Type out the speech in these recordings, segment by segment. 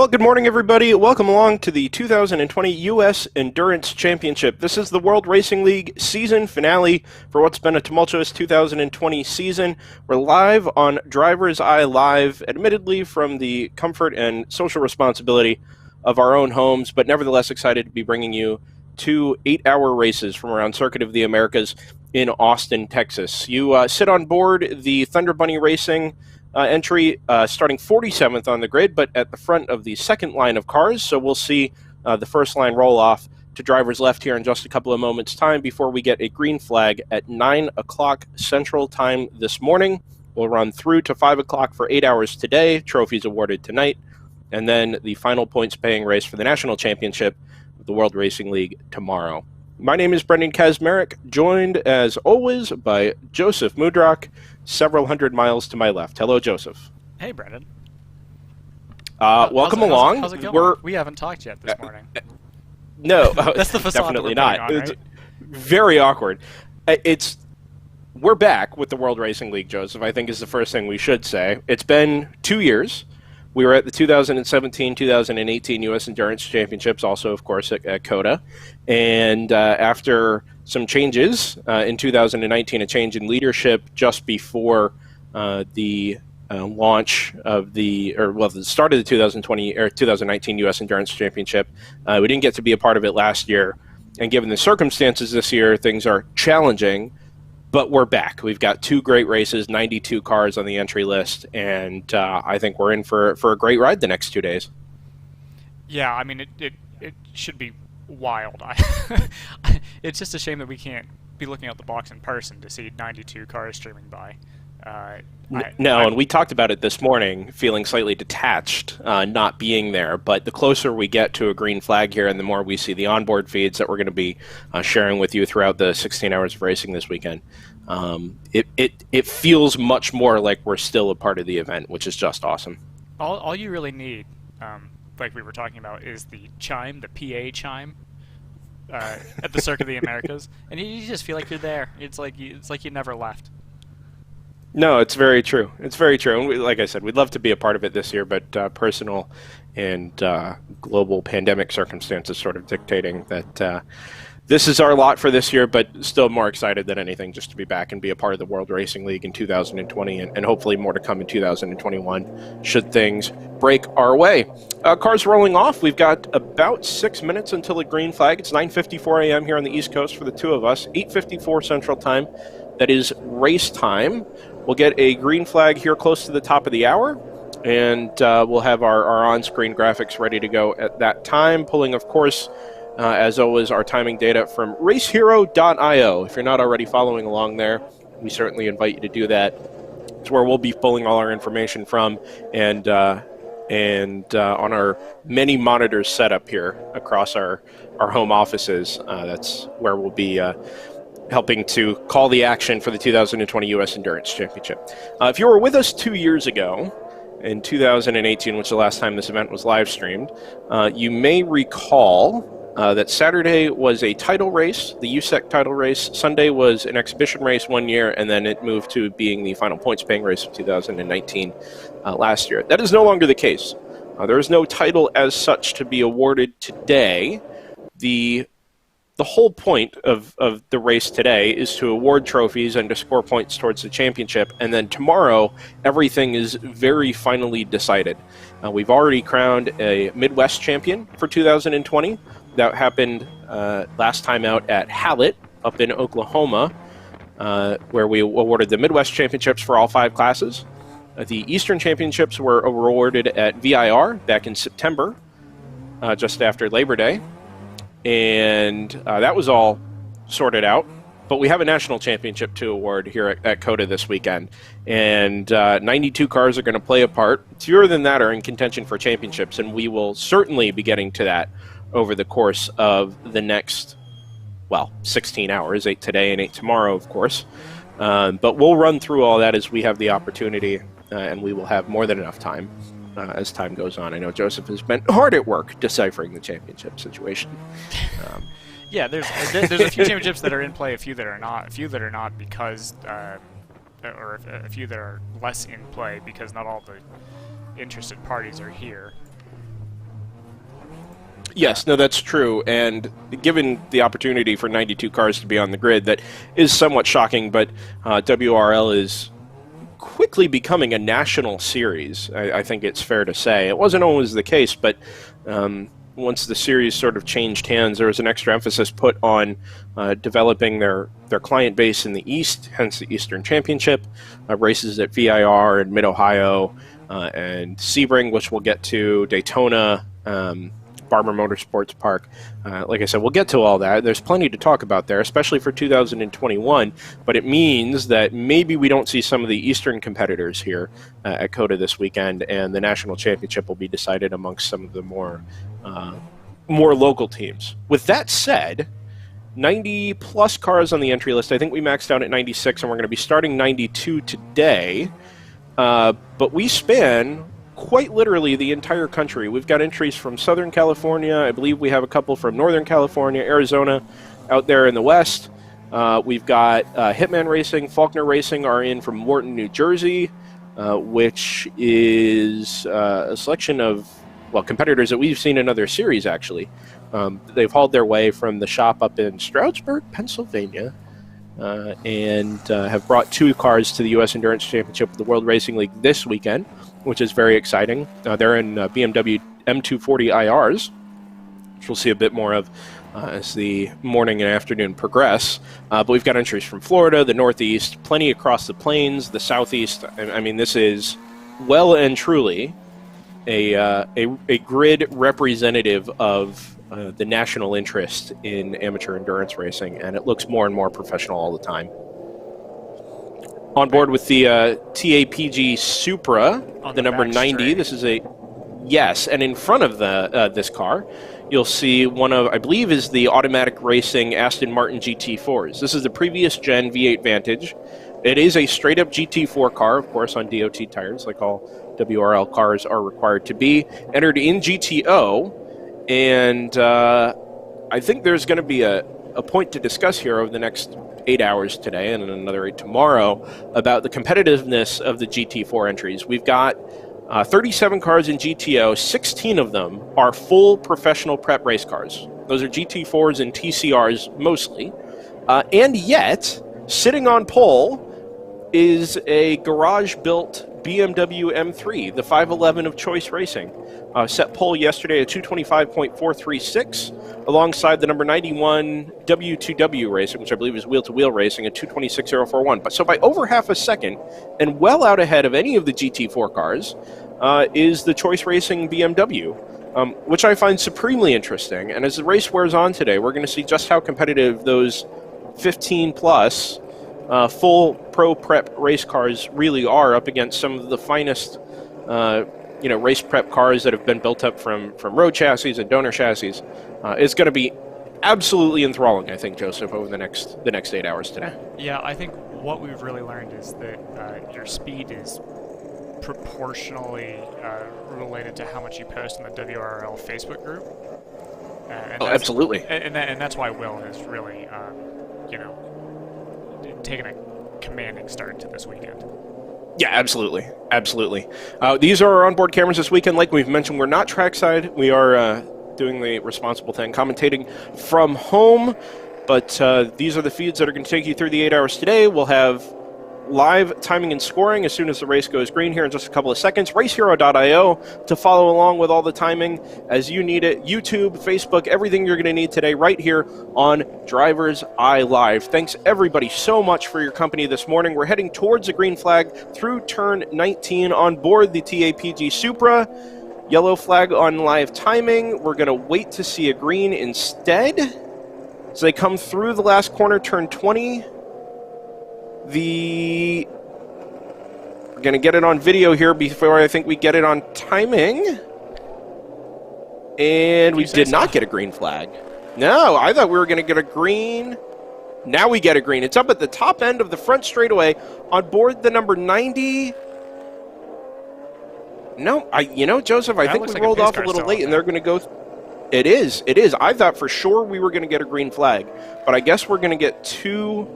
Well, good morning, everybody. Welcome along to the 2020 U.S. Endurance Championship. This is the World Racing League season finale for what's been a tumultuous 2020 season. We're live on Driver's Eye Live, admittedly from the comfort and social responsibility of our own homes, but nevertheless excited to be bringing you two 8-hour races from around Circuit of the Americas in Austin, Texas. You sit on board the Thunder Bunny Racing entry starting 47th on the grid, but at the front of the second line of cars. So we'll see the first line roll off to driver's left here in just a couple of moments' time before we get a green flag at 9 o'clock Central Time this morning. We'll run through to 5 o'clock for 8 hours today, trophies awarded tonight, and then the final points paying race for the National Championship of the World Racing League tomorrow. My name is Brendan Kazmarek, joined as always by Joseph Mudrock, several hundred miles to my left. Hello, Joseph. Hey, Brendan. Welcome along. How's it going? We haven't talked yet this morning. No, that's the facade definitely that we're not. on, right? It's very awkward. We're back with the World Racing League, Joseph, I think is the first thing we should say. It's been 2 years. We were at the 2017-2018 U.S. Endurance Championships, also, of course, at COTA. And after some changes in 2019, a change in leadership just before the launch of the start of the 2019 U.S. Endurance Championship, we didn't get to be a part of it last year. And given the circumstances this year, things are challenging. But we're back. We've got two great races, 92 cars on the entry list, and I think we're in for a great ride the next 2 days. Yeah, I mean, it should be wild. It's just a shame that we can't be looking out the box in person to see 92 cars streaming by. And we talked about it this morning, feeling slightly detached, not being there. But the closer we get to a green flag here and the more we see the onboard feeds that we're going to be sharing with you throughout the 16 hours of racing this weekend, it feels much more like we're still a part of the event, which is just awesome. All you really need, like we were talking about, is the chime, the PA chime, at the Circuit of the Americas, and you just feel like you're there. It's like you never left. No, it's very true. It's very true. And like I said, we'd love to be a part of it this year, but personal and global pandemic circumstances sort of dictating that this is our lot for this year, but still more excited than anything just to be back and be a part of the World Racing League in 2020 and hopefully more to come in 2021 should things break our way. Cars rolling off. We've got about 6 minutes until the green flag. It's 9:54 a.m. here on the East Coast for the two of us, 8:54 Central Time. That is race time. We'll get a green flag here close to the top of the hour, and we'll have our on-screen graphics ready to go at that time, pulling, of course, as always, our timing data from racehero.io. If you're not already following along there, we certainly invite you to do that. It's where we'll be pulling all our information from, and on our many monitors set up here across our home offices. That's where we'll be helping to call the action for the 2020 U.S. Endurance Championship. If you were with us 2 years ago, in 2018, which is the last time this event was live streamed, you may recall that Saturday was a title race, the USEC title race. Sunday was an exhibition race 1 year, and then it moved to being the final points paying race of 2019 last year. That is no longer the case. There is no title as such to be awarded today. The whole point of the race today is to award trophies and to score points towards the championship, and then tomorrow everything is very finally decided. We've already crowned a Midwest champion for 2020. That happened last time out at Hallett up in Oklahoma, where we awarded the Midwest championships for all 5 classes. The Eastern championships were awarded at VIR back in September, just after Labor Day. And that was all sorted out. But we have a national championship to award here at COTA this weekend. And 92 cars are going to play a part. Fewer than that are in contention for championships, and we will certainly be getting to that over the course of the next, 16 hours, 8 today and 8 tomorrow, of course. But we'll run through all that as we have the opportunity, and we will have more than enough time as time goes on. I know Joseph has been hard at work deciphering the championship situation. Yeah, there's a few championships that are in play, a few that are not, because, or a few that are less in play because not all the interested parties are here. Yes, no, that's true. And given the opportunity for 92 cars to be on the grid, that is somewhat shocking, but WRL is quickly becoming a national series. I think it's fair to say. It wasn't always the case, but once the series sort of changed hands, there was an extra emphasis put on developing their client base in the East, hence the Eastern Championship, races at VIR and Mid-Ohio and Sebring, which we'll get to, Daytona, Barber Motorsports Park. Like I said, we'll get to all that. There's plenty to talk about there, especially for 2021, but it means that maybe we don't see some of the Eastern competitors here at COTA this weekend, and the National Championship will be decided amongst some of the more local teams. With that said, 90 plus cars on the entry list. I think we maxed out at 96, and we're going to be starting 92 today, but we span quite literally the entire country. We've got entries from Southern California. I believe we have a couple from Northern California, Arizona, out there in the West. We've got Hitman Racing, Faulkner Racing are in from Morton, New Jersey, which is a selection of, well, competitors that we've seen in other series, actually. They've hauled their way from the shop up in Stroudsburg, Pennsylvania, and have brought 2 cars to the U.S. Endurance Championship of the World Racing League this weekend, which is very exciting. They're in BMW M240 IRs, which we'll see a bit more of as the morning and afternoon progress. But we've got entries from Florida, the Northeast, plenty across the plains, the Southeast. I mean, this is well and truly a grid representative of the national interest in amateur endurance racing, and it looks more and more professional all the time. On board with the TAPG Supra, the number 90. This is yes, and in front of this car, you'll see one of, I believe, is the Automatic Racing Aston Martin GT4s. This is the previous gen V8 Vantage. It is a straight-up GT4 car, of course, on DOT tires, like all WRL cars are required to be. Entered in GTO, and I think there's going to be a point to discuss here over the next 8 hours today and another 8 tomorrow about the competitiveness of the GT4 entries. We've got 37 cars in GTO. 16 of them are full professional prep race cars. Those are GT4s and TCRs mostly. And yet, sitting on pole is a garage-built BMW M3, the 511 of Choice Racing. Set pole yesterday at 225.436, alongside the number 91 W2W Racing, which I believe is wheel-to-wheel racing, at 226.041. But so by over half a second, and well out ahead of any of the GT4 cars, is the Choice Racing BMW, which I find supremely interesting. And as the race wears on today, we're going to see just how competitive those 15-plus full pro prep race cars really are up against some of the finest race prep cars that have been built up from road chassis and donor chassis. It's going to be absolutely enthralling, I think, Joseph, over the next 8 hours today. Yeah, I think what we've really learned is that your speed is proportionally related to how much you post in the WRL Facebook group. Absolutely. And that's why Will has really, taken a commanding start to this weekend. Yeah, absolutely. Absolutely. These are our onboard cameras this weekend. Like we've mentioned, we're not trackside. We are doing the responsible thing, commentating from home. But these are the feeds that are going to take you through the 8 hours today. We'll have live timing and scoring as soon as the race goes green here in just a couple of seconds. RaceHero.io to follow along with all the timing as you need it. YouTube, Facebook, everything you're going to need today right here on Driver's Eye Live. Thanks everybody so much for your company this morning. We're heading towards the green flag through turn 19 on board the TAPG Supra. Yellow flag on live timing. We're going to wait to see a green instead. As they come through the last corner, turn 20. We're going to get it on video here before I think we get it on timing. And we did not get a green flag. No, I thought we were going to get a green. Now we get a green. It's up at the top end of the front straightaway on board the number 90. No, Joseph, I think we rolled off a little late, and they're going to go. It is. I thought for sure we were going to get a green flag, but I guess we're going to get two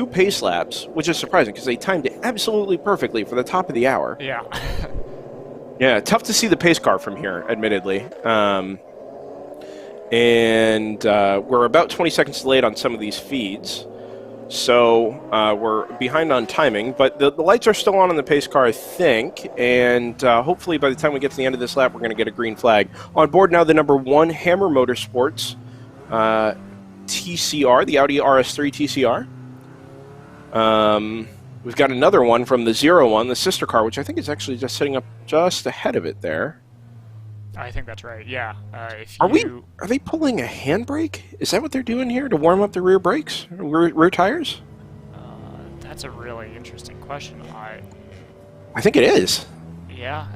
pace laps, which is surprising because they timed it absolutely perfectly for the top of the hour. Yeah. Yeah, tough to see the pace car from here, admittedly. and we're about 20 seconds delayed on some of these feeds. So we're behind on timing, but the lights are still on the pace car, I think, and hopefully by the time we get to the end of this lap, we're going to get a green flag. On board now, the number 1 Hammer Motorsports TCR, the Audi RS3 TCR. We've got another one from the 01, the sister car, which I think is actually just sitting up just ahead of it there. I think that's right. Yeah. Are they pulling a handbrake? Is that what they're doing here to warm up the rear brakes, rear tires? That's a really interesting question. I think it is. Yeah.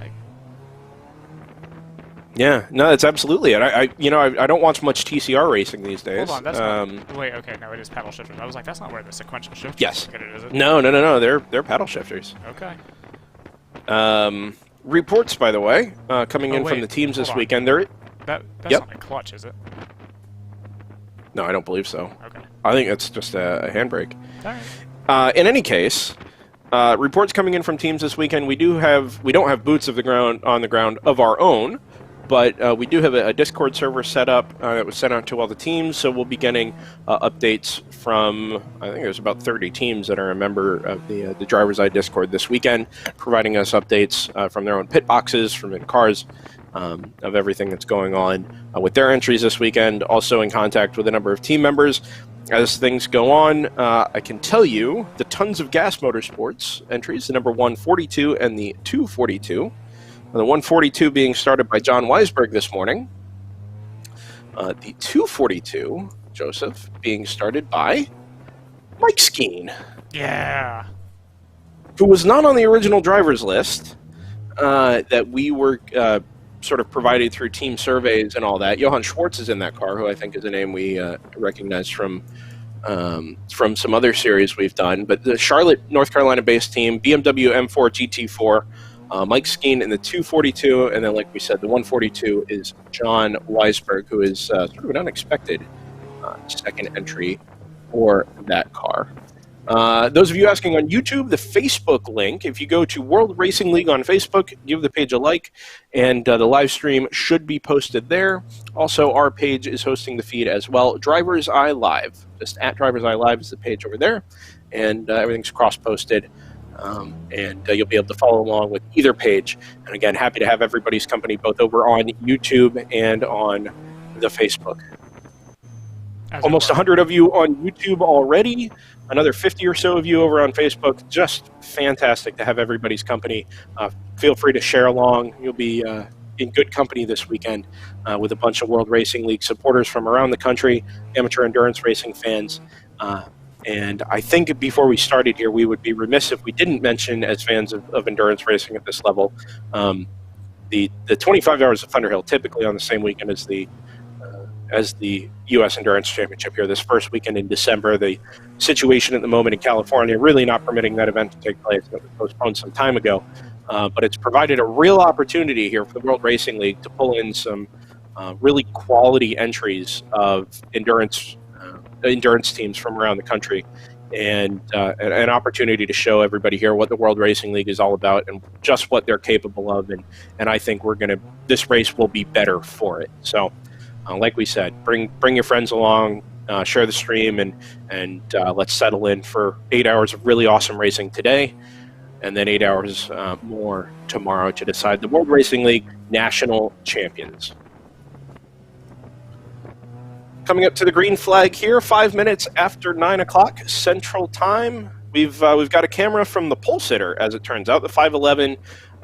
Yeah. No, it's absolutely it. I don't watch much TCR racing these days. Hold on. That's not. Wait. Okay. No, it is paddle shifters. I was like, that's not where the sequential shifters. Yes. Is it? No. They're paddle shifters. Okay. Reports, by the way, coming in from the teams this weekend. That's not a clutch, is it? No, I don't believe so. Okay. I think it's just a handbrake. All right. In any case, reports coming in from teams this weekend. We don't have boots on the ground of our own, but we do have a Discord server set up that was sent out to all the teams. So we'll be getting updates from, I think there's about 30 teams that are a member of the Driver's Eye Discord this weekend, providing us updates from their own pit boxes, from in cars, of everything that's going on with their entries this weekend. Also in contact with a number of team members. As things go on, I can tell you the Tons of Gas Motorsports entries, the number 142 and the 242. The 142 being started by John Weisberg this morning. The 242, Joseph, being started by Mike Skeen. Yeah. Who was not on the original driver's list that we were sort of provided through team surveys and all that. Johann Schwartz is in that car, who I think is a name we recognize from some other series we've done. But the Charlotte, North Carolina-based team, BMW M4 GT4, Mike Skeen in the 242, and then, like we said, the 142 is John Weisberg, who is sort of an unexpected second entry for that car. Those of you asking on YouTube, the Facebook link, if you go to World Racing League on Facebook, give the page a like, and the live stream should be posted there. Also, our page is hosting the feed as well. Driver's Eye Live, just at Driver's Eye Live is the page over there, and everything's cross-posted. And you'll be able to follow along with either page. And again, happy to have everybody's company both over on YouTube and on the Facebook. Almost 100 of you on YouTube already, another 50 or so of you over on Facebook. Just fantastic to have everybody's company. Feel free to share along. You'll be in good company this weekend with a bunch of World Racing League supporters from around the country, amateur endurance racing fans. And I think before we started here, we would be remiss if we didn't mention, as fans of endurance racing at this level, the 25 Hours of Thunderhill, typically on the same weekend as the U.S. Endurance Championship here, this first weekend in December. The situation at the moment in California really not permitting that event to take place. That was postponed some time ago. But it's provided a real opportunity here for the World Racing League to pull in some really quality entries of endurance teams from around the country, and an opportunity to show everybody here what the World Racing League is all about and just what they're capable of. And I think this race will be better for it. So, like we said, bring your friends along, share the stream, and let's settle in for 8 hours of really awesome racing today, and then 8 hours more tomorrow to decide the World Racing League national champions. Coming up to the green flag here, 5 minutes after 9 o'clock Central Time. We've got a camera from the pole sitter, as it turns out, the 511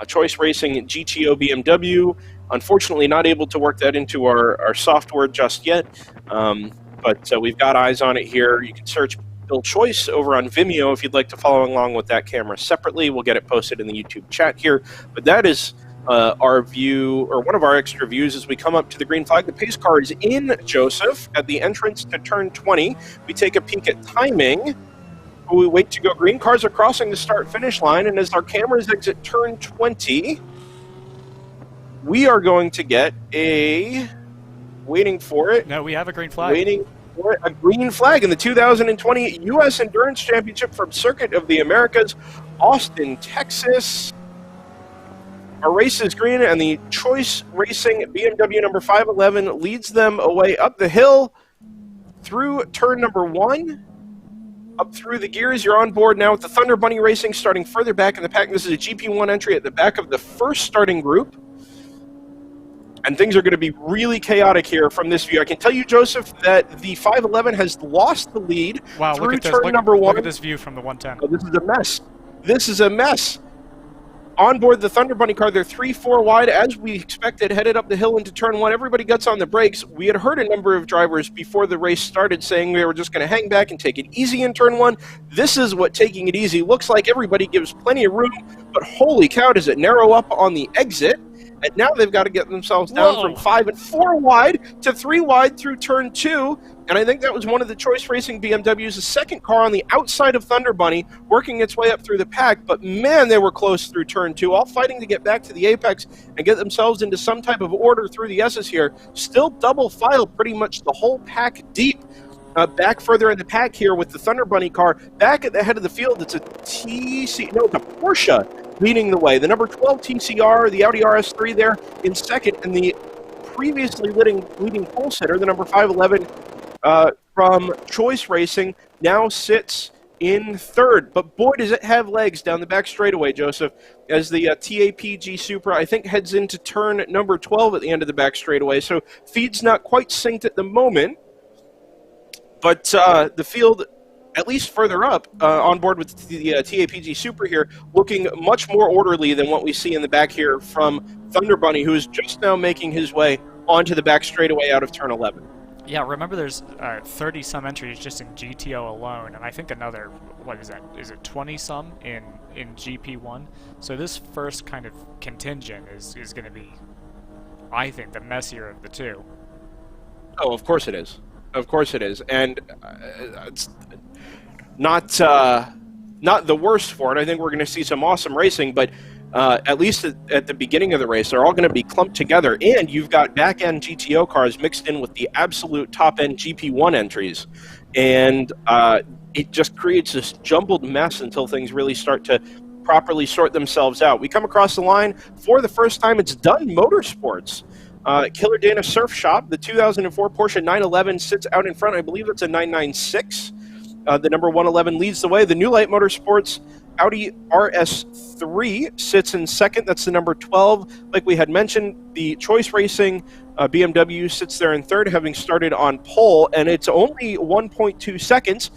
Choice Racing GTO BMW. Unfortunately, not able to work that into our software just yet, but we've got eyes on it here. You can search Bill Choice over on Vimeo if you'd like to follow along with that camera separately. We'll get it posted in the YouTube chat here, but that is our view, or one of our extra views, as we come up to the green flag. The pace car is in, Joseph, at the entrance to turn 20. We take a peek at timing. We wait to go green. Cars are crossing the start-finish line, and as our cameras exit turn 20, we are going to get waiting for it. No, we have a green flag. Waiting for it, a green flag in the 2020 U.S. Endurance Championship from Circuit of the Americas, Austin, Texas. Our race is green, and the Choice Racing BMW number 511 leads them away up the hill through turn number 1. Up through the gears, you're on board now with the Thunder Bunny Racing starting further back in the pack. This is a GP1 entry at the back of the first starting group. And things are going to be really chaotic here from this view. I can tell you, Joseph, that the 511 has lost the lead through turn number 1. Look at this view from the 110. Oh, this is a mess. This is a mess. On board the Thunder Bunny car, they're 3-4 wide, as we expected, headed up the hill into turn 1. Everybody gets on the brakes. We had heard a number of drivers before the race started saying we were just going to hang back and take it easy in turn 1. This is what taking it easy looks like. Everybody gives plenty of room, but holy cow, does it narrow up on the exit. And now they've got to get themselves down from 5 and 4 wide to 3 wide through turn 2. And I think that was one of the Choice Racing BMWs, the second car on the outside of Thunder Bunny, working its way up through the pack. But man, they were close through turn 2, all fighting to get back to the apex and get themselves into some type of order through the S's here. Still double file pretty much the whole pack deep. Back further in the pack here with the Thunder Bunny car. Back at the head of the field, it's a it's a Porsche leading the way. The number 12 TCR, the Audi RS3 there in second, and the previously leading pole sitter, the number 511 from Choice Racing, now sits in third. But boy, does it have legs down the back straightaway, Joseph, as the TAPG Supra, I think, heads into turn number 12 at the end of the back straightaway. So feed's not quite synced at the moment. But the field, at least further up, on board with the TAPG Supra here, looking much more orderly than what we see in the back here from Thunder Bunny, who is just now making his way onto the back straightaway out of turn 11. Yeah, remember there's 30-some entries just in GTO alone, and I think another, what is that, is it 20-some in GP1? So this first kind of contingent is going to be, I think, the messier of the two. Oh, of course it is. Of course it is, and it's not the worst for it. I think we're going to see some awesome racing, but at least at the beginning of the race, they're all going to be clumped together, and you've got back-end GTO cars mixed in with the absolute top-end GP1 entries, and it just creates this jumbled mess until things really start to properly sort themselves out. We come across the line for the first time. It's Dunn Motorsports. Killer Dana Surf Shop, the 2004 Porsche 911 sits out in front. I believe it's a 996. The number 111 leads the way. The New Light Motorsports Audi RS3 sits in second. That's the number 12. Like we had mentioned, the Choice Racing BMW sits there in third, having started on pole, and it's only 1.2 seconds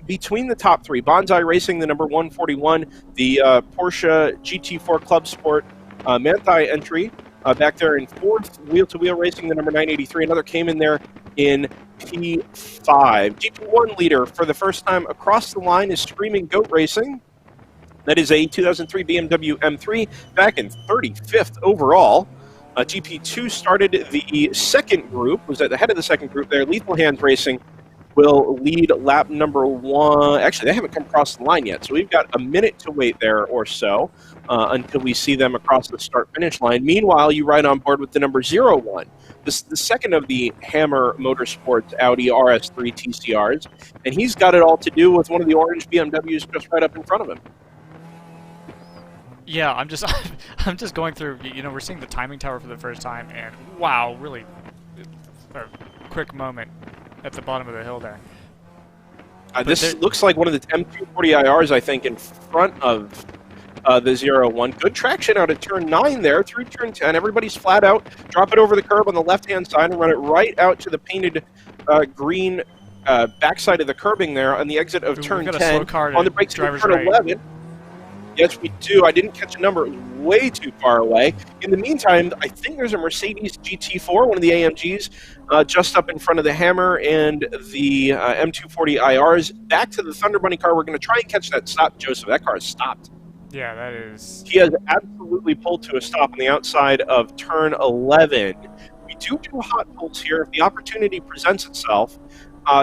between the top three. Bonsai Racing, the number 141, the Porsche GT4 Club Sport Manthey entry, back there in fourth. Wheel-to-Wheel Racing, the number 983. Another came in there in P5. GP1 leader for the first time across the line is Screaming Goat Racing. That is a 2003 BMW M3, back in 35th overall. GP2 started the second group, was at the head of the second group there. Lethal Hands Racing will lead lap number 1. Actually, they haven't come across the line yet, so we've got a minute to wait there or so until we see them across the start-finish line. Meanwhile, you ride on board with the number 01, the second of the Hammer Motorsports Audi RS3 TCRs, and he's got it all to do with one of the orange BMWs just right up in front of him. Yeah, I'm just going through, we're seeing the timing tower for the first time, and wow, really a quick moment at the bottom of the hill there. This looks like one of the M240IRs, I think, in front of the 01. Good traction out of turn 9 there, through turn 10. Everybody's flat out. Drop it over the curb on the left-hand side and run it right out to the painted green backside of the curbing there on the exit of turn 10. On the brakes of turn 11. Yes, we do. I didn't catch a number. It was way too far away. In the meantime, I think there's a Mercedes GT4, one of the AMGs, just up in front of the Hammer and the M240 IRs. Back to the Thunder Bunny car. We're going to try and catch that stop, Joseph. That car is stopped. Yeah, that is... He has absolutely pulled to a stop on the outside of turn 11. We do hot pulls here if the opportunity presents itself.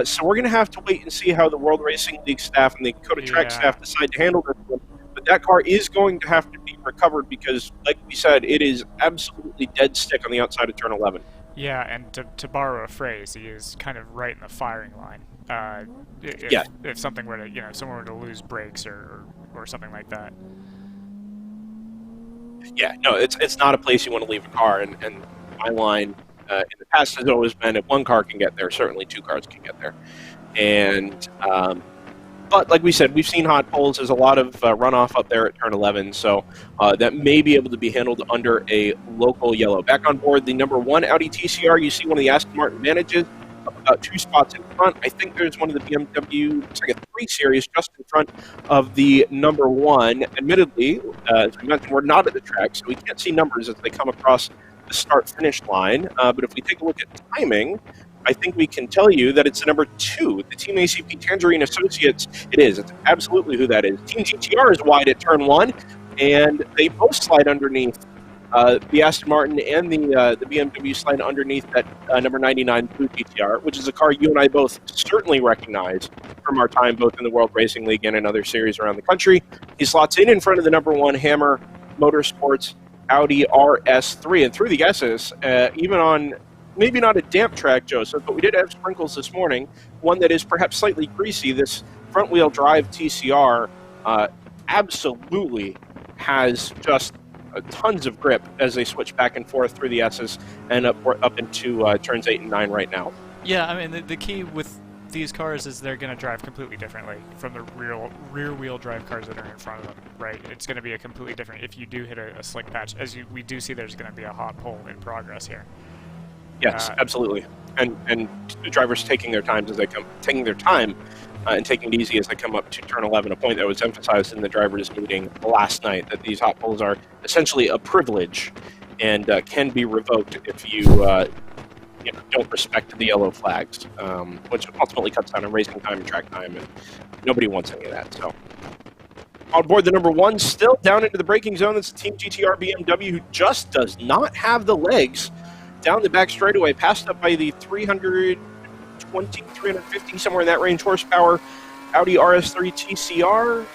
So we're going to have to wait and see how the World Racing League staff and the Dakota Track staff decide to handle this one. But that car is going to have to be recovered because, like we said, it is absolutely dead stick on the outside of turn 11. Yeah, and to borrow a phrase, he is kind of right in the firing line. If something were to, if someone were to lose brakes or something like that. Yeah, no, it's not a place you want to leave a car. And my line in the past has always been if one car can get there, certainly two cars can get there. And but like we said, we've seen hot poles. There's a lot of runoff up there at turn 11, so that may be able to be handled under a local yellow. Back on board, the number 1 Audi TCR. You see one of the Aston Martin Vantages up about 2 spots in front. I think there's one of the BMW, looks like a 3 Series, just in front of the number 1. Admittedly, as we mentioned, we're not at the track, so we can't see numbers as they come across the start-finish line. But if we take a look at timing, I think we can tell you that it's the number 2, the Team ACP Tangerine Associates. It is. It's absolutely who that is. Team GTR is wide at turn 1, and they both slide underneath. The Aston Martin and the BMW slide underneath that number 99 Blue GTR, which is a car you and I both certainly recognize from our time both in the World Racing League and in other series around the country. He slots in front of the number 1 Hammer Motorsports Audi RS3, and through the S's, even on maybe not a damp track, Joseph, but we did have sprinkles this morning, one that is perhaps slightly greasy. This front-wheel drive TCR absolutely has just tons of grip as they switch back and forth through the S's and up into turns 8 and 9 right now. Yeah, I mean, the key with these cars is they're going to drive completely differently from the rear-wheel drive cars that are in front of them, right? It's going to be a completely different, if you do hit a slick patch, we do see there's going to be a hot pole in progress here. Yes, absolutely. And the drivers taking their time and taking it easy as they come up to turn 11, a point that was emphasized in the drivers' meeting last night, that these hot poles are essentially a privilege and can be revoked if you don't respect the yellow flags, which ultimately cuts down on racing time and track time, and nobody wants any of that. So, on board the number 1, still down into the braking zone, that's the Team GTR BMW, who just does not have the legs down the back straightaway, passed up by the 320, 350, somewhere in that range, horsepower Audi RS3 TCR.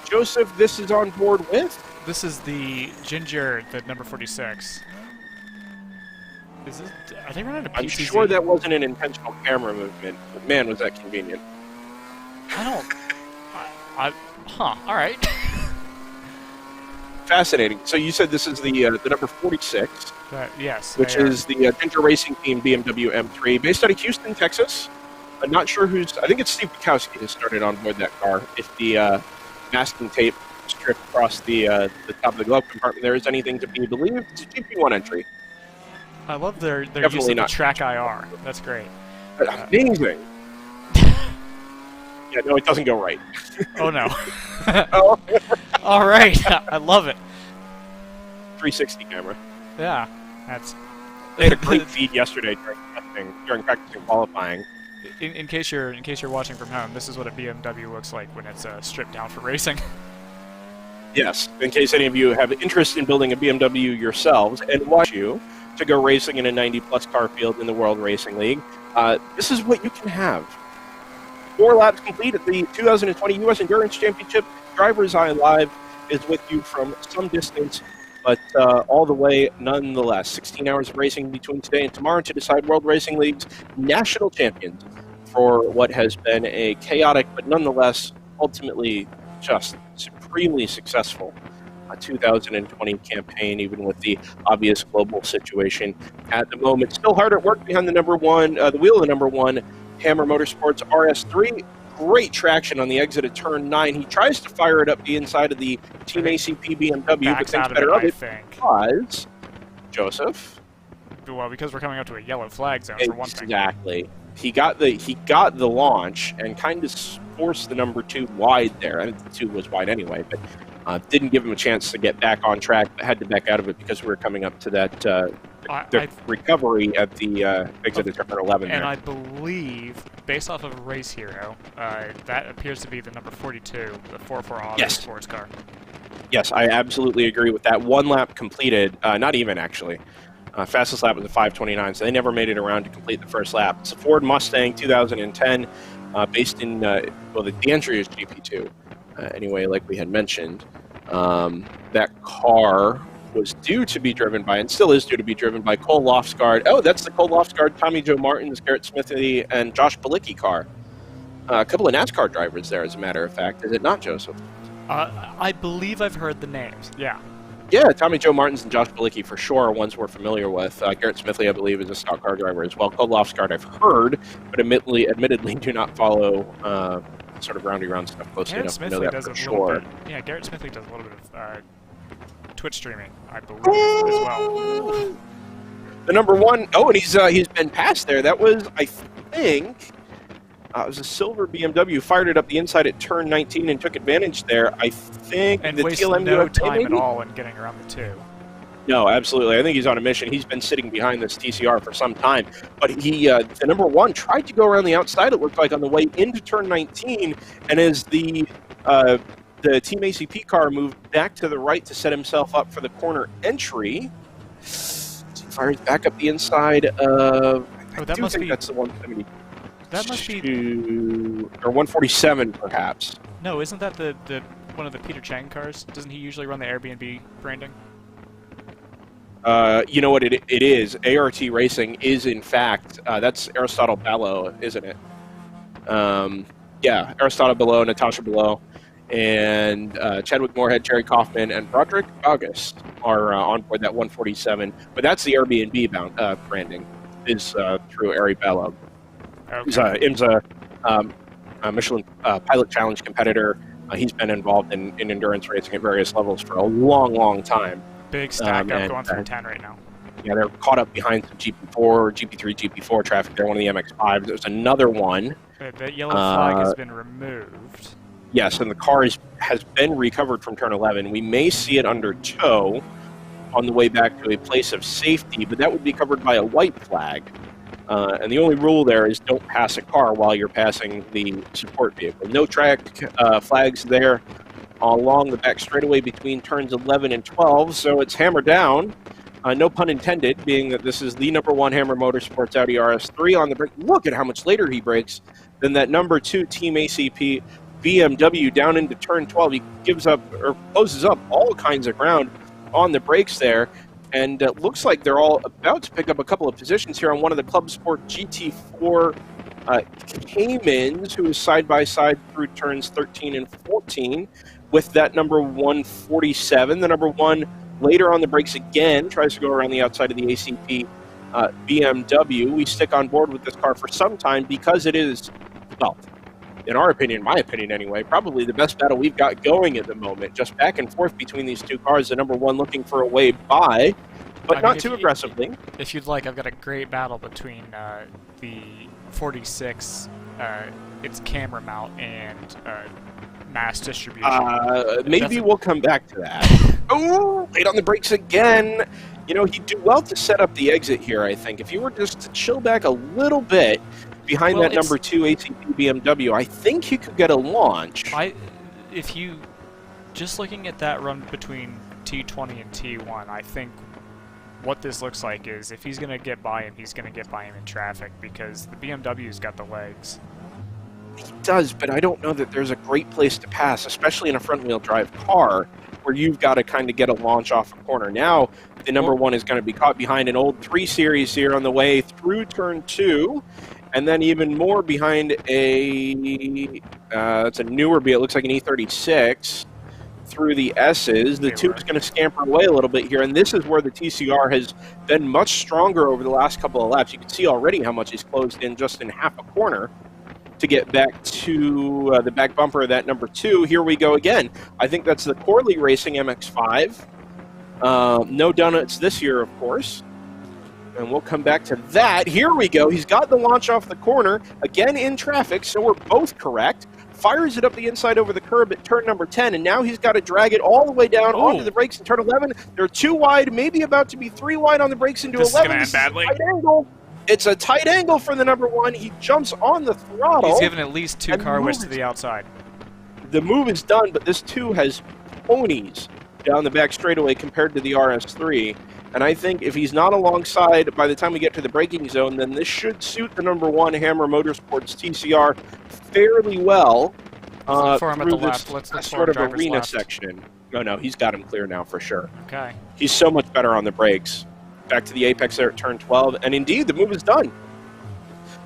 Joseph, this is on board with? This is the Ginger, the number 46. Are they running a PTZ? I'm sure that wasn't an intentional camera movement, but man, was that convenient. All right. Fascinating. So you said this is the number 46. Yes. Which is the Ginger Racing Team BMW M3, based out of Houston, Texas. I'm not sure who's... I think it's Steve Bukowski who started on board that car. If the masking tape stripped across the top of the glove compartment there is anything to be believed, it's a GP1 entry. I love their use of the track IR. That's great. Amazing. Yeah, no, it doesn't go right. Oh, no. Oh. All right. I love it. 360 camera. Yeah, that's... They had a great feed yesterday during practicing qualifying. In case you're watching from home, this is what a BMW looks like when it's stripped down for racing. Yes, in case any of you have interest in building a BMW yourselves and want you to go racing in a 90-plus car field in the World Racing League, this is what you can have. 4 laps complete at the 2020 U.S. Endurance Championship. Driver's Eye Live is with you from some distance, but all the way nonetheless. 16 hours of racing between today and tomorrow to decide World Racing League's national champions for what has been a chaotic, but nonetheless, ultimately just supremely successful 2020 campaign, even with the obvious global situation at the moment. Still hard at work behind the number 1, the wheel of the number 1 Hammer Motorsports RS3. Great traction on the exit of turn 9. He tries to fire it up the inside of the Team ACP BMW, but thinks better of it because, Joseph? Well, because we're coming up to a yellow flag zone, for one thing. Exactly. He got the launch and kind of forced the number 2 wide there. I think the 2 was wide anyway, but didn't give him a chance to get back on track. Had to back out of it because we were coming up to that the recovery at the exit of turn 11 and there. I believe, based off of Race Hero, that appears to be the number 42, the 4-4 Auto sports car. Yes, I absolutely agree with that. 1 lap completed, not even actually. Fastest lap was a 5:29, so they never made it around to complete the first lap. It's a Ford Mustang 2010, based in, the entry is GP2, anyway, like we had mentioned. That car was due to be driven by, and still is due to be driven by, Cole Lofsgaard. Oh, that's the Cole Lofsgaard, Tommy Joe Martins, Garrett Smithy, and Josh Palicki car. A couple of NASCAR drivers there, as a matter of fact. Is it not, Joseph? I believe I've heard the names, yeah. Yeah, Tommy Joe Martins and Josh Bilicki for sure are ones we're familiar with. Garrett Smithley, I believe, is a stock car driver as well. Kozlov's I've heard, but admittedly do not follow sort of roundy round stuff closely Garrett enough to know Smithley that does for a little sure. bit. Yeah, Garrett Smithley does a little bit of Twitch streaming, I believe, as well. The number one, oh, and he's been passed there. That was, I think, it was a silver BMW. Fired it up the inside at turn 19 and took advantage there. I think And the wasted TLM no USA, time at maybe? all in getting around the 2. No, absolutely. I think he's on a mission. He's been sitting behind this TCR for some time. But the number one, tried to go around the outside, it looked like, on the way into turn 19. And as the Team ACP car moved back to the right to set himself up for the corner entry, he fires back up the inside of, I that do must think be- that's the 172, That must be... or 147, perhaps. No, isn't that the one of the Peter Chang cars? Doesn't he usually run the Airbnb branding? You know what it is? ART Racing is, in fact, that's Aristotle Ballo, isn't it? Yeah, Aristotle Ballo, Natasha Ballo, and Chadwick Moorhead, Jerry Kaufman, and Broderick August are on board that 147. But that's the Airbnb branding, is through Ari Ballo. Okay. He's a Michelin Pilot Challenge competitor. He's been involved in endurance racing at various levels for a long, long time. Big stack up and, going through 10 right now. Yeah, they're caught up behind some GP4, GP3, GP4 traffic. They're one of the MX-5s. There's another one. The yellow flag has been removed. Yes, and the car has been recovered from turn 11. We may see it under tow on the way back to a place of safety, but that would be covered by a white flag. And the only rule there is don't pass a car while you're passing the support vehicle. No track flags there along the back straightaway between turns 11 and 12, so it's hammer down. No pun intended, being that this is the number one Hammer Motorsports Audi RS3 on the brake. Look at how much later he brakes than that number 2 Team ACP BMW down into turn 12. He gives up or closes up all kinds of ground on the brakes there. And it looks like they're all about to pick up a couple of positions here on one of the Club Sport GT4 Caymans, who is side-by-side through turns 13 and 14 with that number 147. The number one later on the brakes again, tries to go around the outside of the ACP BMW. We stick on board with this car for some time because it is, well, in our opinion, my opinion anyway, probably the best battle we've got going at the moment. Just back and forth between these two cars. The number one looking for a way by, but not too aggressively. If you'd like, I've got a great battle between the 46, its camera mount, and mass distribution. Maybe we'll come back to that. Oh, late on the brakes again. You know, he'd do well to set up the exit here, I think. If you were just to chill back a little bit behind that number 2 ACP BMW, I think he could get a launch. If you, just looking at that run between T20 and T1, I think what this looks like is if he's going to get by him, he's going to get by him in traffic because the BMW's got the legs. He does, but I don't know that there's a great place to pass, especially in a front-wheel drive car where you've got to kind of get a launch off a corner. Now, the number one is going to be caught behind an old 3 Series here on the way through turn 2, and then even more behind it's a newer B. It looks like an E36 through the S's. The 2 is going to scamper away a little bit here, and this is where the TCR has been much stronger over the last couple of laps. You can see already how much he's closed in just in half a corner to get back to the back bumper of that number 2. Here we go again. I think that's the Corley Racing MX-5. No donuts this year, of course. And we'll come back to that. Here we go. He's got the launch off the corner, again in traffic, so we're both correct. Fires it up the inside over the curb at turn number 10, and now he's got to drag it all the way down onto the brakes in turn 11. They're 2 wide, maybe about to be 3 wide on the brakes into 11. This is going to end badly. Tight angle. It's a tight angle for the number 1. He jumps on the throttle. He's given at least 2 car widths to the outside. The move is done, but this 2 has ponies down the back straightaway compared to the RS3. And I think if he's not alongside by the time we get to the braking zone, then this should suit the number 1 Hammer Motorsports TCR fairly well through this sort of arena section. No, he's got him clear now for sure. Okay. He's so much better on the brakes. Back to the apex there at turn 12, and indeed, the move is done.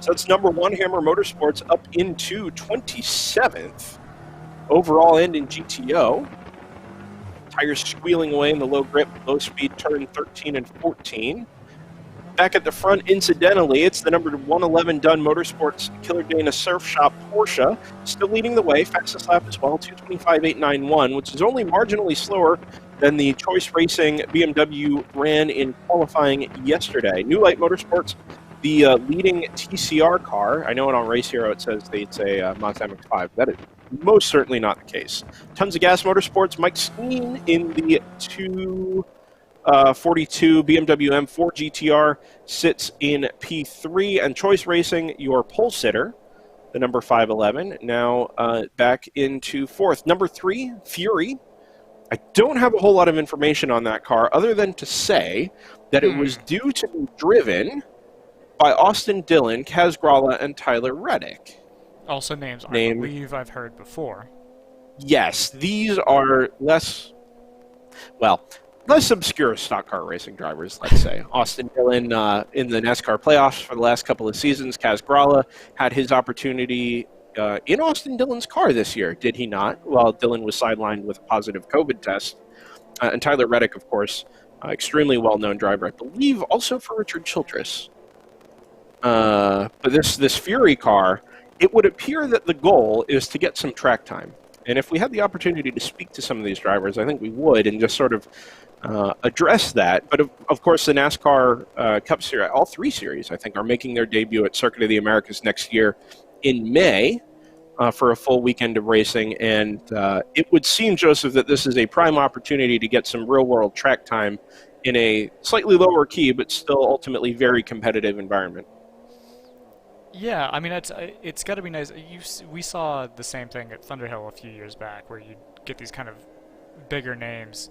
So it's number 1 Hammer Motorsports up into 27th overall and in GTO. tires squealing away in the low grip, low speed turn 13 and 14. Back at the front, incidentally, it's the number 111 Dunn Motorsports Killer Dana Surf Shop Porsche, still leading the way, fastest lap as well, 2:25.891, which is only marginally slower than the Choice Racing BMW ran in qualifying yesterday. New Light Motorsports, the leading TCR car. I know it on Race Hero it says it's a Mazda MX-5. That is most certainly not the case. Tons of Gas Motorsports, Mike Skeen in the 242 BMW M4 GTR sits in P3, and Choice Racing, your pole sitter, the number 511, now back into fourth. Number 3, Fury. I don't have a whole lot of information on that car other than to say that it was due to be driven by Austin Dillon, Kaz Grala, and Tyler Reddick. Also names I believe I've heard before. Yes, these are less obscure stock car racing drivers, let's say. Austin Dillon in the NASCAR playoffs for the last couple of seasons. Kaz Grala had his opportunity in Austin Dillon's car this year, did he not? While Dillon was sidelined with a positive COVID test. And Tyler Reddick, of course, extremely well-known driver, I believe, also for Richard Childress. But this Fury car, it would appear that the goal is to get some track time. And if we had the opportunity to speak to some of these drivers, I think we would, and just sort of address that. But of course, the NASCAR Cup Series, all 3 series, I think, are making their debut at Circuit of the Americas next year in May for a full weekend of racing. And it would seem, Joseph, that this is a prime opportunity to get some real-world track time in a slightly lower key, but still ultimately very competitive environment. Yeah, I mean, it's got to be nice. We saw the same thing at Thunderhill a few years back, where you get these kind of bigger names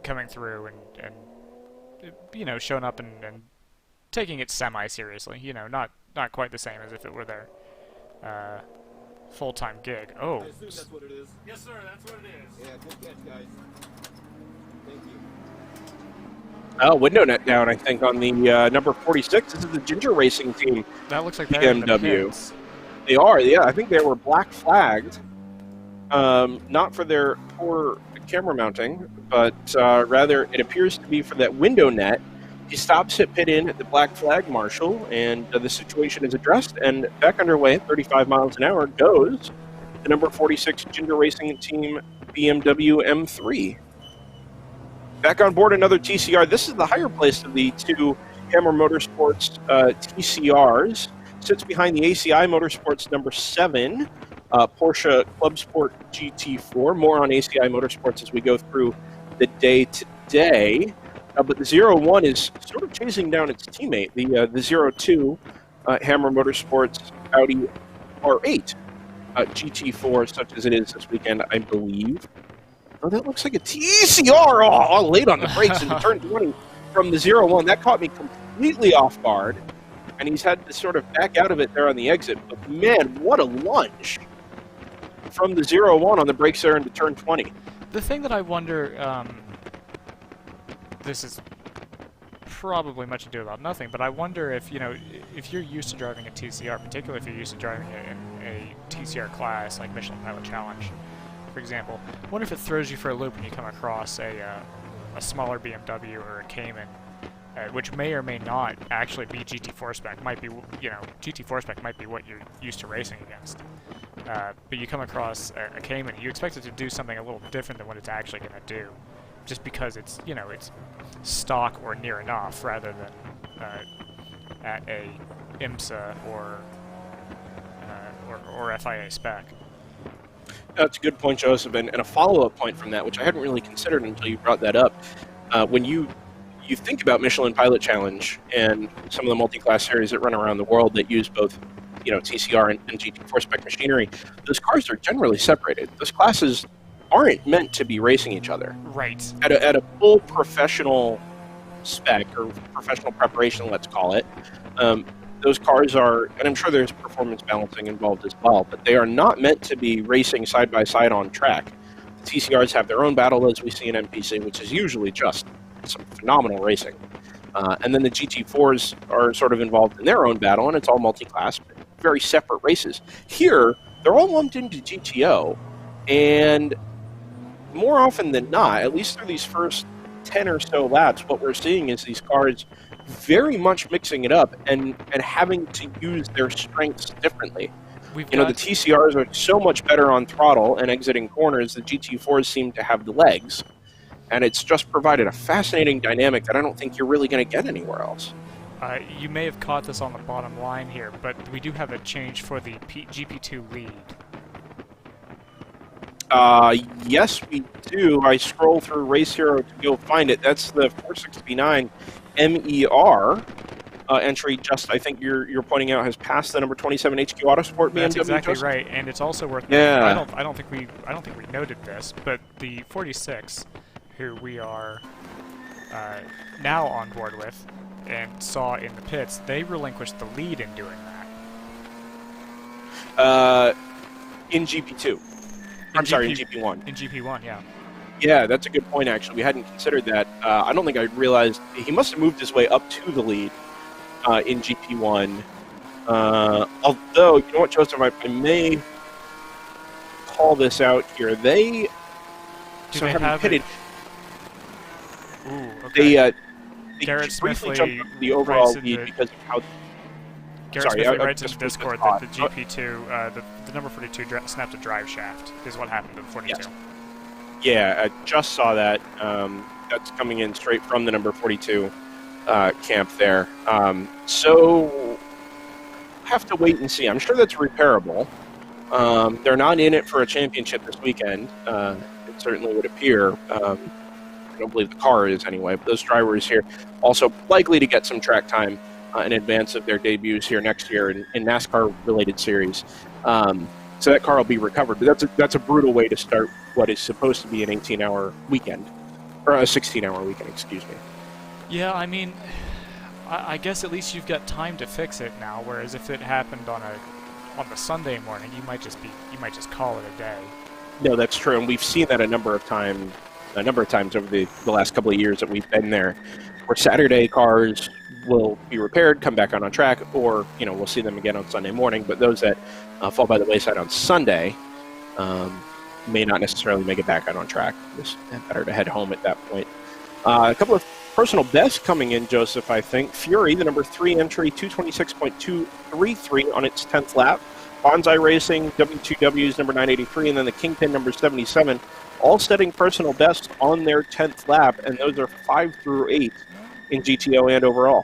coming through and showing up and taking it semi-seriously. Not quite the same as if it were their full-time gig. Oh. I assume that's what it is. Yes, sir, that's what it is. Yeah, good catch, guys. Thank you. Window net down, I think, on the number 46. This is the Ginger Racing team. That looks like BMW. They are, yeah. I think they were black flagged. Not for their poor camera mounting, but rather it appears to be for that window net. He stops at pit in at the black flag marshal, and the situation is addressed, and back underway at 35 miles an hour goes the number 46 Ginger Racing team BMW M3. Back on board another TCR. This is the higher place of the 2 Hammer Motorsports TCRs. Sits behind the ACI Motorsports number 7, Porsche Club Sport GT4. More on ACI Motorsports as we go through the day today. But the 01 is sort of chasing down its teammate, the 02 Hammer Motorsports Audi R8 GT4, such as it is this weekend, I believe. Oh, that looks like a TCR. Oh, late on the brakes in turn 20 from the 01. That caught me completely off guard. And he's had to sort of back out of it there on the exit. But, man, what a lunge from the 01 on the brakes there into turn 20. The thing that I wonder, this is probably much ado about nothing, but I wonder if, if you're used to driving a TCR, particularly if you're used to driving a TCR class like Michelin Pilot Challenge, for example, I wonder if it throws you for a loop when you come across a smaller BMW or a Cayman, which may or may not actually be GT4 spec. Might be, GT4 spec might be what you're used to racing against. But you come across a Cayman, you expect it to do something a little different than what it's actually going to do, just because it's, it's stock or near enough, rather than at a IMSA or FIA spec. That's a good point, Joseph, and a follow-up point from that, which I hadn't really considered until you brought that up. When you think about Michelin Pilot Challenge and some of the multi-class series that run around the world that use both, TCR and GT4 spec machinery, those cars are generally separated. Those classes aren't meant to be racing each other. Right. At a full professional spec or professional preparation, let's call it, those cars are, and I'm sure there's performance balancing involved as well, but they are not meant to be racing side by side on track. The TCRs have their own battle, as we see in NPC, which is usually just some phenomenal racing. And then the GT4s are sort of involved in their own battle, and it's all multi-class, but very separate races. Here, they're all lumped into GTO, and more often than not, at least through these first 10 or so laps, what we're seeing is these cars very much mixing it up and having to use their strengths differently. We've The got TCRs are so much better on throttle and exiting corners. The GT4s seem to have the legs. And it's just provided a fascinating dynamic that I don't think you're really going to get anywhere else. you may have caught this on the bottom line here, but we do have a change for the GP2 lead. Yes, we do. I scroll through Race Hero to go find it. That's the 469 MER entry. Just, I think you're pointing out, has passed the number 27 HQ Autosport BMW. That's exactly Joseph? right, and it's also worth. Yeah. I don't think we noted this, but the 46, who we are now on board with, and saw in the pits, they relinquished the lead in doing that. In GP2. In in GP1. In GP1, yeah. Yeah, that's a good point, actually. We hadn't considered that. I don't think I realized he must have moved his way up to the lead in GP1. Although, you know what, Joseph, I may call this out here. They have pitted. Ooh, okay. They Garrett briefly Smithley jumped up to the overall writes in lead the- because of how. Garrett Sorry, Smithley I writes in just the moved Discord the that the thought. GP2, the number 42 snapped a drive shaft, is what happened to the 42. Yes. Yeah, I just saw that. That's coming in straight from the number 42 camp there. So, have to wait and see. I'm sure that's repairable. They're not in it for a championship this weekend. It certainly would appear. I don't believe the car is anyway. But those drivers here also likely to get some track time in advance of their debuts here next year in NASCAR-related series. So that car will be recovered. But that's a brutal way to start what is supposed to be an 18-hour weekend. Or a 16-hour weekend, excuse me. Yeah, I mean, I guess at least you've got time to fix it now. Whereas if it happened on the Sunday morning, you might just call it a day. No, that's true, and we've seen that a number of times over the last couple of years that we've been there, where Saturday cars will be repaired, come back on track, or we'll see them again on Sunday morning. But those that fall by the wayside on Sunday may not necessarily make it back out on track. It's better to head home at that point. A couple of personal bests coming in, Joseph, I think. Fury, the number 3 entry, 226.233 on its 10th lap. Bonsai Racing, W2W's number 983, and then the Kingpin number 77, all setting personal bests on their 10th lap, and those are 5 through 8 in GTO and overall.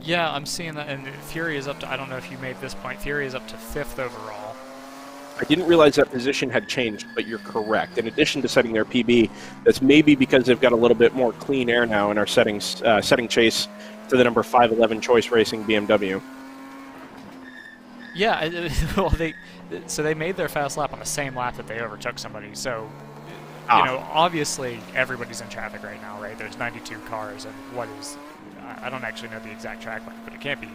Yeah, I'm seeing that, and Fury is up to, I don't know if you made this point, Fury is up to 5th overall. I didn't realize that position had changed, but you're correct. In addition to setting their PB, that's maybe because they've got a little bit more clean air now and are setting chase to the number 511 Choice Racing BMW. Yeah, well, they made their fast lap on the same lap that they overtook somebody. So, obviously everybody's in traffic right now, right? There's 92 cars, and I don't actually know the exact track length, but it can't be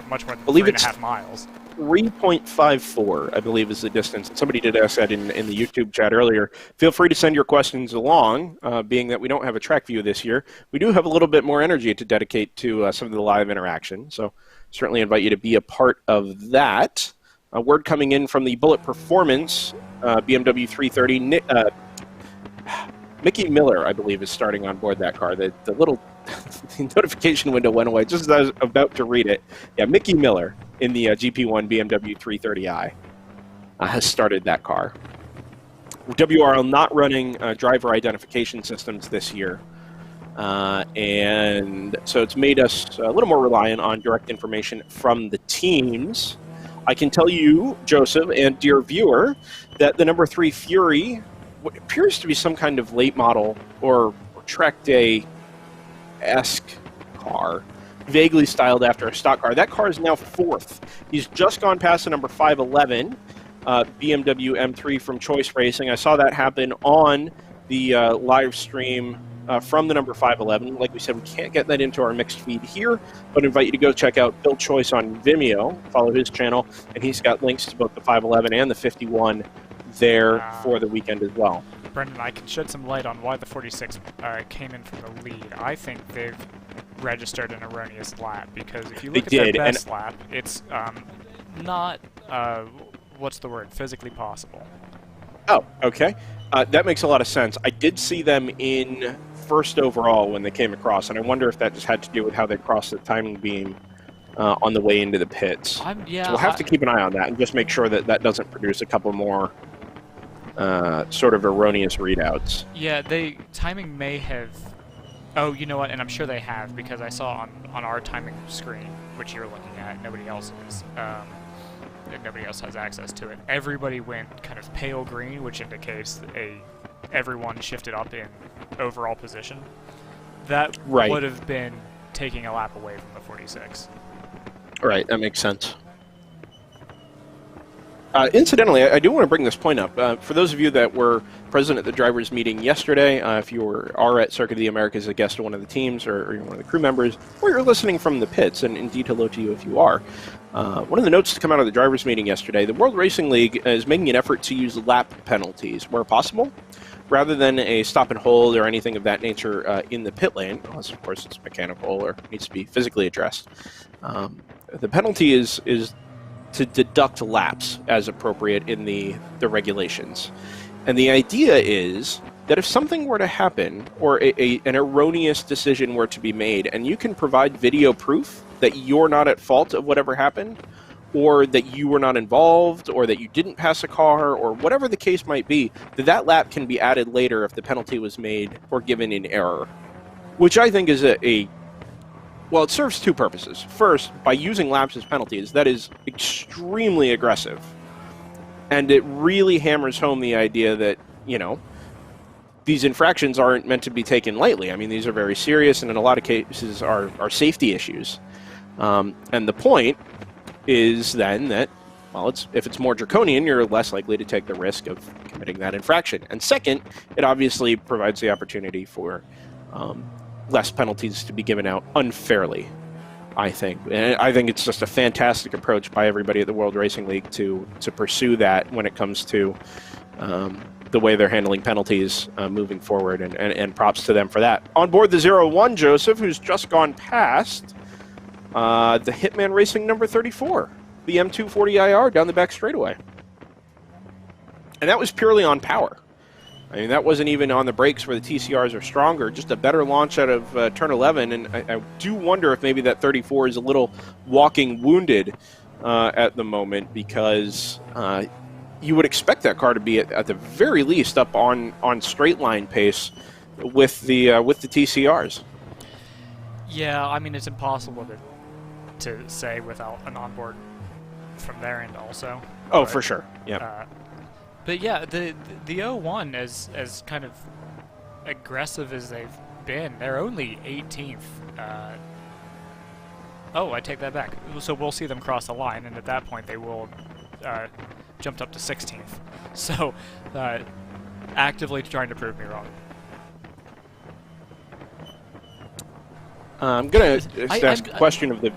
much more than 3.5 miles. 3.54, I believe, is the distance. And somebody did ask that in the YouTube chat earlier. Feel free to send your questions along, being that we don't have a track view this year. We do have a little bit more energy to dedicate to some of the live interaction, so certainly invite you to be a part of that. A word coming in from the Bullet Performance BMW 330. Mickey Miller, I believe, is starting on board that car. The little notification window went away just as I was about to read it. Yeah, Mickey Miller in the GP1 BMW 330i has started that car. WRL not running driver identification systems this year. And so it's made us a little more reliant on direct information from the teams. I can tell you, Joseph, and dear viewer, that the number 3 Fury, what appears to be some kind of late model or track day-esque car, vaguely styled after a stock car. That car is now 4th. He's just gone past the number 511 BMW M3 from Choice Racing. I saw that happen on the live stream from the number 511. Like we said, we can't get that into our mixed feed here, but invite you to go check out Bill Choice on Vimeo, follow his channel, and he's got links to both the 511 and the 51 there for the weekend as well. Brendan, I can shed some light on why the 46 came in from the lead. I think they've registered an erroneous lap, because if you look at their best lap, it's not, what's the word, physically possible. Oh, okay. That makes a lot of sense. I did see them in first overall when they came across, and I wonder if that just had to do with how they crossed the timing beam on the way into the pits. So we'll have to keep an eye on that and just make sure that that doesn't produce a couple more sort of erroneous readouts. Yeah, timing may have. Oh, you know what? And I'm sure they have because I saw on our timing screen, which you're looking at, nobody else is. And nobody else has access to it. Everybody went kind of pale green, which indicates everyone shifted up in overall position. That would have been taking a lap away from the 46. Right, that makes sense. Incidentally, I do want to bring this point up. For those of you that were present at the drivers' meeting yesterday, if you are at Circuit of the Americas as a guest of one of the teams or you're one of the crew members, or you're listening from the pits, and indeed hello to you if you are, one of the notes to come out of the drivers' meeting yesterday, the World Racing League is making an effort to use lap penalties where possible, rather than a stop and hold or anything of that nature in the pit lane, unless of course it's mechanical or needs to be physically addressed. The penalty is to deduct laps as appropriate in the regulations. And the idea is that if something were to happen or an erroneous decision were to be made and you can provide video proof that you're not at fault of whatever happened, or that you were not involved, or that you didn't pass a car, or whatever the case might be, that lap can be added later if the penalty was made or given in error. Which I think is well, it serves two purposes. First, by using laps as penalties, that is extremely aggressive. And it really hammers home the idea that, these infractions aren't meant to be taken lightly. I mean, these are very serious and in a lot of cases are safety issues. And the point is then that, well, if it's more draconian, you're less likely to take the risk of committing that infraction. And second, it obviously provides the opportunity for less penalties to be given out unfairly, I think. And I think it's just a fantastic approach by everybody at the World Racing League to pursue that when it comes to the way they're handling penalties moving forward, and props to them for that. On board the 0-1, Joseph, who's just gone past the Hitman Racing number 34, the M240IR down the back straightaway. And that was purely on power. I mean, that wasn't even on the brakes where the TCRs are stronger, just a better launch out of turn 11, and I do wonder if maybe that 34 is a little walking wounded at the moment, because you would expect that car to be at the very least up on straight line pace with the TCRs. Yeah, I mean, it's impossible to say without an onboard from their end also. Oh, but, for sure, yeah. But yeah, the 01, as kind of aggressive as they've been, they're only 18th. Oh, I take that back. So we'll see them cross the line, and at that point they will jump up to 16th. So actively trying to prove me wrong. I'm going to ask a question of the...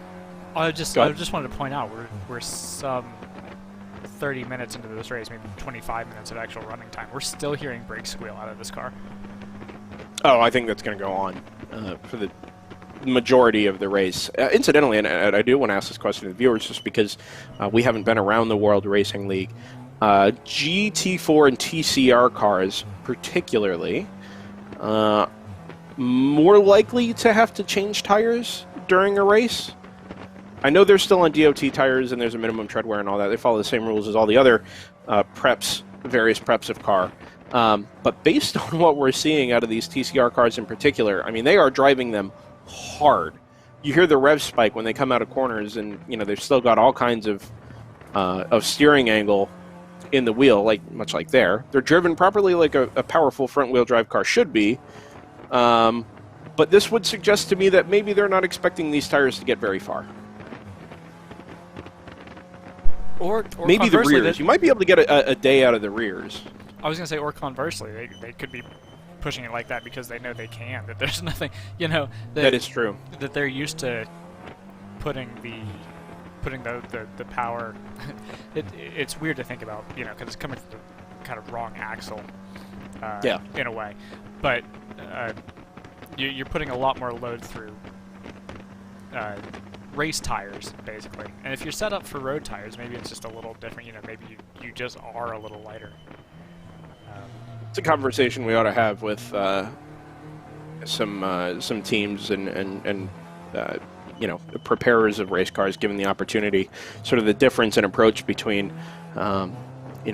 I just wanted to point out, we're some 30 minutes into this race, maybe 25 minutes of actual running time. We're still hearing brake squeal out of this car. Oh, I think that's going to go on for the majority of the race. Incidentally, and I do want to ask this question to the viewers just because we haven't been around the World Racing League, GT4 and TCR cars particularly, more likely to have to change tires during a race. I know they're still on DOT tires and there's a minimum tread wear and all that. They follow the same rules as all the other various preps of car. But based on what we're seeing out of these TCR cars in particular, I mean, they are driving them hard. You hear the rev spike when they come out of corners, and they've still got all kinds of steering angle in the wheel, much like there. They're driven properly like a powerful front-wheel drive car should be. But this would suggest to me that maybe they're not expecting these tires to get very far. Or maybe the rears. You might be able to get a day out of the rears. I was going to say, or conversely, they could be pushing it like that because they know they can. That there's nothing, that is true. That they're used to putting the power. It's weird to think about, because it's coming from the kind of wrong axle. In a way, but you're putting a lot more load through race tires, basically. And if you're set up for road tires, maybe it's just a little different. Maybe you just are a little lighter. It's a conversation we ought to have with some teams and the preparers of race cars, given the opportunity, sort of the difference in approach between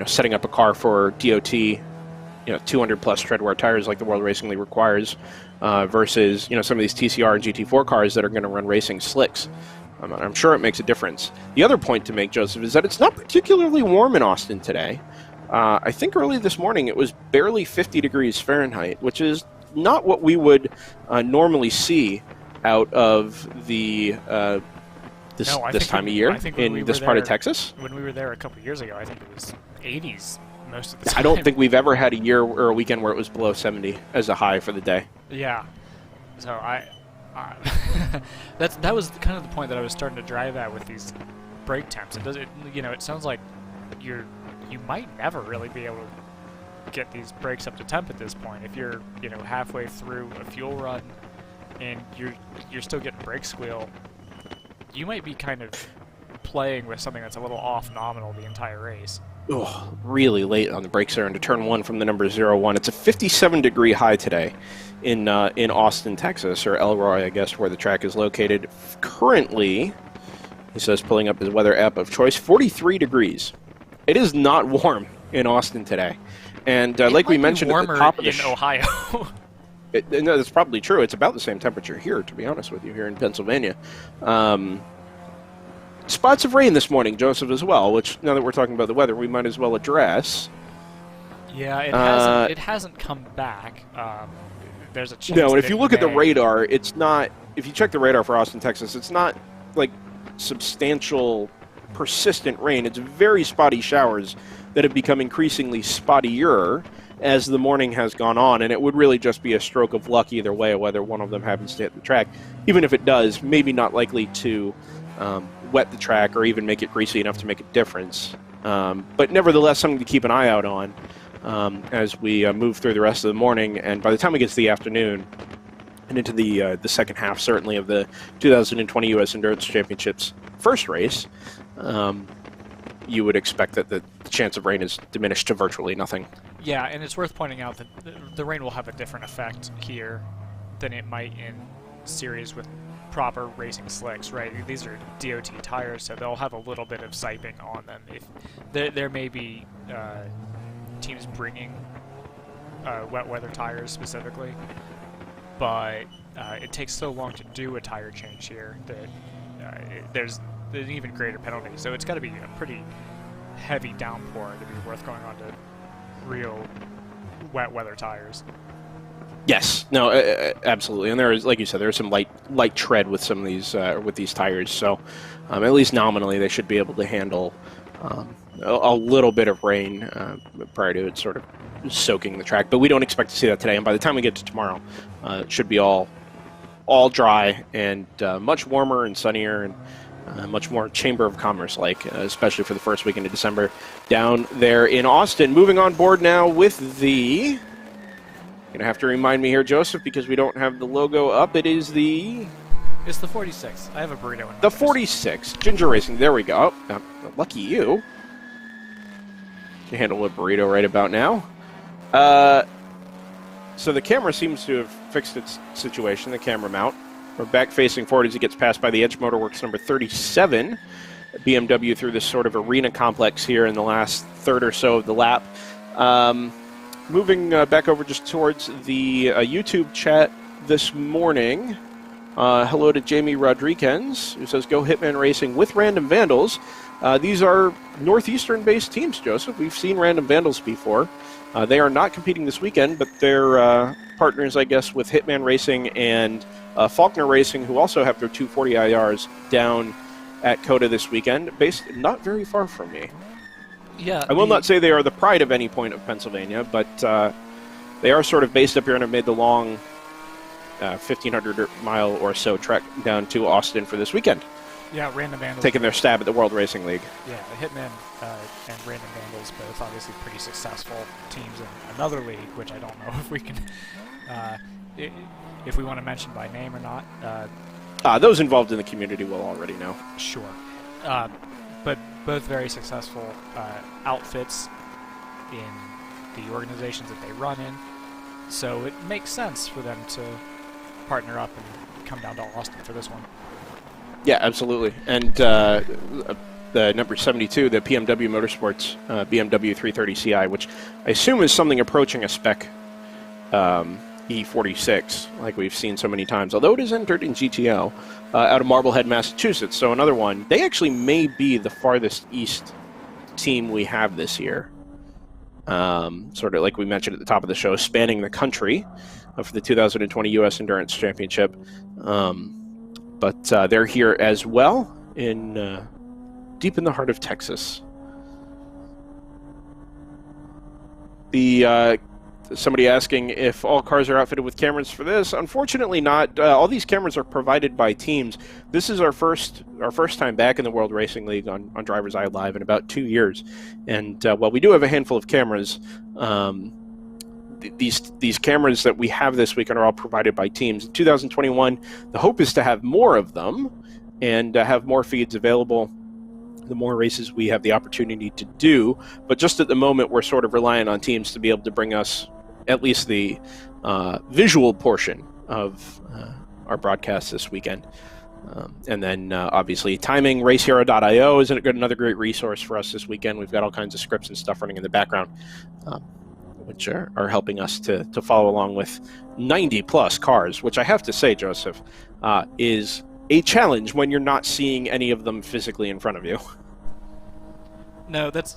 setting up a car for DOT, 200 plus tread wear tires like the World Racing League requires, versus some of these TCR and GT4 cars that are going to run racing slicks. I'm sure it makes a difference. The other point to make, Joseph, is that it's not particularly warm in Austin today. I think early this morning it was barely 50 degrees Fahrenheit, which is not what we would normally see out of this time of year in this part of Texas. When we were there a couple years ago, I think it was 80s most of the time. I don't think we've ever had a year or a weekend where it was below 70 as a high for the day. Yeah. So that was kind of the point that I was starting to drive at with these brake temps. It sounds like you might never really be able to get these brakes up to temp at this point. If you're halfway through a fuel run and you're still getting brake squeal, you might be kind of playing with something that's a little off nominal the entire race. Oh, really late on the brakes there into turn 1 from the number 01. It's a 57-degree high today in Austin, Texas, or Elroy, I guess, where the track is located. Currently, he says, pulling up his weather app of choice, 43 degrees. It is not warm in Austin today. And like we mentioned at the top of the in Ohio. No, that's probably true. It's about the same temperature here, to be honest with you, here in Pennsylvania. Spots of rain this morning, Joseph, as well, which, now that we're talking about the weather, we might as well address. Yeah, it hasn't come back. There's a chance. No, and if you look at the radar, it's not, if you check the radar for Austin, Texas, it's not like substantial, persistent rain. It's very spotty showers that have become increasingly spottier as the morning has gone on, and it would really just be a stroke of luck either way, whether one of them happens to hit the track. Even if it does, maybe not likely to wet the track or even make it greasy enough to make a difference. But nevertheless, something to keep an eye out on as we move through the rest of the morning. And by the time we get to the afternoon and into the second half, certainly, of the 2020 U.S. Endurance Championships first race, you would expect that the chance of rain is diminished to virtually nothing. Yeah, and it's worth pointing out that the rain will have a different effect here than it might in series with proper racing slicks, right? These are DOT tires, so they'll have a little bit of siping on them. If there may be teams bringing wet weather tires specifically, but it takes so long to do a tire change here that there's an even greater penalty. So it's got to be a pretty heavy downpour to be worth going on to real wet weather tires. Yes, no, absolutely, and there is, like you said, there's some light tread with some of these with these tires. So, at least nominally, they should be able to handle a little bit of rain prior to it sort of soaking the track. But we don't expect to see that today. And by the time we get to tomorrow, it should be all dry and much warmer and sunnier and much more Chamber of Commerce-like, especially for the first weekend of December down there in Austin. Moving on board now with the... You're going to have to remind me here, Joseph, because we don't have the logo up. It's the 46. I have a burrito in my The 46. Ginger Racing. There we go. Oh, lucky you. Can handle a burrito right about now. So the camera seems to have fixed its situation, the camera mount. We're back facing forward as he gets passed by the Edge Motorworks number 37. BMW through this sort of arena complex here in the last third or so of the lap. Moving back over just towards the YouTube chat this morning. Hello to Jamie Rodriguez, who says, "Go Hitman Racing with Random Vandals." These are Northeastern-based teams, Joseph. We've seen Random Vandals before. They are not competing this weekend, but they're partners, I guess, with Hitman Racing and Faulkner Racing, who also have their 240 IRs down at COTA this weekend, based not very far from me. Yeah, I will not say they are the pride of any point of Pennsylvania, but they are sort of based up here and have made the long 1,500-mile or so trek down to Austin for this weekend. Yeah, Random Vandals. Taking their stab at the World Racing League. Yeah, the Hitman and Random Vandals, both obviously pretty successful teams in another league, which I don't know if we can, if we want to mention by name or not. Those involved in the community will already know. Sure. But both very successful outfits in the organizations that they run in. So it makes sense for them to partner up and come down to Austin for this one. Yeah, absolutely. And the number 72, the BMW Motorsports BMW 330ci, which I assume is something approaching a spec E46, like we've seen so many times, although it is entered in GTO, out of Marblehead, Massachusetts. So another one. They actually may be the farthest east team we have this year. Sort of like we mentioned at the top of the show, spanning the country for the 2020 U.S. Endurance Championship. But they're here as well, in deep in the heart of Texas. Somebody asking if all cars are outfitted with cameras for this. Unfortunately not. All these cameras are provided by teams. This is our first time back in the World Racing League on Driver's Eye Live in about 2 years. And while we do have a handful of cameras, these cameras that we have this weekend are all provided by teams. In 2021, the hope is to have more of them and have more feeds available the more races we have the opportunity to do. But just at the moment, we're sort of relying on teams to be able to bring us at least the visual portion of our broadcast this weekend. And then obviously timing, racehero.io is another great resource for us this weekend. We've got all kinds of scripts and stuff running in the background, which are helping us to follow along with 90 plus cars, which I have to say, Joseph, is a challenge when you're not seeing any of them physically in front of you. No, that's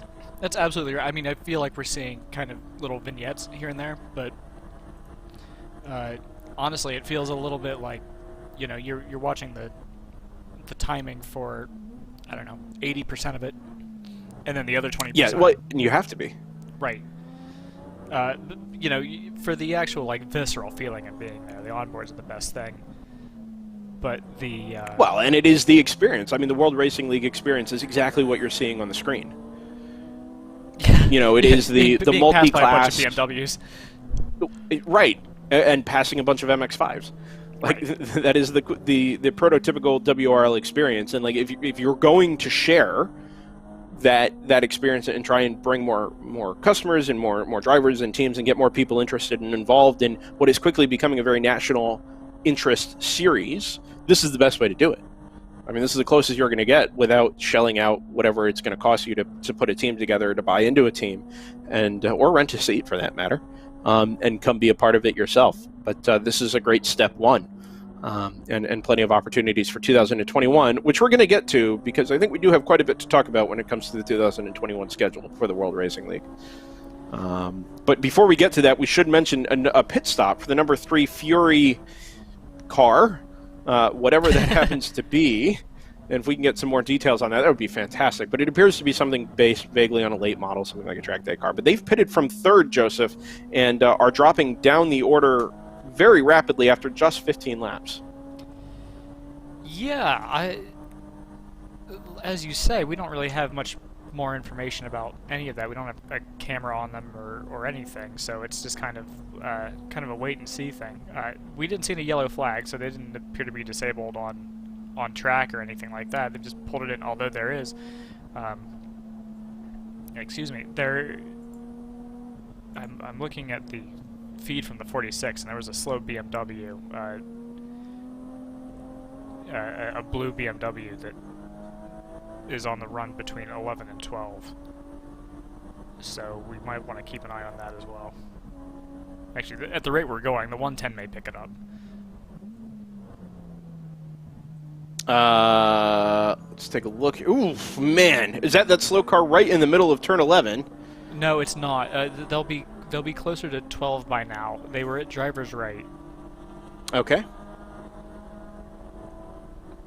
absolutely right. I mean, I feel like we're seeing kind of little vignettes here and there, but honestly, it feels a little bit like, you know, you're watching the timing for, I don't know, 80% of it, and then the other 20%. Yeah, well, you have to be. Right. You know, for the actual, like, visceral feeling of being there, the onboards are the best thing. But the... Well, and it is the experience. I mean, the World Racing League experience is exactly what you're seeing on the screen. You know, it is the multi-class... Being passed by a bunch of BMWs. Right, and passing a bunch of MX-5s. Like, Right. That is the prototypical WRL experience. And, like, if you're going to share that experience and try and bring more customers and more drivers and teams and get more people interested and involved in what is quickly becoming a very national interest series, this is the best way to do it. I mean, this is the closest you're going to get without shelling out whatever it's going to cost you to put a team together, to buy into a team, and or rent a seat for that matter, and come be a part of it yourself. But this is a great step one, and plenty of opportunities for 2021, which we're going to get to, because I think we do have quite a bit to talk about when it comes to the 2021 schedule for the World Racing League. But before we get to that, we should mention a pit stop for the number 3 Fury car, whatever that happens to be. And if we can get some more details on that, that would be fantastic. But it appears to be something based vaguely on a late model, something like a track day car. But they've pitted from 3rd, Joseph, and are dropping down the order very rapidly after just 15 laps. Yeah, as you say, we don't really have much more information about any of that. We don't have a camera on them or anything, so it's just kind of a wait and see thing. We didn't see any yellow flags, so they didn't appear to be disabled on track or anything like that. They just pulled it in, although there is, excuse me, I'm looking at the feed from the 46, and there was a slow BMW, a blue BMW that is on the run between 11 and 12. So we might want to keep an eye on that as well. Actually, at the rate we're going, the 110 may pick it up. Let's take a look. Ooh, man. Is that slow car right in the middle of turn 11? No, it's not. They'll be closer to 12 by now. They were at driver's right. Okay.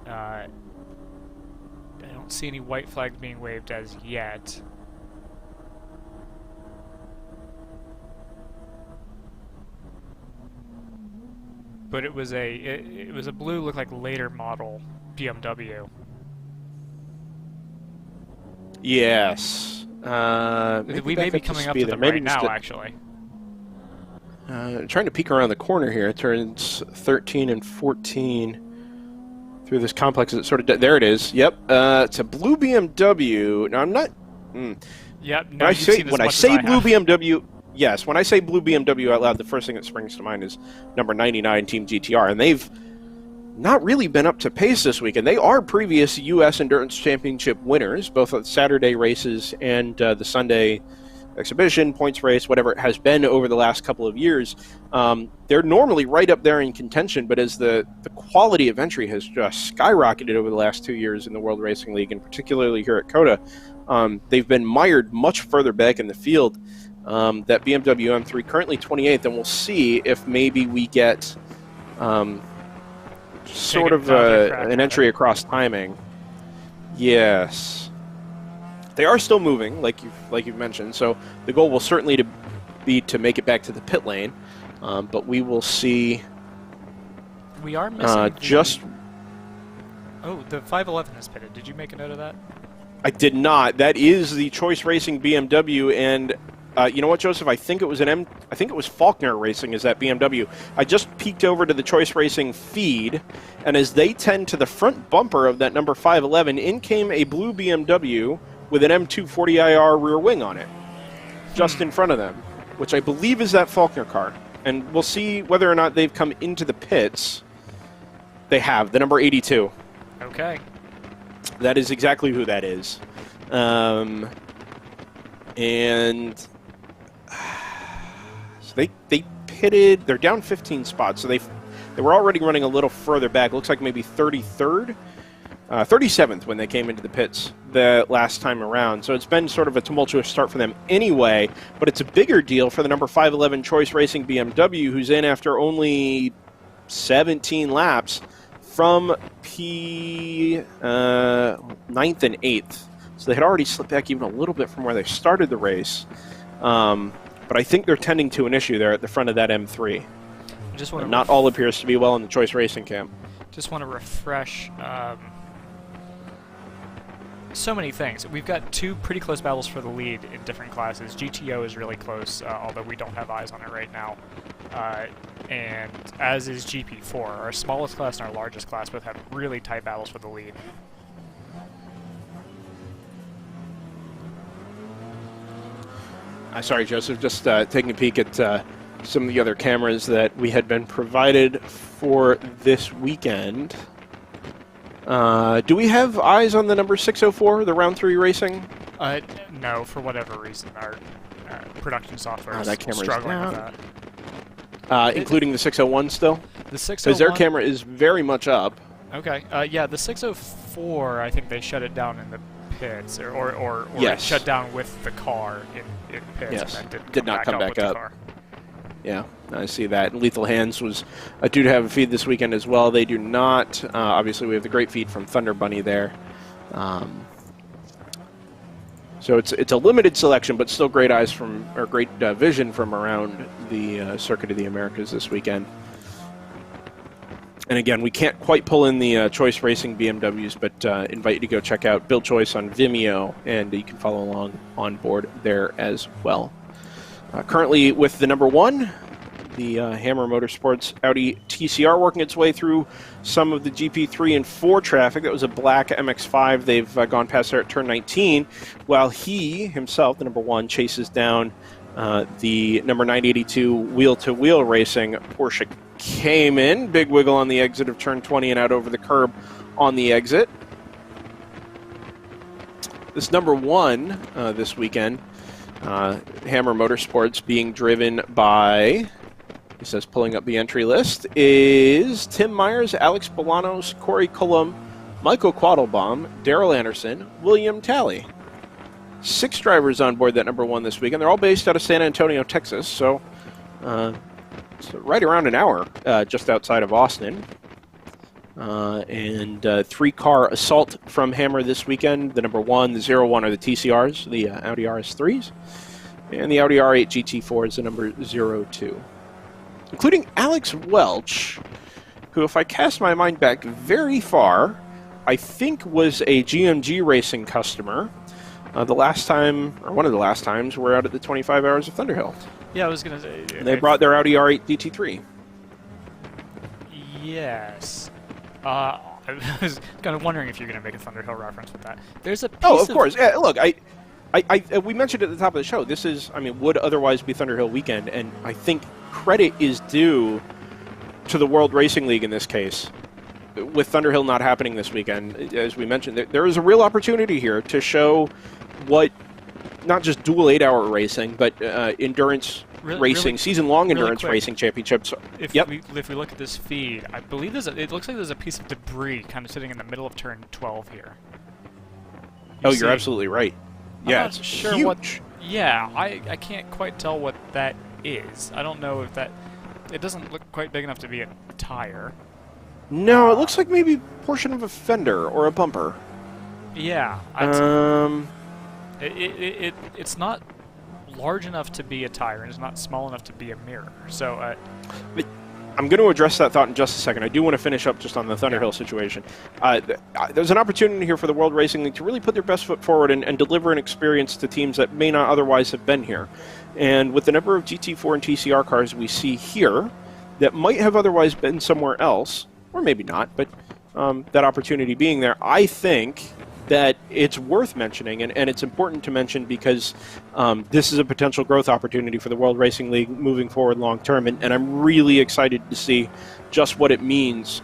I don't see any white flags being waved as yet. But it was a blue, looked like later model BMW. Yes. We may be coming up to them right now, actually. Trying to peek around the corner here. It turns 13 and 14 through this complex. It sort of there it is. Yep. It's a blue BMW. Now I'm not. Yep. No, When I say blue BMW, Yes, when I say blue BMW out loud, the first thing that springs to mind is number 99, Team GTR, and they've not really been up to pace this weekend. They are previous U.S. Endurance Championship winners, both at Saturday races and the Sunday exhibition, points race, whatever it has been over the last couple of years. They're normally right up there in contention, but as the quality of entry has just skyrocketed over the last 2 years in the World Racing League, and particularly here at COTA, they've been mired much further back in the field. That BMW M3 currently 28th, and we'll see if maybe we get sort of an entry across timing. Yes. They are still moving, like you've mentioned, so the goal will certainly be to make it back to the pit lane, but we will see. We are missing just. Oh, the 511 is pitted. Did you make a note of that? I did not. That is the Choice Racing BMW, and you know what, Joseph? I think it was I think it was Faulkner Racing. Is that BMW? I just peeked over to the Choice Racing feed, and as they tend to the front bumper of that number 511, in came a blue BMW with an M240IR rear wing on it, just in front of them, which I believe is that Faulkner car. And we'll see whether or not they've come into the pits. They have, the number 82. Okay. That is exactly who that is. And so they pitted, they're down 15 spots, so they were already running a little further back. Looks like maybe 33rd. 37th when they came into the pits the last time around. So it's been sort of a tumultuous start for them anyway, but it's a bigger deal for the number 511 Choice Racing BMW, who's in after only 17 laps from P9th and 8th. So they had already slipped back even a little bit from where they started the race. But I think they're tending to an issue there at the front of that M3. Not all appears to be well in the Choice Racing camp. Just want to refresh so many things. We've got two pretty close battles for the lead in different classes. GTO is really close, although we don't have eyes on it right now. And as is GP4. Our smallest class and our largest class both have really tight battles for the lead. Sorry, Joseph, just taking a peek at some of the other cameras that we had been provided for this weekend. Do we have eyes on the number 604, the round 3 racing? No, for whatever reason. Our production software is that struggling with that. Including the 601 still? The 601... Because their camera is very much up. Okay. Yeah, the 604, I think they shut it down in the pits, or yes. It shut down with the car in pits. Yes. And then did not come back up. The car. Yeah, I see that. And Lethal Hands was due to have a feed this weekend as well. They do not. Obviously, we have the great feed from Thunder Bunny there. So it's a limited selection, but still great eyes from, or great vision from around the Circuit of the Americas this weekend. And again, we can't quite pull in the Choice Racing BMWs, but invite you to go check out Build Choice on Vimeo, and you can follow along on board there as well. Currently with the number 1, the Hammer Motorsports Audi TCR, working its way through some of the GP3 and 4 traffic. That was a black MX-5. They've gone past there at turn 19, while he himself, the number 1, chases down the number 982 wheel-to-wheel racing Porsche Cayman. Big wiggle on the exit of turn 20 and out over the curb on the exit. This number 1 this weekend, Hammer Motorsports, being driven by, he says pulling up the entry list, is Tim Myers, Alex Bolanos, Corey Cullum, Michael Quattlebaum, Daryl Anderson, William Talley. 6 drivers on board that number 1 this weekend. They're all based out of San Antonio, Texas, so right around an hour just outside of Austin. And 3-car assault from Hammer this weekend. The number 1, the 01 are the TCRs, the Audi RS3s. And the Audi R8 GT4 is the number 02. Including Alex Welch, who, if I cast my mind back very far, I think was a GMG Racing customer. The last time, or one of the last times, we're out at the 25 Hours of Thunderhill. Yeah, I was going to say... They brought their Audi R8 GT3. Yes. I was kind of wondering if you're going to make a Thunderhill reference with that. There's a piece of course. Yeah, look, we mentioned at the top of the show, this is, I mean, would otherwise be Thunderhill weekend, and I think credit is due to the World Racing League in this case. With Thunderhill not happening this weekend, as we mentioned, there is a real opportunity here to show what not just dual 8-hour racing, but endurance racing, season-long endurance racing championships. If we look at this feed, I believe it looks like there's a piece of debris kind of sitting in the middle of turn 12 here. You're absolutely right. Yeah, it's sure huge. Yeah, I can't quite tell what that is. I don't know if that... It doesn't look quite big enough to be a tire. No, it looks like maybe a portion of a fender or a bumper. Yeah. It's not large enough to be a tire, and it's not small enough to be a mirror. So, I'm going to address that thought in just a second. I do want to finish up just on the Thunderhill situation. There's an opportunity here for the World Racing League to really put their best foot forward and deliver an experience to teams that may not otherwise have been here. And with the number of GT4 and TCR cars we see here that might have otherwise been somewhere else, or maybe not, but that opportunity being there, I think that it's worth mentioning, and it's important to mention because this is a potential growth opportunity for the World Racing League moving forward long term, and I'm really excited to see just what it means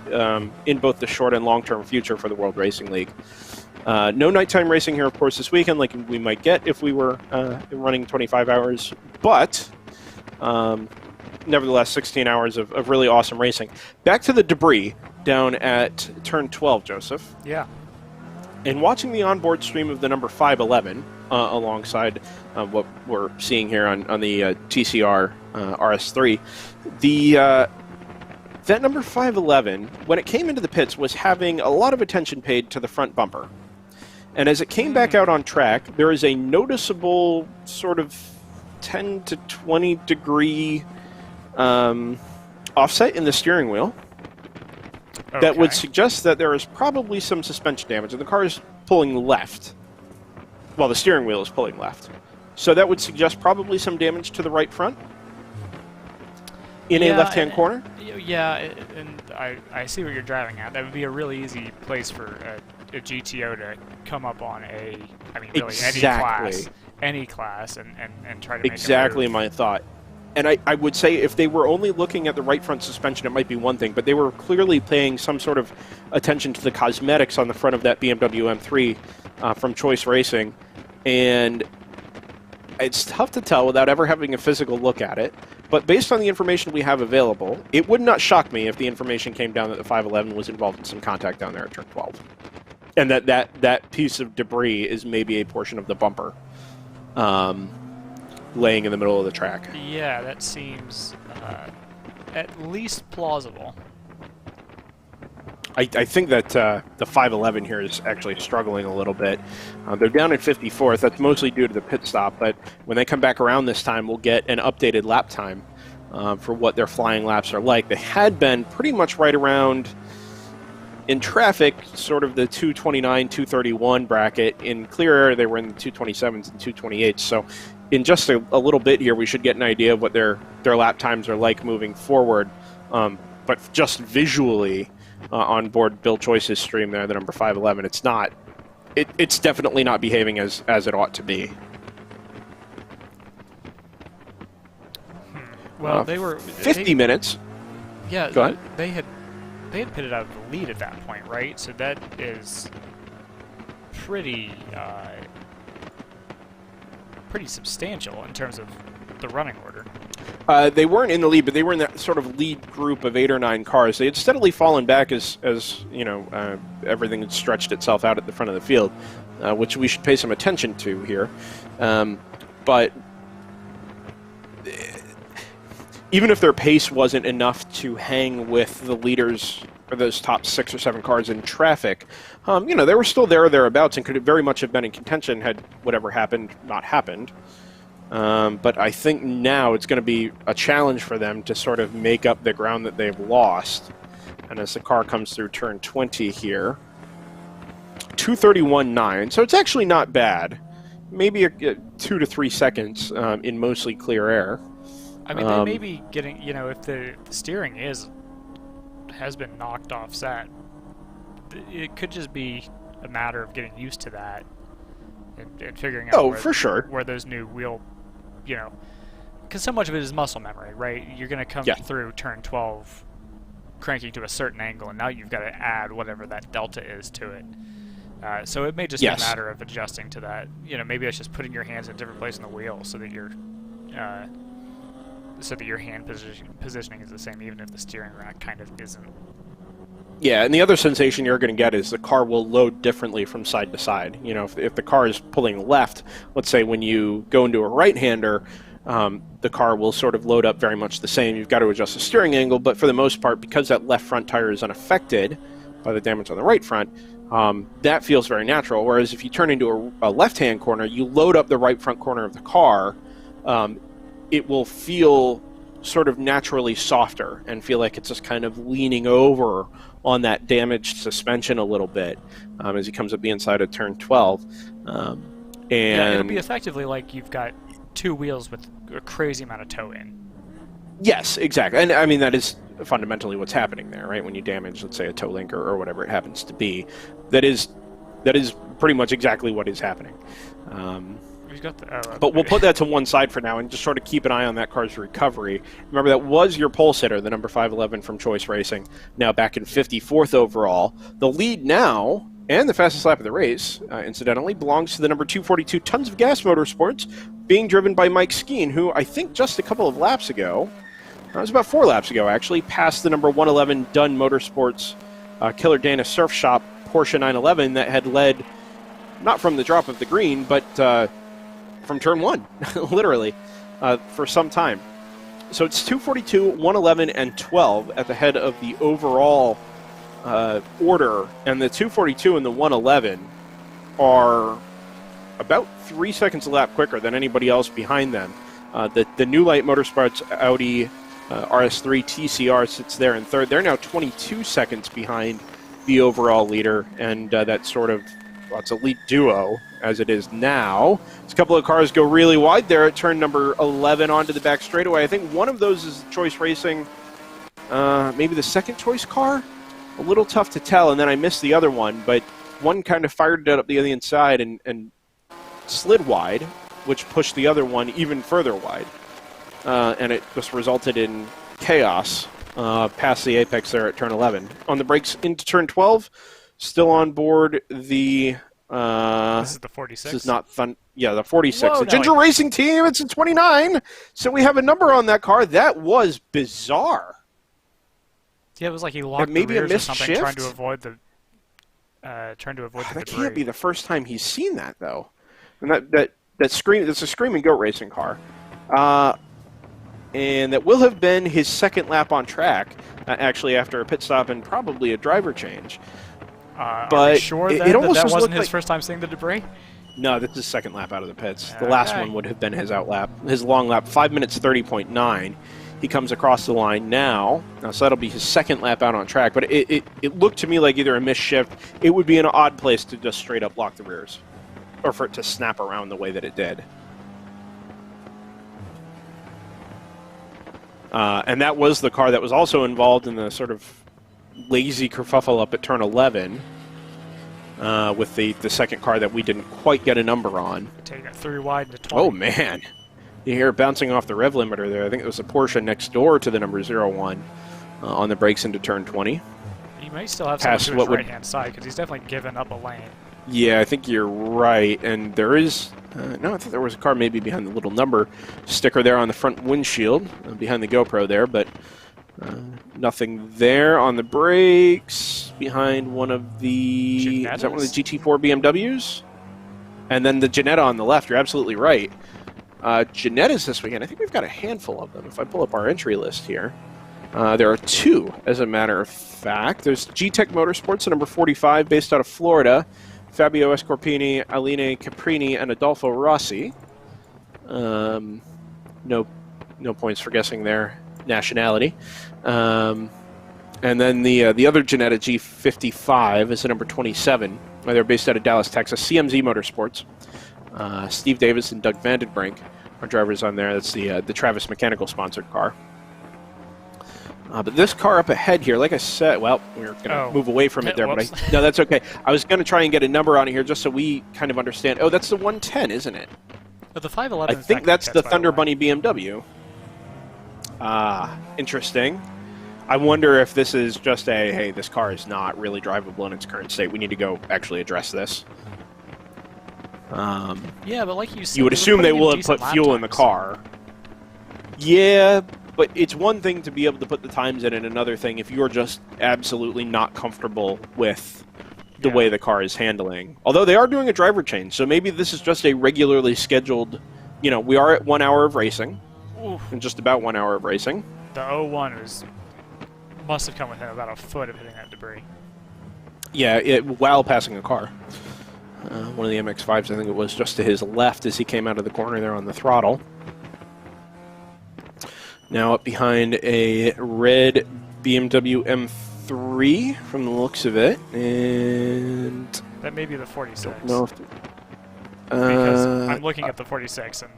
in both the short and long term future for the World Racing League. No nighttime racing here, of course, this weekend, like we might get if we were running 25 hours, but nevertheless, 16 hours of really awesome racing. Back to the debris down at turn 12, Joseph. Yeah. And watching the onboard stream of the number 511 alongside what we're seeing here on the TCR RS3, that number 511, when it came into the pits, was having a lot of attention paid to the front bumper. And as it came back out on track, there is a noticeable sort of 10 to 20 degree offset in the steering wheel. That would suggest that there is probably some suspension damage, and the car is pulling left, while the steering wheel is pulling left. So that would suggest probably some damage to the right front in a left-hand corner. Yeah, and I see what you're driving at. That would be a really easy place for a GTO to come up on really exactly. any class, and try to make exactly my thought. And I would say if they were only looking at the right front suspension, it might be one thing, but they were clearly paying some sort of attention to the cosmetics on the front of that BMW M3 from Choice Racing. And it's tough to tell without ever having a physical look at it. But based on the information we have available, it would not shock me if the information came down that the 511 was involved in some contact down there at turn 12. And that piece of debris is maybe a portion of the bumper. Laying in the middle of the track. Yeah, that seems at least plausible. I think that the 511 here is actually struggling a little bit. They're down at 54th. That's mostly due to the pit stop, but when they come back around this time, we'll get an updated lap time for what their flying laps are like. They had been pretty much right around, in traffic, sort of the 229, 231 bracket. In clear air, they were in the 227s and 228s. So in just a little bit here, we should get an idea of what their lap times are like moving forward. But just visually on board Bill Choice's stream there, the number 511, it's definitely not behaving as it ought to be. Well, they were 50 minutes. Yeah, go ahead. They had pitted out of the lead at that point, right? So that is pretty substantial in terms of the running order. They weren't in the lead, but they were in that sort of lead group of 8 or 9 cars. They had steadily fallen back as everything had stretched itself out at the front of the field, which we should pay some attention to here. But even if their pace wasn't enough to hang with the leaders or those top 6 or 7 cars in traffic, they were still there or thereabouts and could very much have been in contention had whatever happened not happened. But I think now it's going to be a challenge for them to sort of make up the ground that they've lost. And as the car comes through turn 20 here, 231.9, so it's actually not bad. Maybe 2 to 3 seconds in mostly clear air. I mean, they may be getting, if the steering has been knocked offset, it could just be a matter of getting used to that. and figuring out Oh, for sure. where those new wheel, because so much of it is muscle memory, right? You're going to come through turn 12 cranking to a certain angle, and now you've got to add whatever that delta is to it. So it may just be a matter of adjusting to that. Maybe that's just putting your hands in a different place on the wheel so that your hand positioning is the same, even if the steering rack kind of isn't. Yeah, and the other sensation you're going to get is the car will load differently from side to side. If the car is pulling left, let's say when you go into a right-hander, the car will sort of load up very much the same. You've got to adjust the steering angle, but for the most part, because that left front tire is unaffected by the damage on the right front, that feels very natural. Whereas if you turn into a left-hand corner, you load up the right front corner of the car, it will feel sort of naturally softer and feel like it's just kind of leaning over on that damaged suspension a little bit as he comes up the inside of turn 12. And it'll be effectively like you've got two wheels with a crazy amount of toe in. Yes, exactly. And I mean, that is fundamentally what's happening there, right? When you damage, let's say, a toe link or whatever it happens to be, that is pretty much exactly what is happening. But we'll put that to one side for now and just sort of keep an eye on that car's recovery. Remember, that was your pole sitter, the number 511 from Choice Racing, now back in 54th overall. The lead now, and the fastest lap of the race, incidentally, belongs to the number 242 Tons of Gas Motorsports, being driven by Mike Skeen, who I think just a couple of laps ago, it was about 4 laps ago actually, passed the number 111 Dunn Motorsports Killer Dana Surf Shop Porsche 911 that had led, not from the drop of the green, but from turn 1, literally, for some time. So it's 242, 111, and 12 at the head of the overall order, and the 242 and the 111 are about 3 seconds a lap quicker than anybody else behind them. The New Light Motorsports Audi RS3 TCR sits there in third. They're now 22 seconds behind the overall leader, and that's sort of, well, it's elite duo as it is now. A couple of cars go really wide there at turn number 11 onto the back straightaway. I think one of those is Choice Racing, maybe the second choice car? A little tough to tell, and then I missed the other one, but one kind of fired it up the other inside and slid wide, which pushed the other one even further wide. And it just resulted in chaos past the apex there at turn 11. On the brakes into turn 12, still on board the... this is the 46? This is not fun. Yeah, the 46. Whoa, the Ginger Racing Team, it's a 29. So we have a number on that car. That was bizarre. Yeah, it was like he locked maybe the a rears or missed something, shift? trying to avoid the That debris. can't be the first time he's seen that, though. And that's a Screaming Goat Racing car. And that will have been his second lap on track, actually, after a pit stop and probably a driver change. But are we sure then it almost that wasn't his like... first time seeing the debris? No, this is his second lap out of the pits. The last one would have been his out lap, his long lap, 5 minutes 30.9. He comes across the line now. So that'll be his second lap out on track. But it looked to me like either a missed shift. It would be an odd place to just straight up lock the rears, or for it to snap around the way that it did. And that was the car that was also involved in the sort of lazy kerfuffle up at turn 11 with the second car that we didn't quite get a number on. Taking it 3 wide to 20. Oh, man. You hear it bouncing off the rev limiter there. I think it was a Porsche next door to the number 01 on the brakes into turn 20. He may still have someone to his right-hand side because he's definitely given up a lane. Yeah, I think you're right. And there is... no, I think there was a car maybe behind the little number sticker there on the front windshield, behind the GoPro there, but nothing there on the brakes, behind one of the... Ginettas? Is that one of the GT4 BMWs? And then the Ginetta on the left, you're absolutely right. Ginettas this weekend, I think we've got a handful of them. If I pull up our entry list here, there are 2, as a matter of fact. There's G-Tech Motorsports, number 45, based out of Florida. Fabio Escorpini, Aline Caprini, and Adolfo Rossi. No points for guessing their nationality. And then the other Ginetta G55 is the number 27. They're based out of Dallas, Texas. CMZ Motorsports. Steve Davis and Doug Vandenbrink are drivers on there. That's the Travis Mechanical sponsored car. But this car up ahead here, like I said, well, we're going to move away from it there, but no, that's okay. I was going to try and get a number on it here just so we kind of understand. Oh, that's the 110, isn't it? But the 511. I think that's the Thunder Bunny BMW. Interesting. I wonder if this is just a, hey, this car is not really drivable in its current state. We need to go actually address this. Yeah, but like you said, you would assume they will have put fuel in the car. Yeah, but it's one thing to be able to put the times in, and another thing if you're just absolutely not comfortable with the way the car is handling. Although they are doing a driver change, so maybe this is just a regularly scheduled, you know, we are at 1 hour of racing. Oof. And just about 1 hour of racing. The 01 must have come within about a foot of hitting that debris. Yeah, while passing a car. One of the MX-5s, I think it was, just to his left as he came out of the corner there on the throttle. Now up behind a red BMW M3 from the looks of it, and that may be the 46. No, if because I'm looking at the 46, and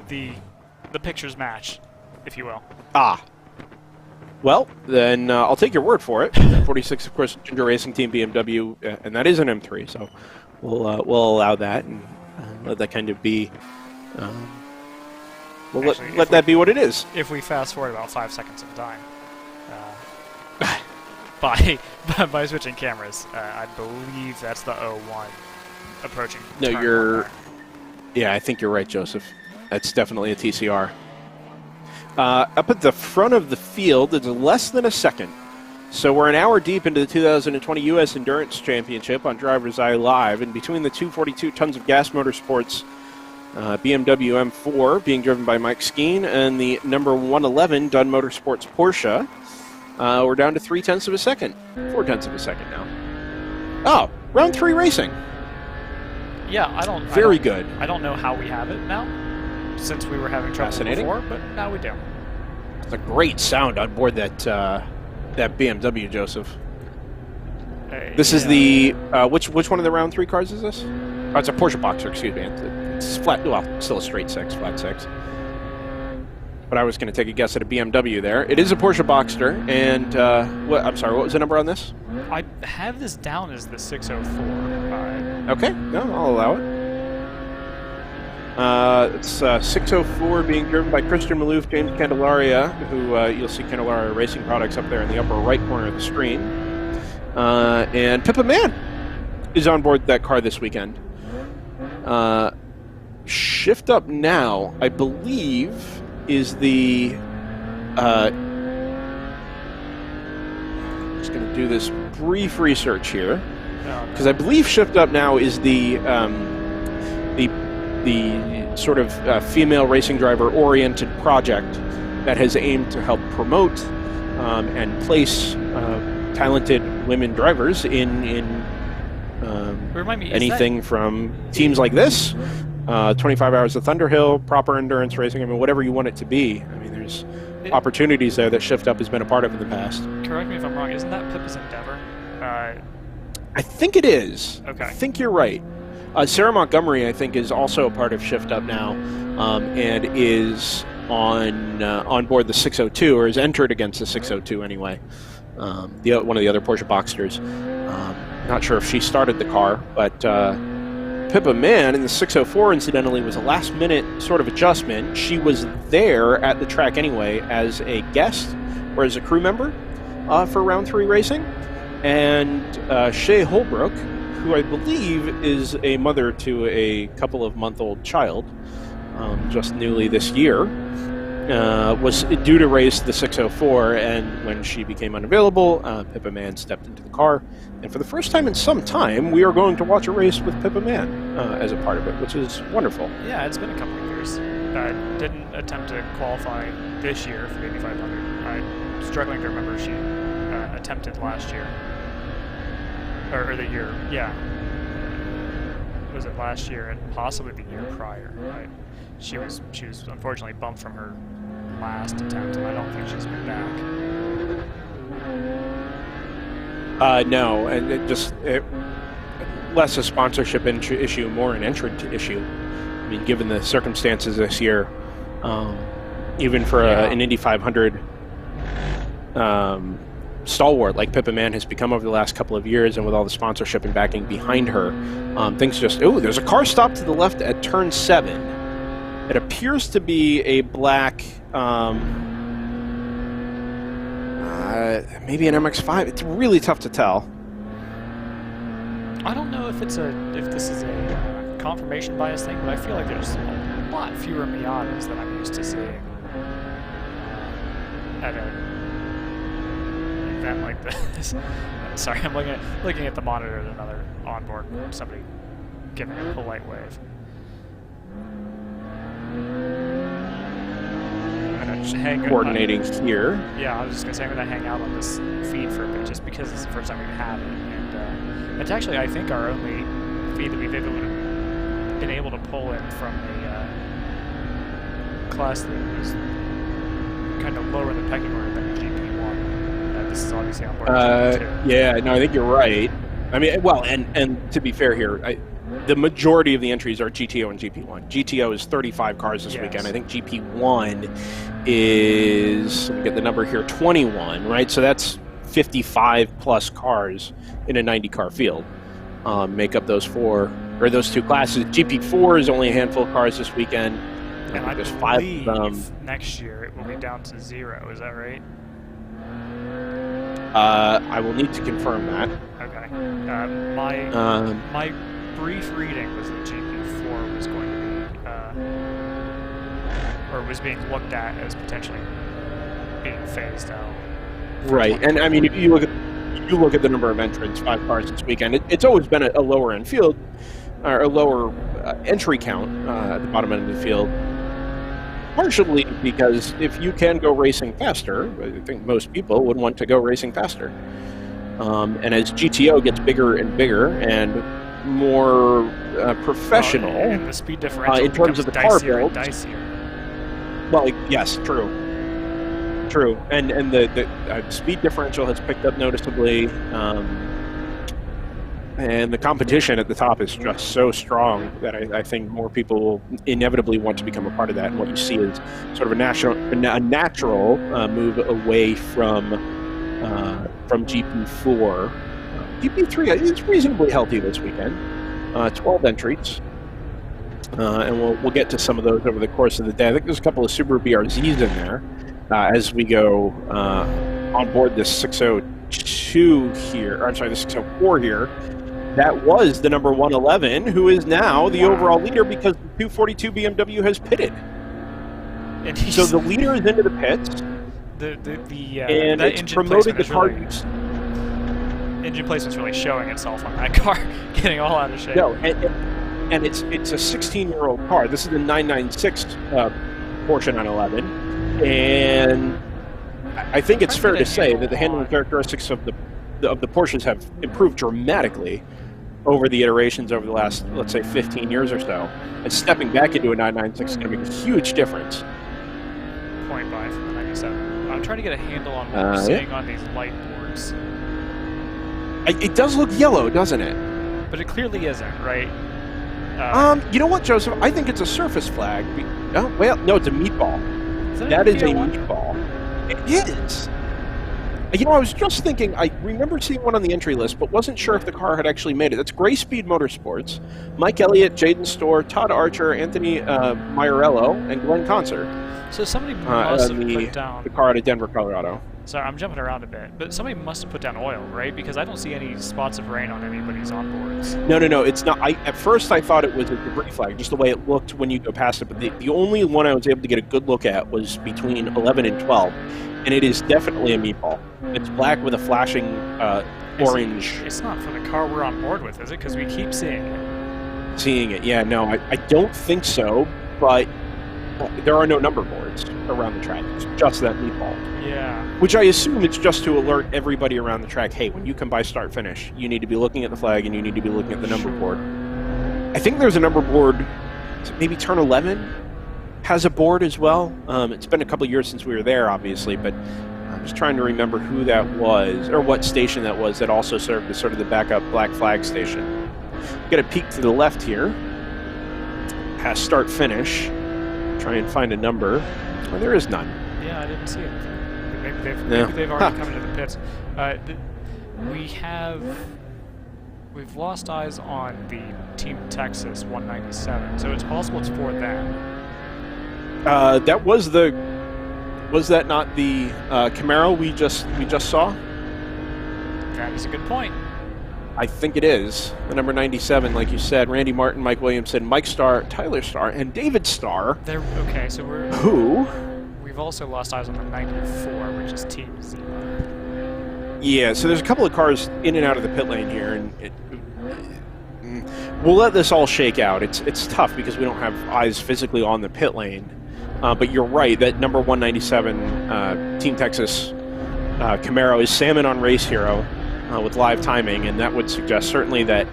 the pictures match, if you will. Well, then I'll take your word for it. 46, of course, Ginger Racing Team BMW, and that is an M3, so we'll allow that and let that kind of be. We'll let that be what it is. If we fast forward about 5 seconds in time, by switching cameras, I believe that's the 01 approaching. No, you're. Yeah, I think you're right, Joseph. That's definitely a TCR. Up at the front of the field, it's less than a second. So we're an hour deep into the 2020 U.S. Endurance Championship on Driver's Eye Live, and between the 242 tons of gas motorsports BMW M4 being driven by Mike Skeen and the number 111 Dunn Motorsports Porsche, we're down to 0.3 of a second. 0.4 of a second now. Oh, round 3 racing. Yeah, I don't. Very good. I don't know how we have it now, since we were having trouble before, but now we do. It's a great sound on board that that BMW, Joseph. This is the which one of the round 3 cars is this? Oh, it's a Porsche Boxer. Excuse me. It's flat. Well, still a straight 6, flat 6. But I was going to take a guess at a BMW there. It is a Porsche Boxster, and I'm sorry. What was the number on this? I have this down as the 604. Okay, no, I'll allow it. It's 604 being driven by Christian Maloof, James Candelaria, who you'll see Candelaria Racing Products up there in the upper right corner of the screen. And Pippa Mann is on board that car this weekend. Shift Up Now, I believe, is the... just going to do this brief research here. Because I believe Shift Up Now is the sort of female racing driver-oriented project that has aimed to help promote and place talented women drivers in anything from teams like this, 25 Hours of Thunderhill, proper endurance racing, I mean, whatever you want it to be. I mean, there's opportunities there that Shift Up has been a part of in the past. Correct me if I'm wrong, isn't that Pippa's Endeavor? I think it is. Okay. I think you're right. Sarah Montgomery, I think, is also a part of Shift Up Now, and is on board the 602, or is entered against the 602 anyway. One of the other Porsche Boxsters. Not sure if she started the car, but Pippa Mann in the 604, incidentally, was a last-minute sort of adjustment. She was there at the track anyway as a guest or as a crew member for round 3 racing. And Shay Holbrook, who I believe is a mother to a couple of month-old child, just newly this year, was due to race the 604, and when she became unavailable, Pippa Mann stepped into the car. And for the first time in some time, we are going to watch a race with Pippa Mann as a part of it, which is wonderful. Yeah, it's been a couple of years. Didn't attempt to qualify this year for the Indy 500. I'm struggling to remember if she attempted last year. Or the year, yeah. Was it last year and possibly the year prior? Right? She was unfortunately bumped from her last attempt, and I don't think she's been back. No, and less a sponsorship issue, more an entrant issue. I mean, given the circumstances this year, even for an Indy 500 stalwart like Pippa Mann has become over the last couple of years, and with all the sponsorship and backing behind her, things just... Oh, there's a car stop to the left at turn 7. It appears to be a black... maybe an MX-5. It's really tough to tell. I don't know if this is a confirmation bias thing, but I feel like there's a lot fewer Miatas than I'm used to seeing at an event like this. Sorry, I'm looking at the monitor at another onboard. Somebody giving a polite wave. Coordinating here. Yeah, I was just gonna say I'm gonna hang out on this feed for a bit, just because it's the first time we've had it, and it's actually, I think, our only feed that we've been able to pull in from a class that was kind of lower in the pecking order than GP1. This is obviously on board GP2. Yeah, no, I think you're right. I mean, well, and to be fair here, the majority of the entries are GTO and GP1. GTO is 35 cars this weekend. I think GP1 is, let me get the number here, 21, right? So that's 55 plus cars in a 90-car field. Make up those those two classes. GP4 is only a handful of cars this weekend. And I there's believe 5 of them. next year it will be down to 0. Is that right? I will need to confirm that. Okay. My brief reading was that GP4 was going to be, or was being looked at as potentially being phased out. Right, and I mean, if you look at the number of entrants, 5 cars this weekend, it's always been a lower end field, or a lower entry count at the bottom end of the field. Partially because if you can go racing faster, I think most people would want to go racing faster. And as GTO gets bigger and bigger and more professional, and the speed differential in terms of the car build. Well, yes, true, and the speed differential has picked up noticeably, and the competition at the top is just so strong that I think more people will inevitably want to become a part of that. And what you see is sort of a natural move away from GP4. GP3 is reasonably healthy this weekend. 12 entries. And we'll get to some of those over the course of the day. I think there's a couple of Subaru BRZs in there as we go on board this 602 here. Or I'm sorry, the 604 here. That was the number 111, who is now the overall leader because the 242 BMW has pitted. And so the leader is into the pits. And it's promoted the car. Engine placement's really showing itself on that car, getting all out of shape. No, and it's a 16-year-old car. This is the 996 Porsche 911, and I think it's fair to say that the handling characteristics of the Porsches have improved dramatically over the iterations over the last, let's say, 15 years or so. And stepping back into a 996 is going to make a huge difference. 0.5 from the 97. I'm trying to get a handle on what we're seeing on these light boards. It does look yellow, doesn't it? But it clearly isn't, right? You know what, Joseph? I think it's a surface flag. Oh, well, no, it's a meatball. That is a meatball. It is. You know, I was just thinking, I remember seeing one on the entry list, but wasn't sure if the car had actually made it. That's Gray Speed Motorsports. Mike Elliott, Jaden Storr, Todd Archer, Anthony Maiorello, and Glenn Concert. So somebody must have put down... the car out of Denver, Colorado. Sorry, I'm jumping around a bit, but somebody must have put down oil, right? Because I don't see any spots of rain on anybody's onboards. No, it's not. At first I thought it was a debris flag, just the way it looked when you go past it, but the only one I was able to get a good look at was between 11 and 12. And it is definitely a meatball. It's black with a flashing orange. It's not for the car we're on board with, is it? Because we keep seeing it. Seeing it, yeah. No, I don't think so, but there are no number boards around the track. It's just that meatball. Yeah. Which I assume it's just to alert everybody around the track, hey, when you come by start-finish, you need to be looking at the flag and you need to be looking at the number board. I think there's a number board, maybe turn 11? Has a board as well. It's been a couple years since we were there, obviously, but I'm just trying to remember who that was, or what station that was that also served as sort of the backup black flag station. Get a peek to the left here. Past start-finish. Try and find a number. Oh, there is none. Yeah, I didn't see anything. maybe they've already come into the pits. We've lost eyes on the Team Texas 197, so it's possible it's for them. Was that not the Camaro we just saw? That is a good point. I think it is. The number 97, like you said, Randy Martin, Mike Williamson, Mike Starr, Tyler Starr, and David Starr. Okay, so we've also lost eyes on the 94, which is Team Zero. Yeah, so there's a couple of cars in and out of the pit lane here, and we'll let this all shake out. It's tough because we don't have eyes physically on the pit lane. But you're right, that number 197 Team Texas Camaro is Salmon on Race Hero with live timing, and that would suggest certainly that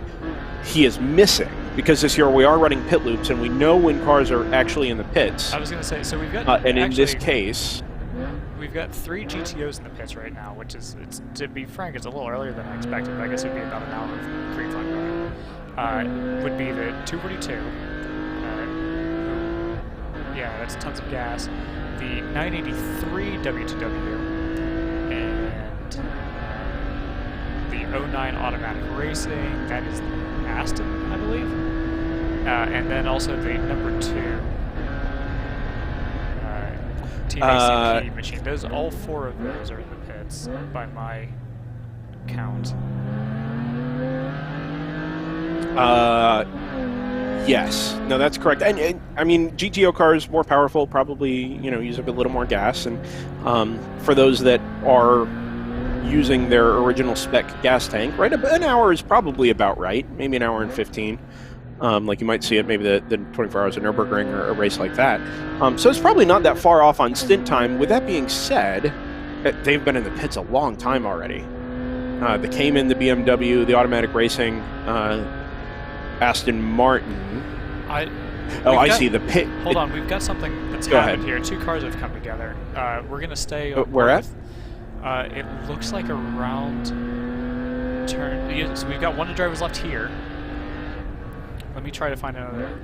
he is missing, because this year we are running pit loops, and we know when cars are actually in the pits. I was going to say, so we've got... and in this case... We've got 3 GTOs in the pits right now, which is, to be frank, it's a little earlier than I expected, but I guess it would be about an hour of pre-flight running. Would be the 242. Yeah, that's tons of gas. The 983 W2W, and the 09 Automatic Racing, that is Aston, I believe. And then also the number 2 Team ACP machine. All 4 of those are in the pits, by my count. Yes. No, that's correct. And I mean, GTO cars, more powerful, probably, use up a little more gas. And for those that are using their original spec gas tank, right, an hour is probably about right. Maybe an hour and 15. Like you might see it maybe the 24 hours of Nürburgring or a race like that. So it's probably not that far off on stint time. With that being said, they've been in the pits a long time already. The Cayman, the BMW, the Automatic Racing, Aston Martin. I see the pit. Hold on, we've got something that's happened here. 2 cars have come together. We're going to stay... where at? It looks like around turn... So we've got 1 of the drivers left here. Let me try to find another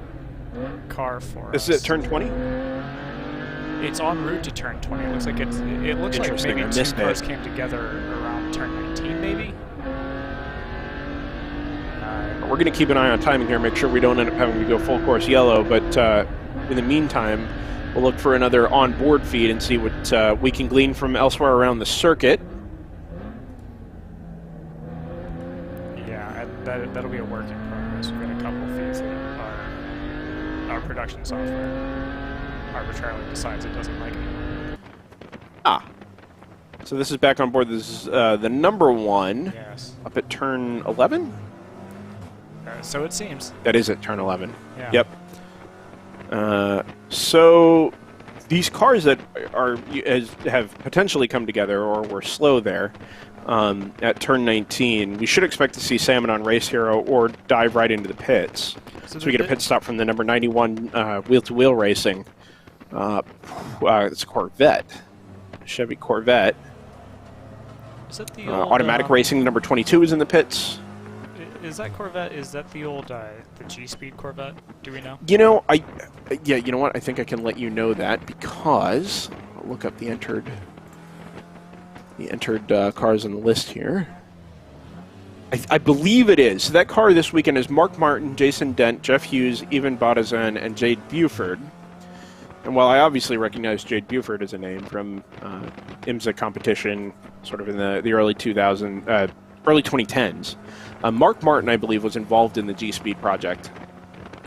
car for us. Is it turn 20? It's en route to turn 20. It looks like it looks like maybe 2 cars came together around turn 19, maybe? We're going to keep an eye on timing here, make sure we don't end up having to go full course yellow, but in the meantime, we'll look for another on-board feed and see what we can glean from elsewhere around the circuit. Yeah, that'll be a work in progress. We've got a couple of feeds that our production software arbitrarily decides it doesn't like anymore. So this is back on board. This is the number 1 up at turn 11? So it seems. That is at turn 11. Yeah. Yep. So these cars that have potentially come together or were slow there at turn 19, we should expect to see Salmon on Race Hero or dive right into the pits. So we get a pit stop from the number 91 wheel-to-wheel racing. It's a Corvette. Chevy Corvette. Is that the old, Automatic Racing, number 22 is in the pits. Is that Corvette? Is that the old the G-Speed Corvette? Do we know? You know what? I think I can let you know that because I'll look up the entered cars on the list here. I believe it is. So that car this weekend is Mark Martin, Jason Dent, Jeff Hughes, Evan Bodazen, and Jade Buford. And while I obviously recognize Jade Buford as a name from IMSA competition, sort of in the early 2010s. Mark Martin, I believe, was involved in the G-Speed project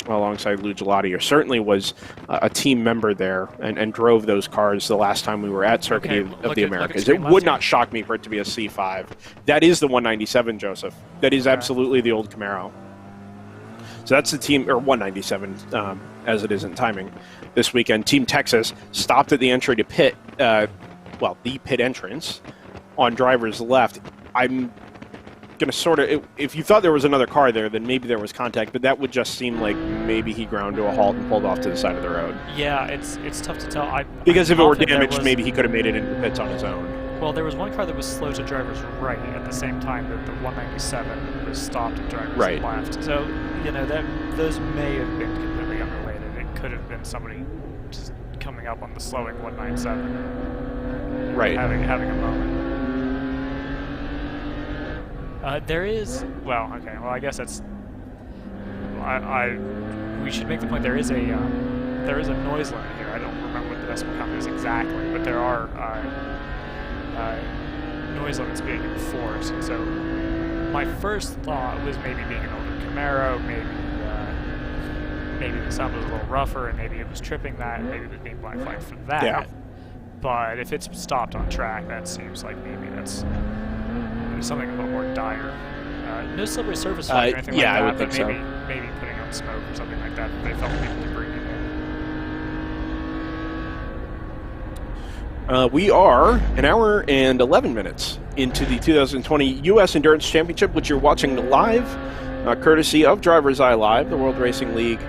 alongside Lou Gelati, or certainly was a team member there and drove those cars the last time we were at Circuit of the Americas. It would not shock me for it to be a C5. That is the 197, Joseph. That is absolutely the old Camaro. So that's the team, or 197, as it is in timing. This weekend, Team Texas stopped at the entry to pit, the pit entrance on driver's left. I'm going to sort of, if you thought there was another car there, then maybe there was contact, but that would just seem like maybe he ground to a halt and pulled off to the side of the road. Yeah, it's tough to tell. Because if it were damaged, maybe he could have made it into the pits on his own. Well, there was one car that was slow to driver's right at the same time that the 197 was stopped at driver's left. So, those may have been completely unrelated. It could have been somebody just coming up on the slowing 197. Right. having a moment. There is, well, okay, well, I guess that's, we should make the point, there is a noise limit here. I don't remember what the decimal count is exactly, but there are noise limits being enforced. So my first thought was maybe being an older Camaro, maybe the sound was a little rougher, and maybe it was tripping that, and maybe it was being black flagged for that. Yeah. But if it's stopped on track, that seems like maybe there's something a little more dire. No slippery surface flag or anything like that, I would but think maybe putting on smoke or something like that. They felt maybe to bring it in. We are an hour and 11 minutes into the 2020 U.S. Endurance Championship, which you're watching live, courtesy of Driver's Eye Live, the World Racing League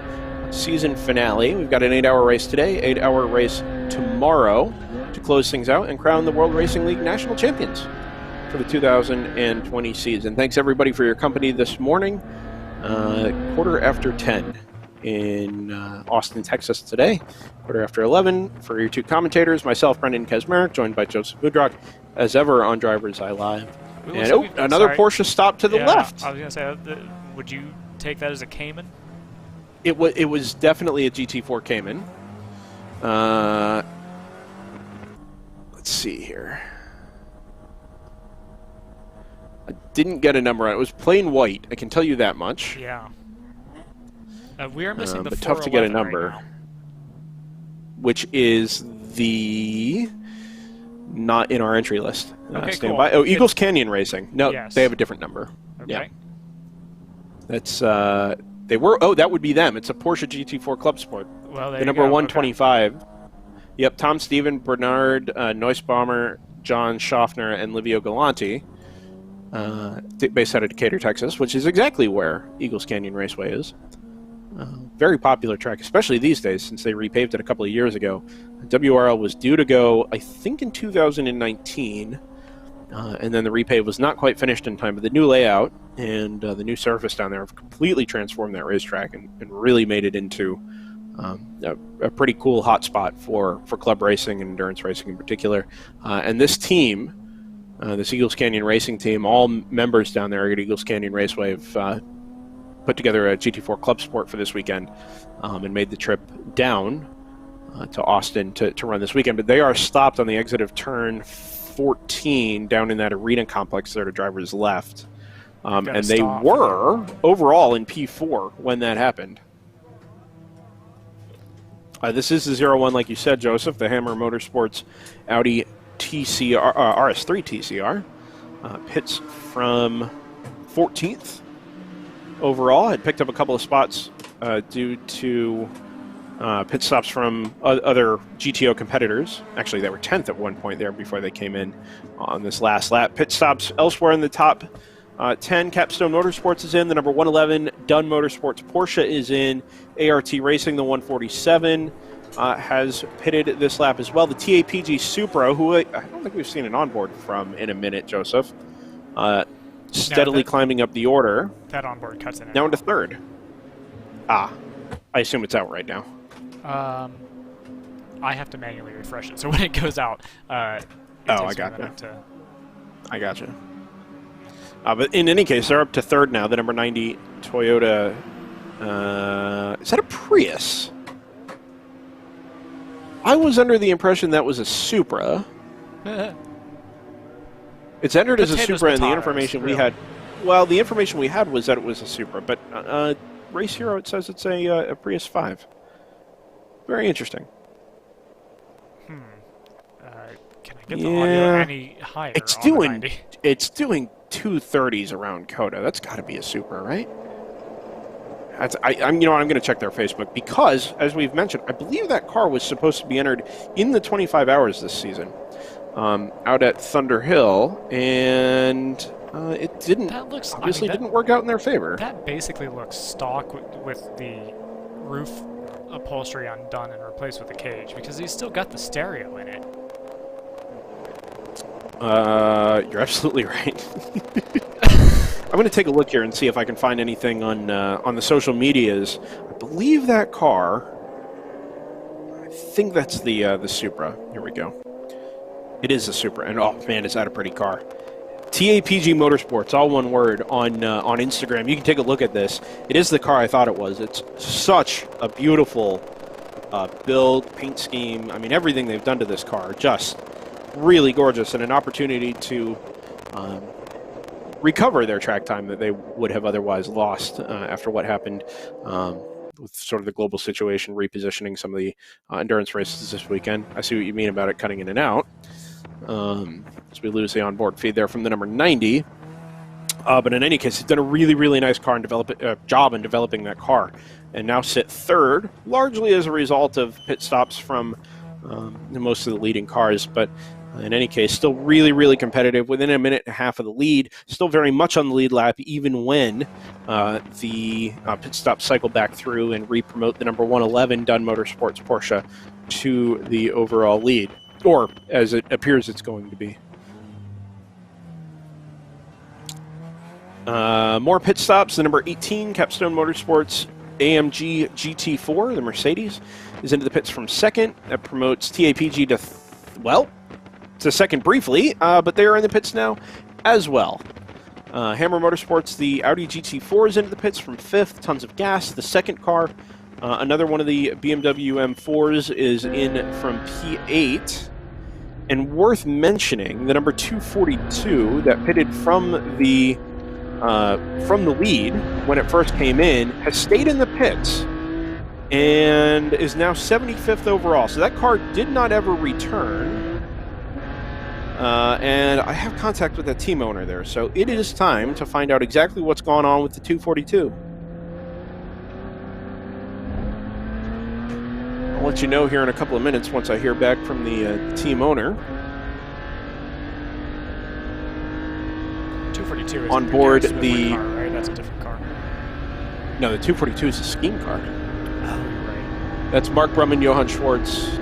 season finale. We've got an 8-hour race today, 8-hour race tomorrow to close things out and crown the World Racing League national champions for the 2020 season. Thanks everybody for your company this morning. 10:15 in Austin, Texas today. 11:15 for your two commentators, myself, Brendan Kesmerick, joined by Joseph Budrock, as ever on Driver's Eye Live. And another Porsche stop to the left. I was going to say, would you take that as a Cayman? It was definitely a GT4 Cayman. Let's see here. I didn't get a number on it. It was plain white, I can tell you that much. Yeah. We are missing the but tough to get a 411 number. right now. Which is the not in our entry list. Okay, stand cool. by. Oh, Eagles Canyon Racing. No, Yes. they have a different number. Okay. Yeah. That's they were. Oh, that would be them. It's a Porsche GT4 Club Sport. Well, there The you number go. 125. Okay. Yep, Tom Steven, Bernard Neusbaumer, John Schaffner, and Livio Galanti, based out of Decatur, Texas, which is exactly where Eagles Canyon Raceway is. Very popular track, especially these days, since they repaved it a couple of years ago. WRL was due to go, I think, in 2019, and then the repave was not quite finished in time. But the new layout and the new surface down there have completely transformed that racetrack and really made it into a pretty cool hotspot for club racing and endurance racing in particular. And this team, this Eagles Canyon Racing team, all members down there at Eagles Canyon Raceway have put together a GT4 Club Sport for this weekend and made the trip down to Austin to run this weekend. But they are stopped on the exit of turn 14 down in that arena complex there to driver's left. And they were overall in P4 when that happened. This is the 01, like you said, Joseph, the Hammer Motorsports Audi TCR, RS3 TCR. Pits from 14th overall. Had picked up a couple of spots due to pit stops from other GTO competitors. Actually, they were 10th at one point there before they came in on this last lap. Pit stops elsewhere in the top 10. Capstone Motorsports is in. The number 111 Dunn Motorsports Porsche is in. ART Racing, the 147, has pitted this lap as well. The TAPG Supra, who I don't think we've seen an onboard from in a minute, Joseph, steadily climbing up the order. That onboard cuts in. Now into third. I assume it's out right now. I have to manually refresh it, so when it goes out, I got you. I got you. But in any case, they're up to third now. The number 90 Toyota. Is that a Prius? I was under the impression that was a Supra. It's entered as a Supra, and the information we had. Well, the information we had was that it was a Supra, but Race Hero, it says it's a Prius 5. Very interesting. Can I get the audio any higher? It's on doing. the 90? It's doing 230s around Coda. That's got to be a Supra, right? I'm going to check their Facebook because, as we've mentioned, I believe that car was supposed to be entered in the 25 hours this season, out at Thunder Hill, and it didn't. That looks didn't work out in their favor. That basically looks stock with the roof upholstery undone and replaced with a cage because he's still got the stereo in it. You're absolutely right. I'm going to take a look here and see if I can find anything on the social medias. I believe that car. I think that's the Supra. Here we go. It is a Supra, and oh man, is that a pretty car. TAPG Motorsports, all one word, on Instagram. You can take a look at this. It is the car I thought it was. It's such a beautiful build, paint scheme. I mean, everything they've done to this car, just really gorgeous, and an opportunity to recover their track time that they would have otherwise lost after what happened with sort of the global situation, repositioning some of the endurance races this weekend. I see what you mean about it cutting in and out. As we lose the onboard feed there from the number 90. But in any case, he's done a really, really nice job in developing that car, and now sit third, largely as a result of pit stops from most of the leading cars. But in any case, still really, really competitive, within a minute and a half of the lead, still very much on the lead lap, even when the pit stops cycle back through and re-promote the number 111 Dunn Motorsports Porsche to the overall lead, or as it appears it's going to be. More pit stops. The number 18 Capstone Motorsports AMG GT4, the Mercedes, is into the pits from second. That promotes TAPG to second briefly, but they are in the pits now as well. Hammer Motorsports, the Audi GT4, is into the pits from fifth. Tons of gas, the second car. Another one of the BMW M4s is in from P8. And worth mentioning, the number 242 that pitted from the lead when it first came in has stayed in the pits and is now 75th overall. So that car did not ever return. And I have contact with that team owner there, so it is time to find out exactly what's going on with the 242. I'll let you know here in a couple of minutes once I hear back from the team owner. 242 is on board the car, right? That's a different car. No, the 242 is a scheme car. Oh, right. That's Mark Brumman, Johann Schwartz,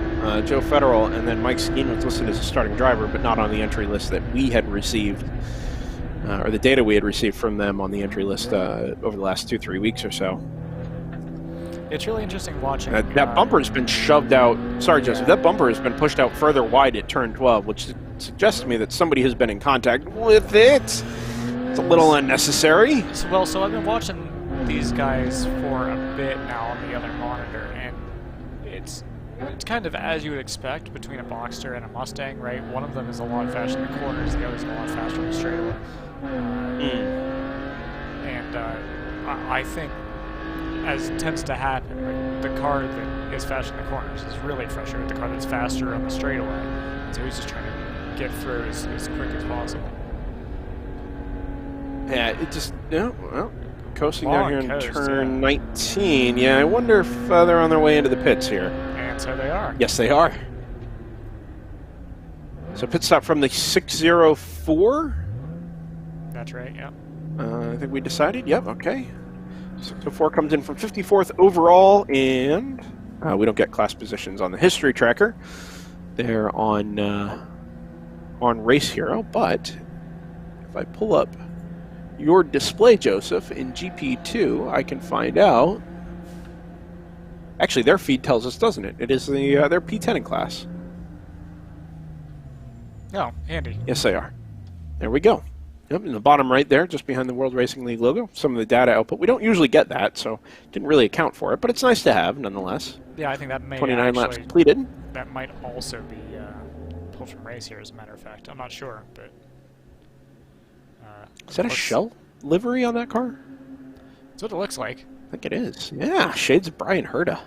Joe Federal, and then Mike Skeen was listed as a starting driver, but not on the entry list that we had received, or the data we had received from them on the entry list over the last 2-3 weeks or so. It's really interesting watching. That bumper has been shoved out. Sorry, Joseph. That bumper has been pushed out further wide at turn 12, which suggests to me that somebody has been in contact with it. It's a little unnecessary. So I've been watching these guys for a bit now on the other monitor, and it's kind of as you would expect between a Boxster and a Mustang, right? One of them is a lot faster in the corners, the other's a lot faster on the straightaway. And I think, as tends to happen, right, the car that is faster in the corners is really frustrated with the car that's faster on the straightaway. And so he's just trying to get through as quick as possible. Yeah, it just, well, coasting Long down here in coast, turn yeah. 19. Yeah, I wonder if they're on their way into the pits here. And so they are. Yes, they are. So pit stop from the 604. That's right, yeah. I think we decided. Yep, okay. 604 comes in from 54th overall, and we don't get class positions on the history tracker. They're on Race Hero, but if I pull up your display, Joseph, in GP2, I can find out. Actually, their feed tells us, doesn't it? It is their P10 in class. Oh, handy. Yes, they are. There we go. Yep, in the bottom right there, just behind the World Racing League logo, some of the data output. We don't usually get that, so didn't really account for it, but it's nice to have, nonetheless. Yeah, I think that may 29 laps completed. That might also be pulled from Race here, as a matter of fact. I'm not sure, but... Is that a shell livery on that car? That's what it looks like. I think it is. Yeah, shades of Brian Herta.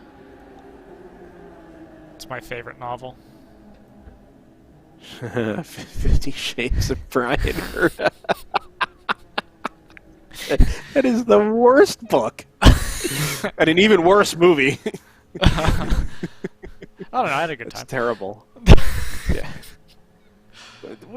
It's my favorite novel. 50 Shades of Brian Herta. That is the worst book. And an even worse movie. I don't know, I had a good time. It's terrible. Yeah.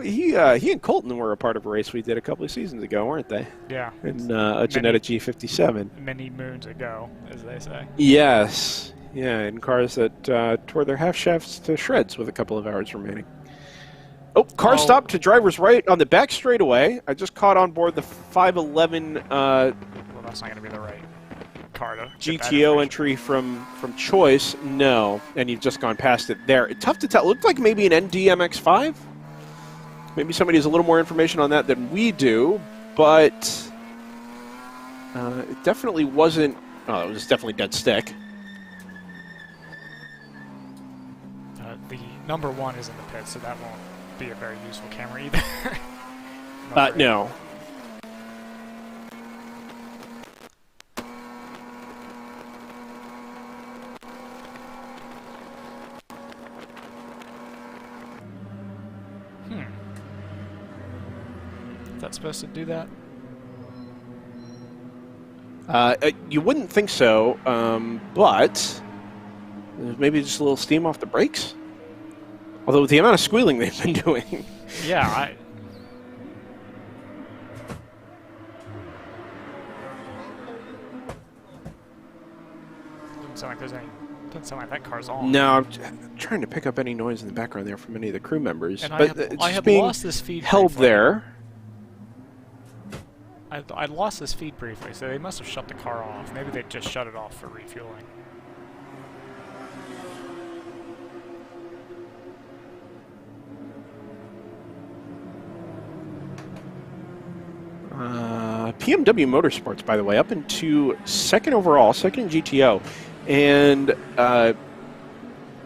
He and Colton were a part of a race we did a couple of seasons ago, weren't they? Yeah. In a Janetta G57. Many moons ago, as they say. Yes. Yeah, in cars that tore their half shafts to shreds with a couple of hours remaining. Oh, car stop to driver's right on the back straightaway. I just caught on board the 511 Well, that's not going to be the right car to GTO entry from Choice. No, and you've just gone past it there. Tough to tell. It looked like maybe an NDMX5. Maybe somebody has a little more information on that than we do, but it definitely wasn't. Oh, it was definitely dead stick. The number 1 is in the pit, so that won't be a very useful camera either. No. Is that supposed to do that? You wouldn't think so, but maybe just a little steam off the brakes. Although with the amount of squealing they've been doing. Yeah, doesn't sound like there's any. Doesn't sound like that car's on. No, I'm trying to pick up any noise in the background there from any of the crew members. And But I had lost this feed held briefly. there. I lost this feed briefly, so they must have shut the car off. Maybe they just shut it off for refueling. PMW Motorsports, by the way, up into second overall, second in GTO. And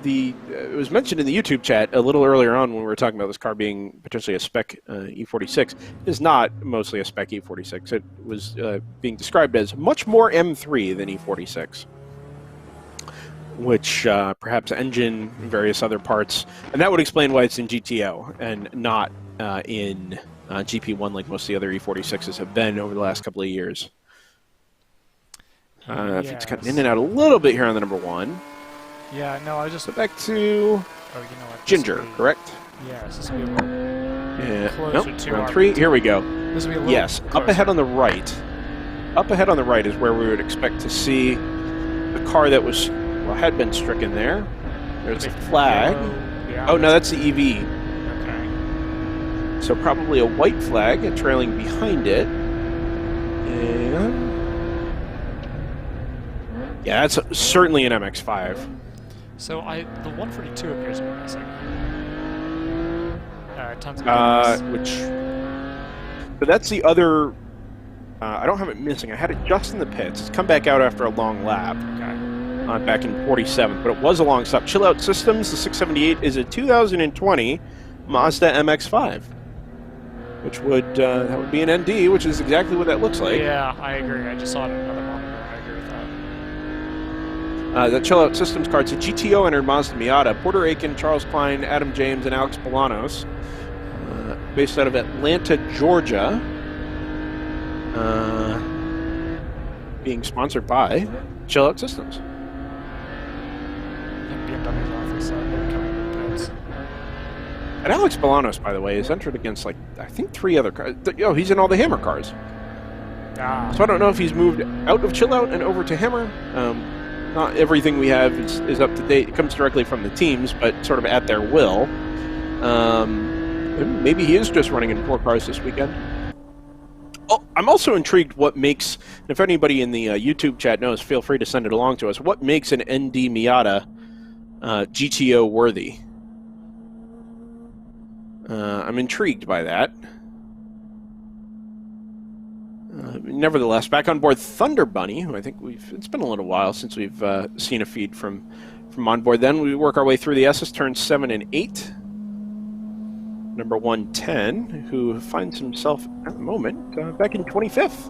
it was mentioned in the YouTube chat a little earlier on when we were talking about this car being potentially a spec E46. It is not mostly a spec E46. It was being described as much more M3 than E46, which perhaps engine and various other parts. And that would explain why it's in GTO and not in GP1 like most of the other E46s have been over the last couple of years. I think it's gotten in and out a little bit here on the number 1. Yeah, no, I just... So back to Oh, you know what? Ginger, correct? Yeah, this will be a little Yeah. closer Nope, to round our 3. Here we go. This will be a little Yes, closer. up ahead on the right. Up ahead on the right is where we would expect to see the car that was, well, had been stricken there. There's a flag. Yeah, Oh, no, that's the EV. Okay. So probably a white flag trailing behind it. And yeah, that's certainly an MX-5. So the 142 appears to be missing. Tons of But that's the other. I don't have it missing. I had it just in the pits. It's come back out after a long lap. Okay. Back in 47th, but it was a long stop. Chill Out Systems, the 678 is a 2020 Mazda MX-5, which would that would be an ND, which is exactly what that looks like. Yeah, I agree. I just saw it on another monitor. I agree with that. The Chill Out Systems car, it's a GTO entered Mazda Miata. Porter Aiken, Charles Klein, Adam James, and Alex Bolanos. Based out of Atlanta, Georgia. Being sponsored by Chill Out Systems. And BMW's awfully slow. They're coming to the pits. And Alex Bolanos, by the way, is entered against, like, I think 3 other cars. Yo, he's in all the Hammer cars. Ah. So I don't know if he's moved out of Chill Out and over to Hammer. Not everything we have is up to date. It comes directly from the teams, but sort of at their will. Maybe he is just running in 4 cars this weekend. Oh, I'm also intrigued what makes, and if anybody in the YouTube chat knows, feel free to send it along to us, what makes an ND Miata GTO worthy? I'm intrigued by that. Nevertheless, back on board Thunder Bunny, who I think it's been a little while since we've seen a feed from on board. Then we work our way through the S's, turns 7 and 8. Number 110, who finds himself at the moment back in 25th.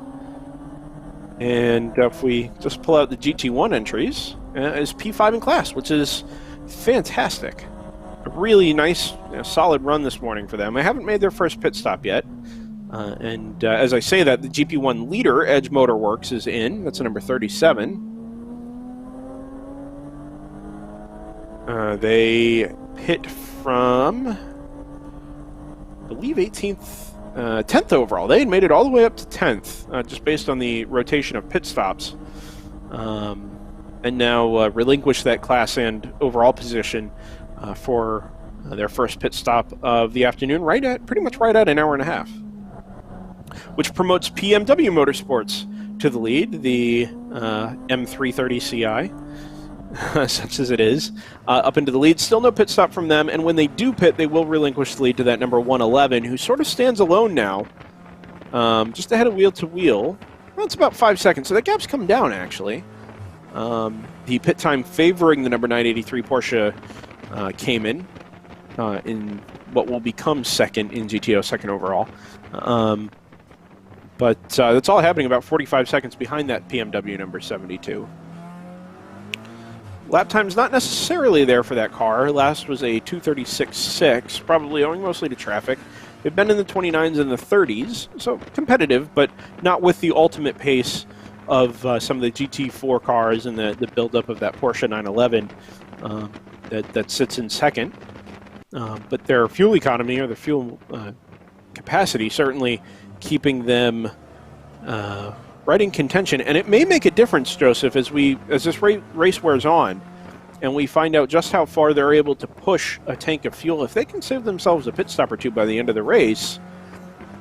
And if we just pull out the GT1 entries, is P5 in class, which is fantastic. A really nice, solid run this morning for them. I haven't made their first pit stop yet. And as I say that, the GP1 leader, Edge Motorworks, is in. That's number 37. They pit from, I believe, 18th, 10th overall. They had made it all the way up to 10th, just based on the rotation of pit stops. And now relinquish that class and overall position for their first pit stop of the afternoon, pretty much right at an hour and a half. Which promotes PMW Motorsports to the lead, the M330 CI. such as it is, up into the lead. Still no pit stop from them, and when they do pit, they will relinquish the lead to that number 111, who sort of stands alone now, just ahead of wheel to wheel. Well, it's about 5 seconds, so that gap's come down, actually. The pit time favoring the number 983 Porsche Cayman in what will become second in GTO, second overall. But that's all happening about 45 seconds behind that PMW number 72. Lap time's not necessarily there for that car. Last was a 2:36.6, probably owing mostly to traffic. They've been in the 29s and the 30s, so competitive, but not with the ultimate pace of some of the GT4 cars and the buildup of that Porsche 911 that sits in second. But their fuel economy or their fuel capacity certainly keeping them right in contention, and it may make a difference, Joseph, as this race wears on, and we find out just how far they're able to push a tank of fuel. If they can save themselves a pit stop or two by the end of the race,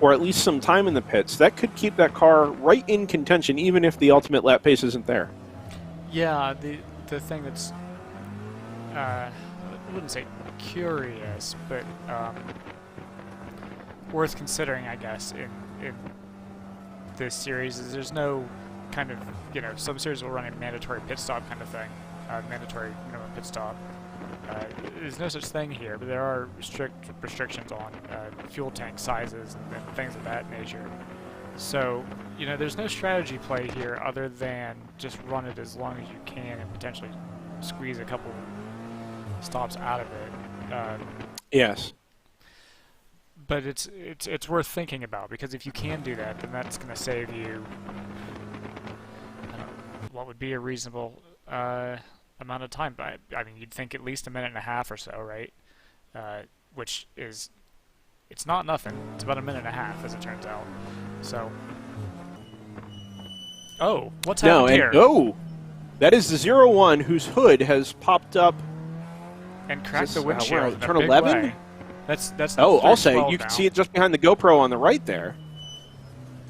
or at least some time in the pits, that could keep that car right in contention, even if the ultimate lap pace isn't there. Yeah, the thing that's I wouldn't say curious, but worth considering, I guess, in this series is there's no kind of, some series will run a mandatory pit stop kind of thing, mandatory minimum pit stop. There's no such thing here, but there are strict restrictions on fuel tank sizes and things of that nature. So, there's no strategy play here other than just run it as long as you can and potentially squeeze a couple stops out of it. Yes. But it's worth thinking about, because if you can do that, then that's going to save you what would be a reasonable amount of time. But I mean, you'd think at least a minute and a half or so, right? Which is, it's not nothing. It's about a minute and a half, as it turns out. So, oh, what's happened here? Oh, that is the 01 whose hood has popped up and cracked the windshield in a turn big 11? way. That's I'll say you now. can see it just behind the GoPro on the right there.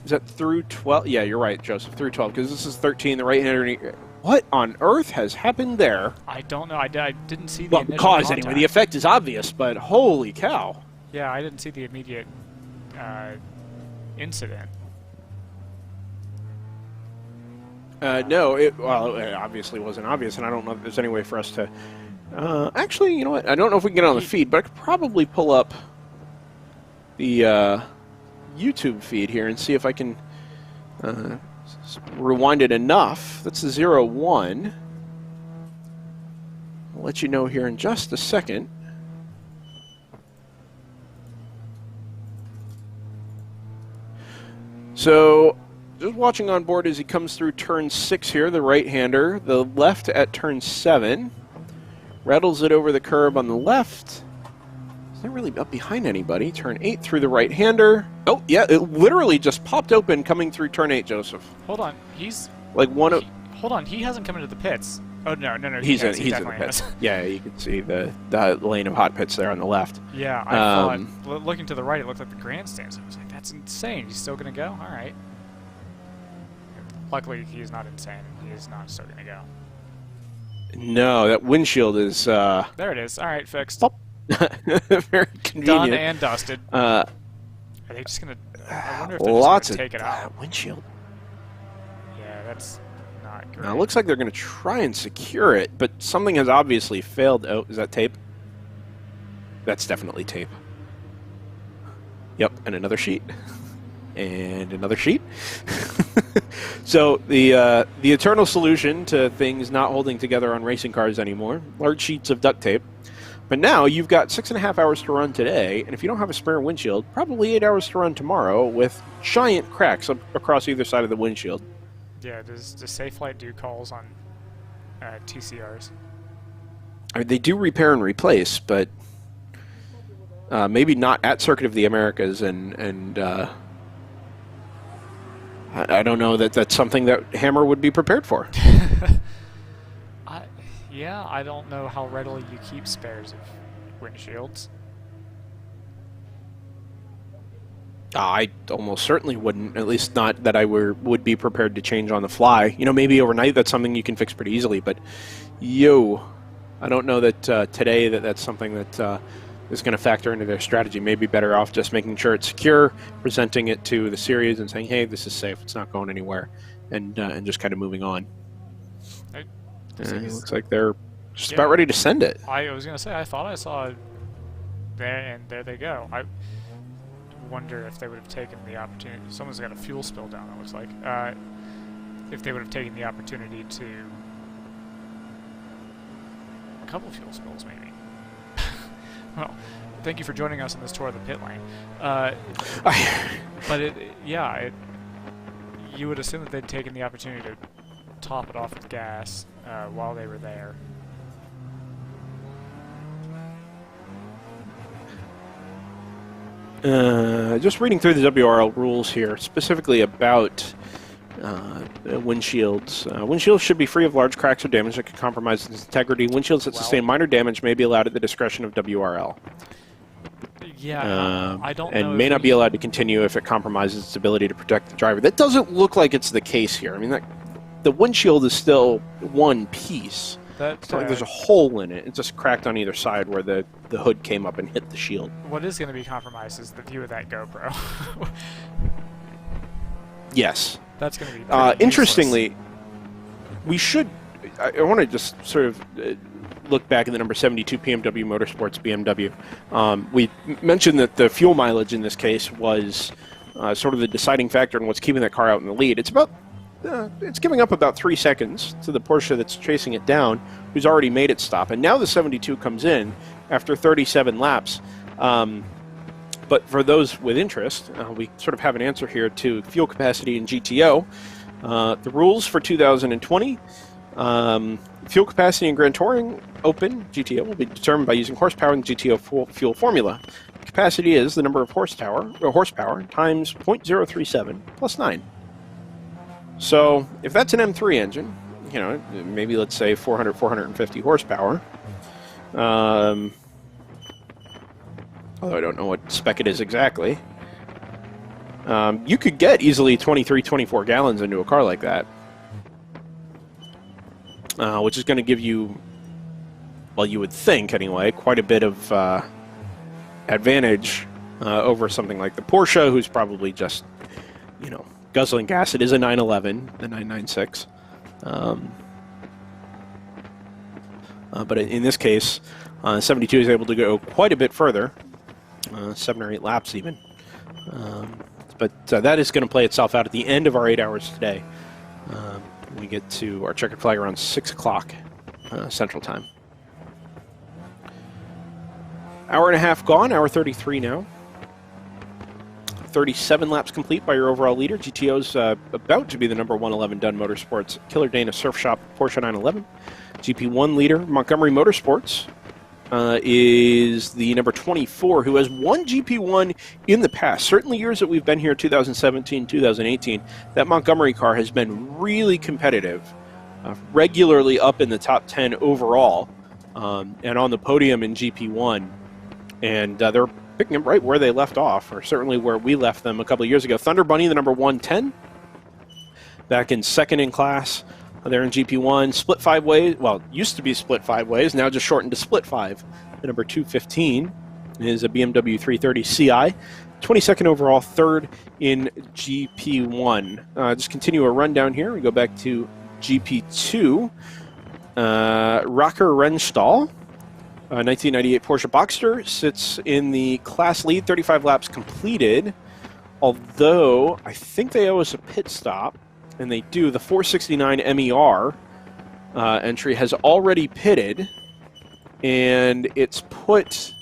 Is that through 12? Yeah, you're right, Joseph, through 12, because this is 13, the right-hander. What on earth has happened there? I don't know. I didn't see the initial cause contact. anyway. The effect is obvious, but holy cow. Yeah, I didn't see the immediate incident. No, it obviously wasn't obvious, and I don't know if there's any way for us to... actually, you know what? I don't know if we can get on the feed, but I could probably pull up the YouTube feed here and see if I can rewind it enough. That's the 01. I'll let you know here in just a second. So, just watching on board as he comes through turn 6 here, the right-hander, the left at turn 7. Rattles it over the curb on the left. He's not really up behind anybody. Turn 8 through the right-hander. Oh, yeah, it literally just popped open coming through turn 8, Joseph. Hold on, he's... Like one of... Hold on, he hasn't come into the pits. Oh, no, he's in the definitely pits. has. Yeah, you can see the lane of hot pits there on the left. Yeah, I thought, looking to the right, it looked like the grandstands. I was like, that's insane. He's still going to go? All right. Luckily, he's not insane. He is not still going to go. No, that windshield is... There it is. All right, fixed. Very convenient. Done and dusted. Are they just going to... I wonder if they're lots just going to of take it out. windshield. Yeah, that's not great. Now, it looks like they're going to try and secure it, but something has obviously failed. Oh, is that tape? That's definitely tape. Yep, and another sheet. And another sheet. So the eternal solution to things not holding together on racing cars anymore, large sheets of duct tape. But now you've got 6.5 hours to run today, and if you don't have a spare windshield, probably 8 hours to run tomorrow with giant cracks across either side of the windshield. Yeah, does Safelite do calls on TCRs? I mean, they do repair and replace, but maybe not at Circuit of the Americas, and I don't know that that's something that Hammer would be prepared for. Yeah, I don't know how readily you keep spares of windshields. I almost certainly wouldn't, at least not that I would be prepared to change on the fly. You know, maybe overnight that's something you can fix pretty easily, but yo, I don't know that today that's something that is going to factor into their strategy. Maybe better off just making sure it's secure, presenting it to the series and saying, hey, this is safe, it's not going anywhere, and just kind of moving on. It looks like they're just about ready to send it. I was going to say, I thought I saw there, and there they go. I wonder if they would have taken the opportunity. Someone's got a fuel spill down, it looks like. If they would have taken the opportunity to... A couple fuel spills, maybe. Well, thank you for joining us on this tour of the pit lane. But you would assume that they'd taken the opportunity to top it off with gas while they were there. Just reading through the WRL rules here, specifically about windshields. Windshields should be free of large cracks or damage that could compromise its integrity. Windshields that sustain minor damage may be allowed at the discretion of WRL. Yeah, I don't know. And may not be allowed to continue if it compromises its ability to protect the driver. That doesn't look like it's the case here. I mean, the windshield is still one piece. It's not like there's a hole in it. It's just cracked on either side where the hood came up and hit the shield. What is going to be compromised is the view of that GoPro. Yes. That's going to be interestingly, we should... I want to just sort of look back at the number 72 PMW Motorsports BMW. We mentioned that the fuel mileage in this case was sort of the deciding factor in what's keeping that car out in the lead. It's about... it's giving up about 3 seconds to the Porsche that's chasing it down, who's already made it stop. And now the 72 comes in after 37 laps. But for those with interest, we sort of have an answer here to fuel capacity in GTO. The rules for 2020, fuel capacity in Grand Touring Open GTO will be determined by using horsepower in the GTO fuel formula. Capacity is the number of horsepower times 0.037 plus 9. So if that's an M3 engine, you know, maybe let's say 400, 450 horsepower, although I don't know what spec it is exactly, you could get easily 23, 24 gallons into a car like that, which is going to give you, well, you would think anyway, quite a bit of advantage over something like the Porsche, who's probably just, you know, guzzling gas. It is a 911, the 996. But in this case, 72 is able to go quite a bit further, 7 or 8 laps even. But that is going to play itself out at the end of our 8 hours today. We get to our checkered flag around 6 o'clock Central Time. Hour and a half gone, hour 33 now. 37 laps complete by your overall leader. GTO's about to be the number 111 Dunn Motorsports Killer Dana Surf Shop Porsche 911. GP1 leader Montgomery Motorsports is the number 24, who has won GP1 in the past. Certainly years that we've been here, 2017, 2018, that Montgomery car has been really competitive, regularly up in the top 10 overall, and on the podium in GP1. And they're picking up right where they left off, or certainly where we left them a couple of years ago. Thunder Bunny, the number 110, back in second in class. They're in GP1, split 5 ways. Well, used to be split 5 ways, now just shortened to split 5. The number 215 is a BMW 330 Ci. 22nd overall, third in GP1. Just continue a rundown here. We go back to GP2. Rocker Renstall, 1998 Porsche Boxster, sits in the class lead, 35 laps completed. Although, I think they owe us a pit stop. And they do. The 469 MER entry has already pitted, and it's put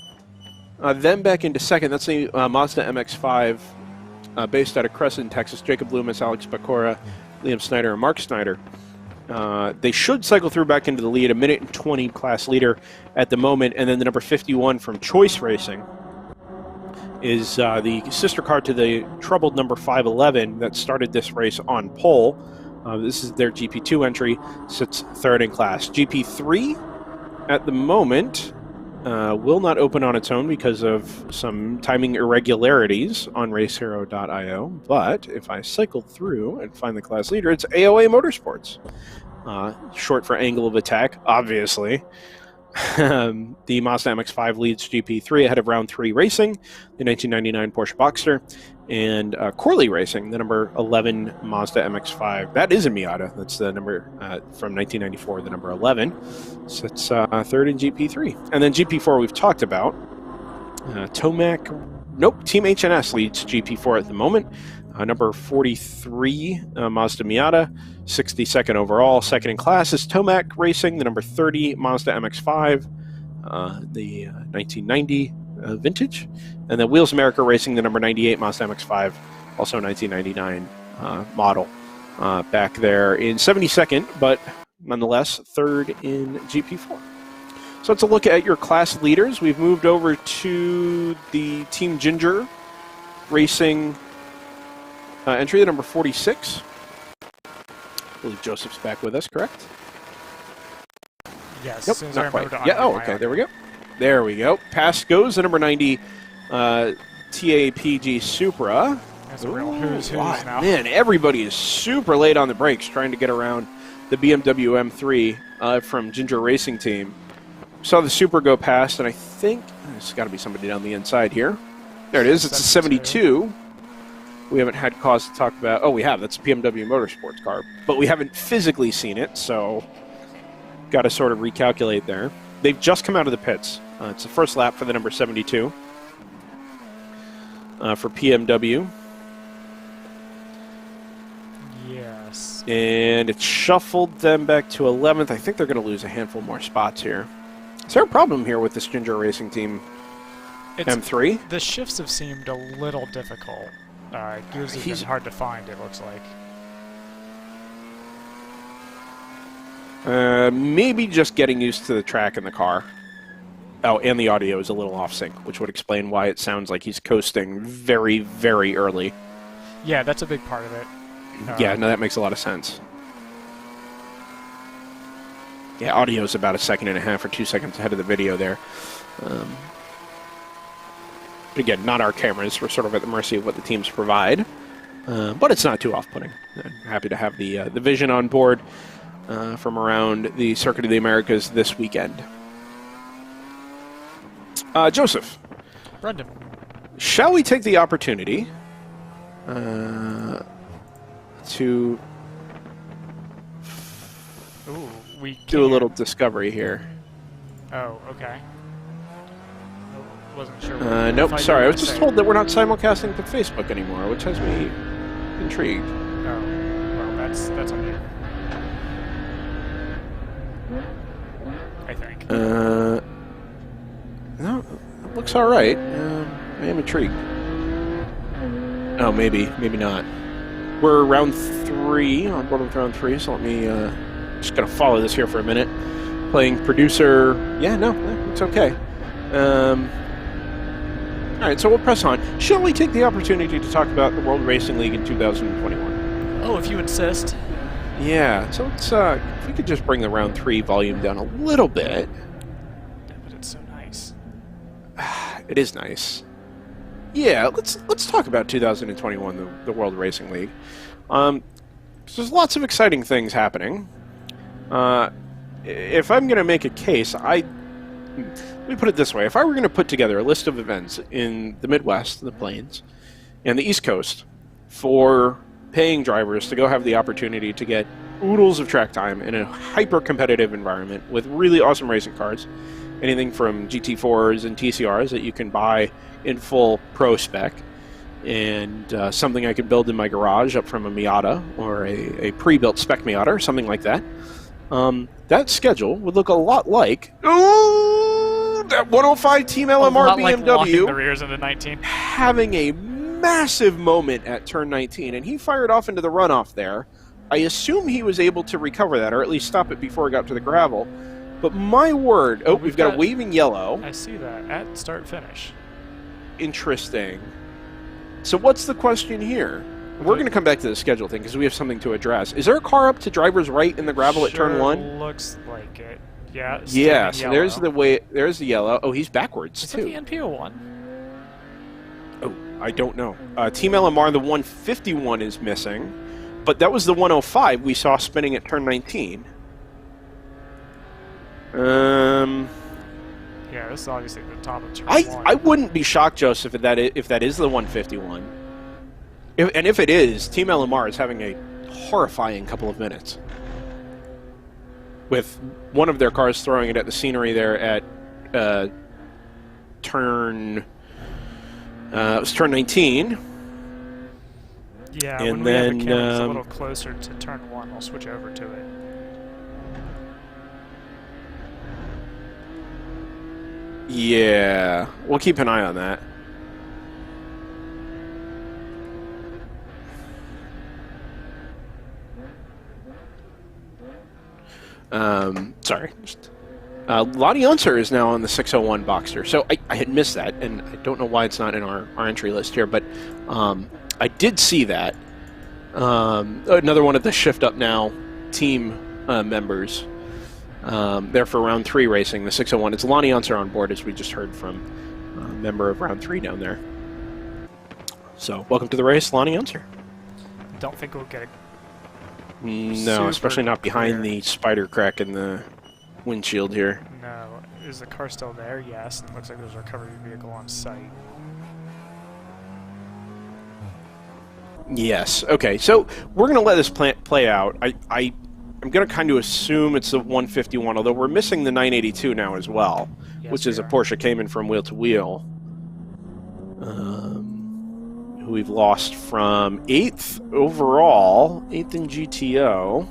them back into second. That's the Mazda MX-5 based out of Crescent, Texas. Jacob Loomis, Alex Bacora, Liam Snyder, and Mark Snyder. They should cycle through back into the lead, a minute and 20 class leader at the moment. And then the number 51 from Choice Racing is the sister car to the troubled number 511 that started this race on pole. This is their GP2 entry, sits third in class. GP3 at the moment will not open on its own because of some timing irregularities on racehero.io. But if I cycle through and find the class leader, it's AOA Motorsports. Short for angle of attack, obviously. The Mazda MX-5 leads GP3 ahead of Round 3 Racing, the 1999 Porsche Boxster, and Corley Racing, the number 11 Mazda MX-5. That is a Miata. That's the number from 1994, the number 11. So it's third in GP3. And then GP4 we've talked about. Tomac, nope, Team HNS leads GP4 at the moment. Number 43 Mazda Miata, 62nd overall. Second in class is Tomac Racing, the number 30 Mazda MX-5, the 1990 vintage. And then Wheels America Racing, the number 98 Mazda MX-5, also 1999 model. Back there in 72nd, but nonetheless third in GP4. So let's look at your class leaders. We've moved over to the Team Ginger Racing entry, the number 46. I believe Joseph's back with us, correct? Yes. Nope, not quite. Yeah, oh, okay, there we go. There we go. Past goes the number 90 TAPG Supra. That's a real who's now. Man, everybody is super late on the brakes trying to get around the BMW M3 from Ginger Racing Team. Saw the Supra go past, and I think there's got to be somebody down the inside here. There it is. It's a 72. We haven't had cause to talk about... Oh, we have. That's a BMW Motorsports car. But we haven't physically seen it, so got to sort of recalculate there. They've just come out of the pits. It's the first lap for the number 72 for PMW. Yes. And it shuffled them back to 11th. I think they're going to lose a handful more spots here. Is there a problem here with this Ginger Racing Team M3? The shifts have seemed a little difficult. Gears have been hard to find, it looks like. Maybe just getting used to the track and the car. Oh, and the audio is a little off sync, which would explain why it sounds like he's coasting very, very early. Yeah, that's a big part of it. Yeah, no, that makes a lot of sense. Yeah, audio is about 1.5 seconds or 2 seconds ahead of the video there. But again, not our cameras. We're sort of at the mercy of what the teams provide. But it's not too off-putting. I'm happy to have the vision on board from around the Circuit of the Americas this weekend. Joseph. Brendan. Shall we take the opportunity to do a little discovery here? Oh, okay. Wasn't sure. Nope, sorry. I was just told that we're not simulcasting to Facebook anymore, which has me intrigued. Oh, well, that's on you. I think. No, it looks all right. I am intrigued. Oh, maybe not. We're round 3, on board with round 3, so let me just gonna follow this here for a minute. Playing producer. Yeah, no, it's okay. All right, so we'll press on. Shall we take the opportunity to talk about the World Racing League in 2021? Oh, if you insist. Yeah, so let's, if we could just bring the round 3 volume down a little bit. But it's so nice. It is nice. Yeah, let's talk about 2021, the World Racing League. There's lots of exciting things happening. If I'm going to make a case, let me put it this way. If I were going to put together a list of events in the Midwest, the Plains, and the East Coast for paying drivers to go have the opportunity to get oodles of track time in a hyper-competitive environment with really awesome racing cars, anything from GT4s and TCRs that you can buy in full pro spec, and something I could build in my garage up from a Miata or a pre-built spec Miata or something like that, that schedule would look a lot like that 105 Team LMR BMW like the rears into 19. having a massive moment at turn 19, and he fired off into the runoff there. I assume he was able to recover that, or at least stop it before it got to the gravel. But my word, we've got a waving yellow. I see that at start-finish. Interesting. So what's the question here? We're going to come back to the schedule thing because we have something to address. Is there a car up to driver's right in the gravel at turn 1? Looks like it. Yeah. Yeah, standing so there's yellow. the way. There's the yellow. Oh, he's backwards Is that the too. NPO1? Oh, I don't know. Team LMR, the 151 is missing, but that was the 105 we saw spinning at turn 19. Yeah, this is obviously the top of turn I 1. wouldn't be shocked, Joseph, if that is the 151. If it is, Team LMR is having a horrifying couple of minutes, with one of their cars throwing it at the scenery there at turn. It was turn 19. Yeah, and when we have the then, cameras a little closer to turn 1, I'll switch over to it. Yeah, we'll keep an eye on that. Sorry. Lonnie Unser is now on the 601 Boxster. So I had missed that, and I don't know why it's not in our entry list here, but I did see that. Another one of the Shift Up Now team members there for round 3 racing, the 601. It's Lonnie Unser on board, as we just heard from a member of round 3 down there. So welcome to the race, Lonnie Unser. Don't think we'll get a No, super especially not behind clear. the spider crack in the windshield here. No. Is the car still there? Yes, and it looks like there's a recovery vehicle on site. Yes. Okay. So we're going to let this play out. I'm going to kind of assume it's the 151, although we're missing the 982 now as well, Yes, which we is a are. Porsche Cayman from wheel to wheel, who we've lost from 8th overall, 8th in GTO.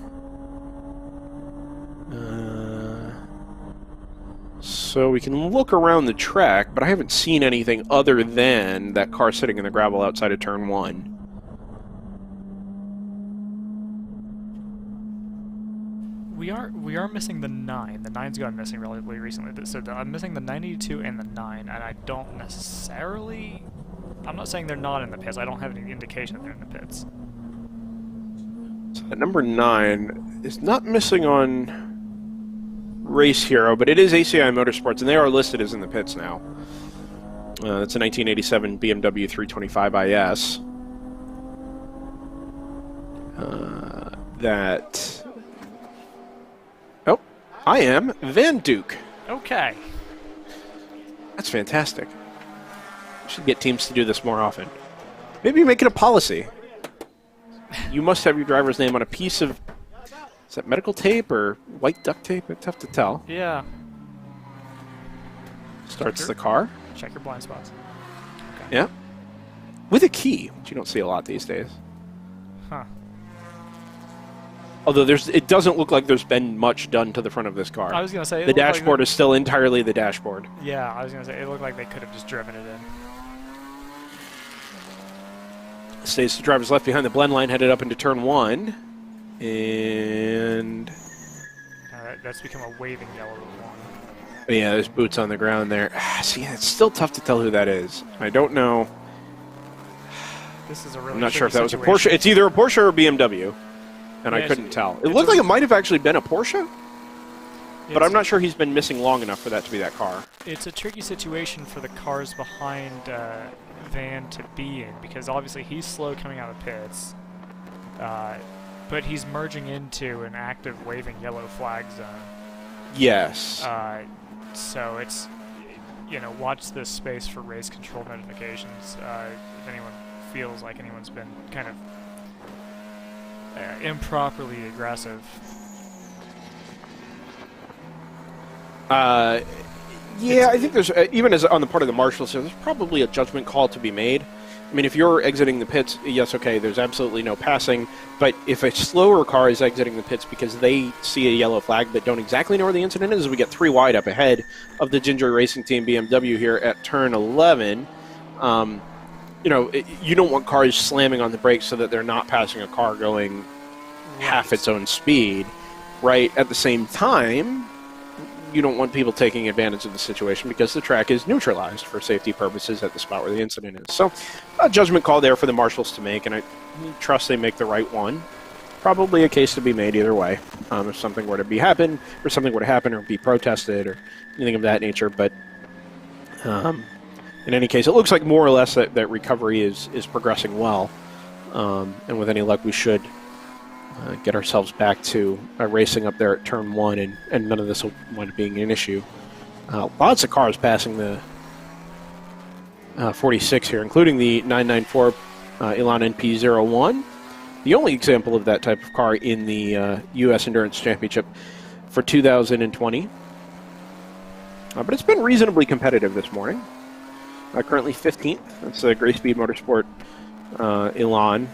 So we can look around the track, but I haven't seen anything other than that car sitting in the gravel outside of turn 1. We are missing the 9. The 9's gone missing relatively recently. So I'm missing the 982 and the 9, and I don't necessarily... I'm not saying they're not in the pits. I don't have any indication that they're in the pits. So that number 9 is not missing on Race Hero, but it is ACI Motorsports, and they are listed as in the pits now. That's a 1987 BMW 325 IS. Oh, I am Van Duke. Okay. That's fantastic. We should get teams to do this more often. Maybe make it a policy. You must have your driver's name on a piece of... Is that medical tape or white duct tape? It's tough to tell. Yeah. Starts the car. Check your blind spots. Yeah. With a key, which you don't see a lot these days. Huh. Although it doesn't look like there's been much done to the front of this car. I was gonna say The dashboard is still entirely the dashboard. Yeah, I was gonna say it looked like they could have just driven it in. Stays the driver's left behind the blend line, headed up into turn 1. And... That's become a waving yellow one. yeah, there's boots on the ground there. See, it's still tough to tell who that is. I don't know. This is a really I'm not sure if that was a situation. Porsche. It's either a Porsche or a BMW, and Yeah, I couldn't tell. It it's looked a- like it might have actually been a Porsche, but It's- I'm not sure he's been missing long enough for that to be that car. It's a tricky situation for the cars behind Van to be in, because obviously he's slow coming out of pits, but he's merging into an active waving yellow flag zone. Yes. So it's, watch this space for race control notifications. If anyone feels like anyone's been kind of improperly aggressive. Yeah, I think there's, even as on the part of the marshals, there's probably a judgment call to be made. I mean, if you're exiting the pits, yes, okay, there's absolutely no passing. But if a slower car is exiting the pits because they see a yellow flag but don't exactly know where the incident is, we get 3 wide up ahead of the Ginger Racing Team BMW here at turn 11. You don't want cars slamming on the brakes so that they're not passing a car going half its own speed, right? At the same time, you don't want people taking advantage of the situation because the track is neutralized for safety purposes at the spot where the incident is. So, a judgment call there for the marshals to make, and I trust they make the right one. probably a case to be made either way. If something were to happen, or be protested, or anything of that nature. But in any case, it looks like more or less that recovery is progressing well. And with any luck, we should get ourselves back to racing up there at turn 1, and none of this will wind up being an issue. Lots of cars passing the 46 here, including the 994 Elan NP01. The only example of that type of car in the U.S. Endurance Championship for 2020. But it's been reasonably competitive this morning. Currently 15th. That's the Gray Speed Motorsport Elan.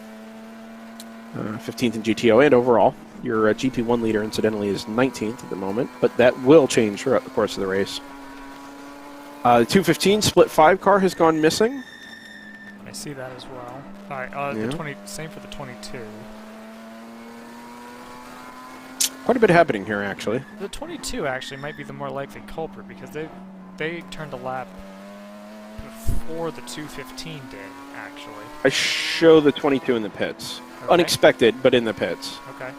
15th in GTO and overall. Your GP1 leader, incidentally, is 19th at the moment, but that will change throughout the course of the race. The 215 split 5 car has gone missing. I see that as well. All right, the same for the 22. Quite a bit happening here, actually. The 22 actually might be the more likely culprit because they turned a lap before the 215 did, actually. I show the 22 in the pits. Okay. Unexpected, but in the pits. Okay.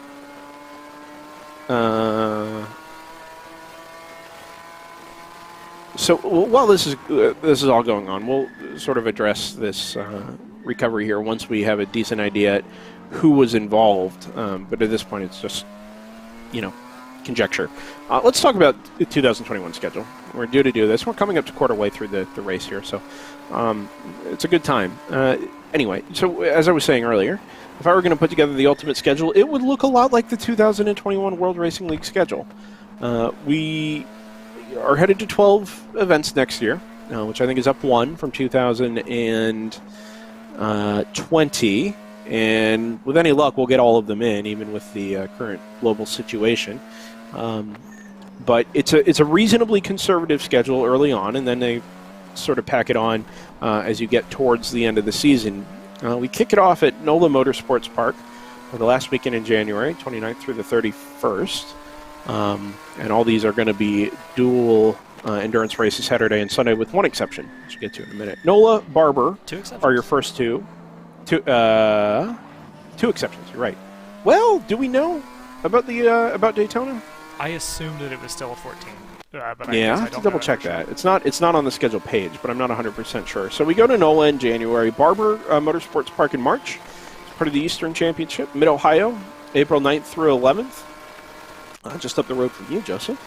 So while this is all going on, we'll sort of address this recovery here once we have a decent idea at who was involved. But at this point, it's just, conjecture. Let's talk about the 2021 schedule. We're due to do this. We're coming up to quarter way through the race here, so it's a good time. Anyway, so as I was saying earlier, if I were going to put together the ultimate schedule, it would look a lot like the 2021 World Racing League schedule. We are headed to 12 events next year, which I think is up 1 from 2020. And with any luck, we'll get all of them in, even with the current global situation. But it's a reasonably conservative schedule early on, and then they sort of pack it on as you get towards the end of the season. We kick it off at NOLA Motorsports Park for the last weekend in January, 29th through the 31st. And all these are going to be dual endurance races Saturday and Sunday, with one exception, which we'll get to in a minute. NOLA, Barber are your first two. Two exceptions, you're right. Well, do we know about the about Daytona? I assumed that it was still a 14. But I have to double check that. It's not on the schedule page, but I'm not 100% sure. So we go to NOLA in January, Barber Motorsports Park in March. It's part of the Eastern Championship, Mid-Ohio, April 9th through 11th. Just up the road from you, Joseph.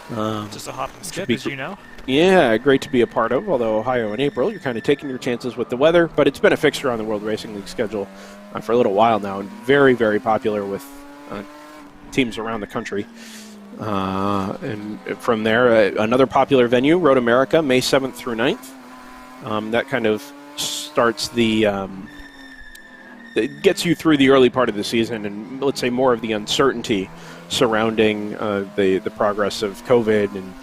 Just a hop and skip, as you know. Yeah, great to be a part of, although Ohio in April, you're kind of taking your chances with the weather, but it's been a fixture on the World Racing League schedule for a little while now, and very, very popular with teams around the country. And from there, another popular venue, Road America, May 7th through 9th. That kind of starts it gets you through the early part of the season and, let's say, more of the uncertainty surrounding the progress of COVID and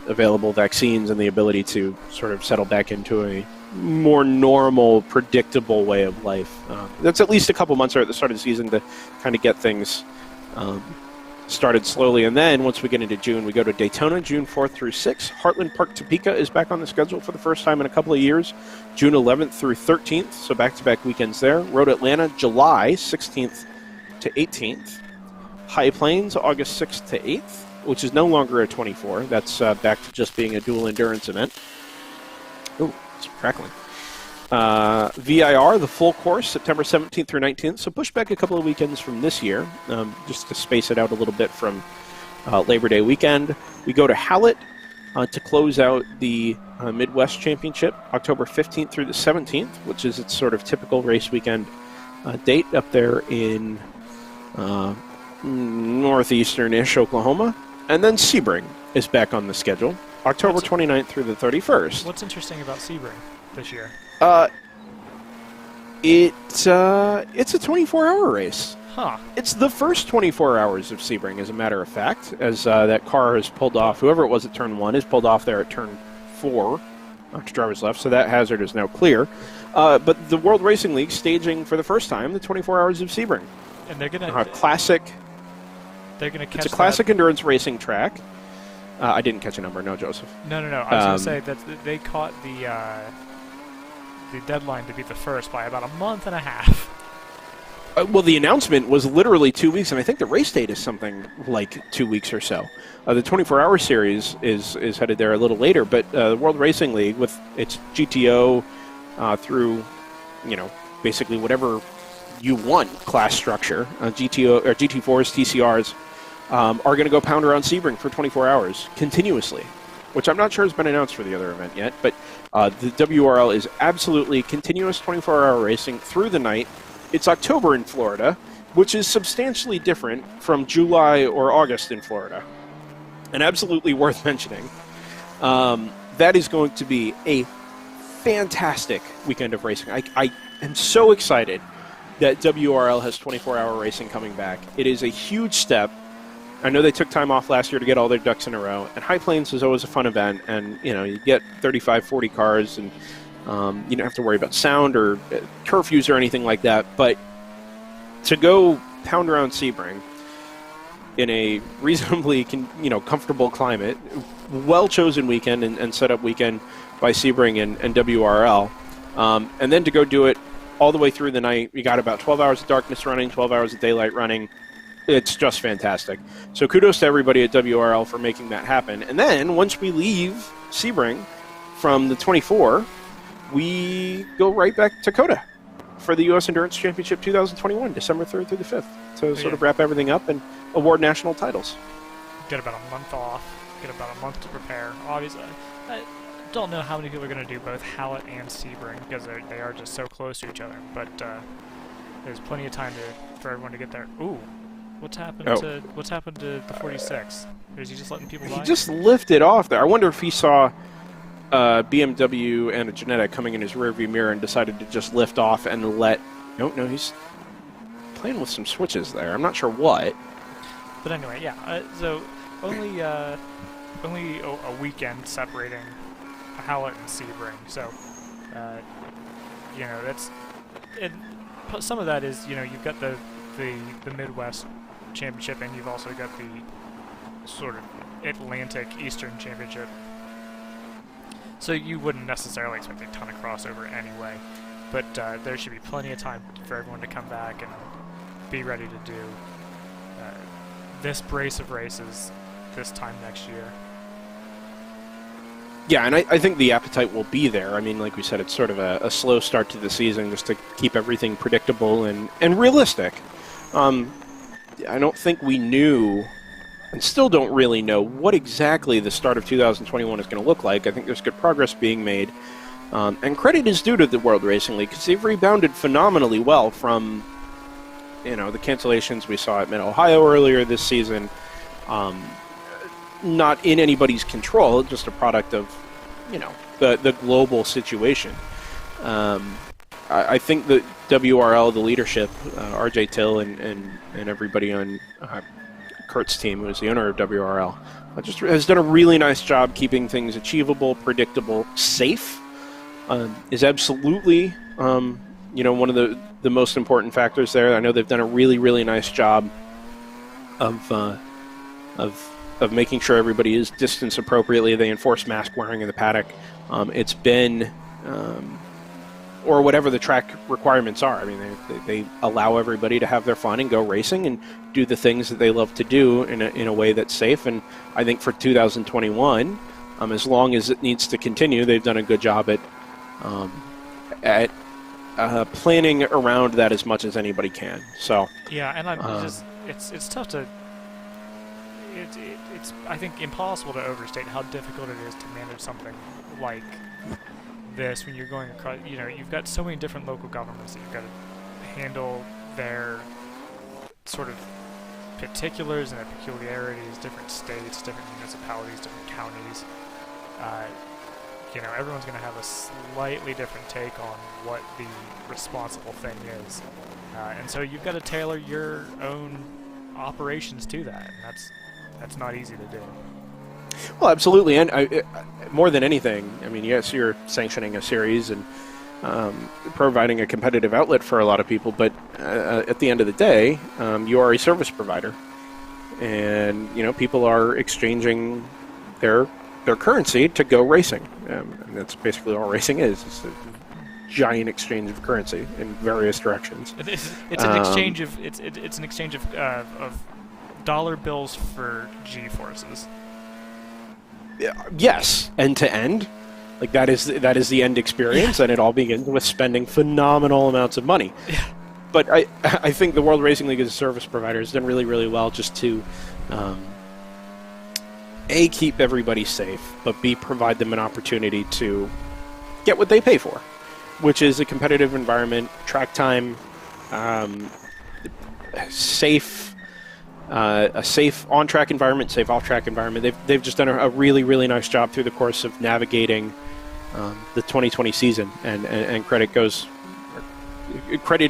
available vaccines and the ability to sort of settle back into a more normal, predictable way of life. That's at least a couple months at the start of the season to kind of get things started slowly. And then once we get into June, we go to Daytona, June 4th through 6th. Heartland Park Topeka is back on the schedule for the first time in a couple of years, June 11th through 13th, so back-to-back weekends there. Road Atlanta, July 16th to 18th. High Plains, August 6th to 8th, which is no longer a 24. That's back to just being a dual endurance event. Oh, it's crackling. VIR, the full course, September 17th through 19th, so push back a couple of weekends from this year, just to space it out a little bit from Labor Day weekend. We go to Hallett to close out the Midwest Championship, October 15th through the 17th, which is its sort of typical race weekend date up there in northeastern-ish Oklahoma. And then Sebring is back on the schedule, October 29th through the 31st. What's interesting about Sebring this year? It's a 24-hour race. Huh. It's the first 24 hours of Sebring, as a matter of fact, as that car has pulled off. Whoever it was at turn 1 is pulled off there at turn 4 to driver's left, so that hazard is now clear. But the World Racing League staging for the first time the 24 hours of Sebring. And they're gonna classic. They're gonna catch. It's a classic endurance racing track. I didn't catch a number, no, Joseph. No. I was gonna say that they caught the deadline to be the first by about a month and a half. Well, the announcement was literally 2 weeks, and I think the race date is something like 2 weeks or so. The 24-hour series is headed there a little later, but the World Racing League, with its GTO through, basically whatever you want class structure, GTO or GT4s, TCRs, are going to go pound around Sebring for 24 hours continuously, which I'm not sure has been announced for the other event yet, but the WRL is absolutely continuous 24-hour racing through the night. It's October in Florida, which is substantially different from July or August in Florida, and absolutely worth mentioning. That is going to be a fantastic weekend of racing. I am so excited that WRL has 24-hour racing coming back. It is a huge step. I know they took time off last year to get all their ducks in a row, and High Plains is always a fun event, and you get 35, 40 cars, and you don't have to worry about sound or curfews or anything like that. But to go pound around Sebring in a reasonably comfortable climate, well-chosen weekend and set-up weekend by Sebring and WRL, and then to go do it all the way through the night. You got about 12 hours of darkness running, 12 hours of daylight running. It's just fantastic. So kudos to everybody at WRL for making that happen. And then once we leave Sebring from the 24, we go right back to COTA for the U.S. Endurance Championship 2021, December 3rd through the 5th, to sort of wrap everything up and award national titles. Get about a month off, get about a month to prepare. Obviously, I don't know how many people are going to do both Hallett and Sebring because they are just so close to each other, but there's plenty of time for everyone to get there. Ooh. What's happened to the 46? Or is he just letting people by? He just lifted off there. I wonder if he saw BMW and a Genetic coming in his rearview mirror and decided to just lift off and let... No, he's playing with some switches there. I'm not sure what. But anyway, yeah. So only a weekend separating Hallett and Sebring. So that's some of that is you've got the Midwest Championship, and you've also got the sort of Atlantic Eastern Championship. So you wouldn't necessarily expect a ton of crossover anyway, but there should be plenty of time for everyone to come back and be ready to do this brace of races this time next year. Yeah, and I think the appetite will be there. I mean, like we said, it's sort of a slow start to the season just to keep everything predictable and realistic. I don't think we knew, and still don't really know, what exactly the start of 2021 is going to look like. I think there's good progress being made. And credit is due to the World Racing League, because they've rebounded phenomenally well from, the cancellations we saw at Mid-Ohio earlier this season. Not in anybody's control, just a product of, the global situation. I think the WRL, the leadership, RJ Till and everybody on Kurt's team, who is the owner of WRL, just has done a really nice job keeping things achievable, predictable, safe. Is absolutely, one of the most important factors there. I know they've done a really, really nice job of making sure everybody is distanced appropriately. They enforce mask wearing in the paddock. It's been, or whatever the track requirements are. I mean, they allow everybody to have their fun and go racing and do the things that they love to do in a way that's safe. And I think for 2021, as long as it needs to continue, they've done a good job at planning around that as much as anybody can. So yeah, and it's tough to. It's I think impossible to overstate how difficult it is to manage something like this when you're going across. You've got so many different local governments that you've got to handle their sort of particulars and their peculiarities, different states, different municipalities, different counties. Everyone's going to have a slightly different take on what the responsible thing is, and so you've got to tailor your own operations to that, and that's not easy to do. Well, absolutely, and more than anything, I mean, yes, you're sanctioning a series and providing a competitive outlet for a lot of people, but at the end of the day, you are a service provider, and people are exchanging their currency to go racing. And that's basically all racing is. It's giant exchange of currency in various directions. It's an exchange of it's an exchange of dollar bills for G forces. Yes, end to end. Like that is the end experience, and it all begins with spending phenomenal amounts of money. Yeah. But I think the World Racing League as a service provider has done really, really well just to A, keep everybody safe, but B, provide them an opportunity to get what they pay for, which is a competitive environment, track time, safe, a safe on-track environment, safe off-track environment. They've just done a really, really nice job through the course of navigating the 2020 season, and credit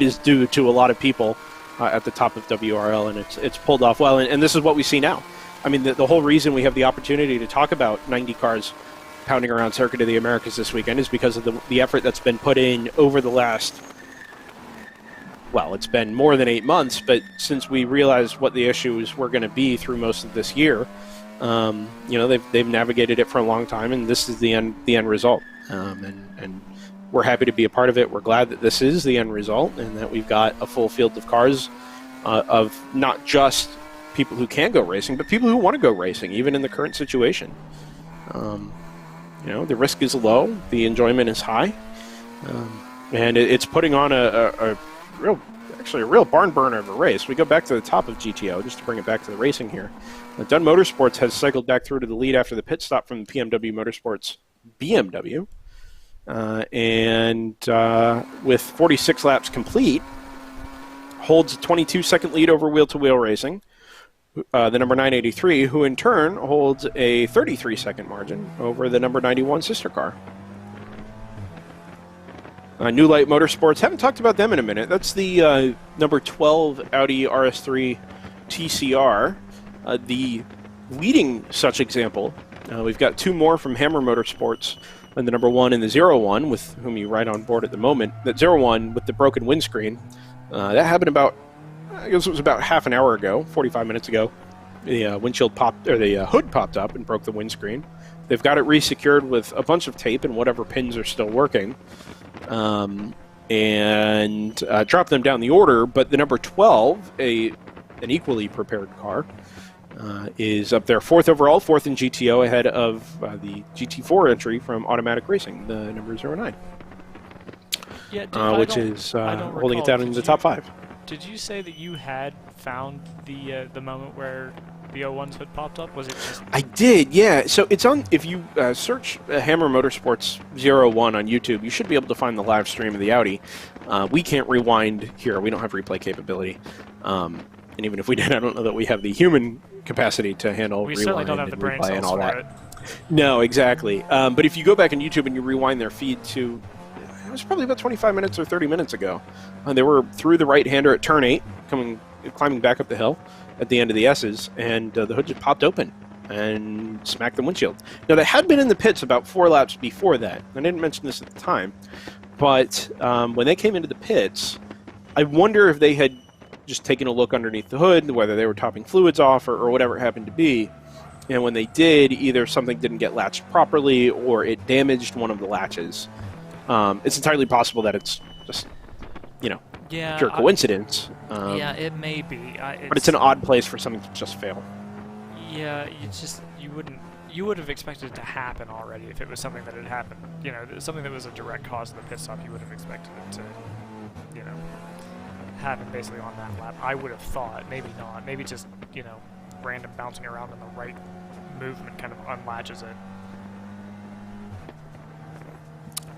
is due to a lot of people at the top of WRL, and it's pulled off well, and this is what we see now. I mean, the whole reason we have the opportunity to talk about 90 cars pounding around Circuit of the Americas this weekend is because of the effort that's been put in over the last, well, it's been more than 8 months, but since we realized what the issues were going to be through most of this year, they've navigated it for a long time, and this is the end result. And we're happy to be a part of it. We're glad that this is the end result, and that we've got a full field of cars of not just people who can go racing, but people who want to go racing, even in the current situation. The risk is low, the enjoyment is high, and it's putting on a real barn burner of a race. We go back to the top of GTO, just to bring it back to the racing here. Dunn Motorsports has cycled back through to the lead after the pit stop from the PMW Motorsports BMW, and with 46 laps complete, holds a 22-second lead over wheel-to-wheel racing. The number 983, who in turn holds a 33-second margin over the number 91 sister car. New Light Motorsports, haven't talked about them in a minute. That's the number 12 Audi RS3 TCR, the leading such example. We've got two more from Hammer Motorsports, and the number 1 and the 01, with whom you ride on board at the moment. That 01 with the broken windscreen, that happened about, I guess it was about half an hour ago, 45 minutes ago. The windshield popped, or the hood popped up and broke the windscreen. They've got it resecured with a bunch of tape and whatever pins are still working, and dropped them down the order. But the number 12, an equally prepared car, is up there, 4th overall, 4th in GTO, ahead of the GT4 entry from Automatic Racing, the number 09. Yeah, which is holding it down in the top 5. Did you say that you had found the moment where the 01's hood popped up? Was it just... I did, yeah. So it's on, if you search Hammer Motorsports 01 on YouTube, you should be able to find the live stream of the Audi. We can't rewind here. We don't have replay capability. And even if we did, I don't know that we have the human capacity to handle we rewind certainly don't have the brain cells and all for that. it. No, exactly. But if you go back on YouTube and you rewind their feed to, it was probably about 25 minutes or 30 minutes ago, they were through the right-hander at turn 8, climbing back up the hill at the end of the S's, and the hood just popped open and smacked the windshield. Now, they had been in the pits about 4 laps before that. I didn't mention this at the time, but when they came into the pits, I wonder if they had just taken a look underneath the hood, whether they were topping fluids off or whatever it happened to be. And when they did, either something didn't get latched properly or it damaged one of the latches. It's entirely possible that it's just, pure coincidence. It may be. But it's an odd place for something to just fail. Yeah, you would have expected it to happen already if it was something that had happened. Something that was a direct cause of the pit stop. You would have expected it to, happen basically on that lap. I would have thought. Maybe not. Maybe just random bouncing around in the right movement kind of unlatches it.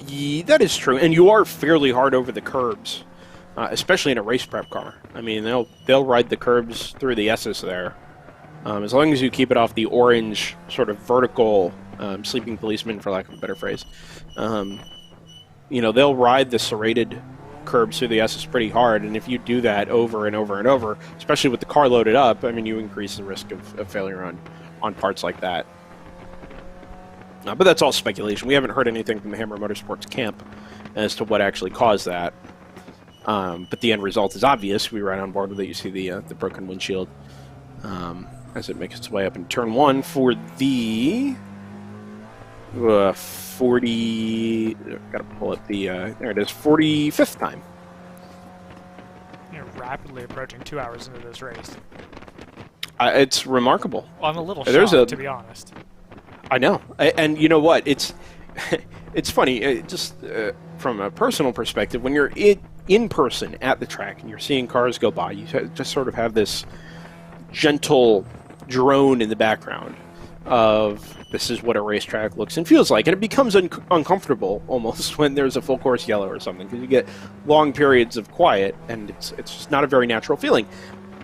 Yeah, that is true, and you are fairly hard over the curbs, especially in a race prep car. I mean, they'll ride the curbs through the S's there, as long as you keep it off the orange sort of vertical sleeping policeman, for lack of a better phrase. They'll ride the serrated curbs through the S's pretty hard, and if you do that over and over and over, especially with the car loaded up, I mean, you increase the risk of failure on parts like that. But that's all speculation. We haven't heard anything from the Hammer Motorsports camp as to what actually caused that. But the end result is obvious. We ride on board with it. You see the broken windshield as it makes its way up in turn 1 for the 40. Got to pull up the. There it is. 45th time. You're rapidly approaching 2 hours into this race. It's remarkable. Well, I'm a little shocked, to be honest. I know, and you know what? It's it's funny. Just from a personal perspective, when you're in person at the track and you're seeing cars go by, you just sort of have this gentle drone in the background of this is what a racetrack looks and feels like, and it becomes uncomfortable almost when there's a full course yellow or something, because you get long periods of quiet and it's just not a very natural feeling.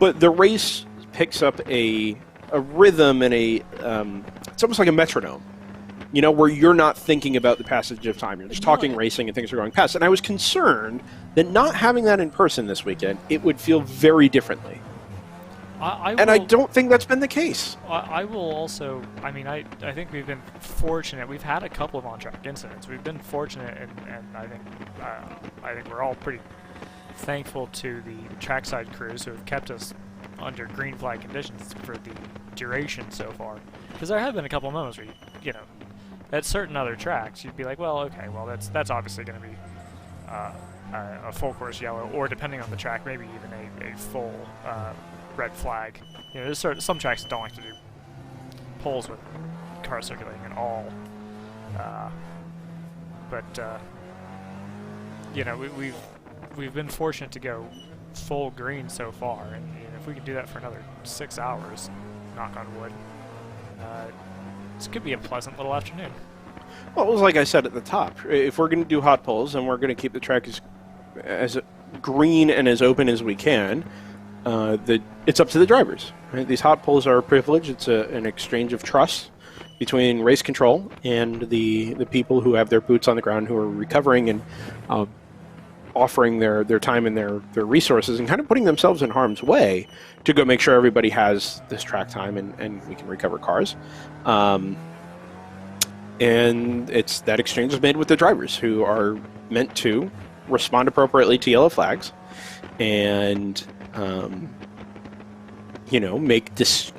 But the race picks up a rhythm and it's almost like a metronome, where you're not thinking about the passage of time. You're just talking racing and things are going past. And I was concerned that not having that in person this weekend, it would feel very differently. I don't think that's been the case. I will also, I think we've been fortunate. We've had a couple of on-track incidents. We've been fortunate, and I think we're all pretty thankful to the trackside crews who have kept us under green flag conditions for the duration so far. Because there have been a couple of moments where, at certain other tracks, you'd be like, well, okay, well, that's obviously going to be a full course yellow, or depending on the track, maybe even a full red flag. There's some tracks that don't like to do poles with cars circulating at all. We've been fortunate to go full green so far, and if we can do that for another 6 hours, knock on wood, this could be a pleasant little afternoon. Well, it was like I said at the top. If we're going to do hot poles and we're going to keep the track as green and as open as we can, it's up to the drivers. Right? These hot poles are a privilege. It's an exchange of trust between race control and the people who have their boots on the ground, who are recovering and offering their time and their resources and kind of putting themselves in harm's way to go make sure everybody has this track time and we can recover cars. And it's that exchange is made with the drivers, who are meant to respond appropriately to yellow flags and make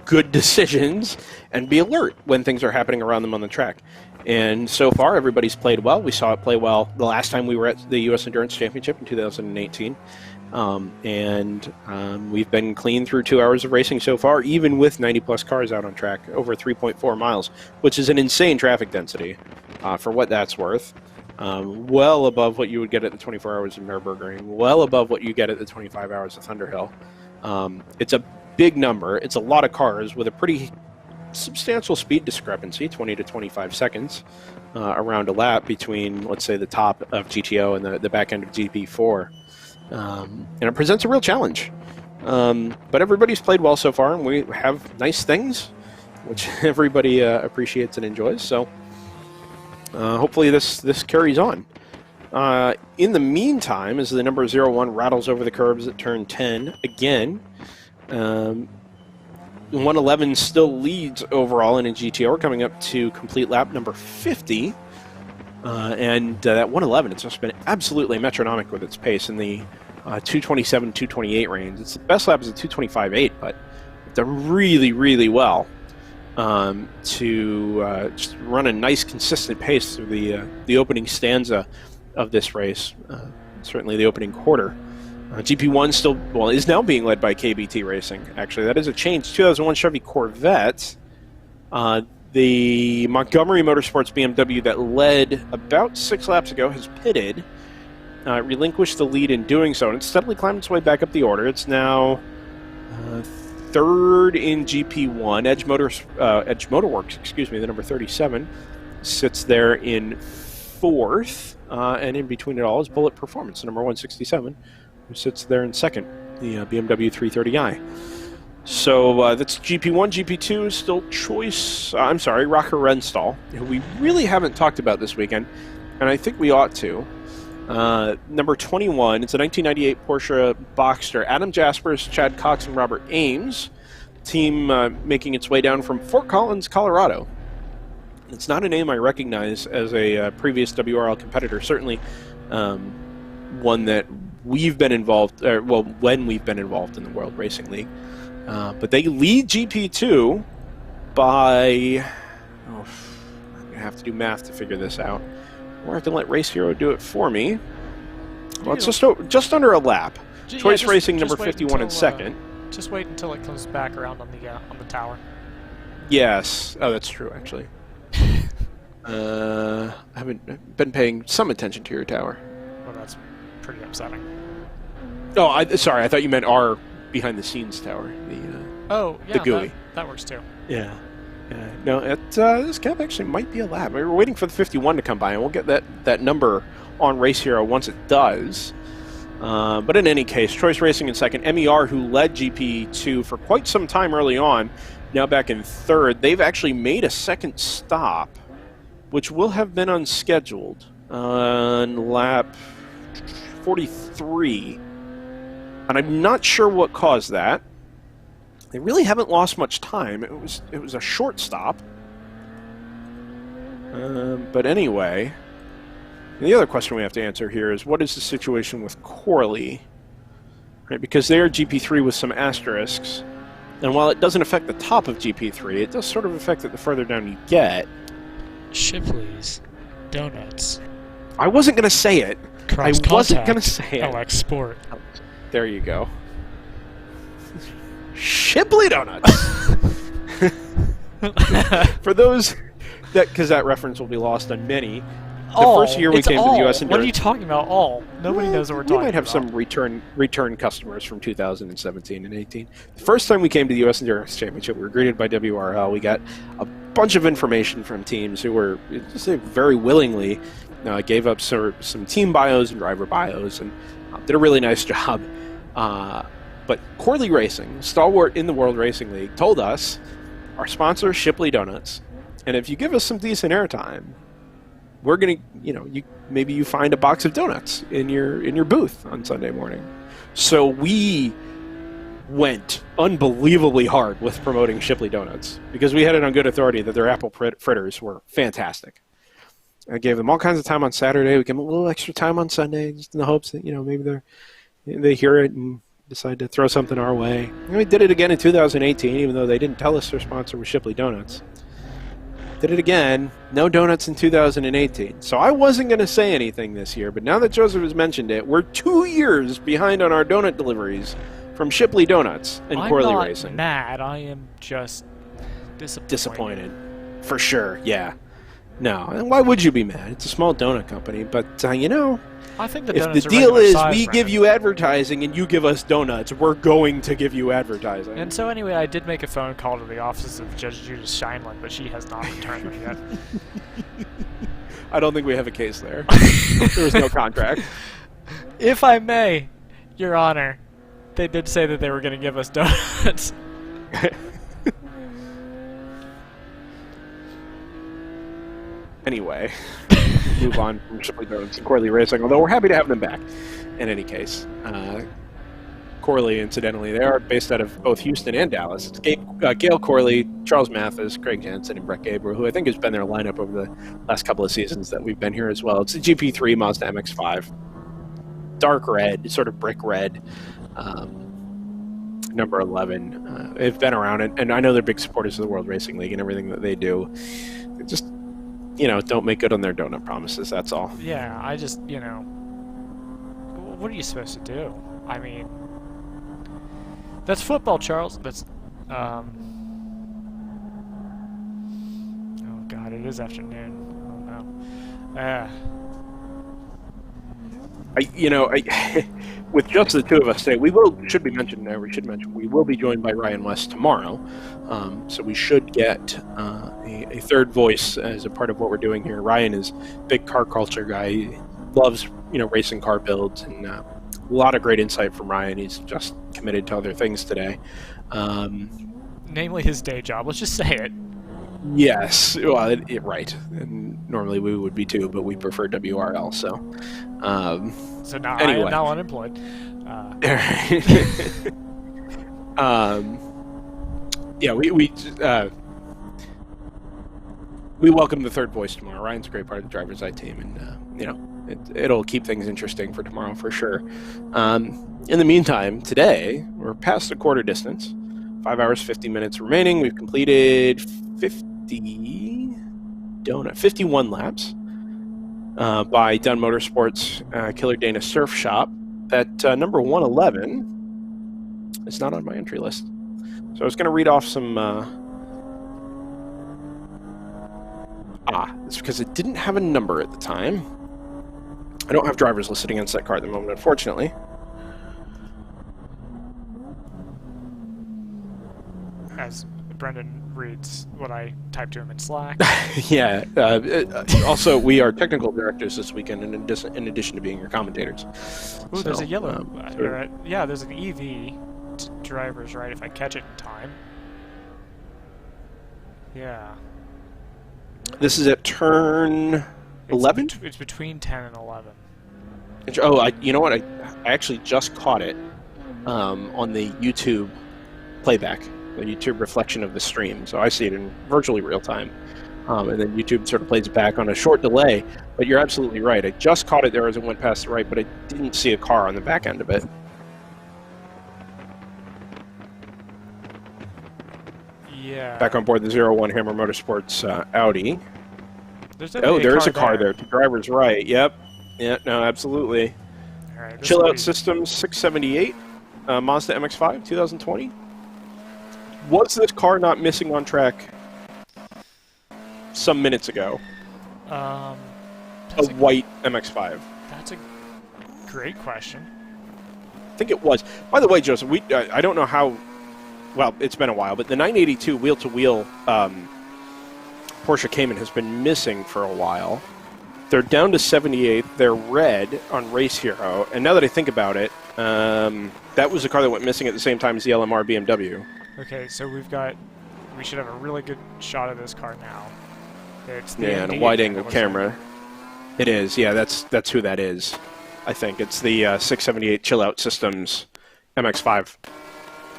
good decisions and be alert when things are happening around them on the track. And so far, everybody's played well. We saw it play well the last time we were at the U.S. Endurance Championship in 2018. We've been clean through 2 hours of racing so far, even with 90-plus cars out on track, over 3.4 miles, which is an insane traffic density for what that's worth. Well above what you would get at the 24 hours of Nürburgring, well above what you get at the 25 hours of Thunderhill. It's a big number. It's a lot of cars with a pretty substantial speed discrepancy, 20 to 25 seconds around a lap between, let's say, the top of GTO and the back end of GP4. And it presents a real challenge. But everybody's played well so far, and we have nice things, which everybody appreciates and enjoys. So hopefully this carries on. In the meantime, as the number 01 rattles over the curbs at turn 10 again, 111 still leads overall in a GTO. We're coming up to complete lap number 50. And that 111, it's just been absolutely metronomic with its pace in the 227, 228 range. Its best lap is a 225.8, but it's done really, really well to just run a nice, consistent pace through the opening stanza of this race. Certainly the opening quarter. GP1 is now being led by KBT Racing. Actually, that is a change. 2001 Chevy Corvette. The Montgomery Motorsports BMW that led about 6 laps ago has pitted, relinquished the lead in doing so, and it's steadily climbed its way back up the order. It's now third in GP1. Edge Motorworks, the number 37, sits there in fourth, and in between it all is Bullet Performance, the number 167, who sits there in second, the BMW 330i. So that's GP1. GP2 is still Rocker Renstall, who we really haven't talked about this weekend, and I think we ought to. Number 21, it's a 1998 Porsche Boxster. Adam Jaspers, Chad Cox, and Robert Ames. Team making its way down from Fort Collins, Colorado. It's not a name I recognize as a previous WRL competitor, certainly one that we've been involved, when we've been involved in the World Racing League. But they lead GP2 by, have to do math to figure this out. Or I have to let Race Hero do it for me. Well, it's just under a lap. Choice Racing number 51 in second. Just wait until it comes back around on the tower. Yes. Oh, that's true, actually. I haven't been paying some attention to your tower. Well, that's pretty upsetting. Oh, sorry. I thought you meant our behind-the-scenes tower. The GUI. That works too. Yeah. No, this cap actually might be a lap. We're waiting for the 51 to come by, and we'll get that number on Race Hero once it does. But in any case, Choice Racing in second. MER, who led GP2 for quite some time early on, now back in third. They've actually made a second stop, which will have been unscheduled on lap 43. And I'm not sure what caused that. They really haven't lost much time. It was a short stop. But anyway, the other question we have to answer here is, what is the situation with Corley? Right, because they are GP3 with some asterisks. And while it doesn't affect the top of GP3, it does sort of affect it the further down you get. Shipley's Donuts. I wasn't going to say it. Cross I wasn't contact. going to say it. LX Sport. There you go. Shipley Donuts! For those because that reference will be lost on many. The first year we came to the U.S. What are you talking about? Nobody knows what we're talking about. We might have some return customers from 2017 and 18. The first time we came to the U.S. Endurance Championship, we were greeted by WRL. We got a bunch of information from teams who were just very willingly gave up some team bios and driver bios and did a really nice job. But Corley Racing, stalwart in the World Racing League, told us our sponsor is Shipley Donuts, and if you give us some decent airtime, we're gonna, maybe you find a box of donuts in your booth on Sunday morning. So we went unbelievably hard with promoting Shipley Donuts because we had it on good authority that their apple fritters were fantastic. I gave them all kinds of time on Saturday. We gave them a little extra time on Sunday, just in the hopes that maybe they hear it and decide to throw something our way. And we did it again in 2018, even though they didn't tell us their sponsor was Shipley Donuts. Did it again. No donuts in 2018. So I wasn't going to say anything this year, but now that Joseph has mentioned it, we're 2 years behind on our donut deliveries from Shipley Donuts and Corley Racing. I'm not mad. I am just disappointed. For sure, yeah. No, and why would you be mad? It's a small donut company, but I think the if donuts the are deal is size, we give you advertising and you give us donuts, we're going to give you advertising. And so anyway, I did make a phone call to the offices of Judge Judith Scheinland, but she has not returned me yet. I don't think we have a case there. There was no contract. If I may, Your Honor, they did say that they were going to give us donuts. Anyway, move on from Shipley Donuts and Corley Racing, although we're happy to have them back in any case. Corley, incidentally, they are based out of both Houston and Dallas. It's Gail Corley, Charles Mathis, Craig Jensen, and Brett Gabriel, who I think has been their lineup over the last couple of seasons that we've been here as well. It's a GP3 Mazda MX-5. Dark red, sort of brick red. Number 11. They've been around, and I know they're big supporters of the World Racing League and everything that they do. They just don't make good on their donut promises, that's all. Yeah, I just, what are you supposed to do? I mean, that's football, Charles. That's, oh God, it is afternoon. Oh no. With just the two of us today, we should mention, we will be joined by Ryan West tomorrow. So we should get a third voice as a part of what we're doing here. Ryan is a big car culture guy. He loves, racing car builds, and a lot of great insight from Ryan. He's just committed to other things today. Namely his day job. Let's just say it. Yes, well, right. And normally we would be too, but we prefer WRL. So now anyway. I am now unemployed. Yeah, we welcome the third voice tomorrow. Ryan's a great part of the driver's eye team, and it'll keep things interesting for tomorrow for sure. In the meantime, today we're past the quarter distance. 5 hours 50 minutes remaining. We've completed 50 donut. 51 laps by Dunn Motorsports Killer Dana Surf Shop. That number 111 is not on my entry list. So I was going to read off some... it's because it didn't have a number at the time. I don't have driver's listed against that car at the moment, unfortunately. As Brendan reads what I typed to him in Slack. Yeah. Also, we are technical directors this weekend, in addition to being your commentators. Ooh, there's a yellow. So yeah, there's an EV driver's right if I catch it in time. Yeah. this is at turn 11? It's between 10 and 11. Oh, you know what? I actually just caught it on the YouTube playback, the YouTube reflection of the stream. So I see it in virtually real time. And then YouTube sort of plays it back on a short delay. But you're absolutely right. I just caught it there as it went past the right, but I didn't see a car on the back end of it. Yeah. Back on board the 01 Hammer Motorsports Audi. There's There is a car there. To driver's right. Yep. Yeah, no, absolutely. All right, Chill Out Systems 678, Mazda MX-5, 2020. Was this car not missing on track some minutes ago? A white MX-5. That's a great question. I think it was. By the way, Joseph, I don't know how... Well, it's been a while, but the 982 wheel-to-wheel Porsche Cayman has been missing for a while. They're down to 78. They're red on Race Hero. And now that I think about it, that was the car that went missing at the same time as the LMR BMW. Okay, so we should have a really good shot of this car now. It's the Yeah, and a ND wide-angle that was camera. It is, yeah, that's who that is. I think it's the 678 Chill Out Systems MX-5.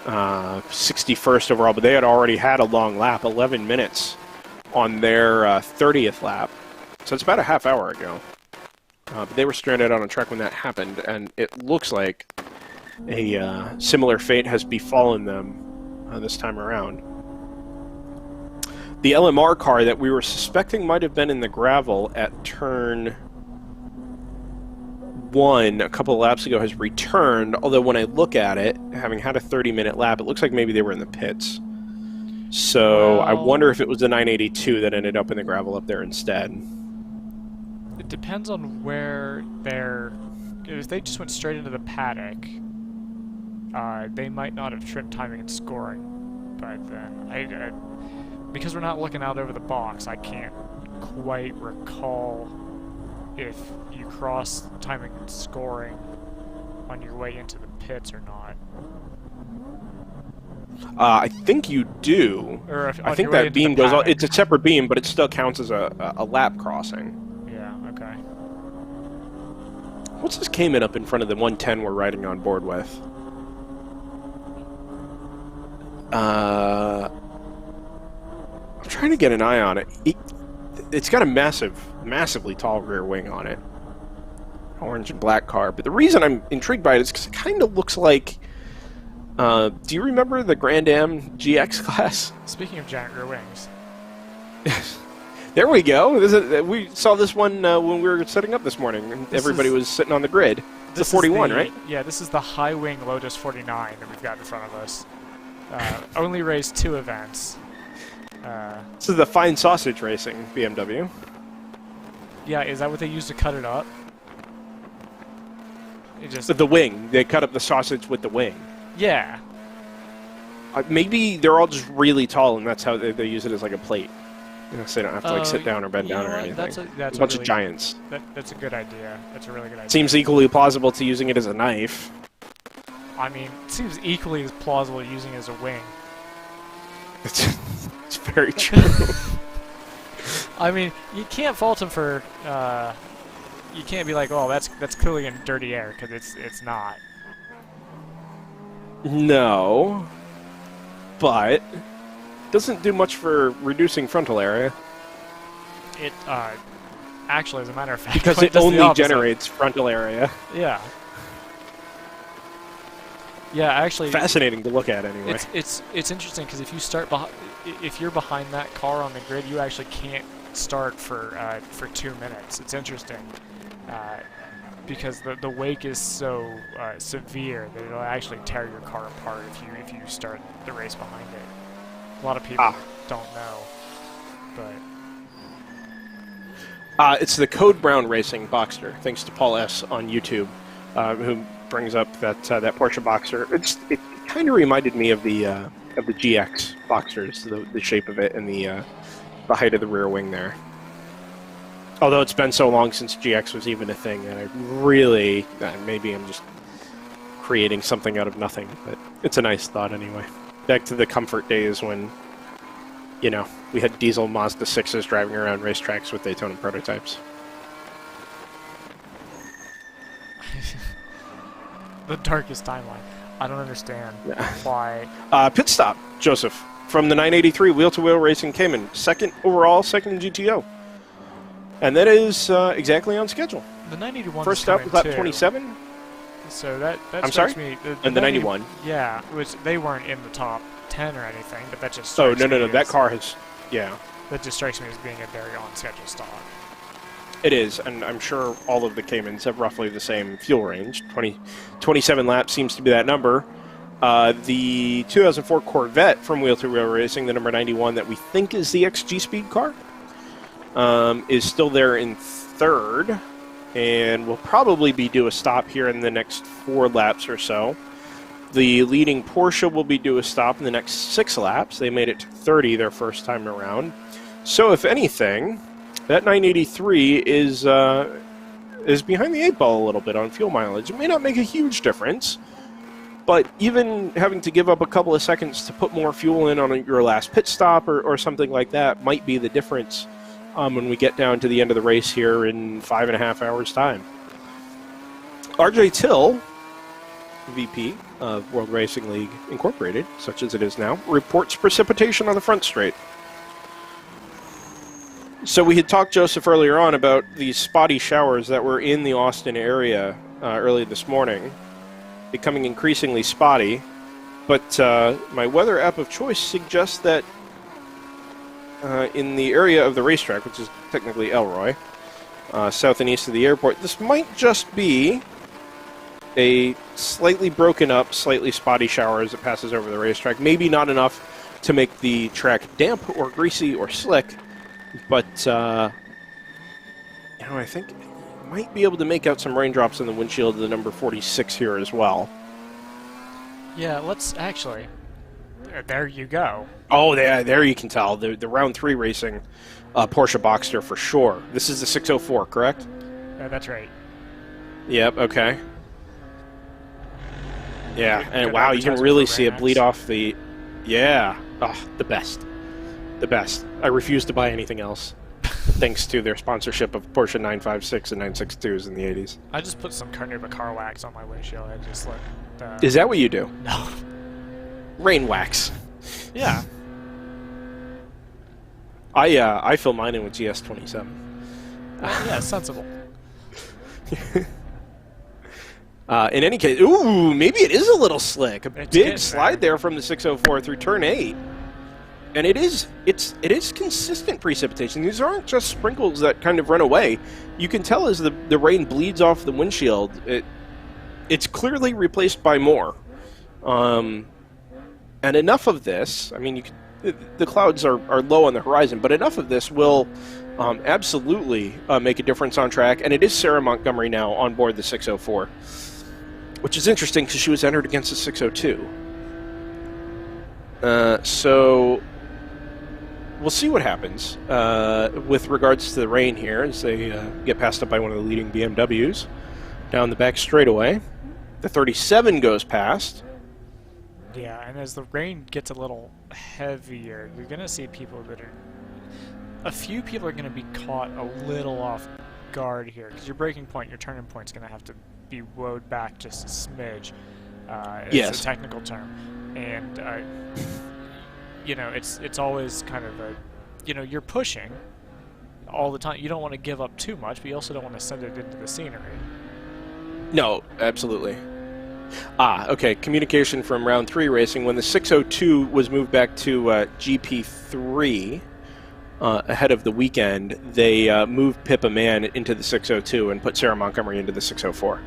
61st overall, but they had already had a long lap, 11 minutes on their 30th lap. So it's about a half hour ago. But they were stranded on a track when that happened, and it looks like a similar fate has befallen them this time around. The LMR car that we were suspecting might have been in the gravel at turn 1 a couple of laps ago has returned, although when I look at it, having had a 30-minute lap, it looks like maybe they were in the pits. So I wonder if it was the 982 that ended up in the gravel up there instead. It depends on where they're... If they just went straight into the paddock, they might not have trimmed timing and scoring. But then, because we're not looking out over the box, I can't quite recall if you cross timing and scoring on your way into the pits or not. I think you do. Or if, I think that beam goes... It's a separate beam, but it still counts as a lap crossing. Yeah, okay. What's this Cayman up in front of the 110 we're riding on board with? I'm trying to get an eye on it. It's got a massively tall rear wing on it. Orange and black car. But the reason I'm intrigued by it is because it kind of looks like... do you remember the Grand Am GX class? Speaking of giant rear wings. There we go. We saw this one when we were setting up this morning, and everybody was sitting on the grid. It's a 41, right? Yeah, this is the high wing Lotus 49 that we've got in front of us. Only raced 2 events. This is the fine sausage racing BMW. Yeah, is that what they use to cut it up? The wing. They cut up the sausage with the wing. Yeah. Maybe they're all just really tall, and that's how they use it as like a plate. So they don't have to like sit down or bend down or anything. That's a bunch of giants. That's a good idea. That's a really good idea. Seems equally plausible to using it as a knife. I mean, it seems equally as plausible using it as a wing. It's very true. I mean, you can't fault him for. You can't be like, oh, that's clearly in dirty air, because it's not. No, but doesn't do much for reducing frontal area. It actually, as a matter of fact, because it only generates frontal area. Yeah. Yeah, actually. Fascinating to look at, anyway. It's interesting because if you start if you're behind that car on the grid, you actually can't start for 2 minutes. It's interesting because the wake is so severe that it'll actually tear your car apart if you start the race behind it. A lot of people don't know, but it's the Code Brown Racing Boxster, thanks to Paul S. on YouTube, who brings up that Porsche Boxster. It kind of reminded me of the GX Boxsters, the shape of it and the height of the rear wing there. Although it's been so long since GX was even a thing, and I really, maybe I'm just creating something out of nothing, but it's a nice thought anyway. Back to the comfort days when, you know, we had diesel Mazda 6s driving around racetracks with Daytona prototypes. the darkest timeline. I don't understand why. Pit stop, Joseph, from the 983 wheel-to-wheel racing Cayman, second overall, second in GTO. And that is exactly on schedule. The 981 first up was lap 27. So that I'm sorry? me. And the 91. Yeah, which they weren't in the top 10 or anything, but that just Oh, strikes no. me That as- car has, yeah. That just strikes me as being a very on-schedule stock. It is, and I'm sure all of the Caymans have roughly the same fuel range. 27 laps seems to be that number. The 2004 Corvette from Wheel to Wheel Racing, the number 91 that we think is the XG Speed car, is still there in third, and will probably be due a stop here in the next 4 laps or so. The leading Porsche will be due a stop in the next 6 laps. They made it to 30 their first time around. So if anything, that 983 is behind the 8 ball a little bit on fuel mileage. It may not make a huge difference, but even having to give up a couple of seconds to put more fuel in on your last pit stop or something like that might be the difference when we get down to the end of the race here in 5.5 hours' time. RJ Till, VP of World Racing League Incorporated, such as it is now, reports precipitation on the front straight. So we had talked, Joseph, earlier on about these spotty showers that were in the Austin area early this morning, becoming increasingly spotty. But my weather app of choice suggests that in the area of the racetrack, which is technically Elroy, south and east of the airport, this might just be a slightly broken up, slightly spotty shower as it passes over the racetrack. Maybe not enough to make the track damp or greasy or slick, but I think you might be able to make out some raindrops in the windshield of the number 46 here as well. Yeah, let's actually. There you go. Oh, there you can tell. The round 3 racing Porsche Boxster for sure. This is the 604, correct? That's right. Yep, okay. Yeah, and Good wow, you can advertisement really for see it Rain-X. bleed off the... Yeah. Oh, the best. The best. I refuse to buy anything else, thanks to their sponsorship of Porsche 956 and 962s in the 80s. I just put some Carnauba car wax on my windshield. I just let. Is that what you do? No. Rain wax. Yeah. I fill mine in with GS27. Yeah, sensible. In any case, ooh, maybe it is a little slick. A It's big getting slide there. there from the 604 through turn 8. And it is consistent precipitation. These aren't just sprinkles that kind of run away. You can tell as the rain bleeds off the windshield, it's clearly replaced by more. And enough of this, I mean, the clouds are low on the horizon, but enough of this will absolutely make a difference on track. And it is Sarah Montgomery now on board the 604, which is interesting because she was entered against the 602. So we'll see what happens with regards to the rain here as they get passed up by one of the leading BMWs down the back straightaway. The 37 goes past. Yeah, and as the rain gets a little heavier, you're going to see people that are... A few people are going to be caught a little off guard here, because your braking point, your turning point is going to have to be woed back just a smidge. Yes. It's a technical term. And, it's always kind of a... you're pushing all the time. You don't want to give up too much, but you also don't want to send it into the scenery. No, absolutely. Okay, communication from round 3 racing. When the 602 was moved back to GP3, ahead of the weekend, they moved Pippa Mann into the 602 and put Sarah Montgomery into the 604.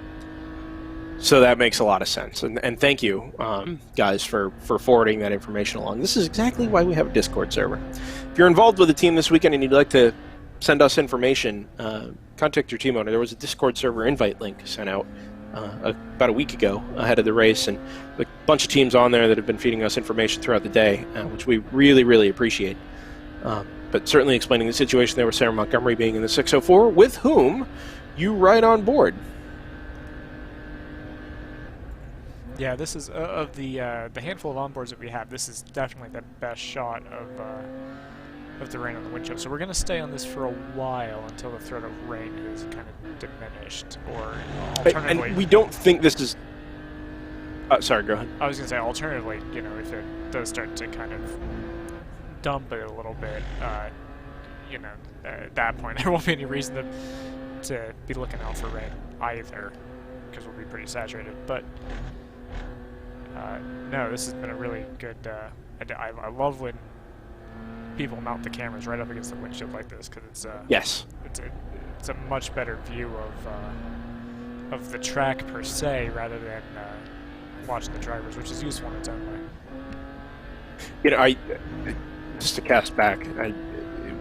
So that makes a lot of sense. And thank you, guys, for forwarding that information along. This is exactly why we have a Discord server. If you're involved with a team this weekend and you'd like to send us information, contact your team owner. There was a Discord server invite link sent out about a week ago ahead of the race, and a bunch of teams on there that have been feeding us information throughout the day, which we really, really appreciate. But certainly explaining the situation there with Sarah Montgomery being in the 604, with whom you ride on board. Yeah, this is of the handful of onboards that we have. This is definitely the best shot of the rain on the windshield. So we're going to stay on this for a while until the threat of rain is kind of diminished, or alternatively. And we don't think this is. Sorry, go ahead. I was going to say, alternatively, you know, if it does start to kind of dump it a little bit, you know, at that point there won't be any reason to be looking out for rain either, because we'll be pretty saturated. But no, this has been a really good. I love when people mount the cameras right up against the windshield like this, because it's yes, it's a much better view of the track per se, rather than watching the drivers, which is useful in its own way. You know, just to cast back, a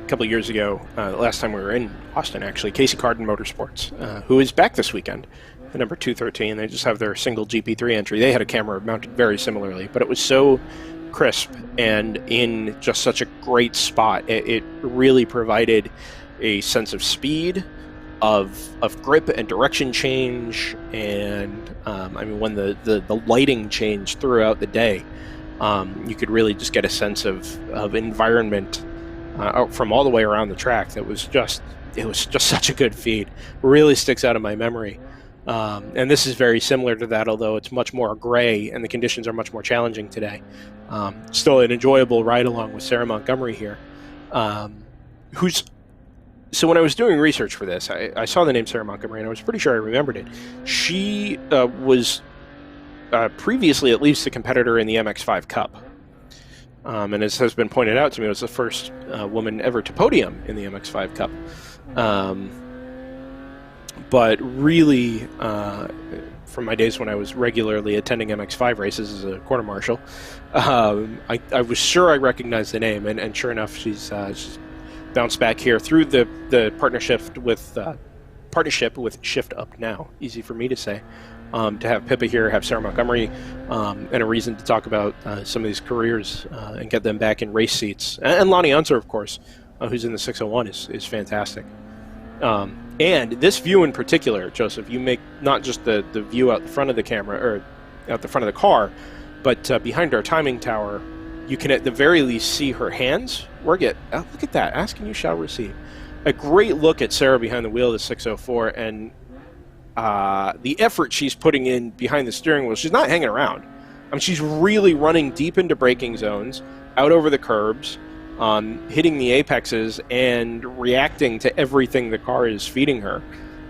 couple of years ago, last time we were in Austin, actually, Casey Carden Motorsports, who is back this weekend, the number 213. They just have their single GP3 entry. They had a camera mounted very similarly, but it was so crisp and in just such a great spot. It really provided a sense of speed, of grip and direction change, and I mean, when the lighting changed throughout the day, you could really just get a sense of environment from all the way around the track. It was just such a good feed. Really sticks out in my memory. And this is very similar to that, although it's much more gray and the conditions are much more challenging today. Still an enjoyable ride along with Sarah Montgomery here, so when I was doing research for this, I saw the name Sarah Montgomery, and I was pretty sure I remembered it. She was previously at least a competitor in the MX-5 Cup. And as has been pointed out to me, it was the first woman ever to podium in the MX-5 Cup. But really, from my days when I was regularly attending MX-5 races as a quarter marshal, I was sure I recognized the name, and sure enough, she's bounced back here through the partnership with Shift Up Now. Easy for me to say. To have Pippa here, have Sarah Montgomery, and a reason to talk about some of these careers and get them back in race seats. And Lonnie Unser, of course, who's in the 601, is fantastic. And this view in particular, Joseph, you make not just the view out the front of the camera, or out the front of the car, but behind our timing tower, you can at the very least see her hands work it. Look at that. Ask and you shall receive. A great look at Sarah behind the wheel of the 604, and the effort she's putting in behind the steering wheel. She's not hanging around. I mean, she's really running deep into braking zones, out over the curbs, hitting the apexes, and reacting to everything the car is feeding her.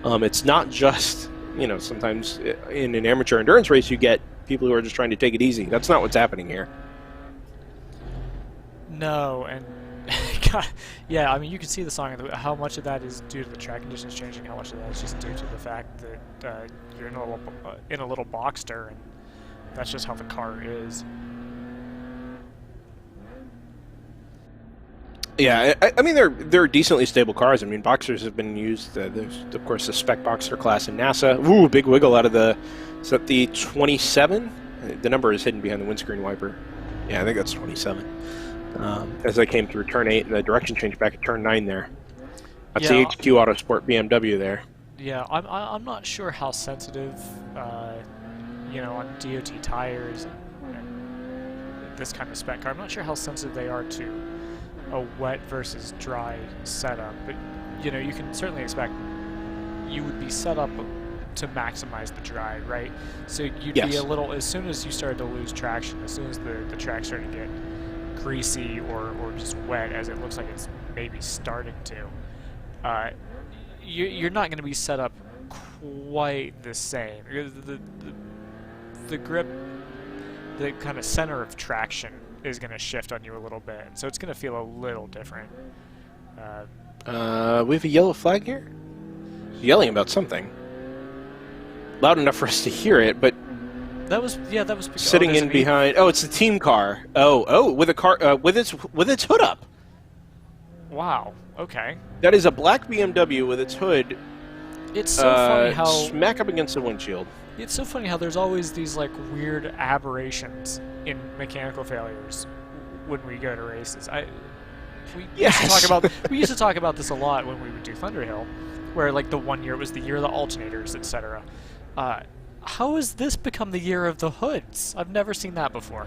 It's not just, you know, sometimes in an amateur endurance race you get people who are just trying to take it easy. That's not what's happening here. No, and God, yeah, I mean, you can see the song, how much of that is due to the track conditions changing, how much of that is just due to the fact that you're in a little Boxster, and that's just how the car is. Yeah, I mean, they're decently stable cars. I mean, Boxsters have been used. There's, of course, the spec Boxster class in NASA. Ooh, big wiggle out of the... Is that the 27? The number is hidden behind the windscreen wiper. Yeah, I think that's 27. As I came through turn 8 and the direction change back at turn 9 there. That's the HQ Autosport BMW there. Yeah, I'm not sure how sensitive, you know, on DOT tires and this kind of spec car, I'm not sure how sensitive they are to a wet versus dry setup, but, you know, you can certainly expect you would be set up to maximize the dry, right? So you'd be a little, as soon as you started to lose traction, as soon as the track started to get greasy or just wet, as it looks like it's maybe starting to, you're not going to be set up quite the same. The grip, the kind of center of traction is going to shift on you a little bit, so it's going to feel a little different. We have a yellow flag here? Yelling about something. Loud enough for us to hear it, but that was because, sitting in behind. Oh, it's the team car. Oh, with a car with its hood up. Wow. Okay. That is a black BMW with its hood. It's so funny how smack up against the windshield. It's so funny how there's always these like weird aberrations in mechanical failures when we go to races. We used to talk about this a lot when we would do Thunderhill, where like the one year it was the year of the alternators, etc. How has this become the year of the hoods? I've never seen that before.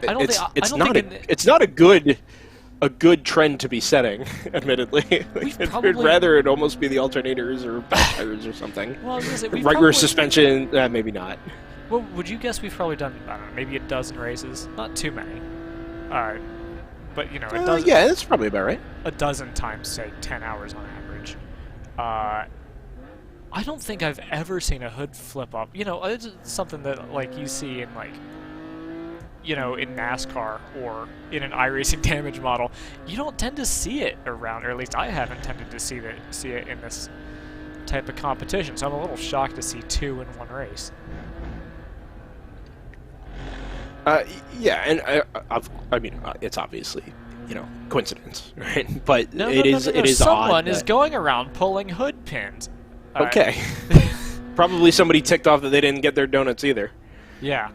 It's not a good trend to be setting, admittedly. I'd rather it almost be the alternators or backfires or something. Well, I was gonna say, regular suspension, maybe not. Well, would you guess we've probably done, I don't know, maybe a dozen races? Not too many. But, you know, a dozen... yeah, that's probably about right. A dozen times, say, 10 hours on average. I don't think I've ever seen a hood flip up. You know, it's something that, like, you see in, like, you know, in NASCAR or in an iRacing damage model. You don't tend to see it around, or at least I haven't tended to see it in this type of competition. So I'm a little shocked to see two in one race. Yeah, and I mean, it's obviously, you know, coincidence, right? But it is odd. Someone is going around pulling hood pins. Okay. Probably somebody ticked off that they didn't get their donuts either. Yeah.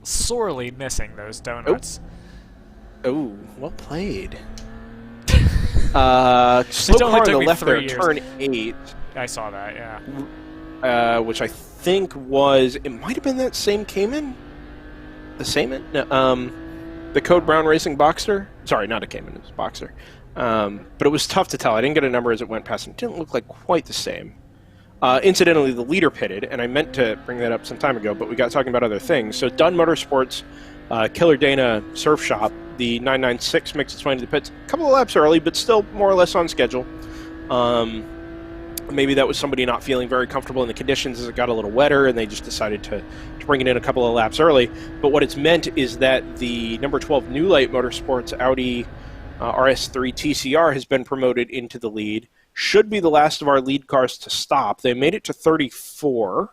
Sorely missing those donuts. Oh, well played. Slow car on the left there, turn 8. I saw that, yeah. Which I think was, it might have been that same Cayman? The Cayman? No, the Code Brown Racing Boxster? Sorry, not a Cayman, it was a Boxster. But it was tough to tell. I didn't get a number as it went past, and it didn't look like quite the same. Incidentally, the leader pitted, and I meant to bring that up some time ago, but we got talking about other things. So Dunn Motorsports, Killer Dana Surf Shop, the 996 makes its way into the pits a couple of laps early, but still more or less on schedule. Maybe that was somebody not feeling very comfortable in the conditions as it got a little wetter, and they just decided to bring it in a couple of laps early. But what it's meant is that the number 12 New Light Motorsports Audi RS3 TCR has been promoted into the lead. Should be the last of our lead cars to stop. They made it to 34,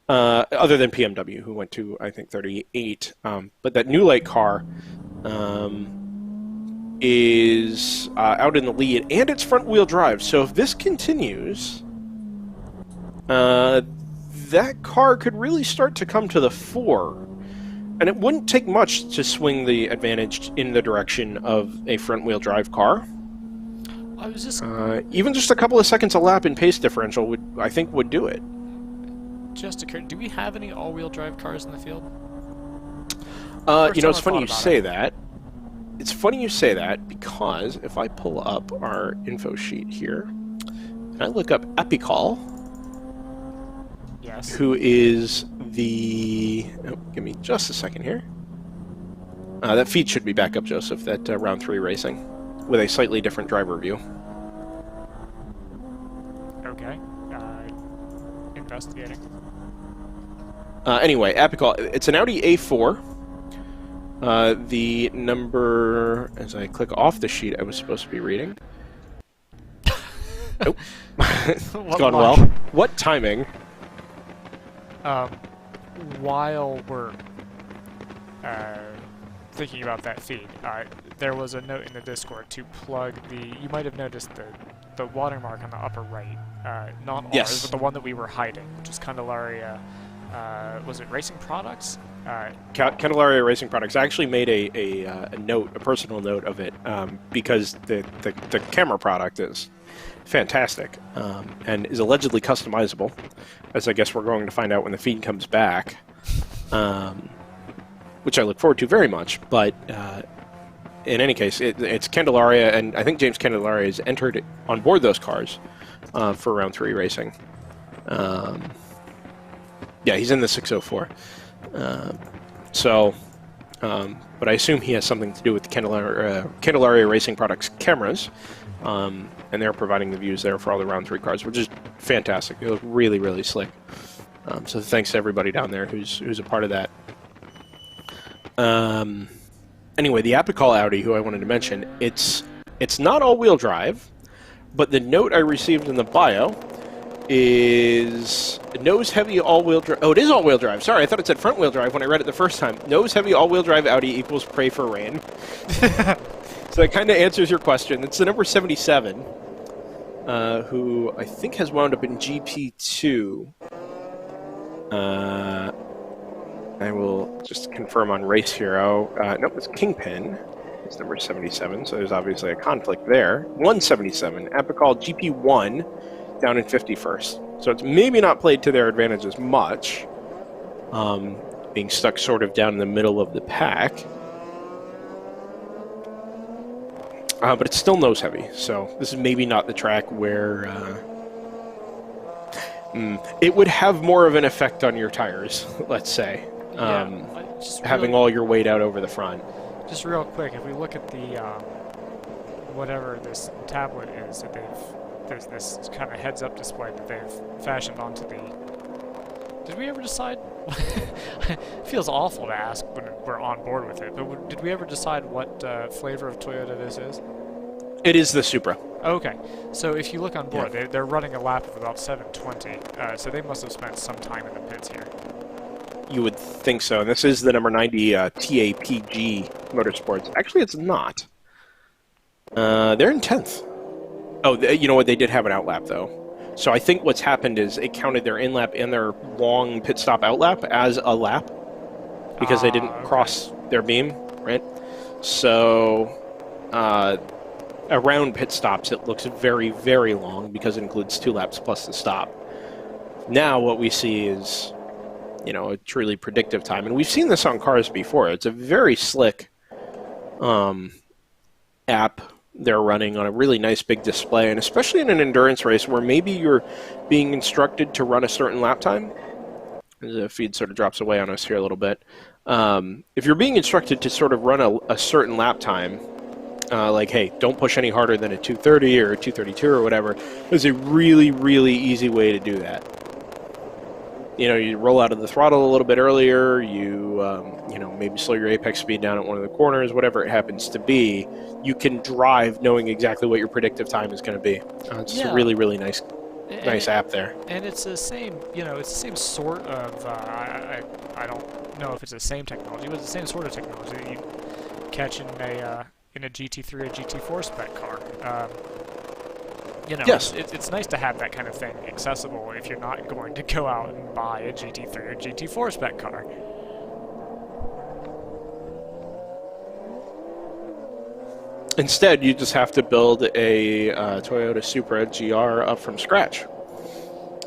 other than PMW, who went to, I think, 38. But that New Light car is out in the lead, and it's front-wheel drive. So if this continues, that car could really start to come to the fore. And it wouldn't take much to swing the advantage in the direction of a front-wheel drive car. I was just... even just a couple of seconds a lap in pace differential would do it. Just occurred. Do we have any all-wheel drive cars in the field? You know, it's funny you say that. It's funny you say that because if I pull up our info sheet here, and I look up Epicol, yes, who is the... Oh, give me just a second here. That feed should be back up, Joseph, that round 3 racing, with a slightly different driver view. Okay. Investigating. Anyway, Epicol, it's an Audi A4. The number, as I click off the sheet I was supposed to be reading. Nope. It's gone well. What timing? While we're thinking about that feed, there was a note in the Discord to plug the... You might have noticed the watermark on the upper right. Not ours, but the one that we were hiding, which is Candelaria... was it Racing Products? Candelaria Racing Products. I actually made a note, a personal note of it, because the camera product is fantastic and is allegedly customizable, as I guess we're going to find out when the feed comes back, which I look forward to very much. But in any case, it's Candelaria, and I think James Candelaria has entered on board those cars for round 3 racing. Yeah, he's in the 604. But I assume he has something to do with the Candelaria Racing Products cameras, and they're providing the views there for all the round 3 cars, which is fantastic. It looks really, really slick. So thanks to everybody down there who's a part of that. Anyway, the Apical Audi, who I wanted to mention, it's not all-wheel drive, but the note I received in the bio is nose-heavy all-wheel drive. Oh, it is all-wheel drive. Sorry, I thought it said front-wheel drive when I read it the first time. Nose-heavy all-wheel drive Audi equals pray for rain. So that kind of answers your question. It's the number 77, who I think has wound up in GP2. I will just confirm on Race Hero. Nope, it's Kingpin. It's number 77, so there's obviously a conflict there. 177, Apical GP1, down in 51st. So it's maybe not played to their advantage as much, being stuck sort of down in the middle of the pack. But it's still nose heavy, so this is maybe not the track where it would have more of an effect on your tires, let's say. Having all your weight out over the front. Just real quick, if we look at the whatever this tablet is that there's this kind of heads-up display that they've fashioned onto the. Did we ever decide? It feels awful to ask when we're on board with it, but did we ever decide what flavor of Toyota this is? It is the Supra. Okay, so if you look on board, they're running a lap of about 7:20, so they must have spent some time in the pits here. You would think so. And this is the number 90 TAPG Motorsports. Actually, it's not. They're in 10th. Oh, you know what? They did have an outlap, though. So I think what's happened is it counted their in-lap and their long pit stop outlap as a lap because they didn't cross their beam, right? So around pit stops, it looks very, very long because it includes 2 laps plus the stop. Now what we see is, you know, a truly predictive time. And we've seen this on cars before. It's a very slick app they're running on a really nice big display, and especially in an endurance race where maybe you're being instructed to run a certain lap time. The feed sort of drops away on us here a little bit. If you're being instructed to sort of run a certain lap time, like, hey, don't push any harder than a 230 or a 232 or whatever, there's a really, really easy way to do that. You know, you roll out of the throttle a little bit earlier, you know, maybe slow your apex speed down at one of the corners, whatever it happens to be. You can drive knowing exactly what your predictive time is going to be. It's a really, really nice app there. And it's the same, you know, it's the same sort of, I don't know if it's the same technology, but it's the same sort of technology that you catch in a GT3 or GT4 spec car. You know, yes. It's nice to have that kind of thing accessible if you're not going to go out and buy a GT3 or GT4 spec car. Instead, you just have to build a Toyota Supra GR up from scratch.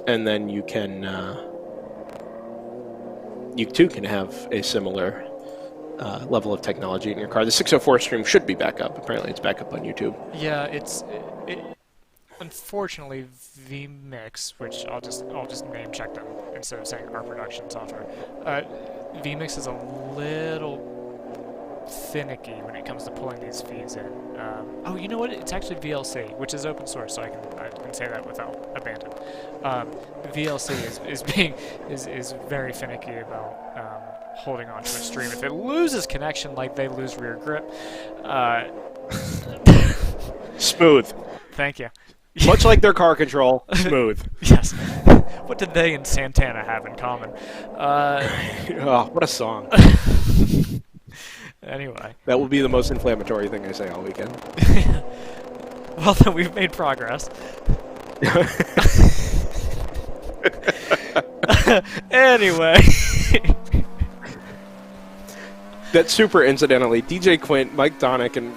And then you can, you too can have a similar level of technology in your car. The 604 stream should be back up. Apparently it's back up on YouTube. Yeah, unfortunately, vMix, which I'll just name check them instead of saying our production software. vMix is a little finicky when it comes to pulling these feeds in. Oh, you know what? It's actually VLC, which is open source, so I can say that without abandon. VLC is very finicky about holding onto a stream. If it loses connection, like they lose rear grip. Smooth. Thank you. Much like their car control, smooth. Yes. What did they and Santana have in common? Oh, what a song. Anyway. That will be the most inflammatory thing I say all weekend. Well, then we've made progress. Anyway. That Supra, incidentally, DJ Quint, Mike Donick, and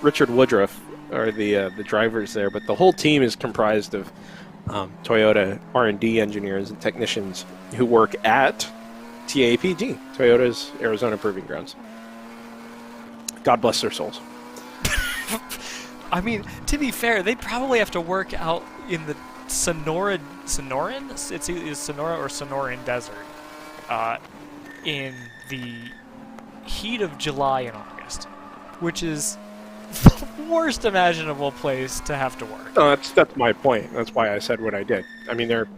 Richard Woodruff are the drivers there, but the whole team is comprised of Toyota R&D engineers and technicians who work at TAPG, Toyota's Arizona Proving Grounds. God bless their souls. I mean, to be fair, they probably have to work out in the Sonoran? It's either Sonora or Sonoran Desert in the heat of July and August, which is the worst imaginable place to have to work. No, that's my point. That's why I said what I did. I mean, they're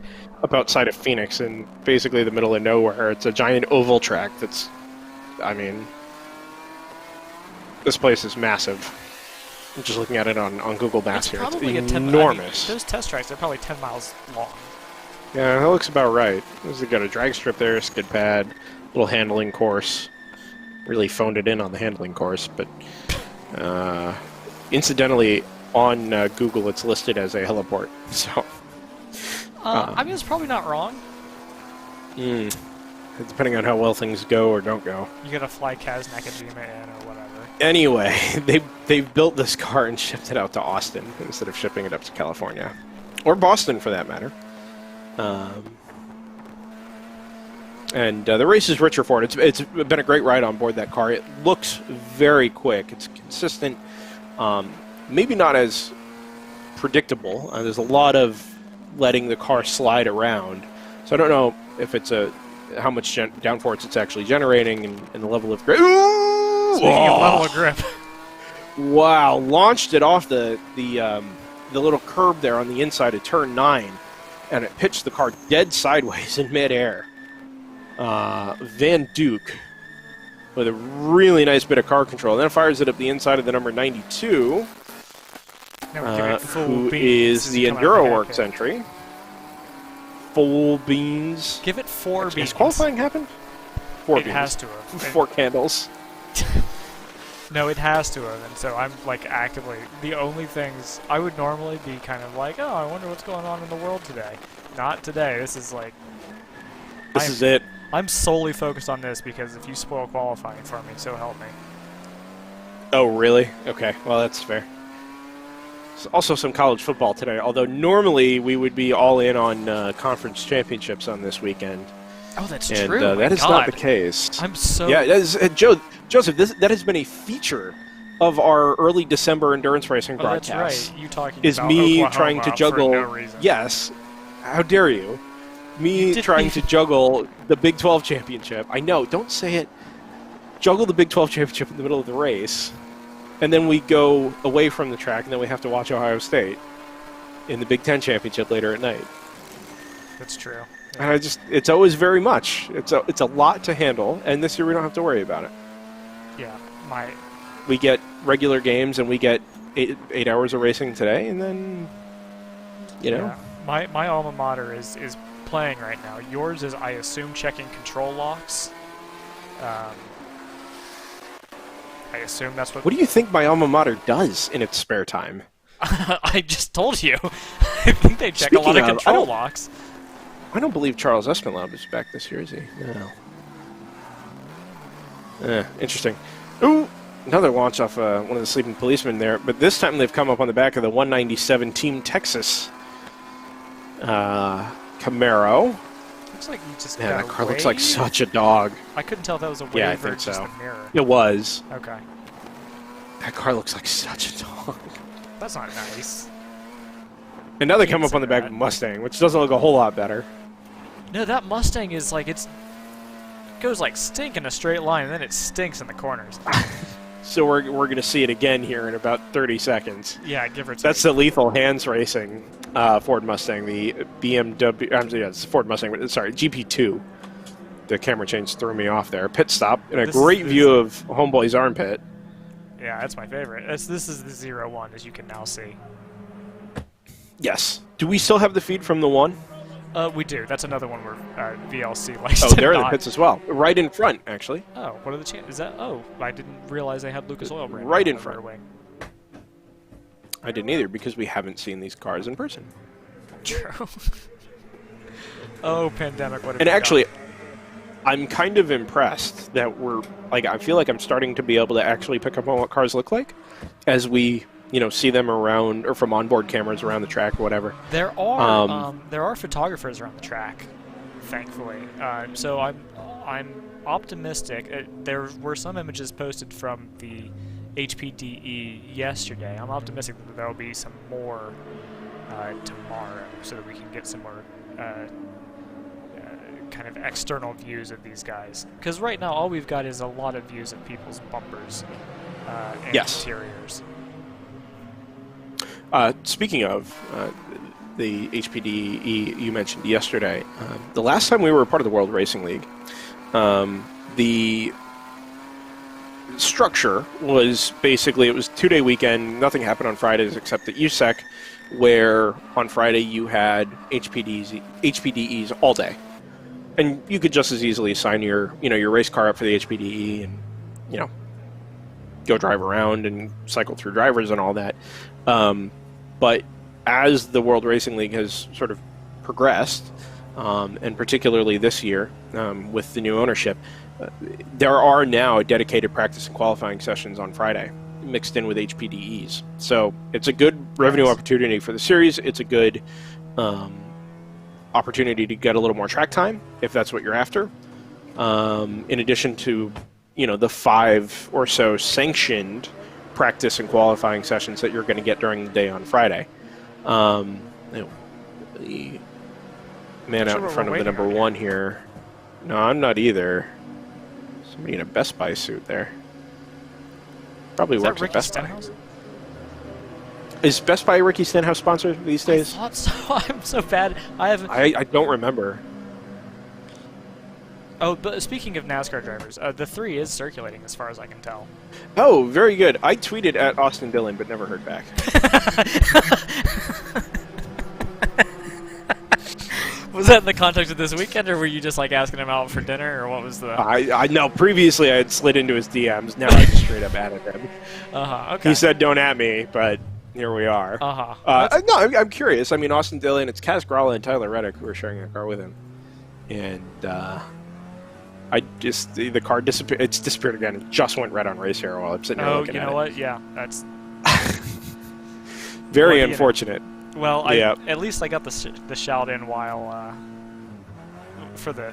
up outside of Phoenix in basically the middle of nowhere. It's a giant oval track that's, I mean, This place is massive. I'm just looking at it on Google Maps It's here. It's probably enormous. those test tracks are probably 10 miles long. Yeah, that looks about right. There's got a drag strip there, skid pad, little handling course. Really phoned it in on the handling course, but incidentally, on Google, it's listed as a heliport. So, I mean, it's probably not wrong. depending on how well things go or don't go. You gotta fly Kaz Nakajima in or whatever. Anyway, they've built this car and shipped it out to Austin instead of shipping it up to California, or Boston for that matter. And the race is richer for it. It's been a great ride on board that car. It looks very quick. It's consistent. Maybe not as predictable. There's a lot of letting the car slide around. So I don't know if it's how much downforce it's actually generating and the level of grip. Speaking of level of grip. Wow, launched it off the little curb there on the inside of turn 9, and it pitched the car dead sideways in midair. Van Duke with a really nice bit of car control. And then fires it up the inside of the number 92, who is the Enduro Works entry. Full beans. Give it 4 beans. Has qualifying happened? 4 It beans. has to have. 4 candles. No, it has to have, and so I'm like actively the only things I would normally be kind of like, oh, I wonder what's going on in the world today. Not today. This is like This is it. I'm solely focused on this because if you spoil qualifying for me, so help me. Oh, really? Okay, well, that's fair. There's also some college football today, although normally we would be all in on conference championships on this weekend. Oh, that's and, true. that is not the case. I'm so... Yeah, Joseph, that has been a feature of our early December endurance racing broadcast. That's right. You talking is about me Oklahoma trying to juggle... for no reason. Yes. How dare you? Me trying to juggle the Big 12 championship. I know, don't say it. Juggle the Big 12 championship in the middle of the race, and then we go away from the track, and then we have to watch Ohio State in the Big 10 championship later at night. That's true. Yeah. And it's always very much. It's a lot to handle, and this year we don't have to worry about it. Yeah, we get regular games, and we get 8 hours of racing today, and then, Yeah. My alma mater is playing right now. Yours is, I assume, checking control locks. I assume that's what... What do you think my alma mater does in its spare time? I just told you. I think they check a lot of control locks. I don't believe Charles Espinlab is back this year, is he? No. Interesting. Ooh! Another launch off one of the sleeping policemen there, but this time they've come up on the back of the 197 Team Texas Camaro. Looks like you just Yeah, got that car a looks like wave. such a dog. I couldn't tell if that was a wave Yeah, I or think just so. a mirror. It was. Okay. That car looks like such a dog. That's not nice. And now they come up on the back of that. a Mustang, which doesn't look a whole lot better. No, that Mustang is like, it goes like stink in a straight line, and then it stinks in the corners. So we're going to see it again here in about 30 seconds. Yeah, give or take. That's the Lethal Hands Racing Ford Mustang, the BMW. It's Ford Mustang, but sorry, GP2. The camera change threw me off there. Pit stop and a great view of Homeboy's armpit. Yeah, that's my favorite. This is the 01, as you can now see. Yes. Do we still have the feed from the one? We do. That's another one where VLC likes Oh, to they're in the not... pits as well. Right in front, actually. Oh, what are the chances? Is that... Oh, I didn't realize they had Lucas Oil brand Right on in the front. rear wing. I didn't either, because we haven't seen these cars in person. True. Oh, pandemic, what have And you actually, done? I'm kind of impressed that we're... Like, I feel like I'm starting to be able to actually pick up on what cars look like as we... see them around, or from onboard cameras around the track or whatever. There are photographers around the track, thankfully. So I'm optimistic. There were some images posted from the HPDE yesterday. I'm optimistic that there will be some more tomorrow, so that we can get some more kind of external views of these guys. Because right now, all we've got is a lot of views of people's bumpers and interiors. Speaking of the HPDE you mentioned yesterday, the last time we were a part of the World Racing League, the structure was basically, it was a 2-day weekend. Nothing happened on Fridays except at USEC, where on Friday you had HPDEs all day. And you could just as easily sign your race car up for the HPDE and, go drive around and cycle through drivers and all that. But as the World Racing League has sort of progressed, and particularly this year with the new ownership, there are now dedicated practice and qualifying sessions on Friday mixed in with HPDEs. So it's a good revenue opportunity for the series. It's a good opportunity to get a little more track time if that's what you're after. In addition to, the 5 or so sanctioned practice and qualifying sessions that you're going to get during the day on Friday. The man out in front of the number 1 here. No, I'm not either. Somebody in a Best Buy suit there. Probably works at Best Buy. Is Best Buy a Ricky Stenhouse sponsor these days? I thought so. I'm so bad. I don't remember. Oh, but speaking of NASCAR drivers, the 3 is circulating as far as I can tell. Oh, very good. I tweeted at Austin Dillon, but never heard back. Was that in the context of this weekend, or were you just like asking him out for dinner, or what was the... I know, previously I had slid into his DMs, now I just straight up added him. Okay. He said don't at me, but here we are. No, I'm curious. I mean, Austin Dillon, it's Kaz Gralla and Tyler Reddick who are sharing a car with him. And, the car disappeared. It's disappeared again. It just went red on Race Hero while I'm sitting here looking at it. Oh, you know what? Yeah, that's... Very unfortunate. Well, at least I got the shout in while, for the,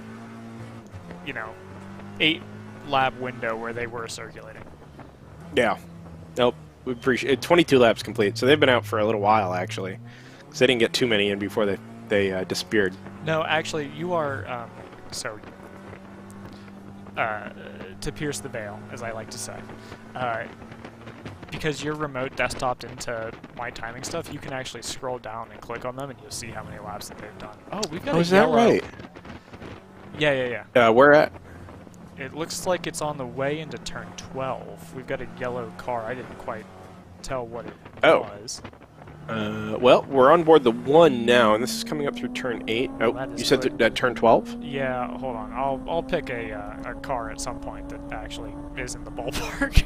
8 lap window where they were circulating. Yeah. Nope. We appreciate it. 22 laps complete. So they've been out for a little while, actually. Because they didn't get too many in before they disappeared. No, actually, you are, to pierce the veil, as I like to say. Because you're remote desktoped into my timing stuff, you can actually scroll down and click on them, and you'll see how many laps that they've done. Oh, we've got a yellow... that right? Yeah. Where at? It looks like it's on the way into turn 12. We've got a yellow car. I didn't quite tell what it was. Well, we're on board the 1 now, and this is coming up through turn 8. Oh, you said that turn 12? Yeah, hold on. I'll pick a car at some point that actually is in the ballpark.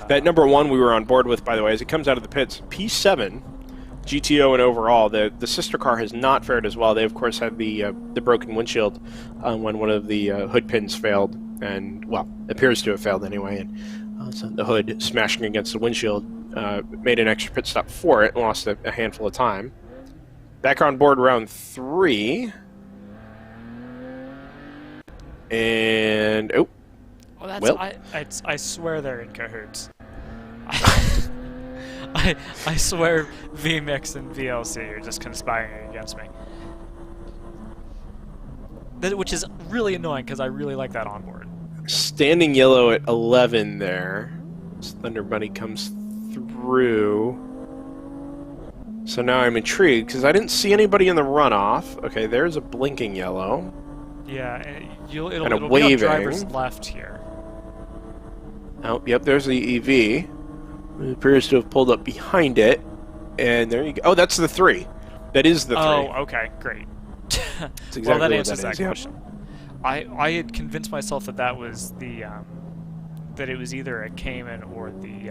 That number 1 we were on board with, by the way, as it comes out of the pits, P7, GTO and overall, the sister car has not fared as well. They, of course, had the broken windshield when one of the hood pins failed, and, well, appears to have failed anyway, and so the hood smashing against the windshield made an extra pit stop for it and lost a handful of time. Back on board round 3. And, oh. Well, I swear they're in cahoots. I swear VMix and VLC are just conspiring against me. Which is really annoying because I really like that onboard. Standing yellow at 11 there. As Thunder Bunny comes through. So now I'm intrigued because I didn't see anybody in the runoff. Okay, there's a blinking yellow. Yeah, it'll waving. be on driver's left here. Oh, yep, there's the EV. It appears to have pulled up behind it. And there you go. Oh, that's the 3. That is the 3. Oh, okay, great. Exactly well, that answers that yep. question. I had convinced myself that was the that it was either a Cayman or the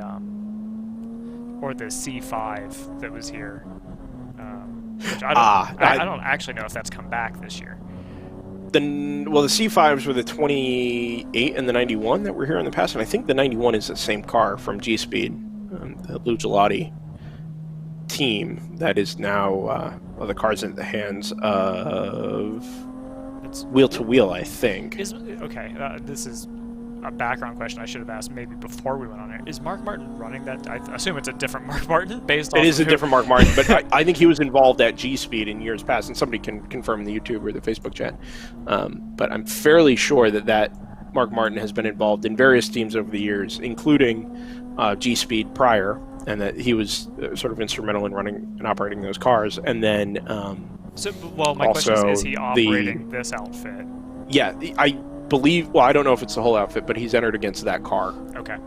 C5 that was here. Which I don't actually know if that's come back this year. The C5s were the 28 and the 91 that were here in the past, and I think the 91 is the same car from G-Speed, the Lou Gelati team that is now the car's in the hands of Wheel to Wheel, I think. This is a background question I should have asked maybe before we went on air. Is Mark Martin running that? I assume it's a different Mark Martin based on... It is a different Mark Martin, but I think he was involved at G-Speed in years past, and somebody can confirm in the YouTube or the Facebook chat. But I'm fairly sure that Mark Martin has been involved in various teams over the years, including G-Speed prior, and that he was sort of instrumental in running and operating those cars. And then... my question is he operating this outfit? Yeah, believe, well, I don't know if it's the whole outfit, but he's entered against that car. Okay.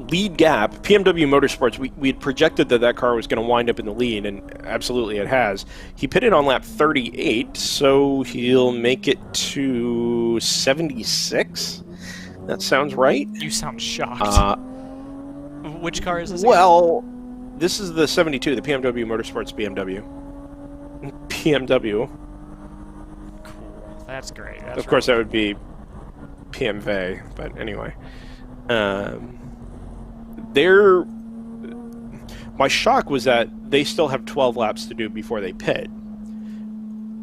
Lead gap, PMW Motorsports, we had projected that car was going to wind up in the lead, and absolutely it has. He pitted on lap 38, so he'll make it to 76. That sounds right. You sound shocked. Which car is this? Well, this is the 72, the PMW Motorsports BMW. PMW. Cool. That's great. That's Of course, that would be PMV, but anyway. My shock was that they still have 12 laps to do before they pit.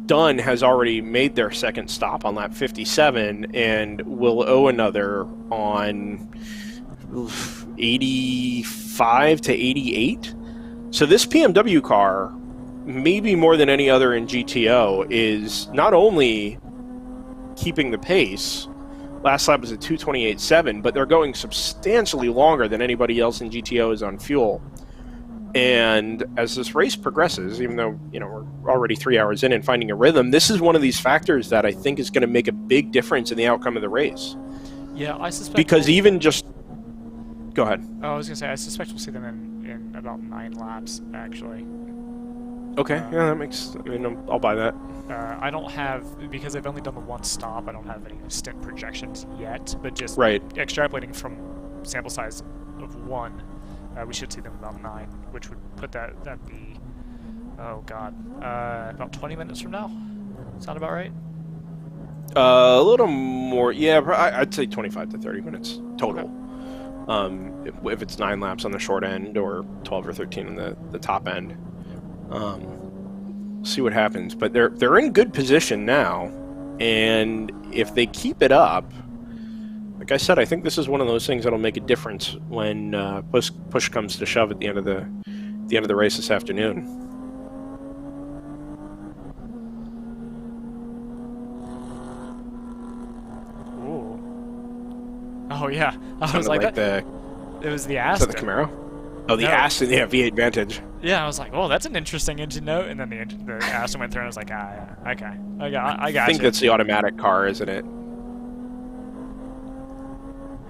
Dunn has already made their second stop on lap 57 and will owe another on 85 to 88. So this PMW car, maybe more than any other in GTO, is not only keeping the pace. Last lap was a 2:28.7, but they're going substantially longer than anybody else in GTO is on fuel. And as this race progresses, even though we're already 3 hours in and finding a rhythm, this is one of these factors that I think is going to make a big difference in the outcome of the race. Yeah, I suspect. Because even just, go ahead. Oh, I was gonna say I suspect we'll see them in about 9 laps actually. Okay, yeah, that makes. I mean, I'll buy that. I don't have, because I've only done the one stop, I don't have any stint projections yet, but just extrapolating from sample size of 1, we should see them about 9, which would put that be, oh god, about 20 minutes from now? Sound about right? A little more, yeah, I'd say 25 to 30 minutes total. Okay. If it's 9 laps on the short end or 12 or 13 on the top end. See what happens, but they're in good position now, and if they keep it up, like I said, I think this is one of those things that'll make a difference when push comes to shove at the end of the race this afternoon. Ooh. Oh yeah, I was like that. It was the Aston. Is that the Camaro? Oh, the Aston, yeah, V8 Vantage. Yeah, I was like, oh, that's an interesting engine note, and then the Aston went through, and I was like, yeah, okay, I got I think that's the automatic car, isn't it?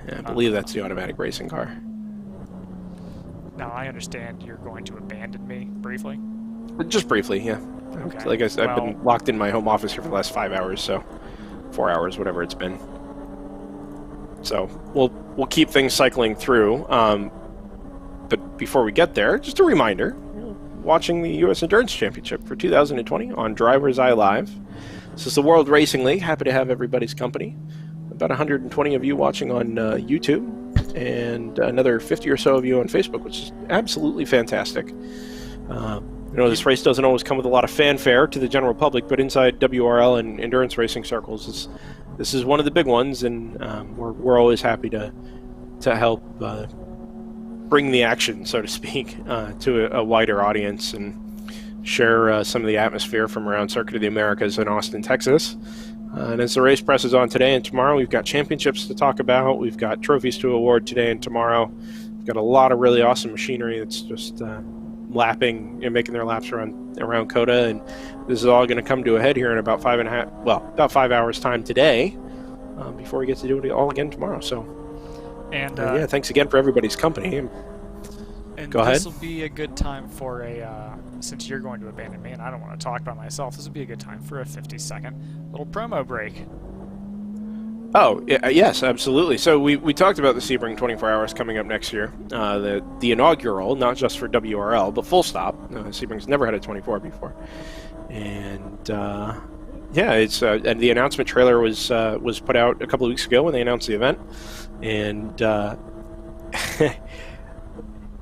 Yeah, I believe that's the automatic racing car. Now, I understand you're going to abandon me briefly. Just briefly, yeah. Okay. Like I said, I've been locked in my home office here for the last 5 hours, so 4 hours, whatever it's been. So we'll keep things cycling through. But before we get there, just a reminder, watching the U.S. Endurance Championship for 2020 on Driver's Eye Live. This is the World Racing League. Happy to have everybody's company. About 120 of you watching on YouTube, and another 50 or so of you on Facebook, which is absolutely fantastic. This race doesn't always come with a lot of fanfare to the general public, but inside WRL and endurance racing circles, this is one of the big ones, and we're always happy to help bring the action, so to speak, to a wider audience and share some of the atmosphere from around Circuit of the Americas in Austin, Texas. And as the race presses on today and tomorrow, we've got championships to talk about. We've got trophies to award today and tomorrow. We've got a lot of really awesome machinery that's just lapping and making their laps around COTA. And this is all going to come to a head here in about 5 hours time today, before we get to do it all again tomorrow. So, and yeah, thanks again for everybody's company. And go ahead. This will be a good time for since you're going to abandon me and I don't want to talk by myself, this would be a good time for a 50-second little promo break. Oh, yes, absolutely. So we talked about the Sebring 24 Hours coming up next year. The inaugural, not just for WRL, but full stop. Sebring's never had a 24 before. And, yeah, it's and the announcement trailer was put out a couple of weeks ago when they announced the event. And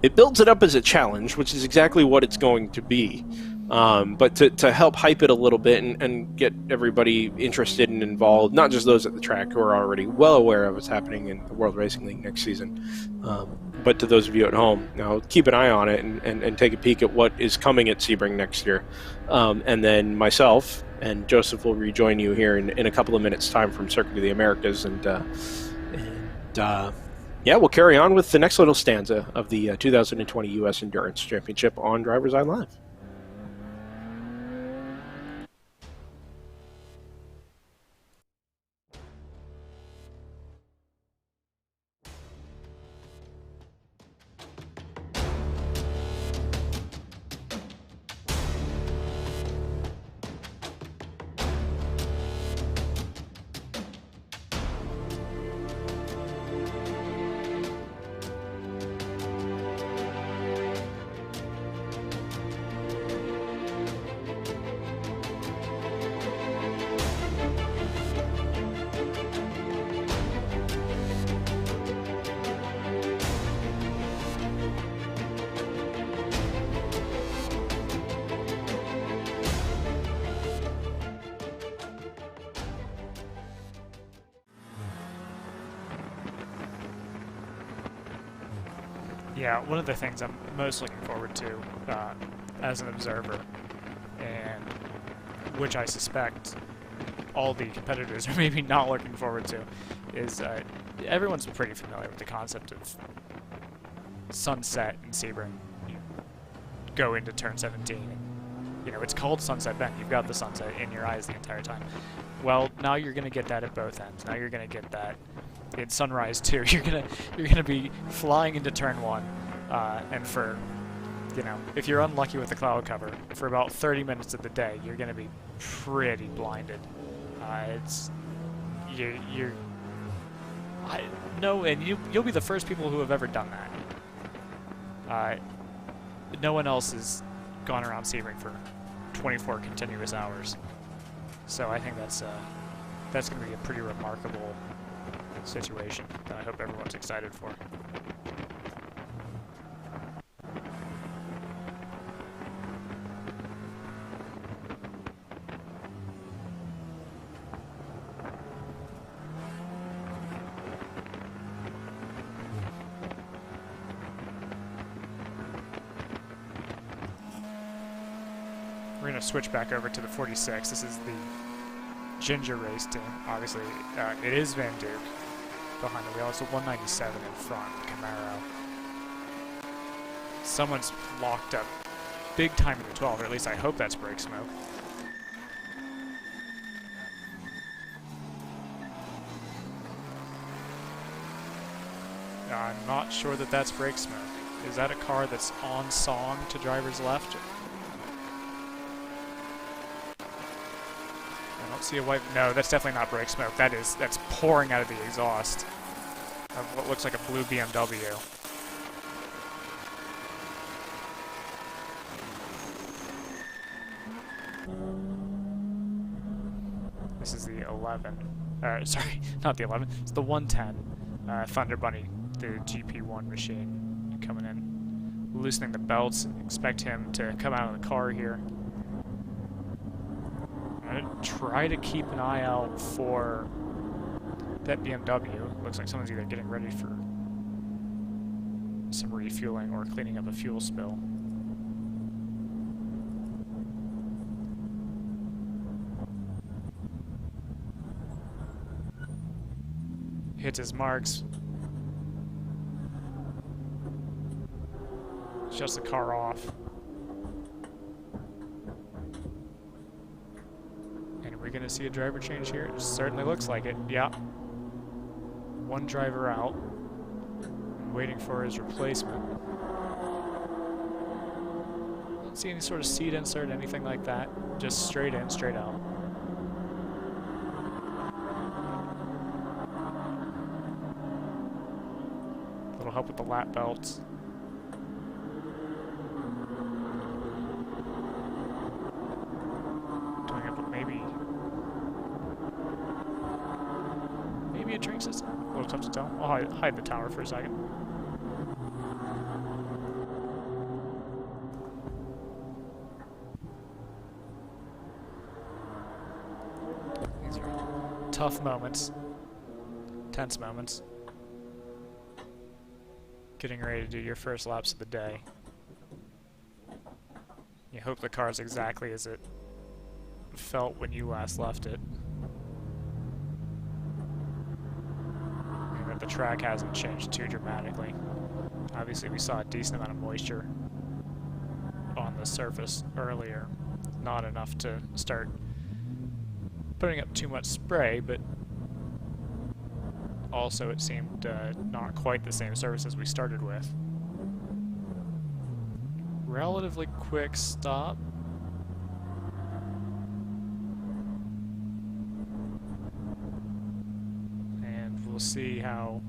it builds it up as a challenge, which is exactly what it's going to be. But to help hype it a little bit and get everybody interested and involved, not just those at the track who are already well aware of what's happening in the World Racing League next season, but to those of you at home, now keep an eye on it and take a peek at what is coming at Sebring next year. And then myself and Joseph will rejoin you here in a couple of minutes' time from Circuit of the Americas, and yeah, we'll carry on with the next little stanza of the 2020 U.S. Endurance Championship on Driver's Eye Live. Yeah, one of the things I'm most looking forward to as an observer, and which I suspect all the competitors are maybe not looking forward to, is everyone's pretty familiar with the concept of sunset in Sebring. You go into turn 17, and, you know, it's called Sunset Bend. You've got the sunset in your eyes the entire time. Well, now you're going to get that at both ends. Now you're going to get that in Sunrise too. You're gonna be flying into turn 1, and for, you know, if you're unlucky with the cloud cover, for about 30 minutes of the day, you're gonna be pretty blinded. You're no, and you'll be the first people who have ever done that. No one else has gone around Sebring for 24 continuous hours, so I think that's gonna be a pretty remarkable situation that I hope everyone's excited for. We're going to switch back over to the 46. This is the Ginger race team. Obviously, it is Van Duke behind the wheel. It's a 197 in front, Camaro. Someone's locked up big time in the 12, or at least I hope that's brake smoke. I'm not sure that that's brake smoke. Is that a car that's on song to driver's left? I don't see a white. No, that's definitely not brake smoke. That's pouring out of the exhaust of what looks like a blue BMW. This is the 11. Sorry, not the 11. It's the 110 Thunder Bunny, the GP1 machine coming in, loosening the belts. Expect him to come out of the car here. I'm gonna try to keep an eye out for that BMW. Looks like someone's either getting ready for some refueling or cleaning up a fuel spill. Hits his marks. Shuts the car off. And are we going to see a driver change here? It certainly looks like it. Yeah. One driver out. Waiting for his replacement. Don't see any sort of seat insert, anything like that. Just straight in, straight out. Little help with the lap belts. Doing it, but maybe a drink system. A little tough to tell. I'll hide the tower for a second. These are tough moments, tense moments. Getting ready to do your first laps of the day. You hope the car's exactly as it felt when you last left it. And that the track hasn't changed too dramatically. Obviously we saw a decent amount of moisture on the surface earlier. Not enough to start putting up too much spray, but also it seemed not quite the same surface as we started with. Relatively quick stop. And we'll see how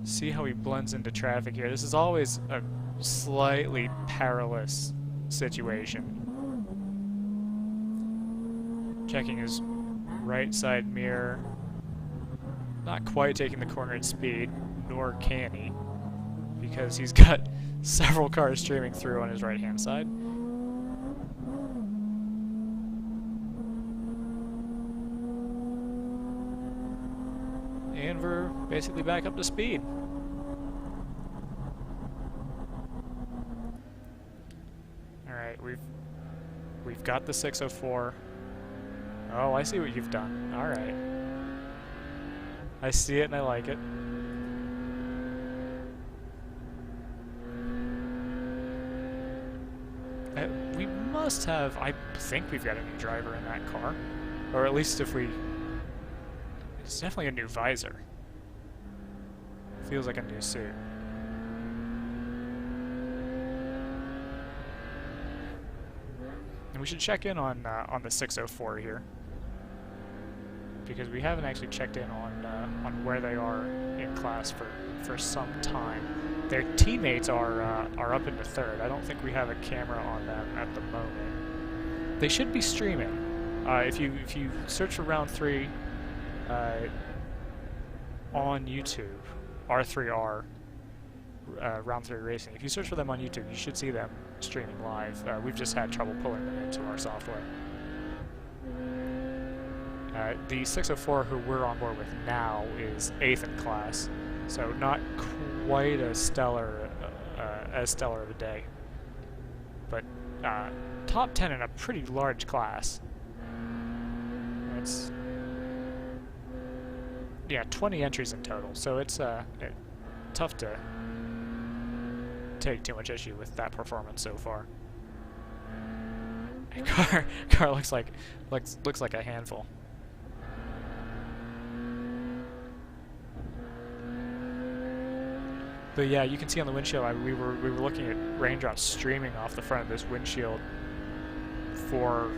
he blends into traffic here. This is always a slightly perilous situation. Checking his right side mirror. Not quite taking the corner at speed, nor can he, because he's got several cars streaming through on his right-hand side. And we're basically back up to speed. we've got the 604. Oh, I see what you've done. All right. I see it and I like it. We must have, I think we've got a new driver in that car. Or at least if we, it's definitely a new visor. Feels like a new suit. And we should check in on the 604 here, because we haven't actually checked in on where they are in class for some time. Their teammates are up into third. I don't think we have a camera on them at the moment. They should be streaming. If you search for round 3 on YouTube, R3R round 3 racing. If you search for them on YouTube, you should see them streaming live. We've just had trouble pulling them into our software. The 604 who we're on board with now is 8th in class, so not quite as stellar of a day, but top 10 in a pretty large class. It's 20 entries in total, so it's tough to take too much issue with that performance so far. Car looks like a handful. But yeah, you can see on the windshield, we were looking at raindrops streaming off the front of this windshield for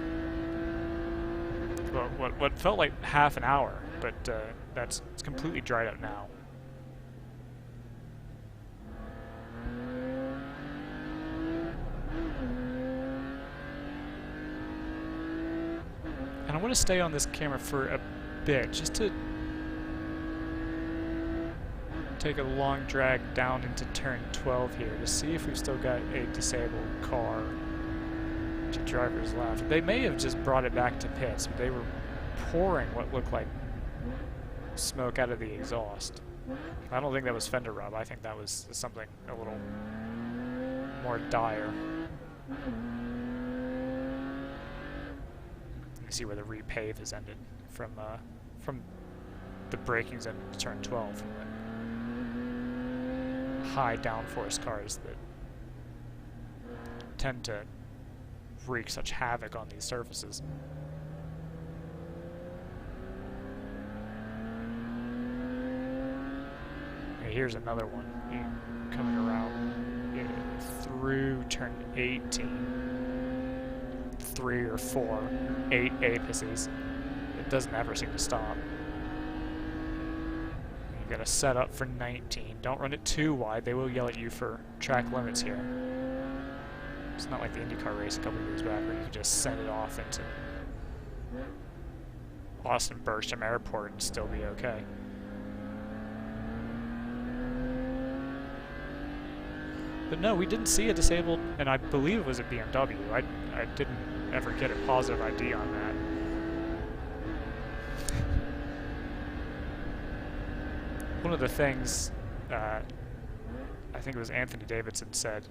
what felt like half an hour, but it's completely dried up now. And I want to stay on this camera for a bit, just to take a long drag down into turn 12 here to see if we've still got a disabled car to driver's left. They may have just brought it back to pits, but they were pouring what looked like smoke out of the exhaust. I don't think that was fender rub. I think that was something a little more dire. You see where the repave has ended from the braking's ended to turn 12 from the high downforce cars that tend to wreak such havoc on these surfaces. Okay, here's another one coming around through turn 18. 3 or 4, 8 apices. It doesn't ever seem to stop. You gotta set up for 19. Don't run it too wide. They will yell at you for track limits here. It's not like the IndyCar race a couple years back where you could just send it off into Austin Bergstrom Airport and still be okay. But no, we didn't see a disabled, and I believe it was a BMW. I didn't ever get a positive ID on that. One of the things I think it was Anthony Davidson said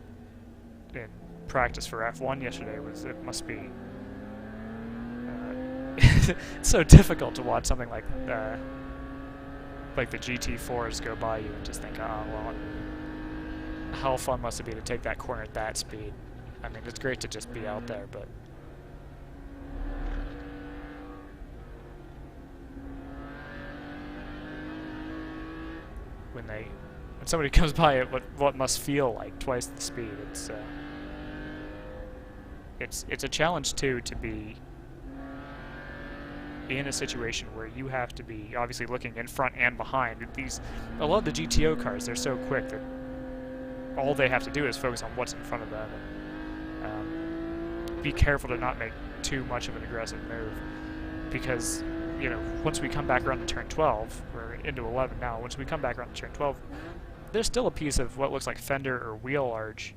in practice for F1 yesterday was it must be it's so difficult to watch something like the GT4s go by you and just think, oh well, how fun must it be to take that corner at that speed? I mean, it's great to just be out there, but when somebody comes by at what must feel like twice the speed, it's a challenge too to be in a situation where you have to be obviously looking in front and behind. A lot of the GTO cars, they're so quick that all they have to do is focus on what's in front of them and be careful to not make too much of an aggressive move, because once we come back around to turn 12, we're into 11 now, once we come back around to turn 12, there's still a piece of what looks like fender or wheel arch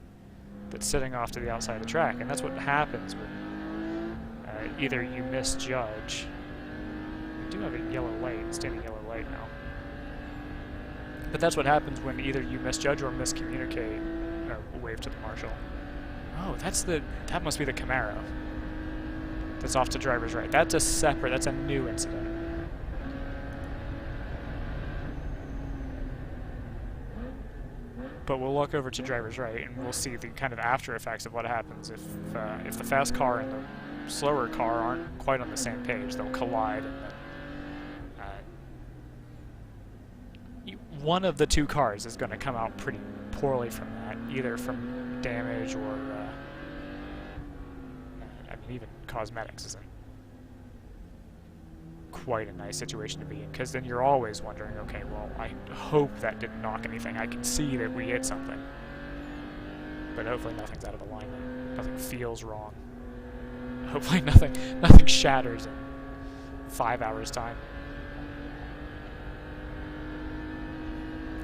that's sitting off to the outside of the track, and that's what happens when either you misjudge. We do have a yellow light, standing yellow light now. But that's what happens when either you misjudge or miscommunicate. Wave to the marshal. Oh, that must be the Camaro. That's off to driver's right. That's a new incident. But we'll walk over to driver's right, and we'll see the kind of after effects of what happens if the fast car and the slower car aren't quite on the same page. They'll collide, and then one of the two cars is going to come out pretty poorly from that, either from damage or, I mean, even cosmetics isn't quite a nice situation to be in, because then you're always wondering, okay, well, I hope that didn't knock anything. I can see that we hit something, but hopefully nothing's out of alignment. Nothing feels wrong. Hopefully nothing shatters in 5 hours' time.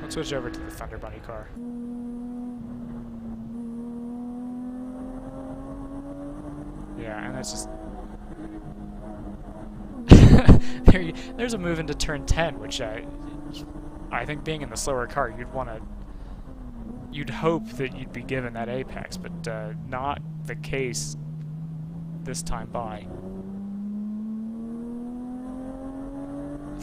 Let's switch over to the Thunder Bunny car. Yeah, and that's just... there's a move into turn 10, which I think being in the slower car, you'd hope that you'd be given that apex, but not the case this time by.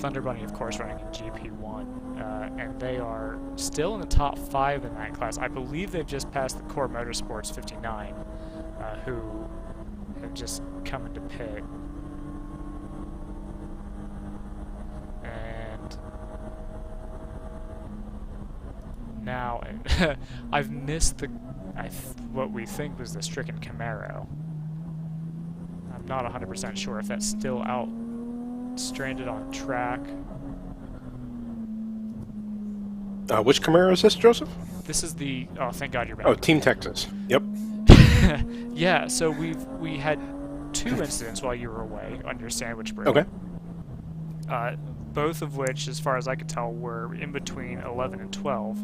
Thunder Bunny, of course, running in GP1, and they are still in the top 5 in that class. I believe they've just passed the Core Motorsports 59, who have just come into pit. And now I've missed what we think was the stricken Camaro. I'm not 100% sure if that's still out stranded on track. Which Camaro is this, Joseph? This is the... Oh, thank God you're back. Oh, Team Texas. Yep. Yeah, so we had 2 incidents while you were away on your sandwich break. Okay. Both of which, as far as I could tell, were in between 11 and 12.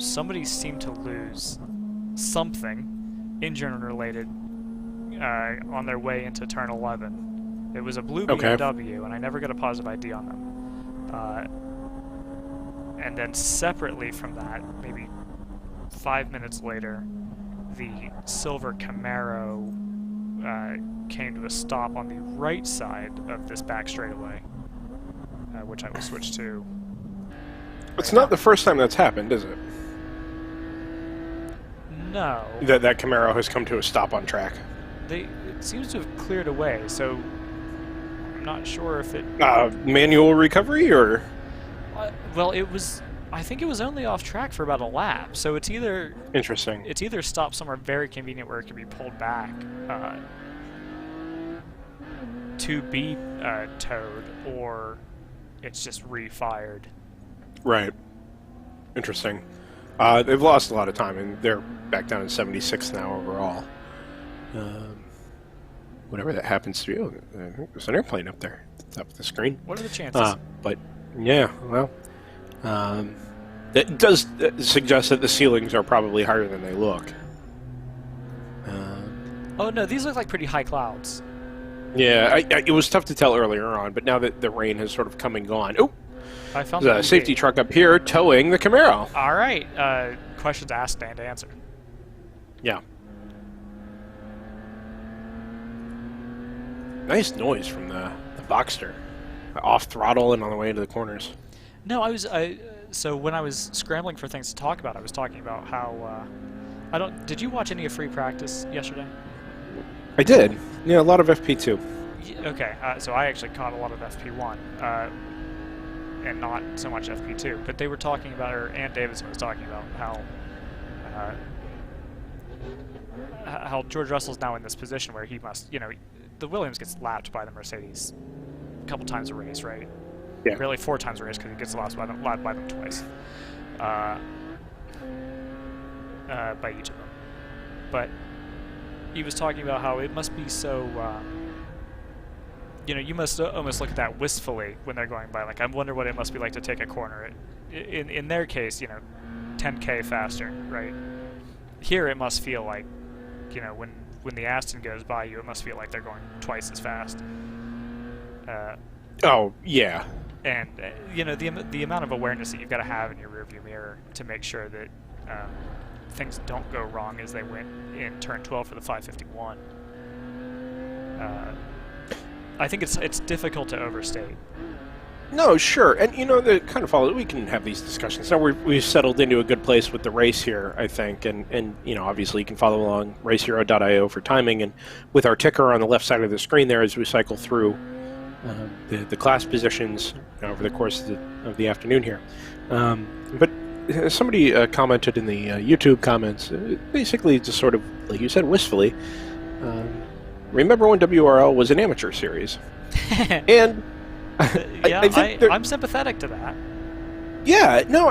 Somebody seemed to lose something, engine-related, on their way into turn 11. It was a blue BMW, and I never got a positive ID on them. And then separately from that, maybe 5 minutes later, the silver Camaro came to a stop on the right side of this back straightaway, which I will switch to. It's not the first time that's happened, is it? No. That Camaro has come to a stop on track. It seems to have cleared away, so I'm not sure if it... Manual recovery, or...? Well, I think it was only off track for about a lap, so it's either... Interesting. It's either stopped somewhere very convenient where it can be pulled back to be towed, or it's just refired. Right. Interesting. They've lost a lot of time, and they're back down in 76 now overall. Whatever that happens to you, I think there's an airplane up there at the top of the screen. What are the chances? But, yeah, well... it does suggest that the ceilings are probably higher than they look. Oh no, these look like pretty high clouds. Yeah, it was tough to tell earlier on, but now that the rain has sort of come and gone... Oh! I found There's a safety truck up here towing the Camaro. All right. Questions asked and answered. Yeah. Nice noise from the Boxster. Off throttle and on the way into the corners. No, so when I was scrambling for things to talk about, I was talking about how did you watch any of free practice yesterday? I did. Yeah, a lot of FP2. Okay, so I actually caught a lot of FP1, and not so much FP2. But they were talking about, or Ann Davidson was talking about how George Russell's now in this position where he must, the Williams gets lapped by the Mercedes a couple times a race, right? Yeah. Really 4 times a race because he gets lapped by them twice. By each of them. But he was talking about how it must be so, you must almost look at that wistfully when they're going by. Like, I wonder what it must be like to take a corner. In their case, 10K faster, right? Here it must feel like, when the Aston goes by you, it must feel like they're going twice as fast. Oh, yeah. And, the amount of awareness that you've got to have in your rearview mirror to make sure that things don't go wrong as they went in turn 12 for the 551. I think it's difficult to overstate. No, sure, and the kind of follow. We can have these discussions now. We've settled into a good place with the race here, I think, and obviously you can follow along racehero.io for timing, and with our ticker on the left side of the screen there as we cycle through the class positions over the course of the afternoon here. But somebody commented in the YouTube comments, basically just sort of like you said, wistfully. Remember when WRL was an amateur series, and yeah, I'm sympathetic to that. Yeah, no,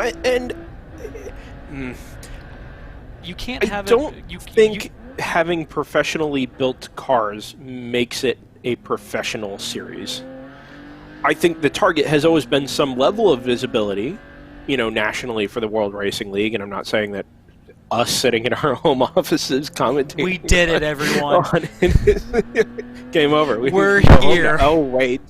you can't have I don't think having professionally built cars makes it a professional series. I think the target has always been some level of visibility, nationally for the World Racing League, and I'm not saying that us sitting in our home offices commentating. We did it, everyone. Game over. We're here. Oh, wait.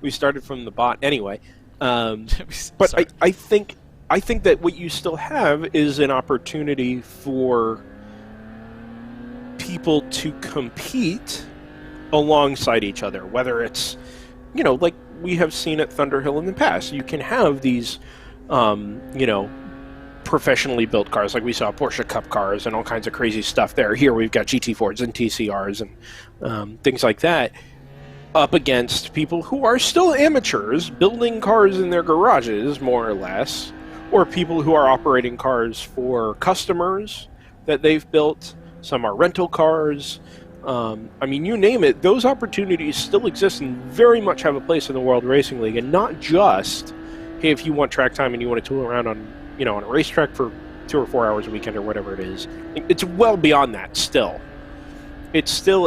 We started from the bot. Anyway. But I think that what you still have is an opportunity for people to compete alongside each other, whether it's, like we have seen at Thunderhill in the past. You can have these, professionally built cars, like we saw Porsche Cup cars and all kinds of crazy stuff there. Here we've got GT4s and TCRs and things like that up against people who are still amateurs building cars in their garages, more or less, or people who are operating cars for customers that they've built. Some are rental cars. You name it, those opportunities still exist and very much have a place in the World Racing League, and not just, hey, if you want track time and you want to tool around on a racetrack for 2 or 4 hours a weekend or whatever it is. It's well beyond that still. It's still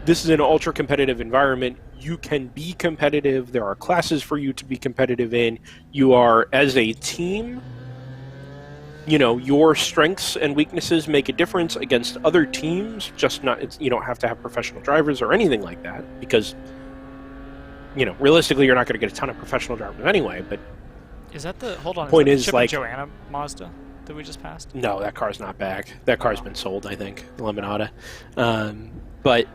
this is an ultra-competitive environment. You can be competitive. There are classes for you to be competitive in. You are, as a team, your strengths and weaknesses make a difference against other teams. You don't have to have professional drivers or anything like that, because, realistically, you're not going to get a ton of professional drivers anyway, but is that the hold on? Point is is, like, Joanna Mazda that we just passed? No, that car's not back. That car's been sold, I think, the Limonada. But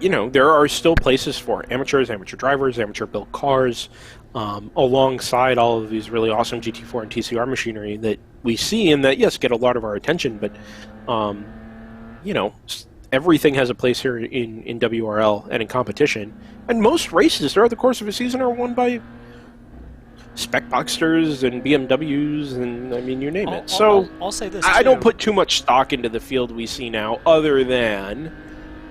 there are still places for amateurs, amateur drivers, amateur built cars, alongside all of these really awesome GT4 and TCR machinery that we see and that, yes, get a lot of our attention. But everything has a place here in WRL and in competition. And most races throughout the course of a season are won by spec Boxsters and BMWs and you name it. So I'll say this. I don't put too much stock into the field we see now, other than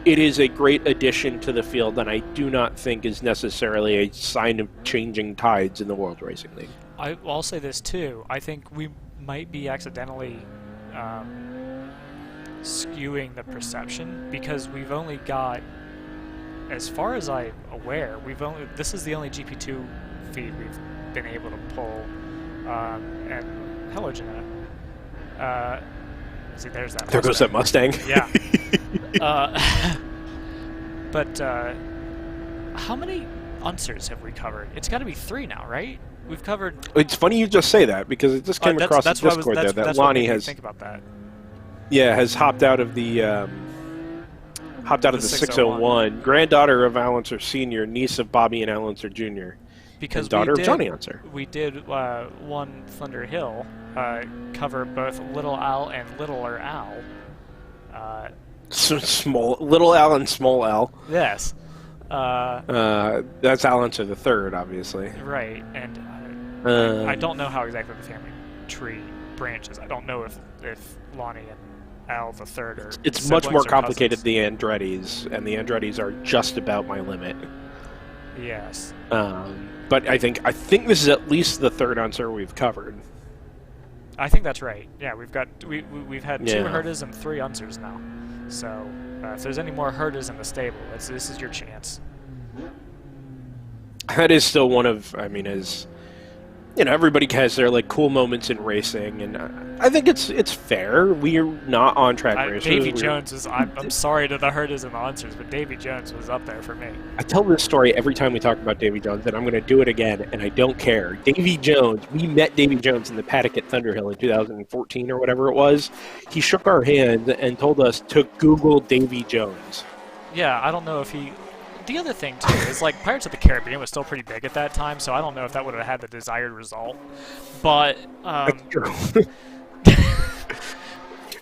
it is a great addition to the field, and I do not think is necessarily a sign of changing tides in the World Racing League. I'll say this too. I think we might be accidentally skewing the perception, because we've only got, as far as I'm aware, this is the only GP2 feed we've been able to pull, and hello, Janetta. See, there's that. There goes that Mustang. Yeah. But how many unsers have we covered? It's got to be 3 now, right? We've covered. It's funny you just say that, because it just came across the Discord there that Lonnie has. Think about that. Yeah, has hopped out of the 601. Granddaughter of Allenser Sr., niece of Bobby and Allenser Jr. Because daughter of Johnny Allenser. We did one Thunder Hill cover both Little Al and Littler Al. Small Little Al and Small Al. Yes. That's Allenser the third, obviously. Right, and I don't know how exactly the family tree branches. I don't know if Lonnie and Al the third are. It's much more complicated than the Andrettis, and the Andrettis are just about my limit. Yes. But I think this is at least the third answer we've covered. I think that's right. Yeah, we've had 2 Hertas and 3 unsers now. So if there's any more Hertas in the stable, this is your chance. That is still one of, as everybody has their like cool moments in racing, and I think it's fair. We're not on track racers. Davy Jones is. I'm sorry to the herders and the hunters, but Davy Jones was up there for me. I tell this story every time we talk about Davy Jones, and I'm going to do it again, and I don't care. Davy Jones, we met Davy Jones in the paddock at Thunderhill in 2014 or whatever it was. He shook our hand and told us to Google Davy Jones. Yeah, I don't know if he. The other thing too is like Pirates of the Caribbean was still pretty big at that time, so I don't know if that would have had the desired result. But That's true.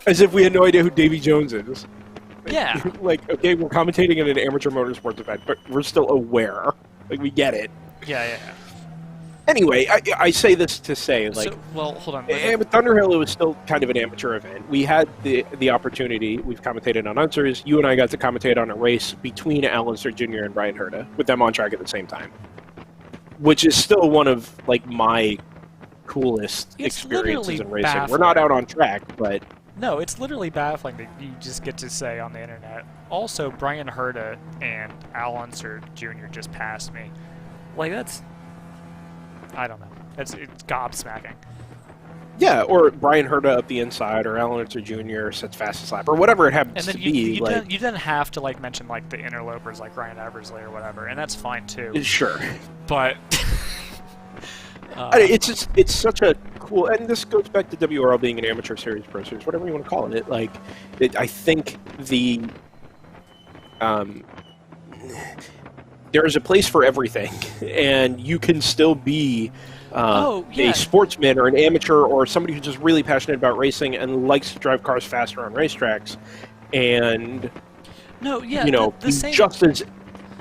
As if we had no idea who Davy Jones is. yeah, Like, okay, we're commentating in an amateur motorsports event, but we're still aware. Like, we get it. yeah. Anyway, I say this to say, like, So, well, hold on. with Thunderhill, it was still kind of an amateur event. We had the opportunity, we've commentated on Unsers, you and I got to commentate on a race between Al Unser Jr. and Brian Herta, with them on track at the same time. Which is still one of, like, my coolest It's experiences in literally racing. We're not out on track, but... No, it's literally baffling that you just get to say on the internet. Also, Brian Herta and Al Unser Jr. just passed me. Like, that's... I don't know. It's gobsmacking. Yeah, or Brian Herta up the inside, or Al Unser Jr. sets fastest lap, or whatever it happens And then to you, be. you, Like, didn't, you didn't have to, like, mention, like, the interlopers like Ryan Eversley or whatever, and that's fine, too. sure. But... It's such a cool, and this goes back to WRL being an amateur series, pro series, whatever you want to call it. Like, I think there is a place for everything, and you can still be a sportsman or an amateur or somebody who's just really passionate about racing and likes to drive cars faster on racetracks, and the same, just as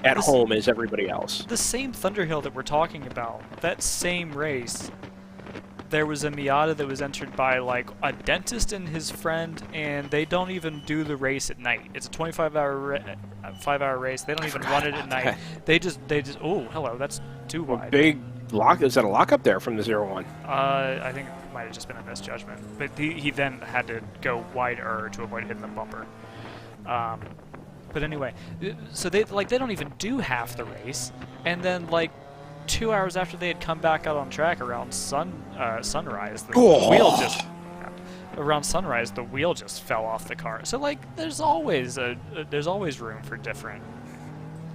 at home as everybody else. The same Thunderhill that we're talking about, that same race, there was a Miata that was entered by like a dentist and his friend, and they don't even do the race at night. It's a 5-hour race. They don't even run it at night. They just oh, hello, that's too wide. Big lock, is that a lockup there from the 0-1? I think it might have just been a misjudgment, but he then had to go wider to avoid hitting the bumper. But anyway, so they don't even do half the race, and then like 2 hours after they had come back out on track around sunrise, the wheel just fell off the car. So like, there's always room for different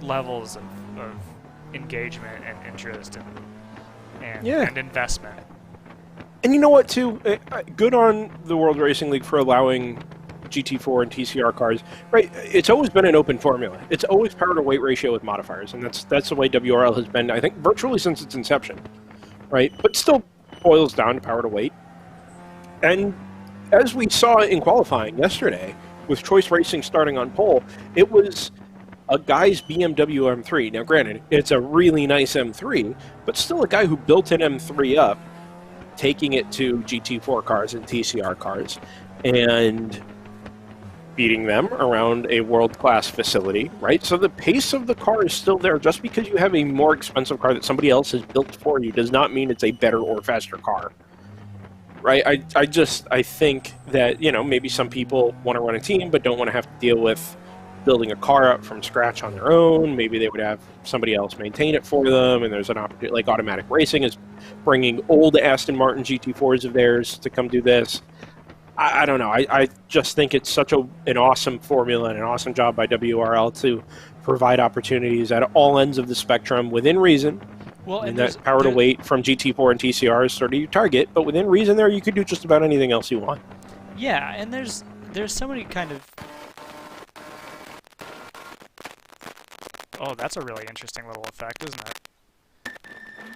levels of engagement and interest and investment. And you know what, too? Good on the World Racing League for allowing GT4 and TCR cars, right? It's always been an open formula. It's always power to weight ratio with modifiers, and that's the way WRL has been, I think, virtually since its inception, right? But still boils down to power to weight. And as we saw in qualifying yesterday, with Choice Racing starting on pole, it was a guy's BMW M3. Now, granted, it's a really nice M3, but still a guy who built an M3 up, taking it to GT4 cars and TCR cars, and beating them around a world-class facility, right? So the pace of the car is still there. Just because you have a more expensive car that somebody else has built for you does not mean it's a better or faster car, right? I think that, maybe some people want to run a team but don't want to have to deal with building a car up from scratch on their own. Maybe they would have somebody else maintain it for them, and there's an opportunity, like Automatic Racing is bringing old Aston Martin GT4s of theirs to come do this. I don't know. I just think it's such an awesome formula and an awesome job by WRL to provide opportunities at all ends of the spectrum within reason. Well, and that power to weight from GT4 and TCR is sort of your target, but within reason there, you could do just about anything else you want. Yeah, and there's so many kind of... Oh, that's a really interesting little effect, isn't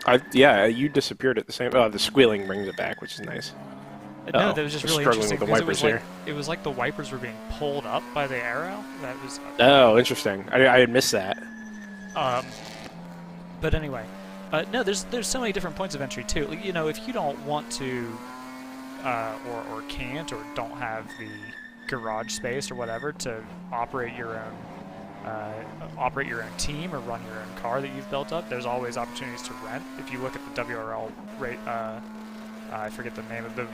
it? Yeah, you disappeared at the same... Oh, the squealing brings it back, which is nice. No, that was just really interesting with the wipers here. It was like the wipers were being pulled up by the arrow. That was. Oh, interesting. I had missed that. But anyway, no, there's so many different points of entry too. Like, if you don't want to, or can't, or don't have the garage space or whatever to operate your own team or run your own car that you've built up, there's always opportunities to rent. If you look at the WRL rate, I forget the name of the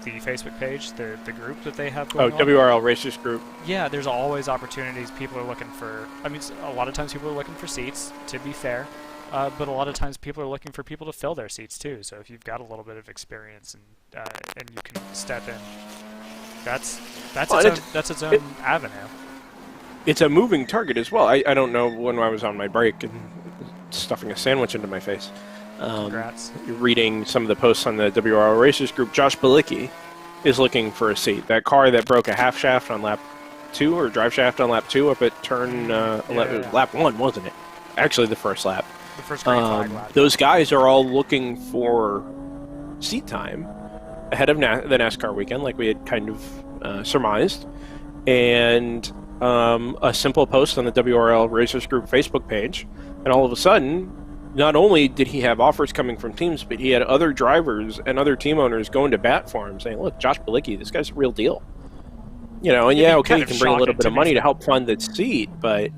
Facebook page, the group that they have going on. WRL Racers Group. Yeah, there's always opportunities. People are looking for... I mean, a lot of times people are looking for seats, to be fair. but a lot of times people are looking for people to fill their seats too. So if you've got a little bit of experience and you can step in, that's its own avenue. It's a moving target as well. I don't know, when I was on my break and stuffing a sandwich into my face. Congrats. Reading some of the posts on the WRL Racers group, Josh Balicki is looking for a seat. That car that broke a half shaft on lap 2 or drive shaft on lap 2 up at turn lap 1, wasn't it? Actually, the first lap. The first green flag lap. Those guys are all looking for seat time ahead of the NASCAR weekend, like we had kind of surmised. And a simple post on the WRL Racers Group Facebook page, and all of a sudden, not only did he have offers coming from teams, but he had other drivers and other team owners going to bat for him, saying, look, Josh Balicki, this guy's a real deal. You know, and yeah, okay, you can bring a little bit of money to help fund the seat, but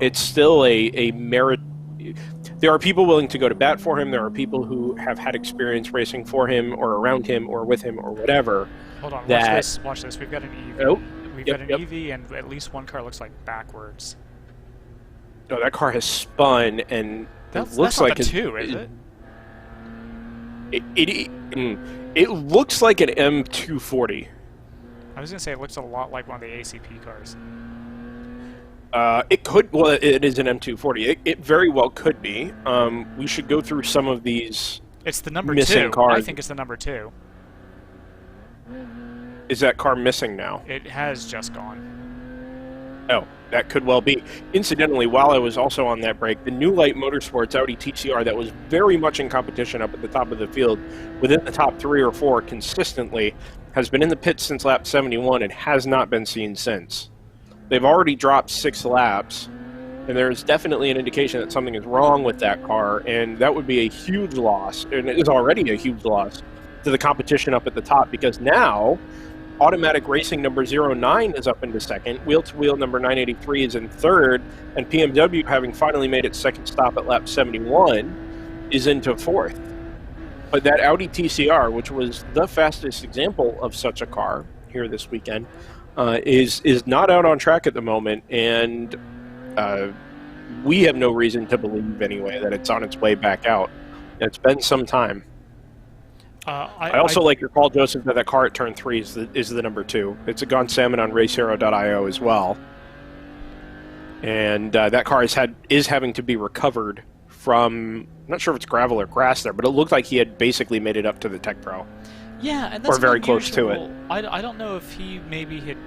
it's still a merit. There are people willing to go to bat for him. There are people who have had experience racing for him or around him or with him or whatever. Hold on, that, watch this. We've got an EV. Oh, We've got an EV, and at least one car looks like backwards. No, that car has spun, and That's looks not like a 2, is it? It looks like an M240. I was gonna say it looks a lot like one of the ACP cars. It could. Well, it is an M240. It very well could be. We should go through some of these. It's the number missing 2. cars. I think it's the number 2. Is that car missing now? It has just gone. Oh, that could well be. Incidentally, while I was also on that break, the New Light Motorsports Audi TCR that was very much in competition up at the top of the field, within the top 3 or 4 consistently, has been in the pits since lap 71 and has not been seen since. They've already dropped 6 laps, and there's definitely an indication that something is wrong with that car, and that would be a huge loss, and it is already a huge loss to the competition up at the top, because now Automatic Racing number 09 is up into second, Wheel to Wheel number 983 is in third, and PMW, having finally made its second stop at lap 71, is into fourth. But that Audi TCR, which was the fastest example of such a car here this weekend, is not out on track at the moment, and we have no reason to believe anyway that it's on its way back out. It's been some time. I also like your call, Joseph, that car at turn 3 is the number 2. It's a Gone Salmon on RaceHero.io as well. And that car is having to be recovered from, I'm not sure if it's gravel or grass there, but it looked like he had basically made it up to the Tech Pro. Yeah, and that's or very close to it. I don't know if he maybe had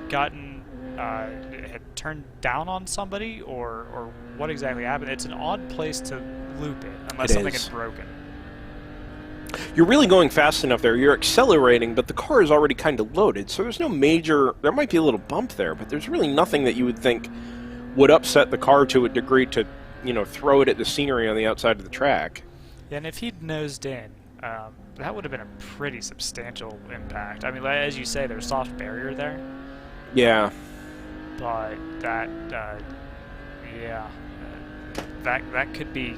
gotten had turned down on somebody or what exactly happened. It's an odd place to loop it unless something had broken. You're really going fast enough there. You're accelerating, but the car is already kind of loaded, so there's no major. There might be a little bump there, but there's really nothing that you would think would upset the car to a degree to, throw it at the scenery on the outside of the track. Yeah, and if he'd nosed in, that would have been a pretty substantial impact. I mean, as you say, there's a soft barrier there. Yeah. But that could be.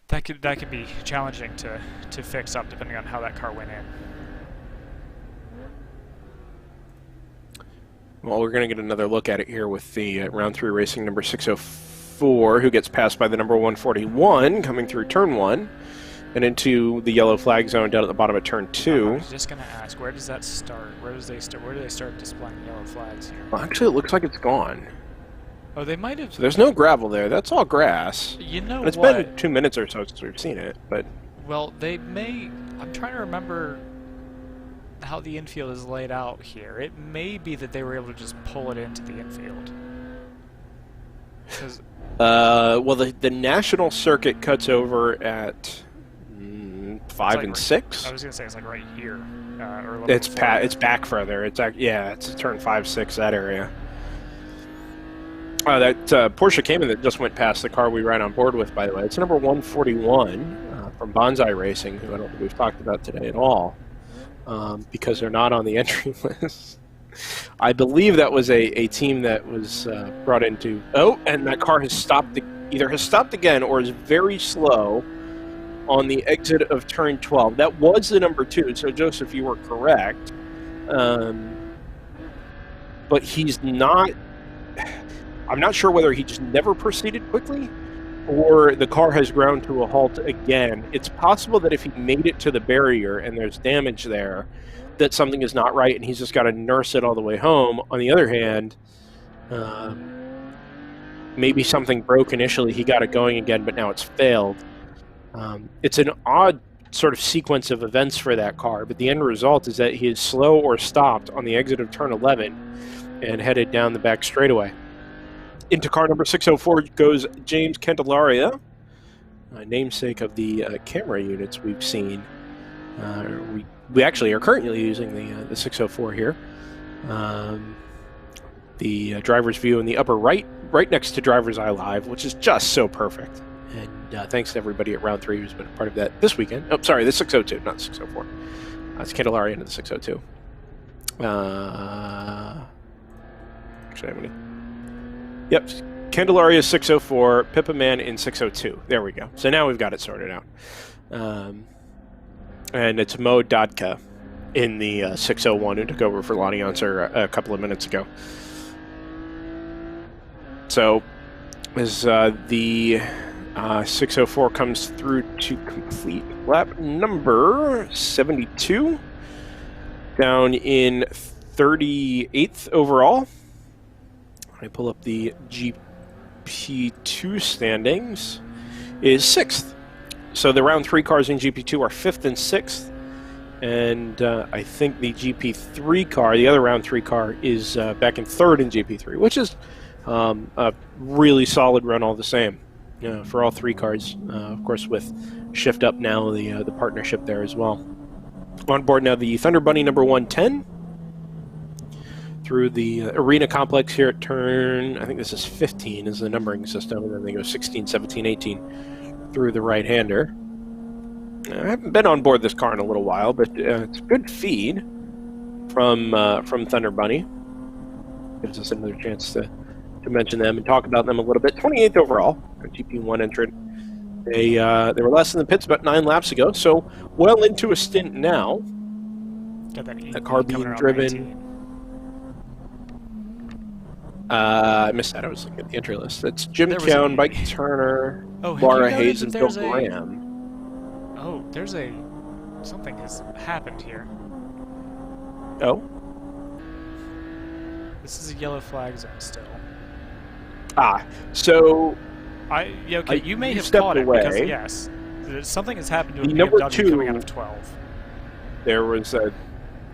That could be challenging to fix up depending on how that car went in. Well, we're going to get another look at it here with the round 3 racing number 604, who gets passed by the number 141 coming through turn 1 and into the yellow flag zone down at the bottom of turn 2. I was just going to ask, where does that start? Where do they start displaying yellow flags here? Well, actually, it looks like it's gone. Oh, they might have. So there's no gravel there. That's all grass. You know and it's what? been 2 minutes or so since we've seen it, but. Well, they may. I'm trying to remember how the infield is laid out here. It may be that they were able to just pull it into the infield. Well, the national circuit cuts over at 5 and 6. I was gonna say it's like right here. Or it's back further. It's turn 5, 6, that area. That Porsche Cayman that just went past the car we ride on board with, by the way. It's number 141 from Bonsai Racing, who I don't think we've talked about today at all, because they're not on the entry list. I believe that was a team that was brought into... Oh, and that car has stopped, either has stopped again or is very slow on the exit of turn 12. That was the number 2, so Joseph, you were correct. But he's not... I'm not sure whether he just never proceeded quickly or the car has ground to a halt again. It's possible that if he made it to the barrier and there's damage there, that something is not right and he's just got to nurse it all the way home. On the other hand, maybe something broke initially, he got it going again, but now it's failed. It's an odd sort of sequence of events for that car, but the end result is that he is slow or stopped on the exit of turn 11 and headed down the back straightaway. Into car number 604 goes James Candelaria, namesake of the camera units we've seen. We actually are currently using the 604 here. The driver's view in the upper right next to driver's eye live, which is just so perfect. And thanks to everybody at Round 3 who's been a part of that this weekend. Oh, sorry, the 602, not 604. It's Candelaria into the 602. Actually, I'm going to... Yep, Candelaria 604, Pippa Man in 602. There we go. So now we've got it sorted out. And it's Mo Dodka in the 601 who took over for Lonnie Unser a couple of minutes ago. So as the 604 comes through to complete lap number 72, down in 38th overall. I pull up the GP2 standings, is 6th. So the round 3 cars in GP2 are 5th and 6th. And I think the GP3 car, the other round 3 car, is back in 3rd in GP3, which is a really solid run all the same for all 3 cars. Of course, with Shift Up now, the partnership there as well. On board now the Thunder Bunny number 110. Through the arena complex here at turn, I think this is 15 is the numbering system, and then they go 16, 17, 18 through the right-hander. I haven't been on board this car in a little while, but it's a good feed from Thunder Bunny. Gives us another chance to mention them and talk about them a little bit. 28th overall, a GP1 entrant. They were less in the pits about 9 laps ago, so well into a stint now. Got that car being driven. I missed that. I was looking at the entry list. That's Jim Town, Mike Turner, Laura Hayes, and Bill Graham. Oh, something has happened here. Oh? This is a yellow flag zone still. So... you may have caught it, because, yes, something has happened to a number BMW 2 coming out of 12. There was out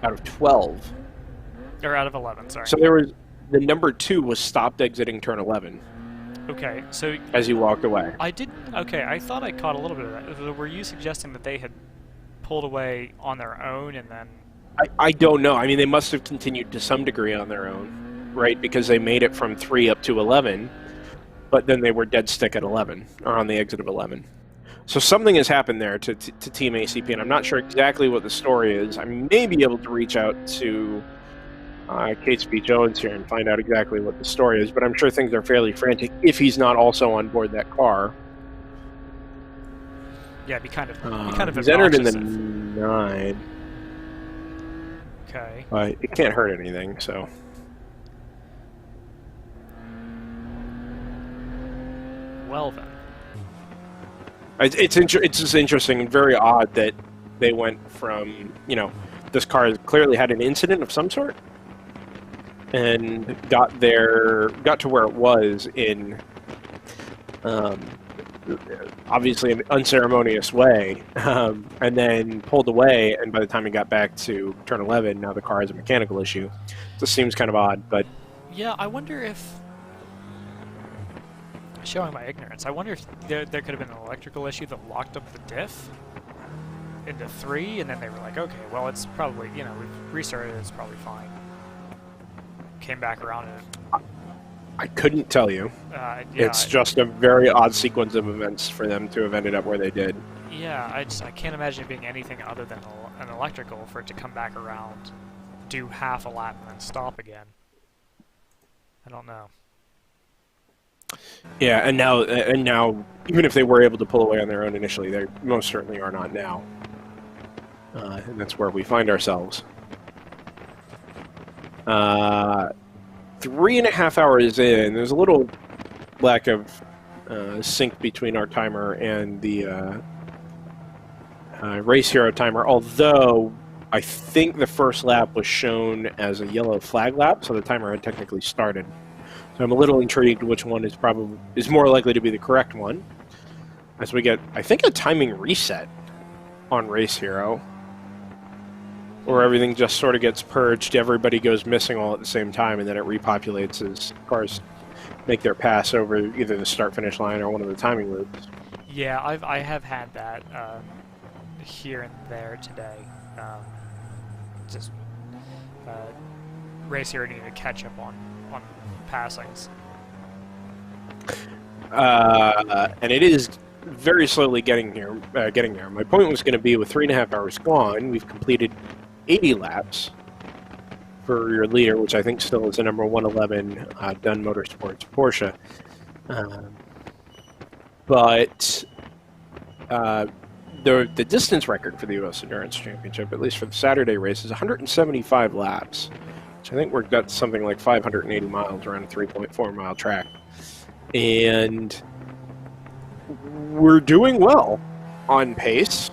of 12. Or out of 11, sorry. So there was... The number 2 was stopped exiting turn 11. Okay, so... As he walked away. I thought I caught a little bit of that. Were you suggesting that they had pulled away on their own and then... I don't know. I mean, they must have continued to some degree on their own, right? Because they made it from 3 up to 11, but then they were dead stick at 11, or on the exit of 11. So something has happened there to Team ACP, and I'm not sure exactly what the story is. I may be able to reach out to... Kate Speed Jones here and find out exactly what the story is, but I'm sure things are fairly frantic if he's not also on board that car. Yeah, it'd be kind of he's entered in the 9. Okay. It can't hurt anything, so. Well then. It's just interesting and very odd that they went from, this car clearly had an incident of some sort, and got to where it was in obviously an unceremonious way, and then pulled away, and by the time he got back to turn 11, now the car has a mechanical issue. This seems kind of odd, but... Yeah, I wonder if... Showing my ignorance, I wonder if there could have been an electrical issue that locked up the diff into 3, and then they were like, okay, well, it's probably, we've restarted it, it's probably fine. Came back around and... I couldn't tell you. It's just a very odd sequence of events for them to have ended up where they did. Yeah, I can't imagine it being anything other than an electrical for it to come back around, do half a lap, and then stop again. I don't know. Yeah, and now, even if they were able to pull away on their own initially, they most certainly are not now. And that's where we find ourselves. 3.5 hours in, there's a little lack of sync between our timer and the Race Hero timer, although I think the first lap was shown as a yellow flag lap, so the timer had technically started. So I'm a little intrigued which one is more likely to be the correct one, as we get, I think, a timing reset on Race Hero, where everything just sort of gets purged, everybody goes missing all at the same time, and then it repopulates as cars make their pass over either the start-finish line or one of the timing loops. Yeah, I have had that here and there today. Just Race Hero needed to catch up on passings. And it is very slowly getting there. My point was going to be, with 3.5 hours gone, we've completed 80 laps for your leader, which I think still is the number 111 Dunn Motorsports Porsche. But the distance record for the U.S. Endurance Championship, at least for the Saturday race, is 175 laps, which I think worked out to something like 580 miles around a 3.4-mile track. And we're doing well on pace.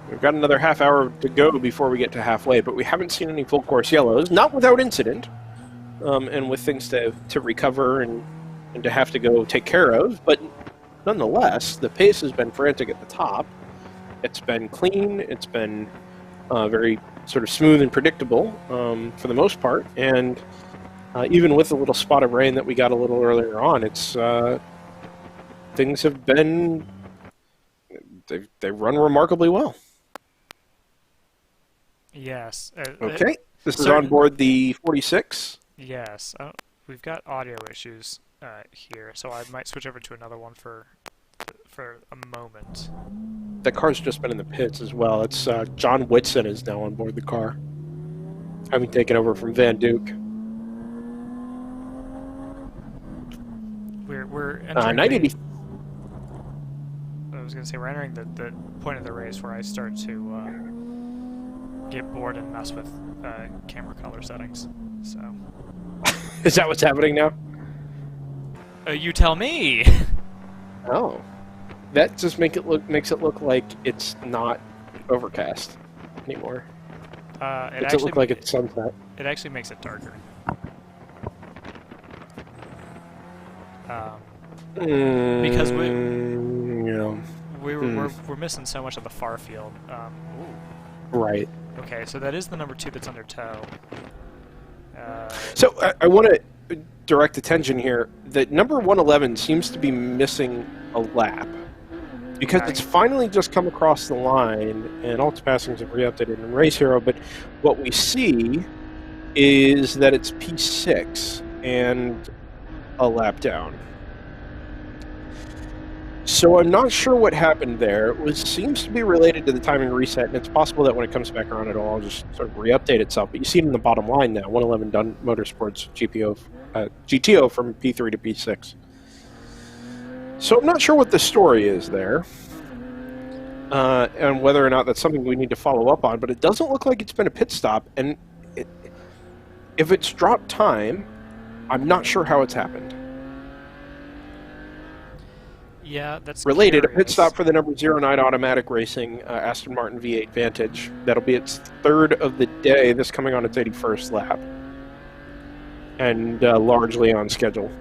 We've got another half hour to go before we get to halfway, but we haven't seen any full course yellows, not without incident, and with things to recover and to have to go take care of. But nonetheless, the pace has been frantic at the top. It's been clean. It's been very sort of smooth and predictable for the most part. And even with a little spot of rain that we got a little earlier on, it's things have been they run remarkably well. Yes. Okay. This is on board the 46. Yes. We've got audio issues here, so I might switch over to another one for a moment. The car's just been in the pits as well. It's John Whitson is now on board the car, having taken over from Van Duke. We're entering 980. I was going to say, we're entering the point of the race where I start to get bored and mess with camera color settings. So, Is that what's happening now? you tell me. Oh, that just makes it look like it's not overcast anymore. Makes it look like it's sunset. It actually makes it darker. Because we're missing so much of the far field. Right. Okay, so that is the number 2 that's under tow. So I want to direct attention here that number 111 seems to be missing a lap, because it's finally just come across the line, and all its passings have re-updated in Race Hero, but what we see is that it's P6 and a lap down. So I'm not sure what happened there. It seems to be related to the timing reset, and it's possible that when it comes back around, it'll all just sort of re-update itself. But you see it in the bottom line now, 111 Dunn Motorsports GTO from P3 to P6. So I'm not sure what the story is there, and whether or not that's something we need to follow up on, but it doesn't look like it's been a pit stop, and if it's dropped time, I'm not sure how it's happened. Yeah, that's related. curious. A pit stop for the number 09 Automatic Racing Aston Martin V8 Vantage. That'll be its third of the day. This coming on its 81st lap, and largely on schedule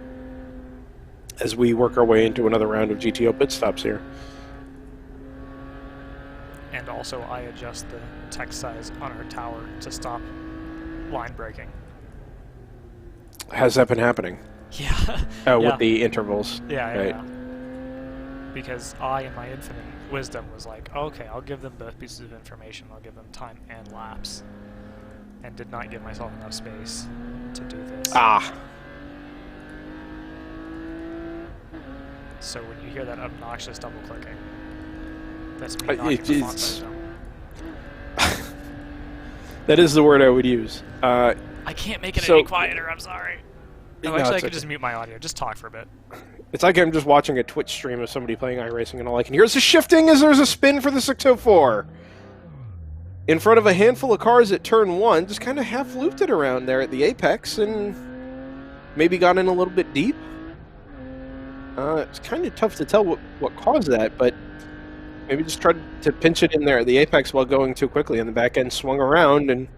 as we work our way into another round of GTO pit stops here. And also, I adjust the text size on our tower to stop line breaking. Has that been happening? Yeah. With the intervals. Yeah, right. yeah. Because I, in my infinite wisdom, was like, okay, I'll give them both pieces of information. I'll give them time and laps. And did not give myself enough space to do this. Ah. So when you hear that obnoxious double-clicking, that's me knocking the font size down. That is the word I would use. I can't make it any quieter, I'm sorry. No, actually, I could just mute my audio. Just talk for a bit. It's like I'm just watching a Twitch stream of somebody playing iRacing, and all I can hear is a shifting as there's a spin for the 604. In front of a handful of cars at turn 1, just kind of half-looped it around there at the apex, and maybe got in a little bit deep. It's kind of tough to tell what caused that, but maybe just tried to pinch it in there at the apex while going too quickly, and the back end swung around, and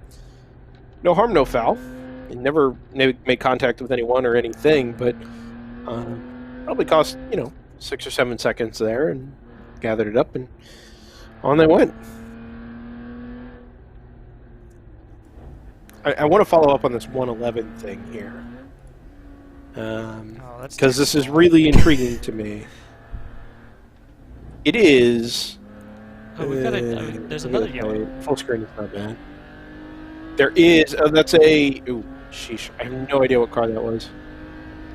no harm, no foul. It never made contact with anyone or anything, but probably cost 6 or 7 seconds there, and gathered it up, and on they went. I want to follow up on this 111 thing here, because this is really intriguing to me. It is. Oh, we've got there's another yellow. Full screen is not bad. There is. Oh, that's a. Ooh, sheesh. I have no idea what car that was.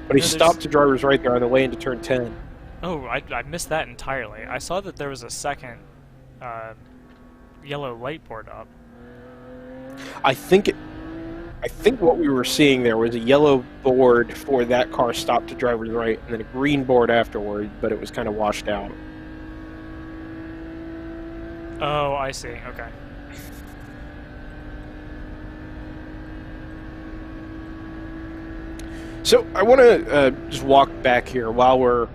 But he stopped to driver's right there on the way into turn 10. Oh, I missed that entirely. I saw that there was a second yellow light board up. I think what we were seeing there was a yellow board for that car stopped to driver's right, and then a green board afterward, but it was kind of washed out. Oh, I see. Okay. So I want to just walk back here while we're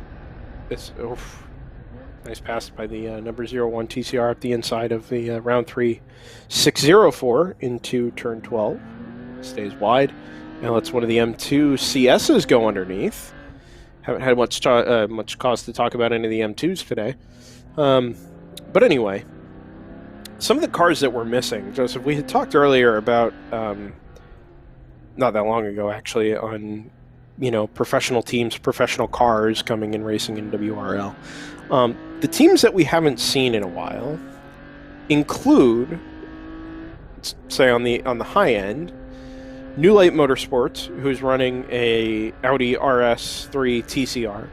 nice pass by the number 01 TCR at the inside of the round 3 604 into turn 12. Stays wide. Now lets one of the M2 CSs go underneath. Haven't had much cause to talk about any of the M2s today. But anyway, some of the cars that we're missing, Joseph, we had talked earlier about, not that long ago actually, on professional teams, professional cars coming and racing in WRL. The teams that we haven't seen in a while include, say on the high end, New Light Motorsports, who's running a Audi RS3 TCR.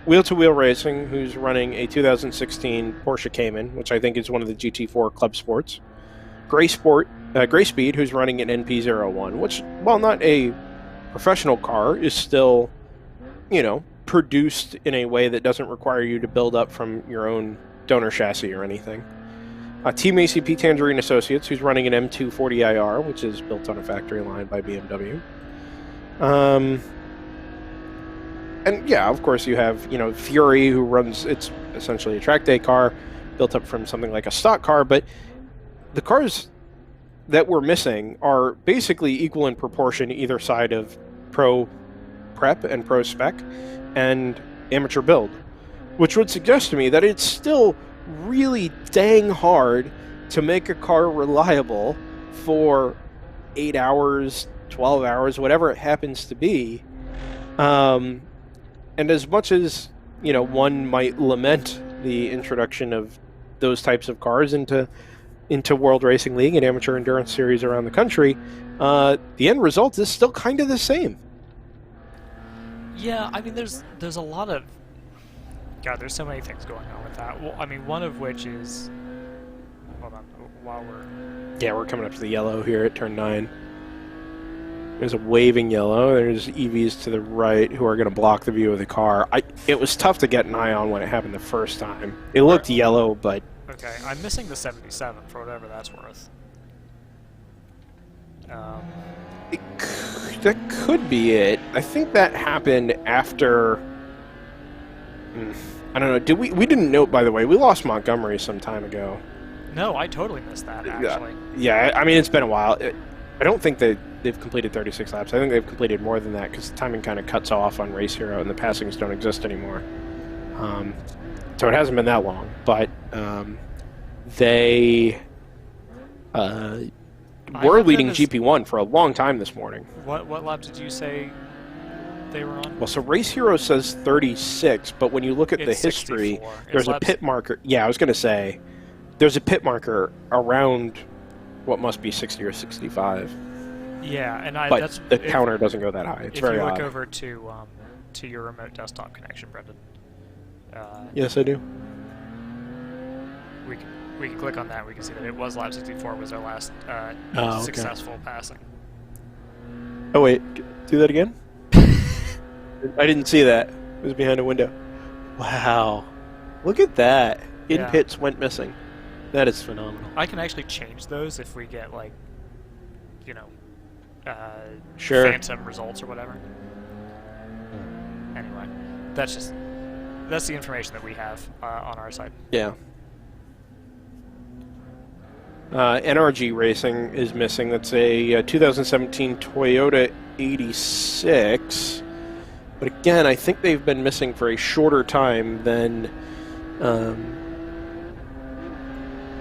Wheel to Wheel Racing, who's running a 2016 Porsche Cayman, which I think is one of the GT4 Club Sports. Gray Speed, who's running an NP01, which, while not a professional car, is still, produced in a way that doesn't require you to build up from your own donor chassis or anything. Team ACP Tangerine Associates, who's running an M240IR, which is built on a factory line by BMW. And yeah, of course you have, Fury, who runs, it's essentially a track day car, built up from something like a stock car, but the cars that we're missing are basically equal in proportion either side of pro prep and pro spec and amateur build, which would suggest to me that it's still really dang hard to make a car reliable for 8 hours, 12 hours, whatever it happens to be. And as much as, one might lament the introduction of those types of cars into World Racing League and amateur endurance series around the country, the end result is still kind of the same. Yeah, I mean, there's a lot of... God, there's so many things going on with that. Well, I mean, one of which is... Hold on, while we're... Yeah, we're coming up to the yellow here at turn 9. There's a waving yellow. There's EVs to the right who are going to block the view of the car. It was tough to get an eye on when it happened the first time. It looked yellow, but... Okay, I'm missing the 77 for whatever that's worth. That could be it. I think that happened after... I don't know. We didn't note, by the way, we lost Montgomery some time ago. No, I totally missed that, actually. Yeah, I mean, it's been a while. I don't think they've completed 36 laps. I think they've completed more than that because the timing kind of cuts off on Race Hero and the passings don't exist anymore. So it hasn't been that long. But they were leading GP1 for a long time this morning. What lap did you say they were on? Well, so Race Hero says 36, but when you look at the history, 64. there's a pit marker. Yeah, I was going to say, there's a pit marker around what must be 60 or 65. Yeah, and but the counter doesn't go that high. It's very odd. If you look over to your remote desktop connection, Brendan. Yes, I do. We can click on that. We can see that it was lap 64 was our last successful passing. Oh wait, do that again. I didn't see that. It was behind a window. Wow, look at that. Pits went missing. That is phenomenal. I can actually change those if we get sure, phantom results or whatever. Anyway, that's just that's the information that we have on our side. Yeah. NRG Racing is missing. That's a 2017 Toyota 86. But again, I think they've been missing for a shorter time than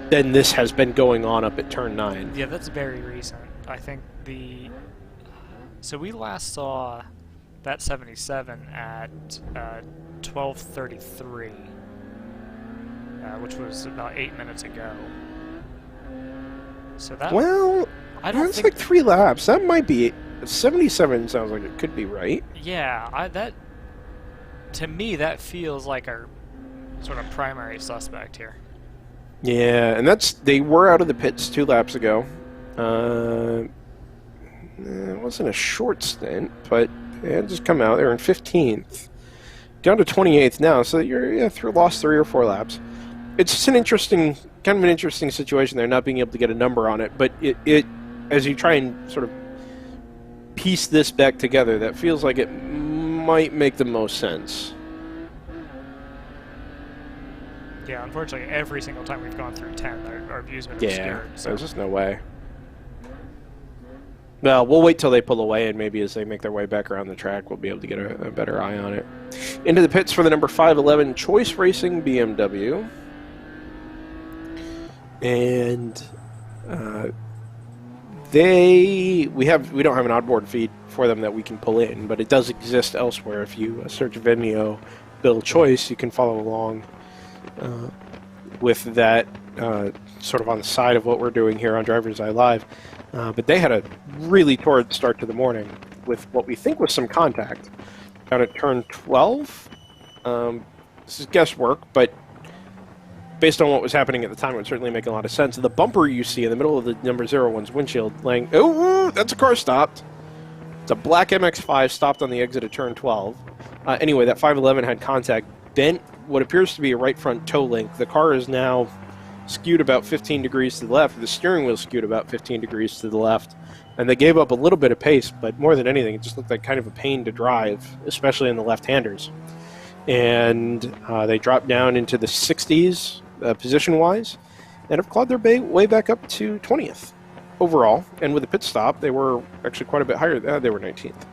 this has been going on up at turn 9. Yeah, that's very recent. I think so we last saw that 77 at 12:33, which was about 8 minutes ago. So that I don't that's think like 3 laps. That might be 77. Sounds like it could be right. Yeah, that to me that feels like our sort of primary suspect here. Yeah, and they were out of the pits 2 laps ago. It wasn't a short stint, but they had just come out. They were in 15th, down to 28th now. So you're lost 3 or 4 laps. It's just an interesting situation there, not being able to get a number on it. But it as you try and sort of piece this back together, that feels like it might make the most sense. Yeah, unfortunately, every single time we've gone through 10, our views have been Yeah, obscured. So there's just no way. Well, we'll wait till they pull away, and maybe as they make their way back around the track, we'll be able to get a better eye on it. Into the pits for the number 511 Choice Racing BMW. And we don't have an onboard feed for them that we can pull in, but it does exist elsewhere. If you search Vimeo Bill Choice, you can follow along with that sort of on the side of what we're doing here on Driver's Eye Live. But they had a really torrid start to the morning with what we think was some contact down at turn 12. This is guesswork, but based on what was happening at the time, it would certainly make a lot of sense. The bumper you see in the middle of the number 01's windshield laying... Oh, that's a car stopped. It's a black MX-5 stopped on the exit of turn 12. Anyway, that 511 had contact, bent what appears to be a right front toe link. The car is now skewed about 15 degrees to the left. The steering wheel skewed about 15 degrees to the left. And they gave up a little bit of pace, but more than anything, it just looked like kind of a pain to drive, especially in the left-handers. And they dropped down into the 60s position-wise and have clawed their way back up to 20th overall. And with a pit stop, they were actually quite a bit higher. They were 19th.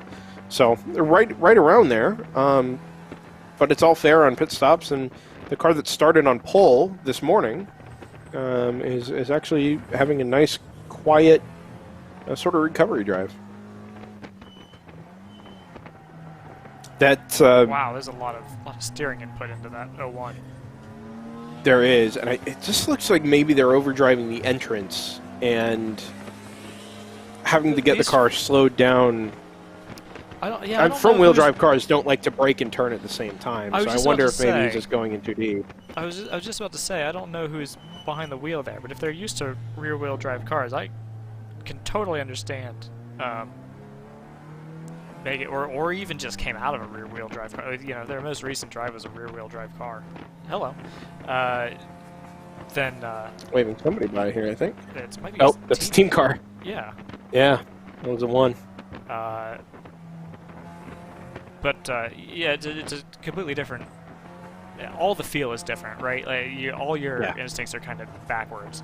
So they're right around there. But it's all fair on pit stops, and the car that started on pole this morning is actually having a nice, quiet sort of recovery drive. wow, there's a lot of steering input into that 01. There is, and it just looks like maybe they're overdriving the entrance and having to get the car slowed down. Front-wheel drive cars don't like to brake and turn at the same time, so I wonder if maybe he's just going in too deep. I was just about to say, I don't know who's behind the wheel there, but if they're used to rear-wheel drive cars, I can totally understand make it, or even just came out of a rear-wheel drive car. You know, their most recent drive was a rear-wheel drive car. Hello. Then waving somebody by here, I think. It might be that's a team car. Yeah. Yeah, that was a 1. But yeah, it's a completely different. All the feel is different, right? Like all your instincts are kind of backwards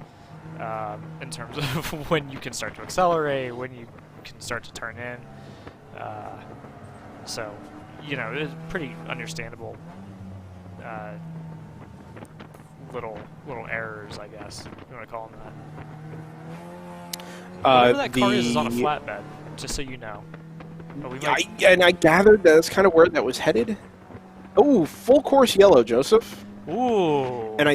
in terms of when you can start to accelerate, when you can start to turn in. So, you know, it's pretty understandable. Little errors, I guess you want to call them that. Whatever that car is on a flatbed, just so you know. And I gathered that's kind of where that was headed. Oh, full course yellow, Joseph. Ooh. And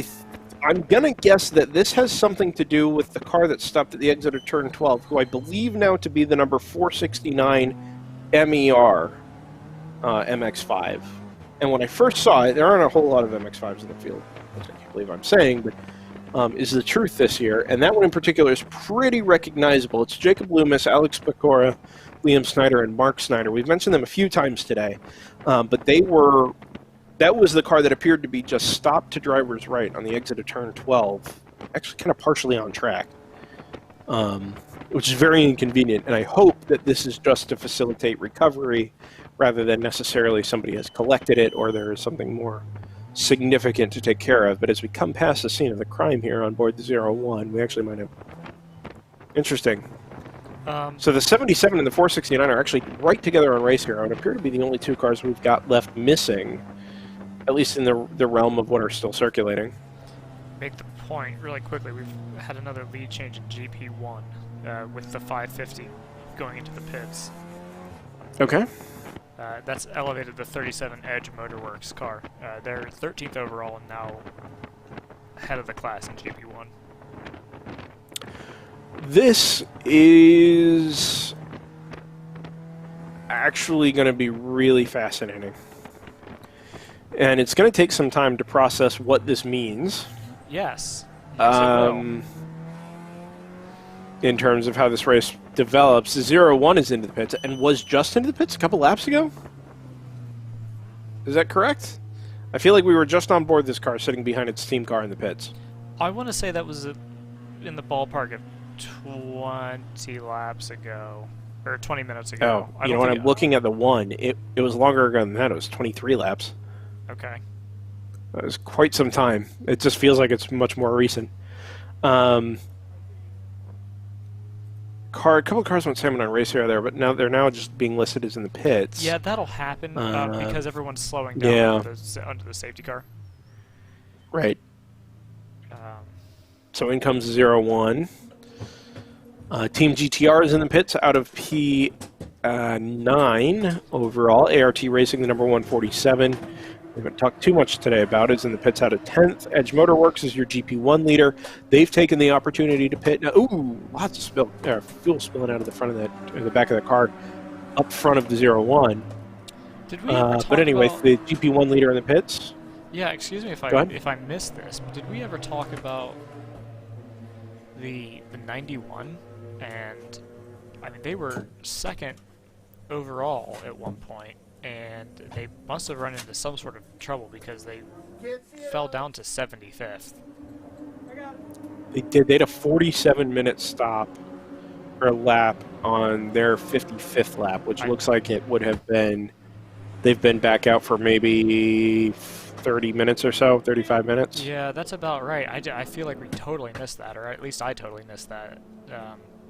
I'm gonna guess that this has something to do with the car that stopped at the exit of turn 12, who I believe now to be the number 469 MER MX-5. And when I first saw it, there aren't a whole lot of MX-5s in the field, which I can't believe I'm saying, but is the truth this year. And that one in particular is pretty recognizable. It's Jacob Loomis, Alex Pecora, Liam Snyder, and Mark Snyder. We've mentioned them a few times today, but that was the car that appeared to be just stopped to driver's right on the exit of turn 12, actually kind of partially on track, which is very inconvenient. And I hope that this is just to facilitate recovery rather than necessarily somebody has collected it or there is something more significant to take care of. But as we come past the scene of the crime here on board the 01, we actually might have... Interesting. So the 77 and the 469 are actually right together on Race Hero and appear to be the only two cars we've got left missing, at least in the realm of what are still circulating. Make the point really quickly. We've had another lead change in GP1 with the 550 going into the pits. Okay. That's elevated the 37 Edge Motorworks car. They're 13th overall and now head of the class in GP1. This is actually going to be really fascinating. And it's going to take some time to process what this means. Yes. Yes, it will. In terms of how this race develops. The 01 is into the pits and was just into the pits a couple laps ago? Is that correct? I feel like we were just on board this car sitting behind its team car in the pits. I want to say that was in the ballpark of 20 laps ago. Or 20 minutes ago. Oh, you know, when I'm looking at the one, it was longer ago than that. It was 23 laps. Okay. That was quite some time. It just feels like it's much more recent. A couple of cars went salmon on Race Hero there, but now they're just being listed as in the pits. Yeah, that'll happen because everyone's slowing down under the safety car. Right. So in comes 01. Team GTR is in the pits out of P9 overall. ART Racing, the number 147. We haven't talked too much today about it. Is in the pits out of 10th. Edge Motorworks is your GP1 leader. They've taken the opportunity to pit. Now, ooh, lots of fuel spilling out of the front of that, or the back of the car, up front of the 01. Did we ever talk but anyway, about... the GP1 leader in the pits. Yeah, excuse me if I missed this, but did we ever talk about the 91? And I mean, they were second overall at one point, and they must have run into some sort of trouble because they fell down to 75th. They did. They had a 47-minute stop or lap on their 55th lap, which looks like it would have been. They've been back out for maybe 30 minutes or so, 35 minutes. Yeah, that's about right. I feel like we totally missed that, or at least I totally missed that.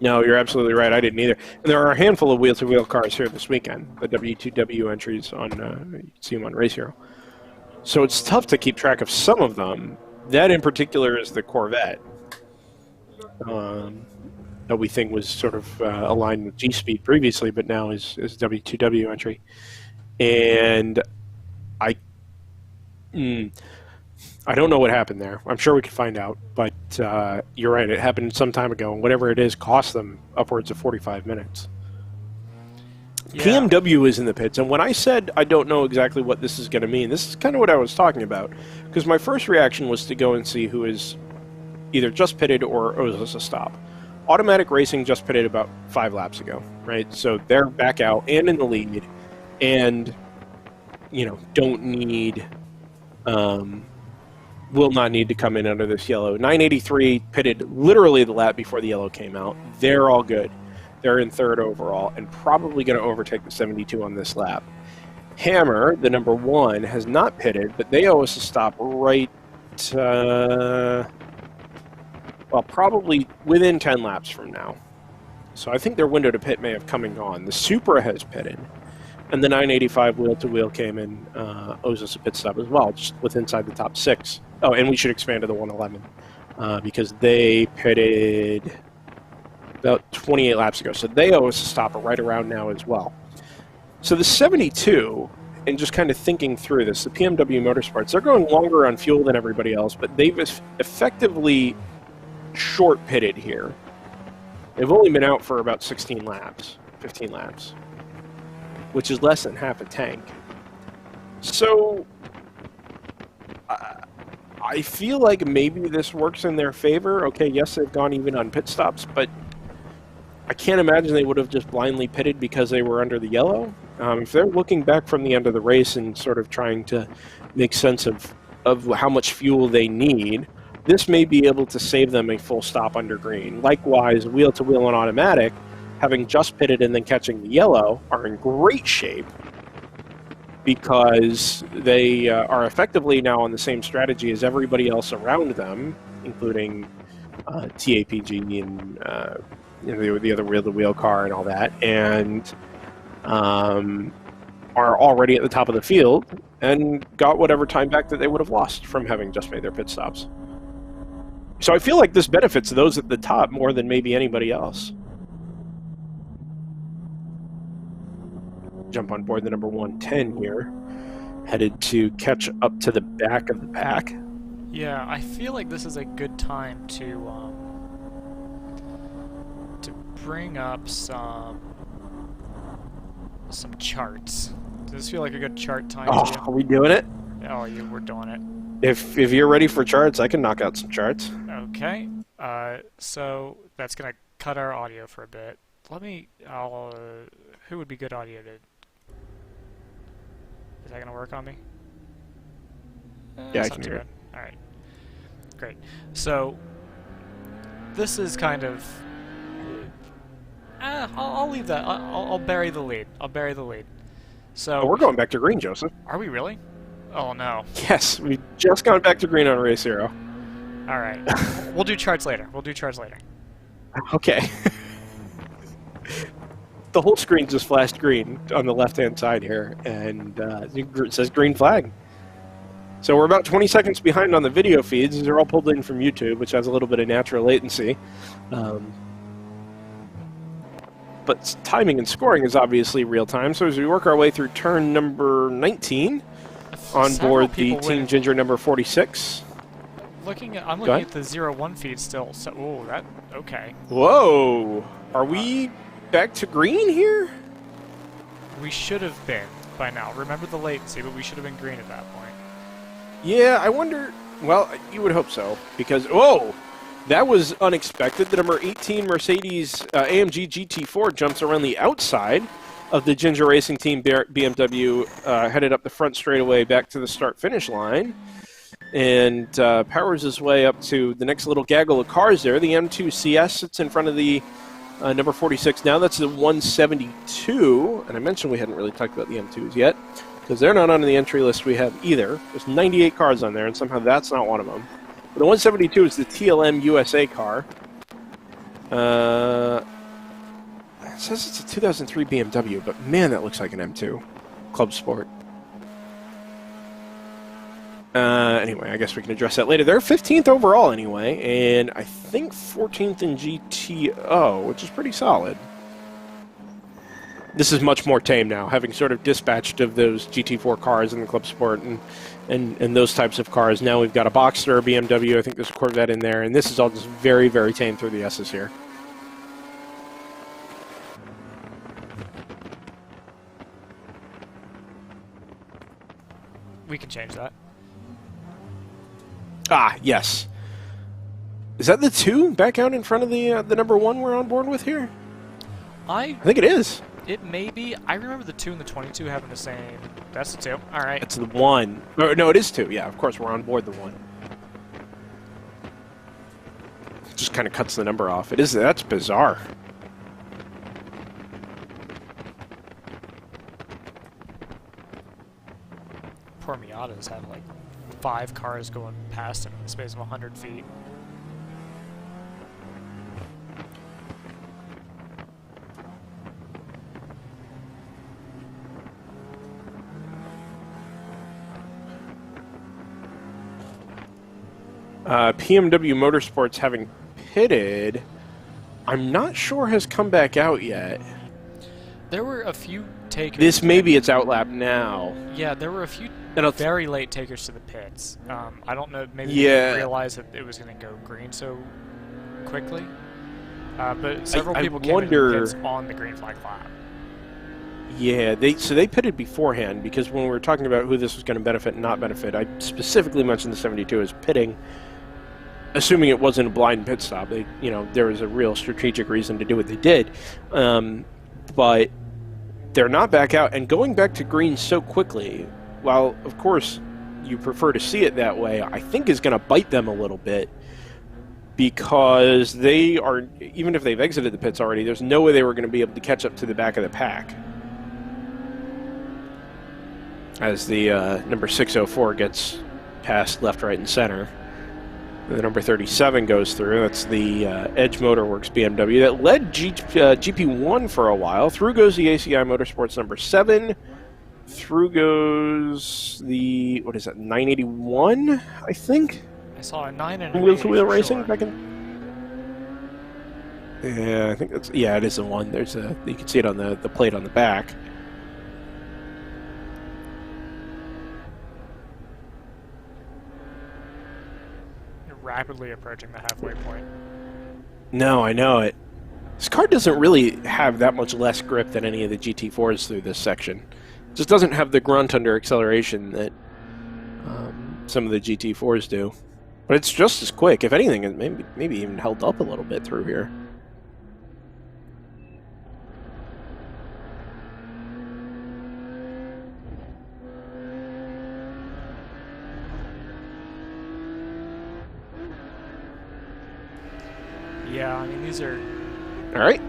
No, you're absolutely right. I didn't either. And there are a handful of wheel-to-wheel cars here this weekend. The W2W entries on, you can see them on Race Hero. So it's tough to keep track of some of them. That in particular is the Corvette, that we think was sort of aligned with G-Speed previously, but now is W2W entry. And I don't know what happened there. I'm sure we could find out, but you're right. It happened some time ago, and whatever it is cost them upwards of 45 minutes. Yeah. PMW is in the pits, and when I said I don't know exactly what this is going to mean, this is kind of what I was talking about, because my first reaction was to go and see who is either just pitted or owes us a stop. Automatic Racing just pitted about 5 laps ago, right? So they're back out and in the lead, and don't need... will not need to come in under this yellow. 983 pitted literally the lap before the yellow came out. They're all good. They're in 3rd overall and probably going to overtake the 72 on this lap. Hammer, the number 1, has not pitted, but they owe us a stop right, probably within 10 laps from now. So I think their window to pit may have come and gone. The Supra has pitted. And the 985 wheel-to-wheel came in, owes us a pit stop as well, just with inside the top 6. Oh, and we should expand to the 111 because they pitted about 28 laps ago. So they owe us a stop right around now as well. So the 72, and just kind of thinking through this, the PMW Motorsports, they're going longer on fuel than everybody else, but they've effectively short-pitted here. They've only been out for about 16 laps, 15 laps. Which is less than half a tank. So, I feel like maybe this works in their favor. Okay, yes, they've gone even on pit stops, but I can't imagine they would have just blindly pitted because they were under the yellow. If they're looking back from the end of the race and sort of trying to make sense of how much fuel they need, this may be able to save them a full stop under green. Likewise, wheel-to-wheel and automatic, having just pitted and then catching the yellow, are in great shape because they are effectively now on the same strategy as everybody else around them, including TAPG and the other wheel-to-wheel car and all that, and are already at the top of the field and got whatever time back that they would have lost from having just made their pit stops. So I feel like this benefits those at the top more than maybe anybody else. Jump on board the number 110 here, headed to catch up to the back of the pack. Yeah, I feel like this is a good time to bring up some charts. Does this feel like a good chart time to you? Are we doing it? Oh, we're doing it. If you're ready for charts, I can knock out some charts. Okay. So that's gonna cut our audio for a bit. Who would be good audio to? Is that gonna work on me? Yeah, I can hear it. All right. Great. So this is kind of. I'll leave that. I'll bury the lead. I'll bury the lead. So we're going back to green, Joseph. Are we really? Oh no. Yes, we just gone back to green on race 0. All right. We'll do charts later. Okay. The whole screen just flashed green on the left-hand side here, and it says green flag. So we're about 20 seconds behind on the video feeds. These are all pulled in from YouTube, which has a little bit of natural latency. But timing and scoring is obviously real time. So as we work our way through turn number 19, on board the Team Ginger number 46. I'm looking at the 0-1 feed still. So, okay. Whoa! Are we back to green here? We should have been by now. Remember the latency, but we should have been green at that point. Yeah, I wonder. Well, you would hope so, because that was unexpected. The number 18 Mercedes AMG GT4 jumps around the outside of the Ginger Racing Team BMW, headed up the front straightaway back to the start-finish line, and powers his way up to the next little gaggle of cars there. The M2 CS sits in front of the number 46 now. That's the 172, and I mentioned we hadn't really talked about the M2s yet, because they're not on the entry list we have either. There's 98 cars on there, and somehow that's not one of them. But the 172 is the TLM USA car. It says it's a 2003 BMW, but man, that looks like an M2. Club Sport. Anyway, I guess we can address that later. They're 15th overall anyway, and I think 14th in GTO, which is pretty solid. This is much more tame now, having sort of dispatched of those GT4 cars in the Club Sport and those types of cars. Now we've got a Boxster, a BMW, I think there's a Corvette in there, and this is all just very, very tame through the S's here. We can change that. Ah, yes. Is that the 2 back out in front of the number 1 we're on board with here? I think it is. It may be. I remember the 2 and the 22 having the same. That's the 2. All right. It's the 1. No, it is 2. Yeah, of course, we're on board the 1. It just kind of cuts the number off. It is. That's bizarre. Poor Miata's had like 5 cars going past him in the space of 100 feet. PMW Motorsports, having pitted, I'm not sure has come back out yet. There were a few takers. This maybe it's outlap now. Yeah, there were a few very late takers to the pits. I don't know, maybe they didn't realize that it was going to go green so quickly. But several people came into the pits on the green flag lap. Yeah, so they pitted beforehand, because when we were talking about who this was going to benefit and not benefit, I specifically mentioned the 72 as pitting, assuming it wasn't a blind pit stop. There was a real strategic reason to do what they did. But they're not back out, and going back to green so quickly, while of course you prefer to see it that way, I think is going to bite them a little bit, because they are, even if they've exited the pits already, there's no way they were going to be able to catch up to the back of the pack. as the number 604 gets past left, right, and center. The number 37 goes through. That's the Edge Motorworks BMW that led GP1 for a while. Through goes the ACI Motorsports number 7. Through goes the, what is that, 981, I think? I saw a 9 and an Wheel 8 to wheel for racing sure. back in. Yeah, I think that's, yeah, it is the one. There's a, you can see it on the plate on the back. You're rapidly approaching the halfway point. No, I know it. This car doesn't really have that much less grip than any of the GT4s through this section. It just doesn't have the grunt under acceleration that some of the GT4s do. But it's just as quick. If anything, it maybe even held up a little bit through here. Yeah, I mean these are All right.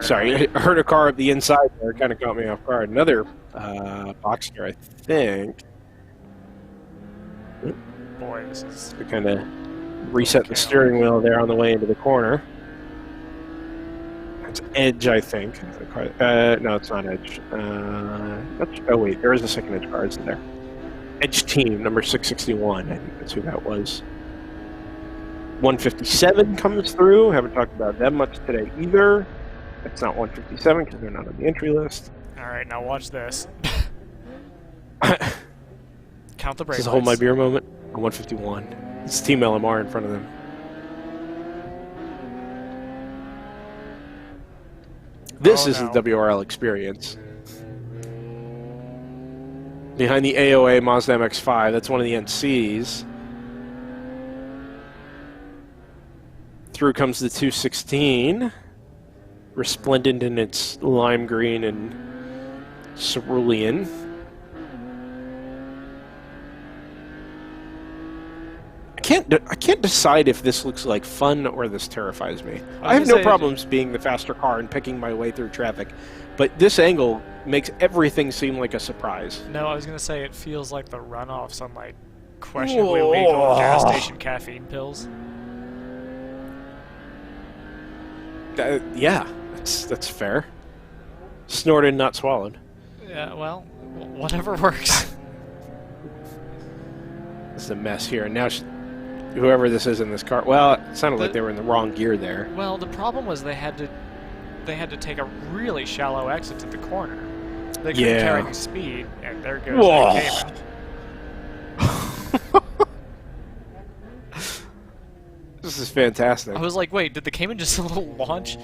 Sorry, I heard a car up the inside there. Kind of caught me off guard. Another Boxster, I think. boy, this is To kind of reset the steering wheel there on the way into the corner. That's Edge, I think. No, it's not Edge. Oh, wait, there is a second Edge car, isn't there? Edge Team, number 661. I think that's who that was. 157 comes through. Haven't talked about them much today either. It's not 157 because they're not on the entry list. all right. Now watch this. Count the brake. This is a hold my lights. beer moment. 151. It's Team LMR in front of them. This is no. the WRL experience. Behind the AOA Mazda MX-5, that's one of the NCs. Through comes the 216, resplendent in its lime green and cerulean. I can't decide if this looks like fun or this terrifies me. I have no problems being the faster car and picking my way through traffic, but this angle makes everything seem like a surprise. No, I was gonna say it feels like the runoffs on like questionably legal gas station caffeine pills. Yeah, that's fair. Snorted, not swallowed. Yeah, well, whatever works. This is a mess here. And now, whoever this is in this car, well, it sounded like they were in the wrong gear there. Well, the problem was they had to take a really shallow exit to the corner. They couldn't carry any speed, and there goes that Cayman. This is fantastic. I was like, wait, did the Cayman just a little launch?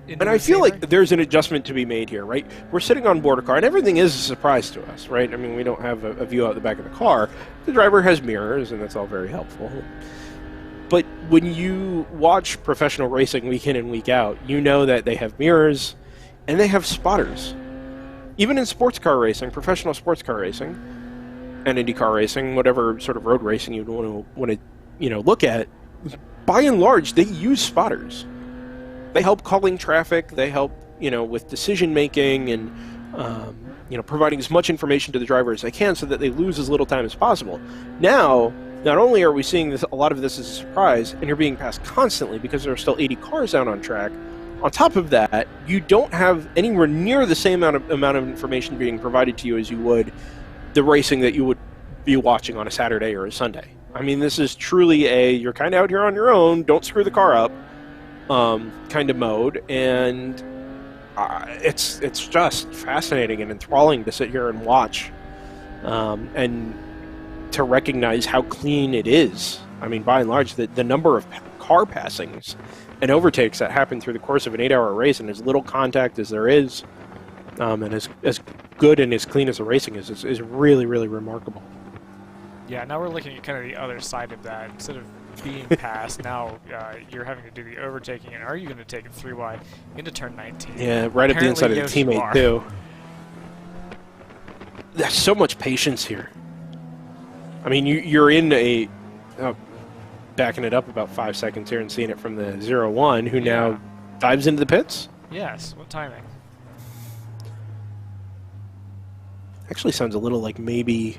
And I feel like there's an adjustment to be made here, right? We're sitting on board a car, and everything is a surprise to us, right? I mean, we don't have a view out the back of the car. The driver has mirrors, and that's all very helpful. But when you watch professional racing week in and week out, you know that they have mirrors, and they have spotters. Even in sports car racing, professional sports car racing, and IndyCar racing, whatever sort of road racing you'd want to look at, by and large, they use spotters. They help calling traffic. They help, with decision making and, providing as much information to the driver as they can so that they lose as little time as possible. Now, not only are we seeing a lot of this as a surprise, and you're being passed constantly because there are still 80 cars out on track. On top of that, you don't have anywhere near the same amount of information being provided to you as you would the racing that you would be watching on a Saturday or a Sunday. I mean, this is truly you're kind of out here on your own, don't screw the car up kind of mode, and it's just fascinating and enthralling to sit here and watch and to recognize how clean it is. I mean, by and large, the number of car passings and overtakes that happen through the course of an 8-hour race and as little contact as there is, and as good and as clean as the racing is really, really remarkable. Yeah, now we're looking at kind of the other side of that. Instead of being passed, now you're having to do the overtaking, and are you going to take it 3 wide into turn 19? Yeah, right at the inside of the teammate, too. There's so much patience here. I mean, you're in backing it up about 5 seconds here and seeing it from the 0-1, who now dives into the pits. Yes, what timing? Actually sounds a little like maybe...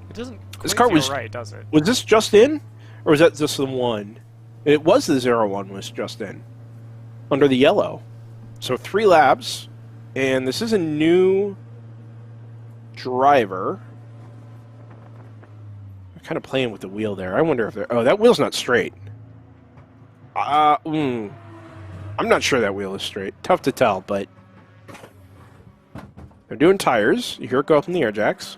It doesn't This quite car feel was... right, does it? Was this just in? Or was that just the one? It was the 01 was just in. Under the yellow. So 3 laps. And this is a new driver. I'm kind of playing with the wheel there. I wonder if they're... Oh, that wheel's not straight. I'm not sure that wheel is straight. Tough to tell, but... They're doing tires. You hear it go up in the air jacks.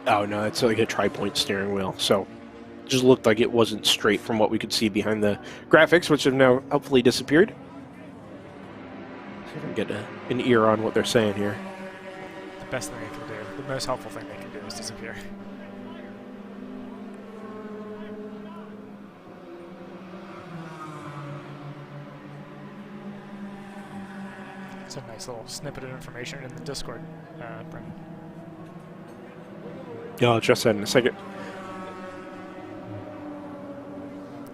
Oh, no, it's like a tri-point steering wheel. So, it just looked like it wasn't straight from what we could see behind the graphics, which have now hopefully disappeared. See if I can get an ear on what they're saying here. The best thing they can do, the most helpful thing they can do is disappear. It's a nice little snippet of information in the Discord, Brendan. Yeah, I'll address that in a second.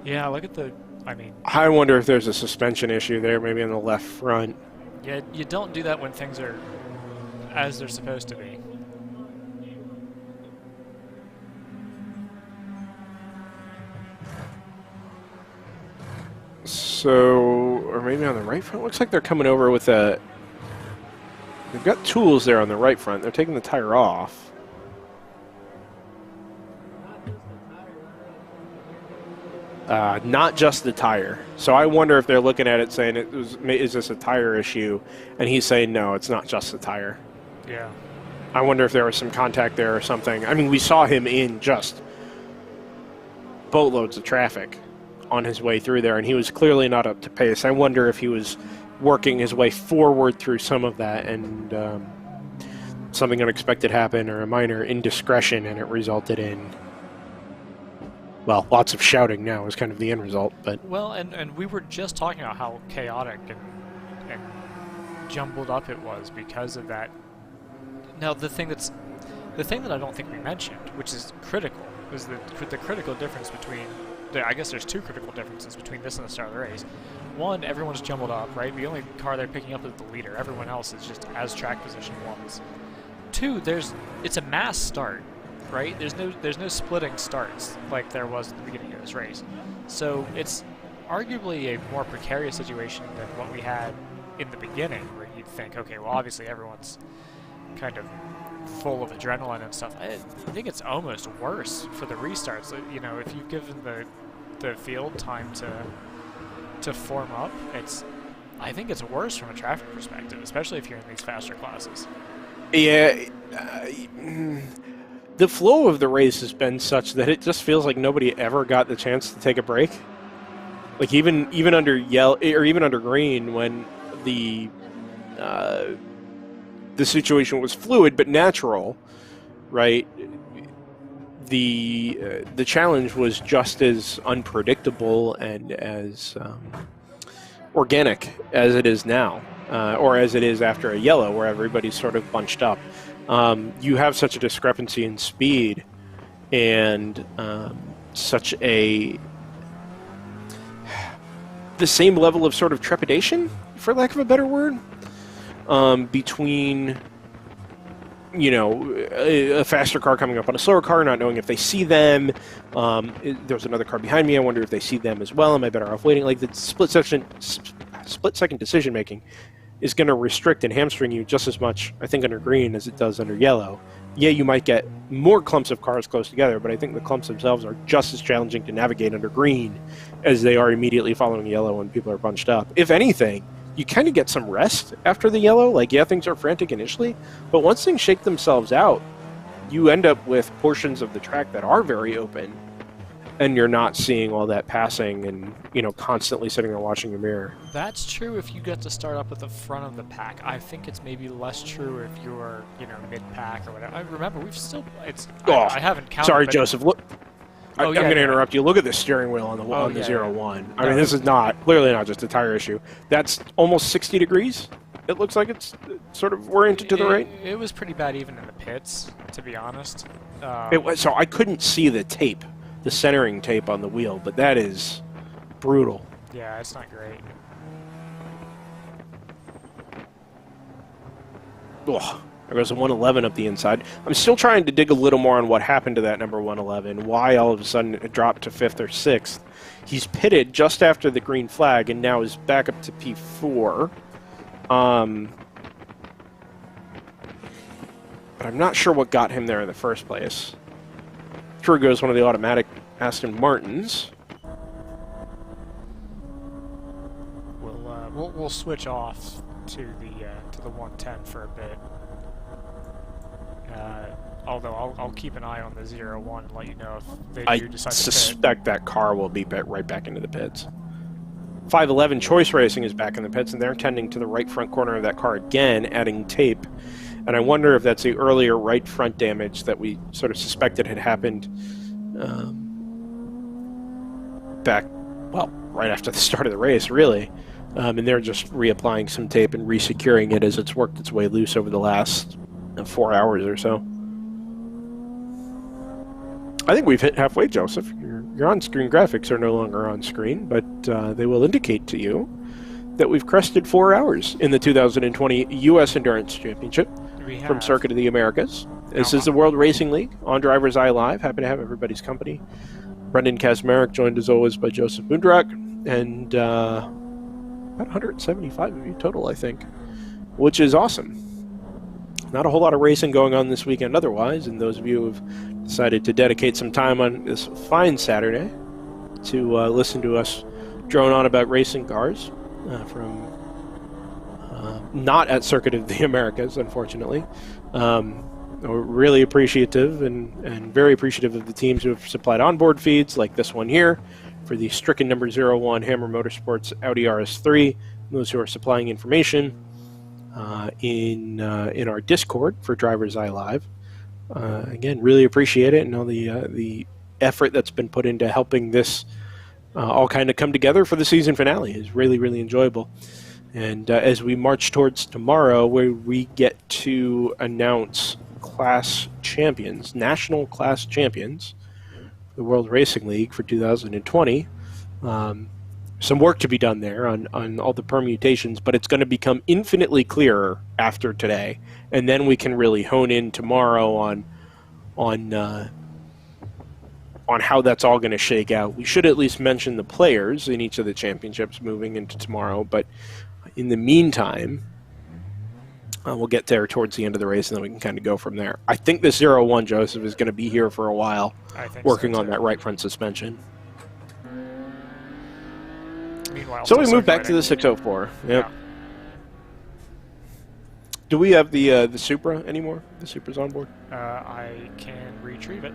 Yeah, look at the... I mean... I wonder if there's a suspension issue there, maybe on the left front. Yeah, you don't do that when things are as they're supposed to be. So, or maybe on the right front? Looks like they're coming over with a... They've got tools there on the right front. They're taking the tire off. Not just the tire. So I wonder if they're looking at it saying, is this a tire issue? And he's saying, no, it's not just the tire. Yeah. I wonder if there was some contact there or something. I mean, we saw him in just boatloads of traffic on his way through there, and he was clearly not up to pace. I wonder if he was working his way forward through some of that and something unexpected happened or a minor indiscretion, and it resulted in... Well, lots of shouting now is kind of the end result, but... Well, and we were just talking about how chaotic and jumbled up it was because of that. Now, the thing that I don't think we mentioned, which is critical, is the critical difference between... I guess there's 2 critical differences between this and the start of the race. One, everyone's jumbled up, right? The only car they're picking up is the leader. Everyone else is just as track position was. 2, it's a mass start. Right? There's no splitting starts like there was at the beginning of this race. So it's arguably a more precarious situation than what we had in the beginning, where you'd think, okay, well, obviously everyone's kind of full of adrenaline and stuff. I think it's almost worse for the restarts. You know, if you've given the field time to form up, I think it's worse from a traffic perspective, especially if you're in these faster classes. Yeah. The flow of the race has been such that it just feels like nobody ever got the chance to take a break. Like even under yellow or even under green, when the situation was fluid but natural, right? The challenge was just as unpredictable and as organic as it is now, or as it is after a yellow, where everybody's sort of bunched up. You have such a discrepancy in speed and such the same level of sort of trepidation, for lack of a better word, between, you know, a faster car coming up on a slower car, not knowing if they see them. There's another car behind me. I wonder if they see them as well. Am I better off waiting? Like the split-second decision-making is going to restrict and hamstring you just as much, I think, under green as it does under yellow. Yeah, you might get more clumps of cars close together, but I think the clumps themselves are just as challenging to navigate under green as they are immediately following yellow when people are bunched up. If anything, you kind of get some rest after the yellow. Like, yeah, things are frantic initially, but once things shake themselves out, you end up with portions of the track that are very open, and you're not seeing all that passing and, you know, constantly sitting there watching your mirror. That's true if you get to start up at the front of the pack. I think it's maybe less true if you're, you know, mid-pack or whatever. I remember we've still... I haven't counted... Sorry, Joseph. Look, Oh, I'm going to interrupt you. Look at the steering wheel on the 0-1. I mean, this is clearly not just a tire issue. That's almost 60 degrees. It looks like it's sort of oriented to the right. It was pretty bad even in the pits, to be honest. So I couldn't see the tape, the centering tape on the wheel, but that is brutal. Yeah, it's not great. Oh, there goes a 111 up the inside. I'm still trying to dig a little more on what happened to that number 111, why all of a sudden it dropped to 5th or 6th. He's pitted just after the green flag and now is back up to P4. But I'm not sure what got him there in the first place. Through goes one of the automatic Aston Martins. We'll switch off to the 110 for a bit. Although I'll keep an eye on the 01 and let you know if they do decide to pit. I suspect that car will be right back into the pits. 511 Choice Racing is back in the pits, and they're tending to the right front corner of that car again, adding tape. And I wonder if that's the earlier right front damage that we sort of suspected had happened back, well, right after the start of the race, really. And they're just reapplying some tape and resecuring it as it's worked its way loose over the last 4 hours or so. I think we've hit halfway, Joseph. Your on-screen graphics are no longer on screen, but they will indicate to you that we've crested 4 hours in the 2020 U.S. Endurance Championship from Circuit of the Americas. This is the World Racing League on Driver's Eye Live. Happy to have everybody's company. Brendan Kazmarek, joined as always by Joseph Bundrak, and about 175 of you total, I think, which is awesome. Not a whole lot of racing going on this weekend otherwise, and those of you who have decided to dedicate some time on this fine Saturday to listen to us drone on about racing cars from not at Circuit of the Americas, unfortunately. We're really appreciative and very appreciative of the teams who have supplied onboard feeds like this one here for the stricken number 01 Hammer Motorsports Audi RS3, those who are supplying information in our Discord for Driver's Eye Live. Again, really appreciate it, and all the effort that's been put into helping this all kind of come together for the season finale is really, really enjoyable. And as we march towards tomorrow, where we get to announce class champions, national class champions, for the World Racing League for 2020, some work to be done there on all the permutations, but it's going to become infinitely clearer after today, and then we can really hone in tomorrow on how that's all going to shake out. We should at least mention the players in each of the championships moving into tomorrow, but in the meantime, we'll get there towards the end of the race, and then we can kind of go from there. I think the 01, Joseph, is going to be here for a while, working on that right front suspension. Meanwhile, so we move back to the 604. Yep. Yeah. Do we have the Supra anymore? The Supra's on board? I can retrieve it.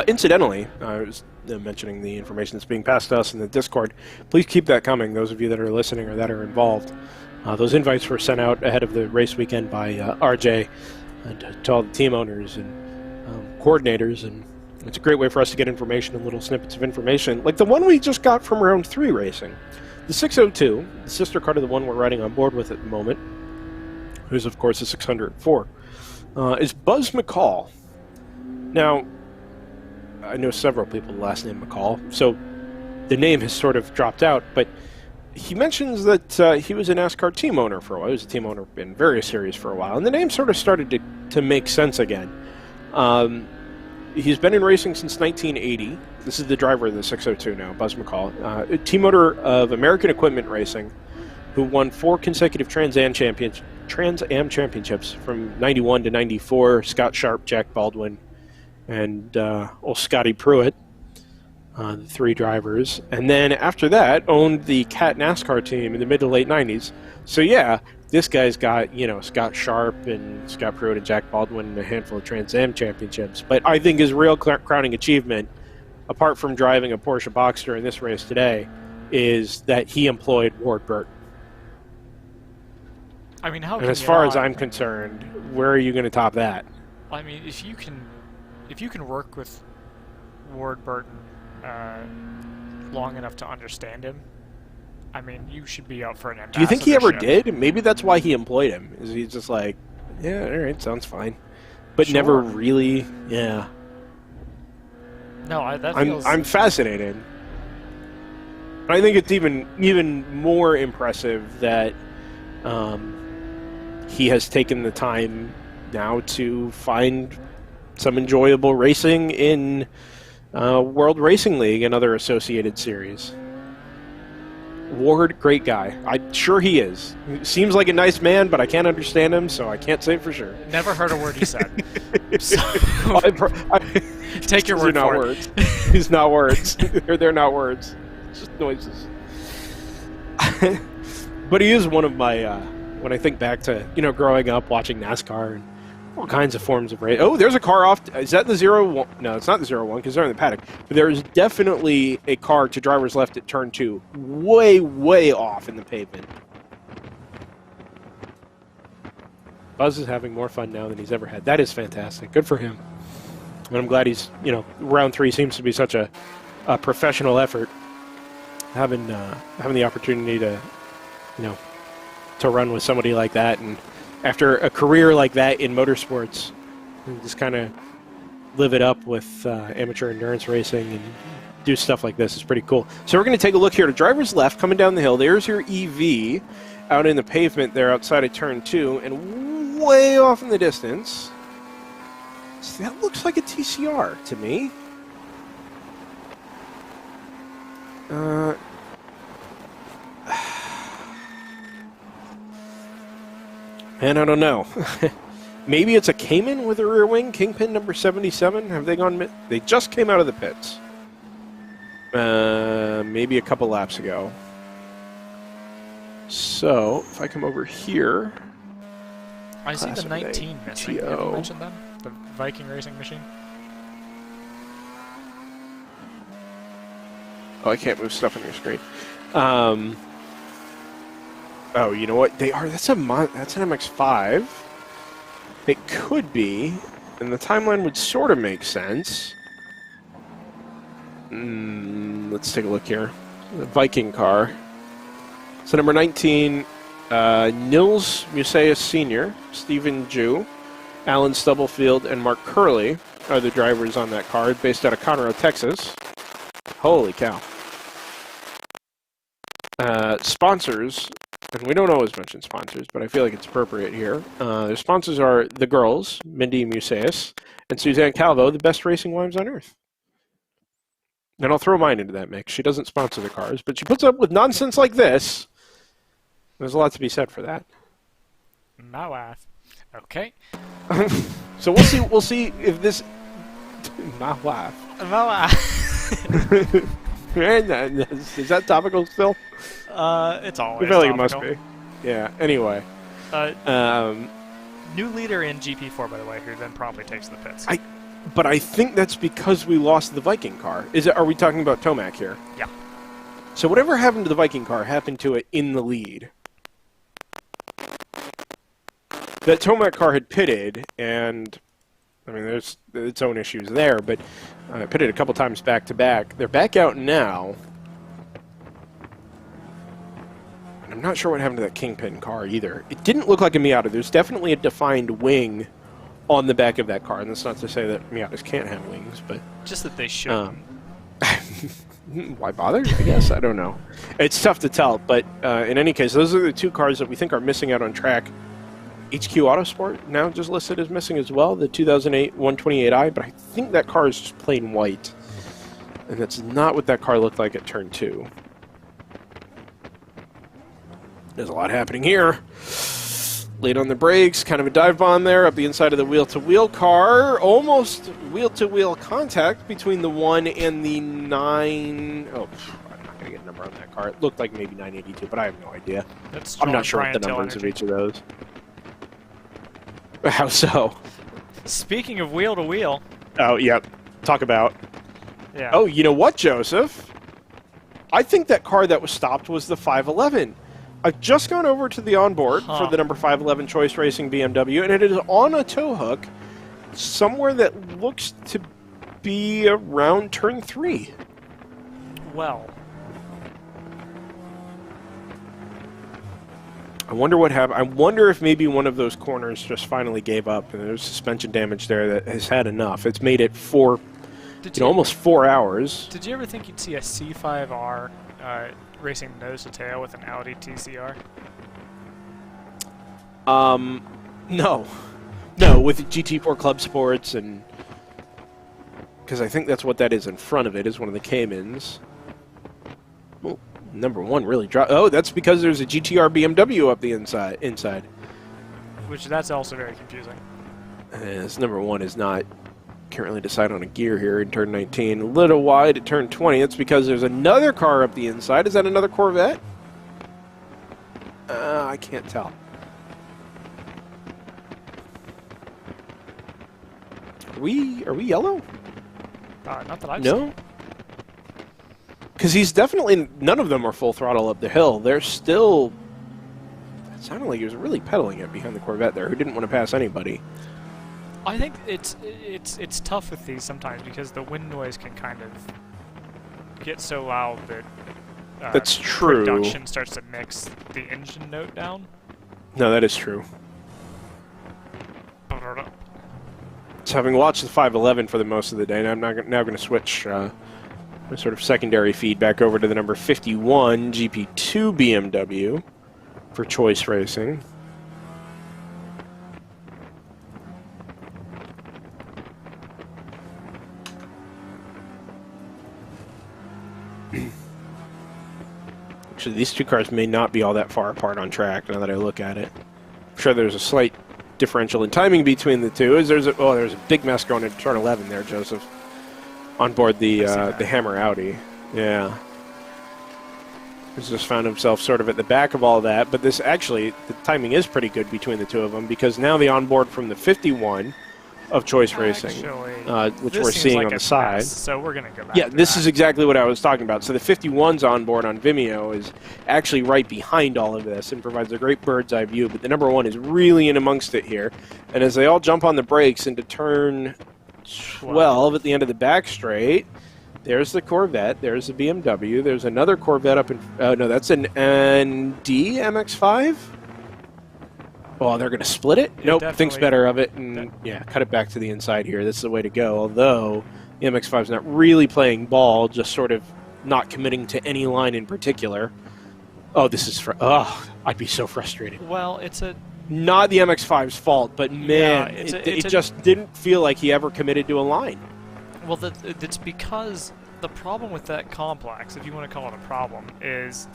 Incidentally, I was mentioning the information that's being passed to us in the Discord. Please keep that coming, those of you that are listening or that are involved. Those invites were sent out ahead of the race weekend by RJ and to all the team owners and coordinators, and it's a great way for us to get information and little snippets of information, like the one we just got from round 3 racing. The 602, the sister car to the one we're riding on board with at the moment, who's of course the 604, is Buzz McCall. Now, I know several people with the last name McCall, so the name has sort of dropped out, but he mentions that he was a NASCAR team owner for a while. He was a team owner in various series for a while, and the name sort of started to make sense again. He's been in racing since 1980. This is the driver of the 602 now, Buzz McCall, a team owner of American Equipment Racing, who won 4 consecutive Trans Am championships from 91 to 94. Scott Sharp, Jack Baldwin, and old Scotty Pruitt, the 3 drivers. And then after that, owned the Cat NASCAR team in the mid to late 90s. So yeah, this guy's got, Scott Sharp and Scott Pruitt and Jack Baldwin and a handful of Trans Am championships. But I think his real crowning achievement, apart from driving a Porsche Boxster in this race today, is that he employed Ward Burton. I mean, how? And as far as I'm concerned, where are you going to top that? I mean, if you can work with Ward Burton long enough to understand him, I mean, you should be up for an ambassadorship. Do you think he ever did? Maybe that's why he employed him. Is he's just like, yeah, all right, sounds fine, but never really, yeah. No, I'm fascinated. I think it's even more impressive that he has taken the time now to find some enjoyable racing in World Racing League and other associated series. Ward, great guy. I'm sure he is. He seems like a nice man, but I can't understand him, so I can't say for sure. Never heard a word he said. So, take your word not for it. words. These not words. They're not words. It's just noises. But he is one of my, when I think back to, growing up watching NASCAR and all kinds of forms of race. Oh, there's a car off. Is that the 0-1? No, it's not the 0-1 because they're in the paddock. But there is definitely a car to driver's left at turn 2. Way, way off in the pavement. Buzz is having more fun now than he's ever had. That is fantastic. Good for him. And I'm glad he's, round 3 seems to be such a professional effort. Having the opportunity to, to run with somebody like that, and after a career like that in motorsports, just kind of live it up with amateur endurance racing and do stuff like this is pretty cool. So we're going to take a look here to driver's left, coming down the hill. There's your EV out in the pavement there outside of turn 2, and way off in the distance, so that looks like a TCR to me. Man, I don't know. Maybe it's a Cayman with a rear wing, Kingpin number 77. Have they gone? They just came out of the pits. Maybe a couple laps ago. So if I come over here, I see the 19 missing. Have you mentioned them? The Viking racing machine. Oh, I can't move stuff on your screen. Oh, you know what? They are. That's an MX-5. It could be, and the timeline would sort of make sense. Let's take a look here. The Viking car. So number 19, Nils Musaeus Sr., Stephen Jew, Alan Stubblefield, and Mark Curley are the drivers on that car, based out of Conroe, Texas. Holy cow. Sponsors, and we don't always mention sponsors, but I feel like it's appropriate here. Their sponsors are the girls, Mindy Musaeus, and Suzanne Calvo, the best racing wives on earth. And I'll throw mine into that mix. She doesn't sponsor the cars, but she puts up with nonsense like this. There's a lot to be said for that. My wife. Okay. So we'll see if this... My wife. My wife. Is that topical still? It's always I feel like topical. it must be. Yeah, anyway. New leader in GP4, by the way, who then promptly takes the pits. But I think that's because we lost the Viking car. Are we talking about Tomac here? Yeah. So whatever happened to the Viking car happened to it in the lead. That Tomac car had pitted, and I mean, there's its own issues there, but pitted a couple times back to back. They're back out now. And I'm not sure what happened to that Kingpin car either. It didn't look like a Miata. There's definitely a defined wing on the back of that car, and that's not to say that Miatas can't have wings, but just that they should. Why bother? I guess. I don't know. It's tough to tell, but in any case, those are the two cars that we think are missing out on track. HQ Autosport now just listed as missing as well, the 2008 128i, but I think that car is just plain white, and that's not what that car looked like at turn 2. There's a lot happening here. Late on the brakes, kind of a dive bomb there up the inside of the wheel-to-wheel car. Almost wheel-to-wheel contact between the 1 and the 9. Oh, I'm not going to get a number on that car. It looked like maybe 982, but I have no idea. I'm not sure what the numbers of each of those. How so? Speaking of wheel-to-wheel. Oh, yep. Talk about. Yeah. Oh, you know what, Joseph? I think that car that was stopped was the 511. I've just gone over to the onboard for the number 511 Choice Racing BMW, and it is on a tow hook somewhere that looks to be around turn 3. Well. I wonder what happened. I wonder if maybe one of those corners just finally gave up, and there's suspension damage there that has had enough. It's made it almost 4 hours. Did you ever think you'd see a C5R racing nose to tail with an Audi TCR? No. No, with GT4 Club Sports and... Because I think that's what that is in front of it, is one of the Caymans. Well, number 1 really dropped... Oh, that's because there's a GTR BMW up the inside. Which, that's also very confusing. This number 1 is not currently decided on a gear here in turn 19. A little wide at turn 20. That's because there's another car up the inside. Is that another Corvette? I can't tell. Are we yellow? Not that I've seen. No? Because he's definitely... None of them are full throttle up the hill. They're still... It sounded like he was really pedaling it behind the Corvette there, who didn't want to pass anybody. I think it's tough with these sometimes because the wind noise can kind of get so loud that That's true. production starts to mix the engine note down. No, that is true. So having watched the 511 for the most of the day, I'm now going to switch my sort of secondary feedback over to the number 51 GP2 BMW for choice racing. Actually, these two cars may not be all that far apart on track now that I look at it. I'm sure there's a slight differential in timing between the two. There's a big mess going into turn 11 there, Joseph, on board the Hammer Audi. Yeah. He's just found himself sort of at the back of all that, but this actually, the timing is pretty good between the two of them because now the onboard from the 51 of choice racing, which we're seeing on the side. Mess, so we're going to go back Yeah, to this that. is exactly what I was talking about. So the 51's onboard on Vimeo is actually right behind all of this and provides a great bird's eye view, but the number 1 is really in amongst it here. And as they all jump on the brakes into turn 12 at the end of the back straight, there's the Corvette, there's the BMW, there's another Corvette up in... no, that's an ND MX-5? Oh, they're going to split it? Nope, thinks better of it, and yeah, cut it back to the inside here. This is the way to go, although the MX-5's not really playing ball, just sort of not committing to any line in particular. Oh, this is... I'd be so frustrated. Well, it's a... Not the MX-5's fault, but man, it just didn't feel like he ever committed to a line. Well, it's because the problem with that complex, if you want to call it a problem, is...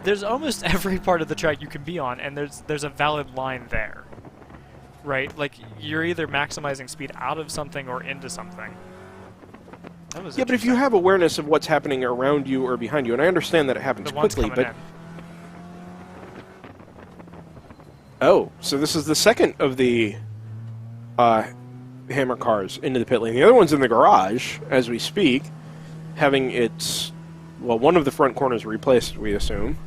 there's almost every part of the track you can be on, and there's a valid line there, right? Like you're either maximizing speed out of something or into something. Yeah, but if you have awareness of what's happening around you or behind you, and I understand that it happens quickly, but oh, so this is the second of the Hammer cars into the pit lane. The other one's in the garage as we speak, having its... Well, one of the front corners replaced, we assume.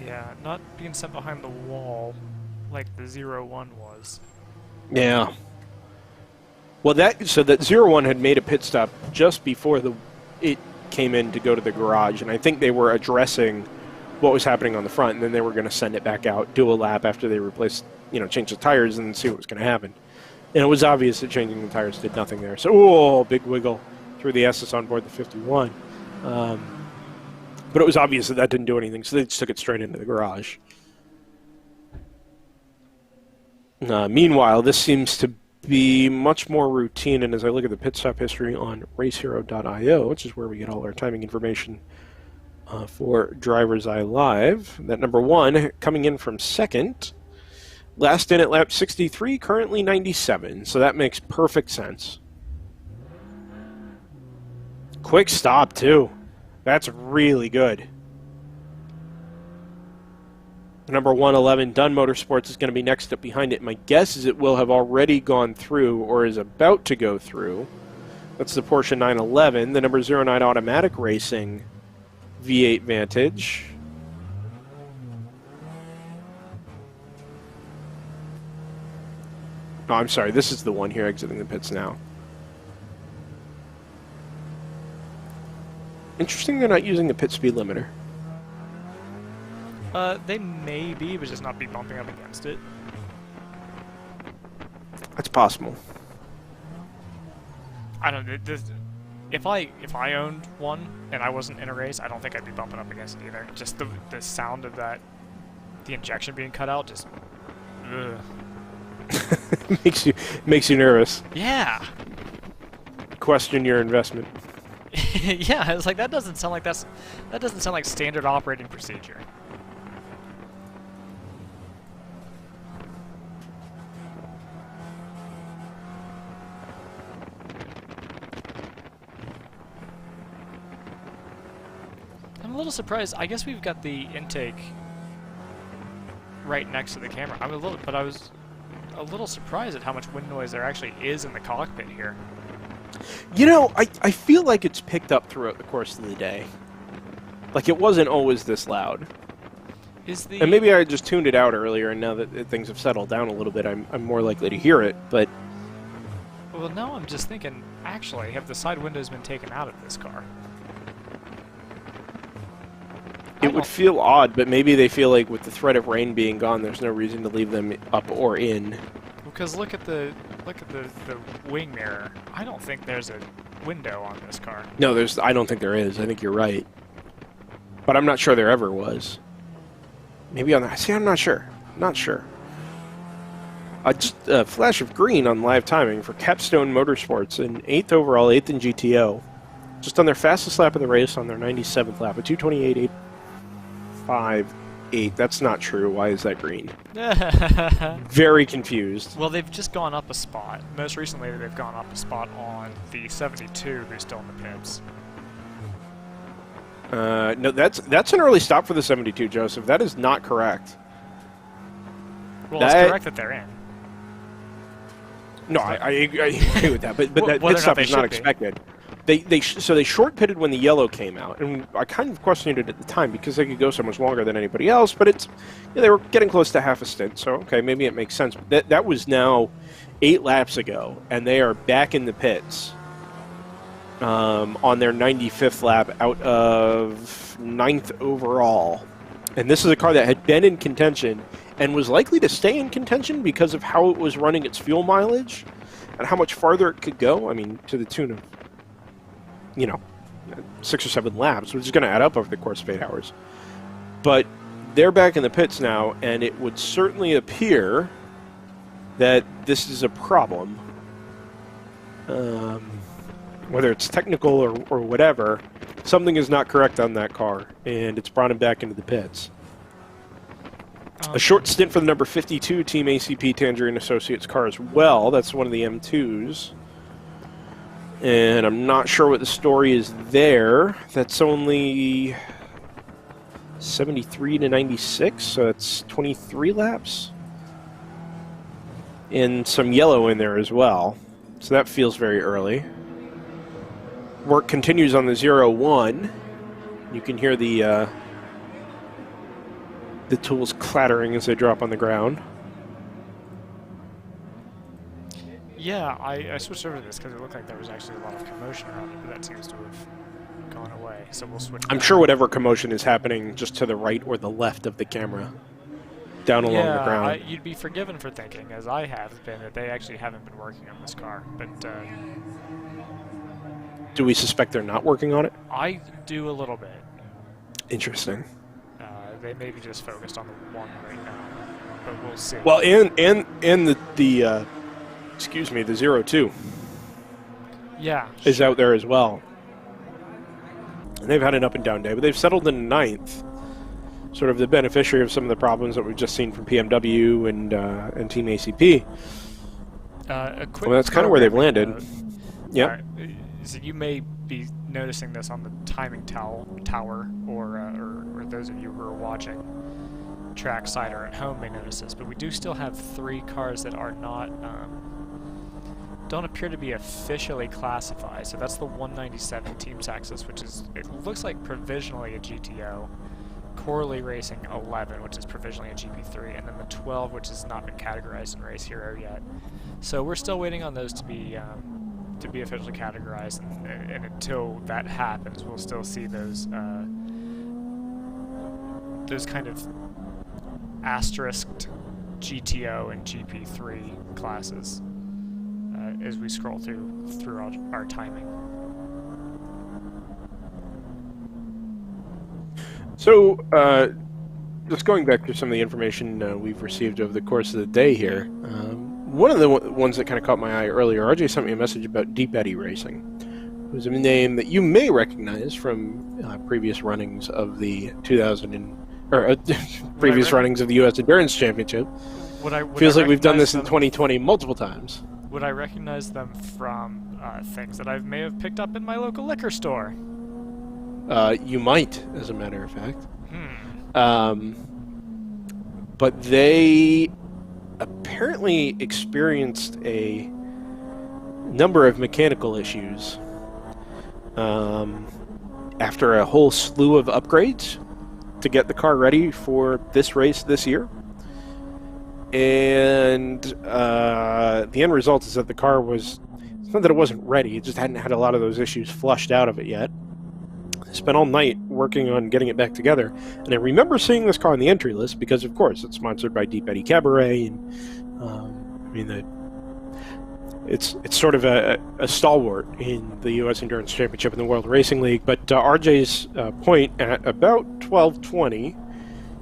Yeah, not being sent behind the wall like the 0-1 was. Yeah. Well, that 0-1 had made a pit stop just before it came in to go to the garage, and I think they were addressing what was happening on the front, and then they were going to send it back out, do a lap after they replaced, change the tires and see what was going to happen. And it was obvious that changing the tires did nothing there. So, big wiggle through the S's on board the 51. But it was obvious that didn't do anything, so they just took it straight into the garage. Meanwhile, this seems to be much more routine, and as I look at the pit stop history on racehero.io, which is where we get all our timing information for Driver's Eye Live, that number 1 coming in from second, last in at lap 63, currently 97, so that makes perfect sense. Quick stop, too. That's really good. Number 111, Dunn Motorsports, is going to be next up behind it. My guess is it will have already gone through or is about to go through. That's the Porsche 911. The number 09 Automatic Racing V8 Vantage. Oh, I'm sorry. This is the one here exiting the pits now. Interesting they're not using the pit speed limiter. They may be, but just not be bumping up against it. That's possible. I don't know. If I owned one and I wasn't in a race, I don't think I'd be bumping up against it either. Just the sound of that, the injection being cut out, just. Ugh. makes you nervous. Yeah. Question your investment. Yeah, it's like that doesn't sound like standard operating procedure. I'm a little surprised. I guess we've got the intake right next to the camera. I was a little surprised at how much wind noise there actually is in the cockpit here. You know, I feel like it's picked up throughout the course of the day. Like, it wasn't always this loud. And maybe I just tuned it out earlier, and now that things have settled down a little bit, I'm more likely to hear it, but... Well, now I'm just thinking, actually, have the side windows been taken out of this car? It would feel odd, but maybe they feel like with the threat of rain being gone, there's no reason to leave them up or in. Because look at the wing mirror. I don't think there's a window on this car. No, I don't think there is. I think you're right. But I'm not sure there ever was. Maybe on that. See, I'm not sure. Not sure. Just a flash of green on live timing for Capstone Motorsports in 8th overall, 8th in GTO. Just on their fastest lap of the race on their 97th lap, a 2:28.858. That's not true. Why is that green? Very confused. Well, they've just gone up a spot. Most recently, they've gone up a spot on the 72, who's still in the pits. No, that's an early stop for the 72, Joseph. That is not correct. Well, it's correct that they're in. No, I agree with that, but that pit stop is not expected. So they short pitted when the yellow came out, and I kind of questioned it at the time because they could go so much longer than anybody else. But they were getting close to half a stint, so okay, maybe it makes sense. But that was now 8 laps ago, and they are back in the pits on their 95th lap out of 9th overall. And this is a car that had been in contention and was likely to stay in contention because of how it was running its fuel mileage and how much farther it could go. I mean, to the tune of 6 or 7 laps, which is going to add up over the course of 8 hours. But they're back in the pits now, and it would certainly appear that this is a problem. Whether it's technical or whatever, something is not correct on that car, and it's brought him back into the pits. A short stint for the number 52 Team ACP Tangerine Associates car as well. That's one of the M2s. And I'm not sure what the story is there. That's only 73 to 96, so that's 23 laps. And some yellow in there as well. So that feels very early. Work continues on the 0-1. You can hear the tools clattering as they drop on the ground. Yeah, I switched over to this because it looked like there was actually a lot of commotion around it, but that seems to have gone away. So we'll switch. I'm sure whatever commotion is happening just to the right or the left of the camera, down along the ground. You'd be forgiven for thinking, as I have been, that they actually haven't been working on this car. But do we suspect they're not working on it? I do a little bit. Interesting. They may be just focused on the one right now, but we'll see. Well, and the excuse me, the 0-2. Yeah. Is out there as well. And they've had an up and down day, but they've settled in 9th. Sort of the beneficiary of some of the problems that we've just seen from PMW and Team ACP. Well, that's kind of where they've landed. Yeah. So you may be noticing this on the timing tower, or those of you who are watching trackside or at home may notice this, but we do still have 3 cars that are not don't appear to be officially classified. So that's the 197 Team Texas, which is, it looks like provisionally a GTO, Corley Racing 11, which is provisionally a GP3, and then the 12, which has not been categorized in Race Hero yet. So we're still waiting on those to be officially categorized, and until that happens, we'll still see those kind of asterisked GTO and GP3 classes. as we scroll through our timing. So, just going back to some of the information we've received over the course of the day here, one of the ones that kind of caught my eye earlier, RJ sent me a message about Deep Eddy Racing. It was a name that you may recognize from previous runnings of the previous runnings of the U.S. Endurance Championship. Feels like we've done this in 2020 multiple times. Would I recognize them from things that I may have picked up in my local liquor store? You might, as a matter of fact. But they apparently experienced a number of mechanical issues after a whole slew of upgrades to get the car ready for this race this year. And the end result is that the car was, it's not that it wasn't ready, it just hadn't had a lot of those issues flushed out of it yet. I spent all night working on getting it back together, and I remember seeing this car on the entry list because, of course, it's sponsored by Deep Eddy Cabaret, and it's sort of a stalwart in the U.S. Endurance Championship and the World Racing League. But RJ's point at about 12:20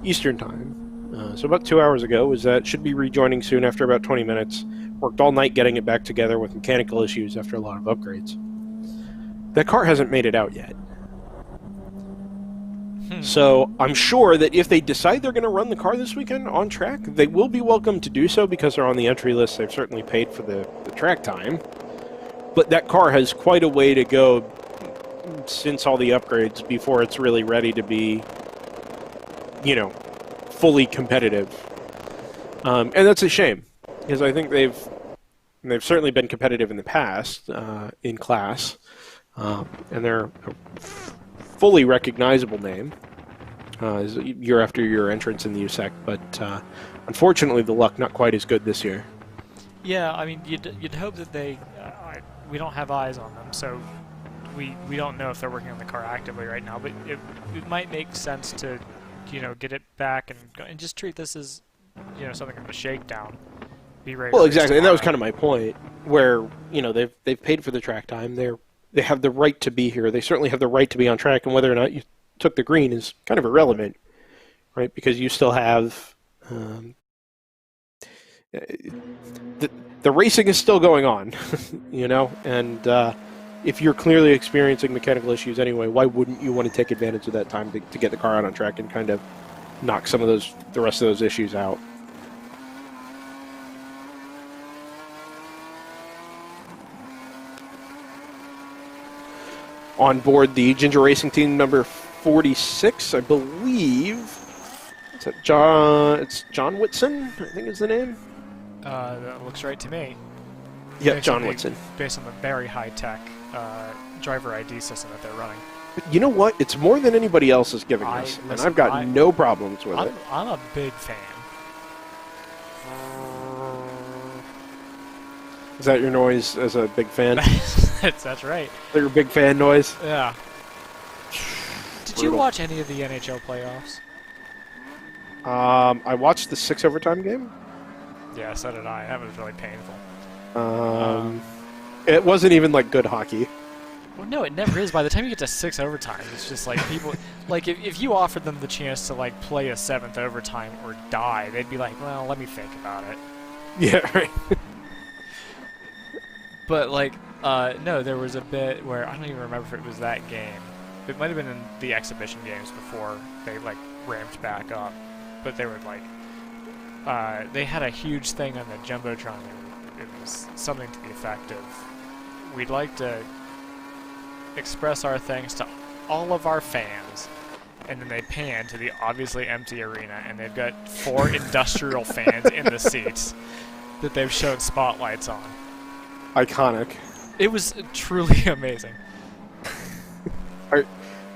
Eastern Time, so about 2 hours ago, was that it should be rejoining soon after about 20 minutes. Worked all night getting it back together with mechanical issues after a lot of upgrades. That car hasn't made it out yet. So I'm sure that if they decide they're going to run the car this weekend on track, they will be welcome to do so because they're on the entry list. They've certainly paid for the track time. But that car has quite a way to go since all the upgrades before it's really ready to be, fully competitive. And that's a shame because I think they've certainly been competitive in the past in class. And they're a fully recognizable name year after year entrance in the USAC, but unfortunately the luck not quite as good this year. Yeah, I mean, you'd hope that we don't have eyes on them, so we don't know if they're working on the car actively right now, but it might make sense to, get it back and just treat this as, something of a shakedown. Be ready. Well, exactly, and that was kind of my point, where, they've paid for the track time, they have the right to be here. They certainly have the right to be on track, and whether or not you took the green is kind of irrelevant, right? Because you still have the racing is still going on, and if you're clearly experiencing mechanical issues anyway, why wouldn't you want to take advantage of that time to get the car out on track and kind of knock some of the rest of those issues out? On board the Ginger Racing Team number 46, I believe. Is that John? It's John Whitson, I think is the name. That looks right to me. Yeah, John Whitson. Based on the very high-tech driver ID system that they're running. But you know what? It's more than anybody else is giving us, and I've got no problems with it. I'm a big fan. Is that your noise as a big fan? That's right. Is that your big fan noise? Yeah. Did you watch any of the NHL playoffs? I watched the 6 overtime game. Yeah, so did I. That was really painful. It wasn't even like good hockey. Well, no, it never is. By the time you get to 6 overtime, it's just like people... like, if you offered them the chance to, like, play a 7th overtime or die, they'd be like, well, let me think about it. Yeah, right. But, like, no, there was a bit where, I don't even remember if it was that game. It might have been in the exhibition games before they, like, ramped back up. But they were, like, they had a huge thing on the Jumbotron. It was something to the effect of, we'd like to express our thanks to all of our fans. And then they pan to the obviously empty arena, and they've got 4 industrial fans in the seats that they've shown spotlights on. Iconic. It was truly amazing.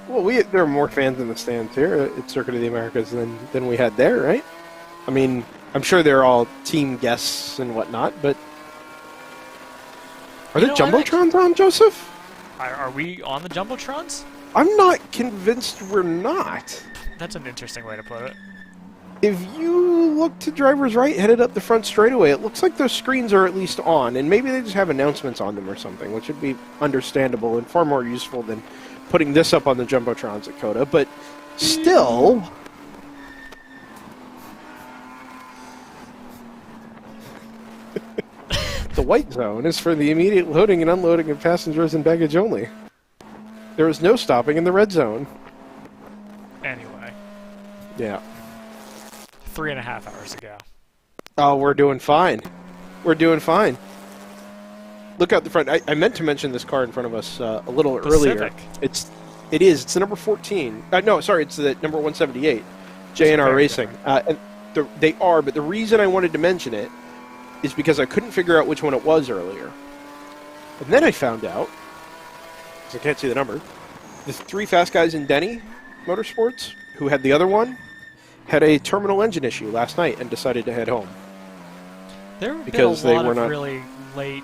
Well, there are more fans in the stands here at Circuit of the Americas than we had there, right? I mean, I'm sure they're all team guests and whatnot, but are the Jumbotrons on, Joseph? Are we on the Jumbotrons? I'm not convinced we're not. That's an interesting way to put it. If you look to driver's right, headed up the front straightaway. It looks like those screens are at least on, and maybe they just have announcements on them or something, which would be understandable and far more useful than putting this up on the Jumbotrons at Coda. But still... The white zone is for the immediate loading and unloading of passengers and baggage only. There is no stopping in the red zone. Anyway, Yeah. 3.5 hours ago. Oh, we're doing fine. We're doing fine. Look out the front. I meant to mention this car in front of us a little earlier. Civic. It is. It's the number 14. No, sorry, it's the number 178. JNR Racing. And they are, but the reason I wanted to mention it is because I couldn't figure out which one it was earlier. And then I found out, because I can't see the number, the 3 fast guys in Denny Motorsports, who had the other one, had a terminal engine issue last night and decided to head home. There have Because been a they lot were of not- really late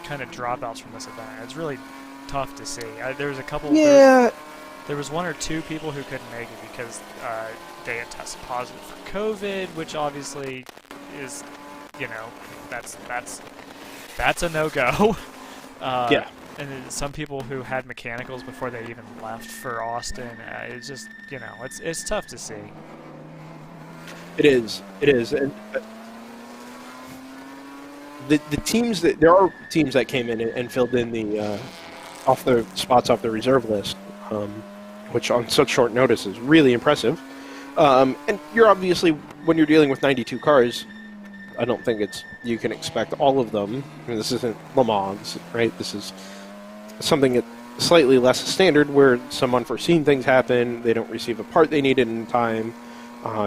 kind of dropouts from this event. It's really tough to see. There was a couple... Yeah. There was 1 or 2 people who couldn't make it because they had tested positive for COVID, which obviously is, you know, that's a no-go. Yeah. And then some people who had mechanicals before they even left for Austin. It's just, you know, it's tough to see. It is. It is. And the teams that there are teams that came in and filled in the off the spots off the reserve list, which on such short notice is really impressive. And you're obviously, when you're dealing with 92 cars, I don't think you can expect all of them. I mean, this isn't Le Mans, right? This is something that's slightly less standard, where some unforeseen things happen. They don't receive a part they needed in time.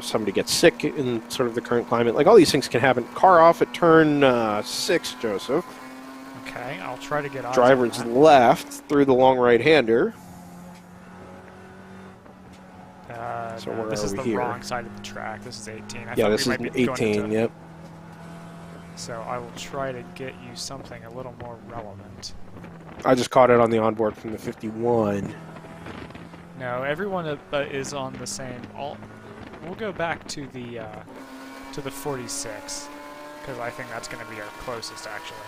Somebody gets sick in sort of the current climate. Like, all these things can happen. Car off at turn 6, Joseph. Okay, I'll try to get on. Driver's left through the long right-hander. So No, where this are is we the here? wrong side of the track. This is 18. I Yeah, thought this we is might be going 18, into- yep. So I will try to get you something a little more relevant. I just caught it on the onboard from the 51. No, everyone is on the same. We'll go back to the 46 because I think that's going to be our closest, actually.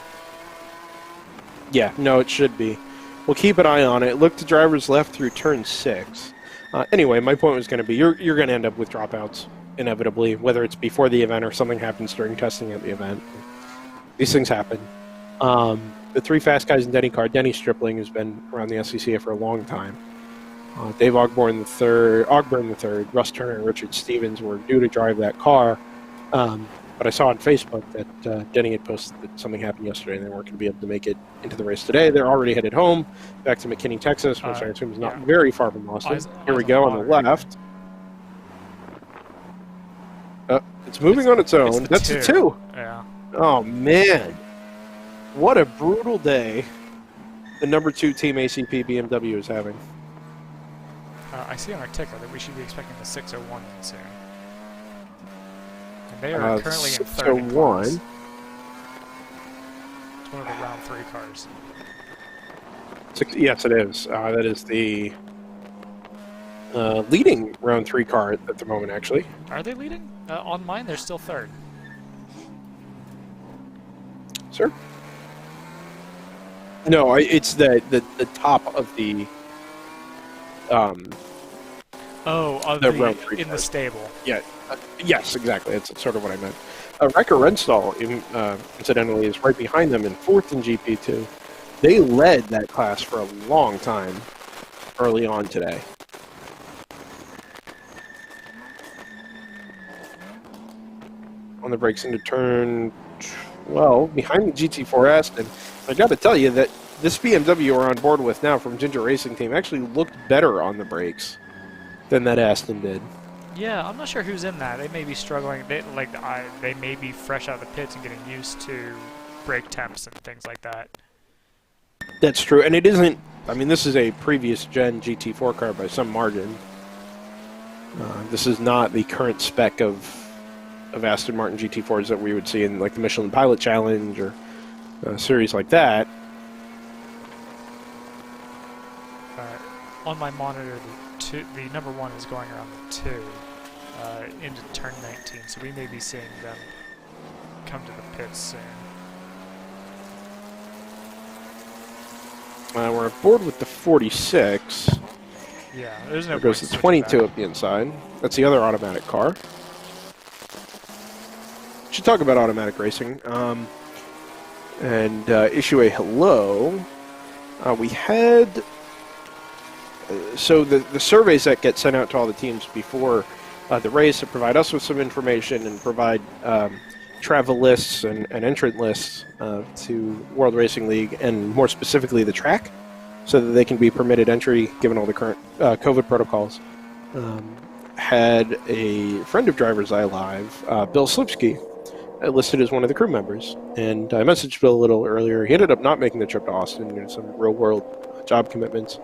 Yeah, no, it should be. We'll keep an eye on it. Look to driver's left through turn 6. Anyway, my point was going to be you're going to end up with dropouts inevitably, whether it's before the event or something happens during testing at the event. These things happen. The 3 fast guys in Denny car, Denny Stripling, has been around the SCCA for a long time. Dave Ogburn III, Russ Turner, and Richard Stevens were due to drive that car. But I saw on Facebook that Denny had posted that something happened yesterday and they weren't going to be able to make it into the race today. They're already headed home, back to McKinney, Texas, which I assume is not yeah. very far from Austin. Here we eyes go on on the water. left. It's moving on its own. That's the 2. Yeah. Oh, man. What a brutal day the number 2 Team ACP BMW is having. I see on our ticker that we should be expecting the 601 soon. And they are currently in third in class. 601. It's one of the round 3 cars. Yes, it is. That is the leading round 3 car at the moment, actually. Are they leading? On mine, they're still third. Sir? No, it's the top of the Of the round 3 in the cars. stable. Yeah. Yes, exactly. That's sort of what I meant. Wrecker Renstall, incidentally, is right behind them in 4th in GP2. They led that class for a long time early on today. On the brakes into turn 12, behind the GT4S, and I got to tell you that this BMW we're on board with now from Ginger Racing Team actually looked better on the brakes than that Aston did. Yeah, I'm not sure who's in that. They may be struggling. They may be fresh out of the pits and getting used to brake temps and things like that. That's true, and it isn't. I mean, this is a previous gen GT4 car by some margin. This is not the current spec of Aston Martin GT4s that we would see in like the Michelin Pilot Challenge or a series like that. On my monitor, the number 1 is going around the 2. into turn 19, so we may be seeing them come to the pits soon. We're aboard with the 46. Yeah, there's no There goes point the switching 22 back. up the inside. That's the other automatic car. Should talk about automatic racing and issue a hello. We had so the surveys that get sent out to all the teams before the race that provide us with some information and provide travel lists and entrant lists to World Racing League and more specifically the track, so that they can be permitted entry given all the current COVID protocols. Had a friend of Drivers Eye Live, Bill Slipsky, listed as one of the crew members. And I messaged Bill a little earlier. He ended up not making the trip to Austin due to some real-world job commitments,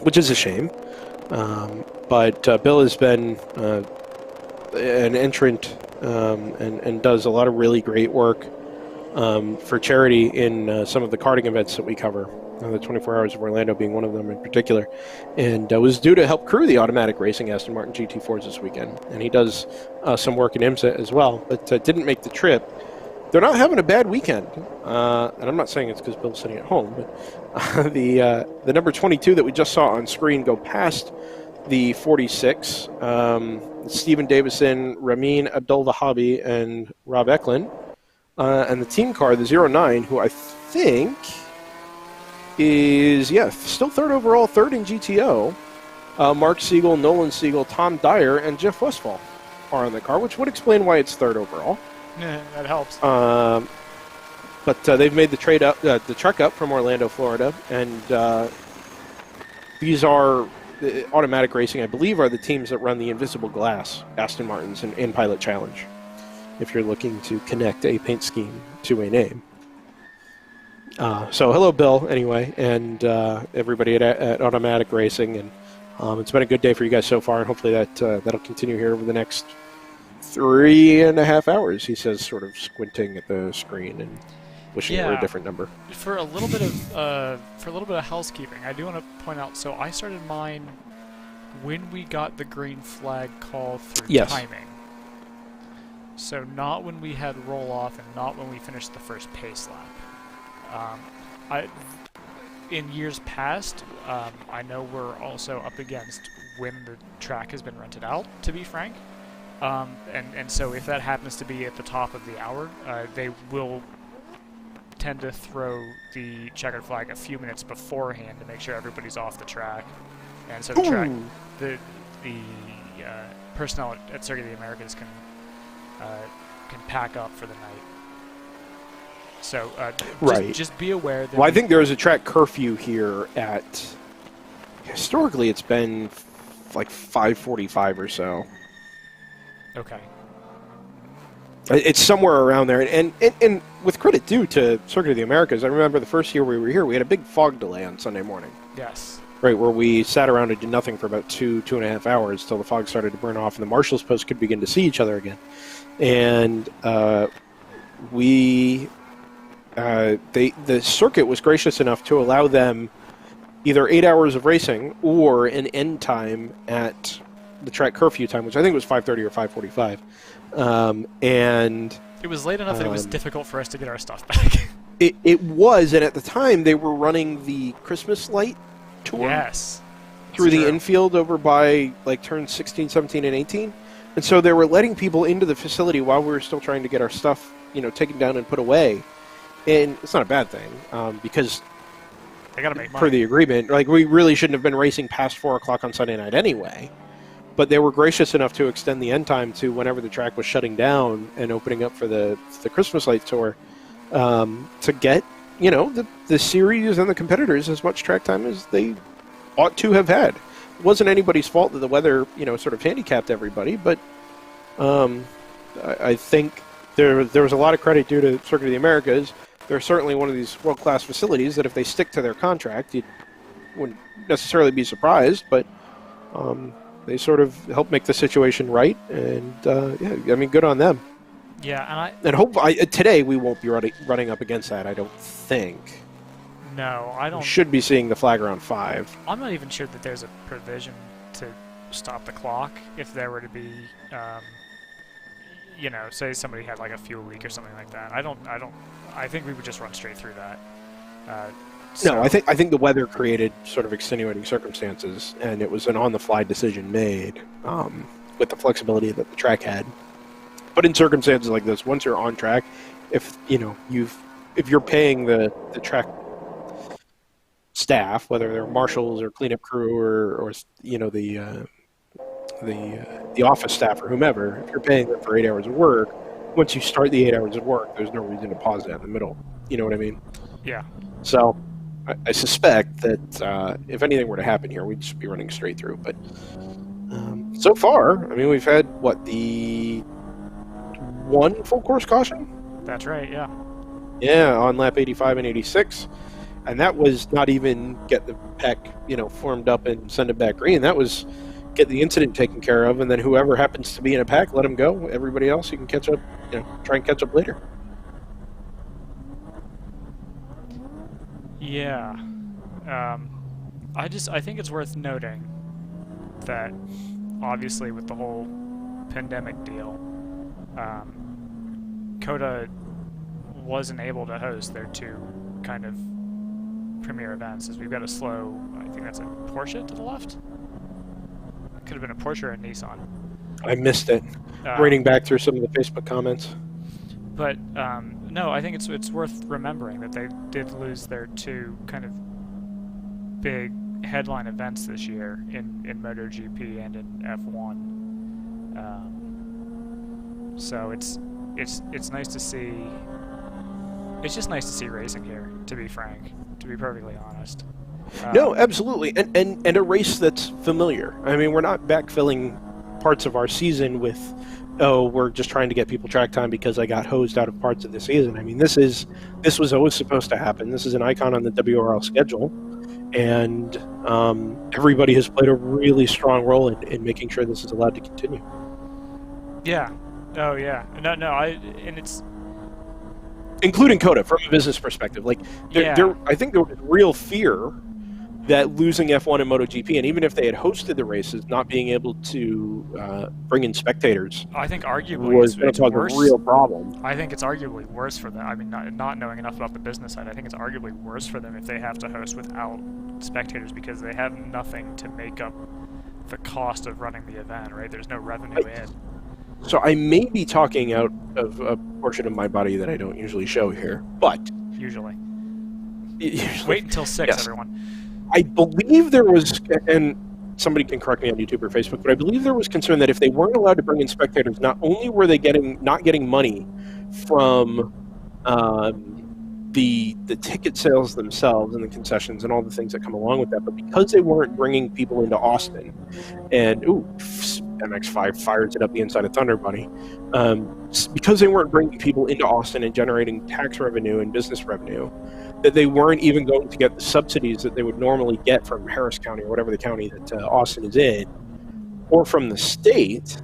which is a shame. But Bill has been an entrant and does a lot of really great work for charity in some of the karting events that we cover. The 24 Hours of Orlando being one of them in particular, and was due to help crew the automatic racing Aston Martin GT4s this weekend. And he does some work in IMSA as well, but didn't make the trip. They're not having a bad weekend, and I'm not saying it's because Bill's sitting at home, but the number 22 that we just saw on screen go past the 46, Stephen Davison, Ramin Abdul-Vahabi, and Rob Eklund, and the team car, the 09, who I think is, still third overall, third in GTO. Mark Siegel, Nolan Siegel, Tom Dyer, and Jeff Westphal are on the car, which would explain why it's third overall. Yeah, that helps. But they've made the trek up from Orlando, Florida, and these are automatic racing, I believe, are the teams that run the Invisible Glass Aston Martins in Pilot Challenge, if you're looking to connect a paint scheme to a name. So hello, Bill, anyway, and everybody at Automatic Racing, and it's been a good day for you guys so far, and hopefully that'll continue here over the next 3.5 hours, he says, sort of squinting at the screen and wishing for a different number. For a little bit of housekeeping, I do want to point out. So I started mine when we got the green flag call through timing. So not when we had roll off, and not when we finished the first pace lap. In years past, I know we're also up against when the track has been rented out, to be frank. And so if that happens to be at the top of the hour, they will tend to throw the checkered flag a few minutes beforehand to make sure everybody's off the track. And so the personnel at Circuit of the Americas can pack up for the night. So just be aware that. Well, I think there is a track curfew here at. Historically, it's been like 5:45 or so. Okay. It's somewhere around there, and with credit due to Circuit of the Americas, I remember the first year we were here, we had a big fog delay on Sunday morning. Yes. Right, where we sat around and did nothing for about 2.5 hours till the fog started to burn off and the marshal's post could begin to see each other again. And the circuit was gracious enough to allow them either 8 hours of racing or an end time at the track curfew time, which I think was 5:30 or 5:45. And it was late enough that it was difficult for us to get our stuff back. It was, and at the time they were running the Christmas light tour. Yes. Through the infield over by like turns 16, 17, and 18. And so they were letting people into the facility while we were still trying to get our stuff, taken down and put away. And it's not a bad thing, because they gotta make money. Per the agreement, like, we really shouldn't have been racing past 4 o'clock on Sunday night anyway. But they were gracious enough to extend the end time to whenever the track was shutting down and opening up for the Christmas light tour, to get, the series and the competitors as much track time as they ought to have had. It wasn't anybody's fault that the weather, sort of handicapped everybody, but I think there was a lot of credit due to Circuit of the Americas. They're certainly one of these world-class facilities that if they stick to their contract, you wouldn't necessarily be surprised, but they sort of help make the situation right, and good on them. Yeah, and today we won't be running up against that, I don't think. No, I don't. We should be seeing the flag around 5. I'm not even sure that there's a provision to stop the clock if there were to be, say somebody had like a fuel leak or something like that. I think we would just run straight through that. No, I think the weather created sort of extenuating circumstances, and it was an on-the-fly decision made with the flexibility that the track had. But in circumstances like this, once you're on track, if you're paying the track staff, whether they're marshals or cleanup crew or the office staff or whomever, if you're paying them for 8 hours of work, once you start the 8 hours of work, there's no reason to pause that in the middle. You know what I mean? Yeah. So I suspect that if anything were to happen here, we'd just be running straight through. But so far, I mean, we've had, the one full course caution? That's right, yeah. Yeah, on lap 85 and 86. And that was not even get the pack, formed up and send it back green. That was get the incident taken care of, and then whoever happens to be in a pack, let them go. Everybody else, you can catch up, try and catch up later. Yeah. I think it's worth noting that obviously with the whole pandemic deal, Coda wasn't able to host their two kind of premier events, as we've got a slow, I think that's a Porsche to the left? Could have been a Porsche or a Nissan. I missed it. Reading back through some of the Facebook comments. But no, I think it's worth remembering that they did lose their two kind of big headline events this year in MotoGP and in F1. So it's nice to see. It's just nice to see racing here, to be frank, to be perfectly honest. No, absolutely, and a race that's familiar. I mean, we're not backfilling parts of our season with, we're just trying to get people track time because I got hosed out of parts of the season. I mean, this was always supposed to happen. This is an icon on the WRL schedule, and everybody has played a really strong role in making sure this is allowed to continue. Yeah. Oh, yeah. No. And it's including Coda from a business perspective. Like, I think there was real fear that losing F1 and MotoGP, and even if they had hosted the races, not being able to bring in spectators, I think arguably was going to cause a real problem. I think it's arguably worse for them. I mean, not knowing enough about the business side, I think it's arguably worse for them if they have to host without spectators, because they have nothing to make up the cost of running the event, right? There's no revenue in. So I may be talking out of a portion of my body that I don't usually show here, but... Usually. Wait until 6, yes. Everyone. I believe there was, and somebody can correct me on YouTube or Facebook, but I believe there was concern that if they weren't allowed to bring in spectators, not only were they not getting money from the ticket sales themselves and the concessions and all the things that come along with that, but because they weren't bringing people into Austin, and MX5 fires it up the inside of Thunder Bunny, because they weren't bringing people into Austin and generating tax revenue and business revenue, that they weren't even going to get the subsidies that they would normally get from Harris County or whatever the county that Austin is in, or from the state,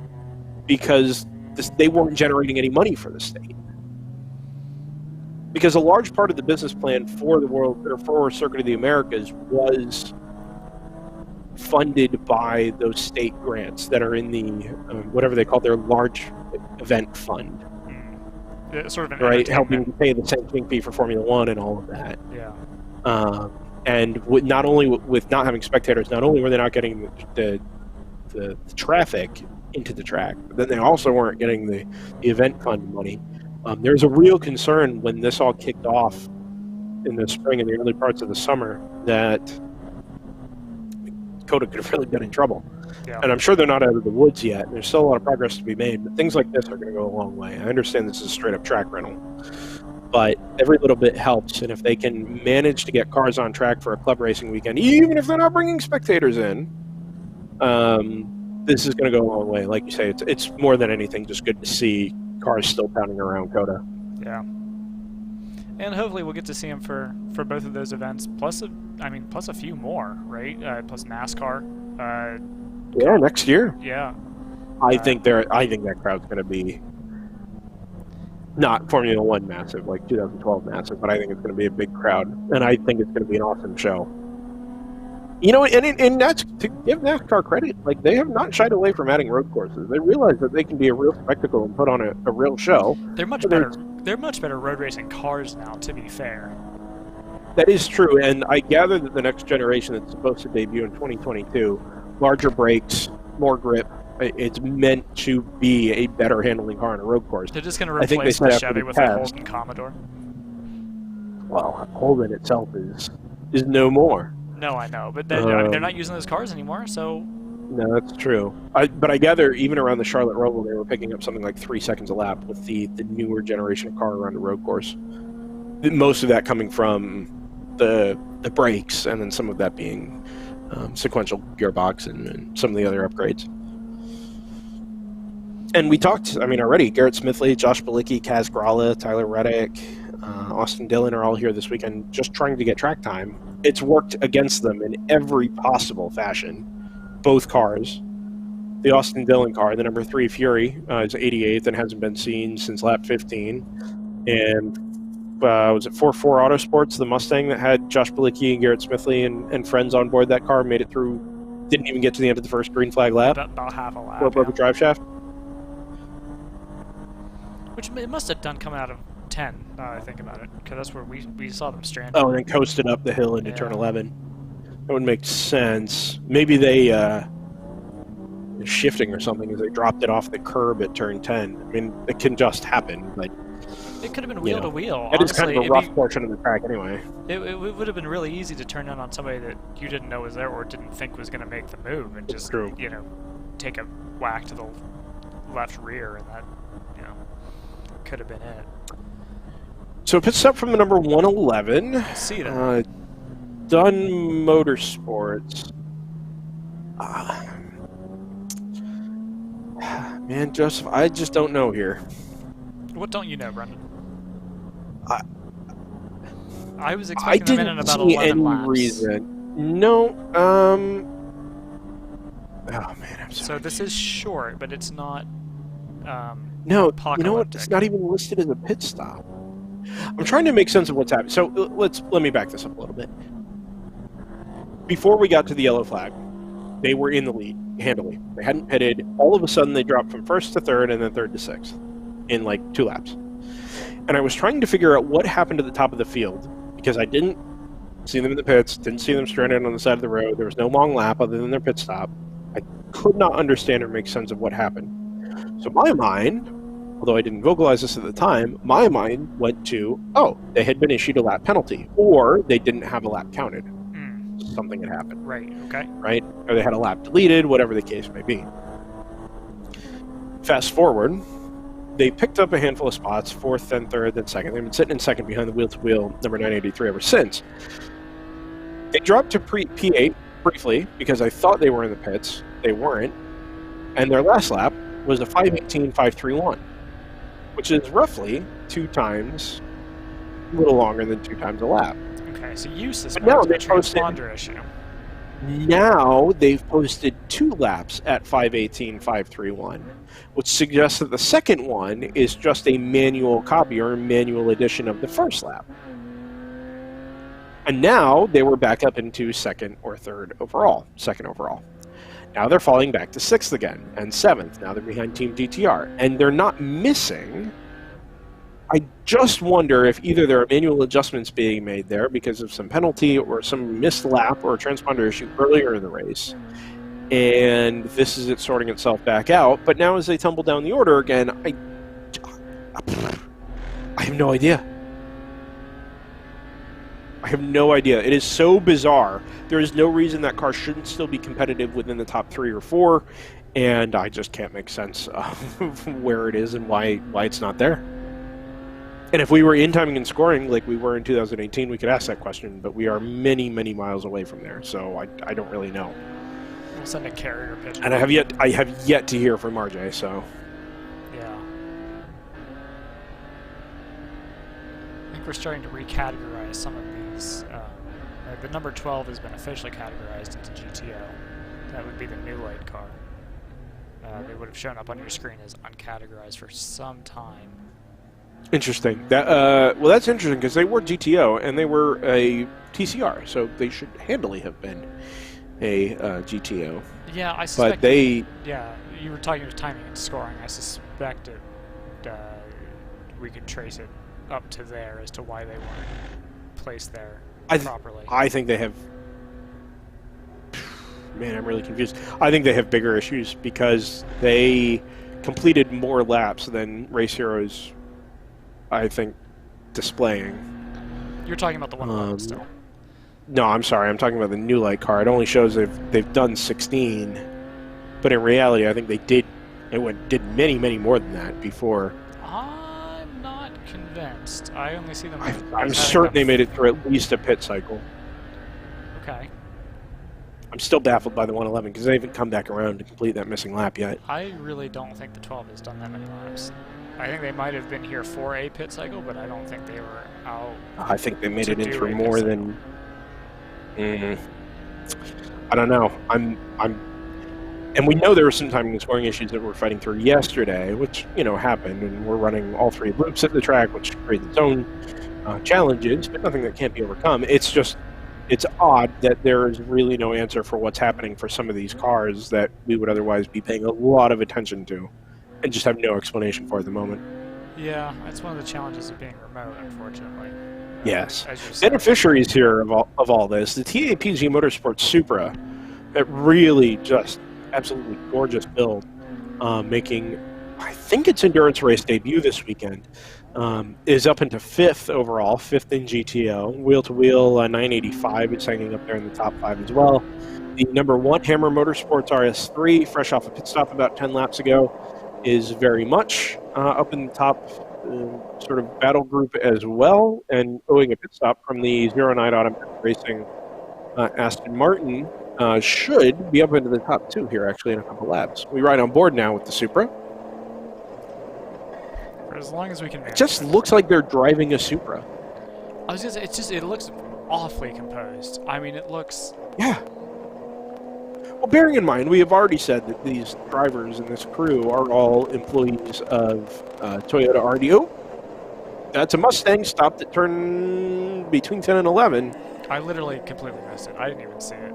because they weren't generating any money for the state. Because a large part of the business plan for the world, or for Circuit of the Americas, was funded by those state grants that are in the whatever they call their large event fund. Sort of right, helping to pay the sanctioning fee for Formula One and all of that. Yeah. And not only with not having spectators, not only were they not getting the traffic into the track, but then they also weren't getting the event fund money. There was a real concern when this all kicked off in the spring and the early parts of the summer that Coda could have really been in trouble. Yeah. And I'm sure they're not out of the woods yet. There's still a lot of progress to be made, but things like this are going to go a long way. I understand this is a straight-up track rental, but every little bit helps. And if they can manage to get cars on track for a club racing weekend, even if they're not bringing spectators in, this is going to go a long way. Like you say, it's more than anything just good to see cars still pounding around Coda. Yeah. And hopefully we'll get to see them for both of those events, plus a few more, right? Plus NASCAR. Yeah, next year. Yeah. I think that crowd's going to be not Formula One massive, like 2012 massive, but I think it's going to be a big crowd, and I think it's going to be an awesome show. You know, and that's to give NASCAR credit. Like, they have not shied away from adding road courses. They realize that they can be a real spectacle and put on a real show. They're much better. They're much better road racing cars now, to be fair. That is true, and I gather that the next generation that's supposed to debut in 2022, larger brakes, more grip. It's meant to be a better handling car on a road course. They're just going to I think they replace said the after Chevy the with test- a Holden Commodore. Well, Holden itself is no more. No, I know, but they're not using those cars anymore, so... No, that's true. But I gather even around the Charlotte Roval, they were picking up something like 3 seconds a lap with the newer generation of car around the road course. Most of that coming from the brakes, and then some of that being sequential gearbox and some of the other upgrades. And we talked, already, Garrett Smithley, Josh Bilicki, Kaz Gralla, Tyler Reddick, Austin Dillon are all here this weekend just trying to get track time. It's worked against them in every possible fashion. Both cars. The Austin Dillon car, the number 3 Fury, is 88th and hasn't been seen since lap 15. And was it 4-4 Autosports, the Mustang that had Josh Bilicki and Garrett Smithley and friends on board that car, made it through, didn't even get to the end of the first green flag lap. About half a lap. Or broke a drive shaft. Which it must have done coming out of 10, now that I think about it, because that's where we saw them stranded. Oh, and then coasted up the hill into turn 11. That would make sense. Maybe they shifting or something as they dropped it off the curb at turn 10. It can just happen, but it could have been wheel to wheel. It is kind of a rough portion of the track anyway. It would have been really easy to turn in on somebody that you didn't know was there or didn't think was going to make the move and just take a whack to the left rear, and that could have been it. So pit stop from the number 111. I see that. Dunn Motorsports. Man, Joseph, I just don't know here. What don't you know, Brendan? I was expecting them in about 11 laps. Reason. No. Oh man, I'm sorry. So this is short, but it's not. No, you know what? It's not even listed as a pit stop. I'm trying to make sense of what's happening. So let me back this up a little bit. Before we got to the yellow flag, they were in the lead handily. They hadn't pitted. All of a sudden, they dropped from first to third and then third to sixth in like 2 laps. And I was trying to figure out what happened at the top of the field because I didn't see them in the pits, didn't see them stranded on the side of the road. There was no long lap other than their pit stop. I could not understand or make sense of what happened. So my mind, although I didn't vocalize this at the time, my mind went to, they had been issued a lap penalty, or they didn't have a lap counted. Something had happened. Right, okay. Right? Or they had a lap deleted, whatever the case may be. Fast forward, they picked up a handful of spots, 4th, then 3rd, then 2nd. They've been sitting in 2nd behind the wheel-to-wheel number 983 ever since. They dropped to P8 briefly because I thought they were in the pits. They weren't. And their last lap was a 5:18.531, which is roughly 2 times, a little longer than 2 times a lap. Okay, so you suspect now a they transponder issue. Now they've posted 2 laps at 5:18.531, which suggests that the second one is just a manual copy or a manual edition of the first lap. And now they were back up into 2nd or 3rd overall, 2nd overall. Now they're falling back to 6th again, and 7th. Now they're behind Team DTR. And they're not missing. I just wonder if either there are manual adjustments being made there because of some penalty or some missed lap or a transponder issue earlier in the race. And this is it sorting itself back out. But now as they tumble down the order again, I have no idea. I have no idea. It is so bizarre. There is no reason that car shouldn't still be competitive within the top 3 or 4, and I just can't make sense of where it is and why it's not there. And if we were in timing and scoring like we were in 2018, we could ask that question, but we are many, many miles away from there, so I don't really know. We'll send a carrier pigeon. And I have yet to hear from RJ, so... Yeah. I think we're starting to recategorize some of these. The number 12 has been officially categorized into GTO. That would be the new light car. They would have shown up on your screen as uncategorized for some time. Interesting. Well, that's interesting because they were GTO and they were a TCR, so they should handily have been a GTO. Yeah, I suspect. But they, Yeah, you were talking about timing and scoring. I suspect it. We could trace it up to there as to why they weren't placed there properly. I think they have. Man, I'm really confused. I think they have bigger issues because they completed more laps than Race Heroes, I think, displaying. You're talking about the 111 still. No, I'm sorry. I'm talking about the New Light car. It only shows they've done 16, but in reality, I think they did many, many more than that before. I'm not convinced. I only see them. I'm certain they made it through at least a pit cycle. Okay. I'm still baffled by the 111 because they haven't come back around to complete that missing lap yet. I really don't think the 12 has done that many laps. I think they might have been here for a pit cycle, but I don't think they were out. I think they made it in for more than. I don't know. And we know there were some timing and scoring issues that we're fighting through yesterday, which happened, and we're running all 3 loops at the track, which creates its own challenges, but nothing that can't be overcome. It's odd that there is really no answer for what's happening for some of these cars that we would otherwise be paying a lot of attention to, and just have no explanation for at the moment. Yeah, that's one of the challenges of being remote, unfortunately. Yes. Beneficiaries here of all this, the TAPG Motorsports Supra, that really just absolutely gorgeous build, making, I think its endurance race debut this weekend, is up into 5th overall, 5th in GTO. Wheel-to-wheel 985 is hanging up there in the top 5 as well. The number 1 Hammer Motorsports RS3, fresh off a pit stop about 10 laps ago, is very much up in the top sort of battle group as well, and owing a pit stop from the 09 Automatic Racing Aston Martin should be up into the top 2 here actually in a couple laps. We ride on board now with the Supra. For as long as we can. It just looks like they're driving a Supra. I was gonna say, it looks awfully composed. I mean, it looks. Yeah. Well, bearing in mind, we have already said that these drivers and this crew are all employees of Toyota RDO. That's a Mustang stopped at turn between 10 and 11. I literally completely missed it. I didn't even see it.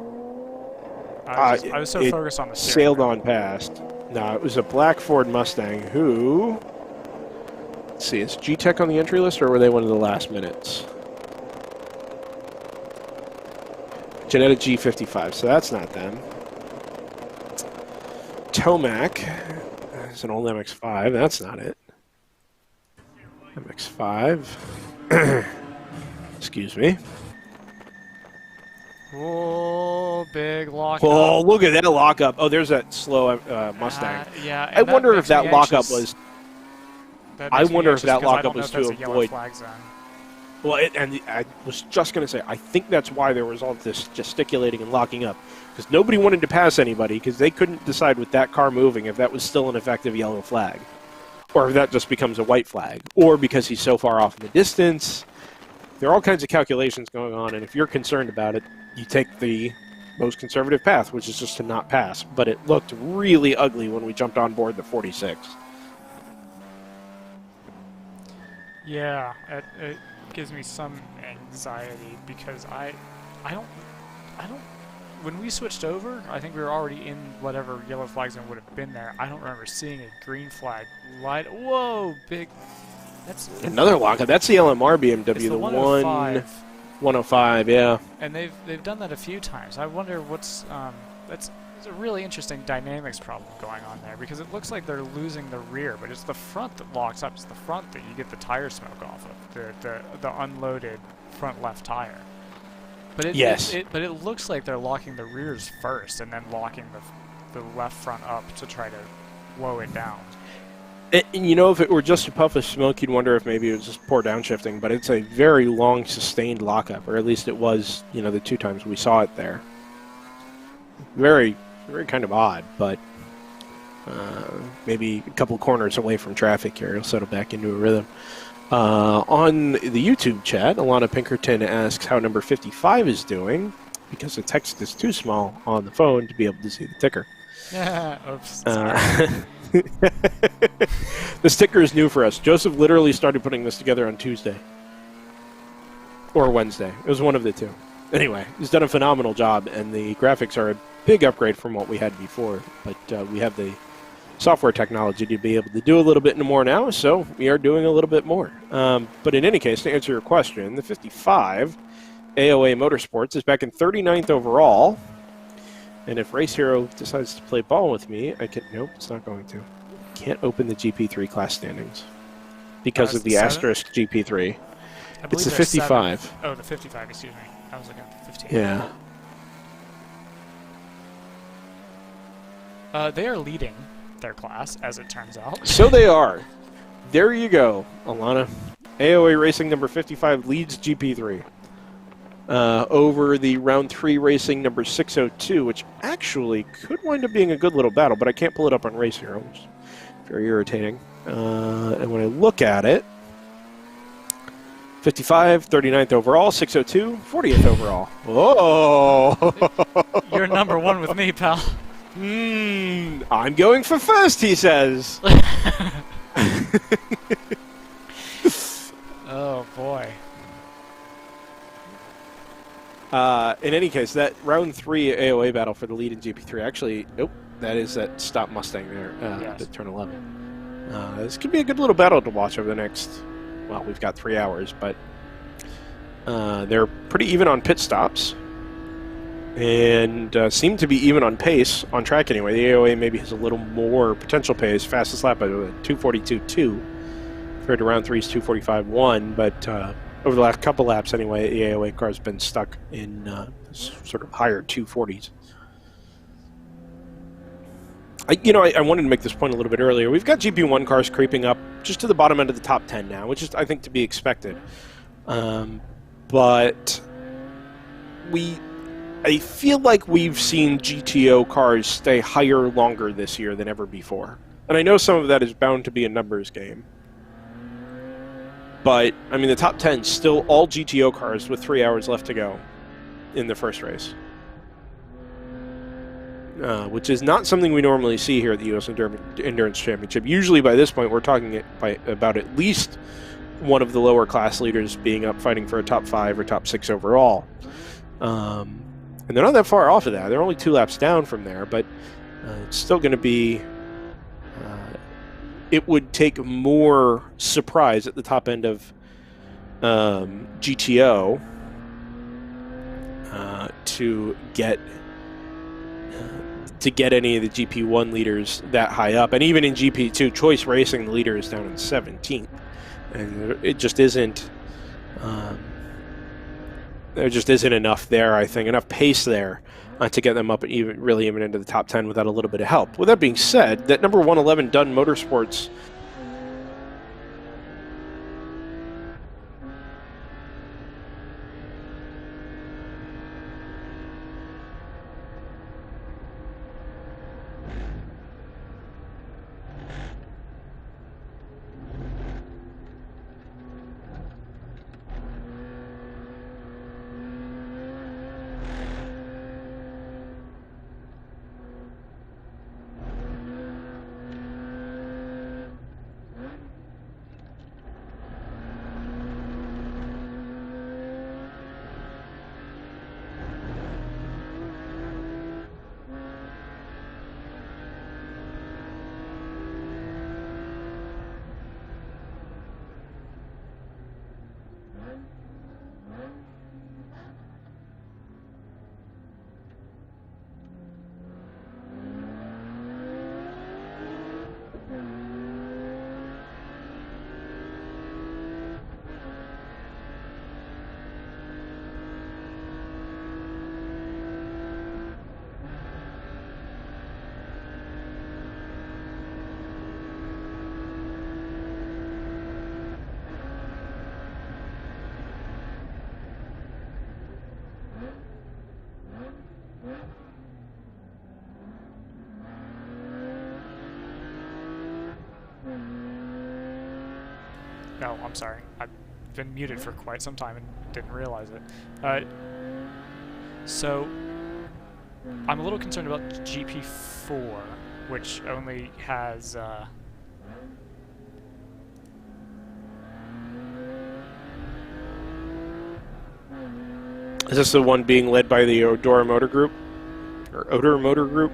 I was so focused on the steering. Sailed on past. No, it was a black Ford Mustang who... Let's see, is G-Tech on the entry list, or were they one of the last minutes? Jetta G55, so that's not them. Tomac is an old MX-5, that's not it. MX-5. Excuse me. Oh, big lockup. Oh, look at that lockup. Oh, there's that slow Mustang. Yeah. I wonder if that lockup was... I wonder if that lockup was to avoid... Well, and I was just going to say, I think that's why there was all this gesticulating and locking up. Because nobody wanted to pass anybody, because they couldn't decide with that car moving if that was still an effective yellow flag. Or if that just becomes a white flag. Or because he's so far off in the distance. There are all kinds of calculations going on, and if you're concerned about it, you take the most conservative path, which is just to not pass. But it looked really ugly when we jumped on board the 46. Yeah, it gives me some anxiety because I don't. When we switched over, I think we were already in whatever yellow flag zone would have been there. I don't remember seeing a green flag light. Whoa, big. That's another lockup. That's the LMR BMW, the 105, yeah. And they've done that a few times. I wonder what's that's a really interesting dynamics problem going on there because it looks like they're losing the rear, but it's the front that locks up. It's the front that you get the tire smoke off of, the unloaded front left tire. But but it looks like they're locking the rears first and then locking the left front up to try to blow it down. And, if it were just a puff of smoke, you'd wonder if maybe it was just poor downshifting, but it's a very long, sustained lockup, or at least it was, the 2 times we saw it there. Very, very kind of odd, but maybe a couple corners away from traffic here, it'll settle back into a rhythm. On the YouTube chat, Alana Pinkerton asks how number 55 is doing, because the text is too small on the phone to be able to see the ticker. Oops, sorry. The sticker is new for us. Joseph literally started putting this together on Tuesday. Or Wednesday. It was one of the 2. Anyway, he's done a phenomenal job, and the graphics are a big upgrade from what we had before. But we have the software technology to be able to do a little bit more now, so we are doing a little bit more. But in any case, to answer your question, the 55 AOA Motorsports is back in 39th overall. And if Race Hero decides to play ball with me, I can... Nope, it's not going to. Can't open the GP3 class standings because of the asterisk GP3. It's the 55. 7th. Oh, the 55, excuse me. I was looking at the 15. Yeah. They are leading their class, as it turns out. So they are. There you go, Alana. AOA Racing number 55 leads GP3 over the round 3 racing number 602, which actually could wind up being a good little battle, but I can't pull it up on Race Hero, which is very irritating. And when I look at it, 55, 39th overall, 602, 40th overall. Oh! You're number 1 with me, pal. I'm going for first, he says. Oh, boy. In any case, that round 3 AOA battle for the lead in GP3 actually... Nope, that is that Stop Mustang there, Yes. at turn 11. This could be a good little battle to watch over the next... Well, we've got 3 hours, but they're pretty even on pit stops. And seem to be even on pace, on track anyway. The AOA maybe has a little more potential pace. Fastest lap at 2:42.2 compared to round 3's 2:45.1. But over the last couple laps anyway, the AOA car's been stuck in sort of higher 240s. I wanted to make this point a little bit earlier. We've got GP1 cars creeping up just to the bottom end of the top 10 now, which is, I think, to be expected. But I feel like we've seen GTO cars stay higher longer this year than ever before. And I know some of that is bound to be a numbers game. But, I mean, the top 10 still all GTO cars with 3 hours left to go in the first race. Which is not something we normally see here at the U.S. Endurance Championship. Usually by this point we're talking about at least one of the lower class leaders being up fighting for a top 5 or top 6 overall. And they're not that far off of that. They're only 2 laps down from there, but it's still going to be... it would take more surprise at the top end of GTO to get any of the GP1 leaders that high up. And even in GP2, Choice Racing, the leader is down in 17th. And it just isn't... there just isn't enough there, I think, enough pace there to get them up really even into the top 10 without a little bit of help. With that being said, that number 111 Dunn Motorsports... No, I'm sorry. I've been muted for quite some time and didn't realize it. So, I'm a little concerned about GP4, which only has... Is this the one being led by the Odora Motor Group? Or Odor Motor Group?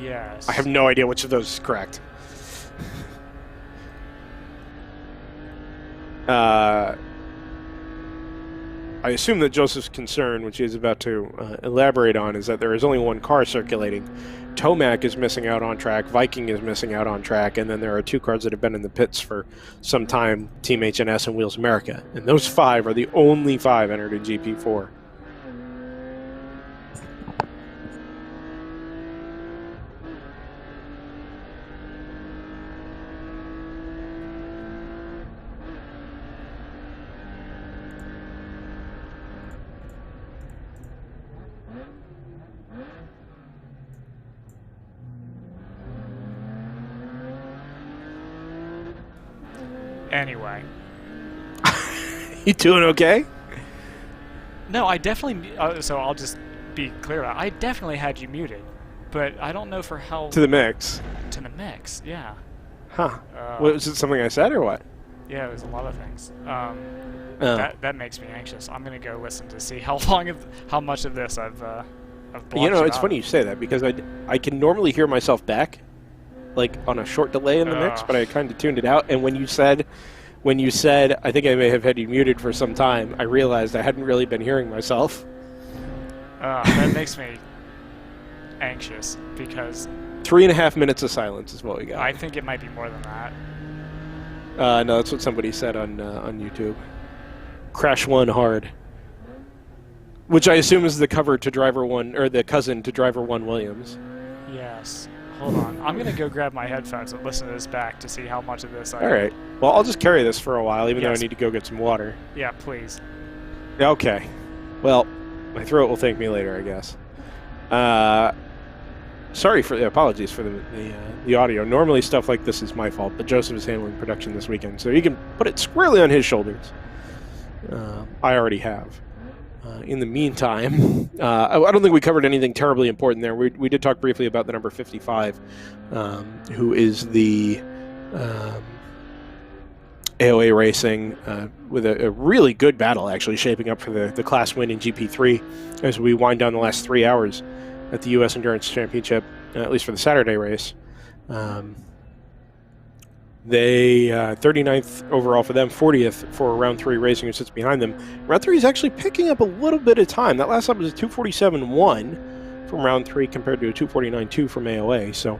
Yes. I have no idea which of those is correct. I assume that Joseph's concern, which he is about to elaborate on, is that there is only one car circulating. Tomac is missing out on track, Viking is missing out on track, and then there are 2 cars that have been in the pits for some time, Team HNS and Wheels America. And those 5 are the only 5 entered in GP4. Anyway. You doing okay? No, I definitely... so I'll just be clear about it. I definitely had you muted, but I don't know for how... To the mix. To the mix, yeah. Huh. Was it something I said or what? Yeah, it was a lot of things. That makes me anxious. I'm gonna go listen to see how much of this I've blocked. You know, it's funny you say that because I can normally hear myself back, like on a short delay in the mix, but I kind of tuned it out. And when you said, I think I may have had you muted for some time, I realized I hadn't really been hearing myself. That makes me anxious because 3.5 minutes of silence is what we got. I think it might be more than that. No, that's what somebody said on YouTube. Crash 1 hard. Which I assume is the cover to Driver 1, or the cousin to Driver 1 Williams. Yes. Hold on. I'm going to go grab my headphones and listen to this back to see how much of this I... Alright. Well, I'll just carry this for a while, even though I Yes. need to go get some water. Yeah, please. Okay. Well, my throat will thank me later, I guess. Sorry for the apologies for the audio. Normally stuff like this is my fault, but Joseph is handling production this weekend, so he can put it squarely on his shoulders. I already have. In the meantime, I don't think we covered anything terribly important there. We did talk briefly about the number 55, who is the AOA Racing, with a really good battle actually shaping up for the class win in GP3 as we wind down the last 3 hours at the U.S. Endurance Championship, at least for the Saturday race. They 39th overall for them, 40th for round 3 Racing, who sits behind them. Round 3 is actually picking up a little bit of time. That lap was a 2:47.1 from round 3 compared to a 2:49.2 from AOA. So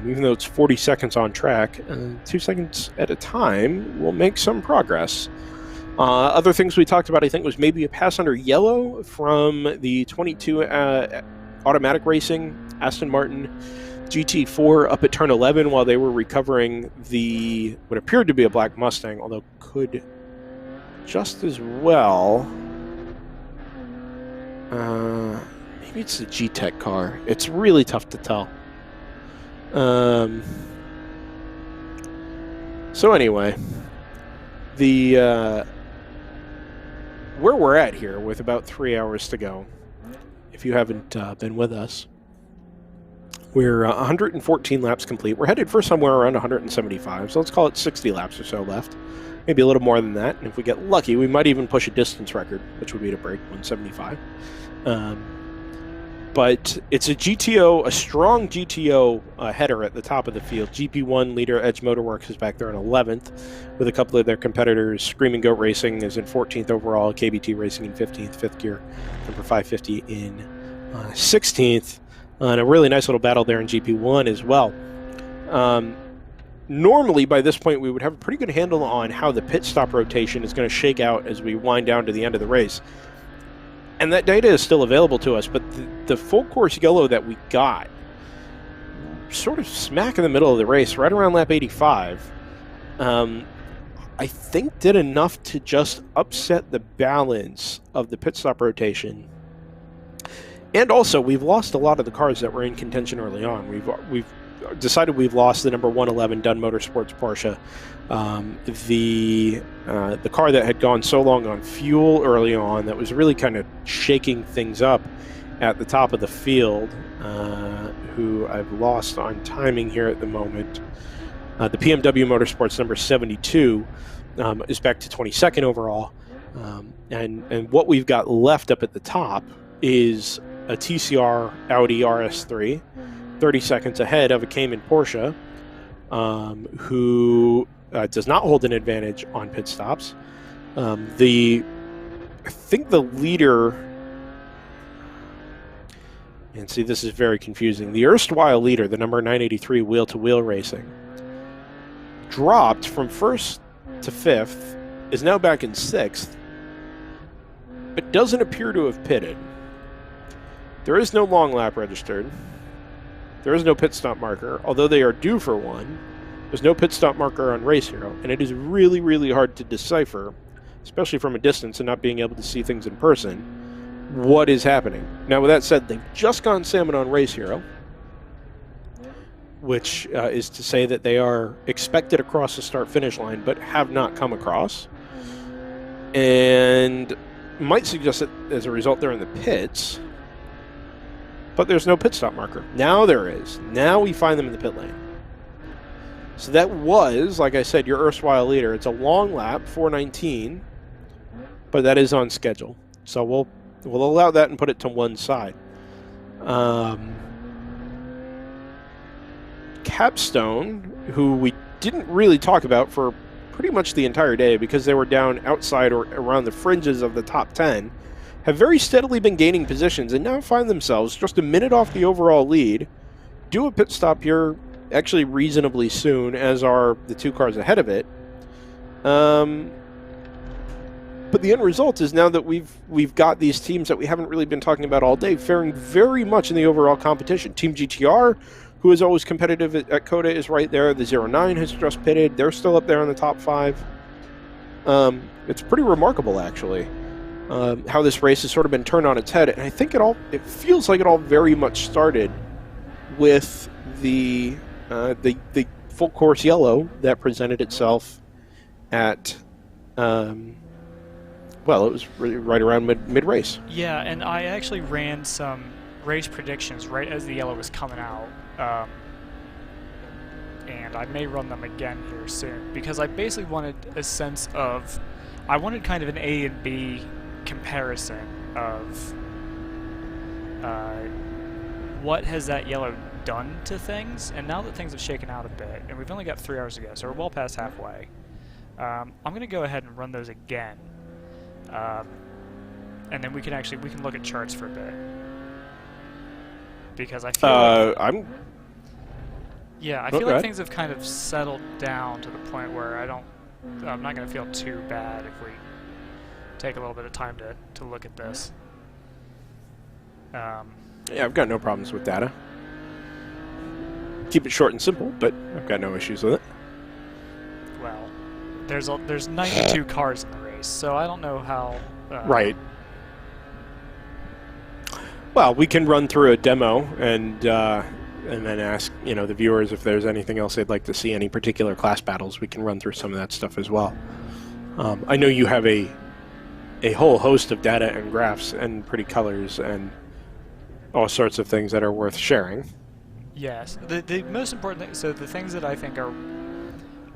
even though it's 40 seconds on track, 2 seconds at a time will make some progress. Other things we talked about, I think, was maybe a pass under yellow from the 22 automatic racing Aston Martin GT4 up at turn 11 while they were recovering the what appeared to be a black Mustang, although could just as well. Maybe it's the G-Tech car. It's really tough to tell. So anyway, the where we're at here with about 3 hours to go, if you haven't been with us, we're 114 laps complete. We're headed for somewhere around 175, so let's call it 60 laps or so left. Maybe a little more than that, and if we get lucky, we might even push a distance record, which would be to break 175. But it's a GTO, a strong GTO header at the top of the field. GP1 leader Edge Motorworks is back there in 11th, with a couple of their competitors. Screaming Goat Racing is in 14th overall, KBT Racing in 15th, fifth gear, number 550 in 16th. And a really nice little battle there in GP1 as well. Normally, by this point, we would have a pretty good handle on how the pit stop rotation is going to shake out as we wind down to the end of the race. And that data is still available to us, but the full course yellow that we got, sort of smack in the middle of the race, right around lap 85, I think did enough to just upset the balance of the pit stop rotation. And also, we've lost a lot of the cars that were in contention early on. We've decided we've lost the number 111 Dunn Motorsports Porsche, the car that had gone so long on fuel early on that was really kind of shaking things up at the top of the field, who I've lost on timing here at the moment. The PMW Motorsports number 72 is back to 22nd overall. And what we've got left up at the top is a TCR Audi RS3, 30 seconds ahead of a Cayman Porsche, who does not hold an advantage on pit stops. I think the leader, and see, this is very confusing. The erstwhile leader, the number 983 wheel-to-wheel racing, dropped from first to fifth, is now back in sixth, but doesn't appear to have pitted. There is no long lap registered. There is no pit stop marker, although they are due for one. There's no pit stop marker on Race Hero, and it is really, really hard to decipher, especially from a distance and not being able to see things in person, what is happening. Now, with that said, they've just gone salmon on Race Hero, which is to say that they are expected across the start-finish line, but have not come across. And might suggest that as a result they're in the pits, but there's no pit stop marker. Now there is. Now we find them in the pit lane. So that was, like I said, your erstwhile leader. It's a long lap, 4:19, but that is on schedule. So we'll allow that and put it to one side. Capstone, who we didn't really talk about for pretty much the entire day because they were down outside or around the fringes of the top 10, have very steadily been gaining positions and now find themselves just a minute off the overall lead, do a pit stop here actually reasonably soon, as are the two cars ahead of it. But the end result is now that we've got these teams that we haven't really been talking about all day faring very much in the overall competition. Team GTR, who is always competitive at COTA, is right there. The 09 has just pitted. They're still up there in the top 5. It's pretty remarkable, actually, how this race has sort of been turned on its head. And I think it feels like it all very much started with the full course yellow that presented itself at, well, it was right around mid-race. Yeah, and I actually ran some race predictions right as the yellow was coming out. And I may run them again here soon, because I basically wanted a sense of, I wanted kind of an A and B comparison of what has that yellow done to things, and now that things have shaken out a bit, and we've only got 3 hours to go, so we're well past halfway, I'm going to go ahead and run those again, and then we can look at charts for a bit, because I feel like... I feel like things have kind of settled down to the point where I'm not going to feel too bad if we take a little bit of time to look at this. Yeah, I've got no problems with data. Keep it short and simple, but I've got no issues with it. Well, there's 92 cars in the race, so I don't know how... Right. Well, we can run through a demo and then ask, the viewers if there's anything else they'd like to see, any particular class battles. We can run through some of that stuff as well. I know you have a whole host of data and graphs and pretty colors and all sorts of things that are worth sharing. Yes. The most important thing, so the things that I think are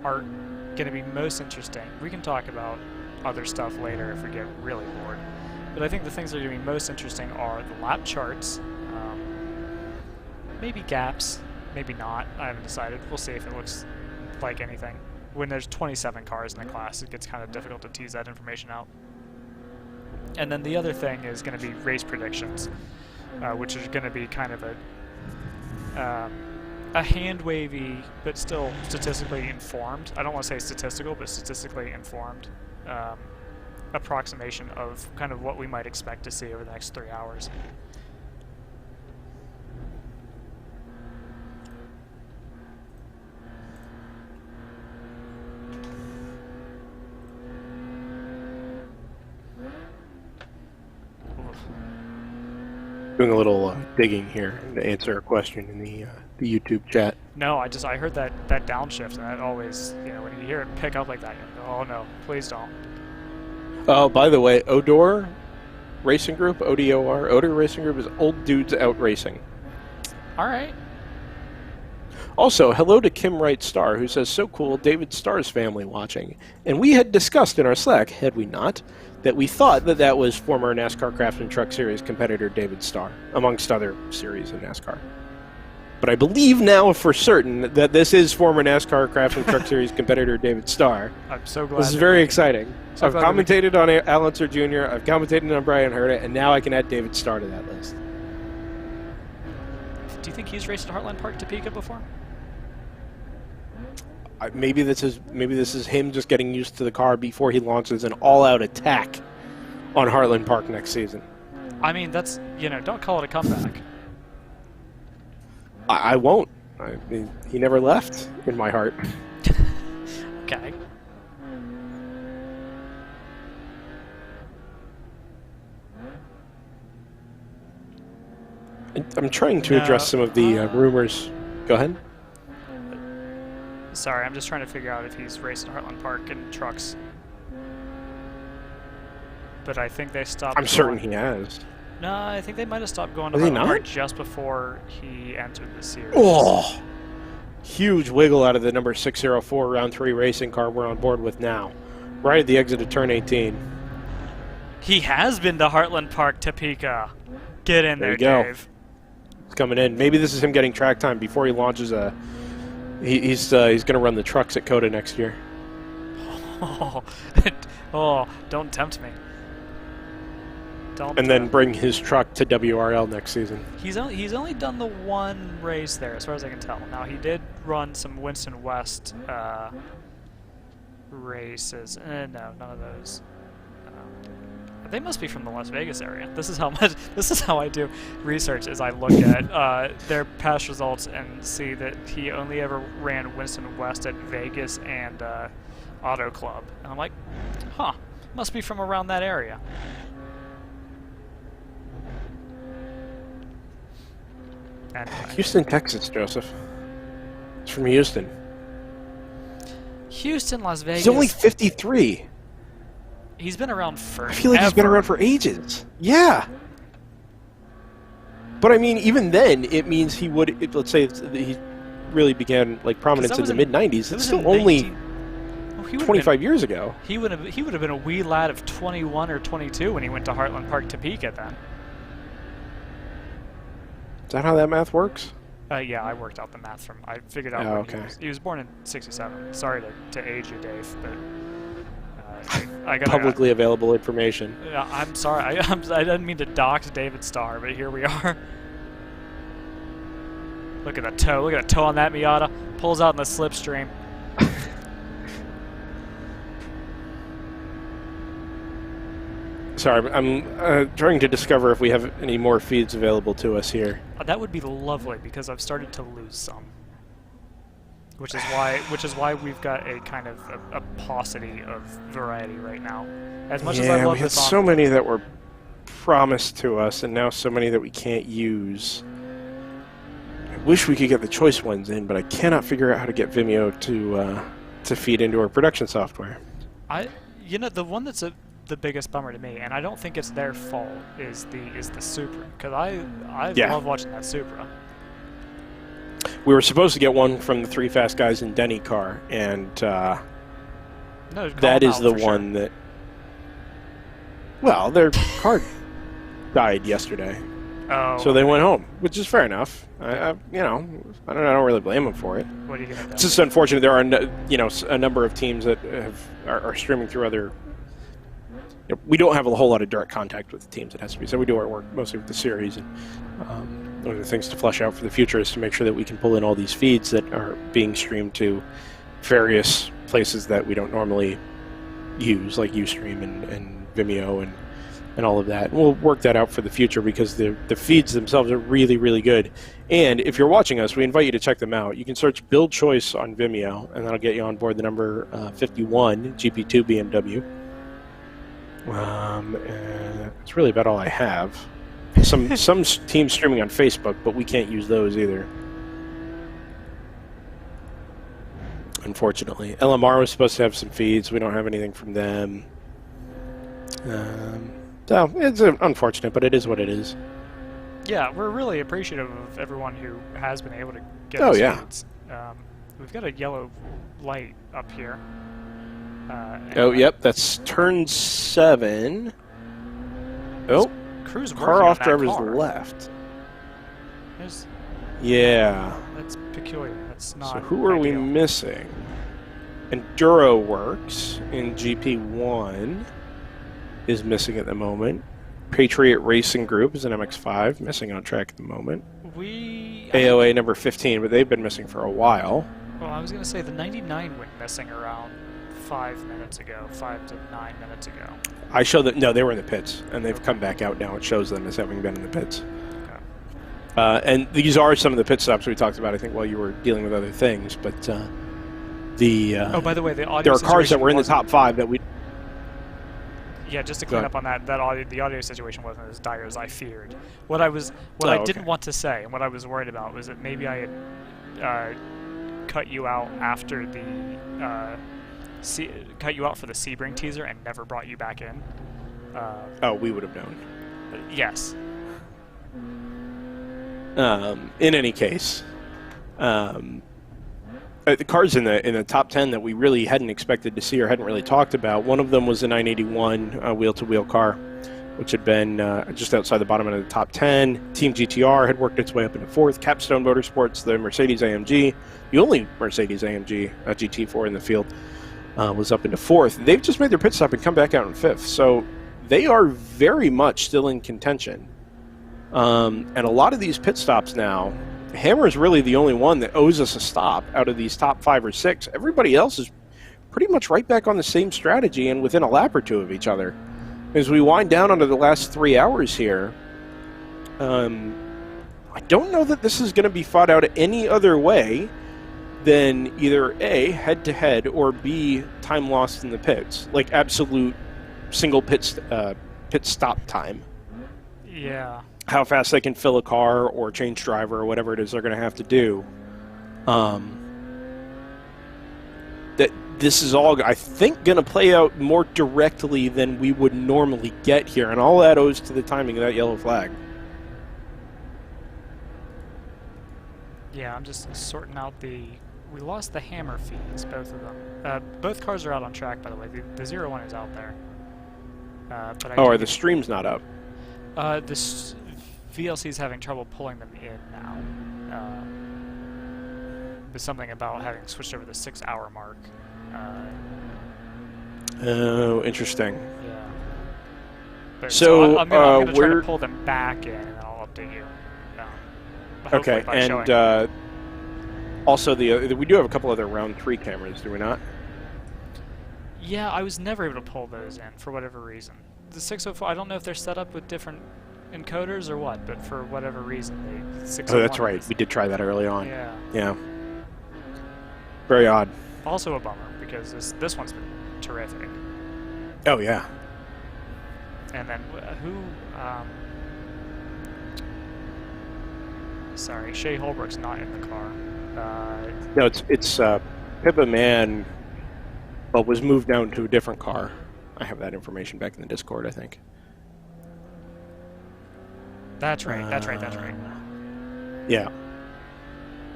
going to be most interesting, we can talk about other stuff later if we get really bored, but I think the things that are going to be most interesting are the lap charts, maybe gaps, maybe not, I haven't decided. We'll see if it looks like anything. When there's 27 cars in the class, it gets kind of difficult to tease that information out. And then the other thing is going to be race predictions, which is going to be kind of a hand-wavy, but still statistically informed, I don't want to say statistical, but statistically informed approximation of kind of what we might expect to see over the next 3 hours. Doing a little digging here to answer a question in the YouTube chat. No, I heard that downshift, and that always, when you hear it pick up like that, you go, oh no, please don't. Oh, by the way, Odor Racing Group, Odor Racing Group is old dudes out racing. All right. Also, hello to Kim Wright Star, who says, so cool, David Starr's family watching. And we had discussed in our Slack, had we not, that we thought that that was former NASCAR Craftsman Truck Series competitor David Starr, amongst other series in NASCAR. But I believe now for certain that this is former NASCAR Craftsman Truck Series competitor David Starr. I'm so glad. This is very exciting. So I've commentated on Al Unser Jr., I've commentated on Brian Herta, and now I can add David Starr to that list. Do you think he's raced at Heartland Park Topeka before? Maybe this is him just getting used to the car before he launches an all-out attack on Heartland Park next season. I mean, that's, don't call it a comeback. I won't. I mean, he never left in my heart. Okay. I'm trying to address some of the rumors. Go ahead. Sorry, I'm just trying to figure out if he's raced at Heartland Park in trucks. But I think they stopped. I'm certain he has. No, I think they might have stopped going to Was he Heartland not? Park just before he entered the series. Oh! Huge wiggle out of the number 604 round 3 racing car we're on board with now. Right at the exit of turn 18. He has been to Heartland Park Topeka. Get in there, you go. Dave. It's coming in. Maybe this is him getting track time before he launches a... He's going to run the trucks at COTA next year. Oh, don't tempt me. Don't. And then bring his truck to WRL next season. He's only done the one race there, as far as I can tell. Now he did run some Winston West races. No, none of those. They must be from the Las Vegas area. This is how I do research. Is I look at their past results and see that he only ever ran Winston West at Vegas and Auto Club, and I'm like, huh, must be from around that area. Anyway. Houston, Texas, Joseph. It's from Houston. Houston, Las Vegas. He's only 53. He's been around for. I feel like he's been around for ages. Yeah. But I mean, even then, it means he would. Let's say he really began like prominence in the mid '90s. It's still only 25 years ago. He would have been a wee lad of 21 or 22 when he went to Heartland Park Topeka. Then. Is that how that math works? Yeah, I worked out the math from. I figured out. Oh, when okay. He was born in '67. Sorry to age you, Dave, but. I got publicly available information. I'm sorry. I didn't mean to dox David Starr, but here we are. Look at that toe. Look at that toe on that Miata. Pulls out in the slipstream. Sorry, I'm trying to discover if we have any more feeds available to us here. That would be lovely because I've started to lose some. Which is why we've got a kind of a paucity of variety right now. As much as I love we had this so many that were promised to us, and now so many that we can't use. I wish we could get the choice ones in, but I cannot figure out how to get Vimeo to feed into our production software. The one that's the biggest bummer to me, and I don't think it's their fault, is the Supra, because I love watching that Supra. We were supposed to get one from the Three Fast Guys in Denny car, and that is the one that... Well, their car died yesterday, so they went home, which is fair enough. I don't really blame them for it. What are you gonna do? It's just unfortunate there are a number of teams that are streaming through other. We don't have a whole lot of direct contact with the teams. It has to be so. We do our work mostly with the series, and one of the things to flesh out for the future is to make sure that we can pull in all these feeds that are being streamed to various places that we don't normally use, like Ustream and Vimeo and all of that. And we'll work that out for the future because the feeds themselves are really, really good. And if you're watching us, we invite you to check them out. You can search Build Choice on Vimeo, and that'll get you on board the number 51 GP2 BMW. And that's really about all I have. Some teams streaming on Facebook, but we can't use those either. Unfortunately. LMR was supposed to have some feeds. We don't have anything from them. So it's unfortunate, but it is what it is. Yeah, we're really appreciative of everyone who has been able to get Oh, us yeah. feeds. We've got a yellow light up here. Oh, yep, that's turn 7. Oh, Crew's car working off on that driver's car. left. There's, Yeah. that's peculiar. That's not So who are we ideal. missing? Enduro Works in GP1 is missing at the moment. Patriot Racing Group is an MX-5, missing on track at the moment. AOA number 15, but they've been missing for a while. Well, I was going to say the 99 went missing around 5 to 9 minutes ago. I show that, no, they were in the pits, and they've come back out now. It shows them as having been in the pits. And these are some of the pit stops we talked about, I think, while you were dealing with other things, but oh, by the way, the audio there are cars that situation were in the wasn't- top 5 that we... Yeah, just to Go clean ahead. up on that, the audio situation wasn't as dire as I feared. What I okay. didn't want to say, and what I was worried about, was that maybe I had cut you out after the cut you out for the Sebring teaser and never brought you back in. Oh, we would have known. Yes. In any case, the cars in the top 10 that we really hadn't expected to see or hadn't really talked about, one of them was the 981 wheel-to-wheel car, which had been just outside the bottom end of the top 10. Team GTR had worked its way up into 4th. Capstone Motorsports, the Mercedes AMG, the only Mercedes AMG GT4 in the field, was up into 4th. They've just made their pit stop and come back out in 5th, so they are very much still in contention. And a lot of these pit stops now, Hammer is really the only one that owes us a stop out of these top 5 or 6. Everybody else is pretty much right back on the same strategy and within a lap or two of each other. As we wind down onto the last 3 hours here, I don't know that this is going to be fought out any other way than either A, head-to-head, or B, time lost in the pits. Like absolute single pit stop time. Yeah. How fast they can fill a car or change driver or whatever it is they're going to have to do. That this is all, I think, going to play out more directly than we would normally get here, and all that owes to the timing of that yellow flag. Yeah, I'm just sorting out the... We lost the Hammer feeds, both of them. Both cars are out on track, by the way. The 01 is out there. But I Oh, are did the get- streams not up? This VLC is having trouble pulling them in now. There's something about having switched over the 6-hour mark. Oh, interesting. Yeah. But, So, I'm gonna try to we're- pull them back in, and then I'll update you. Okay, by and showing. also we do have a couple other round 3 cameras, do we not? Yeah, I was never able to pull those in for whatever reason. The 604, I don't know if they're set up with different encoders or what, but for whatever reason, they 601 Oh, that's right. is- We did try that early on. Yeah. Yeah. Very odd. Also a bummer because this one's been terrific. Oh, yeah. And then who? Sorry, Shea Holbrook's not in the car. No, it's Pippa Man, but was moved down to a different car. I have that information back in the Discord, I think. That's right. That's right. That's right. Yeah.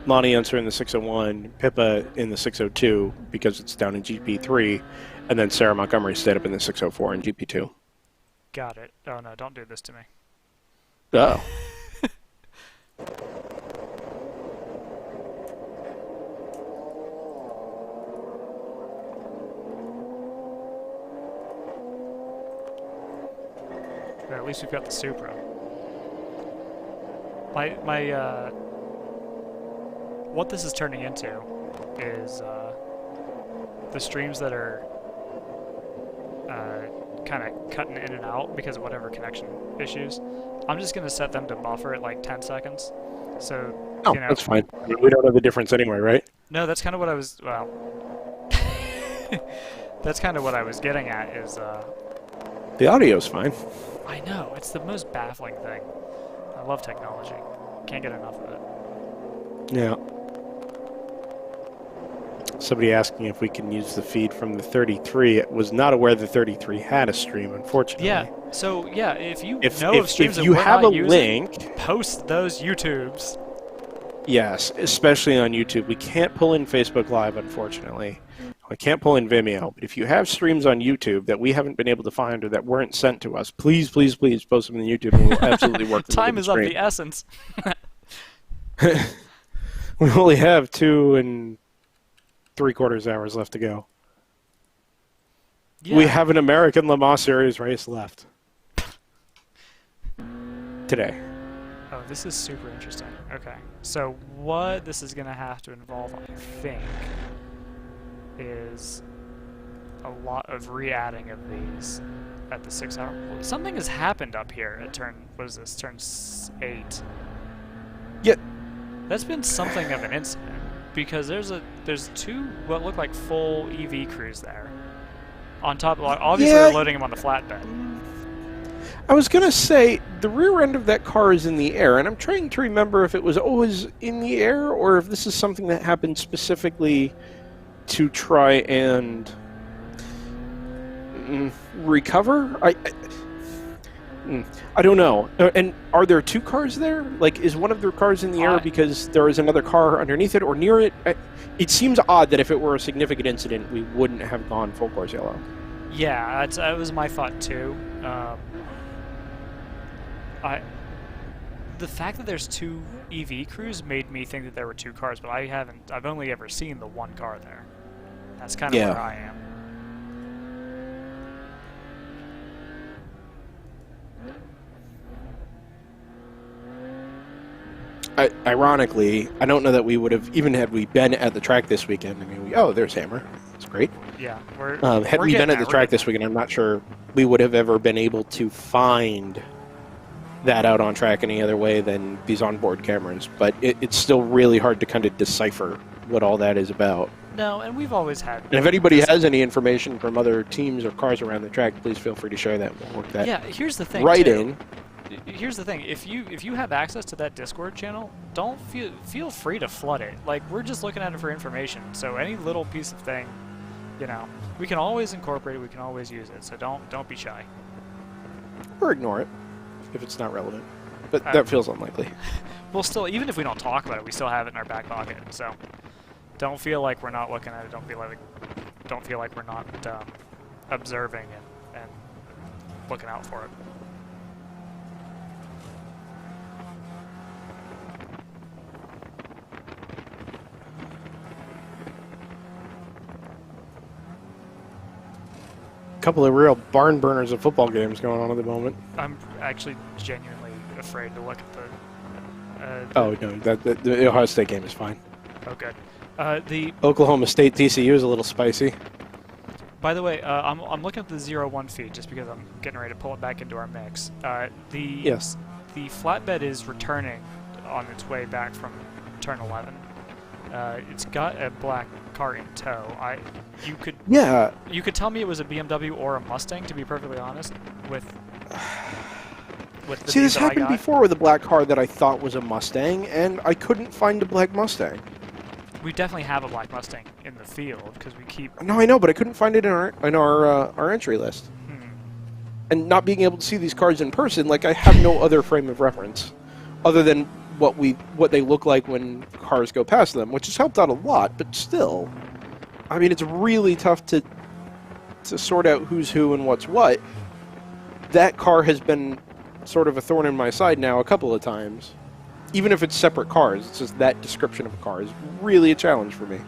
Lonnie Unser in the 601, Pippa in the 602 because it's down in GP3, and then Sarah Montgomery stayed up in the 604 in GP2. Got it. Oh no! Don't do this to me. Oh. But at least we've got the Supra. What this is turning into is the streams that are kind of cutting in and out because of whatever connection issues. I'm just gonna set them to buffer at like 10 seconds. So Oh, you know, that's fine. We don't know the difference anyway, right? no, that's kind of what I was. Well, that's kind of what I was getting at. Is The audio's fine. I know it's the most baffling thing. I love technology. Can't get enough of it. Yeah. Somebody asking if we can use the feed from the 33. Was not aware the 33 had a stream, unfortunately. Yeah. So yeah, if you If, know if, of streams if that you we're have not a using, link, post those YouTubes. Yes, especially on YouTube. We can't pull in Facebook Live, unfortunately. I can't pull in Vimeo, but if you have streams on YouTube that we haven't been able to find or that weren't sent to us, please, please, please post them on YouTube, and we'll absolutely work them Time into is the of stream. the essence. We only have 2 3/4 hours left to go. Yeah. We have an American Le Mans Series race left today. Oh, this is super interesting. Okay, so what this is going to have to involve, I think, is a lot of re-adding of these at the 6 hour. Well, something has happened up here at turn, what is this, turn 8. Yeah. That's been something of an incident, because there's 2 what look like full EV crews there. On top, obviously Yeah. they're loading them on the flatbed. I was going to say, the rear end of that car is in the air, and I'm trying to remember if it was always in the air or if this is something that happened specifically to try and recover. I don't know. And are there 2 cars there? Like, is one of their cars in the air because there is another car underneath it or near it? It seems odd that if it were a significant incident, we wouldn't have gone full course yellow. Yeah, that was my thought too. The fact that there's 2 EV crews made me think that there were 2 cars, but I've only ever seen the 1 car there. That's kind of where I am. Ironically, I don't know that we would have, even had we been at the track this weekend. I mean, there's Hammer. That's great. Yeah, had we been at the track this weekend, I'm not sure we would have ever been able to find that out on track any other way than these onboard cameras. But it's still really hard to kind of decipher what all that is about. No, and we've always had. And if anybody has any information from other teams or cars around the track, please feel free to share that. We'll work that. Yeah, here's the thing. Right too. in. Here's the thing: if you have access to that Discord channel, don't feel free to flood it. Like, we're just looking at it for information. So any little piece of thing, we can always incorporate it. We can always use it. So don't be shy. Or ignore it if it's not relevant. But that feels unlikely. We'll still, even if we don't talk about it, we still have it in our back pocket. So don't feel like we're not looking at it. Don't feel like we're not observing and looking out for it. Couple of real barn burners of football games going on at the moment. I'm actually genuinely afraid to look at oh no, the Ohio State game is fine. Oh, good. The Oklahoma State TCU is a little spicy. By the way, I'm looking at the 0-1 feed just because I'm getting ready to pull it back into our mix. The flatbed is returning on its way back from turn 11. It's got a black car in tow. You could tell me it was a BMW or a Mustang, to be perfectly honest. With the See, this that I happened got. before with a black car that I thought was a Mustang, and I couldn't find a black Mustang. We definitely have a black Mustang in the field because we keep. No, I know, but I couldn't find it in our entry list. And not being able to see these cars in person, like, I have no other frame of reference other than what they look like when cars go past them, which has helped out a lot. But still, I mean, it's really tough to sort out who's who and what's what. That car has been sort of a thorn in my side now a couple of times. Even if it's separate cars, it's just that description of a car is really a challenge for me.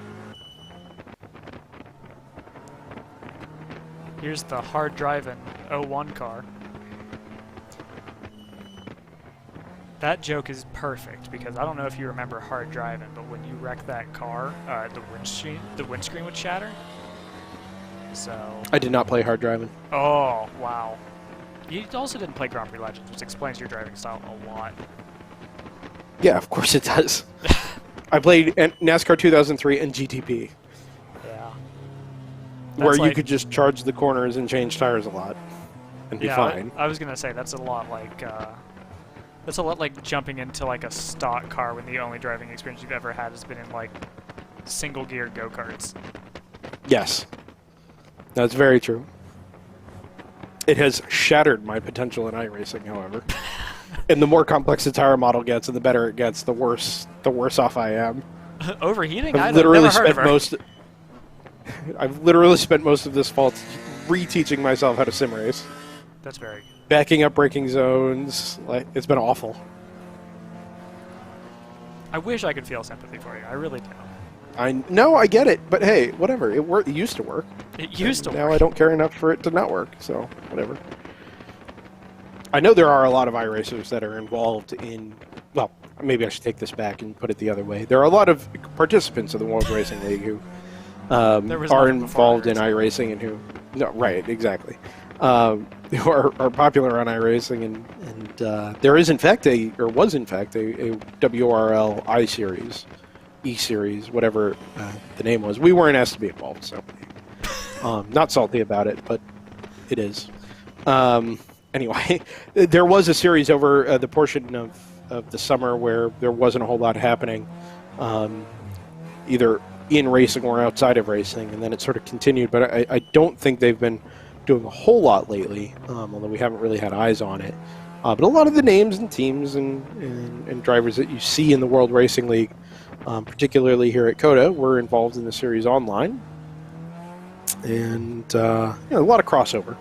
Here's the hard driving 01 car. That joke is perfect because I don't know if you remember hard driving, but when you wrecked that car, the windscreen would shatter. So. I did not play hard driving. Oh wow! You also didn't play Grand Prix Legends, which explains your driving style a lot. Yeah, of course it does. I played NASCAR 2003 and GTP. Yeah. Where you could just charge the corners and change tires a lot and be fine. I was gonna say that's a lot like jumping into like a stock car when the only driving experience you've ever had has been in like single gear go-karts. Yes. That's very true. It has shattered my potential in iRacing, however. And the more complex the tire model gets, and the better it gets, the worse off I am. Overheating? I've I've literally never heard of spent her. most. I've literally spent most of this fall reteaching myself how to sim race, That's very good. backing up braking zones. Like it's been awful. I wish I could feel sympathy for you. I really do. I know, I get it, but hey, whatever. It used to work. It used to Now work. I don't care enough for it to not work. So whatever. I know there are a lot of iRacers that are involved in. Well, maybe I should take this back and put it the other way. There are a lot of participants of the World Racing League who There was are nothing before involved in iRacing and who. No, right, exactly. Who are popular on iRacing, and there is in fact was in fact a WRL I series, E series, whatever the name was. We weren't asked to be involved, so not salty about it, but it is. Anyway, there was a series over the portion of the summer where there wasn't a whole lot happening, either in racing or outside of racing, and then it sort of continued. But I don't think they've been doing a whole lot lately, although we haven't really had eyes on it. But a lot of the names and teams and drivers that you see in the World Racing League, particularly here at COTA, were involved in the series online. And a lot of crossover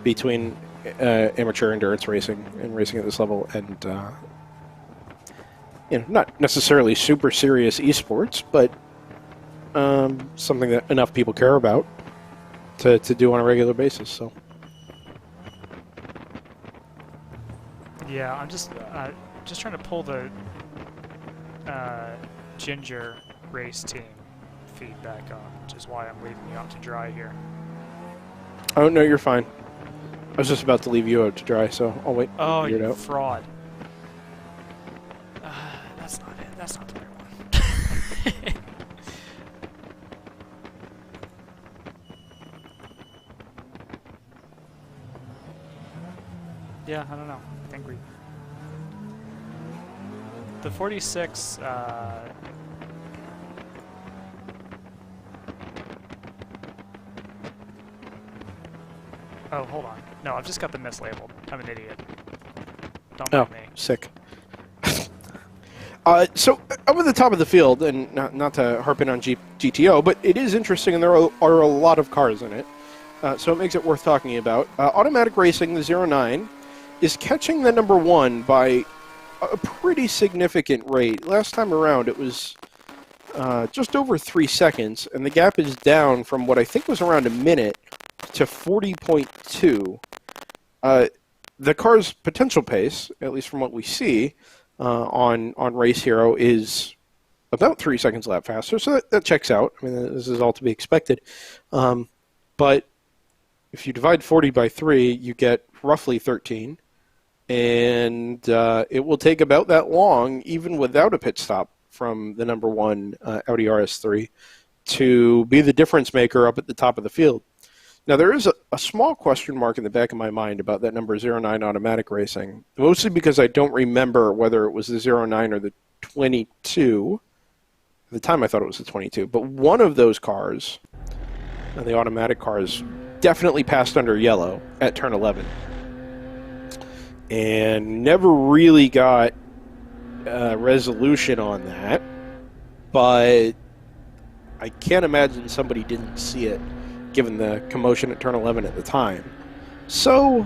between amateur endurance racing and racing at this level and not necessarily super serious esports, but something that enough people care about to do on a regular basis. So Yeah, I'm just trying to pull the Ginger race team feedback on, which is why I'm leaving you out to dry here. oh no, you're fine. I was just about to leave you out to dry, so I'll wait. Oh, figure it you out. fraud. That's not it. That's not the right one. Yeah, I don't know. I think we... The 46, Oh, hold on. No, I've just got them mislabeled. I'm an idiot. Don't Oh, mind me. sick. So up at the top of the field, and not to harp in on GTO, but it is interesting, and there are a lot of cars in it, so it makes it worth talking about. Automatic Racing, the 09, is catching the number 1 by a pretty significant rate. Last time around, it was just over 3 seconds, and the gap is down from what I think was around a minute to 40.2. The car's potential pace, at least from what we see on Race Hero, is about 3 seconds lap faster, so that checks out. I mean, this is all to be expected. But if you divide 40 by 3, you get roughly 13, and it will take about that long, even without a pit stop from the number 1 Audi RS3, to be the difference maker up at the top of the field. Now, there is a small question mark in the back of my mind about that number 09 Automatic Racing, mostly because I don't remember whether it was the 09 or the 22. At the time, I thought it was the 22. But one of those cars, the automatic cars, definitely passed under yellow at turn 11. And never really got resolution on that. But I can't imagine somebody didn't see it, given the commotion at turn 11 at the time. So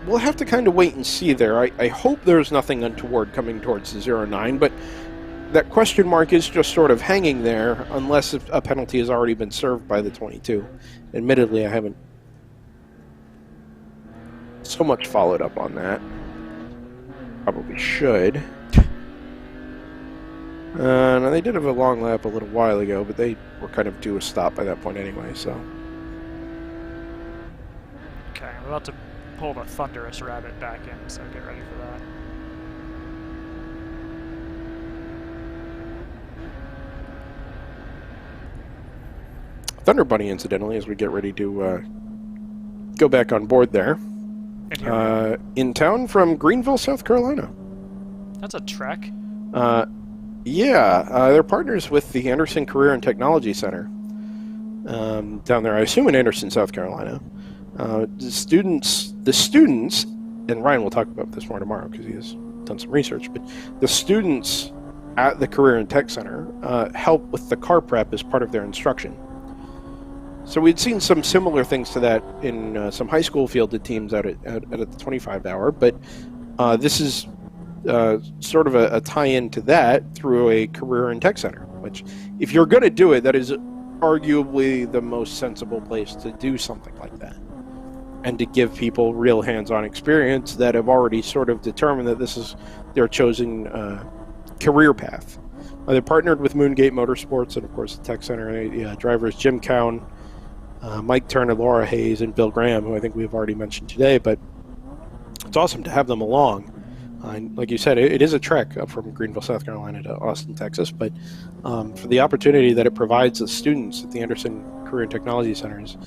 we'll have to kind of wait and see there. I hope there's nothing untoward coming towards the 09, but that question mark is just sort of hanging there unless a penalty has already been served by the 22. Admittedly, I haven't so much followed up on that. Probably should. Now they did have a long lap a little while ago, but they were kind of due a stop by that point anyway, so. Okay, I'm about to pull the Thunderous Rabbit back in, so get ready for that. Thunder Bunny, incidentally, as we get ready to go back on board there. And here In town from Greenville, South Carolina. that's a trek. Yeah, they're partners with the Anderson Career and Technology Center down there, I assume in Anderson, South Carolina. The students and Ryan will talk about this more tomorrow because he has done some research, but the students at the Career and Tech Center help with the car prep as part of their instruction. So we'd seen some similar things to that in some high school fielded teams out at the 25 hour, but this is sort of a tie-in to that through a Career and Tech Center, which, if you're going to do it, that is arguably the most sensible place to do something like that, and to give people real hands-on experience that have already sort of determined that this is their chosen career path. They're partnered with Moongate Motorsports and, of course, the Tech Center drivers Jim Cowan, Mike Turner, Laura Hayes, and Bill Graham, who I think we've already mentioned today, but it's awesome to have them along. And like you said, it is a trek up from Greenville, South Carolina to Austin, Texas, but for the opportunity that it provides the students at the Anderson Career and Technology Centers,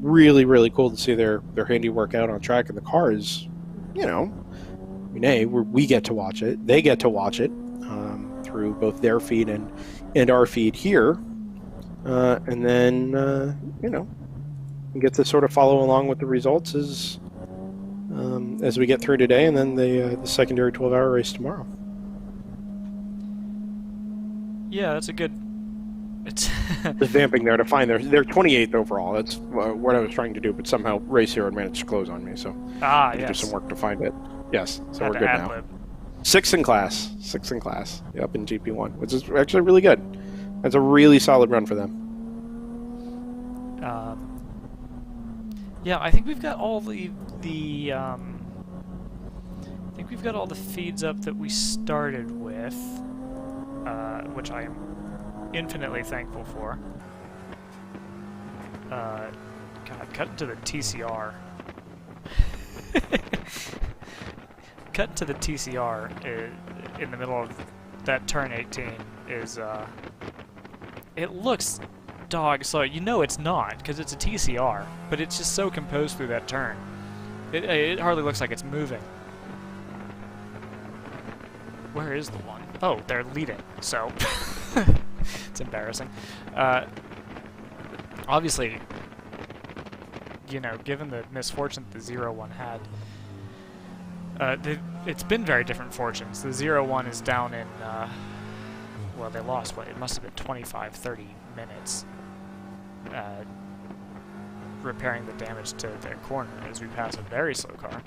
really, really cool to see their handiwork out on track. And the cars, you know, we get to watch it. They get to watch it through both their feed and our feed here. And then, we get to sort of follow along with the results as we get through today, and then the secondary 12-hour race tomorrow. Yeah, that's a good... It's Just vamping there to find their 28th overall. That's what I was trying to do, but somehow Race Hero managed to close on me, so I had to do some work to find it. Yes, so Had we're to good ad-lib. now. Sixth in class, up in GP1, which is actually really good. That's a really solid run for them. Yeah, I think we've got all the feeds up that we started with, which I am infinitely thankful for. God, cut to the TCR. Cut to the TCR in the middle of that turn 18 is, it looks dog slow. You know it's not, because it's a TCR, but it's just so composed through that turn. It hardly looks like it's moving. Where is the one? Oh, they're leading, so it's embarrassing. Obviously, given the misfortune that the 0-1 had, it's been very different fortunes. The 0-1 is down in, well, they lost, what, it must have been 25, 30 minutes repairing the damage to their corner as we pass a very slow car.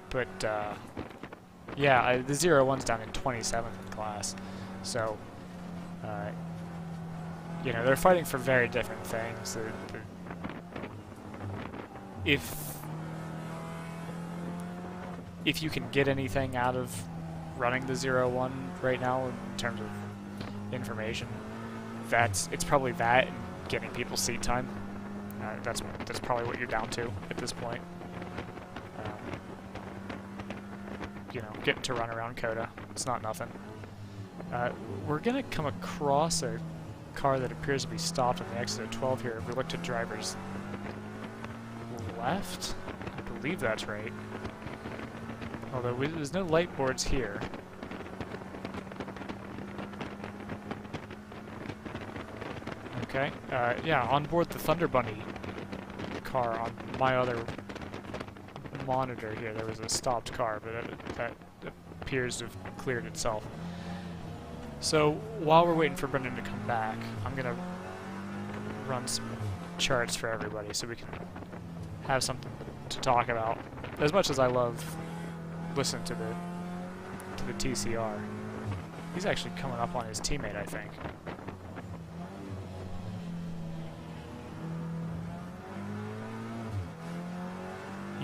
But, yeah, the 0-1's down in 27th in class, so, they're fighting for very different things. If you can get anything out of running the 0-1 right now in terms of information, it's probably that and getting people seat time. That's probably what you're down to at this point. Getting to run around Coda, it's not nothing. We're gonna come across a car that appears to be stopped on the exit of 12 here. If we look to drivers left, I believe that's right. Although there's no light boards here. Okay, yeah, on board the Thunder Bunny car on my other monitor here, there was a stopped car, but that appears to have cleared itself. So, while we're waiting for Brendan to come back, I'm gonna run some charts for everybody so we can have something to talk about. As much as I love listening to the TCR, he's actually coming up on his teammate, I think.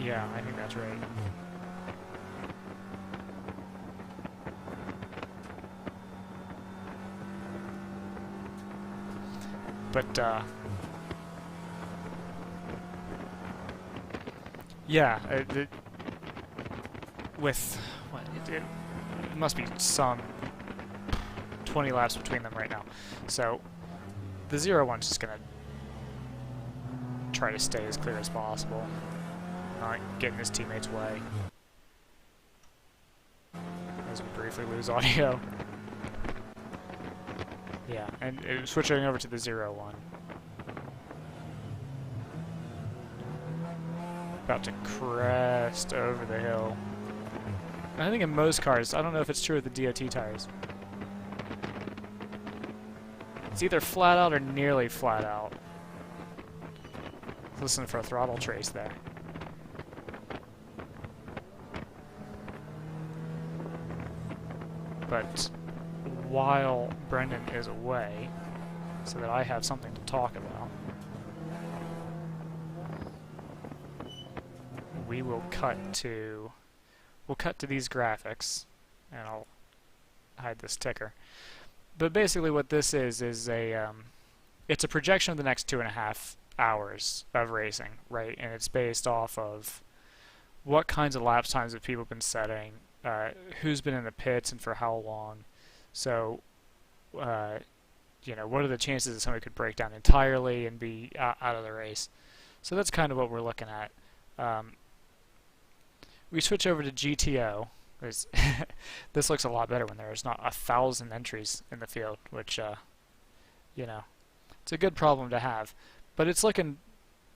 Yeah, I think that's right. But, yeah, with, what, it must be some 20 laps between them right now. So, the 0-1's just gonna try to stay as clear as possible, not get in his teammate's way. As we briefly lose audio. Yeah, and switching over to the 0-1. About to crest over the hill. I think in most cars, I don't know if it's true with the DOT tires. It's either flat out or nearly flat out. Listen for a throttle trace there. But while Brendan is away, so that I have something to talk about, we'll cut to these graphics, and I'll hide this ticker. But basically, what this is a it's a projection of the next 2.5 hours of racing, right? And it's based off of what kinds of lap times have people been setting, who's been in the pits and for how long. So, you know, what are the chances that somebody could break down entirely and be out of the race? So that's kind of what we're looking at. We switch over to GTO. This looks a lot better when there's not 1,000 entries in the field, which, you know, it's a good problem to have. But it's looking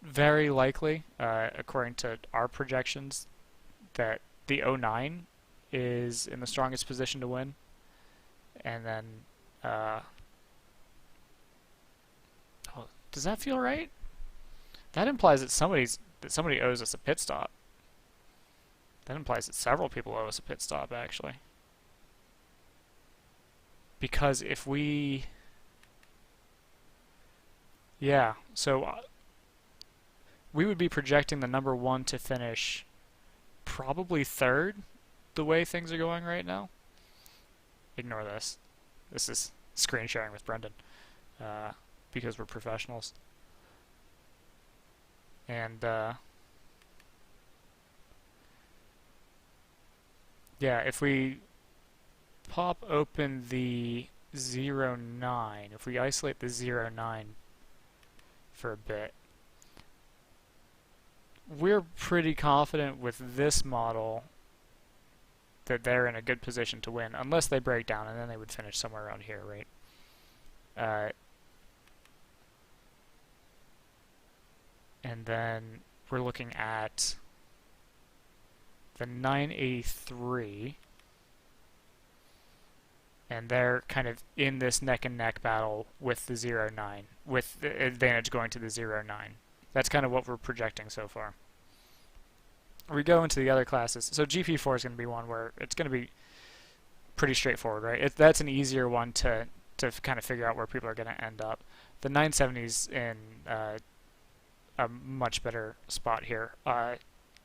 very likely, according to our projections, that the 09 is in the strongest position to win. And then, oh, does that feel right? That implies that somebody owes us a pit stop. That implies that several people owe us a pit stop, actually. Because if we... Yeah, so we would be projecting the number 1 to finish probably 3rd, the way things are going right now. Ignore this. This is screen sharing with Brendan, because we're professionals. And, yeah, if we pop open the 09, if we isolate the 09 for a bit, we're pretty confident with this model that they're in a good position to win, unless they break down, and then they would finish somewhere around here, right? And then we're looking at the 983, and they're kind of in this neck-and-neck battle with the 09, with the advantage going to the 09. That's kind of what we're projecting so far. We go into the other classes. So GP4 is going to be one where it's going to be pretty straightforward, right? That's an easier one to kind of figure out where people are going to end up. The 970's in a much better spot here.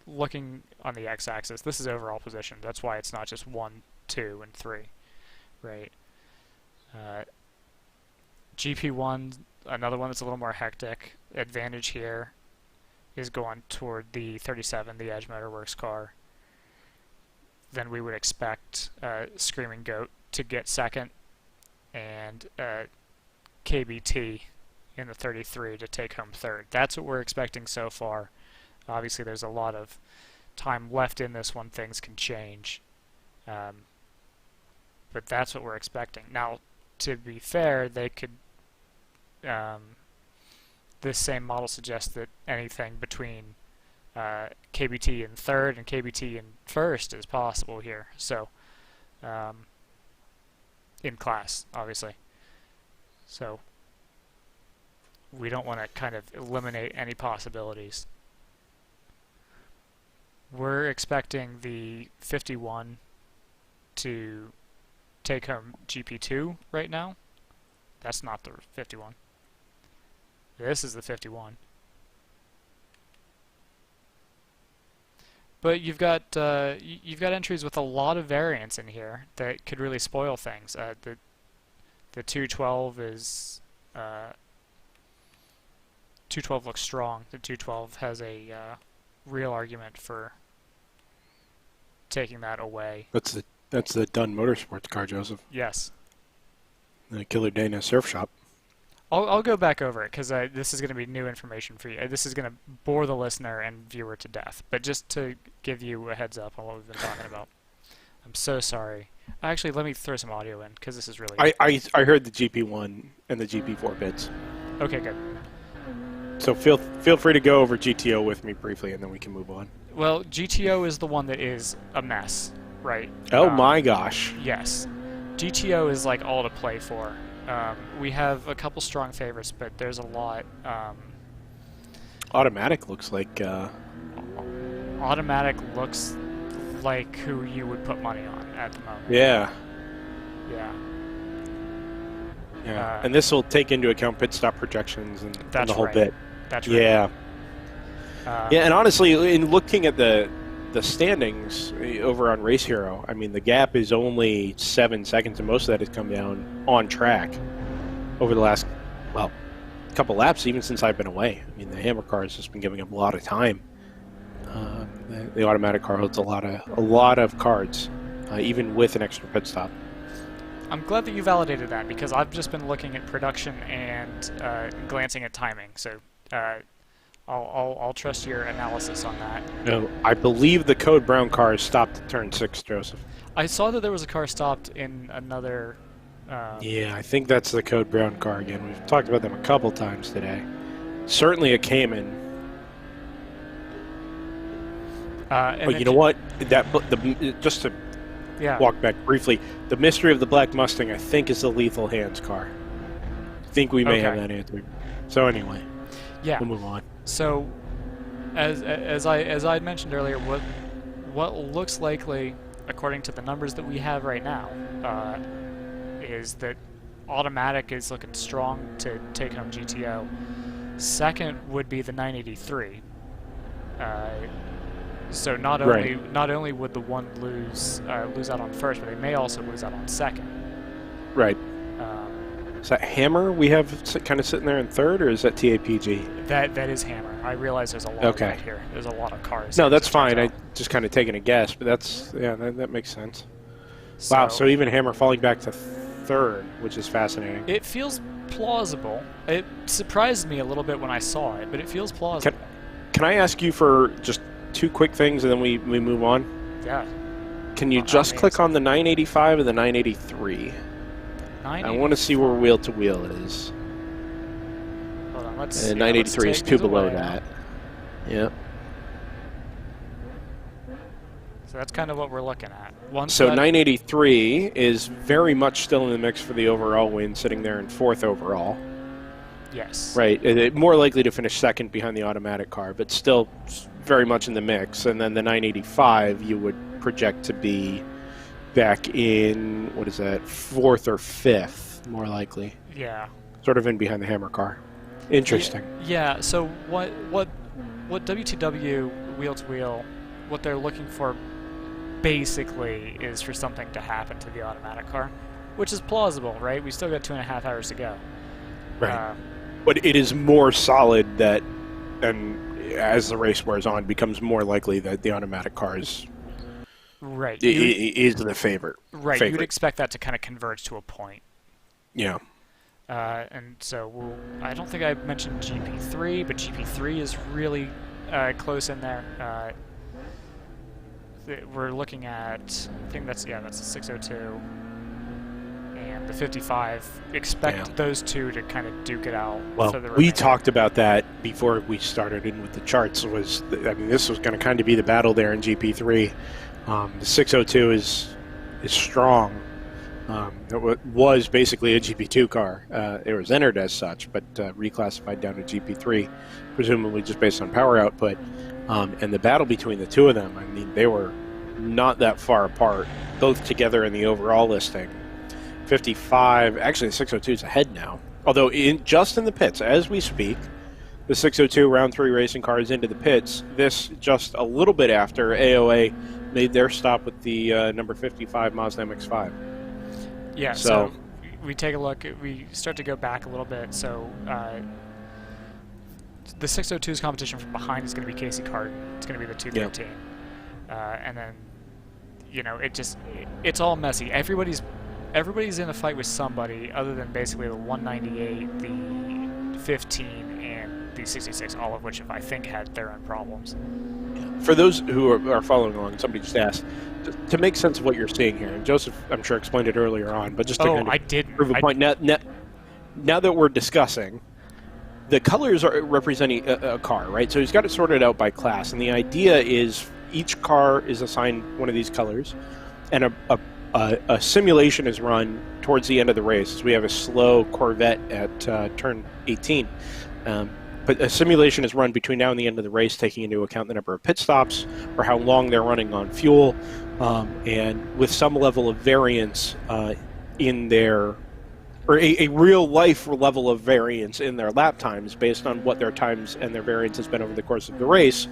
Looking on the x-axis, this is overall position. That's why it's not just 1, 2, and 3, right? GP1, another one that's a little more hectic. Advantage here is going toward the 37, the Edge Motorworks car. Then we would expect Screaming Goat to get second, and KBT in the 33 to take home third. That's what we're expecting so far. Obviously, there's a lot of time left in this one. Things can change. But that's what we're expecting. Now, to be fair, they could... this same model suggests that anything between KBT in third and KBT in first is possible here. So, in class, obviously. So, we don't want to kind of eliminate any possibilities. We're expecting the 51 to take home GP2 right now. That's not the 51. This is the 51. But you've got entries with a lot of variance in here that could really spoil things. The 212 is 212 looks strong. The 212 has a real argument for taking that away. That's the Dunn Motorsports car, Joseph. Yes. The Killer Dana Surf Shop. I'll go back over it because this is going to be new information for you. This is going to bore the listener and viewer to death. But just to give you a heads up on what we've been talking about. I'm so sorry. Actually, let me throw some audio in because this is really... I heard the GP1 and the GP4 bits. Okay, good. So feel free to go over GTO with me briefly, and then we can move on. Well, GTO is the one that is a mess, right? Oh my gosh. Yes. GTO is like all to play for. We have a couple strong favorites, but there's a lot. Automatic looks like... Automatic looks like who you would put money on at the moment. Yeah. Yeah. Yeah. And this will take into account pit stop projections and the whole right. bit. That's right. Yeah. Yeah, and honestly, in looking at the standings over on Race Hero, I mean, the gap is only 7 seconds, and most of that has come down on track over the last, well, couple laps, even since I've been away. I mean, the Hammer car has just been giving up a lot of time. The automatic car holds a lot of cards, even with an extra pit stop. I'm glad that you validated that, because I've just been looking at production and glancing at timing. So I'll trust your analysis on that. No, I believe the Code Brown car is stopped at turn 6, Joseph. I saw that there was a car stopped in another... yeah, I think that's the Code Brown car again. We've talked about them a couple times today. Certainly a Cayman. But you know what? Just to walk back briefly, the mystery of the Black Mustang, I think, is the Lethal Hands car. I think we may have that answer. So anyway, yeah, we'll move on. So, as I had mentioned earlier, what looks likely, according to the numbers that we have right now, is that automatic is looking strong to take home GTO. Second would be the 983. So not only would the one lose out on first, but they may also lose out on second. Right. Is that Hammer we have kind of sitting there in third, or is that TAPG? That is Hammer. I realize there's a lot of that here. There's a lot of cars. No, that's fine. I just kind of taking a guess, but that makes sense. So, wow, so even Hammer falling back to third, which is fascinating. It feels plausible. It surprised me a little bit when I saw it, but it feels plausible. Can I ask you for just 2 quick things, and then we move on? Yeah. Can you just click on the 985 and the 983? I want to see where wheel to wheel is. Hold on, let's. And 983 is 2 below that. Yep. So that's kind of what we're looking at. So 983 is very much still in the mix for the overall win, sitting there in 4th overall. Yes. Right. More likely to finish second behind the automatic car, but still very much in the mix. And then the 985 you would project to be back in, what is that, 4th or 5th, more likely. Yeah. Sort of in behind the Hammer car. Interesting. Yeah, so what WTW wheel to wheel, what they're looking for basically is for something to happen to the automatic car, which is plausible, right? We still got 2.5 hours to go. Right. But it is more solid that, and as the race wears on, becomes more likely that the automatic car is is the favorite. Right. You'd expect that to kind of converge to a point. Yeah. And so I don't think I mentioned GP3, but GP3 is really close in there. We're looking at, I think that's a 602 and the 55. Expect those two to kind of duke it out. Well, for the we talked about that before we started in with the charts. This was going to kind of be the battle there in GP3. The 602 is strong. It was basically a GP2 car. It was entered as such, but reclassified down to GP3, presumably just based on power output. And the battle between the two of them, I mean, they were not that far apart, both together in the overall listing. 55, actually the 602 is ahead now. Although just in the pits, as we speak, the 602 round 3 racing car is into the pits. This just a little bit after AOA made their stop with the number 55 Mazda MX-5. Yeah, so we take a look, we start to go back a little bit. So the 602's competition from behind is going to be Casey Carton. It's going to be the 213. And then, it's all messy. Everybody's in a fight with somebody other than basically the 198, the 15, and the 66, all of which I think had their own problems. For those who are following along, somebody just asked, to make sense of what you're seeing here, and Joseph, I'm sure, explained it earlier on, but just to kind of prove a point, now that we're discussing, the colors are representing a car, right? So he's got it sorted out by class, and the idea is each car is assigned one of these colors, and a simulation is run towards the end of the race. So we have a slow Corvette at turn 18. But a simulation is run between now and the end of the race, taking into account the number of pit stops or how long they're running on fuel, and with some level of variance in their, or a real life level of variance in their lap times based on what their times and their variance has been over the course of the race.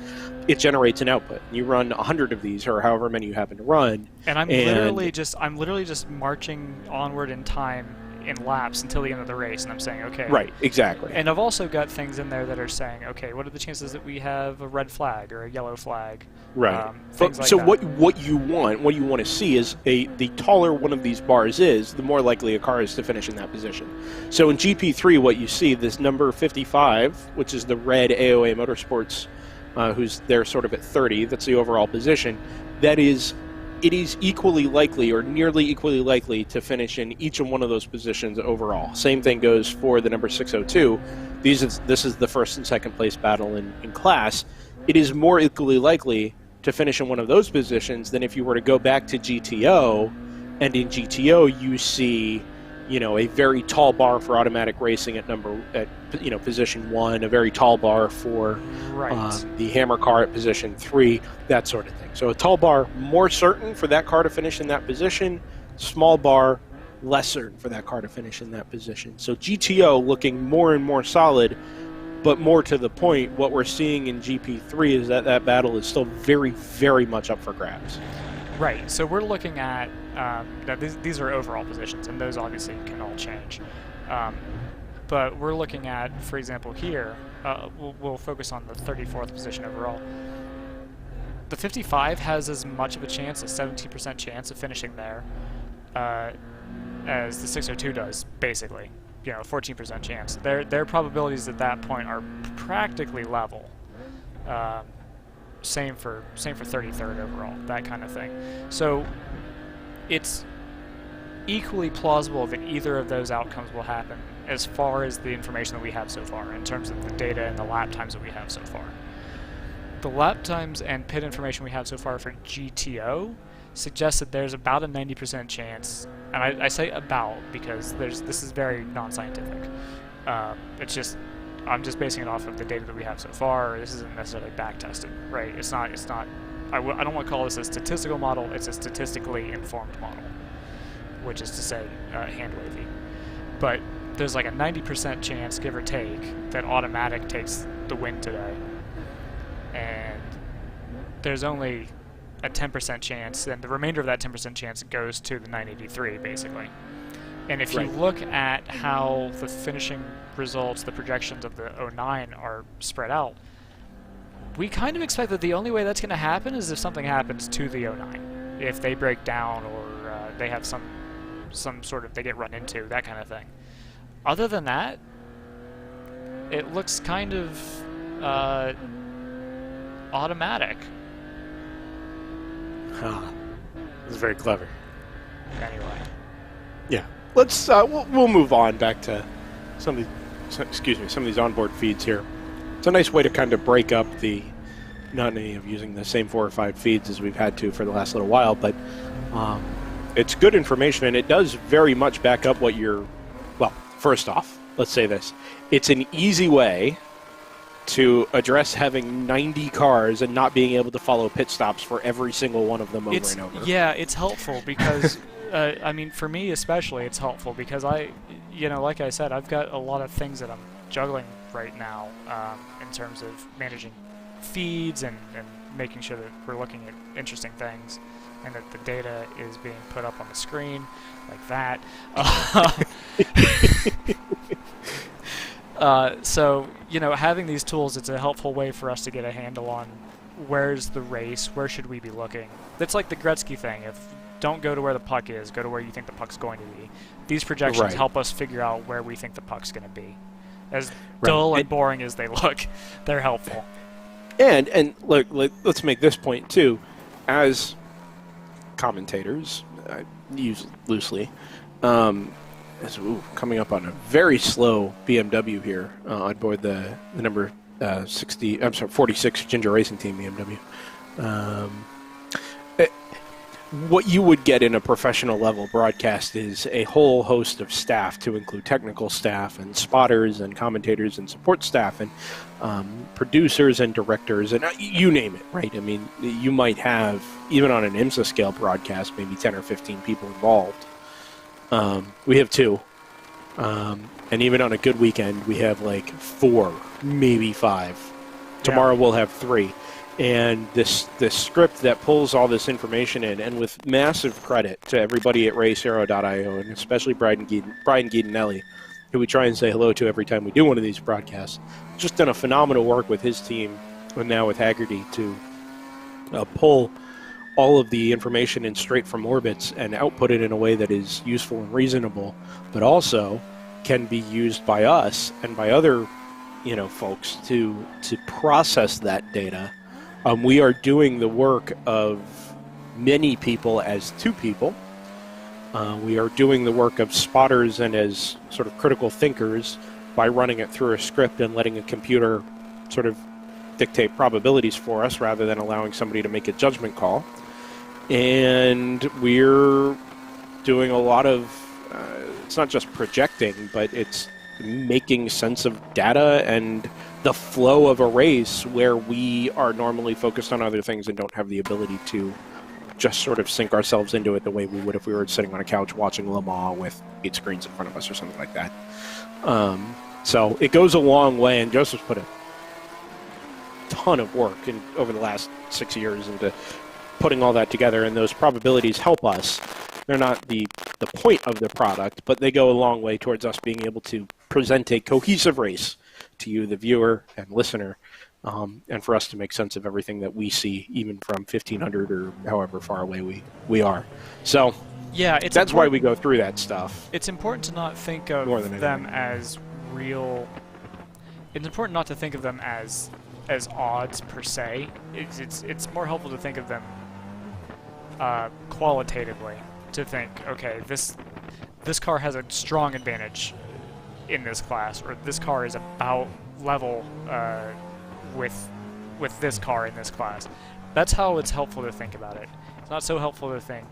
It generates an output. You run 100 of these, or however many you happen to run, and I'm literally just marching onward in time in laps until the end of the race, and I'm saying, okay. Right, exactly. And I've also got things in there that are saying, okay, what are the chances that we have a red flag or a yellow flag? Right. Things like so that. what you want to see is the taller one of these bars is, the more likely a car is to finish in that position. So in GP3, what you see, this number 55, which is the red AOA Motorsports, who's there sort of at 30, that's the overall position, it is equally likely or nearly equally likely to finish in each and one of those positions overall. Same thing goes for the number 602. This is the first and second place battle in class. It is more equally likely to finish in one of those positions than if you were to go back to GTO, and in GTO you see, a very tall bar for automatic racing at position 1, a very tall bar for the hammer car at position 3, that sort of thing. So a tall bar, more certain for that car to finish in that position. Small bar, less certain for that car to finish in that position. So GTO looking more and more solid, but more to the point, what we're seeing in GP3 is that battle is still very, very much up for grabs. Right, so we're looking at, these are overall positions, and those obviously can all change. But we're looking at, for example, here, we'll focus on the 34th position overall. The 55 has as much of a chance, a 17% chance of finishing there, as the 602 does, basically. 14% chance. Their probabilities at that point are practically level. Same for 33rd overall, that kind of thing. So it's equally plausible that either of those outcomes will happen as far as the information that we have so far, in terms of the data and the lap times that we have so far. The lap times and pit information we have so far for GTO suggests that there's about a 90% chance, and I say about because this is very non-scientific. I'm just basing it off of the data that we have so far. This isn't necessarily back-tested, right? It's not. I don't want to call this a statistical model. It's a statistically informed model, which is to say, hand-wavy. But there's like a 90% chance, give or take, that automatic takes the win today, and there's only a 10% chance, and the remainder of that 10% chance goes to the 983, basically. And if you look at how the finishing results, the projections of the 09 are spread out, we kind of expect that the only way that's going to happen is if something happens to the 09. If they break down, or they have some sort of, they get run into, that kind of thing. Other than that, it looks kind of automatic. That's very clever. Anyway. Yeah. Let's we'll move on back to some of these onboard feeds here. It's a nice way to kind of break up the monotony of using the same 4 or 5 feeds as we've had to for the last little while, but it's good information, and it does very much back up what you're. Well, first off, let's say this: it's an easy way to address having 90 cars and not being able to follow pit stops for every single one of them over and over. Yeah, it's helpful because. I mean, for me especially, it's helpful because like I said, I've got a lot of things that I'm juggling right now in terms of managing feeds and making sure that we're looking at interesting things and that the data is being put up on the screen like that. So, having these tools, it's a helpful way for us to get a handle on where's the race, where should we be looking. That's like the Gretzky thing. Don't go to where the puck is, go to where you think the puck's going to be. These projections help us figure out where we think the puck's going to be. As dull and boring as they look, they're helpful. And look, let's make this point too. As commentators, used loosely, as coming up on a very slow BMW here on board the number 46 Ginger Racing Team BMW. What you would get in a professional level broadcast is a whole host of staff, to include technical staff and spotters and commentators and support staff and producers and directors and you name it, right? I mean, you might have, even on an IMSA scale broadcast, maybe 10 or 15 people involved. We have 2. And even on a good weekend, we have like 4, maybe 5. Tomorrow we'll have 3. And this script that pulls all this information in, and with massive credit to everybody at RaceHero.io, and especially Brian Guidanelli, who we try and say hello to every time we do one of these broadcasts, just done a phenomenal work with his team, and now with Haggerty, to pull all of the information in straight from orbits and output it in a way that is useful and reasonable, but also can be used by us and by other, folks to process that data. We are doing the work of many people as 2 people. We are doing the work of spotters and as sort of critical thinkers by running it through a script and letting a computer sort of dictate probabilities for us rather than allowing somebody to make a judgment call. And we're doing a lot of, it's not just projecting, but it's making sense of data and the flow of a race where we are normally focused on other things and don't have the ability to just sort of sink ourselves into it the way we would if we were sitting on a couch watching Le Mans with 8 screens in front of us or something like that. So it goes a long way, and Joseph's put a ton of work over the last 6 years into putting all that together, and those probabilities help us. They're not the point of the product, but they go a long way towards us being able to present a cohesive race to you, the viewer and listener, and for us to make sense of everything that we see, even from 1,500 or however far away we are. So yeah, that's why we go through that stuff. It's important to not think of them as real. It's important not to think of them as odds per se. It's more helpful to think of them qualitatively. To think, okay, this car has a strong advantage in this class, or this car is about level with this car in this class. That's how it's helpful to think about it. It's not so helpful to think,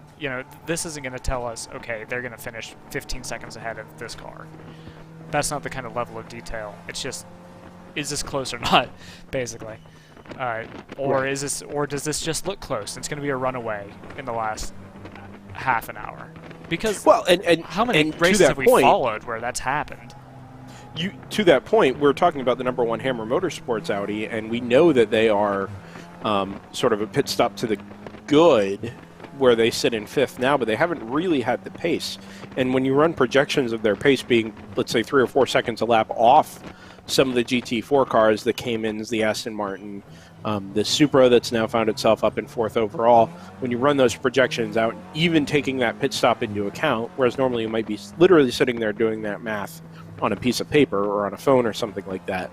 this isn't going to tell us, okay, they're going to finish 15 seconds ahead of this car. That's not the kind of level of detail. It's just, is this close or not, basically. Or does this just look close? It's going to be a runaway in the last half an hour. Because and how many races have we followed where that's happened? To that point, we're talking about the number 1 Hammer Motorsports Audi, and we know that they are sort of a pit stop to the good, where they sit in 5th now, but they haven't really had the pace. And when you run projections of their pace being, let's say, 3 or 4 seconds a lap off some of the GT4 cars, the Caymans, the Aston Martin, the Supra that's now found itself up in 4th overall, when you run those projections out, even taking that pit stop into account, whereas normally you might be literally sitting there doing that math on a piece of paper or on a phone or something like that,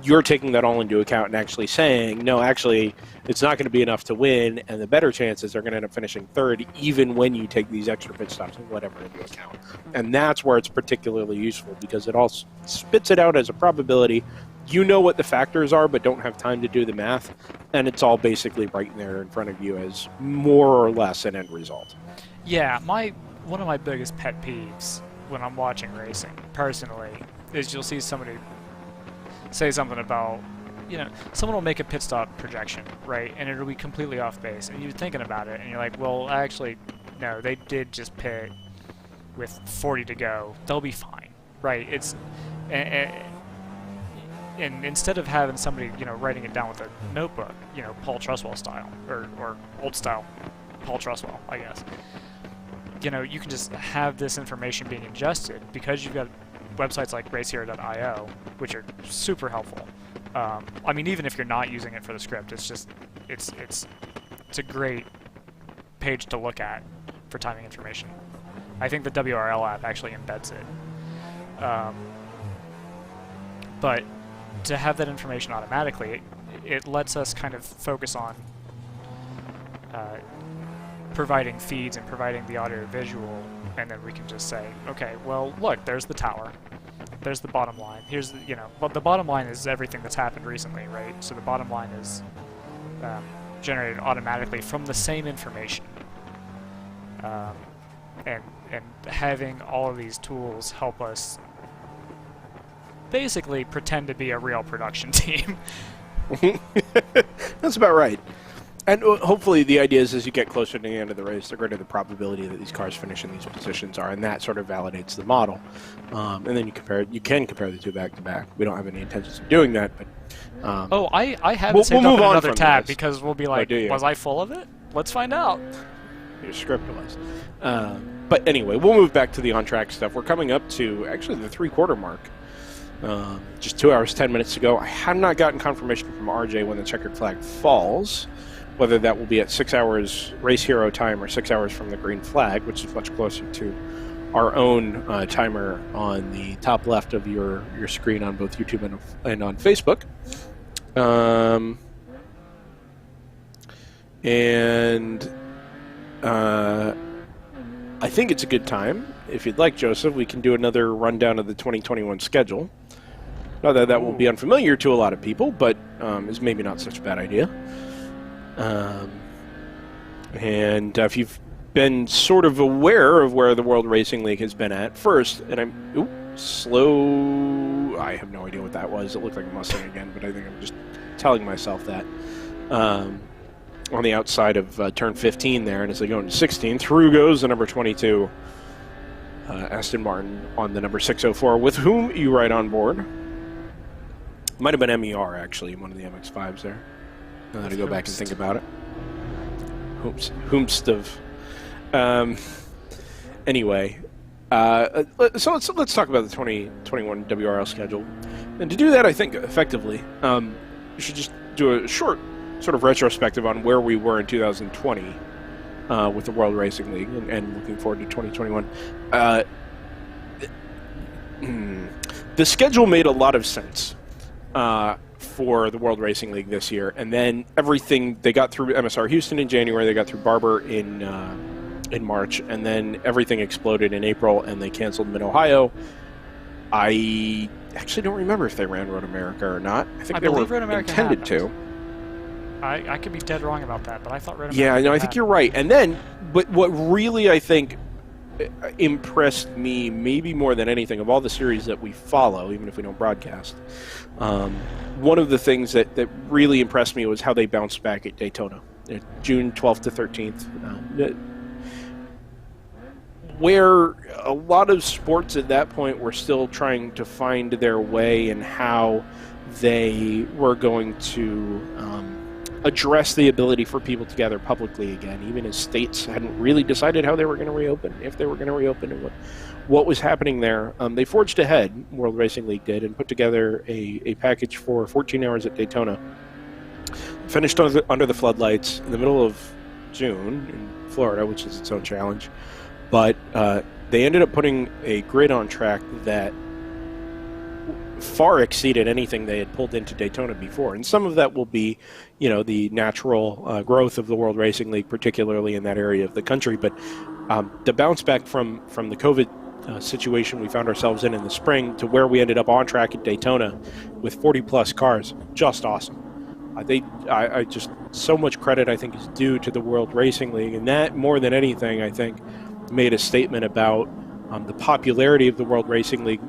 you're taking that all into account and actually saying, no, actually, it's not going to be enough to win, and the better chances are going to end up finishing 3rd, even when you take these extra pit stops and whatever into account. And that's where it's particularly useful, because it all spits it out as a probability. You know what the factors are, but don't have time to do the math, and it's all basically right there in front of you as more or less an end result. Yeah, one of my biggest pet peeves when I'm watching racing, personally, is you'll see somebody say something about, someone will make a pit stop projection, right, and it'll be completely off base, and you're thinking about it, and you're like, well, actually, no, they did just pit with 40 to go. They'll be fine, right? And instead of having somebody, writing it down with a notebook, Paul Truswell style, or old style Paul Truswell, I guess, you can just have this information being ingested, because you've got websites like RaceHero.io, which are super helpful. I mean, even if you're not using it for the script, it's just, it's a great page to look at for timing information. I think the WRL app actually embeds it. But to have that information automatically, it lets us kind of focus on providing feeds and providing the audio visual, and then we can just say, okay, well, look, there's the tower. There's the bottom line. Here's the, but the bottom line is everything that's happened recently, right? So the bottom line is generated automatically from the same information. And having all of these tools help us basically pretend to be a real production team. That's about right. And hopefully the idea is as you get closer to the end of the race, the greater the probability that these cars finish in these positions are, and that sort of validates the model. And then you can compare the two back to back. We don't have any intentions of doing that, but I have it saved up in another tab because we'll be like, was I full of it? Let's find out. Your script was. But anyway, we'll move back to the on-track stuff. We're coming up to actually the 3/4 mark. Just 2 hours, 10 minutes ago. I have not gotten confirmation from RJ when the checkered flag falls, whether that will be at 6 hours race hero time or 6 hours from the green flag, which is much closer to our own timer on the top left of your screen on both YouTube and on Facebook. I think it's a good time. If you'd like, Joseph, we can do another rundown of the 2021 schedule. Not that that will be unfamiliar to a lot of people, but is maybe not such a bad idea. And if you've been sort of aware of where the World Racing League has been at first, and I'm slow. I have no idea what that was. It looked like a Mustang again, but I think I'm just telling myself that. On the outside of turn 15 there, and as they go into 16, through goes the number 22 Aston Martin on the number 604, with whom you ride on board. Might have been MER, actually, one of the MX-5s there. Now that I go back and think about it. Hoomst of. Anyway, so let's talk about the 2021 WRL schedule. And to do that, I think, effectively, we should just do a short sort of retrospective on where we were in 2020 with the World Racing League and looking forward to 2021. The schedule made a lot of sense for the World Racing League this year, and then everything they got through MSR Houston in January, they got through Barber in March, and then everything exploded in April, and they canceled Mid-Ohio. I actually don't remember if they ran Road America or not. I think they were intended to. I could be dead wrong about that, but I thought Road America. Yeah, no, I think you're right. And then, but what really I think impressed me, maybe more than anything, of all the series that we follow, even if we don't broadcast, one of the things that really impressed me was how they bounced back at Daytona, June 12th to 13th, where a lot of sports at that point were still trying to find their way and how they were going to address the ability for people to gather publicly again, even as states hadn't really decided how they were going to reopen, if they were going to reopen, and what was happening there. They forged ahead, World Racing League did, and put together a package for 14 hours at Daytona. Finished under the floodlights in the middle of June in Florida, which is its own challenge. But they ended up putting a grid on track that far exceeded anything they had pulled into Daytona before. And some of that will be, the natural growth of the World Racing League, particularly in that area of the country. But the bounce back from the COVID situation we found ourselves in the spring to where we ended up on track at Daytona with 40-plus cars, just awesome. I just, so much credit, I think, is due to the World Racing League. And that, more than anything, I think, made a statement about the popularity of the World Racing League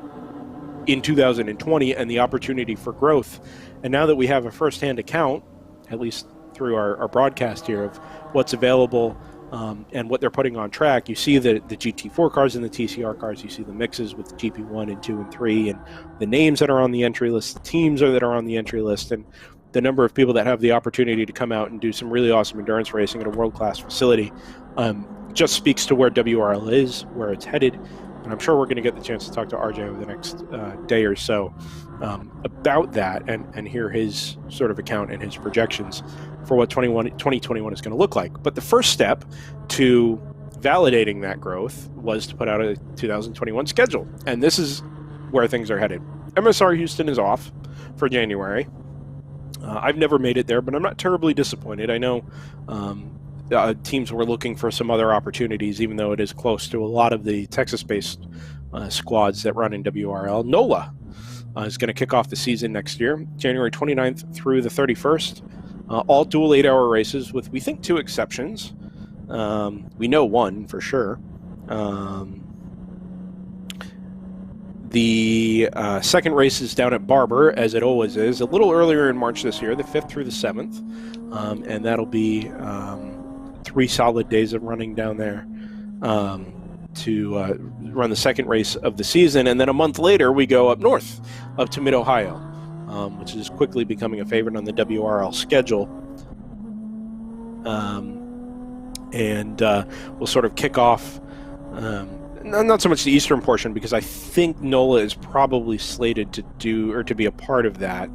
in 2020 and the opportunity for growth. And now that we have a first-hand account, at least through our broadcast here, of what's available and what they're putting on track, you see the GT4 cars and the TCR cars, you see the mixes with the GP1 and 2 and 3, and the names that are on the entry list, the teams that are on the entry list, and the number of people that have the opportunity to come out and do some really awesome endurance racing at a world-class facility just speaks to where WRL is, where it's headed. And I'm sure we're going to get the chance to talk to RJ over the next day or so about that and hear his sort of account and his projections for what 2021 is going to look like. But the first step to validating that growth was to put out a 2021 schedule. And this is where things are headed. MSR Houston is off for January. I've never made it there, but I'm not terribly disappointed. I know teams were looking for some other opportunities, even though it is close to a lot of the Texas-based squads that run in WRL. NOLA is going to kick off the season next year, January 29th through the 31st. All dual 8-hour races with, we think, 2 exceptions. We know one for sure. The second race is down at Barber, as it always is, a little earlier in March this year, the 5th through the 7th. And that'll be 3 solid days of running down there to run the second race of the season. And then a month later, we go up north, up to Mid-Ohio, which is quickly becoming a favorite on the WRL schedule. And we'll sort of kick off, not so much the eastern portion, because I think NOLA is probably slated to do, or to be a part of that,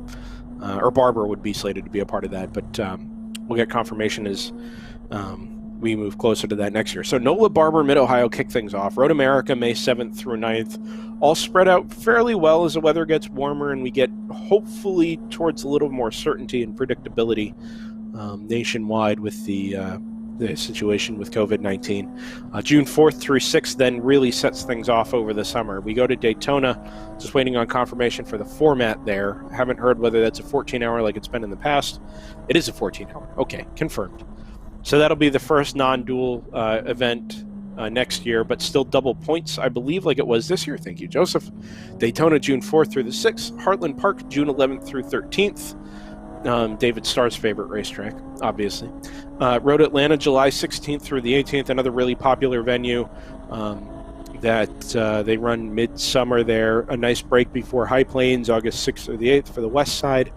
or Barber would be slated to be a part of that, but we'll get confirmation as we move closer to that next year. So NOLA, Barber, Mid-Ohio kick things off. Road America, May 7th through 9th, all spread out fairly well as the weather gets warmer and we get hopefully towards a little more certainty and predictability nationwide with the situation with COVID-19. June 4th through 6th then really sets things off over the summer. We go to Daytona, just waiting on confirmation for the format there. Haven't heard whether that's a 14-hour like it's been in the past. It is a 14-hour. Okay, confirmed. So that'll be the first non-dual event next year, but still double points, I believe, like it was this year. Thank you, Joseph. Daytona, June 4th through the 6th. Heartland Park, June 11th through 13th. David Starr's favorite racetrack, obviously. Road Atlanta, July 16th through the 18th, another really popular venue that they run midsummer there. A nice break before High Plains, August 6th through the 8th for the west side.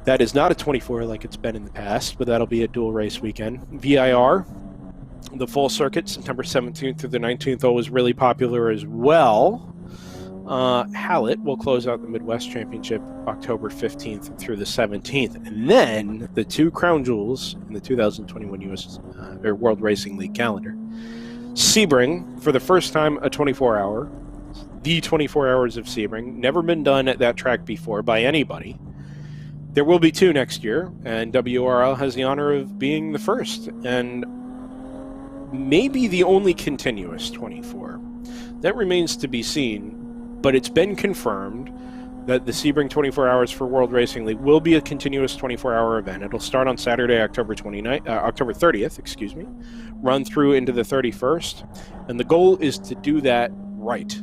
That is not a 24 like it's been in the past, but that'll be a dual race weekend. VIR, the full circuit, September 17th through the 19th, always really popular as well. Hallett will close out the Midwest Championship October 15th through the 17th. And then the 2 crown jewels in the 2021 US or World Racing League calendar. Sebring, for the first time, a 24-hour. The 24 hours of Sebring. Never been done at that track before by anybody. There will be 2 next year, and WRL has the honor of being the first, and maybe the only continuous 24. That remains to be seen, but it's been confirmed that the Sebring 24 Hours for World Racing League will be a continuous 24-hour event. It'll start on Saturday, October 30th, run through into the 31st, and the goal is to do that right.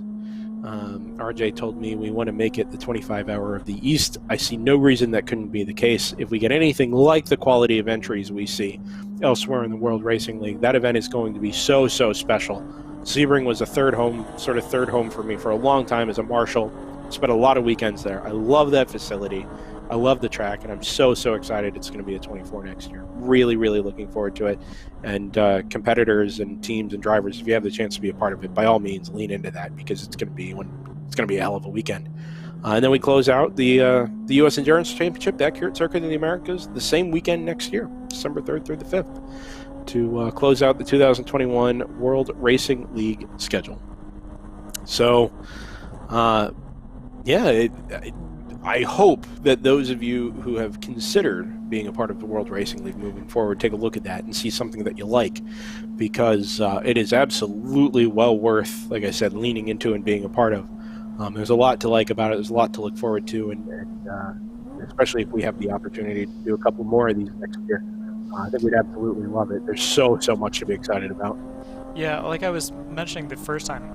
RJ told me we want to make it the 25-hour of the East. I see no reason that couldn't be the case. If we get anything like the quality of entries we see elsewhere in the World Racing League, that event is going to be so special. Sebring was a third home for me for a long time as a marshal. Spent a lot of weekends there. I love that facility. I love the track, and I'm so excited it's going to be a 24 next year. Really looking forward to it. And competitors and teams and drivers, if you have the chance to be a part of it, by all means, lean into that, because it's going to be a hell of a weekend. And then we close out the U.S. Endurance Championship, the Accurate Circuit in the Americas, the same weekend next year, December 3rd through the 5th, to close out the 2021 World Racing League schedule. So, I hope that those of you who have considered being a part of the World Racing League moving forward take a look at that and see something that you like, because it is absolutely well worth, like I said, leaning into and being a part of. There's a lot to like about it. There's a lot to look forward to, and especially if we have the opportunity to do a couple more of these next year. I think we'd absolutely love it. There's so much to be excited about. Yeah, like I was mentioning the first time,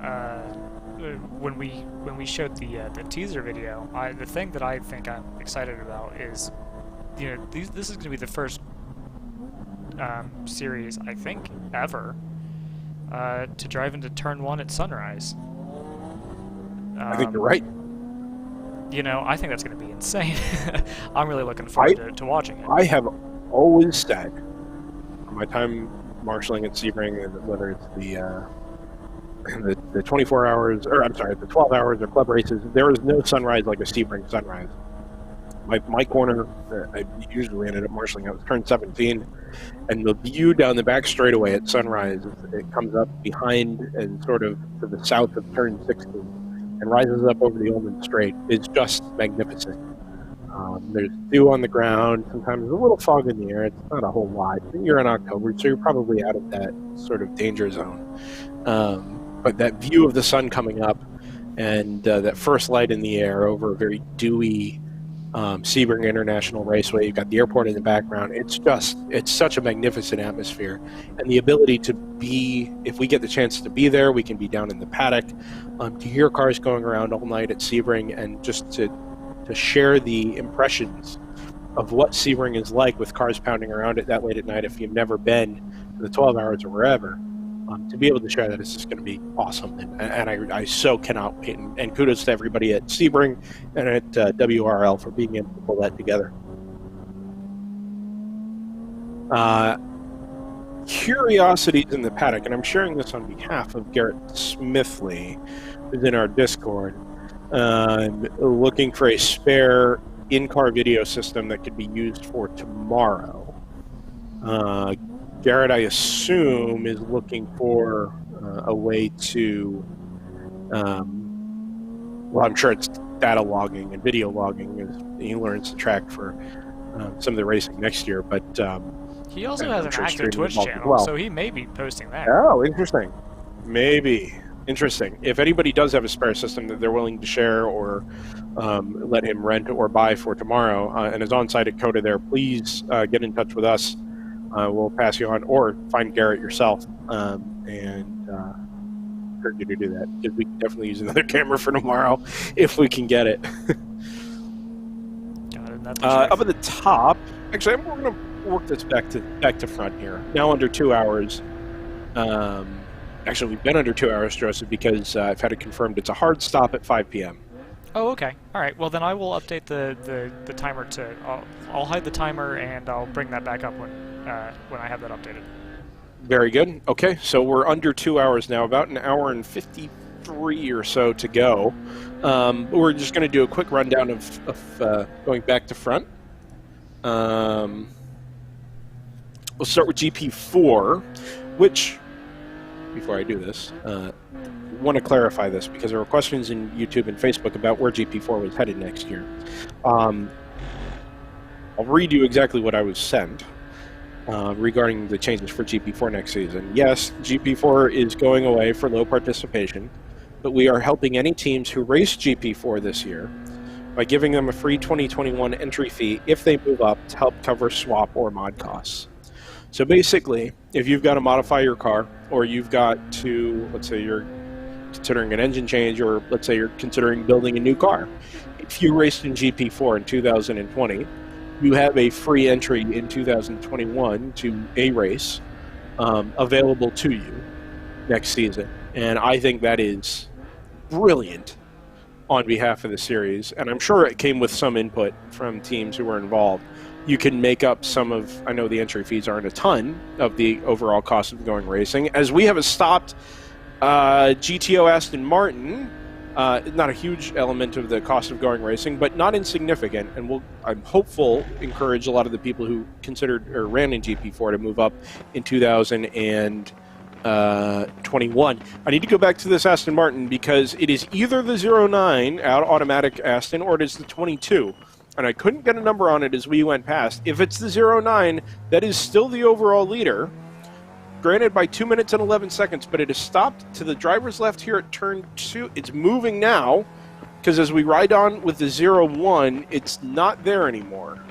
when we showed the teaser video, the thing that I think I'm excited about is, this is going to be the first series, I think, ever to drive into Turn 1 at sunrise. I think you're right. I think that's going to be insane. I'm really looking forward to watching it. I have always said, my time marshalling at Sebring, whether it's the 24 hours, or I'm sorry, the 12 hours or club races, there is no sunrise like a Sebring sunrise. My corner, I usually ended up marshalling out, was turn 17, and the view down the back straightaway at sunrise, it comes up behind and sort of to the south of turn 16 and rises up over the Ullman Strait. It's just magnificent. There's dew on the ground, sometimes a little fog in the air. It's not a whole lot. You're in October, so you're probably out of that sort of danger zone. But that view of the sun coming up and that first light in the air over a very dewy Sebring International Raceway, you've got the airport in the background. It's such a magnificent atmosphere. And the ability to be, if we get the chance to be there, we can be down in the paddock, to hear cars going around all night at Sebring, and just to share the impressions of what Sebring is like with cars pounding around it that late at night if you've never been to the 12 hours or wherever. To be able to share that is just going to be awesome, and I so cannot wait. And kudos to everybody at Sebring and at WRL for being able to pull that together. Curiosities in the paddock, and I'm sharing this on behalf of Garrett Smithley, who's in our Discord. Looking for a spare in-car video system that could be used for tomorrow. Garrett, I assume, is looking for a way to, well, I'm sure it's data logging and video logging as he learns to track for some of the racing next year. But he also has an active Twitch channel, well. so he may be posting that. Oh, interesting. Maybe. Interesting. If anybody does have a spare system that they're willing to share or let him rent or buy for tomorrow and is on site at COTA there, please get in touch with us. We'll pass you on, or find Garrett yourself and encourage you to do that, because we can definitely use another camera for tomorrow if we can get it. Up at the top, actually, we're going to work this back to front here. Now under 2 hours. Actually, we've been under 2 hours, Joseph, because I've had it confirmed it's a hard stop at 5 p.m. Oh, okay. All right. Well, then I will update the timer to. I'll hide the timer and I'll bring that back up when I have that updated. Very good. Okay, so we're under 2 hours now, about an hour and 53 or so to go. We're just going to do a quick rundown of going back to front. We'll start with GP4, which, before I do this, want to clarify this because there were questions in YouTube and Facebook about where GP4 was headed next year. I'll read you exactly what I was sent. Regarding the changes for GP4 next season. Yes, GP4 is going away for low participation, but we are helping any teams who race GP4 this year by giving them a free 2021 entry fee if they move up to help cover swap or mod costs. So basically, if you've got to modify your car, or you've got to, let's say you're considering an engine change, or let's say you're considering building a new car, if you raced in GP4 in 2020, you have a free entry in 2021 to a race available to you next season. And I think that is brilliant on behalf of the series. And I'm sure it came with some input from teams who were involved. You can make up some of, I know the entry fees aren't a ton of the overall cost of going racing. As we have a stopped GTO Aston Martin, not a huge element of the cost of going racing, but not insignificant, and I'm hopeful, encourage a lot of the people who considered or ran in GP4 to move up in 2021. I need to go back to this Aston Martin because it is either the 09 automatic Aston or it is the 22, and I couldn't get a number on it as we went past. If it's the 09, that is still the overall leader, granted by 2 minutes and 11 seconds, but it has stopped to the driver's left here at turn 2. It's moving now, because as we ride on with the 01, it's not there anymore.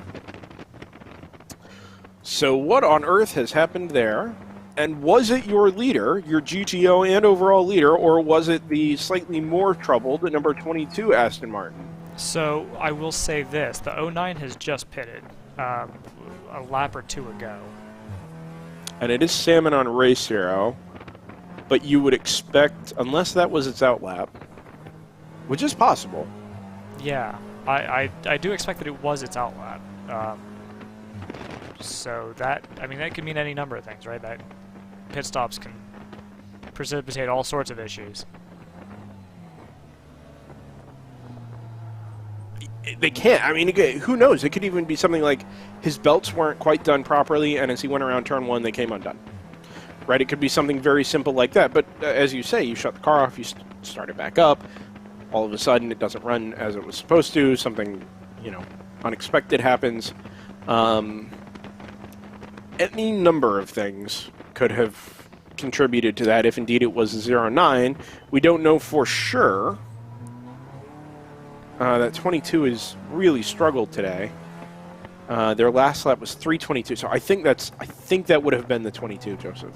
So what on earth has happened there? And was it your leader, your GTO and overall leader, or was it the slightly more troubled number 22 Aston Martin? So I will say this, the 09 has just pitted a lap or two ago. And it is Salmon on Race Hero, but you would expect, unless that was its outlap, which is possible. Yeah, I do expect that it was its outlap. So that, I mean, that could mean any number of things, right? That pit stops can precipitate all sorts of issues. They can't. I mean, who knows? It could even be something like his belts weren't quite done properly, and as he went around turn 1, they came undone. Right? It could be something very simple like that. But as you say, you shut the car off, you start it back up. All of a sudden, it doesn't run as it was supposed to. Something, unexpected happens. Any number of things could have contributed to that if indeed it was 0-9. We don't know for sure. That 22 has really struggled today. Their last lap was 3:22, so I think that would have been the 22, Joseph.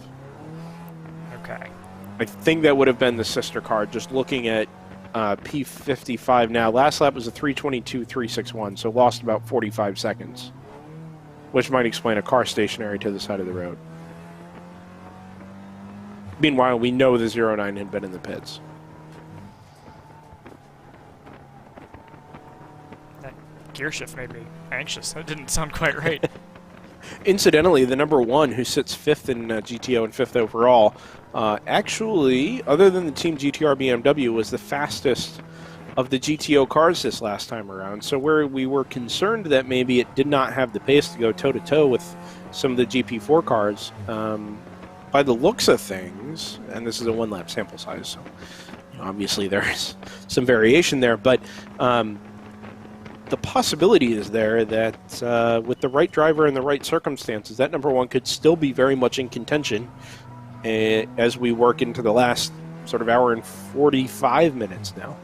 Okay. I think that would have been the sister car. Just looking at P55 now, last lap was a 3:22.361, so lost about 45 seconds, which might explain a car stationary to the side of the road. Meanwhile, we know the 0-9 had been in the pits. That gear shift made me anxious. That didn't sound quite right. Incidentally, the number 1, who sits 5th in GTO and 5th overall, actually, other than the Team GTR BMW, was the fastest of the GTO cars this last time around. So where we were concerned that maybe it did not have the pace to go toe-to-toe with some of the GP4 cars, by the looks of things, and this is a one-lap sample size, so obviously there's some variation there, but the possibility is there that with the right driver and the right circumstances, that number 1 could still be very much in contention as we work into the last sort of hour and 45 minutes now.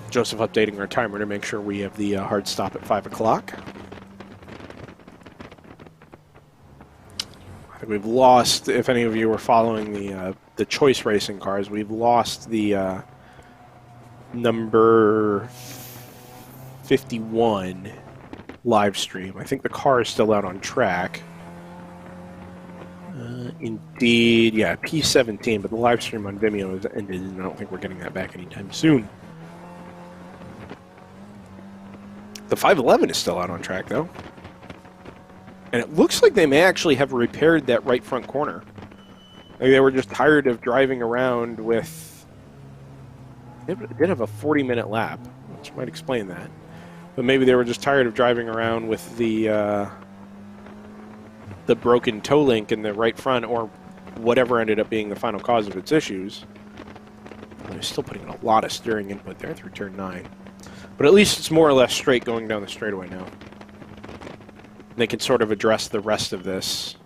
Joseph updating our timer to make sure we have the hard stop at 5 o'clock. I think we've lost, if any of you were following the choice racing cars, we've lost the number 51 live stream. I think the car is still out on track. Indeed, yeah, P17, but the live stream on Vimeo has ended, and I don't think we're getting that back anytime soon. The 511 is still out on track, though. And it looks like they may actually have repaired that right front corner. Maybe they were just tired of driving around with... It did have a 40-minute lap, which might explain that. But maybe they were just tired of driving around with the broken toe link in the right front, or whatever ended up being the final cause of its issues. They're still putting in a lot of steering input there through turn 9. But at least it's more or less straight going down the straightaway now. They can sort of address the rest of this.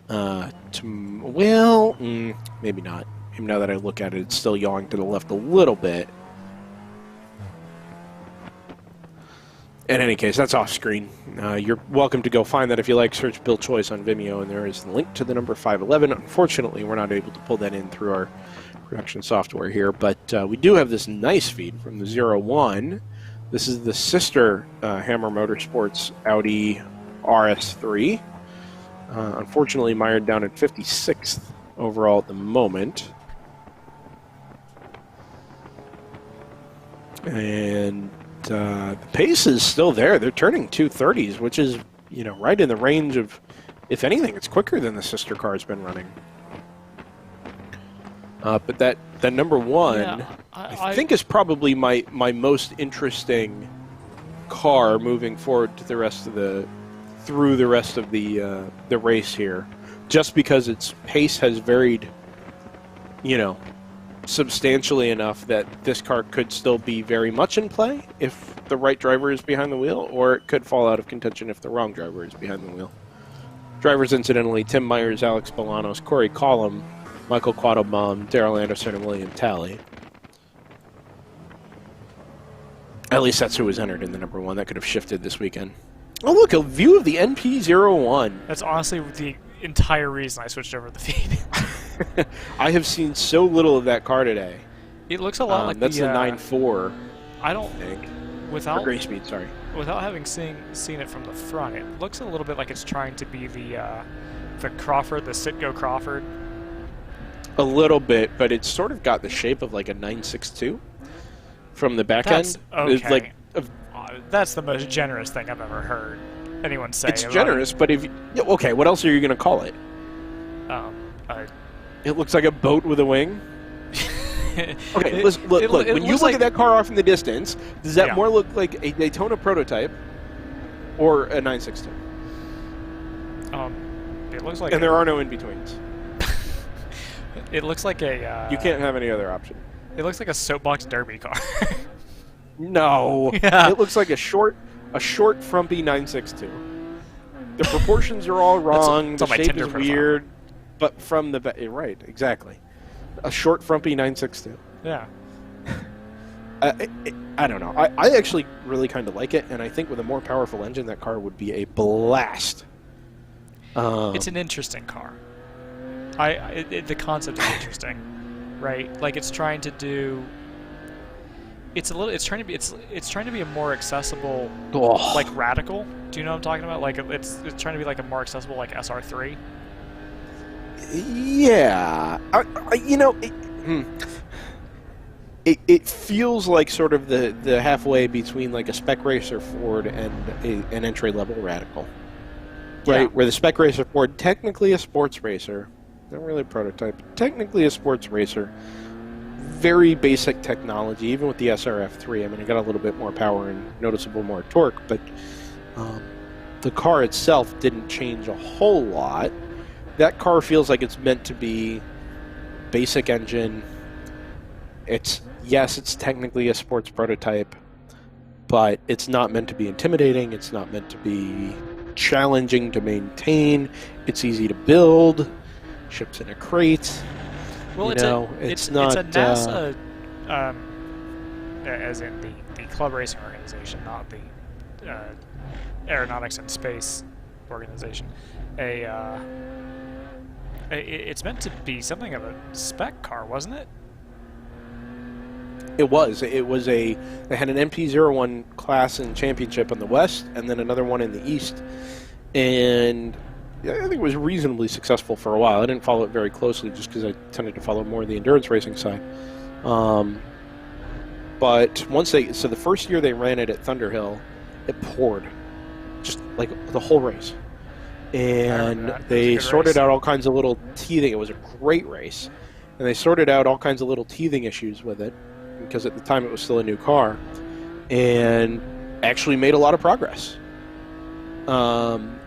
Well, maybe not. Maybe now that I look at it, it's still yawing to the left a little bit. In any case, that's off screen. You're welcome to go find that if you like. Search Bill Choice on Vimeo, and there is the link to the number 511. Unfortunately, we're not able to pull that in through our production software here, but we do have this nice feed from the 01. This is the sister Hammer Motorsports Audi RS3. Unfortunately, mired down at 56th overall at the moment. And the pace is still there. They're turning 230s, which is, right in the range of, if anything, it's quicker than the sister car's been running. But that number 1, yeah, I think is probably my most interesting car moving forward to the rest of the race here, just because its pace has varied, substantially enough that this car could still be very much in play if the right driver is behind the wheel, or it could fall out of contention if the wrong driver is behind the wheel. Drivers, incidentally, Tim Myers, Alex Bolanos, Corey Collum, Michael Quattlebaum, Daryl Anderson, and William Talley. At least that's who was entered in the number 1. That could have shifted this weekend. Oh, look, a view of the NP01. That's honestly the entire reason I switched over to the feed. I have seen so little of that car today. It looks a lot like that's the 9.4. I don't think. Without Gray Speed, sorry. Without having seen it from the front, it looks a little bit like it's trying to be the Crawford, the Citgo Crawford. A little bit, but it's sort of got the shape of like a 962 from the back end. Okay. That's the most generous thing I've ever heard anyone say. It's generous, but okay, what else are you going to call it? It looks like a boat with a wing. Okay, look. When you look at that car off in the distance, does that more look like a Daytona prototype or a 962? It looks like. And there are no in betweens. It looks like a. You can't have any other option. It looks like a soapbox derby car. No, Yeah. it looks like a short, frumpy 962. The proportions are all wrong. That's The on my shape Tinder is profile. weird, but from the right, exactly. A short, frumpy 962. Yeah. I don't know. I actually really kind of like it, and I think with a more powerful engine, that car would be a blast. It's an interesting car. The concept is interesting, right? Like it's trying to do. It's trying to be a more accessible, Oh. like radical. Do you know what I'm talking about? Like it's trying to be like a more accessible like SR3. Yeah, it feels like sort of the halfway between like a spec racer Ford and an entry level radical, right? Yeah. Where the spec racer Ford, technically a sports racer, not really a prototype, but technically a sports racer. Very basic technology, even with the SRF3. I mean, it got a little bit more power and noticeable more torque, but the car itself didn't change a whole lot. That car feels like it's meant to be basic engine. It's technically a sports prototype, but it's not meant to be intimidating. It's not meant to be challenging to maintain. It's easy to build. Ships in a crate. Well, it's not a NASA, as in the club racing organization, not the aeronautics and space organization. It's meant to be something of a spec car, wasn't it? It was. They had an MP01 class in championship in the West, and then another one in the East, and I think it was reasonably successful for a while. I didn't follow it very closely just because I tended to follow more the endurance racing side. But the first year they ran it at Thunderhill, it poured, just like the whole race. And they sorted out all kinds of little teething. It was a great race. And they sorted out all kinds of little teething issues with it, because at the time it was still a new car, and actually made a lot of progress.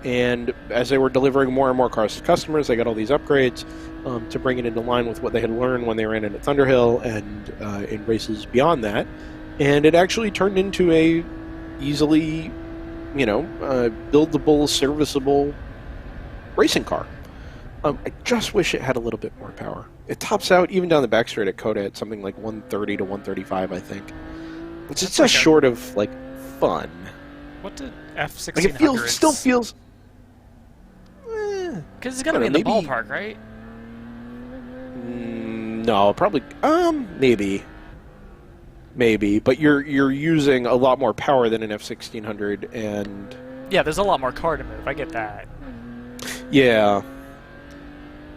And as they were delivering more and more cars to customers, they got all these upgrades to bring it into line with what they had learned when they ran it at Thunderhill and in races beyond that. And it actually turned into a easily, buildable, serviceable racing car. I just wish it had a little bit more power. It tops out even down the back straight at Coda at something like 130 to 135, I think. Which is just short of like fun. What did F1600? Like it still feels. Because it's got to be in the ballpark, right? No, probably. Maybe, but you're using a lot more power than an F1600, and yeah, there's a lot more car to move. I get that. Yeah,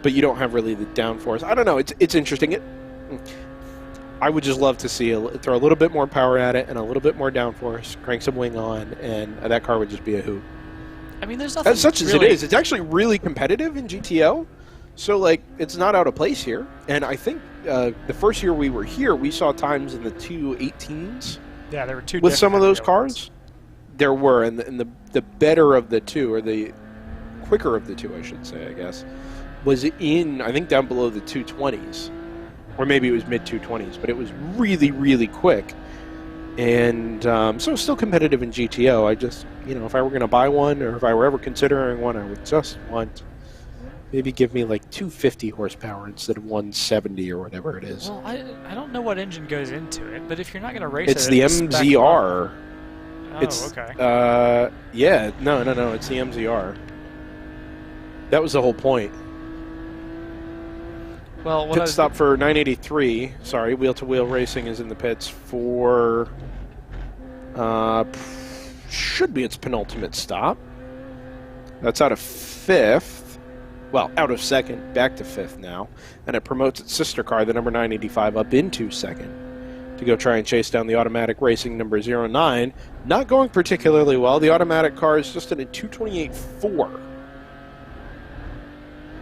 but you don't have really the downforce. I don't know. It's interesting. I would just love to see throw a little bit more power at it and a little bit more downforce, crank some wing on, and that car would just be a hoot. I mean, there's nothing. As such really... as it is, it's actually really competitive in GTO. So, like, it's not out of place here. And I think the first year we were here, we saw times in the 218s. Yeah, there were two with some of those cars. ones. There were, and the better of the two, or the quicker of the two, I should say, I guess, was in, I think, down below the 220s. Or maybe it was mid-220s, but it was really, really quick. And so it's still competitive in GTO. I just, if I were going to buy one, or if I were ever considering one, I would just want, maybe give me like 250 horsepower instead of 170 or whatever it is. Well, I don't know what engine goes into it, but if you're not going to race it's it... It's the MZR. Okay. Yeah, no, it's the MZR. That was the whole point. Well, pit stop for 983. Sorry, wheel-to-wheel racing is in the pits for... should be its penultimate stop. That's out of 5th. Well, out of 2nd, back to 5th now. And it promotes its sister car, the number 985, up into 2nd to go try and chase down the automatic racing number 09. Not going particularly well. The automatic car is just in a 228.4.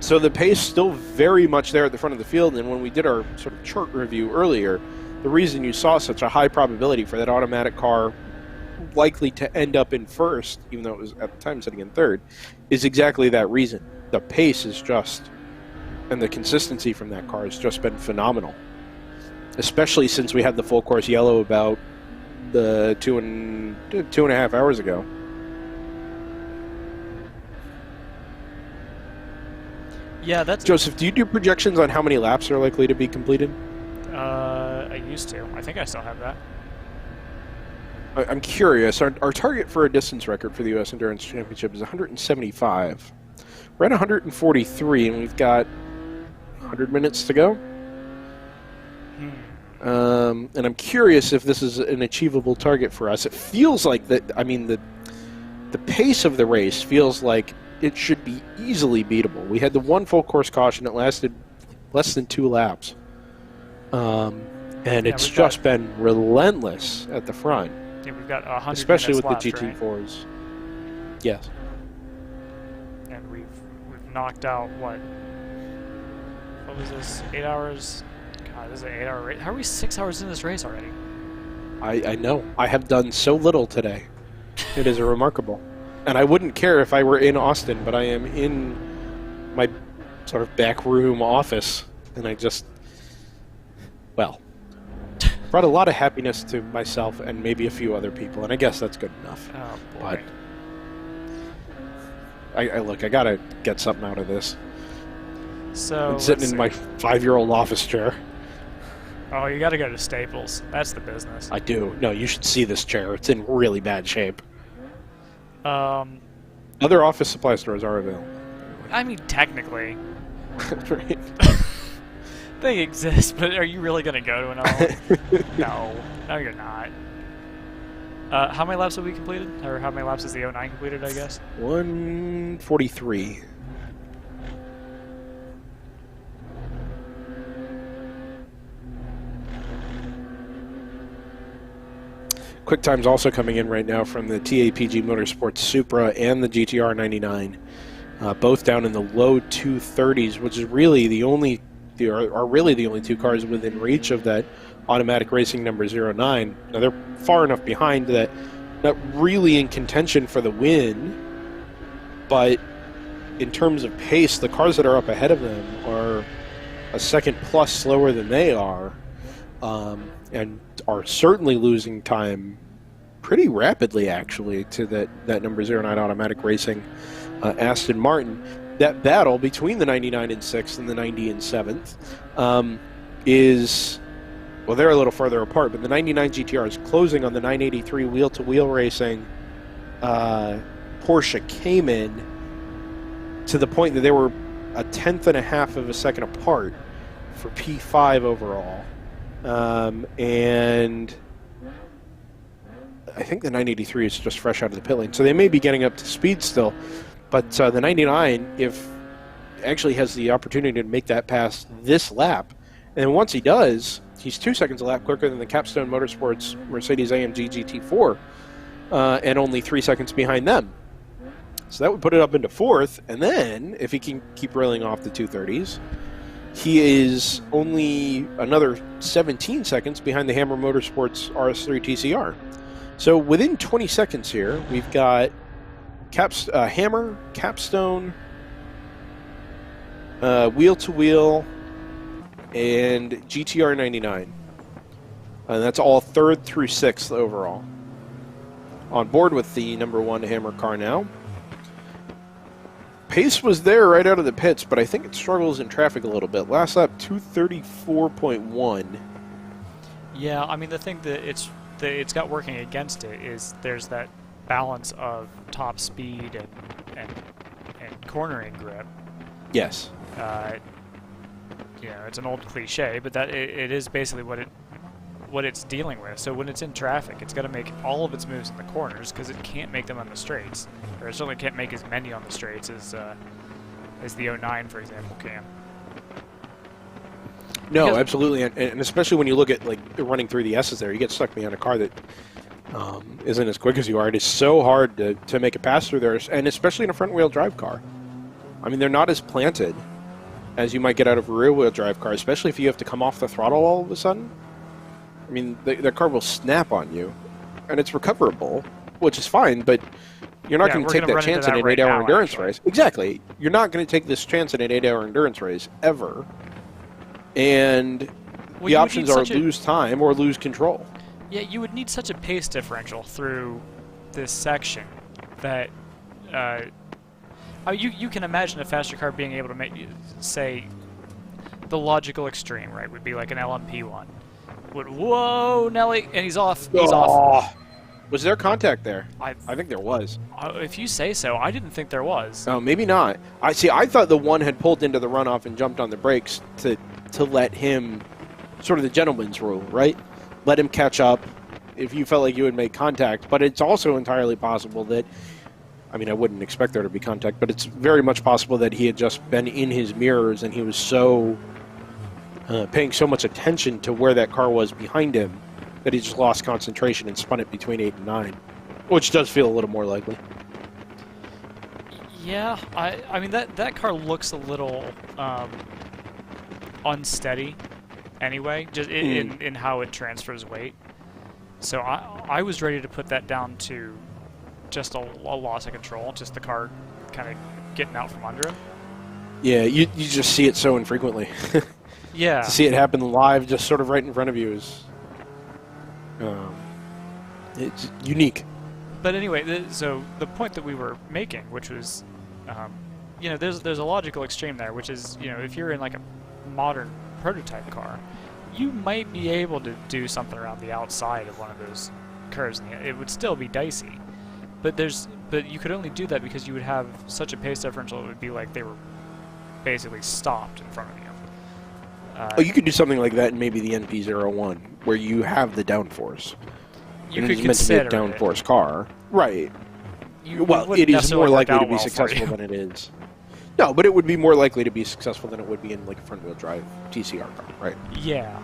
So the pace still very much there at the front of the field, and when we did our sort of chart review earlier, the reason you saw such a high probability for that automatic car likely to end up in first, even though it was at the time sitting in third, is exactly that reason. The pace is just, and the consistency from that car has just been phenomenal. especially since we had the full course yellow about the 2.5 hours ago. Yeah, that's... Joseph, do you do projections on how many laps are likely to be completed? I used to. I think I still have that. I'm curious. Our target for a distance record for the U.S. Endurance Championship is 175. We're at 143, and we've got 100 minutes to go. And I'm curious if this is an achievable target for us. It feels like that. I mean, the pace of the race feels like it should be easily beatable. We had the one full course caution that lasted less than 2 laps. And it's just been relentless at the front. Yeah, we've got 100 especially with left, the GT4s. Right? Yes. And we've knocked out what was this? 8 hours? God, this is an 8-hour race. How are we 6 hours in this race already? I know. I have done so little today. It is remarkable. And I wouldn't care if I were in Austin, but I am in my sort of back room office, and I just, well, brought a lot of happiness to myself and maybe a few other people, and I guess that's good enough. Oh, boy. But I gotta get something out of this. So I'm sitting in my 5-year-old office chair. Oh, you gotta go to Staples. That's the business. I do. No, you should see this chair. It's in really bad shape. Other office supply stores are available. I mean, technically. Right. They exist, but are you really going to go to another one? No, you're not. How many laps have we completed? Or how many laps is the 09 completed, I guess? 143. Quick time's also coming in right now from the TAPG Motorsports Supra and the GTR 99. Both down in the low 230s, which is really the only... are really the only 2 cars within reach of that automatic racing number 09. Now they're far enough behind that not really in contention for the win, but in terms of pace, the cars that are up ahead of them are a second plus slower than they are, and are certainly losing time pretty rapidly, actually, to that number 09 automatic racing Aston Martin. That battle between the 99 in 6th and the 90 in 7th is, well, they're a little farther apart, but the 99 GTR is closing on the 983 wheel-to-wheel racing Porsche Cayman to the point that they were a 1/10 of a second apart for P5 overall. And I think the 983 is just fresh out of the pit lane, so they may be getting up to speed still. But the 99, if actually has the opportunity to make that pass this lap, and once he does, he's 2 seconds a lap quicker than the Capstone Motorsports Mercedes-AMG GT4, and only 3 seconds behind them. So that would put it up into 4th, and then, if he can keep railing off the 230s, he is only another 17 seconds behind the Hammer Motorsports RS3 TCR. So within 20 seconds here, we've got Hammer, Capstone, wheel-to-wheel, and GTR 99. And that's all 3rd through 6th overall. On board with the number 1 Hammer car now. Pace was there right out of the pits, but I think it struggles in traffic a little bit. Last lap, 234.1. Yeah, I mean, the thing that it's got working against it is there's that balance of top speed and cornering grip. Yes. You know, it's an old cliche, but that it is basically what it's dealing with. So when it's in traffic, it's got to make all of its moves in the corners because it can't make them on the straights, or it certainly can't make as many on the straights as the 09, for example, can. No, because absolutely, and especially when you look at like running through the S's there, you get stuck behind a car that isn't as quick as you are. It is so hard to make a pass through there, and especially in a front-wheel drive car. I mean, they're not as planted as you might get out of a rear-wheel drive car, especially if you have to come off the throttle all of a sudden. I mean, the car will snap on you, and it's recoverable, which is fine, but you're not going to take that chance in an 8-hour endurance race. Exactly. You're not going to take this chance in an 8-hour endurance race, ever. And Well, the you would options need are such a- lose time or lose control. Yeah, you would need such a pace differential through this section that you can imagine a faster car being able to make, say, the logical extreme, right? Would be like an LMP1. Whoa, Nelly, and he's off. He's off. Was there contact there? I, I think there was. if you say so, I didn't think there was. Oh, maybe not. I see. I thought the one had pulled into the runoff and jumped on the brakes to let him, sort of the gentleman's rule, right? Let him catch up if you felt like you would make contact. But it's also entirely possible that, I mean, I wouldn't expect there to be contact, but it's very much possible that he had just been in his mirrors and he was so paying so much attention to where that car was behind him that he just lost concentration and spun it between 8 and 9, which does feel a little more likely. Yeah, I mean that car looks a little unsteady anyway, just in how it transfers weight. So I was ready to put that down to just a loss of control, just the car kind of getting out from under him. Yeah, you just see it so infrequently. Yeah. To see it happen live, just sort of right in front of you, is it's unique. But anyway, so the point that we were making, which was, you know, there's a logical extreme there, which is, you know, if you're in like a modern prototype car, you might be able to do something around the outside of one of those curves, and it would still be dicey. But you could only do that because you would have such a pace differential. It would be like they were basically stopped in front of you. You could do something like that in maybe the NP01, where you have the downforce. You and could it's meant to be a consider it. downforce car, right? Well, wouldn't it is necessarily more work likely out to be well for successful you. than it is. No, but it would be more likely to be successful than it would be in like a front-wheel drive TCR car, right? Yeah.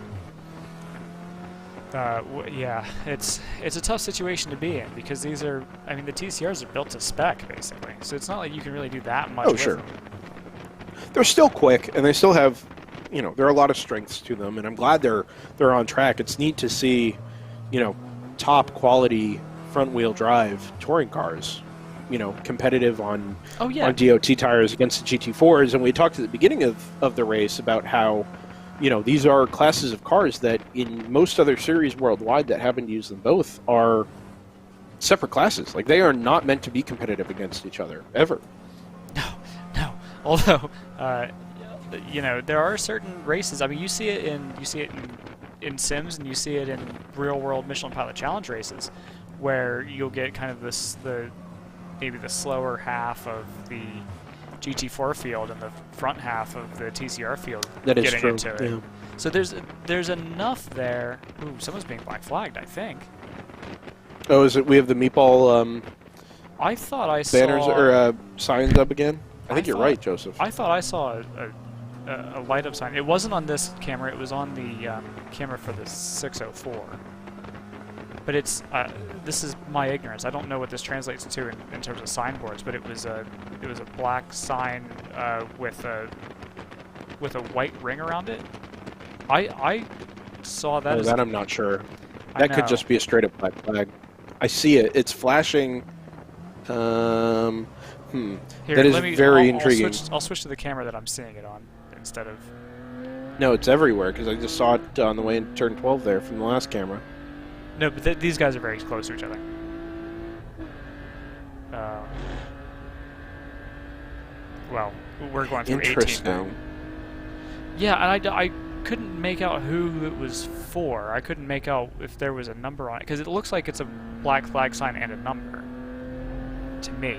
Yeah, it's a tough situation to be in because these are, I mean, the TCRs are built to spec basically, so it's not like you can really do that much. Oh, with sure. them. They're still quick, and they still have, you know, there are a lot of strengths to them, and I'm glad they're on track. It's neat to see, you know, top quality front-wheel drive touring cars, you know, competitive on Oh yeah. on DOT tires against the GT4s, and we talked at the beginning of the race about how, you know, these are classes of cars that in most other series worldwide that happen to use them both are separate classes. Like, they are not meant to be competitive against each other, ever. No. Although, you know, there are certain races. I mean, you see it in Sims, and you see it in real-world Michelin Pilot Challenge races, where you'll get kind of maybe the slower half of the GT4 field and the front half of the TCR field That is getting true, into it. yeah. So there's enough there. Ooh, someone's being black flagged, I think. Oh, is it? We have the meatball I thought I banners saw. or signs up again. I think you're thought- right, Joseph. I thought I saw a light up sign. It wasn't on this camera. It was on the camera for the 604. But it's this is my ignorance. I don't know what this translates to in terms of signboards. But it was a black sign with a white ring around it. I saw that. Oh, as that I'm not sure. I That could know. just be a straight up black flag. I see it. It's flashing. Here, That is very intriguing. I'll switch to the camera that I'm seeing it on instead of. No, it's everywhere because I just saw it on the way in turn 12 there from the last camera. No, but these guys are very close to each other. Well, we're going through 18 now. Interesting. Yeah, and I couldn't make out who it was for. I couldn't make out if there was a number on it, because it looks like it's a black flag sign and a number. To me.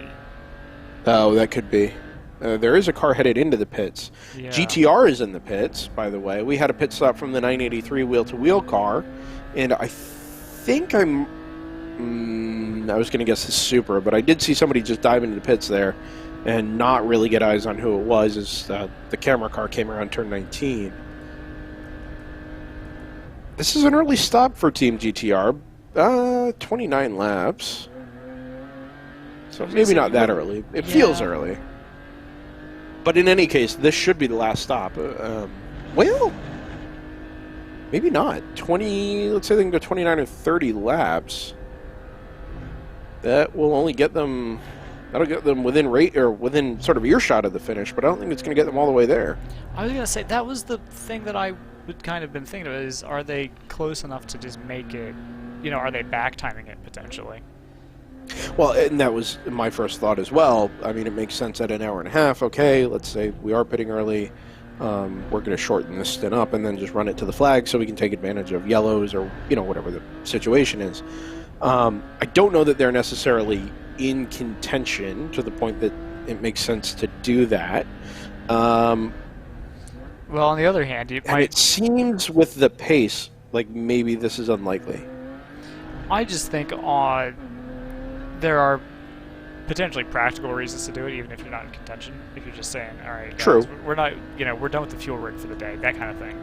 Oh, that could be. There is a car headed into the pits. Yeah. GTR is in the pits, by the way. We had a pit stop from the 983 wheel-to-wheel car, and I think I was going to guess the Supra, but I did see somebody just dive into the pits there and not really get eyes on who it was as the camera car came around turn 19. This is an early stop for Team GTR. 29 laps. So maybe not that early. It feels early. But in any case, this should be the last stop. Well, maybe not. 20, let's say they can go 29 or 30 laps. That will only get them, that'll get them within rate, or within sort of earshot of the finish, but I don't think it's going to get them all the way there. I was going to say, that was the thing that I kind of been thinking of is, are they close enough to just make it, you know, are they back timing it potentially? Well, and that was my first thought as well. I mean, it makes sense at an hour and a half. Okay, let's say we are pitting early. We're going to shorten this stint up and then just run it to the flag so we can take advantage of yellows or, you know, whatever the situation is. I don't know that they're necessarily in contention to the point that it makes sense to do that. Well, on the other hand, and it seems with the pace, like maybe this is unlikely. I just think there are potentially practical reasons to do it, even if you're not in contention. If you're just saying, all right, guys, True. we're not, you know, we're done with the fuel rig for the day, that kind of thing.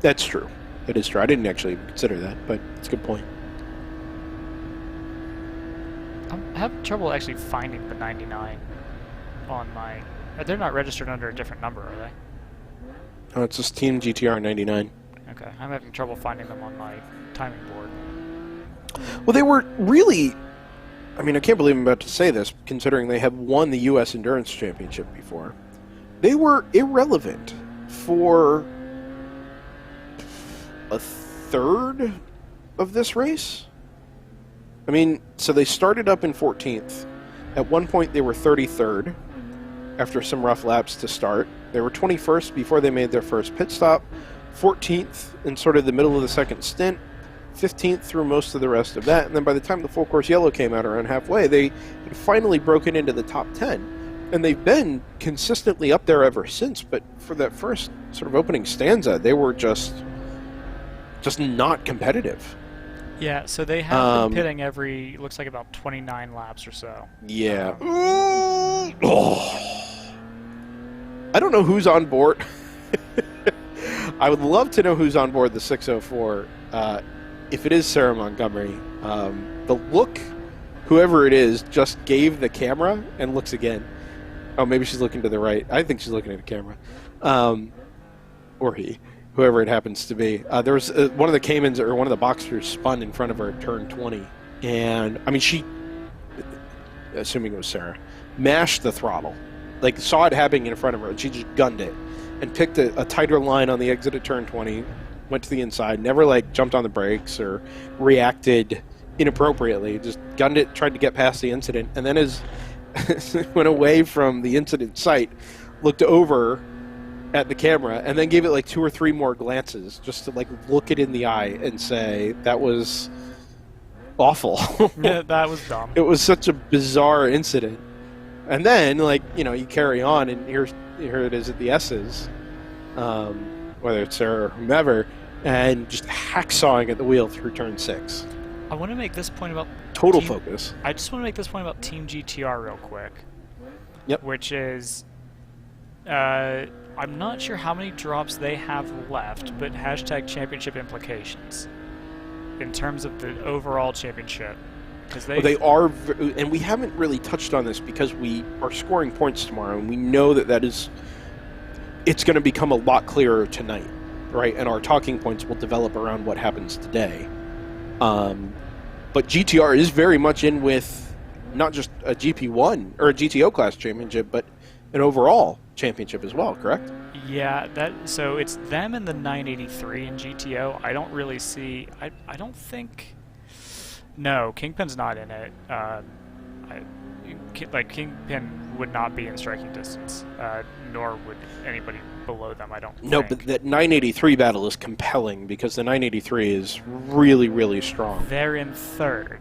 That's true. It is true. I didn't actually consider that, but it's a good point. I'm having trouble actually finding the 99 on my... They're not registered under a different number, are they? Oh, it's just Team GTR 99. Okay, I'm having trouble finding them on my timing board. Well, they were really... I mean, I can't believe I'm about to say this, considering they have won the U.S. Endurance Championship before. They were irrelevant for a third of this race. I mean, so they started up in 14th. At one point, they were 33rd after some rough laps to start. They were 21st before they made their first pit stop, 14th in sort of the middle of the second stint, 15th through most of the rest of that, and then by the time the full course yellow came out around halfway, they had finally broken into the top 10. And they've been consistently up there ever since, but for that first sort of opening stanza, they were just not competitive. Yeah, so they have been pitting every, looks like about 29 laps or so. Yeah. Oh. I don't know who's on board. I would love to know who's on board the 604. If it is Sarah Montgomery, the look, whoever it is, just gave the camera and looks again. Oh, maybe she's looking to the right. I think she's looking at the camera. Or he. Whoever it happens to be. There was one of the Caymans, or one of the Boxsters, spun in front of her at turn 20. And, I mean, she, assuming it was Sarah, mashed the throttle. Like, saw it happening in front of her, and she just gunned it. And picked a tighter line on the exit at turn 20, went to the inside, never, like, jumped on the brakes or reacted inappropriately. Just gunned it, tried to get past the incident, and then as went away from the incident site, looked over at the camera, and then gave it like 2 or 3 more glances just to like look it in the eye and say that was awful. Yeah, that was dumb. It was such a bizarre incident. And then, like, you know, you carry on, and here it is at the S's, whether it's Sarah or whomever, and just hacksawing at the wheel through turn 6. I want to make this point about Total focus. I just want to make this point about Team GTR real quick. Yep. Which is, I'm not sure how many drops they have left, but hashtag championship implications in terms of the overall championship. Because they are, and we haven't really touched on this because we are scoring points tomorrow, and we know that it's going to become a lot clearer tonight, right? And our talking points will develop around what happens today. But GTR is very much in with not just a GP1 or a GTO class championship, but an overall championship as well, correct? Yeah, so it's them and the 983 in GTO. I don't really see... I don't think... No, Kingpin's not in it. Kingpin would not be in striking distance, nor would anybody below them, I don't think. No, but that 983 battle is compelling because the 983 is really, really strong. They're in third.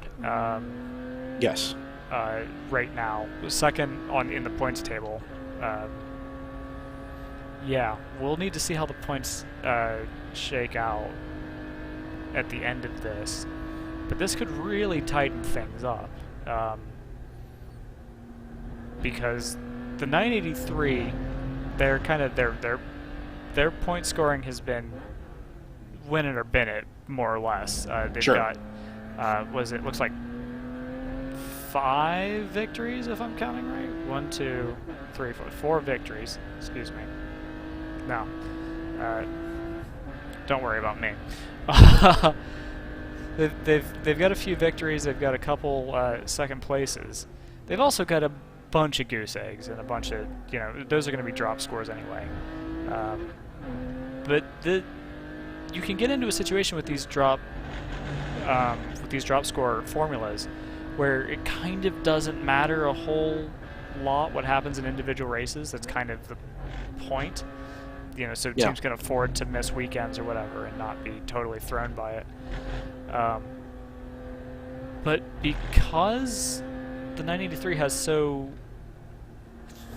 Yes. Right now. Second in the points table. Yeah, we'll need to see how the points shake out at the end of this. But this could really tighten things up. Because the 983, they're kind of their point scoring has been win it or bin it, more or less. They've sure. got looks like 5 victories if I'm counting right. 1, 2, 3, 4, 4 victories. Excuse me. No. Don't worry about me. They've got a few victories. They've got a couple second places. They've also got a bunch of goose eggs and a bunch of, those are going to be drop scores anyway. but you can get into a situation with these drop score formulas where it kind of doesn't matter a whole lot what happens in individual races. That's kind of the point. So teams can afford to miss weekends or whatever and not be totally thrown by it. But because the 983 has so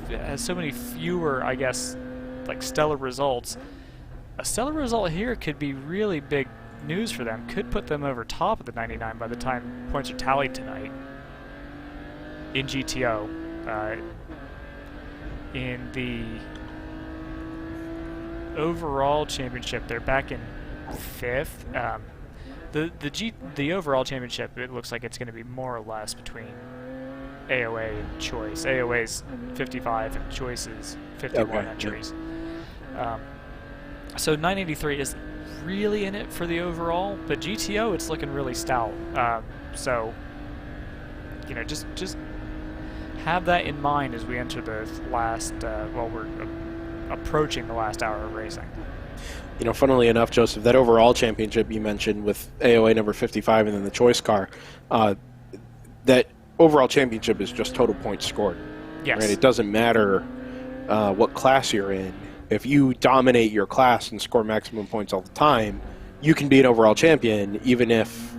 many fewer, I guess, like stellar results, a stellar result here could be really big news for them. Could put them over top of the 99 by the time points are tallied tonight in GTO. In the overall championship, they're back in 5th. The overall championship, it looks like it's going to be more or less between AOA and Choice. AOA's 55 and Choice's 51 entries. So 983 is really in it for the overall, but GTO, it's looking really stout. So just have that in mind as we enter the last. We're approaching the last hour of racing. Funnily enough, Joseph, that overall championship you mentioned with AOA number 55 and then the Choice car, that overall championship is just total points scored. Yes. Right? It doesn't matter what class you're in. If you dominate your class and score maximum points all the time, you can be an overall champion even if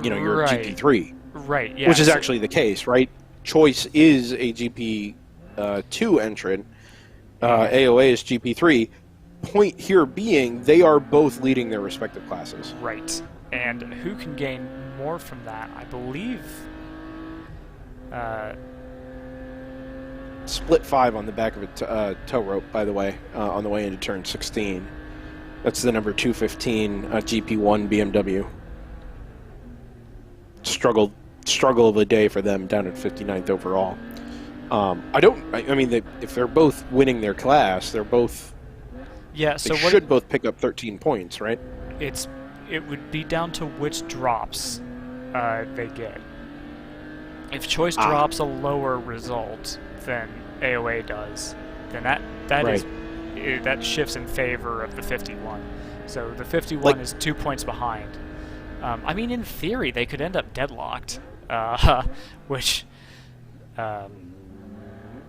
you're a GP3. Right, yeah. Which is actually the case, right? Choice is a GP2 entrant. AOA is GP3. Point here being, they are both leading their respective classes. Right. And who can gain more from that? I believe... Split 5 on the back of a tow rope, by the way, on the way into turn 16. That's the number 215 GP1 BMW. Struggle of the day for them down at 59th overall. I mean, if they're both winning their class, they're both... Yeah, so they should both pick up 13 points, right? It would be down to which drops they get. If Choice drops a lower result than AOA does, then that shifts in favor of the 51. So the 51 is 2 points behind. I mean, in theory, they could end up deadlocked, which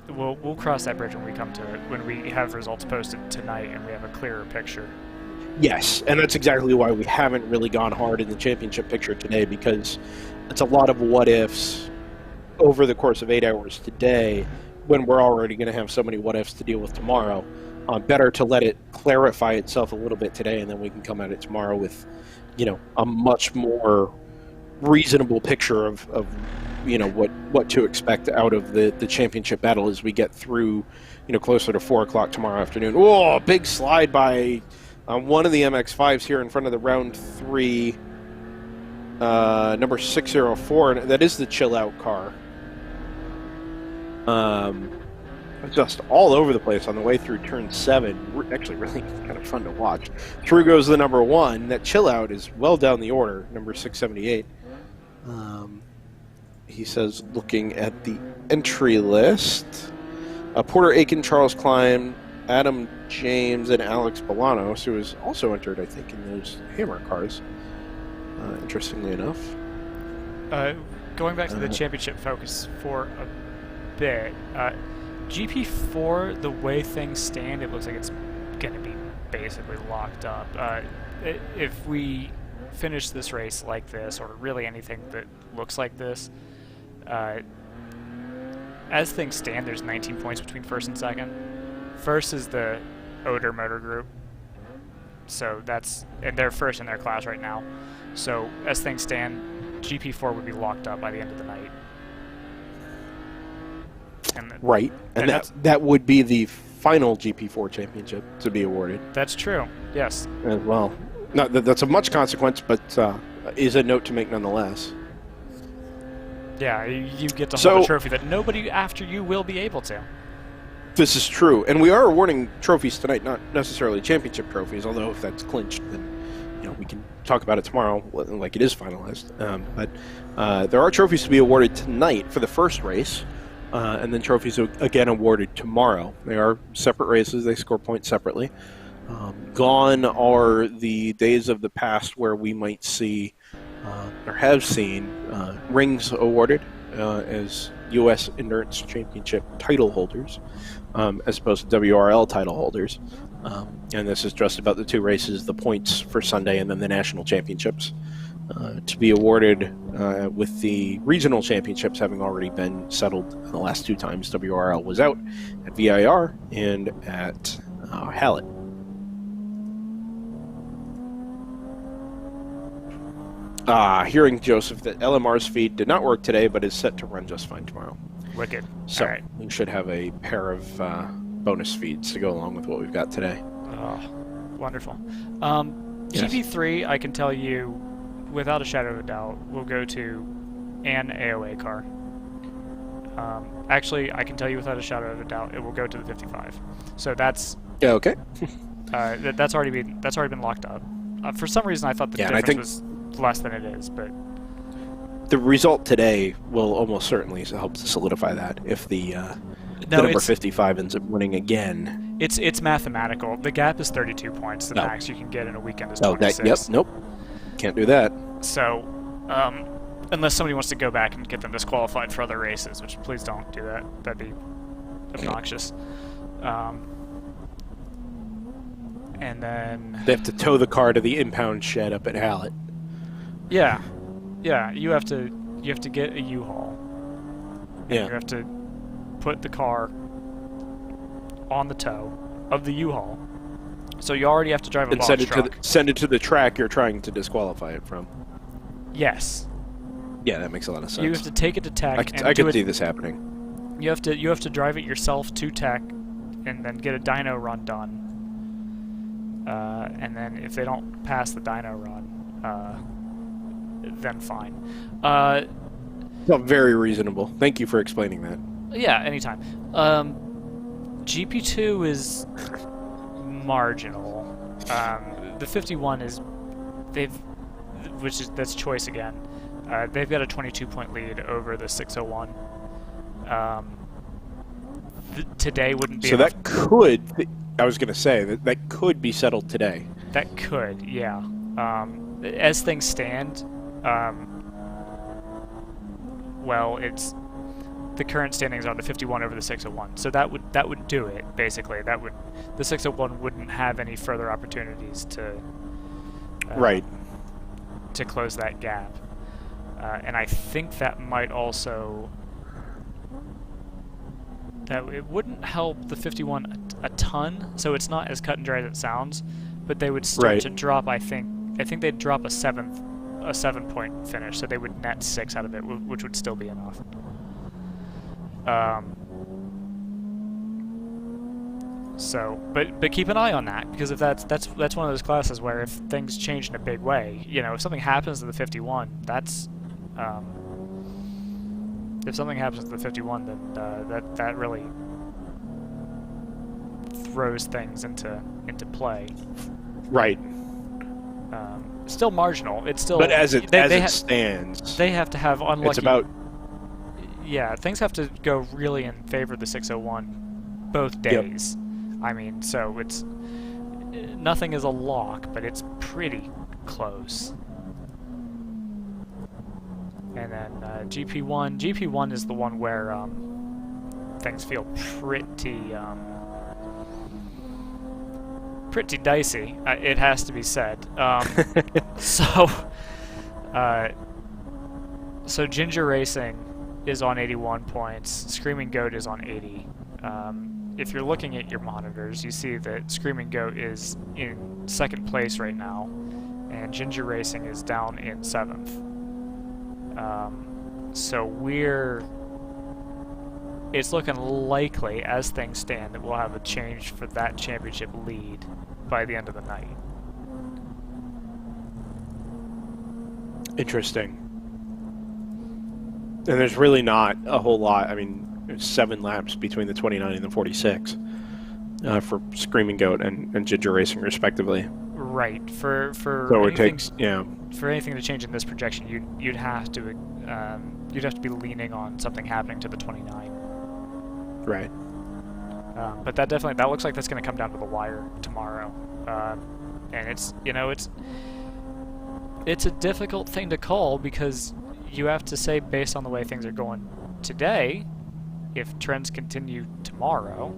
we'll cross that bridge when we come to it, when we have results posted tonight and we have a clearer picture. Yes, and that's exactly why we haven't really gone hard in the championship picture today, because it's a lot of what-ifs over the course of 8 hours today when we're already going to have so many what-ifs to deal with tomorrow. Better to let it clarify itself a little bit today, and then we can come at it tomorrow with, a much more reasonable picture of what to expect out of the championship battle as we get through, closer to 4 o'clock tomorrow afternoon. Oh, big slide by one of the MX-5s here in front of the round 3, number 604, and that is the chill out car. Just all over the place on the way through turn 7. Actually, really kind of fun to watch. Through goes the number 1. That chill out is well down the order, number 678. He says, looking at the entry list, Porter Aiken, Charles Klein, Adam James, and Alex Bolanos, who is also entered, I think, in those Hammer cars, interestingly enough. Going back to the championship focus for a bit, GP4, the way things stand, it looks like it's going to be basically locked up. If we finish this race like this, or really anything that looks like this, as things stand, there's 19 points between first and second. First is the Oder Motor Group, so and they're first in their class right now. So as things stand, GP4 would be locked up by the end of the night. Right, and that would be the final GP4 championship to be awarded. That's true, yes. As well. Not that that's of much consequence, but is a note to make nonetheless. Yeah, you get to hold a trophy that nobody after you will be able to. This is true, and we are awarding trophies tonight, not necessarily championship trophies, although if that's clinched, then we can talk about it tomorrow, like it is finalized. But there are trophies to be awarded tonight for the first race, and then trophies again awarded tomorrow. They are separate races; they score points separately. Gone are the days of the past where we might see or have seen rings awarded as U.S. Endurance Championship title holders, as opposed to WRL title holders. And this is just about the two races, the points for Sunday and then the national championships, to be awarded with the regional championships having already been settled the last two times WRL was out at VIR and at Hallett. Hearing, Joseph, that LMR's feed did not work today, but is set to run just fine tomorrow. Wicked. So All right. we should have a pair of bonus feeds to go along with what we've got today. Oh, wonderful. Yes. GP3, I can tell you, without a shadow of a doubt, will go to an AOA car. Actually, I can tell you without a shadow of a doubt, it will go to the 55. So that's Yeah. Okay. that's already been locked up. For some reason, I thought the difference was less than it is, but the result today will almost certainly help to solidify that if the number 55 ends up winning again. It's mathematical. The gap is 32 points. The max you can get in a weekend is 26. Yep. Nope. Can't do that. So, unless somebody wants to go back and get them disqualified for other races, which please don't do that. That'd be obnoxious. And then They have to tow the car to the impound shed up at Hallett. yeah, you have to get a U-Haul. Yeah. You have to put the car on the tow of the U-Haul. So you already have to drive a And box truck. send it to the track you're trying to disqualify it from. Yes. Yeah, that makes a lot of sense. You have to take it to tech. I can see this happening. You have to drive it yourself to tech, and then get a dyno run done. And then if they don't pass the dyno run, then fine. Well, very reasonable. Thank you for explaining that. Yeah, anytime. GP2 is marginal. The 51 is that's choice again. They've got a 22-point lead over the 601. Today wouldn't be. So enough. that could. I was going to say that could be settled today. That could, yeah. As things stand, well, it's the current standings are the 51 over the 601. So that would do it basically. The 601 wouldn't have any further opportunities to Right. to close that gap. And I think that might also it wouldn't help the 51 a ton, so it's not as cut and dry as it sounds, but they would start to drop. I think they'd drop a 7-point finish, so they would net 6 out of it, which would still be enough. So, but keep an eye on that, because if that's one of those classes where if things change in a big way, if something happens to the 51, that's if something happens to the 51, then that really throws things into play. Right. Still marginal. It's still. But as it stands, they have to have unlucky. It's about. Yeah, things have to go really in favor of the 601 both days. Yep. I mean, so it's nothing is a lock, but it's pretty close. And then GP1. GP1 is the one where things feel pretty dicey. It has to be said. So Ginger Racing is on 81 points. Screaming Goat is on 80. If you're looking at your monitors, you see that Screaming Goat is in second place right now, and Ginger Racing is down in 7th. So it's looking likely, as things stand, that we'll have a change for that championship lead by the end of the night. Interesting. And there's really not a whole lot. I mean, there's 7 laps between the 29 and the 46 for Screaming Goat and Ginger Racing, respectively. Right. For so it takes, for anything to change in this projection, you'd have to be leaning on something happening to the 29. Right. But that looks like that's going to come down to the wire tomorrow. And it's a difficult thing to call because you have to say, based on the way things are going today, if trends continue tomorrow,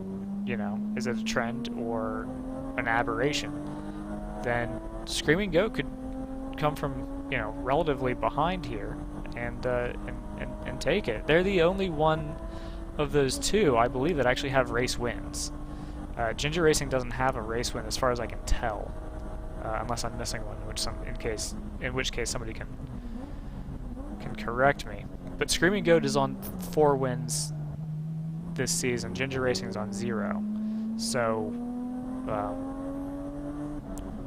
is it a trend or an aberration? Then Screaming Goat could come from relatively behind here and take it. They're the only one of those two, I believe, that actually have race wins. Ginger Racing doesn't have a race win, as far as I can tell, unless I'm missing one, in which case somebody can correct me. But Screaming Goat is on 4 wins this season. Ginger Racing is on 0. So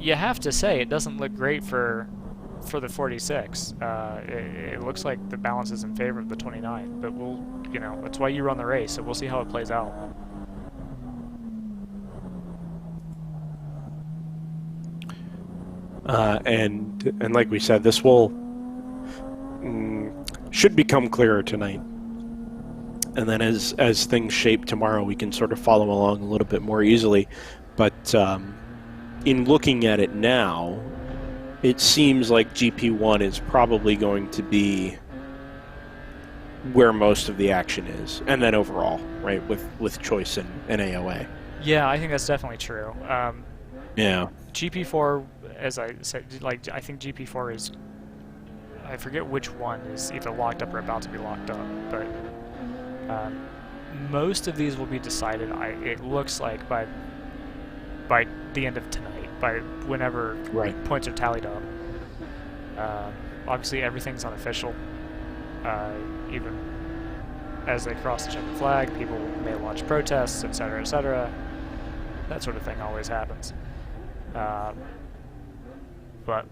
you have to say it doesn't look great for the 46. It looks like the balance is in favor of the 29, but that's why you run the race, so we'll see how it plays out. And like we said, this should become clearer tonight. And then as things shape tomorrow, we can sort of follow along a little bit more easily. But in looking at it now, it seems like GP1 is probably going to be where most of the action is. And then overall, right, with Choice and AOA. Yeah, I think that's definitely true. Yeah. GP4, as I said, I think GP4 is, I forget which one is either locked up or about to be locked up, but most of these will be decided, it looks like, by the end of tonight, by whenever points are tallied up. Obviously, everything's unofficial. Even as they cross the checkered flag, people may launch protests, etc., etc. That sort of thing always happens. But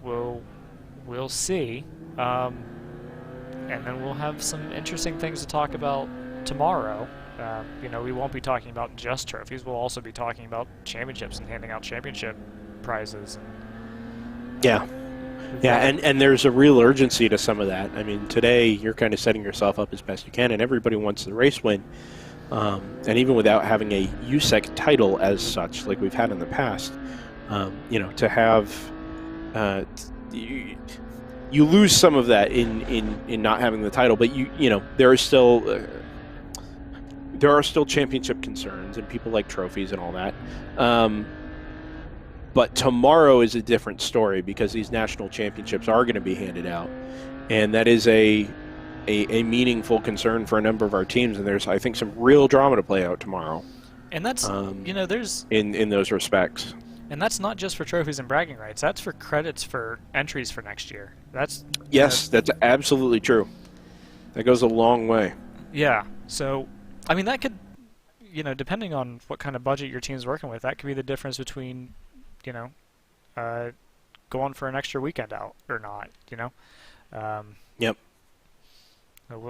we'll see, and then we'll have some interesting things to talk about tomorrow. We won't be talking about just trophies. We'll also be talking about championships and handing out championship prizes. Yeah, and there's a real urgency to some of that. I mean, today you're kind of setting yourself up as best you can, and everybody wants the race win. And even without having a USEC title as such, like we've had in the past, to have you lose some of that in not having the title, but there are still championship concerns, and people like trophies and all that. But tomorrow is a different story because these national championships are going to be handed out, and that is a meaningful concern for a number of our teams. And there's, I think, some real drama to play out tomorrow. And that's there's in those respects. And that's not just for trophies and bragging rights. That's for credits for entries for next year. That's absolutely true. That goes a long way. Yeah. So, I mean, that could, depending on what kind of budget your team's working with, that could be the difference between, going for an extra weekend out or not. Yep. I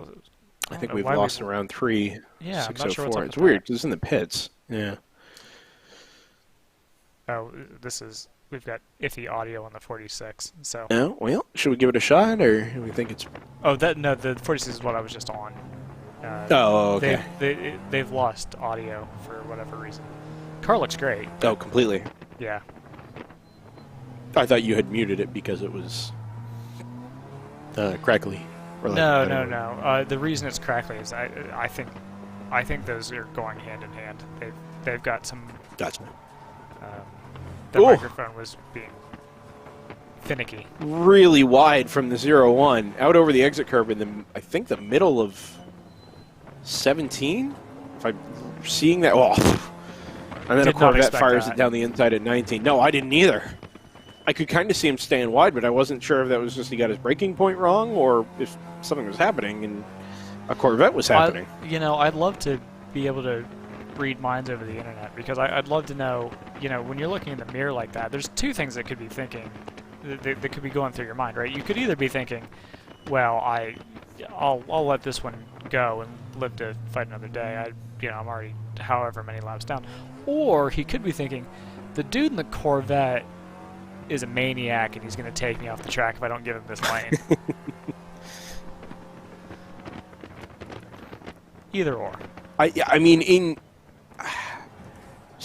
think we've lost around 3. Yeah, 604. I'm not sure what's up It's with weird. that. It's in the pits. Yeah. Oh, we've got iffy audio on the 46. So. Oh, well, should we give it a shot, or do we think it's? Oh, no, the 46 is what I was just on. Okay. They've lost audio for whatever reason. Car looks great. Oh, completely. Yeah. I thought you had muted it because it was crackly. Or No. The reason it's crackly is I think those are going hand in hand. They've got some. Gotcha. The microphone was being finicky. Really wide from the 0-1 out over the exit curve in I think the middle of 17. If I'm seeing that, and then a Corvette fires it down the inside at 19. No, I didn't either. I could kind of see him staying wide, but I wasn't sure if that was just he got his braking point wrong or if something was happening and a Corvette was happening. I'd love to be able to read minds over the internet because I'd love to know, when you're looking in the mirror like that, there's two things that could be thinking, that could be going through your mind, right? You could either be thinking, well, I'll let this one go and live to fight another day. I'm already however many laps down. Or he could be thinking, the dude in the Corvette is a maniac and he's going to take me off the track if I don't give him this lane. Either or. I mean,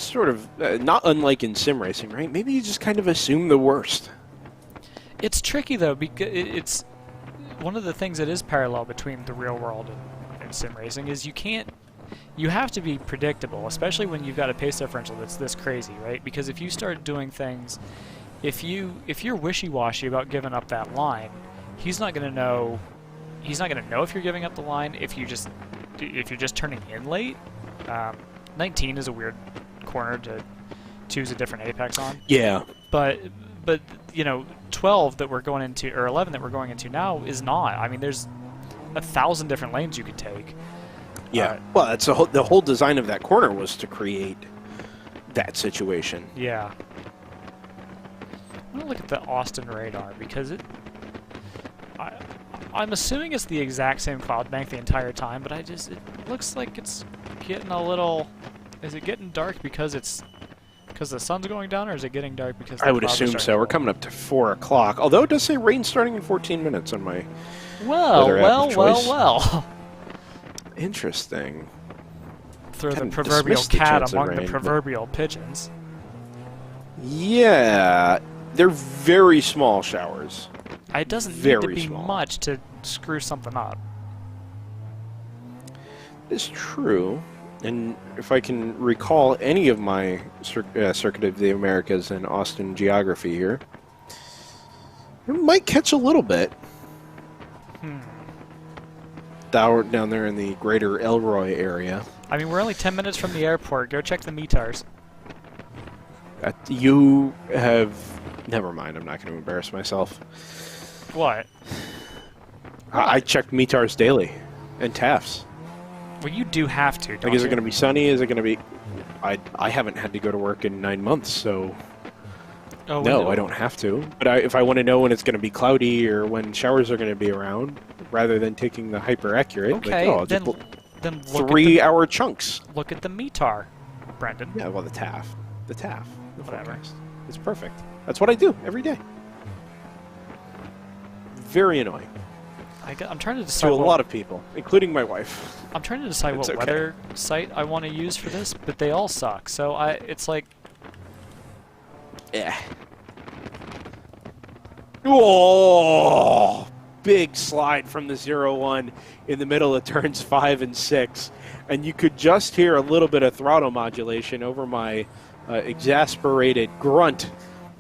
sort of not unlike in sim racing, right? Maybe you just kind of assume the worst. It's tricky though, because it's one of the things that is parallel between the real world and sim racing is you have to be predictable, especially when you've got a pace differential that's this crazy, right? Because if you start doing things, if you're wishy-washy about giving up that line, he's not going to know. He's not going to know if you're giving up the line if you're just turning in late. 19 is a weird corner to choose a different apex on. Yeah. But 12 that we're going into, or 11 that we're going into now is not. I mean, there's 1,000 different lanes you could take. Yeah. Well, that's the whole design of that corner was to create that situation. Yeah. I'm gonna look at the Austin radar because I'm assuming it's the exact same cloud bank the entire time, but it looks like it's getting a little. Is it getting dark because the sun's going down, or is it getting dark because I would assume so. We're coming up to 4 o'clock. Although it does say rain starting in 14 minutes on my weather app of choice. Well. Interesting. Throw the Hadn't proverbial dismissed the cat chance of among the rain, proverbial pigeons. Yeah, they're very small showers. It doesn't need Very to be small. much to screw something up. It's true. And if I can recall any of my Circuit of the Americas and Austin geography here, it might catch a little bit. Down there in the greater Elroy area. I mean, we're only 10 minutes from the airport. Go check the METARs. You have... Never mind, I'm not going to embarrass myself. What? I checked METARs daily. And TAFs. Well, you do have to, don't Like, is it you? going to be sunny? Is it going to be... I haven't had to go to work in 9 months, so... Oh, No, I don't have to. But if I want to know when it's going to be cloudy or when showers are going to be around, rather than taking the hyper-accurate, Okay, like, then just look 3-hour chunks. look at the METAR, Brendan. Yeah, well, the TAF. The TAF. The Whatever. forecast. It's perfect. That's what I do every day. Very annoying. I'm trying to decide To a what, lot of people, including my wife. I'm trying to decide It's what okay. weather site I want to use for this, but they all suck. So it's like, Yeah. Oh! Big slide from the 0-1 in the middle of turns 5 and 6. And you could just hear a little bit of throttle modulation over my exasperated grunt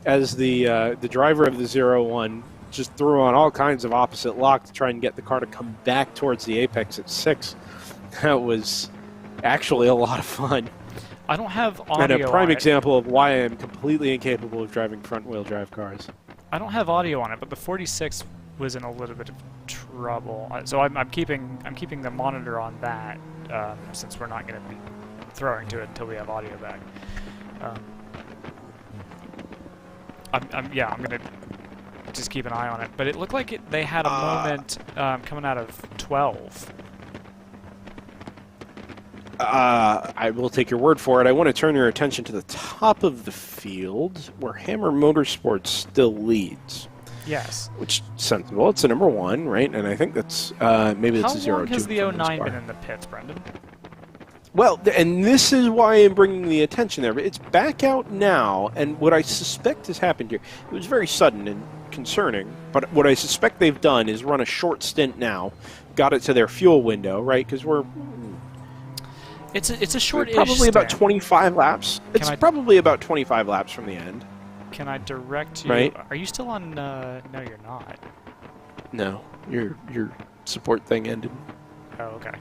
as the driver of the 0-1 just threw on all kinds of opposite lock to try and get the car to come back towards the apex at 6. That was actually a lot of fun. I don't have audio And a prime on it. example of why I am completely incapable of driving front-wheel drive cars. I don't have audio on it, but the 46 was in a little bit of trouble. So I'm keeping the monitor on that since we're not going to be throwing to it until we have audio back. I'm going to just keep an eye on it. But it looked like they had a moment coming out of 12. I will take your word for it. I want to turn your attention to the top of the field where Hammer Motorsports still leads. Yes. Which is sensible. It's a number 1, right? And I think that's maybe it's a 0-2. How long has the for this 09 car. been in the pits, Brendan? Well, and this is why I'm bringing the attention there. But it's back out now, and what I suspect has happened here, it was very sudden and concerning, but what I suspect they've done is run a short stint now, got it to their fuel window, right? Because we're... It's a short-ish probably about stint. 25 laps. It's probably about 25 laps from the end. Can I direct you? Right. Are you still on? No, you're not. No, your support thing ended. Oh, okay.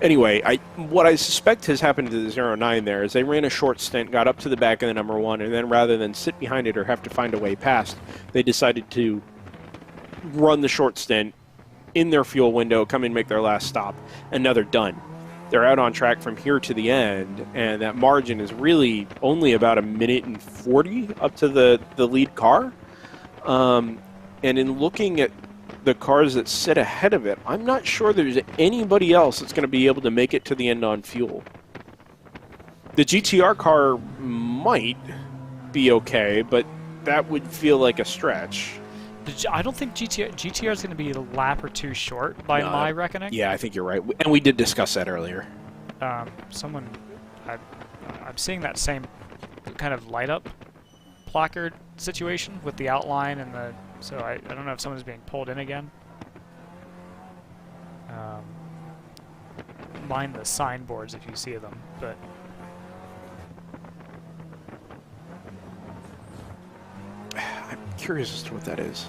Anyway, what I suspect has happened to the 09 there is they ran a short stint, got up to the back of the number 1, and then rather than sit behind it or have to find a way past, they decided to run the short stint in their fuel window, come and make their last stop, and now they're done. They're out on track from here to the end, and that margin is really only about 1:40 up to the lead car. And in looking at the cars that sit ahead of it, I'm not sure there's anybody else that's going to be able to make it to the end on fuel. The GTR car might be okay, but that would feel like a stretch. I don't think GTR is going to be a lap or two short by my reckoning. Yeah, I think you're right. And we did discuss that earlier. Someone, I'm seeing that same kind of light up placard situation with the outline and the. So I don't know if someone's being pulled in again. Mind the signboards if you see them, but. I'm curious as to what that is.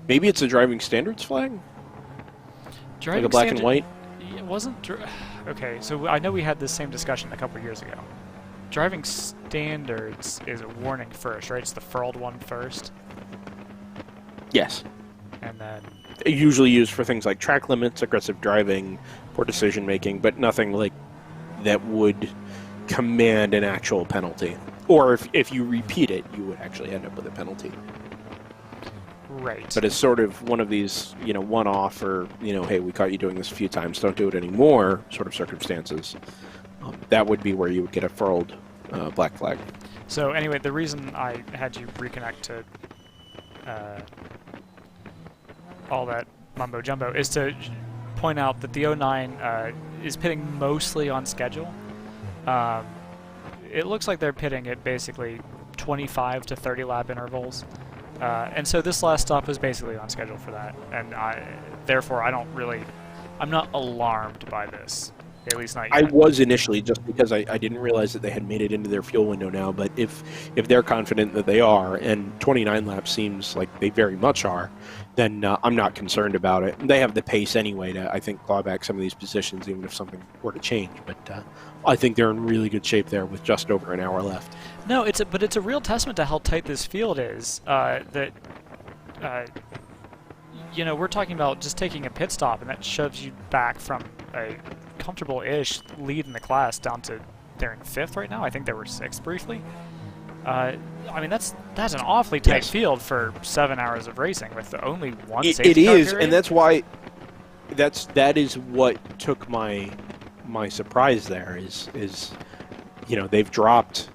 Maybe it's a driving standards flag? Driving like a black and white? It wasn't. Okay, so I know we had this same discussion a couple years ago. Driving standards is a warning first, right? It's the furled one first. Yes. And then. Usually used for things like track limits, aggressive driving, poor decision making, but nothing like that would command an actual penalty. Or if you repeat it, you would actually end up with a penalty. Right. But it's sort of one of these, one-off or, hey, we caught you doing this a few times, don't do it anymore sort of circumstances. That would be where you would get a furled black flag. So anyway, the reason I had you reconnect to all that mumbo jumbo is to point out that the 09 is pitting mostly on schedule. It looks like they're pitting at basically 25 to 30 lap intervals. And so this last stop was basically on schedule for that. And therefore, I'm not alarmed by this. At least not yet. I was initially, just because I didn't realize that they had made it into their fuel window now. But if they're confident that they are, and 29 laps seems like they very much are, then I'm not concerned about it. They have the pace anyway to, I think, claw back some of these positions, even if something were to change. But I think they're in really good shape there with just over an hour left. No, but it's a real testament to how tight this field is. We're talking about just taking a pit stop, and that shoves you back from a comfortable-ish lead in the class down to they're in 5th right now. I think they were 6th briefly. I mean, that's an awfully tight field for 7 hours of racing with only one safety car period. And that's why that is what took my surprise there is they've dropped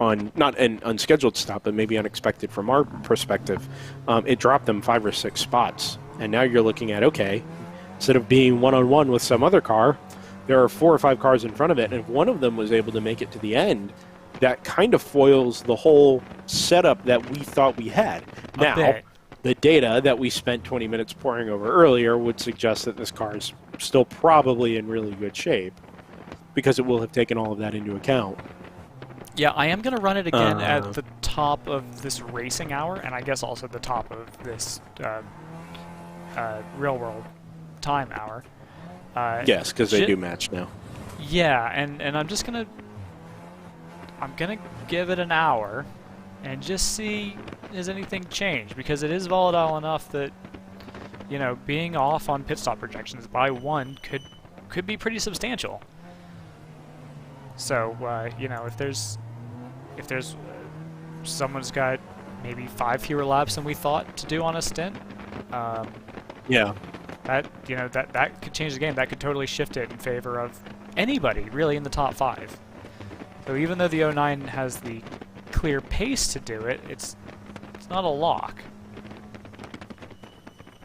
on not an unscheduled stop, but maybe unexpected from our perspective. It dropped them 5 or 6 spots, and now you're looking at, okay, instead of being one-on-one with some other car, there are 4 or 5 cars in front of it, and if one of them was able to make it to the end, that kind of foils the whole setup that we thought we had. Now, the data that we spent 20 minutes poring over earlier would suggest that this car is still probably in really good shape, because it will have taken all of that into account. Yeah, I am going to run it again at the top of this racing hour, and I guess also the top of this real-world time hour. Yes, because they do match now. Yeah, and I'm just going to... I'm going to give it an hour and just see has anything changed, because it is volatile enough that, being off on pit stop projections by 1 could be pretty substantial. So, if there's someone's got maybe 5 fewer laps than we thought to do on a stint, yeah, that could change the game. That could totally shift it in favor of anybody really in the top 5. So even though the 09 has the clear pace to do it, it's not a lock.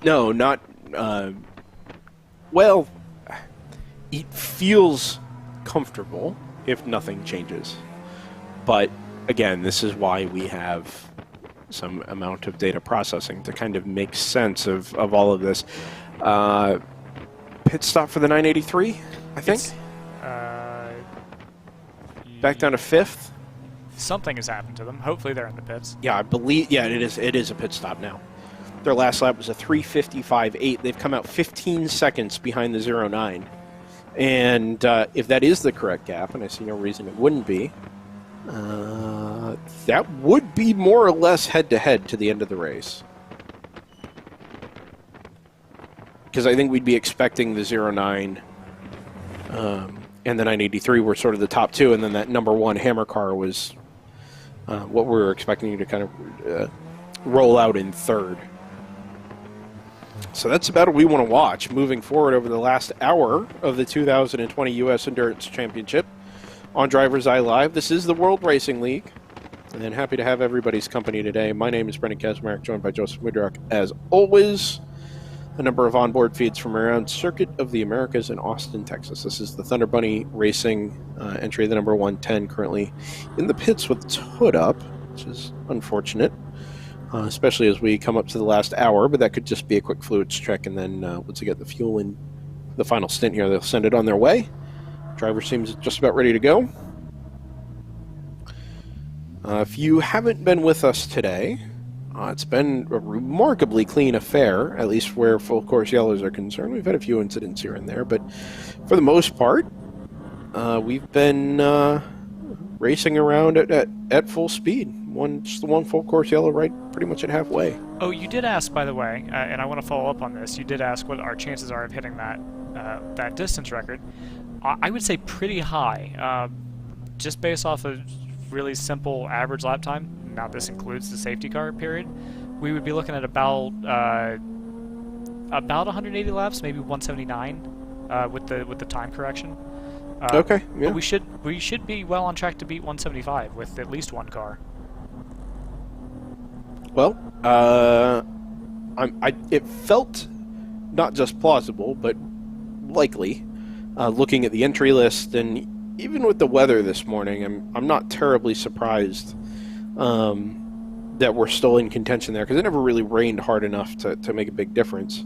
No, not well. It feels comfortable if nothing changes. But again, this is why we have some amount of data processing to kind of make sense of all of this. Pit stop for the 983, I think? Back down to 5th? Something has happened to them. Hopefully they're in the pits. Yeah, I believe, yeah, it is a pit stop now. Their last lap was a 3:55.8. They've come out 15 seconds behind the 09. And if that is the correct gap, and I see no reason it wouldn't be, that would be more or less head-to-head to the end of the race. Because I think we'd be expecting the 09 and the 983 were sort of the top 2, and then that number 1 Hammer car was what we were expecting you to kind of roll out in 3rd. So that's about what we want to watch moving forward over the last hour of the 2020 U.S. Endurance Championship on Driver's Eye Live. This is the World Racing League, and happy to have everybody's company today. My name is Brendan Kazmarek, joined by Joseph Woodrock as always. a number of onboard feeds from around Circuit of the Americas in Austin, Texas. This is the Thunder Bunny Racing entry, the number 110, currently in the pits with its hood up, which is unfortunate, especially as we come up to the last hour, but that could just be a quick fluids check, and then once they get the fuel in the final stint here, they'll send it on their way. Driver seems just about ready to go. If you haven't been with us today, it's been a remarkably clean affair, at least where full course yellows are concerned. We've had a few incidents here and there, but for the most part, we've been racing around at full speed. Just the one full course yellow right pretty much at halfway. Oh, you did ask, by the way, and I want to follow up on this. You did ask what our chances are of hitting that distance record. I would say pretty high, just based off of really simple average lap time. Now this includes the safety car period. We would be looking at about 180 laps, maybe 179 with the time correction. Okay, yeah. But we should be well on track to beat 175 with at least one car. Well, it felt not just plausible, but likely. Looking at the entry list, and even with the weather this morning, I'm not terribly surprised that we're still in contention there, because it never really rained hard enough to make a big difference.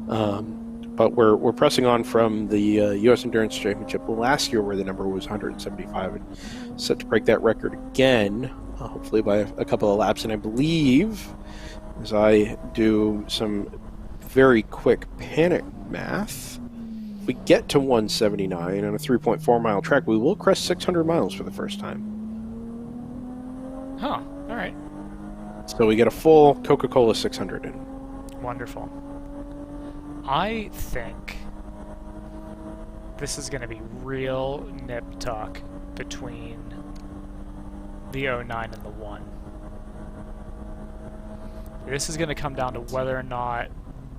But we're pressing on from the U.S. Endurance Championship last year, where the number was 175, and set to break that record again, hopefully by a couple of laps. And I believe, as I do some very quick panic math, if we get to 179 on a 3.4 mile track, we will crest 600 miles for the first time. Huh, alright. So we get a full Coca-Cola 600 in. Wonderful. I think this is going to be real nip-tuck between the 09 and the 1. This is going to come down to whether or not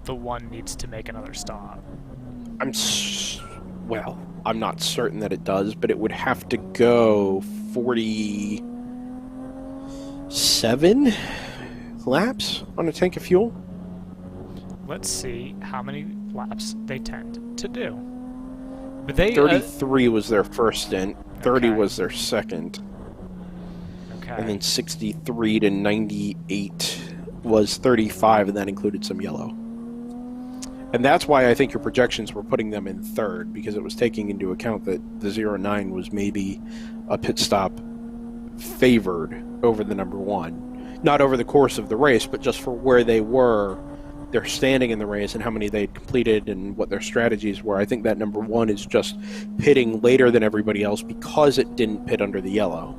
the 1 needs to make another stop. I'm not certain that it does, but it would have to go 47 laps on a tank of fuel. Let's see how many laps they tend to do. But they 33 was their first stint, 30 Okay. was their second, okay. and then 63 to 98 was 35, and that included some yellow. And that's why I think your projections were putting them in third, because it was taking into account that the 09 was maybe a pit stop favored over the number 1. Not over the course of the race, but just for where they were, their standing in the race, and how many they'd completed, and what their strategies were. I think that number 1 is just pitting later than everybody else because it didn't pit under the yellow.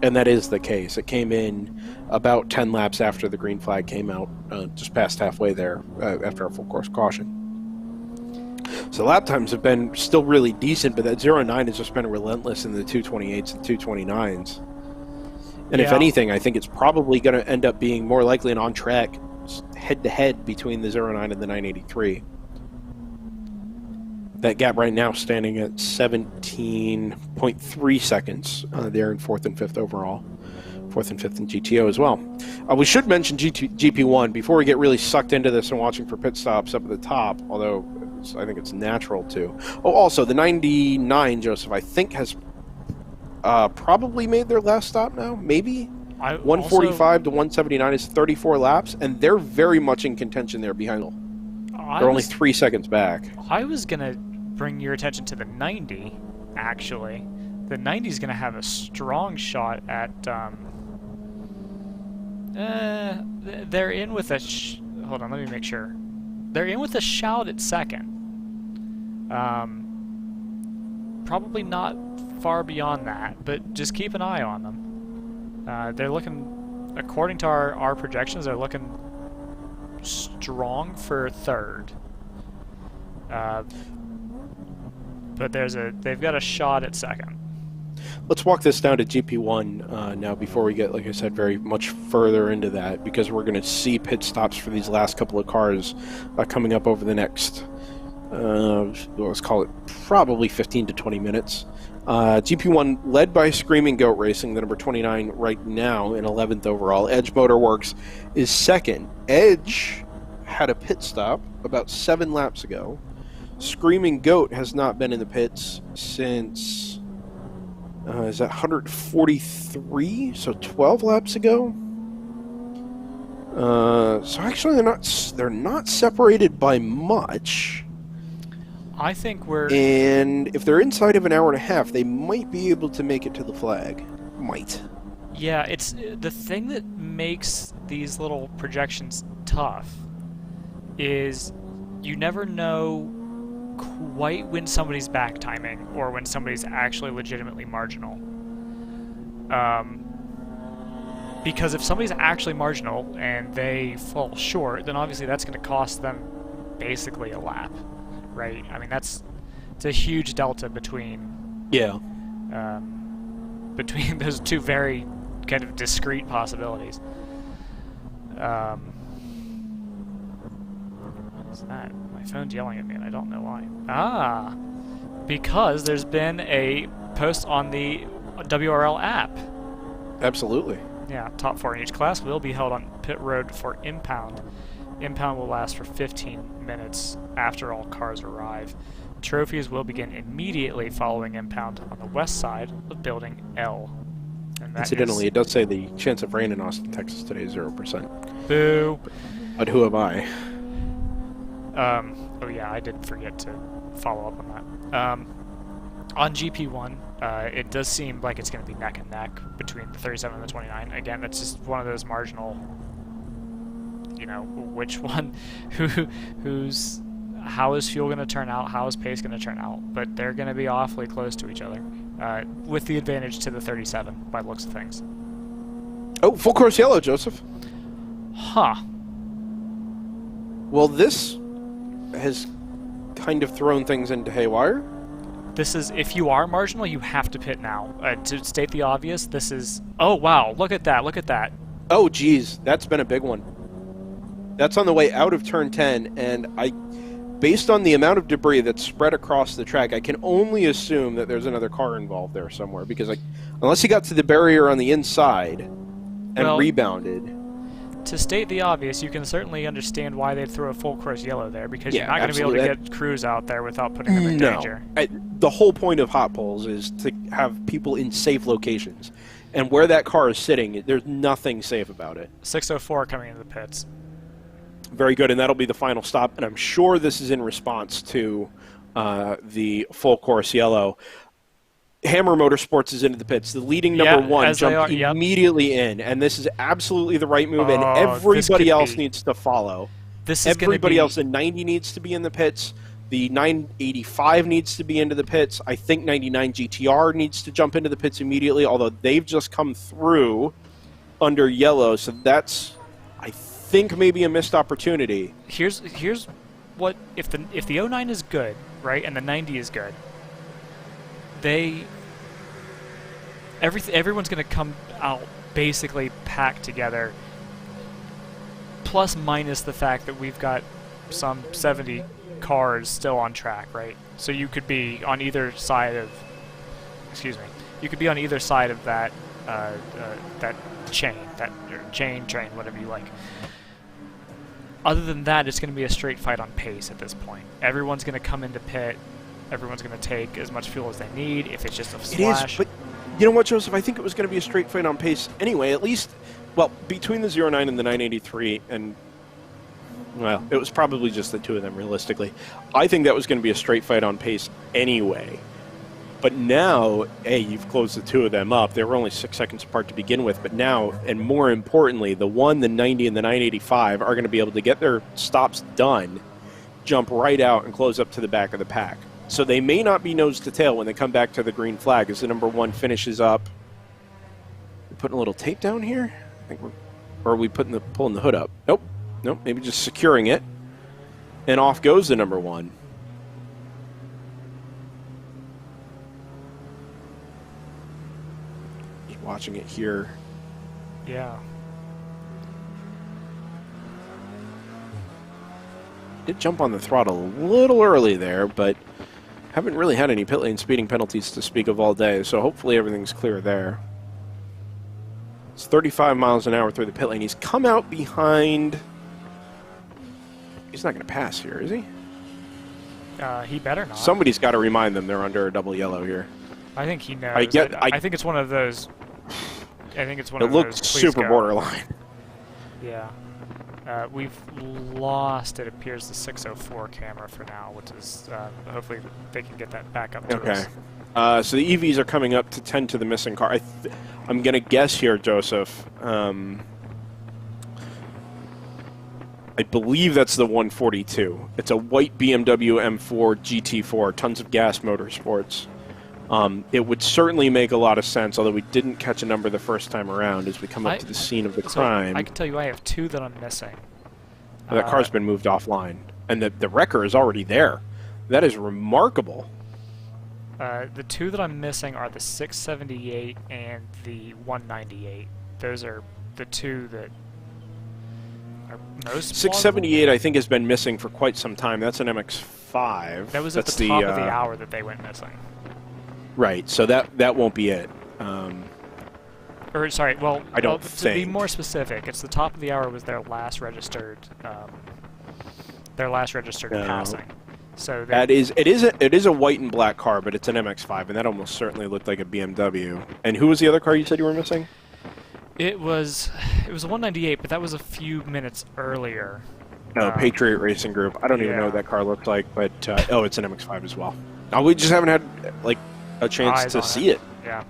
And that is the case. It came in about 10 laps after the green flag came out, just past halfway there, after a full course caution. So lap times have been still really decent, but that 09 has just been relentless in the 228s and 229s. And if anything, I think it's probably going to end up being more likely an on-track head-to-head between the 09 and the 983. That gap right now standing at 17.3 seconds. They're in 4th and 5th overall. 4th and 5th in GTO as well. We should mention GP1 before we get really sucked into this and watching for pit stops up at the top, although I think it's natural to. Oh, also, the 99, Joseph, I think has probably made their last stop now, maybe? 145 to 179 is 34 laps, and they're very much in contention there behind. They're only 3 seconds back. I was going to bring your attention to the 90, actually. The 90 is going to have a strong shot at... they're in with a... hold on, let me make sure. They're in with a shout at second. Probably not far beyond that, but just keep an eye on them. They're looking, according to our projections, they're looking strong for third. But they've got a shot at second. Let's walk this down to GP1 now before we get, like I said, very much further into that, because we're going to see pit stops for these last couple of cars coming up over the next, let's call it probably 15 to 20 minutes. GP1 led by Screaming Goat Racing, the number 29 right now in 11th overall. Edge Motorworks is second. Edge had a pit stop about 7 laps ago. Screaming Goat has not been in the pits since, is that 143? So 12 laps ago? So actually they're not separated by much. I think we're... And if they're inside of an hour and a half, they might be able to make it to the flag. Might. Yeah, it's the thing that makes these little projections tough is you never know quite when somebody's back timing or when somebody's actually legitimately marginal. Because if somebody's actually marginal and they fall short, then obviously that's going to cost them basically a lap, right? I mean, it's a huge delta between between those two very kind of discrete possibilities. What's that? My phone's yelling at me and I don't know why. Ah! Because there's been a post on the WRL app. Absolutely. Yeah, top 4 in each class will be held on pit road for impound. Impound will last for 15 minutes after all cars arrive. Trophies will begin immediately following impound on the west side of building L. And that Incidentally, it does say the chance of rain in Austin, Texas today is 0%. Boo! But who am I? Oh yeah, I did forget to follow up on that. On GP1, it does seem like it's going to be neck and neck between the 37 and the 29. Again, that's just one of those marginal, you know, which one, who's, how is fuel going to turn out, how is pace going to turn out, but they're going to be awfully close to each other, with the advantage to the 37 by the looks of things. Oh, full course yellow, Joseph. Huh. Well, this has kind of thrown things into haywire. This is, if you are marginal, you have to pit now. To state the obvious, this is... Oh, wow, look at that, look at that. Oh, geez, that's been a big one. That's on the way out of turn 10, and based on the amount of debris that's spread across the track, I can only assume that there's another car involved there somewhere, because unless he got to the barrier on the inside and rebounded... To state the obvious, you can certainly understand why they'd throw a full course yellow there, because Yeah, you're not going to be able to get crews out there without putting them in danger. The whole point of hot poles is to have people in safe locations. And where that car is sitting, there's nothing safe about it. 604 coming into the pits. Very good, and that'll be the final stop. And I'm sure this is in response to the full course yellow. Hammer Motorsports is into the pits. The leading number one jumped immediately in, and this is absolutely the right move, and everybody else needs to follow. Everybody else, the 90 needs to be in the pits. The 985 needs to be into the pits. I think 99 GTR needs to jump into the pits immediately, although they've just come through under yellow, so that's, I think, maybe a missed opportunity. Here's what, if the 09 is good, right, and the 90 is good, everyone's going to come out basically packed together, plus minus the fact that we've got some 70 cars still on track, right? So you could be on either side of, you could be on either side of that chain, train, whatever you like. Other than that, it's going to be a straight fight on pace at this point. Everyone's going to come into pit. Everyone's going to take as much fuel as they need. If it's just a splash. It is, but you know what, Joseph? I think it was going to be a straight fight on pace anyway. At least, well, between the 09 and the 983, and well, it was probably just the two of them, realistically. I think that was going to be a straight fight on pace anyway. But now, hey, you've closed the two of them up. They were only 6 seconds apart to begin with, but now, and more importantly, the 90 and the 985 are going to be able to get their stops done, jump right out, and close up to the back of the pack. So they may not be nose to tail when they come back to the green flag as the number one finishes up. We're putting a little tape down here? I think or are we pulling the hood up? Nope. Nope, maybe just securing it. And off goes the number one. Just watching it here. Yeah. Did jump on the throttle a little early there, but haven't really had any pit lane speeding penalties to speak of all day, so hopefully everything's clear there. It's 35 miles an hour through the pit lane. He's come out behind He's not going to pass here, is he? He better not. Somebody's got to remind them they're under a double yellow here. I think he knows. I think it's one of those. I think it's one It of those. looked super borderline. Yeah. We've lost, it appears, the 604 camera for now, which is hopefully they can get that back up to us. So the EVs are coming up to 10 to the missing car. I'm going to guess here, Joseph. I believe that's the 142. It's a white BMW M4 GT4, tons of gas motorsports. It would certainly make a lot of sense, although we didn't catch a number the first time around as we come up to the scene of the crime. I can tell you I have 2 that I'm missing. That car's been moved offline, and the wrecker is already there. That is remarkable. The 2 that I'm missing are the 678 and the 198. Those are the 2 that are most 678, I think, has been missing for quite some time. That's an MX-5. That was at the top of the hour that they went missing. Right, so that won't be it. Or sorry, well, I don't to be more specific, it's the top of the hour was their last registered passing. So it is a white and black car, but it's an MX-5, and that almost certainly looked like a BMW. And who was the other car you said you were missing? It was a 198, but that was a few minutes earlier. No, Patriot Racing Group. I don't even know what that car looked like, but oh, it's an MX-5 as well. Oh, we just haven't had like a chance to see it.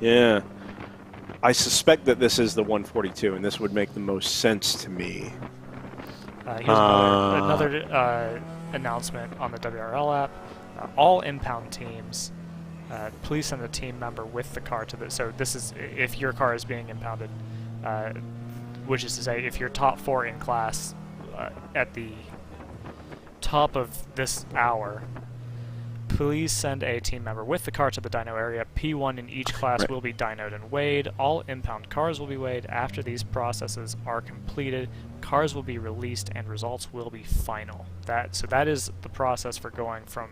Yeah. I suspect that this is the 142, and this would make the most sense to me. Here's another announcement on the WRL app. All impound teams, please send a team member with the car to the... So this is if your car is being impounded, which is to say if you're top 4 in class at the top of this hour, please send a team member with the car to the dyno area. P1 in each class will be dynoed and weighed. All impound cars will be weighed. After these processes are completed, cars will be released and results will be final. So that is the process for going from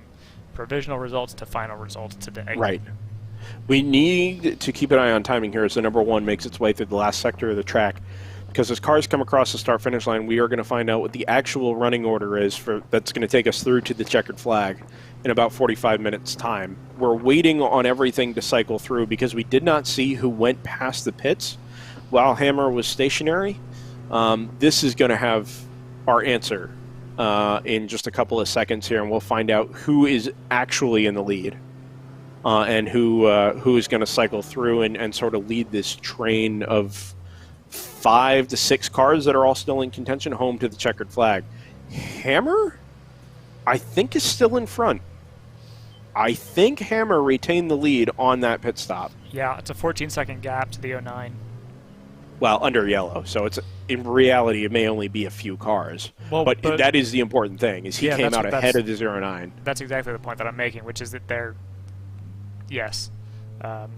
provisional results to final results today. Right. We need to keep an eye on timing here as the number 1 makes its way through the last sector of the track. Because as cars come across the start-finish line, we are going to find out what the actual running order is that's going to take us through to the checkered flag in about 45 minutes' time. We're waiting on everything to cycle through because we did not see who went past the pits while Hammer was stationary. This is going to have our answer in just a couple of seconds here, and we'll find out who is actually in the lead and who is going to cycle through and sort of lead this train of 5 to 6 cars that are all still in contention home to the checkered flag. Hammer, I think, is still in front. I think Hammer retained the lead on that pit stop. Yeah, it's a 14-second gap to the 09. Well, under yellow, so it's in reality it may only be a few cars. Well, but that is the important thing, is he came out ahead of the 09. That's exactly the point that I'm making, which is that they're... Yes.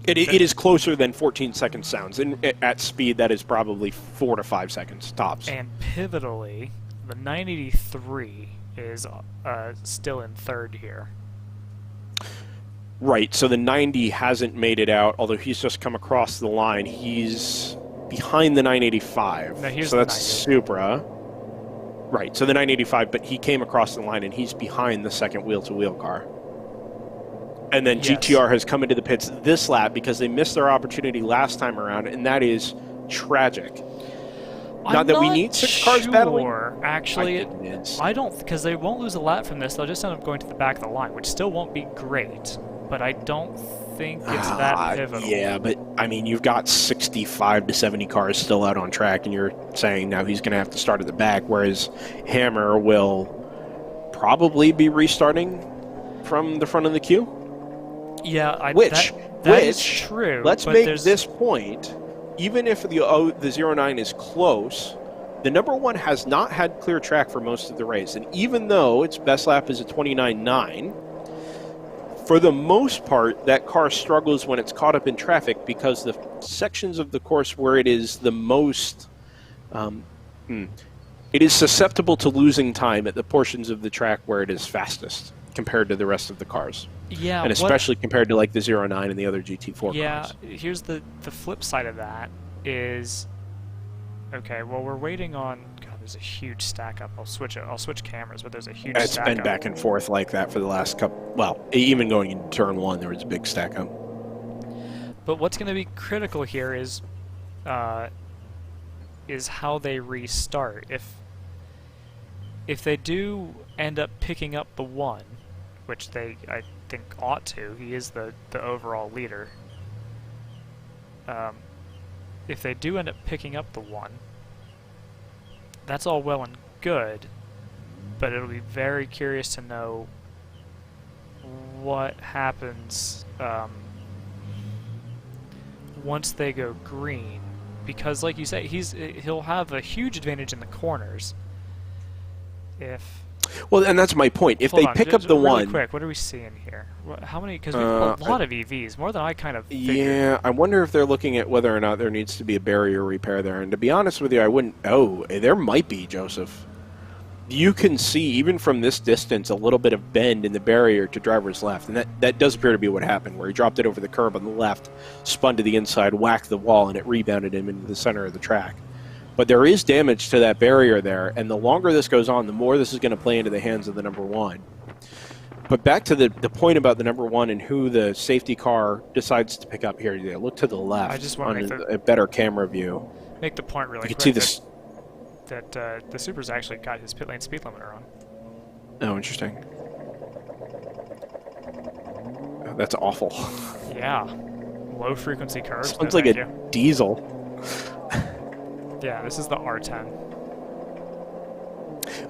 It is closer than 14 seconds sounds. At speed, that is probably 4 to 5 seconds, tops. And pivotally, the 983 is still in third here. Right, so the 90 hasn't made it out, although he's just come across the line. He's behind the 985. No, so that's Supra. Right, so the 985, but he came across the line and he's behind the second wheel-to-wheel car. And then GTR has come into the pits this lap because they missed their opportunity last time around, and that is tragic. Not that we need 6 cars battling. Actually, I don't, because they won't lose a lap from this. They'll just end up going to the back of the line, which still won't be great. But I don't think it's that pivotal. Yeah, but I mean, you've got 65 to 70 cars still out on track, and you're saying now he's going to have to start at the back, whereas Hammer will probably be restarting from the front of the queue. Yeah, that is true. Let's make this point. Even if the 09 is close, the number 1 has not had clear track for most of the race. And even though its best lap is a 29.9, for the most part, that car struggles when it's caught up in traffic because the sections of the course where it is the most... it is susceptible to losing time at the portions of the track where it is fastest compared to the rest of the cars. Yeah, and especially compared to like the 09 and the other GT4 cars. Here's the flip side of that is, okay, well, we're waiting on, God, there's a huge stack up. I'll switch cameras, but there's a huge It's stack been up. back and forth like that for the last couple. Well, even going into turn 1, there was a big stack up. But what's going to be critical here is how they restart. If they do end up picking up the 1, which they I think ought to, he is the overall leader. If they do end up picking up the 1, that's all well and good, but it'll be very curious to know what happens once they go green, because like you say, he'll have a huge advantage in the corners. Well, and that's my point. If Hold they on, pick up just the really 1, quick, what are we seeing here? How many? Because we have a lot of EVs, more than I kind of figured. yeah, I wonder if they're looking at whether or not there needs to be a barrier repair there. And to be honest with you, I wouldn't. Oh, there might be, Joseph. You can see, even from this distance, a little bit of bend in the barrier to driver's left. And that does appear to be what happened, where he dropped it over the curb on the left, spun to the inside, whacked the wall, and it rebounded him into the center of the track. But there is damage to that barrier there, and the longer this goes on, the more this is going to play into the hands of the number 1. But back to the point about the number 1 and who the safety car decides to pick up here. Yeah, look to the left I just want to on make a better camera view. Make the point really You quick can see this. that the Supra's actually got his pit lane speed limiter on. Oh, interesting. Oh, that's awful. Yeah. Low frequency curves. Sounds no like thank a you. diesel. Yeah, this is the R10.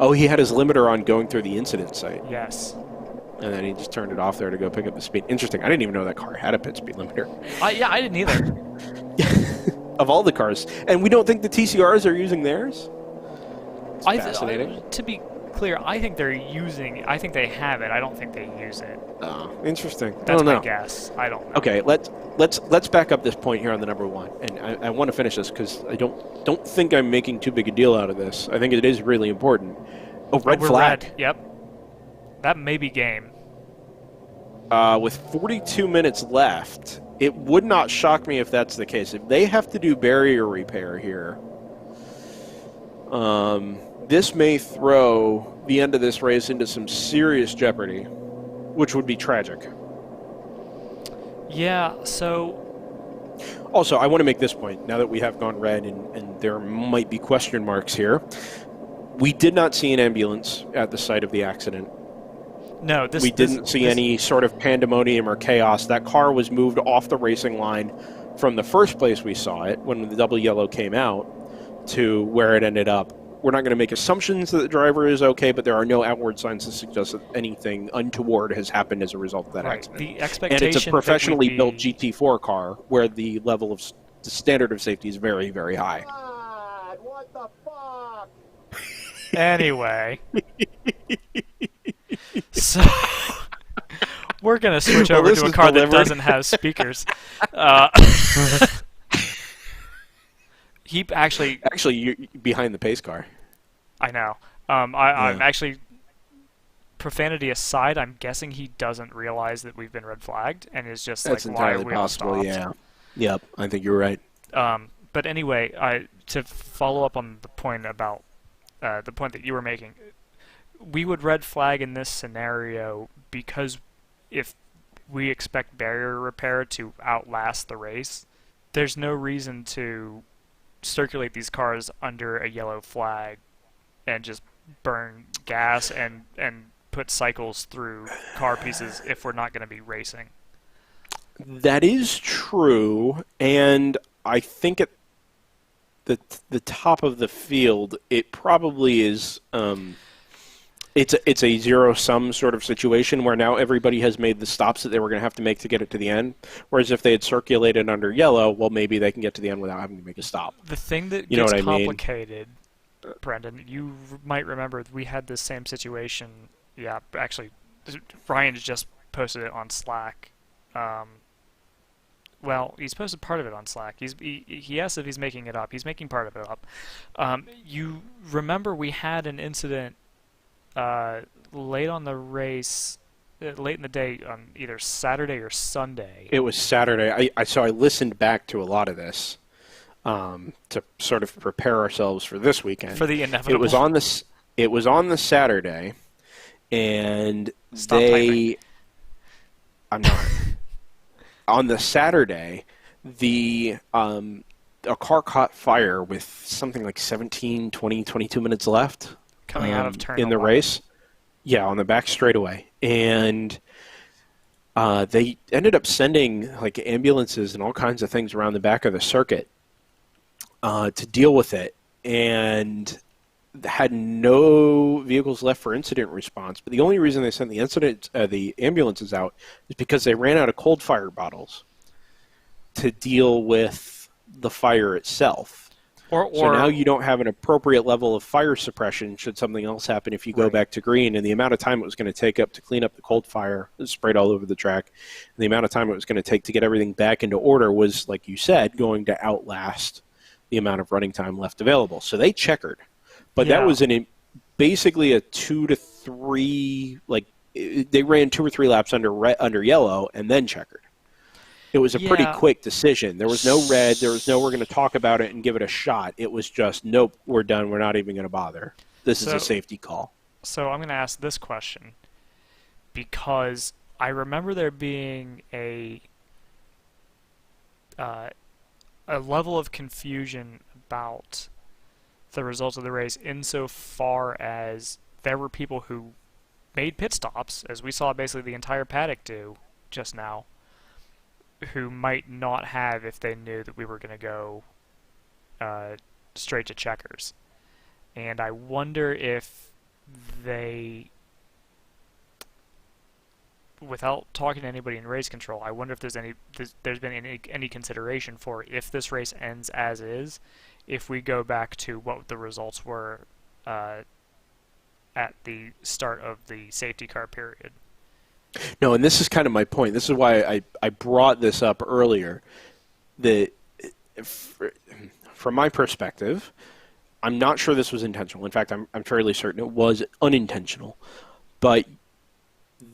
Oh, he had his limiter on going through the incident site, Yes. and then he just turned it off there to go pick up the speed. Interesting. I didn't even know that car had a pit speed limiter. Yeah, I didn't either. Of all the cars. And we don't think the TCRs are using theirs? It's fascinating. To be clear, I think they have it. I don't think they use it. Oh, interesting. I That's don't my know. guess. I don't know. Okay, let's back up this point here on the number 1, and I want to finish this because I don't think I'm making too big a deal out of this. I think it is really important. Oh, red We're flag. red. Yep. That may be game. With 42 minutes left, it would not shock me if that's the case. If they have to do barrier repair here, this may throw the end of this race into some serious jeopardy, which would be tragic. Yeah, so... Also, I want to make this point, now that we have gone red and there might be question marks here. We did not see an ambulance at the site of the accident. No, We didn't see any sort of pandemonium or chaos. That car was moved off the racing line from the first place we saw it, when the double yellow came out, to where it ended up. We're not going to make assumptions that the driver is okay, but there are no outward signs to suggest that anything untoward has happened as a result of that accident. The expectation And it's a professionally that built GT4 car where the level of the standard of safety is very, very high. God, what the fuck? Anyway. So... We're going to switch Well, over this to a is car that delivered. doesn't have speakers. He actually... Actually, you're behind the pace car. I know. I'm actually... Profanity aside, I'm guessing he doesn't realize that we've been red flagged and is just That's like, why are entirely we all possible, stopped? yeah. Yep, I think you're right. But anyway, to follow up on the point about the point that you were making, we would red flag in this scenario because if we expect barrier repair to outlast the race, there's no reason to circulate these cars under a yellow flag and just burn gas and put cycles through car pieces if we're not going to be racing. That is true, and I think at the top of the field, it probably is. It's a zero-sum sort of situation where now everybody has made the stops that they were going to have to make to get it to the end. Whereas if they had circulated under yellow, well, maybe they can get to the end without having to make a stop. The thing that You know gets what I mean? complicated, Brendan, you might remember we had this same situation. Yeah, actually, Ryan's just posted it on Slack. Well, he's posted part of it on Slack. He asked if he's making it up. He's making part of it up. You remember we had an incident late on the race, late in the day on either Saturday or Sunday. It was Saturday. So I listened back to a lot of this. to sort of prepare ourselves for this weekend. For the inevitable. It was on the Saturday, and Stop typing. I'm not. On the Saturday, a car caught fire with something like 17, 20, 22 minutes left. Coming out of turn in the 11. race. Yeah, on the back straightaway. And they ended up sending like ambulances and all kinds of things around the back of the circuit to deal with it, and had no vehicles left for incident response. But the only reason they sent the ambulances out is because they ran out of cold fire bottles to deal with the fire itself. Or So now you don't have an appropriate level of fire suppression should something else happen if you go Right. back to green. And the amount of time it was going to take up to clean up the cold fire sprayed all over the track, and the amount of time it was going to take to get everything back into order was, like you said, going to outlast the amount of running time left available. So they checkered. But Yeah. that was basically a 2 to 3, they ran 2 or 3 laps under yellow and then checkered. It was a pretty Yeah. quick decision. There was no red. There was no we're going to talk about it and give it a shot. It was just, nope, we're done. We're not even going to bother. This is So- a safety call. So I'm going to ask this question because I remember there being a level of confusion about the results of the race insofar as there were people who made pit stops, as we saw basically the entire paddock do just now, who might not have if they knew that we were going to go straight to checkers. And I wonder if they, without talking to anybody in race control, I wonder if there's been any consideration for if this race ends as is, if we go back to what the results were at the start of the safety car period. No, and this is kind of my point. This is why I brought this up earlier. That from my perspective, I'm not sure this was intentional. In fact, I'm fairly certain it was unintentional. But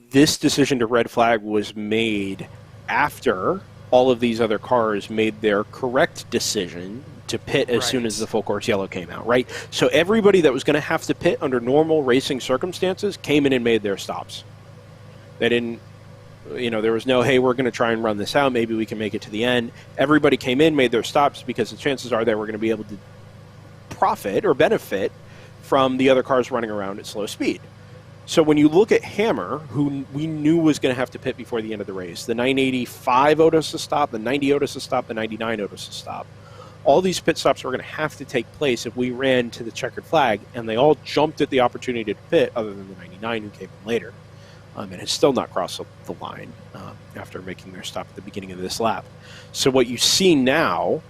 this decision to red flag was made after all of these other cars made their correct decision to pit as soon as the full course yellow came out, right? So everybody that was going to have to pit under normal racing circumstances came in and made their stops. They didn't, there was no, hey, we're going to try and run this out. Maybe we can make it to the end. Everybody came in, made their stops because the chances are they were going to be able to profit or benefit from the other cars running around at slow speed. So when you look at Hammer, who we knew was going to have to pit before the end of the race, the 985 Otis to stop, the 90 Otis to stop, the 99 Otis to stop, all these pit stops were going to have to take place if we ran to the checkered flag, and they all jumped at the opportunity to pit, other than the 99 who came in later, and has still not crossed the line after making their stop at the beginning of this lap. So what you see now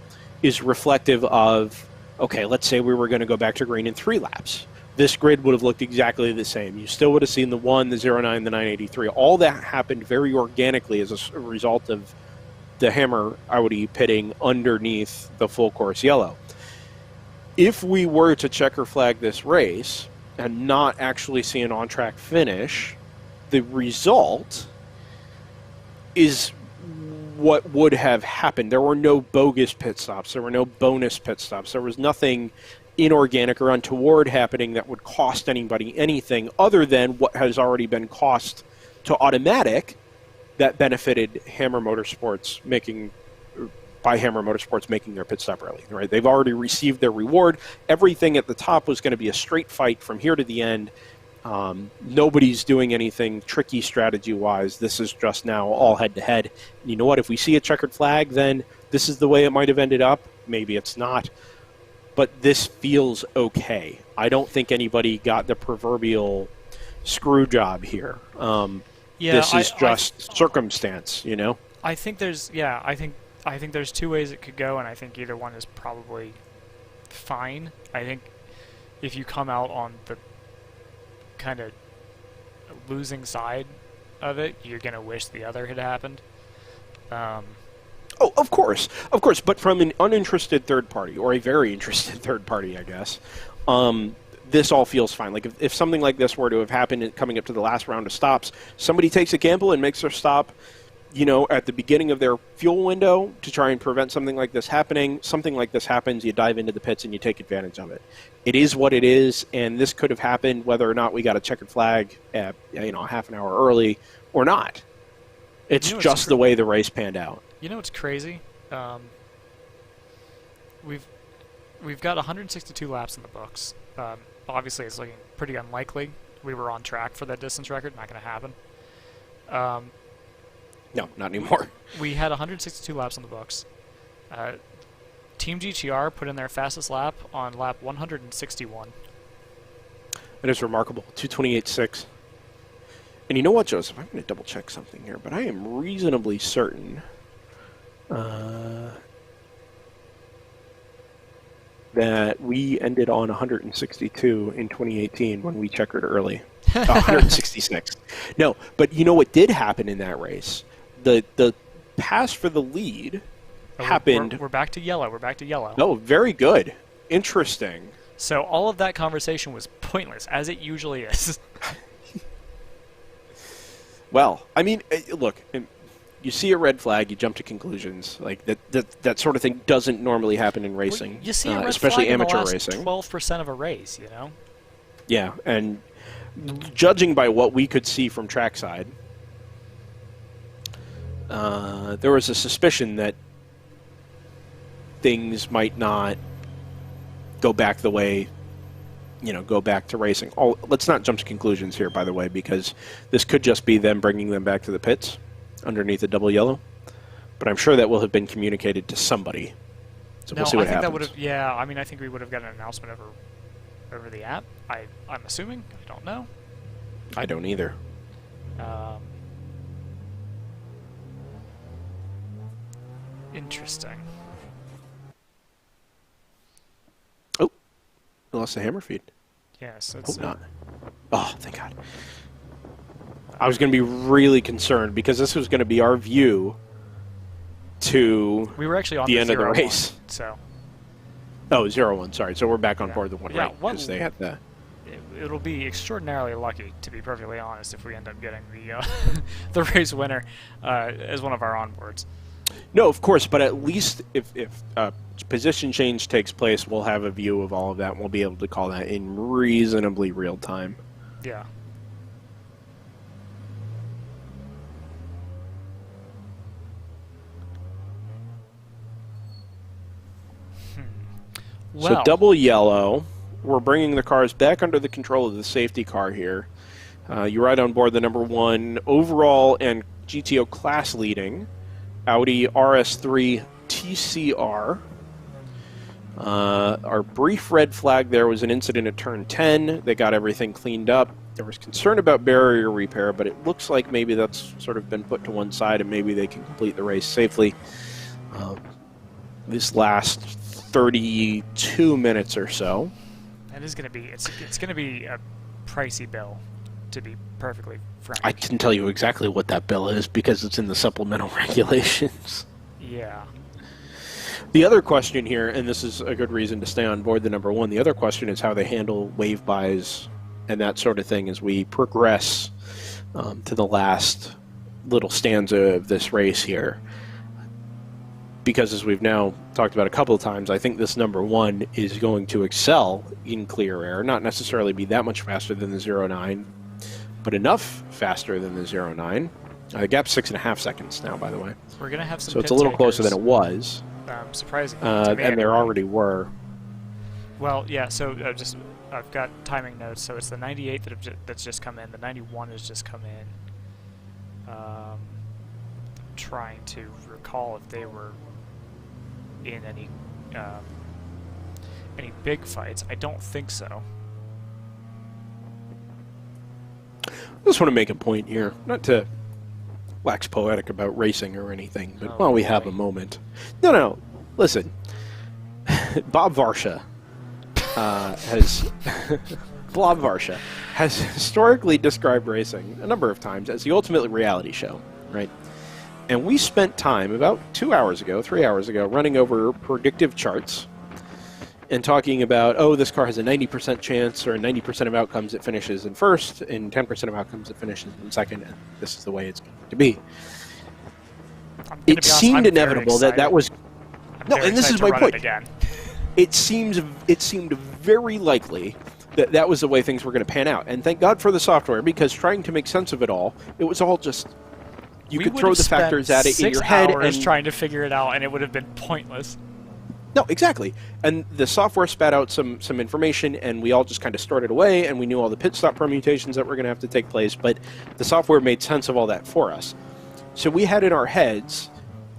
is reflective of, okay, let's say we were going to go back to green in 3 laps. This grid would have looked exactly the same. You still would have seen the 1, the 09, the 983. All that happened very organically as a result of the Hammer Audi pitting underneath the full course yellow. If we were to checker flag this race and not actually see an on-track finish, the result is what would have happened. There were no bogus pit stops. There were no bonus pit stops. There was nothing inorganic or untoward happening that would cost anybody anything other than what has already been cost to Automatic that benefited Hammer Motorsports making their pit stop early. Right? They've already received their reward. Everything at the top was going to be a straight fight from here to the end. Nobody's doing anything tricky strategy-wise. This is just now all head-to-head. And you know what? If we see a checkered flag, then this is the way it might have ended up. Maybe it's not. But this feels okay. I don't think anybody got the proverbial screw job here. This is just circumstance, I think there's I think there's 2 ways it could go, and I think either one is probably fine. I think if you come out on the kind of losing side of it, you're gonna wish the other had happened. Oh, of course, but from an uninterested third party, or a very interested third party, I guess, this all feels fine. Like, if something like this were to have happened coming up to the last round of stops, somebody takes a gamble and makes their stop, you know, at the beginning of their fuel window to try and prevent something like this happening. Something like this happens, you dive into the pits and you take advantage of it. It is what it is, and this could have happened whether or not we got a checkered flag at, you know, half an hour early or not. It's just the way the race panned out. You know what's crazy? We've got 162 laps in the books. Obviously, it's looking pretty unlikely. We were on track for that distance record. Not going to happen. No, not anymore. We had 162 laps on the books. Team GTR put in their fastest lap on lap 161. It is remarkable. 2:28.6. And you know what, Joseph? I'm going to double check something here, but I am reasonably certain that we ended on 162 in 2018 when we checkered early. 166. No, but you know what did happen in that race? The pass for the lead happened. We're back to yellow. We're back to yellow. Oh, very good. Interesting. So all of that conversation was pointless, as it usually is. Well, I mean, look, you see a red flag, you jump to conclusions. Like that sort of thing doesn't normally happen in racing. Well, you see a red especially flag amateur in the last racing. 12% of a race, you know? Yeah, and judging by what we could see from trackside, there was a suspicion that things might not go back the way, you know, go back to racing. Let's not jump to conclusions here, by the way, because this could just be them bringing them back to the pits underneath the double yellow. But I'm sure that will have been communicated to somebody. So we'll see what happens. That would have. Yeah, I mean, I think we would have gotten an announcement over the app. I'm assuming. I don't know. I don't either. Interesting. Oh, we lost the hammer feed. Yes, Hope not. Oh, thank God. I was going to be really concerned because this was going to be our view to we were actually on the end of the race. 1, so. Oh, 0-1, sorry. So we're back on board the one, yeah, right? Because they had the... It'll be extraordinarily lucky, to be perfectly honest, if we end up getting the the race winner as one of our onboards. No, of course, but at least if position change takes place, we'll have a view of all of that, and we'll be able to call that in reasonably real time. Yeah. Well, so double yellow. We're bringing the cars back under the control of the safety car here. You ride on board the number 1 overall and GTO class leading Audi RS3 TCR. Our brief red flag there was an incident at turn 10. They got everything cleaned up. There was concern about barrier repair, but it looks like maybe that's sort of been put to one side and maybe they can complete the race safely. This last 32 minutes or so. That is going to be it's going to be a pricey bill, to be perfectly frank. I can tell you exactly what that bill is because it's in the supplemental regulations. Yeah. The other question here, and this is a good reason to stay on board the number 1, the other question is how they handle wave buys and that sort of thing as we progress to the last little stanza of this race here. Because as we've now talked about a couple of times, I think this number 1 is going to excel in clear air, not necessarily be that much faster than the 09, but enough faster than the 09. The gap's 6.5 seconds now, by the way. We're going to have some So it's a little closer than it was. Surprising. And there already were. Well, yeah, so I've got timing notes. So it's the 98 that's just come in. The 91 has just come in. Trying to recall if they were in any big fights. I don't think so. I just want to make a point here, not to wax poetic about racing or anything, but while we have a moment. No, listen. Bob Varsha has historically described racing a number of times as the ultimate reality show, right? And we spent time about 3 hours ago, running over predictive charts and talking about, oh, this car has a 90% chance or 90% of outcomes it finishes in first and 10% of outcomes it finishes in second, and this is the way it's going to be. I'm gonna It be honest, seemed I'm very inevitable that excited. was. I'm No, very and this excited is to my run point. it again. It seemed very likely that that was the way things were going to pan out. And thank God for the software, because trying to make sense of it all, it was all just you We could would throw have the factors spent at it in 6 your head hours and trying to figure it out, and it would have been pointless. no, exactly. And the software spat out some information, and we all just kind of stored it away, and we knew all the pit stop permutations that were going to have to take place, but the software made sense of all that for us. So we had in our heads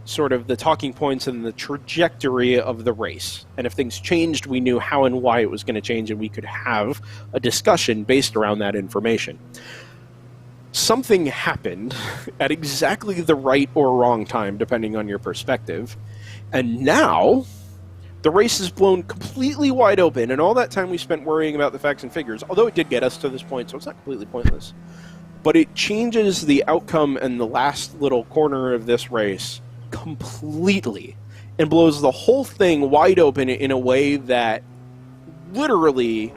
sort of the talking points and the trajectory of the race. And if things changed, we knew how and why it was going to change, and we could have a discussion based around that information. Something happened at exactly the right or wrong time, depending on your perspective, and now the race is blown completely wide open, and all that time we spent worrying about the facts and figures, although it did get us to this point, so it's not completely pointless, but it changes the outcome and the last little corner of this race completely and blows the whole thing wide open in a way that literally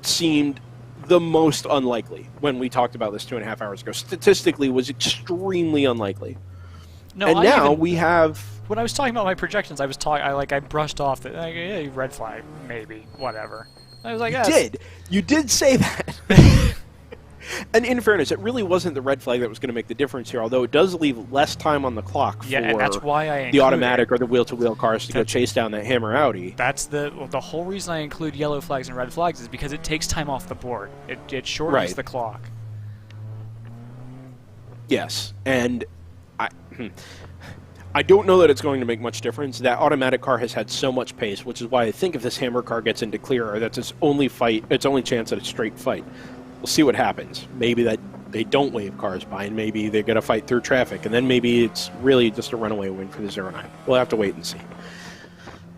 seemed the most unlikely when we talked about this 2.5 hours ago. Statistically was extremely unlikely. No, And now we have... When I was talking about my projections, I brushed off that yeah, red flag, maybe, whatever. I was like, yeah, You did say that. And in fairness, it really wasn't the red flag that was going to make the difference here, although it does leave less time on the clock for and that's why I the automatic or the wheel-to-wheel cars to go chase down that Hammer Audi. That's the whole reason I include yellow flags and red flags is because it takes time off the board. It shortens the clock. Yes, and I don't know that it's going to make much difference. That automatic car has had so much pace, which is why I think if this Hammer car gets into clear, that's its only chance at a straight fight. We'll see what happens. Maybe that they don't wave cars by, and maybe they're going to fight through traffic, and then maybe it's really just a runaway win for the 09. We'll have to wait and see.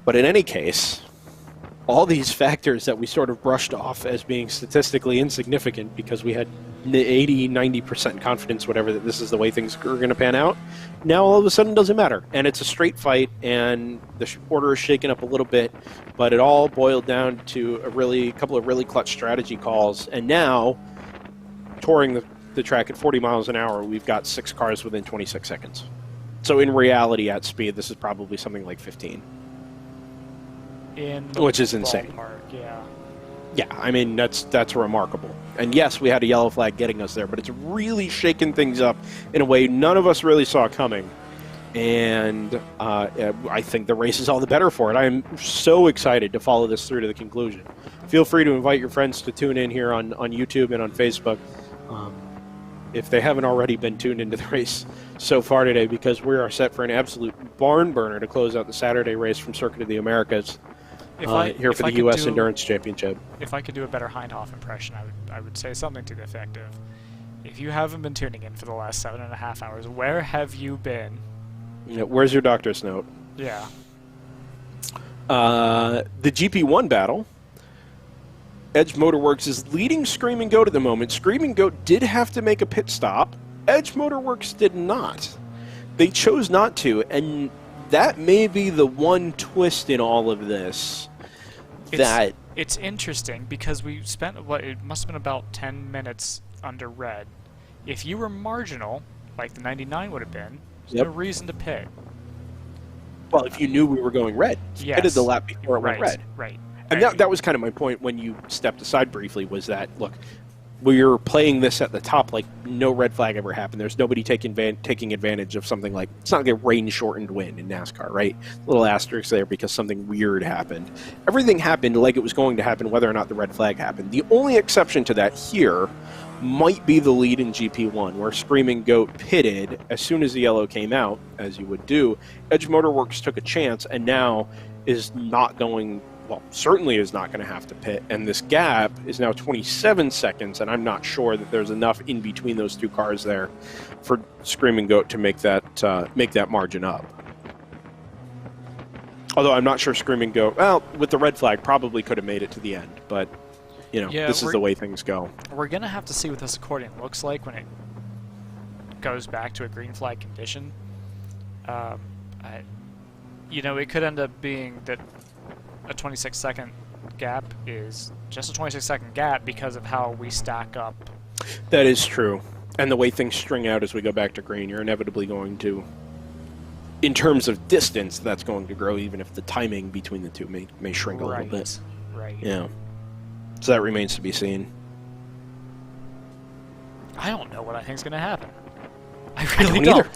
But in any case, all these factors that we sort of brushed off as being statistically insignificant because we had 80, 90% confidence, whatever, that this is the way things are going to pan out, now all of a sudden doesn't matter. And it's a straight fight, and the order is shaken up a little bit, but it all boiled down to a couple of really clutch strategy calls. And now, touring the track at 40 miles an hour, we've got 6 cars within 26 seconds. So in reality, at speed, this is probably something like 15. Which is insane. Yeah. Yeah, I mean, that's remarkable. And yes, we had a yellow flag getting us there, but it's really shaken things up in a way none of us really saw coming. And I think the race is all the better for it. I am so excited to follow this through to the conclusion. Feel free to invite your friends to tune in here on YouTube and on Facebook if they haven't already been tuned into the race so far today, because we are set for an absolute barn burner to close out the Saturday race from Circuit of the Americas. Here for the U.S. Endurance Championship. If I could do a better Hindhoff impression, I would say something to the effect of, if you haven't been tuning in for the last 7.5 hours, where have you been? You know, where's your doctor's note? Yeah. The GP1 battle. Edge Motorworks is leading Screaming Goat at the moment. Screaming Goat did have to make a pit stop. Edge Motorworks did not. They chose not to, and that may be the one twist in all of this. It's interesting because we spent it must have been about 10 minutes under red. If you were marginal, like the 99 would have been, there's no reason to pit. Well, if you knew we were going red, you pitted the lap before it went red. Right. And that was kind of my point when you stepped aside briefly, was that, look, we're playing this at the top like no red flag ever happened. There's nobody taking advantage of something like, it's not like a rain-shortened win in NASCAR, right? Little asterisk there because something weird happened. Everything happened like it was going to happen whether or not the red flag happened. The only exception to that here might be the lead in GP1, where Screaming Goat pitted as soon as the yellow came out, as you would do. Edge Motorworks took a chance and now is not going... well, certainly is not going to have to pit, and this gap is now 27 seconds, and I'm not sure that there's enough in between those two cars there for Screaming Goat to make that margin up. Although I'm not sure Screaming Goat, well, with the red flag, probably could have made it to the end, but, you know, this is the way things go. We're going to have to see what this accordion looks like when it goes back to a green flag condition. You know, it could end up being that a 26-second gap is just a 26-second gap because of how we stack up. That is true. And the way things string out as we go back to green, you're inevitably going to in terms of distance, that's going to grow, even if the timing between the two may shrink a little bit. Right. Yeah. So that remains to be seen. I don't know what I think is going to happen. I I really don't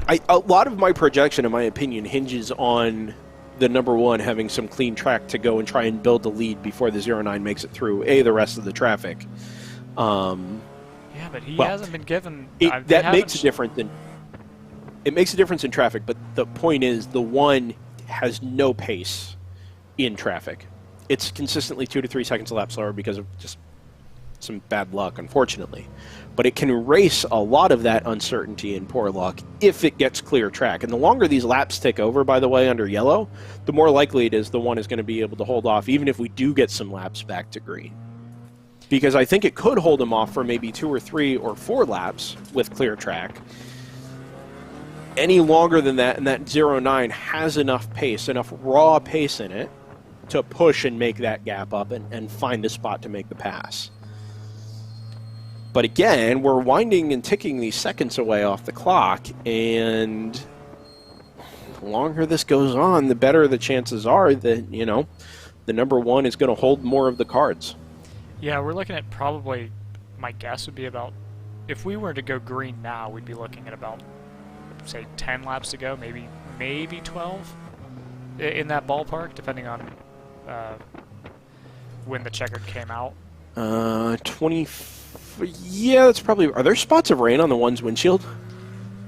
either. A lot of my projection, in my opinion, hinges on the number one having some clean track to go and try and build the lead before the 09 makes it through the rest of the traffic. Yeah, but he hasn't been given. That makes a difference it makes a difference in traffic, but the point is the one has no pace in traffic. It's consistently 2 to 3 seconds a lap slower because of just some bad luck, unfortunately. But it can erase a lot of that uncertainty and poor luck if it gets clear track. And the longer these laps tick over, by the way, under yellow, the more likely it is the one is going to be able to hold off, even if we do get some laps back to green. Because I think it could hold him off for maybe 2 or 3 or 4 laps with clear track. Any longer than that, and that 09 has enough pace, enough raw pace in it, to push and make that gap up and find the spot to make the pass. But again, we're winding and ticking these seconds away off the clock, and the longer this goes on, the better the chances are that, the number one is going to hold more of the cards. Yeah, we're looking at probably, my guess would be about, if we were to go green now, we'd be looking at about, say, 10 laps to go, maybe 12 in that ballpark, depending on when the checkered came out. 20. Yeah, that's probably. Are there spots of rain on the one's windshield?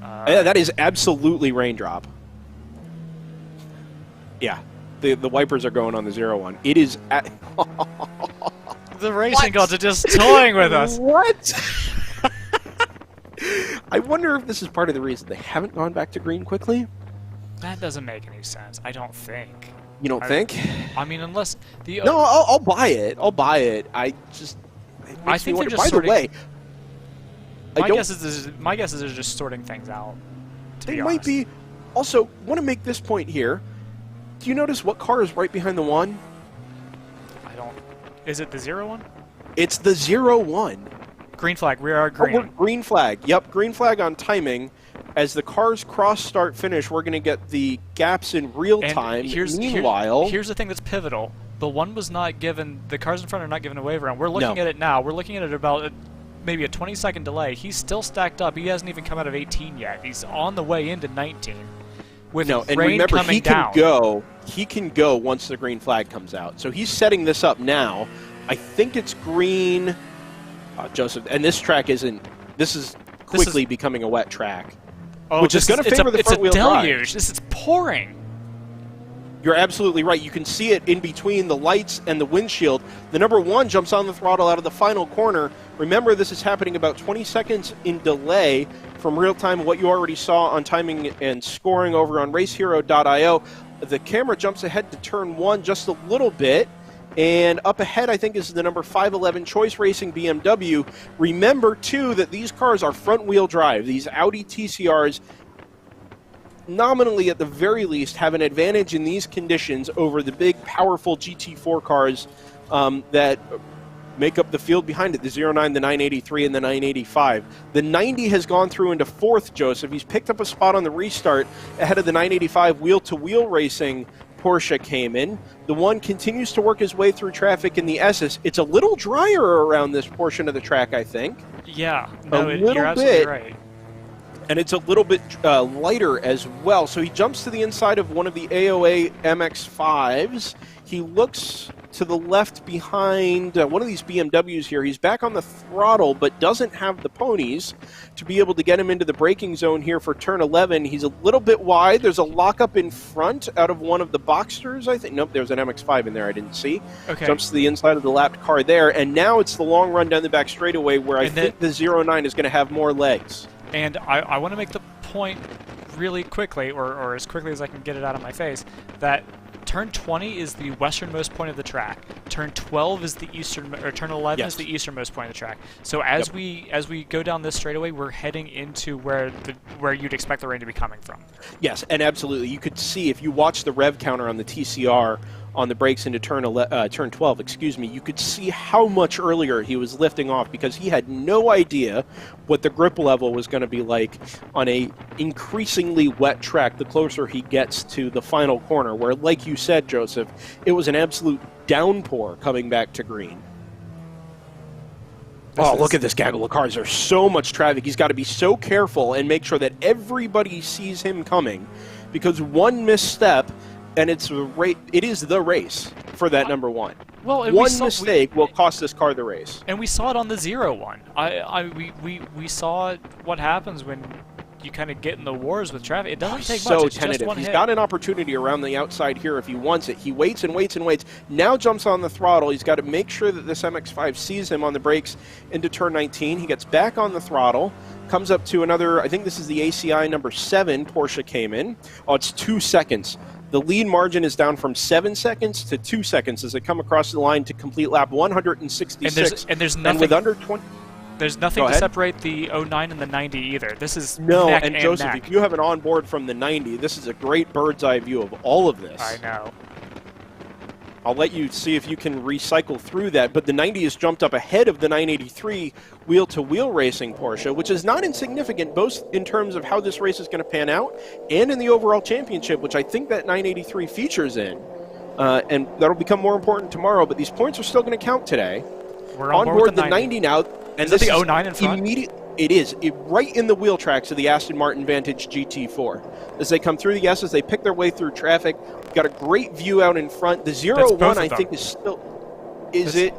Yeah, that is absolutely raindrop. Yeah, the wipers are going on the 01. It is. The racing gods are just toying with us. What? I wonder if this is part of the reason they haven't gone back to green quickly. That doesn't make any sense. I don't think. You don't think? I mean, unless the. No, I'll buy it. I'll buy it. I think they're just by sorting. The way, my guess is they're just sorting things out. They might be. Also, want to make this point here. Do you notice what car is right behind the one? I don't. Is it the 01? It's the 01. Green flag. We are green. Oh, we're green flag. Yep, green flag on timing. As the cars cross, start, finish, we're going to get the gaps in real time. Meanwhile, here's the thing that's pivotal. The one was not given. The cars in front are not given a wave around. We're looking at it now. We're looking at it about maybe a 20-second delay. He's still stacked up. He hasn't even come out of 18 yet. He's on the way into 19. With and rain remember, coming he can down. go. He can go once the green flag comes out. So he's setting this up now. I think it's green, Joseph. And this track isn't. This is quickly becoming a wet track, which is going to favor the front-wheel drive. It's a deluge. This is pouring. You're absolutely right. You can see it in between the lights and the windshield. The number one jumps on the throttle out of the final corner. Remember, this is happening about 20 seconds in delay from real time, what you already saw on timing and scoring over on racehero.io. The camera jumps ahead to turn one just a little bit. And up ahead, I think, is the number 511 Choice Racing BMW. Remember, too, that these cars are front-wheel drive. These Audi TCRs, nominally at the very least, have an advantage in these conditions over the big, powerful GT4 cars that make up the field behind it, the 09, the 983, and the 985. The 90 has gone through into fourth, Joseph. He's picked up a spot on the restart ahead of the 985 wheel-to-wheel racing Porsche came in. The one continues to work his way through traffic in the S's. It's a little drier around this portion of the track, I think. Yeah, you're absolutely right. And it's a little bit lighter as well. So he jumps to the inside of one of the AOA MX-5s. He looks to the left behind one of these BMWs here. He's back on the throttle, but doesn't have the ponies to be able to get him into the braking zone here for turn 11. He's a little bit wide. There's a lockup in front out of one of the Boxsters, I think. Nope, there's an MX-5 in there I didn't see. Okay. Jumps to the inside of the lapped car there. And now it's the long run down the back straightaway where I think the 09 is going to have more legs. And I want to make the point really quickly, or as quickly as I can get it out of my face, that turn 20 is the westernmost point of the track. Turn 12 is the eastern, or turn 11 is the easternmost point of the track. So as we go down this straightaway, we're heading into where you'd expect the rain to be coming from. Yes, and absolutely. You could see if you watch the rev counter on the TCR on the brakes into turn 12, excuse me, you could see how much earlier he was lifting off because he had no idea what the grip level was going to be like on a increasingly wet track the closer he gets to the final corner, where, like you said, Joseph, it was an absolute downpour coming back to green. Look at this gaggle of cars. There's so much traffic. He's got to be so careful and make sure that everybody sees him coming, because one misstep and it is the race for that number one. Well, one mistake will cost this car the race. And we saw it on the 0-1. We saw what happens when you kind of get in the wars with traffic. It doesn't take much. It's tentative. Just one He's hit. got an opportunity around the outside here if he wants it. He waits and waits and waits. Now jumps on the throttle. He's got to make sure that this MX-5 sees him on the brakes into turn 19. He gets back on the throttle, comes up to another, I think this is the ACI number 7 Porsche came in. Oh, it's 2 seconds. The lead margin is down from 7 seconds to 2 seconds as they come across the line to complete lap 166. And there's nothing. And with under 20... There's nothing to separate the 09 and the 90 either. This is neck and Joseph, neck. if you have an onboard from the 90, this is a great bird's eye view of all of this. I know. I'll let you see if you can recycle through that, but the 90 has jumped up ahead of the 983 wheel-to-wheel racing Porsche, which is not insignificant both in terms of how this race is going to pan out and in the overall championship, which I think that 983 features in. And that'll become more important tomorrow, but these points are still going to count today. We're on board the 90 now. And is that the 09 in front? It is. Right in the wheel tracks of the Aston Martin Vantage GT4. As they come through the S's, they pick their way through traffic. Got a great view out in front. The 01, I think, is still... Is it?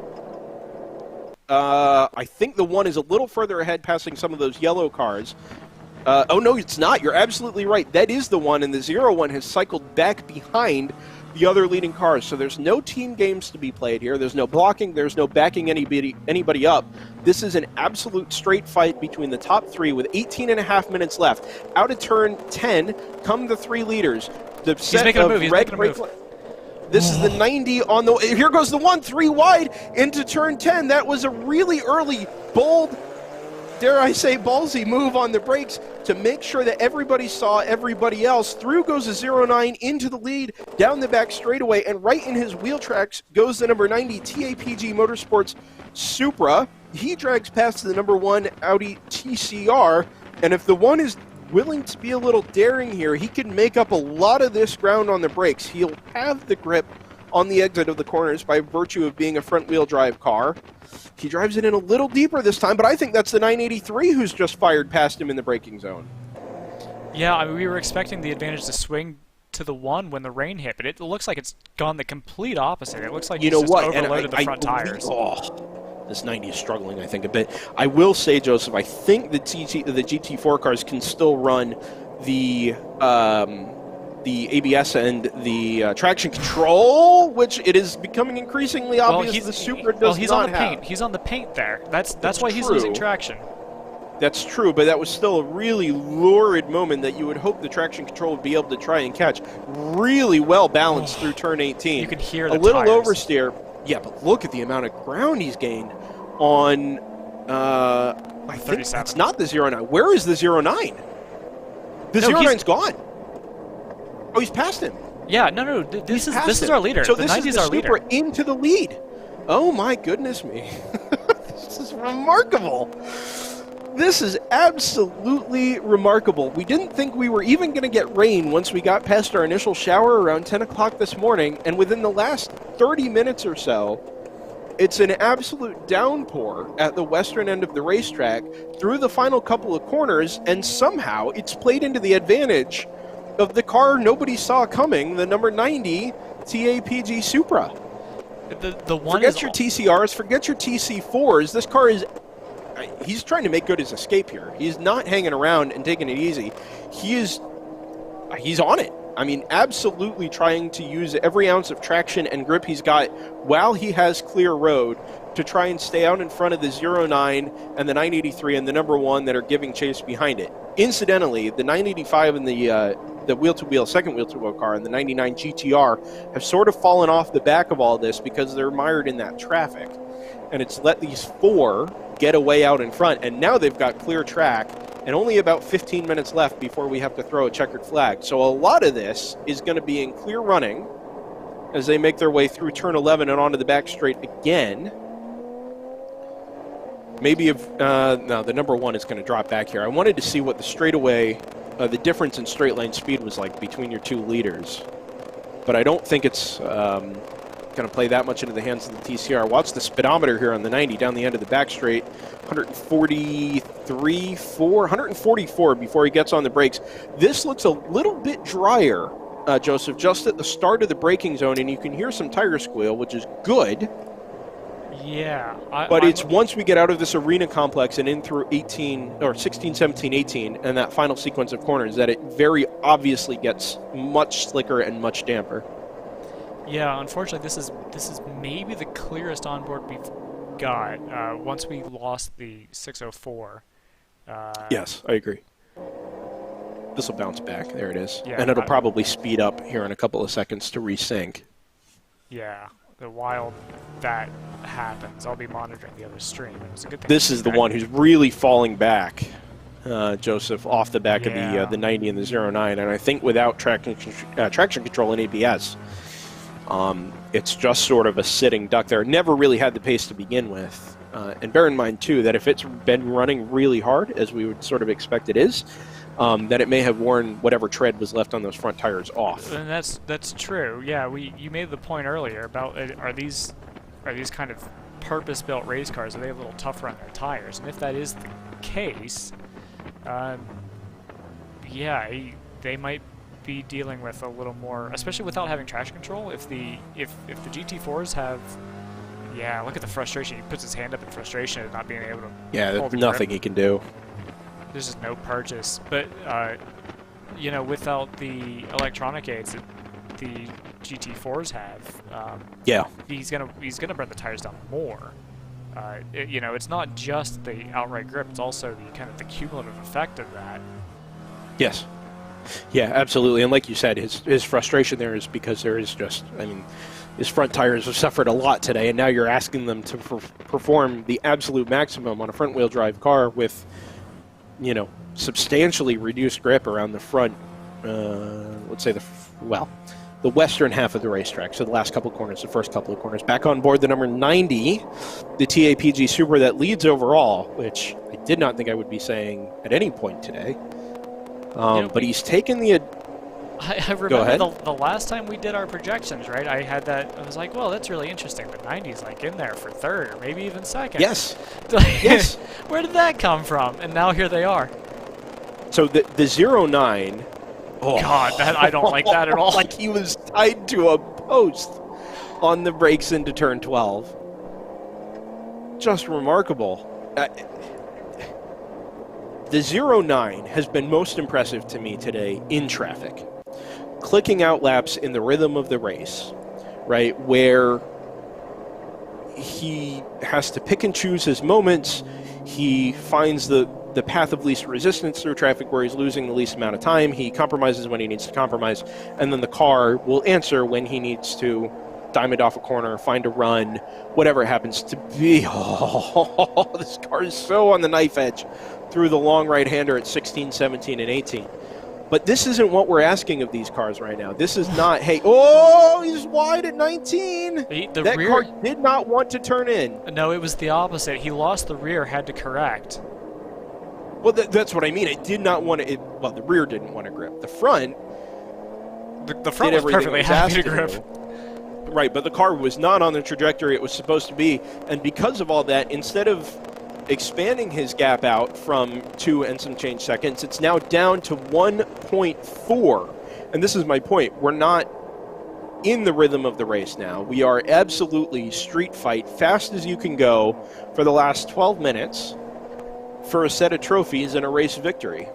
I think the 1 is a little further ahead, passing some of those yellow cars. Oh, no, it's not. You're absolutely right. That is the 1, and the 01 has cycled back behind the other leading cars. So there's no team games to be played here. There's no blocking. There's no backing anybody up. This is an absolute straight fight between the top 3 with 18 and a half minutes left. Out of turn 10 come the 3 leaders. The He's making a move. He's making a move. This is the 90 on the... Here goes the 1, 3 wide into turn 10. That was a really early, bold, dare I say, ballsy move on the brakes to make sure that everybody saw everybody else. Through goes the 09 into the lead, down the back straightaway, and right in his wheel tracks goes the number 90 TAPG Motorsports Supra. He drags past the number 1 Audi TCR, and if the 1 is willing to be a little daring here, he can make up a lot of this ground on the brakes. He'll have the grip on the exit of the corners by virtue of being a front-wheel drive car. He drives it in a little deeper this time, but I think that's the 983 who's just fired past him in the braking zone. Yeah, I mean, we were expecting the advantage to swing to the 1 when the rain hit, but it looks like it's gone the complete opposite. It looks like he's just overloaded the front tires. This 90 is struggling, I think, a bit. I will say, Joseph, I think the GT4 cars can still run the ABS and the traction control, which it is becoming increasingly obvious the Supra does not have. Paint. He's on the paint there. That's why he's losing traction. That's true, but that was still a really lurid moment that you would hope the traction control would be able to try and catch. Really well balanced through turn 18. You can hear the a little tires. Oversteer. Yeah, but look at the amount of ground he's gained on, I think it's not the 09. Where is the 09? The 09's gone. Oh, he's passed him. Yeah, no. This is our leader. So the this 90's is the our leader. Supra into the lead. Oh my goodness me. This is remarkable. This is absolutely remarkable. We didn't think we were even going to get rain once we got past our initial shower around 10 o'clock this morning, and within the last 30 minutes or so, it's an absolute downpour at the western end of the racetrack through the final couple of corners, and somehow it's played into the advantage of the car nobody saw coming, the number 90 TAPG Supra. The one forget your TCRs, forget your TC4s. This car is... He's trying to make good his escape here. He's not hanging around and taking it easy. He's on it. I mean, absolutely trying to use every ounce of traction and grip he's got while he has clear road to try and stay out in front of the 09 and the 983 and the number 1 that are giving chase behind it. Incidentally, the 985 and the wheel-to-wheel, second wheel-to-wheel car and the 99 GTR have sort of fallen off the back of all this because they're mired in that traffic. And it's let these 4 get away out in front, and now they've got clear track and only about 15 minutes left before we have to throw a checkered flag. So a lot of this is going to be in clear running as they make their way through turn 11 and onto the back straight again. Maybe if no, the number 1 is going to drop back here. I wanted to see what the straightaway, the difference in straight line speed was like between your two leaders, but I don't think it's going to play that much into the hands of the TCR. Watch the speedometer here on the 90 down the end of the back straight, 144 before he gets on the brakes. This looks a little bit drier, Joseph, just at the start of the braking zone, and you can hear some tire squeal, which is good. Yeah. But it's once we get out of this arena complex and in through 18 or 16, 17, 18, and that final sequence of corners, that it very obviously gets much slicker and much damper. Yeah, unfortunately, this is maybe the clearest onboard we've got. Once we lost the 604. Yes, I agree. This will bounce back. There it is. Yeah, and it'll probably speed up here in a couple of seconds to resync. Yeah, while that happens, I'll be monitoring the other stream. It was a good thing. This is the one who's really falling back, Joseph, off the back of the 90 and the 09. And I think without traction control and ABS, it's just sort of a sitting duck there. It never really had the pace to begin with. And bear in mind, too, that if it's been running really hard, as we would sort of expect it is, that it may have worn whatever tread was left on those front tires off. And that's true. Yeah, you made the point earlier about are these kind of purpose-built race cars? Are they a little tougher on their tires? And if that is the case, yeah, they might be dealing with a little more, especially without having traction control. If the GT4s have, yeah, look at the frustration. He puts his hand up in frustration at not being able to. Yeah, hold there's the nothing grip. he can do. There's just no purchase. But you know, without the electronic aids that the GT4s have, Yeah. he's gonna burn the tires down more. You know, it's not just the outright grip; it's also the kind of the cumulative effect of that. Yes. Yeah, absolutely. And like you said, his frustration there is because there is just, I mean, his front tires have suffered a lot today, and now you're asking them to perform the absolute maximum on a front-wheel drive car with, you know, substantially reduced grip around the front, let's say the western half of the racetrack. So the last couple of corners, the first couple of corners. Back on board the number 90, the TAPG Super that leads overall, which I did not think I would be saying at any point today. But he's taken the... I remember Go ahead. the last time we did our projections, right? I had that. I was like, well, that's really interesting. The 90's like in there for third or maybe even second. Yes. Yes. Where did that come from? And now here they are. So the 09... Oh. God, I don't like that at all. Like he was tied to a post on the brakes into turn 12. Just remarkable. The 09 has been most impressive to me today in traffic. Clicking out laps in the rhythm of the race, right, where he has to pick and choose his moments. He finds the path of least resistance through traffic where he's losing the least amount of time. He compromises when he needs to compromise, and then the car will answer when he needs to diamond off a corner, find a run, whatever it happens to be. Oh, this car is so on the knife edge through the long right-hander at 16, 17, and 18. But this isn't what we're asking of these cars right now. This is not, hey, oh, he's wide at 19. That rear car did not want to turn in. No, it was the opposite. He lost the rear, had to correct. Well, that's what I mean. It did not want to, well, the rear didn't want to grip. The front The front was perfectly happy to grip. Right, but the car was not on the trajectory it was supposed to be, and because of all that, instead of expanding his gap out from 2 and some change seconds, it's now down to 1.4. And this is my point. We're not in the rhythm of the race now. We are absolutely street fight, fast as you can go for the last 12 minutes for a set of trophies and a race victory.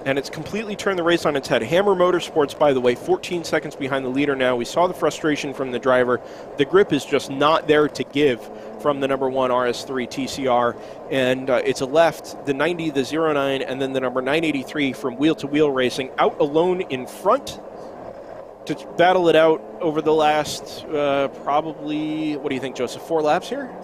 And it's completely turned the race on its head. Hammer Motorsports, by the way, 14 seconds behind the leader now. We saw the frustration from the driver. The grip is just not there to give from the number 1 RS3 TCR. And it's a left, the 90, the 09, and then the number 983 from wheel-to-wheel racing out alone in front to battle it out over the last probably, what do you think, Joseph, 4 laps here?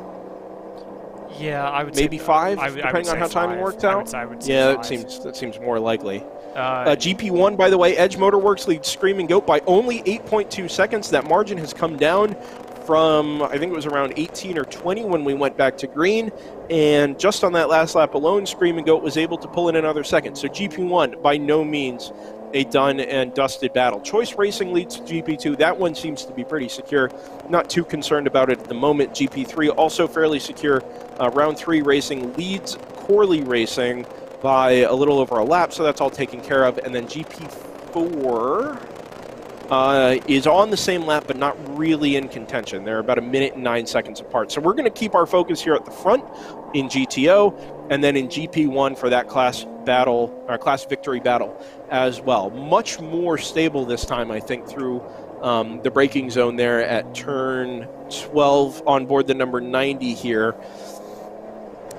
Yeah, I would maybe say 5, I would depending say on how timing 5. worked out. I would say Yeah, 5. that seems more likely. GP1, by the way, Edge Motorworks leads Screaming Goat by only 8.2 seconds. That margin has come down from, I think it was around 18 or 20 when we went back to green. And just on that last lap alone, Screaming Goat was able to pull in another second. So GP1, by no means a done and dusted battle. Choice Racing leads GP2. That one seems to be pretty secure. Not too concerned about it at the moment. GP3 also fairly secure. Round 3 Racing leads Corley Racing by a little over a lap, so that's all taken care of. And then GP4 is on the same lap, but not really in contention. They're about 1 minute and 9 seconds apart. So we're going to keep our focus here at the front in GTO, and then in GP1 for that class battle, or class victory battle as well. Much more stable this time, I think, through the braking zone there at turn 12 on board the number 90 here,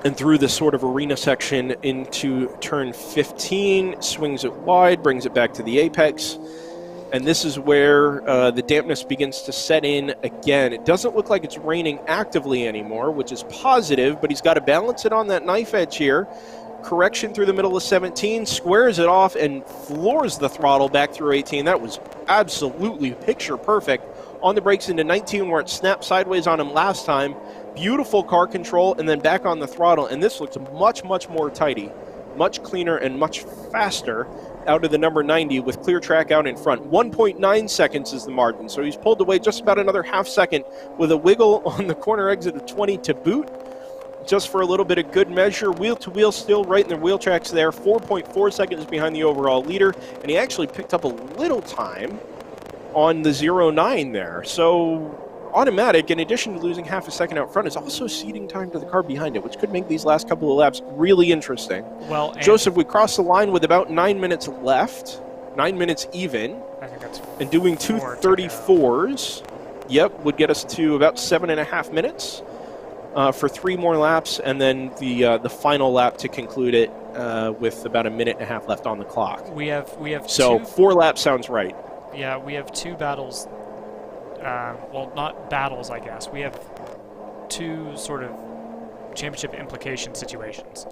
and through this sort of arena section into turn 15, swings it wide, brings it back to the apex. And this is where the dampness begins to set in again. It doesn't look like it's raining actively anymore, which is positive, but he's got to balance it on that knife edge here. Correction through the middle of 17, squares it off and floors the throttle back through 18. That was absolutely picture perfect. On the brakes into 19 where it snapped sideways on him last time. Beautiful car control, and then back on the throttle, and this looks much, much more tidy, much cleaner and much faster out of the number 90 with clear track out in front. 1.9 seconds is the margin, so he's pulled away just about another half second with a wiggle on the corner exit of 20 to boot, just for a little bit of good measure. Wheel to wheel still right in the wheel tracks there, 4.4 seconds behind the overall leader, and he actually picked up a little time on the 0.9 there. So Automatic, in addition to losing half a second out front, is also ceding time to the car behind it, which could make these last couple of laps really interesting. Well, Joseph, we crossed the line with about 9 minutes left, 9 minutes even, I think that's and doing 2:34s, yep, would get us to about 7.5 minutes for 3 more laps, and then the final lap to conclude it with about 1.5 minutes left on the clock. We have so two, 4 laps sounds right. Yeah, we have 2 battles. Well, not battles, I guess. We have 2 sort of championship implication situations.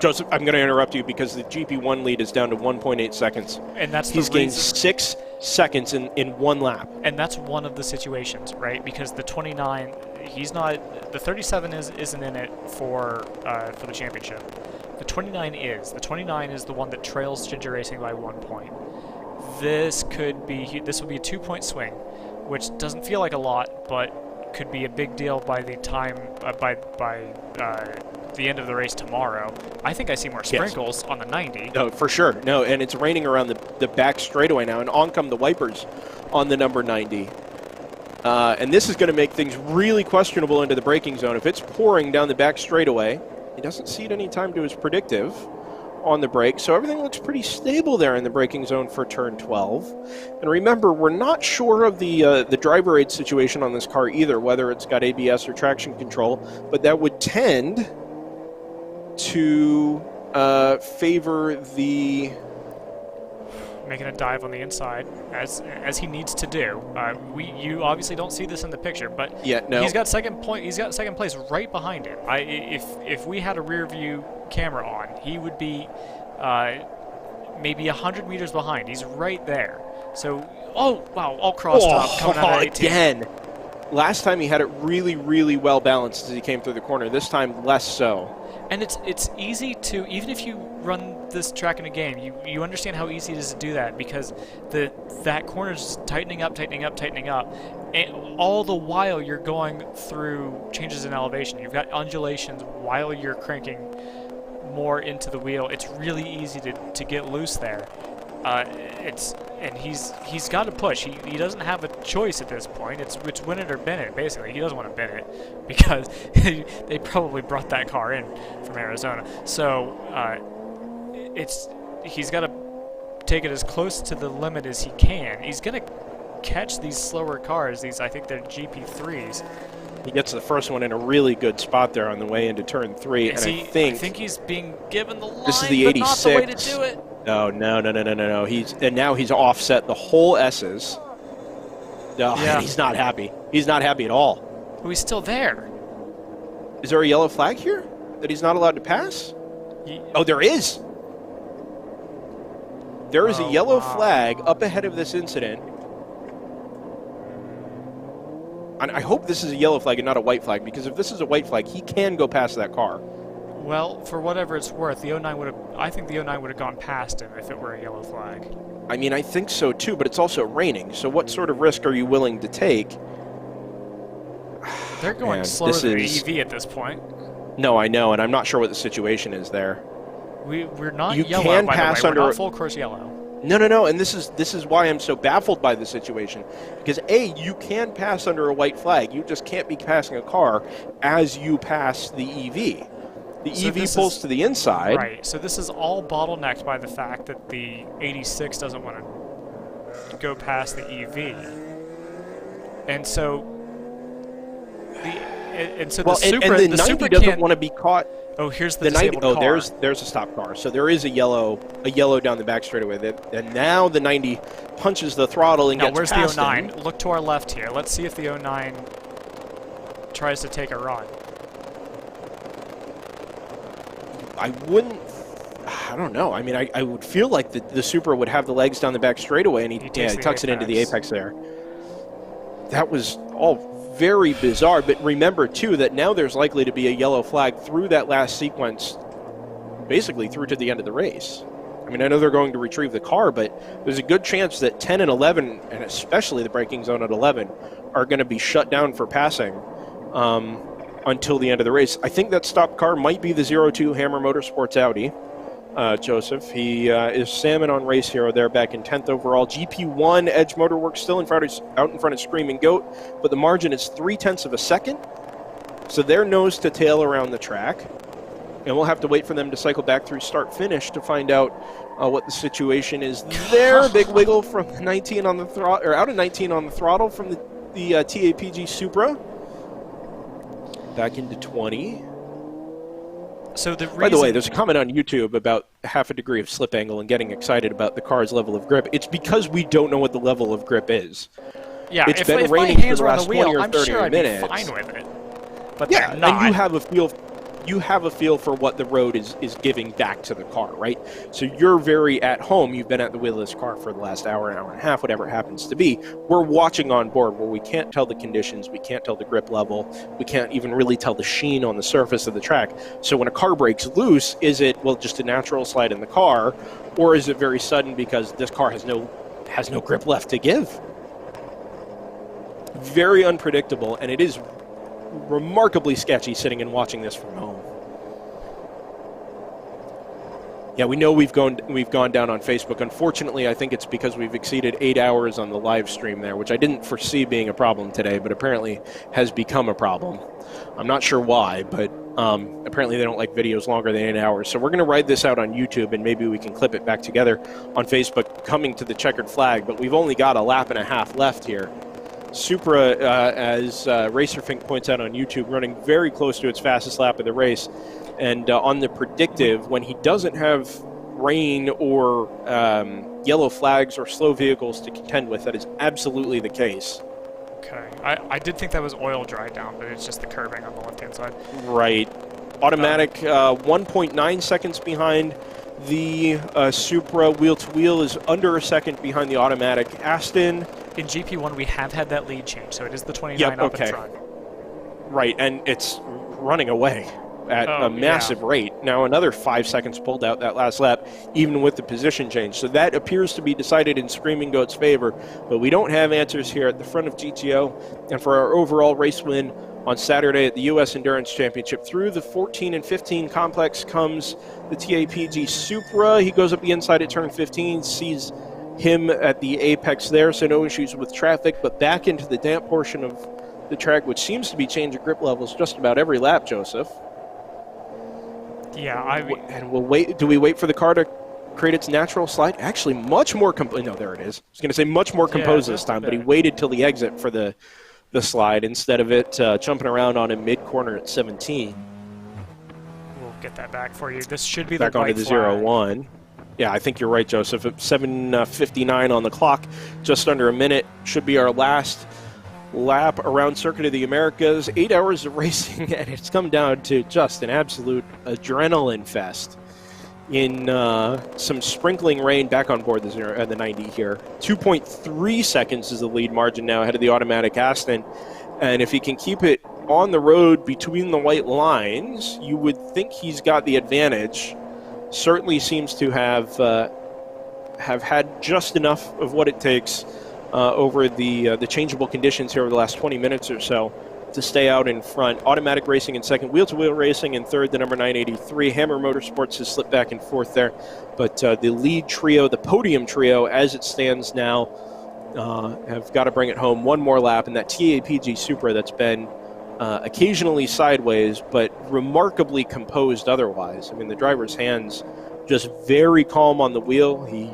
Joseph, I'm going to interrupt you because the GP1 lead is down to 1.8 seconds. And that's He's gained 6 seconds in 1 lap. And that's one of the situations, right? Because the 29, he's not. The 37 isn't in it for the championship. The 29 is. The 29 is the one that trails Ginger Racing by 1 point. This will be a 2-point swing, which doesn't feel like a lot, but could be a big deal by the time by the end of the race tomorrow. I think I see more sprinkles on the 90. No, for sure. No, and it's raining around the back straightaway now, and on come the wipers on the number 90. And this is going to make things really questionable into the braking zone. If it's pouring down the back straightaway, he doesn't cede any time to his predictive on the brake, so everything looks pretty stable there in the braking zone for turn 12. And remember, we're not sure of the driver aid situation on this car either, whether it's got ABS or traction control, but that would tend to favor the making a dive on the inside, as he needs to do. You obviously don't see this in the picture, but yeah, no. He's got second place right behind him. If we had a rear view camera on, he would be maybe 100 meters behind. He's right there. So, oh wow, all crossed up coming out of 18. Again. Last time he had it really, really well balanced as he came through the corner. This time, less so. And it's easy to, even if you run this track in a game, you understand how easy it is to do that, because that corner's tightening up, and all the while you're going through changes in elevation. You've got undulations while you're cranking more into the wheel. It's really easy to get loose there. And he's got to push. He doesn't have a choice at this point. It's win it or bin it, basically. He doesn't want to bin it because they probably brought that car in from Arizona. So he's got to take it as close to the limit as he can. He's going to catch these slower cars. I think they're GP3s. He gets the first one in a really good spot there on the way into turn 3, and I think he's being given the line, this is the but 86. not the way to do it. No. Now he's offset the whole S's. No, yeah. He's not happy. He's not happy at all. Oh, he's still there. Is there a yellow flag here that he's not allowed to pass? Oh, there is. There is a Oh, yellow wow. flag up ahead of this incident. And I hope this is a yellow flag and not a white flag, because if this is a white flag, he can go past that car. Well, for whatever it's worth, the 09 would have. I think the 09 would have gone past him if it were a yellow flag. I mean, I think so too, but it's also raining. So what sort of risk are you willing to take? They're going Man, slower this than is- EV at this point. No, I know, and I'm not sure what the situation is there. We're not You yellow, can by pass the way. We're under- not full course yellow. No, and this is why I'm so baffled by the situation. Because A, you can pass under a white flag. You just can't be passing a car as you pass the EV. The So EV this pulls is- to the inside. Right. So this is all bottlenecked by the fact that the 86 doesn't want to go past the EV, and so the Well, Supra, and the the 90 Supra doesn't can't. want to be caught. Oh, here's the The 90. disabled Oh, car. there's a stop car. So there is a yellow down the back straightaway. And now the 90 punches the throttle and Now gets where's the past 09? him. Look to our left here. Let's see if the 09 tries to take a run. I wouldn't. I don't know. I mean, I would feel like the Supra would have the legs down the back straightaway, and he takes the tucks it into the apex. apex there. That was all very bizarre. But remember, too, that now there's likely to be a yellow flag through that last sequence, basically through to the end of the race. I mean, I know they're going to retrieve the car, but there's a good chance that 10 and 11, and especially the braking zone at 11, are going to be shut down for passing until the end of the race. I think that stopped car might be the 02 Hammer Motorsports Audi. Joseph. He is Salmon on Race Hero there back in 10th overall. GP1 Edge Motorworks still out in front of Screaming Goat, but the margin is 0.3 of a second. So they're nose to tail around the track. And we'll have to wait for them to cycle back through start-finish to find out what the situation is there. Big wiggle from 19 on the throttle, or out of 19 on the throttle from the TAPG Supra. Back into 20. So the reason, By the way, there's a comment on YouTube about half a degree of slip angle and getting excited about the car's level of grip. It's because we don't know what the level of grip is. yeah, it's if, been if my raining for hands the were on the last 20 wheel, or I'm 30 sure I'd minutes. be fine with it. But Yeah, they're not. and you have a feel. You have a feel for what the road is giving back to the car, right? So you're very at home. You've been at the wheel of this car for the last hour and a half, whatever it happens to be. We're watching on board where we can't tell the conditions, we can't tell the grip level, we can't even really tell the sheen on the surface of the track. So when a car breaks loose, is it, well, just a natural slide in the car, or is it very sudden because this car has no grip left to give? Very unpredictable, and it is remarkably sketchy sitting and watching this from home. Yeah, we know we've gone down on Facebook. Unfortunately, I think it's because we've exceeded 8 hours on the live stream there, which I didn't foresee being a problem today, but apparently has become a problem. I'm not sure why, but apparently they don't like videos longer than 8 hours. So we're going to ride this out on YouTube, and maybe we can clip it back together on Facebook coming to the checkered flag, but we've only got a lap and a half left here. Supra, as RacerFink points out on YouTube, running very close to its fastest lap of the race. And on the predictive, when he doesn't have rain or yellow flags or slow vehicles to contend with, that is absolutely the case. Okay. I did think that was oil dry down, but it's just the curbing on the left-hand side. Right. Automatic 1.9 seconds behind the Supra. Wheel-to-wheel is under a second behind the automatic Aston. In GP1, we have had that lead change, so it is the 29 up in front. Right, and it's running away at a massive rate. Now another 5 seconds pulled out that last lap, even with the position change. So that appears to be decided in Screaming Goat's favor, but we don't have answers here at the front of GTO. And for our overall race win on Saturday at the U.S. Endurance Championship, through the 14 and 15 complex comes the TAPG Supra. He goes up the inside at turn 15, sees him at the apex there, so no issues with traffic, but back into the damp portion of the track, which seems to be changing grip levels just about every lap, Joseph. Yeah, And we'll wait. Do we wait for the car to create its natural slide? Actually, much more no, there it is. I was going to say much more composed this time, but he waited till the exit for the slide instead of it jumping around on him mid-corner at 17. We'll get that back for you. This should be the Back white onto the flag. 0-1. Yeah, I think you're right, Joseph. At 7:59 on the clock, just under a minute, should be our last lap around Circuit of the Americas. 8 hours of racing, and it's come down to just an absolute adrenaline fest in some sprinkling rain back on board the 90 here. 2.3 seconds is the lead margin now ahead of the automatic Aston. And if he can keep it on the road between the white lines, you would think he's got the advantage. Certainly seems to have had just enough of what it takes over the changeable conditions here over the last 20 minutes or so to stay out in front. Automatic Racing in second, Wheel-to-Wheel Racing in third, the number 983. Hammer Motorsports has slipped back and forth there. But the lead trio, the podium trio, as it stands now, have got to bring it home one more lap. And that TAPG Supra that's been occasionally sideways, but remarkably composed otherwise. I mean, the driver's hands just very calm on the wheel. He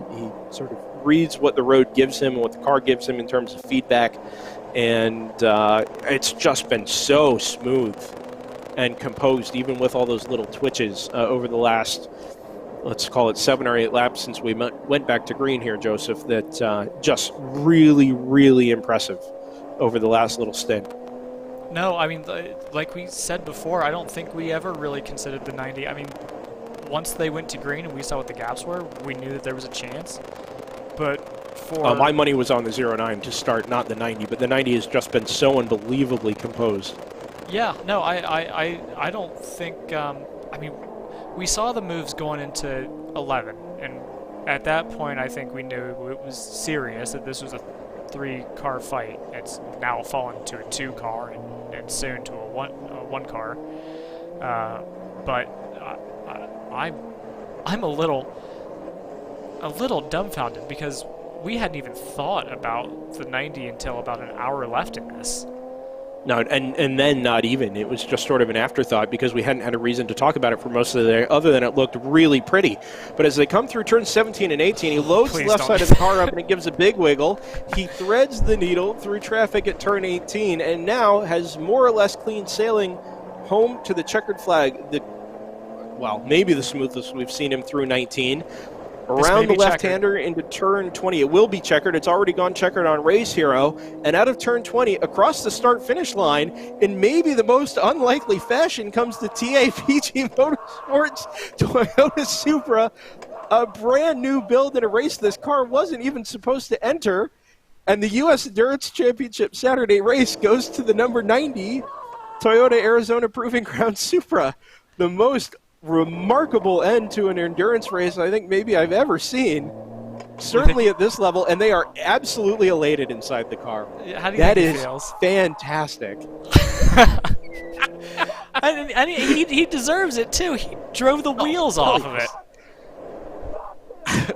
sort of reads what the road gives him and what the car gives him in terms of feedback. And it's just been so smooth and composed, even with all those little twitches over the last, let's call it 7 or 8 laps since we went back to green here, Joseph, that just really, really impressive over the last little stint. No, I mean, like we said before, I don't think we ever really considered the 90. I mean, once they went to green and we saw what the gaps were, we knew that there was a chance. But for... my money was on the 09 to start, not the 90, but the 90 has just been so unbelievably composed. Yeah, no, I don't think... I mean, we saw the moves going into 11, and at that point I think we knew it was serious, that this was a 3-car fight. It's now fallen to a 2-car and soon to a 1-car. But I'm a little dumbfounded because we hadn't even thought about the 90 until about an hour left in this. No, and then not even. It was just sort of an afterthought because we hadn't had a reason to talk about it for most of the day, other than it looked really pretty. But as they come through turns 17 and 18, he loads the left side of the car up and it gives a big wiggle. He threads the needle through traffic at turn 18 and now has more or less clean sailing home to the checkered flag. Maybe the smoothest we've seen him through 19. Around the left-hander into turn 20. It will be checkered. It's already gone checkered on Race Hero. And out of turn 20, across the start-finish line, in maybe the most unlikely fashion, comes the TAPG Motorsports Toyota Supra, a brand new build in a race this car wasn't even supposed to enter. And the U.S. Endurance Championship Saturday race goes to the number 90 Toyota Arizona Proving Ground Supra. The most remarkable end to an endurance race I think maybe I've ever seen, certainly at this level, and they are absolutely elated inside the car. How do you think he feels? Fantastic. and he deserves it too. He drove the wheels off of it.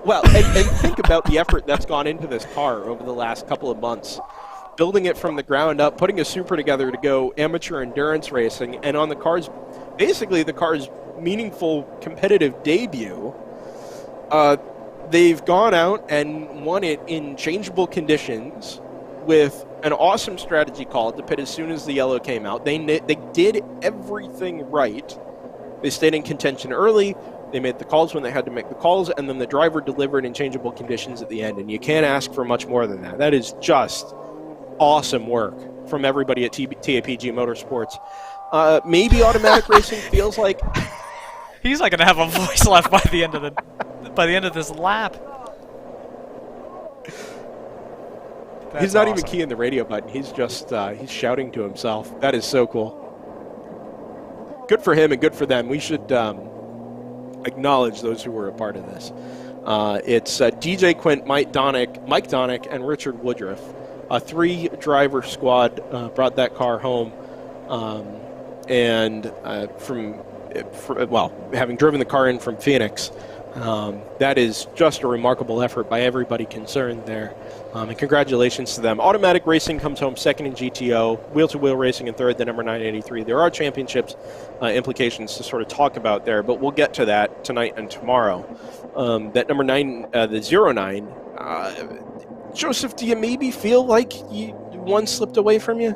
Well, and think about the effort that's gone into this car over the last couple of months. Building it from the ground up, putting a Supra together to go amateur endurance racing, and on the car's, basically the car's meaningful competitive debut, they've gone out and won it in changeable conditions with an awesome strategy call at the pit as soon as the yellow came out. They did everything right. They stayed in contention early. They made the calls when they had to make the calls, and then the driver delivered in changeable conditions at the end. And you can't ask for much more than that. That is just awesome work from everybody at TAPG Motorsports. Maybe automatic racing feels like he's not going to have a voice left by the end of this lap. He's not even keying the radio button. He's just he's shouting to himself. That is so cool. Good for him and good for them. We should acknowledge those who were a part of this. It's DJ Quint, Mike Donick, and Richard Woodruff. A 3-driver squad brought that car home, and having driven the car in from Phoenix, that is just a remarkable effort by everybody concerned there. And congratulations to them. Automatic Racing comes home second in GTO, Wheel-to-Wheel Racing in third, the number 983. There are championships implications to sort of talk about there, but we'll get to that tonight and tomorrow. That number 9, the 09, Joseph, do you maybe feel like one slipped away from you?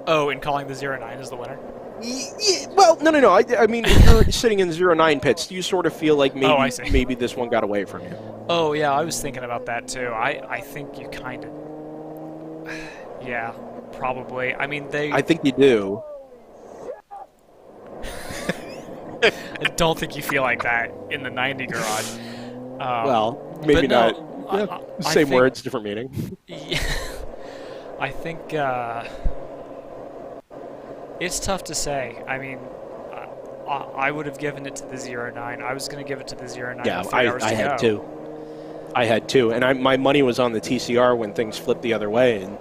Oh, in calling the 09 as the winner? Yeah, well, no. I mean, if you're sitting in the 09 pits, do you sort of feel like maybe this one got away from you? Oh, yeah, I was thinking about that, too. I think you kind of... Yeah, probably. I mean, I think you do. I don't think you feel like that in the 90 garage. Well, maybe but no, not. I Same think, words, different meaning. Yeah, I think it's tough to say. I mean, I would have given it to the 09. I was going to give it to the 09. Yeah, with 3 hours I to had go. two. I had two, and my money was on the TCR when things flipped the other way. And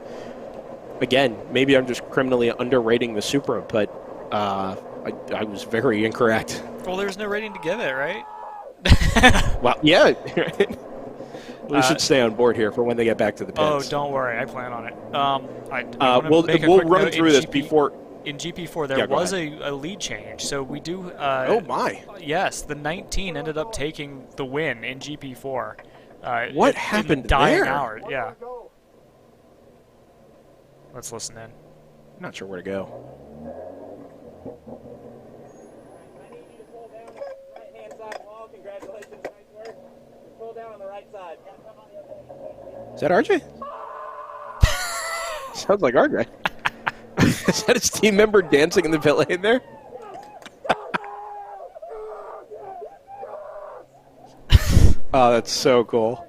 again, maybe I'm just criminally underrating the Supra, but I was very incorrect. Well, there's no rating to give it, right? Well, yeah. We should stay on board here for when they get back to the Oh, pits. don't worry, I plan on it. We'll run through this before. In GP4, there was a lead change, so we do. Oh my! Yes, the 19 ended up taking the win in GP4. What happened in the dying there? hour? Yeah. Let's listen in. Not sure where to go. Right-hand side wall. Congratulations. Nice work. Pull down on the right side. Is that RJ? Sounds like RJ. Is that his team member dancing in the pit lane there? Oh, that's so cool.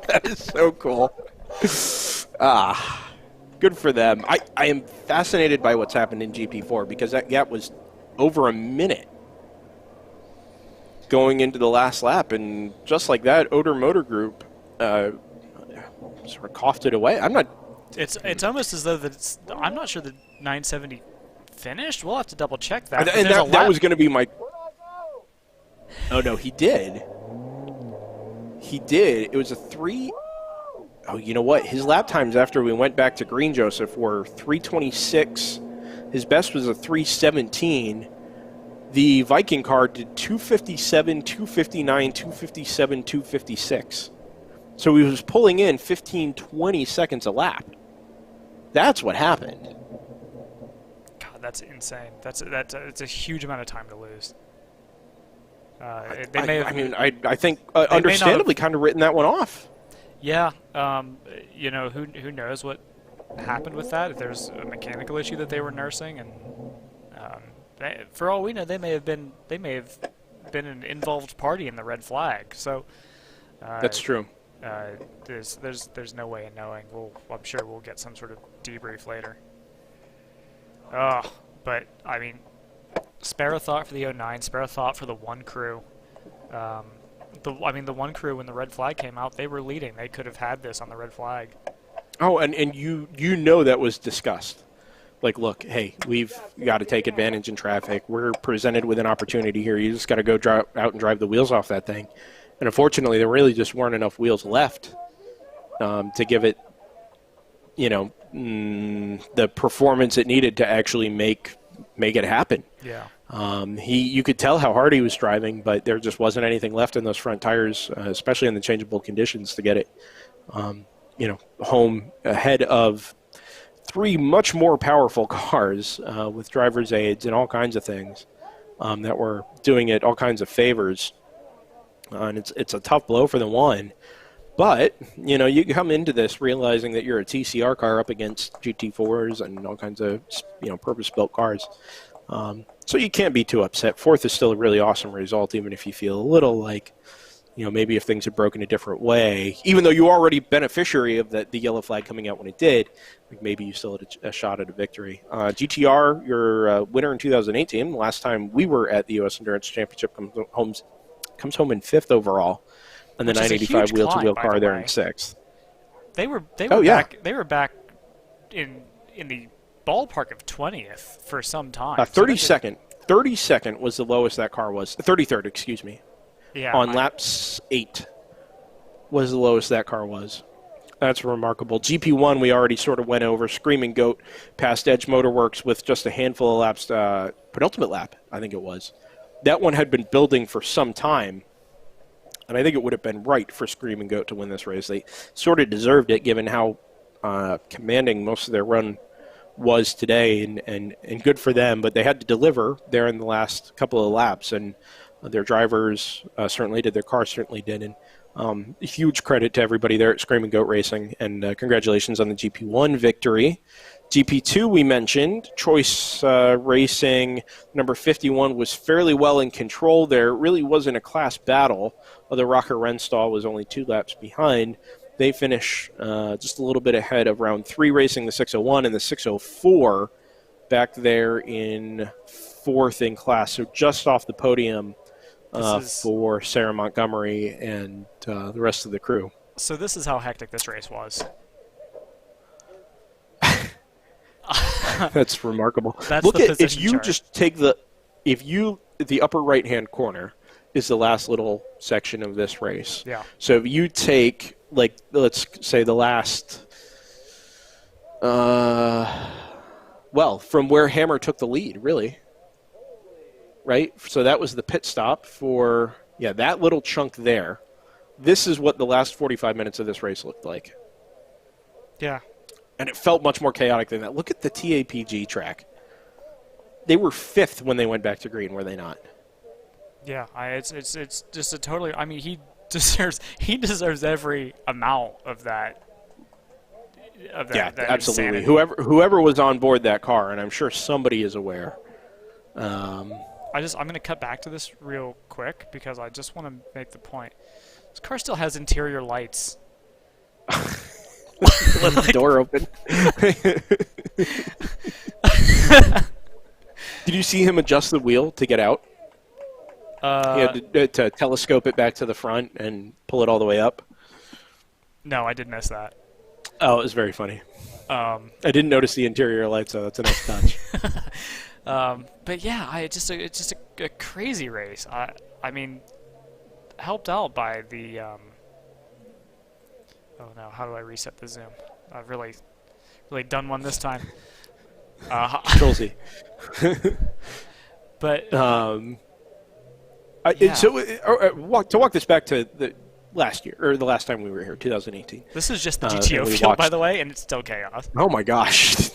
That is so cool. Good for them. I am fascinated by what's happened in GP4 because that gap was over a minute going into the last lap, and just like that, Oder Motor Group sort of coughed it away. It's almost as though I'm not sure the 970 finished. We'll have to double check that. And that was going to be my. Oh no, he did. He did. It was a 3. Oh, you know what? His lap times after we went back to Green Joseph were 3:26. His best was a 3:17. The Viking car did 2:57, 2:59, 2:57, 2:56. So he was pulling in 15, 20 seconds a lap. That's what happened. God, that's insane. It's a huge amount of time to lose. I think understandably kind of written that one off. Yeah, who knows what happened with that? If there's a mechanical issue that they were nursing, and for all we know, they may have been an involved party in the red flag. So that's true. There's no way of knowing. I'm sure we'll get some sort of debrief later. But I mean, spare a thought for the 09, spare a thought for the one crew. The one crew, when the red flag came out, they were leading. They could have had this on the red flag. Oh, and you know that was discussed. Like, look, hey, we've got to take advantage in traffic. We're presented with an opportunity here. You just got to go out and drive the wheels off that thing. And unfortunately, there really just weren't enough wheels left to give it, the performance it needed to actually make it happen. Yeah. You could tell how hard he was driving, but there just wasn't anything left in those front tires, especially in the changeable conditions, to get it, home ahead of 3 much more powerful cars with driver's aids and all kinds of things that were doing it all kinds of favors. And it's a tough blow for the one. But, you come into this realizing that you're a TCR car up against GT4s and all kinds of, purpose-built cars. So you can't be too upset. 4th is still a really awesome result, even if you feel a little like, maybe if things had broken a different way. Even though you already beneficiary of the yellow flag coming out when it did, like maybe you still had a shot at a victory. GTR, your winner in 2018. Last time we were at the U.S. Endurance Championship comes home in 5th overall. And the 985 wheel-to-wheel car there in 6th. They were back in the ballpark of 20th for some time. 32nd was the lowest that car was. 33rd, excuse me. Yeah. On laps 8 was the lowest that car was. That's remarkable. GP1 we already sort of went over. Screaming Goat past Edge Motorworks with just a handful of laps. Penultimate lap, I think it was. That one had been building for some time. And I think it would have been right for Screaming Goat to win this race. They sort of deserved it given how commanding most of their run was today, and good for them. But they had to deliver there in the last couple of laps, and their drivers certainly did. Their car certainly did. And huge credit to everybody there at Screaming Goat Racing, and congratulations on the GP1 victory GP2 we mentioned, Choice Racing number 51 was fairly well in control there. It really wasn't a class battle, although Rocker Renstall was only 2 laps behind. They finish just a little bit ahead of round 3 racing, the 601 and the 604 back there in 4th in class, so just off the podium for Sarah Montgomery and the rest of the crew. So this is how hectic this race was. That's remarkable. That's Look the at, if position you chart. just take the upper right hand corner is the last little section of this race. Yeah. So if you take, like, let's say the last, well, from where Hammer took the lead, really, right? So that was the pit stop for, yeah, that little chunk there. This is what the last 45 minutes of this race looked like. Yeah. And it felt much more chaotic than that. Look at the TAPG track. They were 5th when they went back to green, were they not? Yeah, it's just a totally. I mean, he deserves every amount of that. Yeah, that absolutely. insanity. Whoever was on board that car, and I'm sure somebody is aware. I'm gonna cut back to this real quick because I just want to make the point. This car still has interior lights. Let the door open. Did you see him adjust the wheel to get out? He had to telescope it back to the front and pull it all the way up. No, I did miss that. Oh, it was very funny. I didn't notice the interior lights, so that's a nice touch. But yeah, it's just a crazy race. I mean, helped out by the. Oh no! How do I reset the zoom? I've really done one this time. Control Z. But yeah. Yeah. To walk this back to the last year, or the last time we were here, 2018. This is just the and GTO we field, by watched- the way, and it's still chaos. Oh my gosh,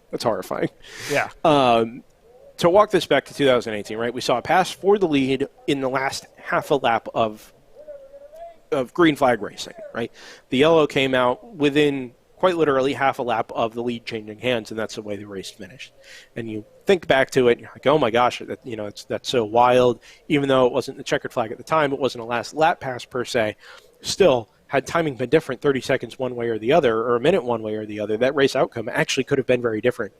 that's horrifying. Yeah. To walk this back to 2018, right? We saw a pass for the lead in the last half a lap of green flag racing, right? The yellow came out within quite literally half a lap of the lead changing hands, and that's the way the race finished. And you think back to it, and you're like, oh my gosh, that's so wild. Even though it wasn't the checkered flag at the time, it wasn't a last lap pass per se. Still, had timing been different, 30 seconds one way or the other, or a minute one way or the other, that race outcome actually could have been very different.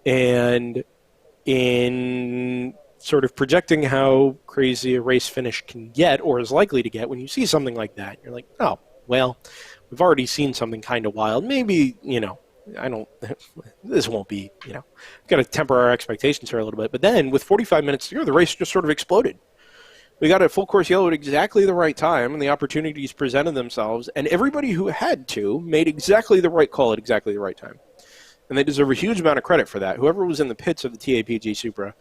And in sort of projecting how crazy a race finish can get, or is likely to get, when you see something like that, you're like, oh, well, we've already seen something kind of wild. Maybe, this won't be, got to temper our expectations here a little bit. But then, with 45 minutes to go, the race just sort of exploded. We got a full course yellow at exactly the right time, and the opportunities presented themselves, and everybody who had to made exactly the right call at exactly the right time. And they deserve a huge amount of credit for that. Whoever was in the pits of the TAPG Supra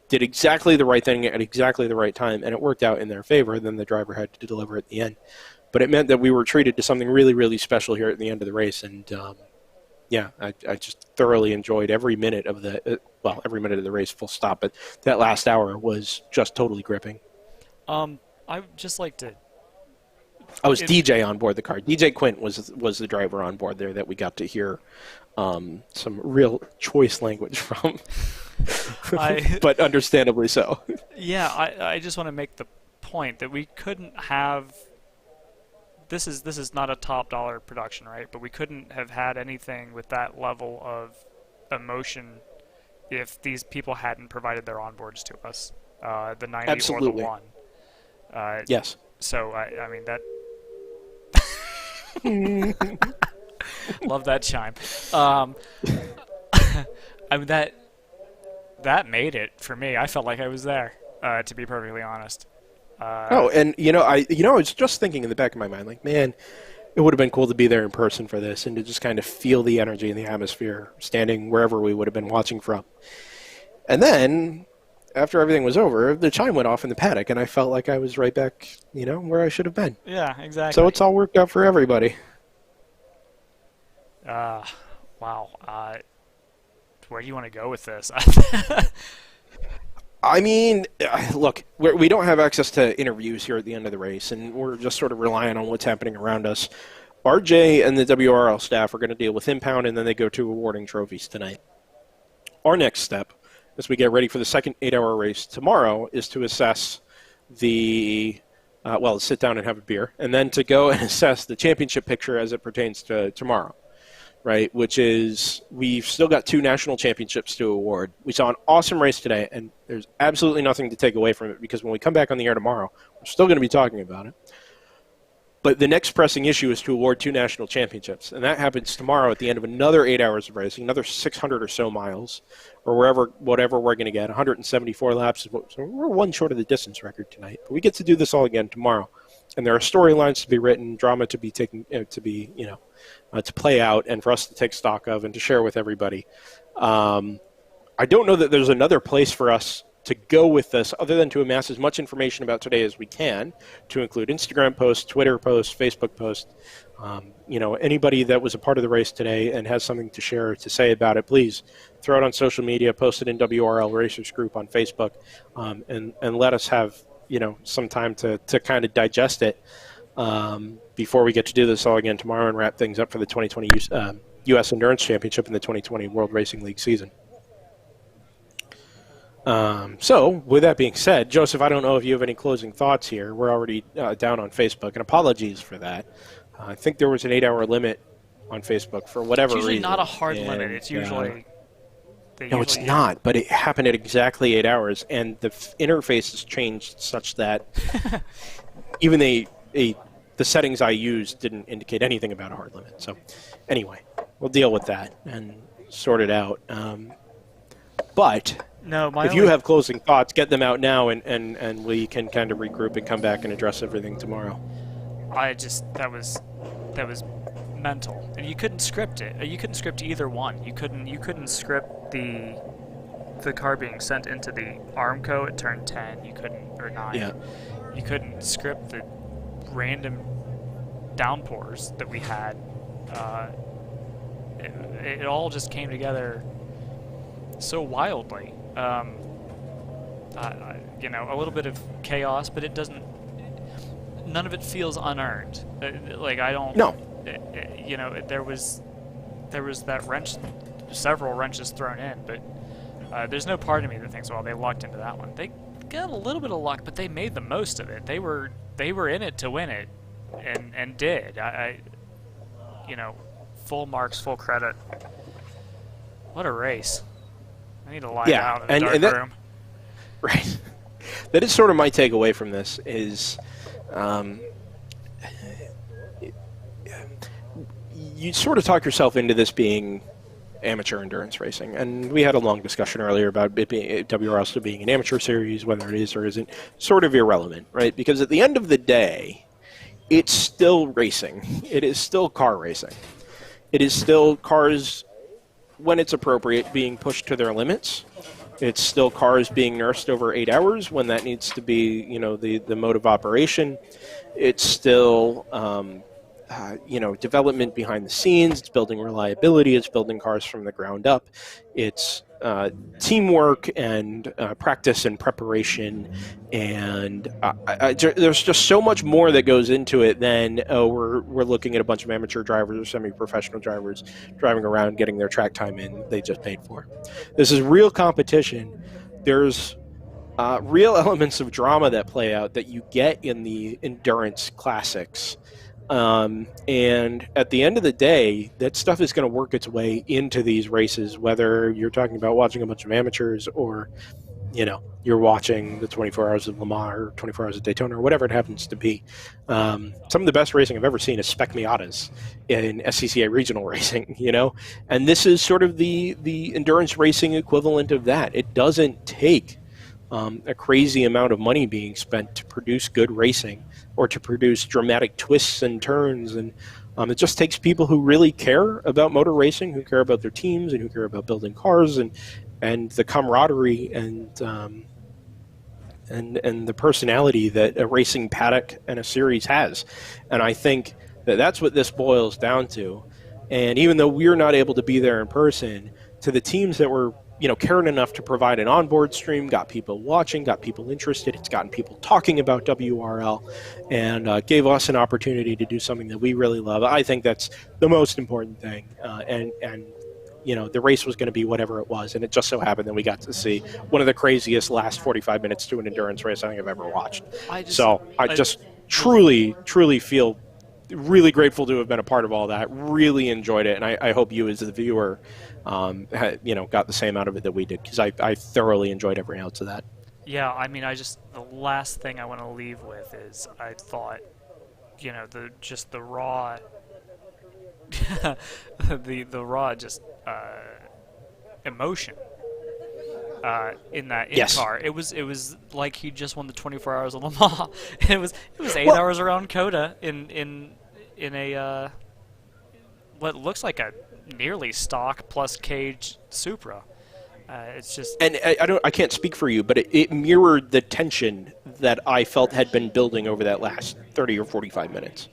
did exactly the right thing at exactly the right time, and it worked out in their favor. Then the driver had to deliver at the end. But it meant that we were treated to something really, really special here at the end of the race. And, I just thoroughly enjoyed every minute of every minute of the race, full stop. But that last hour was just totally gripping. I would just like to. I was DJ on board the car. DJ Quint was the driver on board there that we got to hear some real choice language from. But understandably so. Yeah, I just want to make the point that we couldn't have. This is not a top dollar production, right? But we couldn't have had anything with that level of emotion if these people hadn't provided their onboards to us, the 90 Absolutely. or the 1. Yes. So I mean that. Love that chime. I mean that made it for me. I felt like I was there, to be perfectly honest. And I was just thinking in the back of my mind, like, man, it would have been cool to be there in person for this and to just kind of feel the energy and the atmosphere, standing wherever we would have been watching from. And then, after everything was over, the chime went off in the paddock, and I felt like I was right back, where I should have been. Yeah, exactly. So it's all worked out for everybody. Wow. Where do you want to go with this? I mean, look, we don't have access to interviews here at the end of the race, and we're just sort of relying on what's happening around us. RJ and the WRL staff are going to deal with impound, and then they go to awarding trophies tonight. Our next step, as we get ready for the second 8-hour race tomorrow, is to assess sit down and have a beer, and then to go and assess the championship picture as it pertains to tomorrow, right? Which is, we've still got 2 national championships to award. We saw an awesome race today, and there's absolutely nothing to take away from it, because when we come back on the air tomorrow, we're still going to be talking about it. But the next pressing issue is to award 2 national championships, and that happens tomorrow at the end of another 8 hours of racing, another 600 or so miles, or whatever we're going to get. 174 laps, so we're 1 short of the distance record tonight. But we get to do this all again tomorrow, and there are storylines to be written, drama to be taken, to play out, and for us to take stock of and to share with everybody. I don't know that there's another place for us to go with this other than to amass as much information about today as we can, to include Instagram posts, Twitter posts, Facebook posts. Anybody that was a part of the race today and has something to share, to say about it, please throw it on social media, post it in WRL Racers Group on Facebook, and let us have some time to kind of digest it before we get to do this all again tomorrow and wrap things up for the 2020 U.S. Endurance Championship and the 2020 World Racing League season. So, with that being said, Joseph, I don't know if you have any closing thoughts here. We're already down on Facebook, and apologies for that. I think there was an 8-hour limit on Facebook for whatever reason. It's usually not a hard limit. It's usually... No, it's not, but it happened at exactly 8 hours, and the interface has changed such that even the settings I used didn't indicate anything about a hard limit. So, anyway, we'll deal with that and sort it out. But... No, if you have closing thoughts, get them out now, and we can kind of regroup and come back and address everything tomorrow. That was mental, and you couldn't script it. You couldn't script either one. You couldn't script the car being sent into the Armco at turn 10. You couldn't, or 9. Yeah. You couldn't script the random downpours that we had. It all just came together so wildly. A little bit of chaos, but it doesn't. None of it feels unearned. I don't. No. There was that wrench, several wrenches thrown in, but there's no part of me that thinks, well, they lucked into that one. They got a little bit of luck, but they made the most of it. They were in it to win it, and did. Full marks, full credit. What a race. I need to lie down in the dark room. Right. That is sort of my takeaway from this is you sort of talk yourself into this being amateur endurance racing. And we had a long discussion earlier about it being WRL being an amateur series, whether it is or isn't, sort of irrelevant, right? Because at the end of the day, it's still racing. It is still car racing. It is still cars, when it's appropriate, being pushed to their limits. It's still cars being nursed over 8 hours when that needs to be, the mode of operation. It's still, development behind the scenes. It's building reliability. It's building cars from the ground up. It's teamwork and practice and preparation. And there's just so much more that goes into it than, we're looking at a bunch of amateur drivers or semi-professional drivers driving around getting their track time in they just paid for. This is real competition. There's real elements of drama that play out that you get in the endurance classics. And at the end of the day, that stuff is going to work its way into these races, whether you're talking about watching a bunch of amateurs or, you're watching the 24 Hours of Le Mans or 24 Hours of Daytona or whatever it happens to be. Some of the best racing I've ever seen is Spec Miatas in SCCA regional racing, and this is sort of the endurance racing equivalent of that. It doesn't take a crazy amount of money being spent to produce good racing or to produce dramatic twists and turns, and it just takes people who really care about motor racing, who care about their teams, and who care about building cars, and the camaraderie and the personality that a racing paddock and a series has. And I think that that's what this boils down to. And even though we're not able to be there in person, to the teams that were cared enough to provide an onboard stream, got people watching, got people interested. It's gotten people talking about WRL, and gave us an opportunity to do something that we really love. I think that's the most important thing. And the race was going to be whatever it was, and it just so happened that we got to see one of the craziest last 45 minutes to an endurance race I think I've ever watched. I just truly, truly feel really grateful to have been a part of all that. Really enjoyed it, and I hope you, as the viewer, got the same out of it that we did, because I thoroughly enjoyed every ounce of that. Yeah, I mean, the last thing I want to leave with is I thought, the raw, the raw emotion in that car. It was like he just won the 24 hours of Le Mans. it was 8 hours around Coda in a what looks like a nearly stock plus cage Supra. It's just, and I can't speak for you, but it mirrored the tension that I felt had been building over that last 30 or 45 minutes.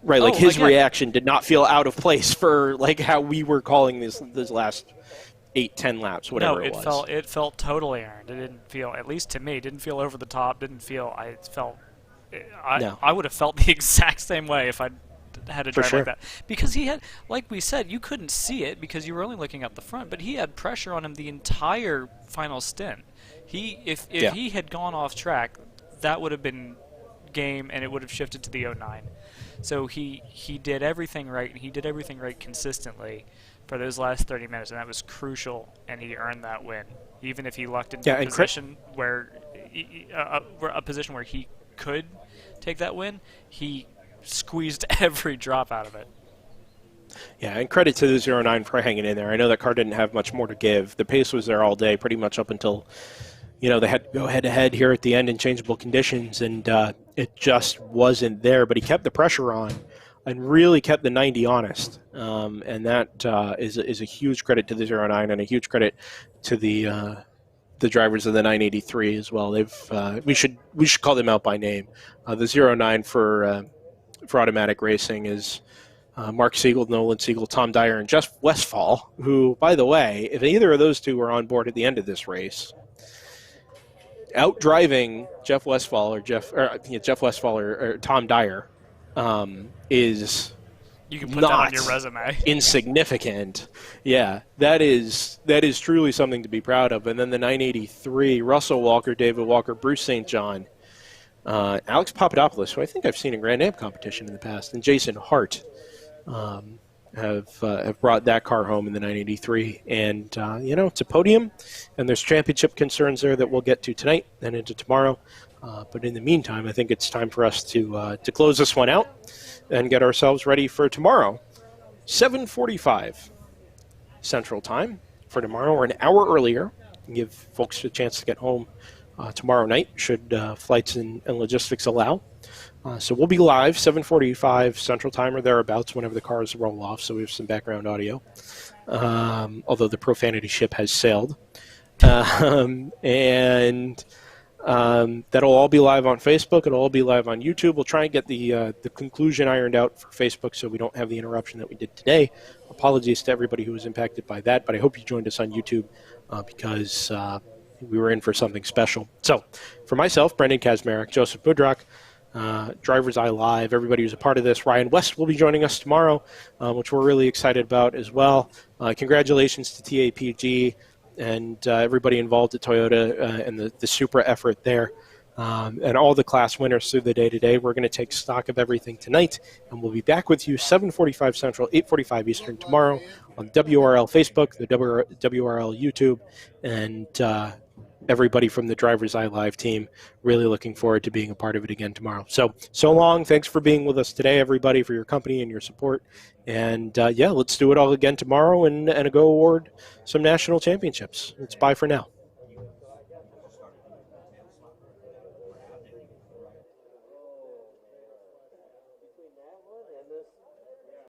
Right, like his reaction did not feel out of place for like how we were calling this last 8-10 laps, whatever it was. It felt totally earned. It didn't feel, at least to me, didn't feel over the top. I would have felt the exact same way if I had to drive like that, because he had, like we said, you couldn't see it because you were only looking up the front, but he had pressure on him the entire final stint. If he had gone off track, that would have been game, and it would have shifted to the 09. So he did everything right, and he did everything right consistently for those last 30 minutes, and that was crucial, and he earned that win. Even if he lucked into a position where he could take that win, he squeezed every drop out of it. Yeah, and credit to the 09 for hanging in there. I know that car didn't have much more to give. The pace was there all day, pretty much up until they had to go head-to-head here at the end in changeable conditions, and it just wasn't there. But he kept the pressure on and really kept the 90 honest, and that is a huge credit to the 09 and a huge credit to the drivers of the 983 as well. We should call them out by name. The 09 for Automatic Racing is Mark Siegel, Nolan Siegel, Tom Dyer, and Jeff Westphal, who, by the way, if either of those two were on board at the end of this race, out-driving Jeff Westphal or Tom Dyer is you can put that on your resume. Insignificant. Yeah, that is truly something to be proud of. And then the 983, Russell Walker, David Walker, Bruce St. John, Alex Papadopoulos, who I think I've seen in Grand Am competition in the past, and Jason Hart have brought that car home in the 983. And, it's a podium, and there's championship concerns there that we'll get to tonight and into tomorrow. But in the meantime, I think it's time for us to close this one out and get ourselves ready for tomorrow. 7:45 Central Time for tomorrow. We're an hour earlier and give folks a chance to get home tomorrow night, should flights and logistics allow. So we'll be live 7:45 Central Time or thereabouts whenever the cars roll off, so we have some background audio, although the profanity ship has sailed. That'll all be live on Facebook. It'll all be live on YouTube. We'll try and get the conclusion ironed out for Facebook so we don't have the interruption that we did today. Apologies to everybody who was impacted by that, but I hope you joined us on YouTube because we were in for something special. So, for myself, Brendan Kazmarek, Joseph Budrock, Driver's Eye Live, everybody who's a part of this, Ryan West will be joining us tomorrow, which we're really excited about as well. Congratulations to TAPG and everybody involved at Toyota and the Supra effort there, and all the class winners through the day today. We're going to take stock of everything tonight, and we'll be back with you 7:45 Central, 8:45 Eastern tomorrow on WRL Facebook, the WRL YouTube, and everybody from the Driver's Eye Live team. Really looking forward to being a part of it again tomorrow. So long. Thanks for being with us today, everybody, for your company and your support. And, let's do it all again tomorrow and go award some national championships. It's bye for now.